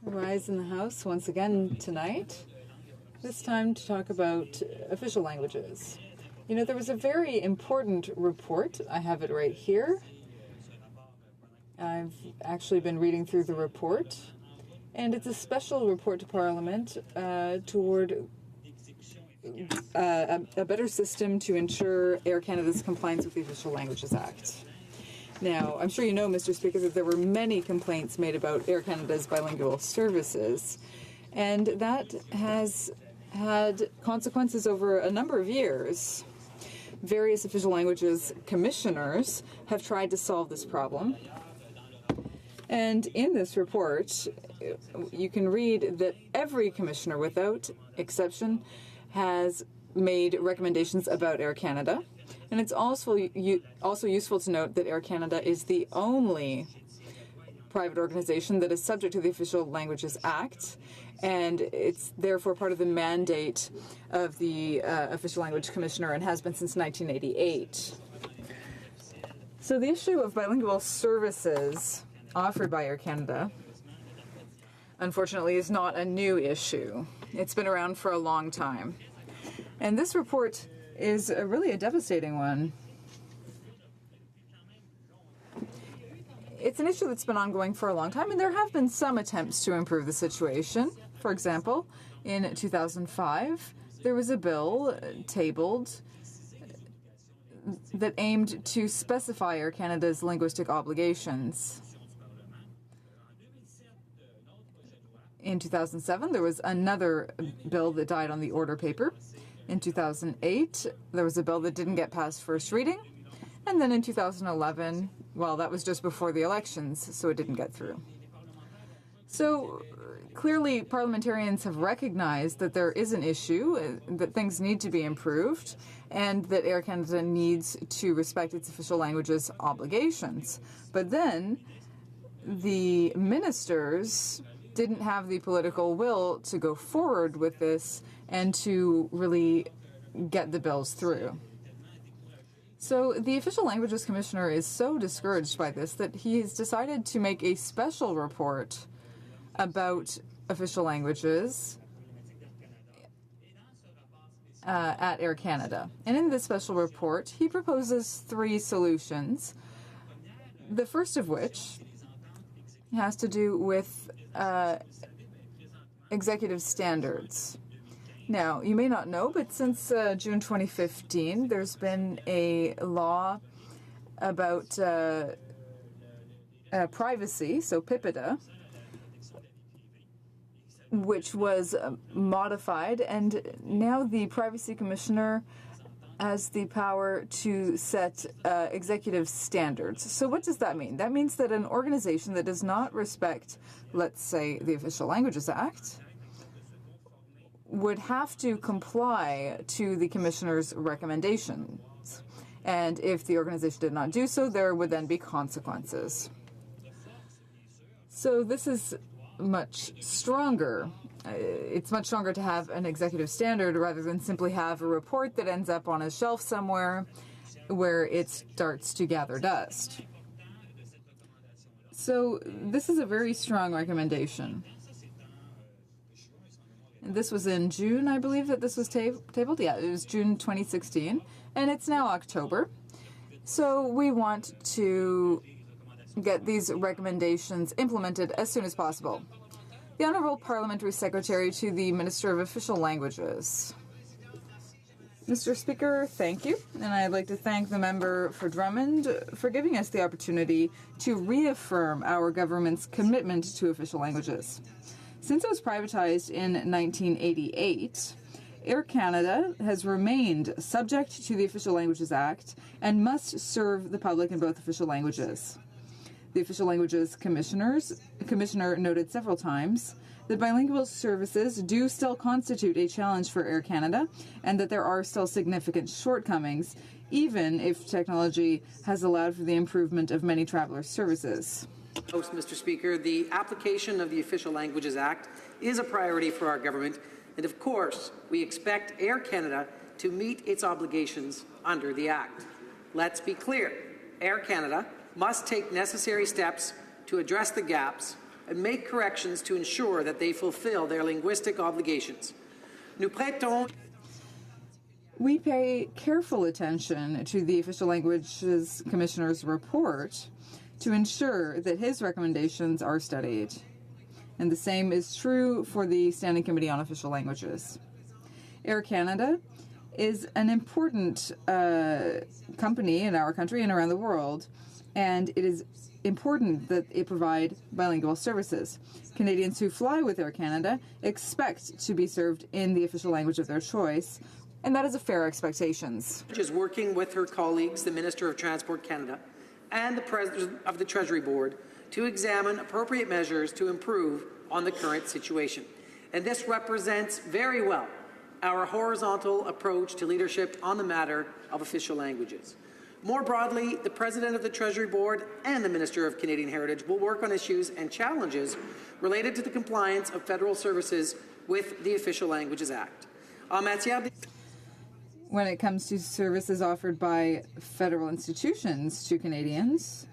S13: I rise in the House once again tonight, this time to talk about official languages. You know, there was a very important report, I have it right here, I've actually been reading through the report, and it's a special report to Parliament toward a better system to ensure Air Canada's compliance with the Official Languages Act. Now, I'm sure you know, Mr. Speaker, that there were many complaints made about Air Canada's bilingual services, and that has had consequences over a number of years. Various official languages commissioners have tried to solve this problem. And in this report, you can read that every commissioner, without exception, has made recommendations about Air Canada. And it's also useful to note that Air Canada is the only private organization that is subject to the Official Languages Act, and it's therefore part of the mandate of the Official Language Commissioner and has been since 1988. So the issue of bilingual services offered by Air Canada, unfortunately, is not a new issue. It's been around for a long time. And this report is really a devastating one. It's an issue that's been ongoing for a long time, and there have been some attempts to improve the situation. For example, in 2005, there was a bill tabled that aimed to specify Air Canada's linguistic obligations. In 2007, there was another bill that died on the order paper. In 2008, there was a bill that didn't get past first reading. And then in 2011, well, that was just before the elections, so it didn't get through. So clearly, parliamentarians have recognized that there is an issue, that things need to be improved, and that Air Canada needs to respect its official languages obligations. But then the ministers didn't have the political will to go forward with this and to really get the bills through. So the Official Languages Commissioner is so discouraged by this that he has decided to make a special report about official languages at Air Canada. And in this special report, he proposes 3 solutions, the first of which has to do with executive standards. Now, you may not know, but since June 2015, there's been a law about privacy, so PIPEDA, which was modified, and now the Privacy Commissioner has the power to set executive standards. So what does that mean? That means that an organization that does not respect, let's say, the Official Languages Act, would have to comply to the Commissioner's recommendations. And if the organization did not do so, there would then be consequences. So this is much stronger. It's much stronger to have an executive standard rather than simply have a report that ends up on a shelf somewhere where it starts to gather dust. So this is a very strong recommendation. This was in June, I believe, that this was tabled. Yeah, it was June 2016, and it's now October. So we want to get these recommendations implemented as soon as possible. The Honourable Parliamentary Secretary to the Minister of Official Languages. Mr. Speaker, thank you, and I'd like to thank the member for Drummond for giving us the opportunity to reaffirm our government's commitment to official languages. Since it was privatized in 1988, Air Canada has remained subject to the Official Languages Act and must serve the public in both official languages. The Official Languages Commissioner noted several times that bilingual services do still constitute a challenge for Air Canada and that there are still significant shortcomings, even if technology has allowed for the improvement of many travelers' services.
S1: Mr. Speaker, the application of the Official Languages Act is a priority for our government, and of course, we expect Air Canada to meet its obligations under the Act. Let's be clear, Air Canada must take necessary steps to address the gaps and make corrections to ensure that they fulfill their linguistic obligations.
S13: We pay careful attention to the Official Languages Commissioner's report, to ensure that his recommendations are studied. And the same is true for the Standing Committee on Official Languages. Air Canada is an important company in our country and around the world, and it is important that it provide bilingual services. Canadians who fly with Air Canada expect to be served in the official language of their choice, and that is a fair expectation.
S1: She is working with her colleagues, the Minister of Transport Canada and the President of the Treasury Board, to examine appropriate measures to improve on the current situation. And this represents very well our horizontal approach to leadership on the matter of official languages. More broadly, the President of the Treasury Board and the Minister of Canadian Heritage will work on issues and challenges related to the compliance of federal services with the Official Languages Act.
S13: When it comes to services offered by federal institutions to Canadians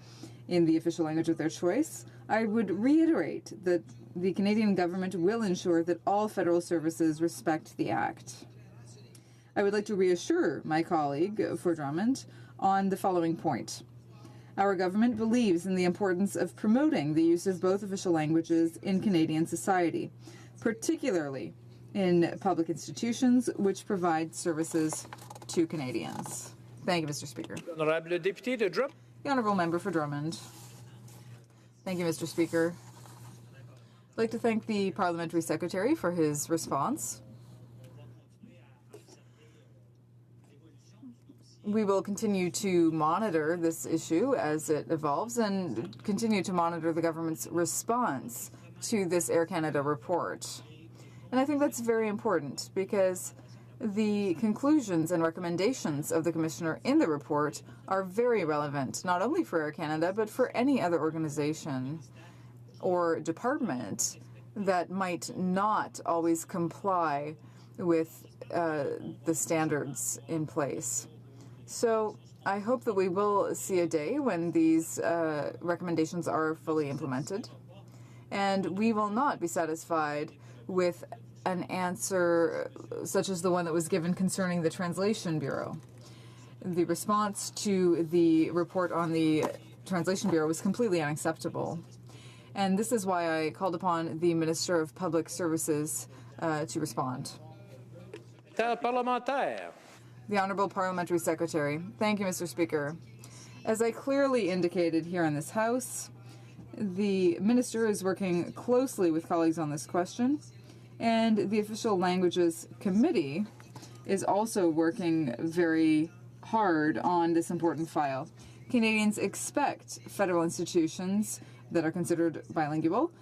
S13: in the official language of their choice, I would reiterate that the Canadian government will ensure that all federal services respect the Act. I would like to reassure my colleague for Drummond on the following point. Our government believes in the importance of promoting the use of both official languages in Canadian society, particularly in public institutions which provide services to Canadians. Thank you, Mr. Speaker. The Honourable Member for Drummond. Thank you, Mr. Speaker. I'd like to thank the Parliamentary Secretary for his response. We will continue to monitor this issue as it evolves and continue to monitor the government's response to this Air Canada report. And I think that's very important because the conclusions and recommendations of the Commissioner in the report are very relevant, not only for Air Canada, but for any other organization or department that might not always comply with the standards in place. So I hope that we will see a day when these recommendations are fully implemented, and we will not be satisfied with an answer such as the one that was given concerning the Translation Bureau. The response to the report on the Translation Bureau was completely unacceptable. And this is why I called upon the Minister of Public Services to respond. The Honourable Parliamentary Secretary. Thank you, Mr. Speaker. As I clearly indicated here in this House, the Minister is working closely with colleagues on this question, and the Official Languages Committee is also working very hard on this important file. Canadians expect federal institutions that are considered bilingual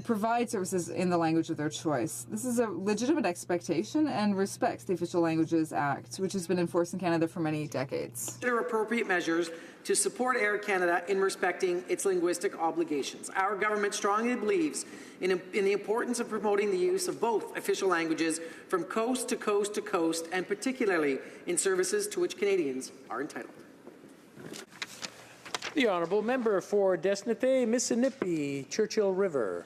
S13: provide services in the language of their choice. This is a legitimate expectation and respects the Official Languages Act, which has been enforced in Canada for many decades.
S1: There are appropriate measures to support Air Canada in respecting its linguistic obligations. Our government strongly believes in the importance of promoting the use of both official languages from coast to coast to coast, and particularly in services to which Canadians are entitled.
S4: The Honourable Member for Desnethé, Mississippi, Churchill River.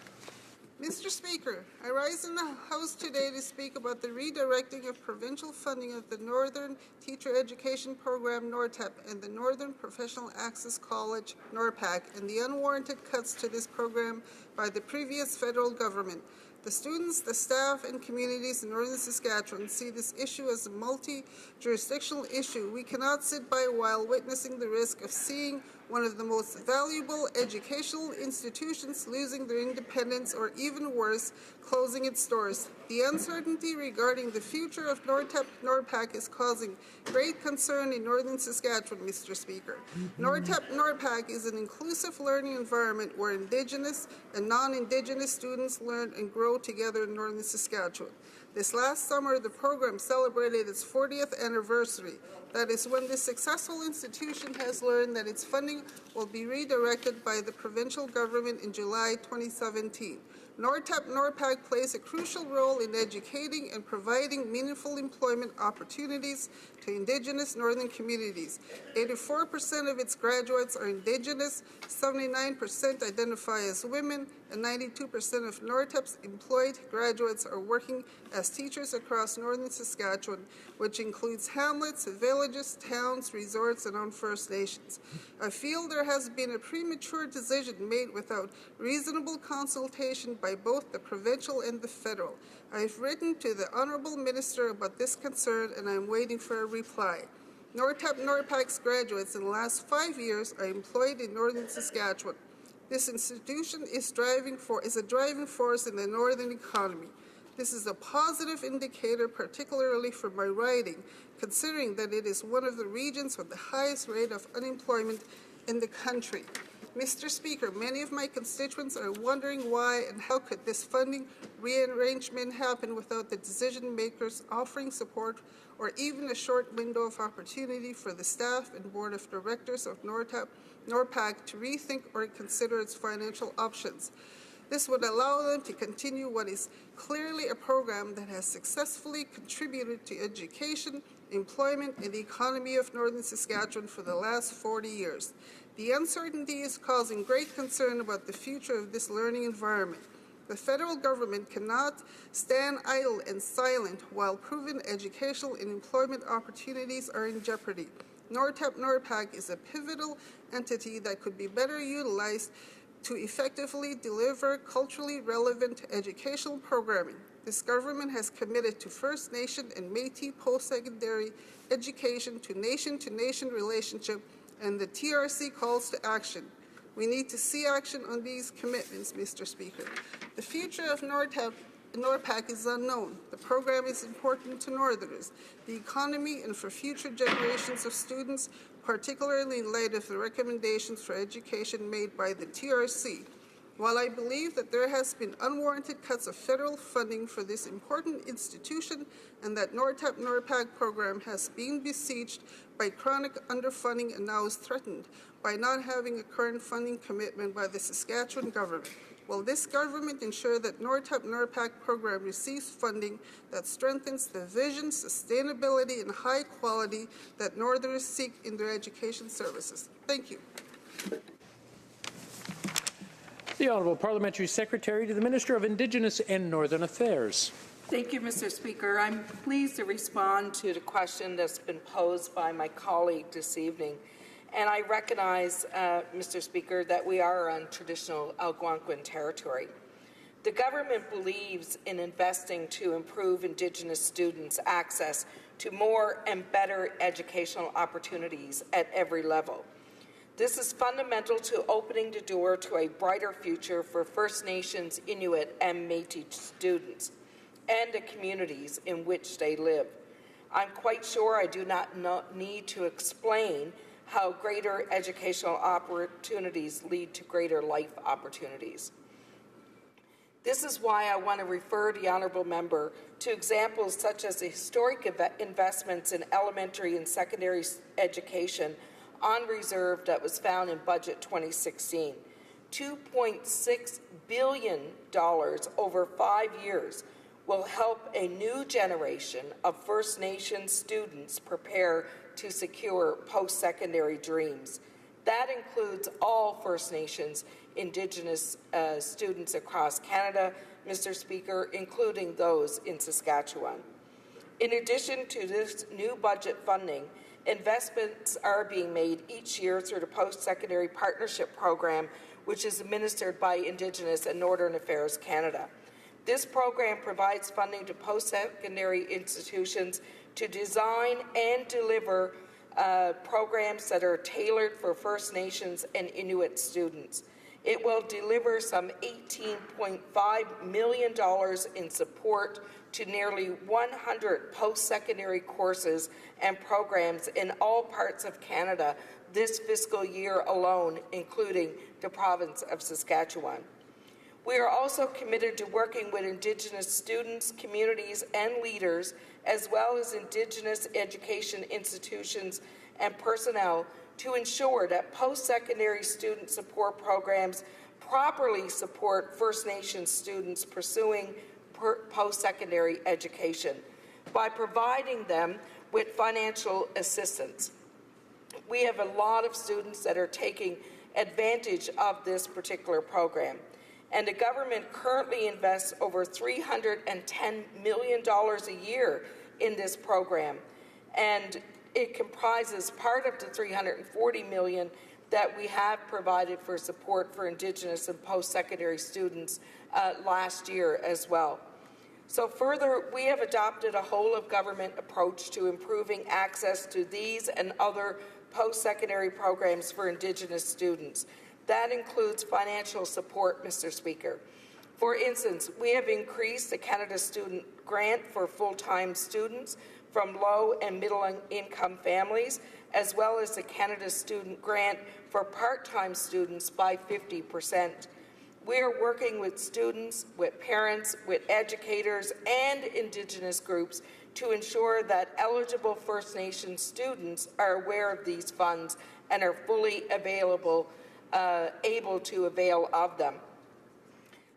S5: Mr. Speaker, I rise in the House today to speak about the redirecting of provincial funding of the Northern Teacher Education Program, NORTEP, and the Northern Professional Access College, NORPAC, and the unwarranted cuts to this program by the previous federal government. The students, the staff, and communities in Northern Saskatchewan see this issue as a multi-jurisdictional issue. We cannot sit by while witnessing the risk of seeing one of the most valuable educational institutions losing their independence, or even worse, closing its doors. The uncertainty regarding the future of NORPAC is causing great concern in Northern Saskatchewan, Mr. Speaker. NORPAC is an inclusive learning environment where Indigenous and non-Indigenous students learn and grow together in Northern Saskatchewan. This last summer, the program celebrated its 40th anniversary. That is when this successful institution has learned that its funding will be redirected by the provincial government in July 2017. NORPAC plays a crucial role in educating and providing meaningful employment opportunities to Indigenous northern communities. 84% of its graduates are Indigenous, 79% identify as women, and 92% of NORTEP's employed graduates are working as teachers across northern Saskatchewan, which includes hamlets, villages, towns, resorts, and on First Nations. I feel there has been a premature decision made without reasonable consultation by both the provincial and the federal. I've written to the Honourable Minister about this concern, and I'm waiting for a reply. NORPAC's graduates in the last 5 years are employed in northern Saskatchewan. This institution is a driving force in the northern economy. This is a positive indicator, particularly for my riding, considering that it is one of the regions with the highest rate of unemployment in the country. Mr. Speaker, many of my constituents are wondering why and how could this funding rearrangement happen without the decision makers offering support or even a short window of opportunity for the staff and board of directors of NORPAC to rethink or consider its financial options. This would allow them to continue what is clearly a program that has successfully contributed to education, employment, and the economy of northern Saskatchewan for the last 40 years. The uncertainty is causing great concern about the future of this learning environment. The federal government cannot stand idle and silent while proven educational and employment opportunities are in jeopardy. NORPAC is a pivotal entity that could be better utilized to effectively deliver culturally relevant educational programming. This government has committed to First Nation and Métis post-secondary education to nation relationship, and the TRC calls to action. We need to see action on these commitments, Mr. Speaker. The future of NORPAC is unknown. The program is important to Northerners, the economy, and for future generations of students, particularly in light of the recommendations for education made by the TRC. While I believe that there has been unwarranted cuts of federal funding for this important institution and that NORPAC program has been besieged by chronic underfunding and now is threatened by not having a current funding commitment by the Saskatchewan government, will this government ensure that NORPAC program receives funding that strengthens the vision, sustainability, and high quality that Northerners seek in their education services? Thank you.
S4: The Honourable Parliamentary Secretary to the Minister of Indigenous and Northern Affairs.
S11: Thank you, Mr. Speaker. I'm pleased to respond to the question that's been posed by my colleague this evening. And I recognize, Mr. Speaker, that we are on traditional Algonquin territory. The government believes in investing to improve Indigenous students' access to more and better educational opportunities at every level. This is fundamental to opening the door to a brighter future for First Nations, Inuit, and Métis students and the communities in which they live. I'm quite sure I do not need to explain how greater educational opportunities lead to greater life opportunities. This is why I want to refer the Honourable Member to examples such as the historic investments in elementary and secondary education on reserve that was found in Budget 2016. $2.6 billion over 5 years will help a new generation of First Nations students prepare to secure post-secondary dreams. That includes all First Nations Indigenous students across Canada, Mr. Speaker, including those in Saskatchewan. In addition to this new budget funding, investments are being made each year through the Post-Secondary Partnership Program, which is administered by Indigenous and Northern Affairs Canada. This program provides funding to post-secondary institutions to design and deliver programs that are tailored for First Nations and Inuit students. It will deliver some $18.5 million in support to nearly 100 post-secondary courses and programs in all parts of Canada this fiscal year alone, including the province of Saskatchewan. We are also committed to working with Indigenous students, communities, and leaders, as well as Indigenous education institutions and personnel, to ensure that post-secondary student support programs properly support First Nations students pursuing post-secondary education by providing them with financial assistance. We have a lot of students that are taking advantage of this particular program. And the government currently invests over $310 million a year in this program. And it comprises part of the $340 million that we have provided for support for Indigenous and post-secondary students last year as well. So further, we have adopted a whole-of-government approach to improving access to these and other post-secondary programs for Indigenous students. That includes financial support, Mr. Speaker. For instance, we have increased the Canada Student Grant for full-time students from low and middle-income families, as well as the Canada Student Grant for part-time students by 50%. We are working with students, with parents, with educators, and Indigenous groups to ensure that eligible First Nations students are aware of these funds and are fully able to avail of them.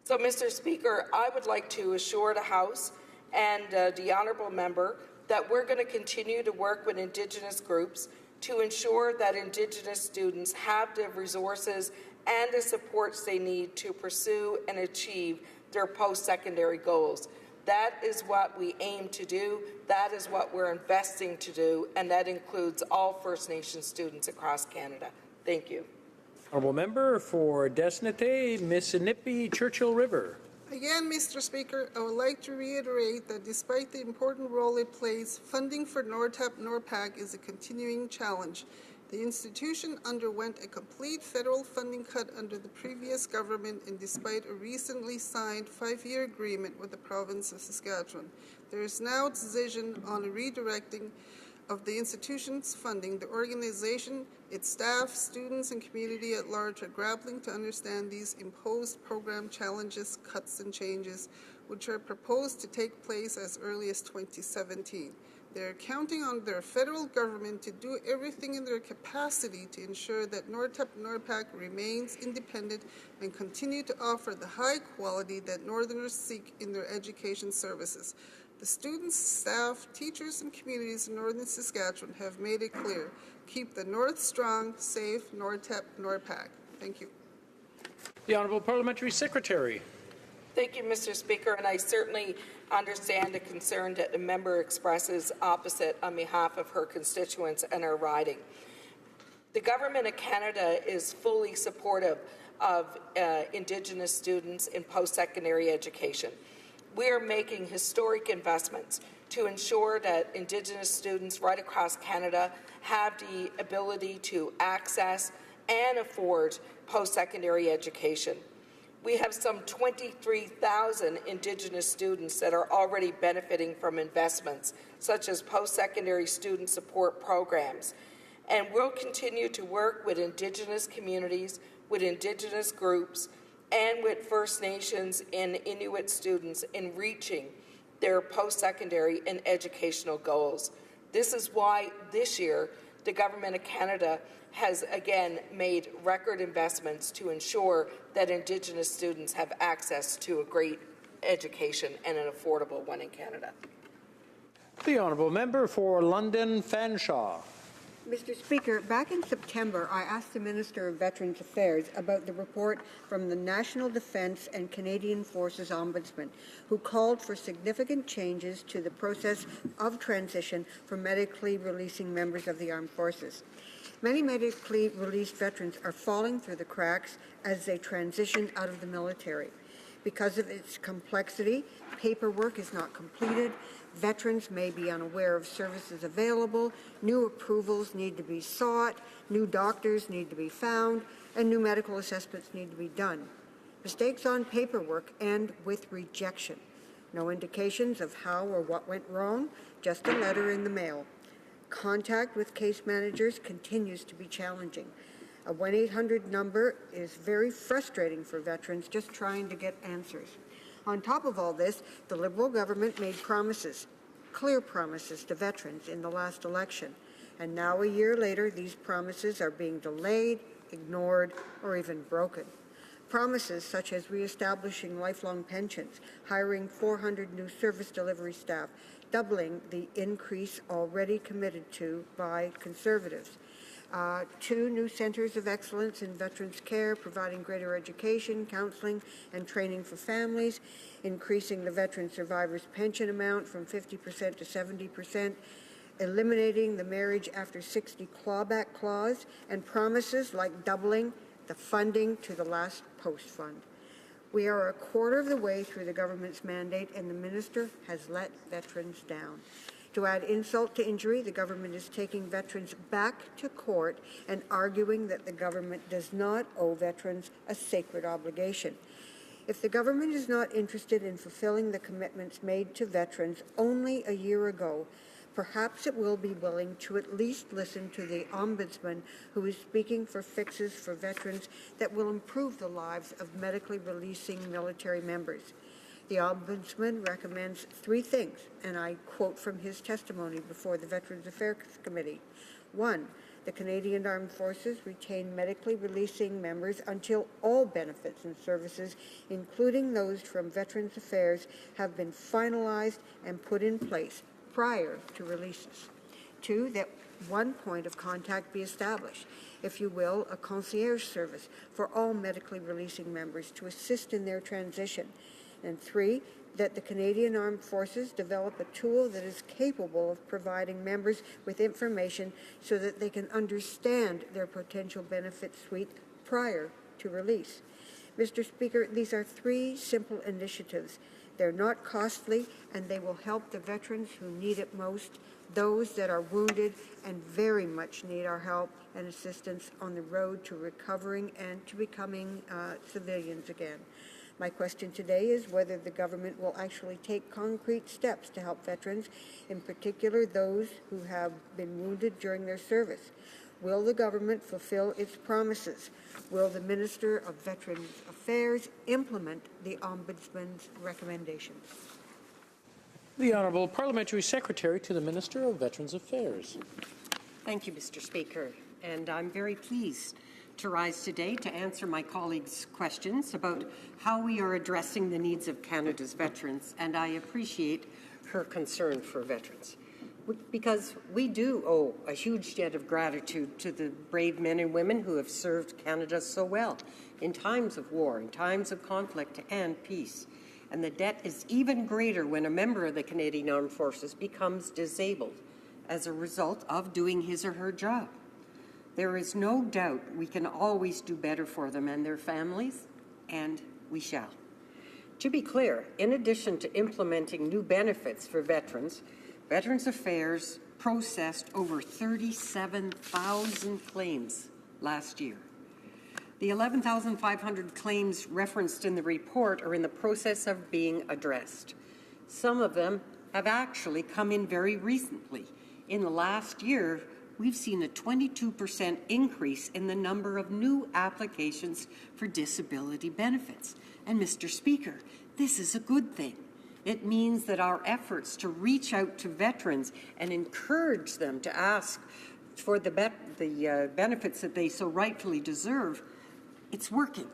S11: So, Mr. Speaker, I would like to assure the House and the honourable member that we're going to continue to work with Indigenous groups to ensure that Indigenous students have the resources and the supports they need to pursue and achieve their post-secondary goals. That is what we aim to do, that is what we're investing to do, and that includes all First Nations students across Canada. Thank you.
S4: Honourable member for Desnete, Mississippi, Churchill River.
S5: Again, Mr. Speaker, I would like to reiterate that despite the important role it plays, funding for NORTAP-NORPAC is a continuing challenge. The institution underwent a complete federal funding cut under the previous government, and despite a recently signed 5-year agreement with the province of Saskatchewan. There is now a decision on a redirecting of the institution's funding. The organization, its staff, students, and community at large are grappling to understand these imposed program challenges, cuts, and changes, which are proposed to take place as early as 2017. They're counting on their federal government to do everything in their capacity to ensure that NORTAP-NORPAC remains independent and continue to offer the high quality that Northerners seek in their education services. The students, staff, teachers, and communities in Northern Saskatchewan have made it clear. Keep the North strong, safe, NORTAP-NORPAC. Thank you.
S4: The Honourable Parliamentary Secretary.
S11: Thank you, Mr. Speaker, and I certainly understand the concern that the member expresses opposite on behalf of her constituents and her riding. The Government of Canada is fully supportive of Indigenous students in post-secondary education. We are making historic investments to ensure that Indigenous students right across Canada have the ability to access and afford post-secondary education. We have some 23,000 Indigenous students that are already benefiting from investments, such as post-secondary student support programs. And we'll continue to work with Indigenous communities, with Indigenous groups, and with First Nations and Inuit students in reaching their post-secondary and educational goals. This is why this year the Government of Canada has again made record investments to ensure that Indigenous students have access to a great education and an affordable one in Canada.
S4: The Honourable Member for London Fanshawe.
S12: Mr. Speaker, back in September, I asked the Minister of Veterans Affairs about the report from the National Defence and Canadian Forces Ombudsman, who called for significant changes to the process of transition for medically releasing members of the armed forces. Many medically released veterans are falling through the cracks as they transition out of the military. Because of its complexity, paperwork is not completed, veterans may be unaware of services available, new approvals need to be sought, new doctors need to be found, and new medical assessments need to be done. Mistakes on paperwork end with rejection. No indications of how or what went wrong, just a letter in the mail. Contact with case managers continues to be challenging. A 1-800 number is very frustrating for veterans just trying to get answers. On top of all this, the Liberal government made promises, clear promises to veterans in the last election. And now, a year later, these promises are being delayed, ignored, or even broken. Promises such as reestablishing lifelong pensions, hiring 400 new service delivery staff, doubling the increase already committed to by Conservatives, 2 new centers of excellence in veterans care, providing greater education, counseling, and training for families, increasing the veteran survivors pension amount from 50% to 70%, eliminating the marriage after 60 clawback clause, and promises like doubling the funding to the last post fund. We are a quarter of the way through the government's mandate, and the minister has let veterans down. To add insult to injury, the government is taking veterans back to court and arguing that the government does not owe veterans a sacred obligation. If the government is not interested in fulfilling the commitments made to veterans only a year ago, perhaps it will be willing to at least listen to the Ombudsman, who is speaking for fixes for veterans that will improve the lives of medically releasing military members. The Ombudsman recommends 3 things, and I quote from his testimony before the Veterans Affairs Committee. 1, the Canadian Armed Forces retain medically releasing members until all benefits and services, including those from Veterans Affairs, have been finalized and put in place prior to releases. 2, that one point of contact be established, if you will, a concierge service for all medically releasing members to assist in their transition. And 3, that the Canadian Armed Forces develop a tool that is capable of providing members with information so that they can understand their potential benefit suite prior to release. Mr. Speaker, these are 3 simple initiatives. They're not costly, and they will help the veterans who need it most, those that are wounded and very much need our help and assistance on the road to recovering and to becoming civilians again. My question today is whether the government will actually take concrete steps to help veterans, in particular those who have been wounded during their service. Will the government fulfill its promises? Will the Minister of Veterans Affairs implement the Ombudsman's recommendations?
S4: The Honourable Parliamentary Secretary to the Minister of Veterans Affairs.
S14: Thank you, Mr. Speaker, and I'm very pleased to rise today to answer my colleagues' questions about how we are addressing the needs of Canada's veterans, and I appreciate her concern for veterans. Because we do owe a huge debt of gratitude to the brave men and women who have served Canada so well in times of war, in times of conflict and peace. And the debt is even greater when a member of the Canadian Armed Forces becomes disabled as a result of doing his or her job. There is no doubt we can always do better for them and their families, and we shall. To be clear, in addition to implementing new benefits for veterans, Veterans Affairs processed over 37,000 claims last year. The 11,500 claims referenced in the report are in the process of being addressed. Some of them have actually come in very recently. In the last year, we've seen a 22% increase in the number of new applications for disability benefits. And Mr. Speaker, this is a good thing. It means that our efforts to reach out to veterans and encourage them to ask for the benefits that they so rightfully deserve, it's working.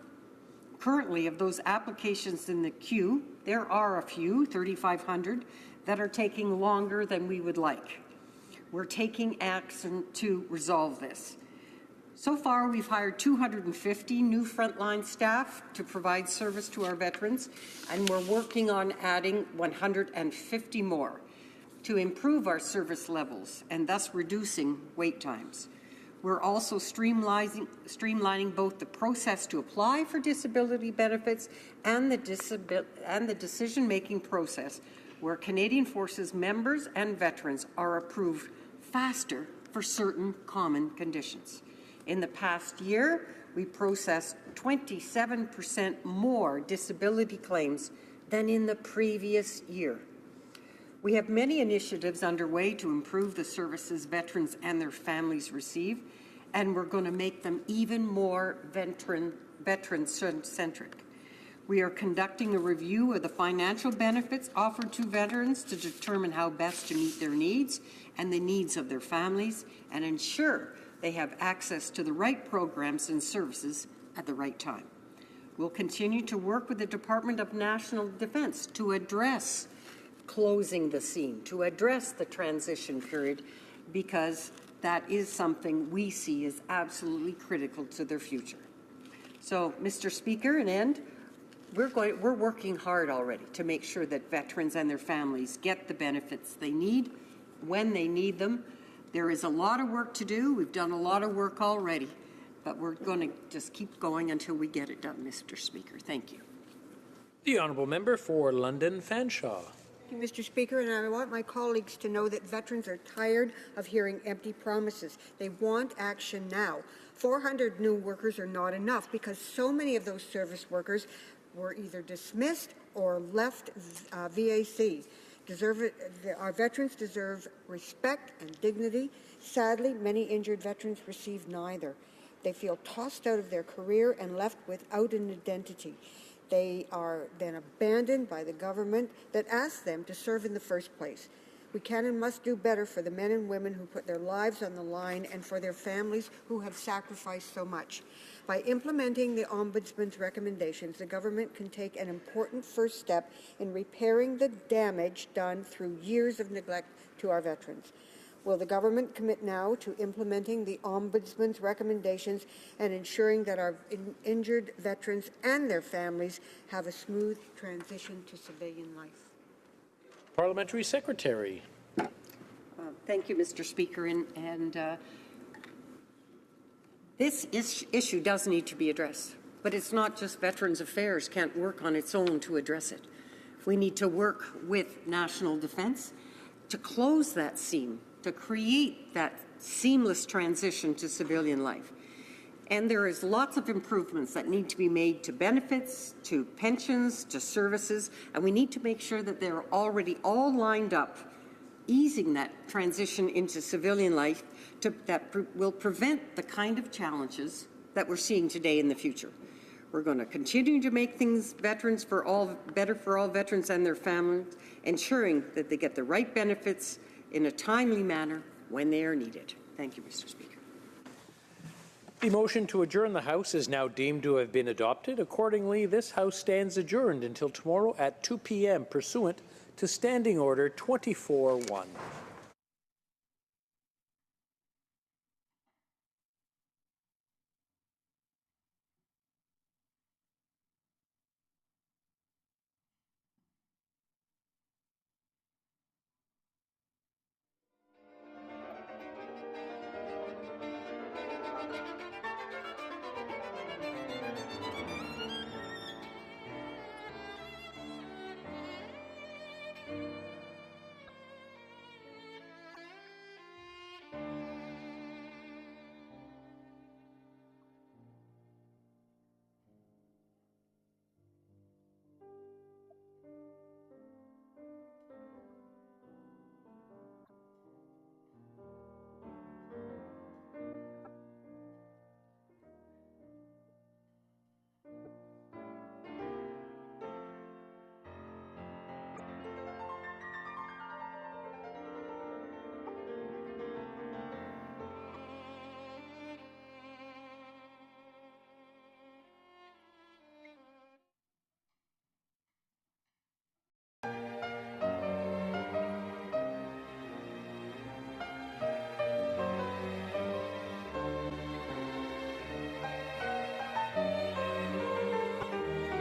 S14: Currently, of those applications in the queue, there are a few, 3,500, that are taking longer than we would like. We're taking action to resolve this. So far, we've hired 250 new frontline staff to provide service to our veterans, and we're working on adding 150 more to improve our service levels and thus reducing wait times. We're also streamlining both the process to apply for disability benefits and the decision-making process where Canadian Forces members and veterans are approved faster for certain common conditions. In the past year, we processed 27% more disability claims than in the previous year. We have many initiatives underway to improve the services veterans and their families receive, and we're going to make them even more veteran-centric. We are conducting a review of the financial benefits offered to veterans to determine how best to meet their needs and the needs of their families and ensure they have access to the right programs and services at the right time. We'll continue to work with the Department of National Defence to address closing the seam, to address the transition period, because that is something we see as absolutely critical to their future. So, Mr. Speaker, in end, we're working hard already to make sure that veterans and their families get the benefits they need when they need them. There is a lot of work to do. We've done a lot of work already, but we're going to just keep going until we get it done, Mr. Speaker. Thank you.
S4: The honourable member for London Fanshawe.
S12: Thank you, Mr. Speaker, and I want my colleagues to know that veterans are tired of hearing empty promises. They want action now. 400 new workers are not enough because so many of those service workers were either dismissed or left VAC. Our veterans deserve respect and dignity. Sadly, many injured veterans receive neither. They feel tossed out of their career and left without an identity. They are then abandoned by the government that asked them to serve in the first place. We can and must do better for the men and women who put their lives on the line and for their families who have sacrificed so much. By implementing the Ombudsman's recommendations, the government can take an important first step in repairing the damage done through years of neglect to our veterans. Will the government commit now to implementing the Ombudsman's recommendations and ensuring that our injured veterans and their families have a smooth transition to civilian life?
S4: Parliamentary Secretary.
S14: Thank you, Mr. Speaker. This issue does need to be addressed, but it's not just Veterans Affairs can't work on its own to address it. We need to work with National Defence to close that seam, to create that seamless transition to civilian life. And there is lots of improvements that need to be made to benefits, to pensions, to services, and we need to make sure that they're already all lined up, easing that transition into civilian life that will prevent the kind of challenges that we're seeing today in the future. We're going to continue to make things better for all veterans and their families, ensuring that they get the right benefits in a timely manner when they are needed. Thank you, Mr. Speaker.
S4: The motion to adjourn the House is now deemed to have been adopted. Accordingly, this House stands adjourned until tomorrow at 2 p.m. pursuant to Standing Order 24-1.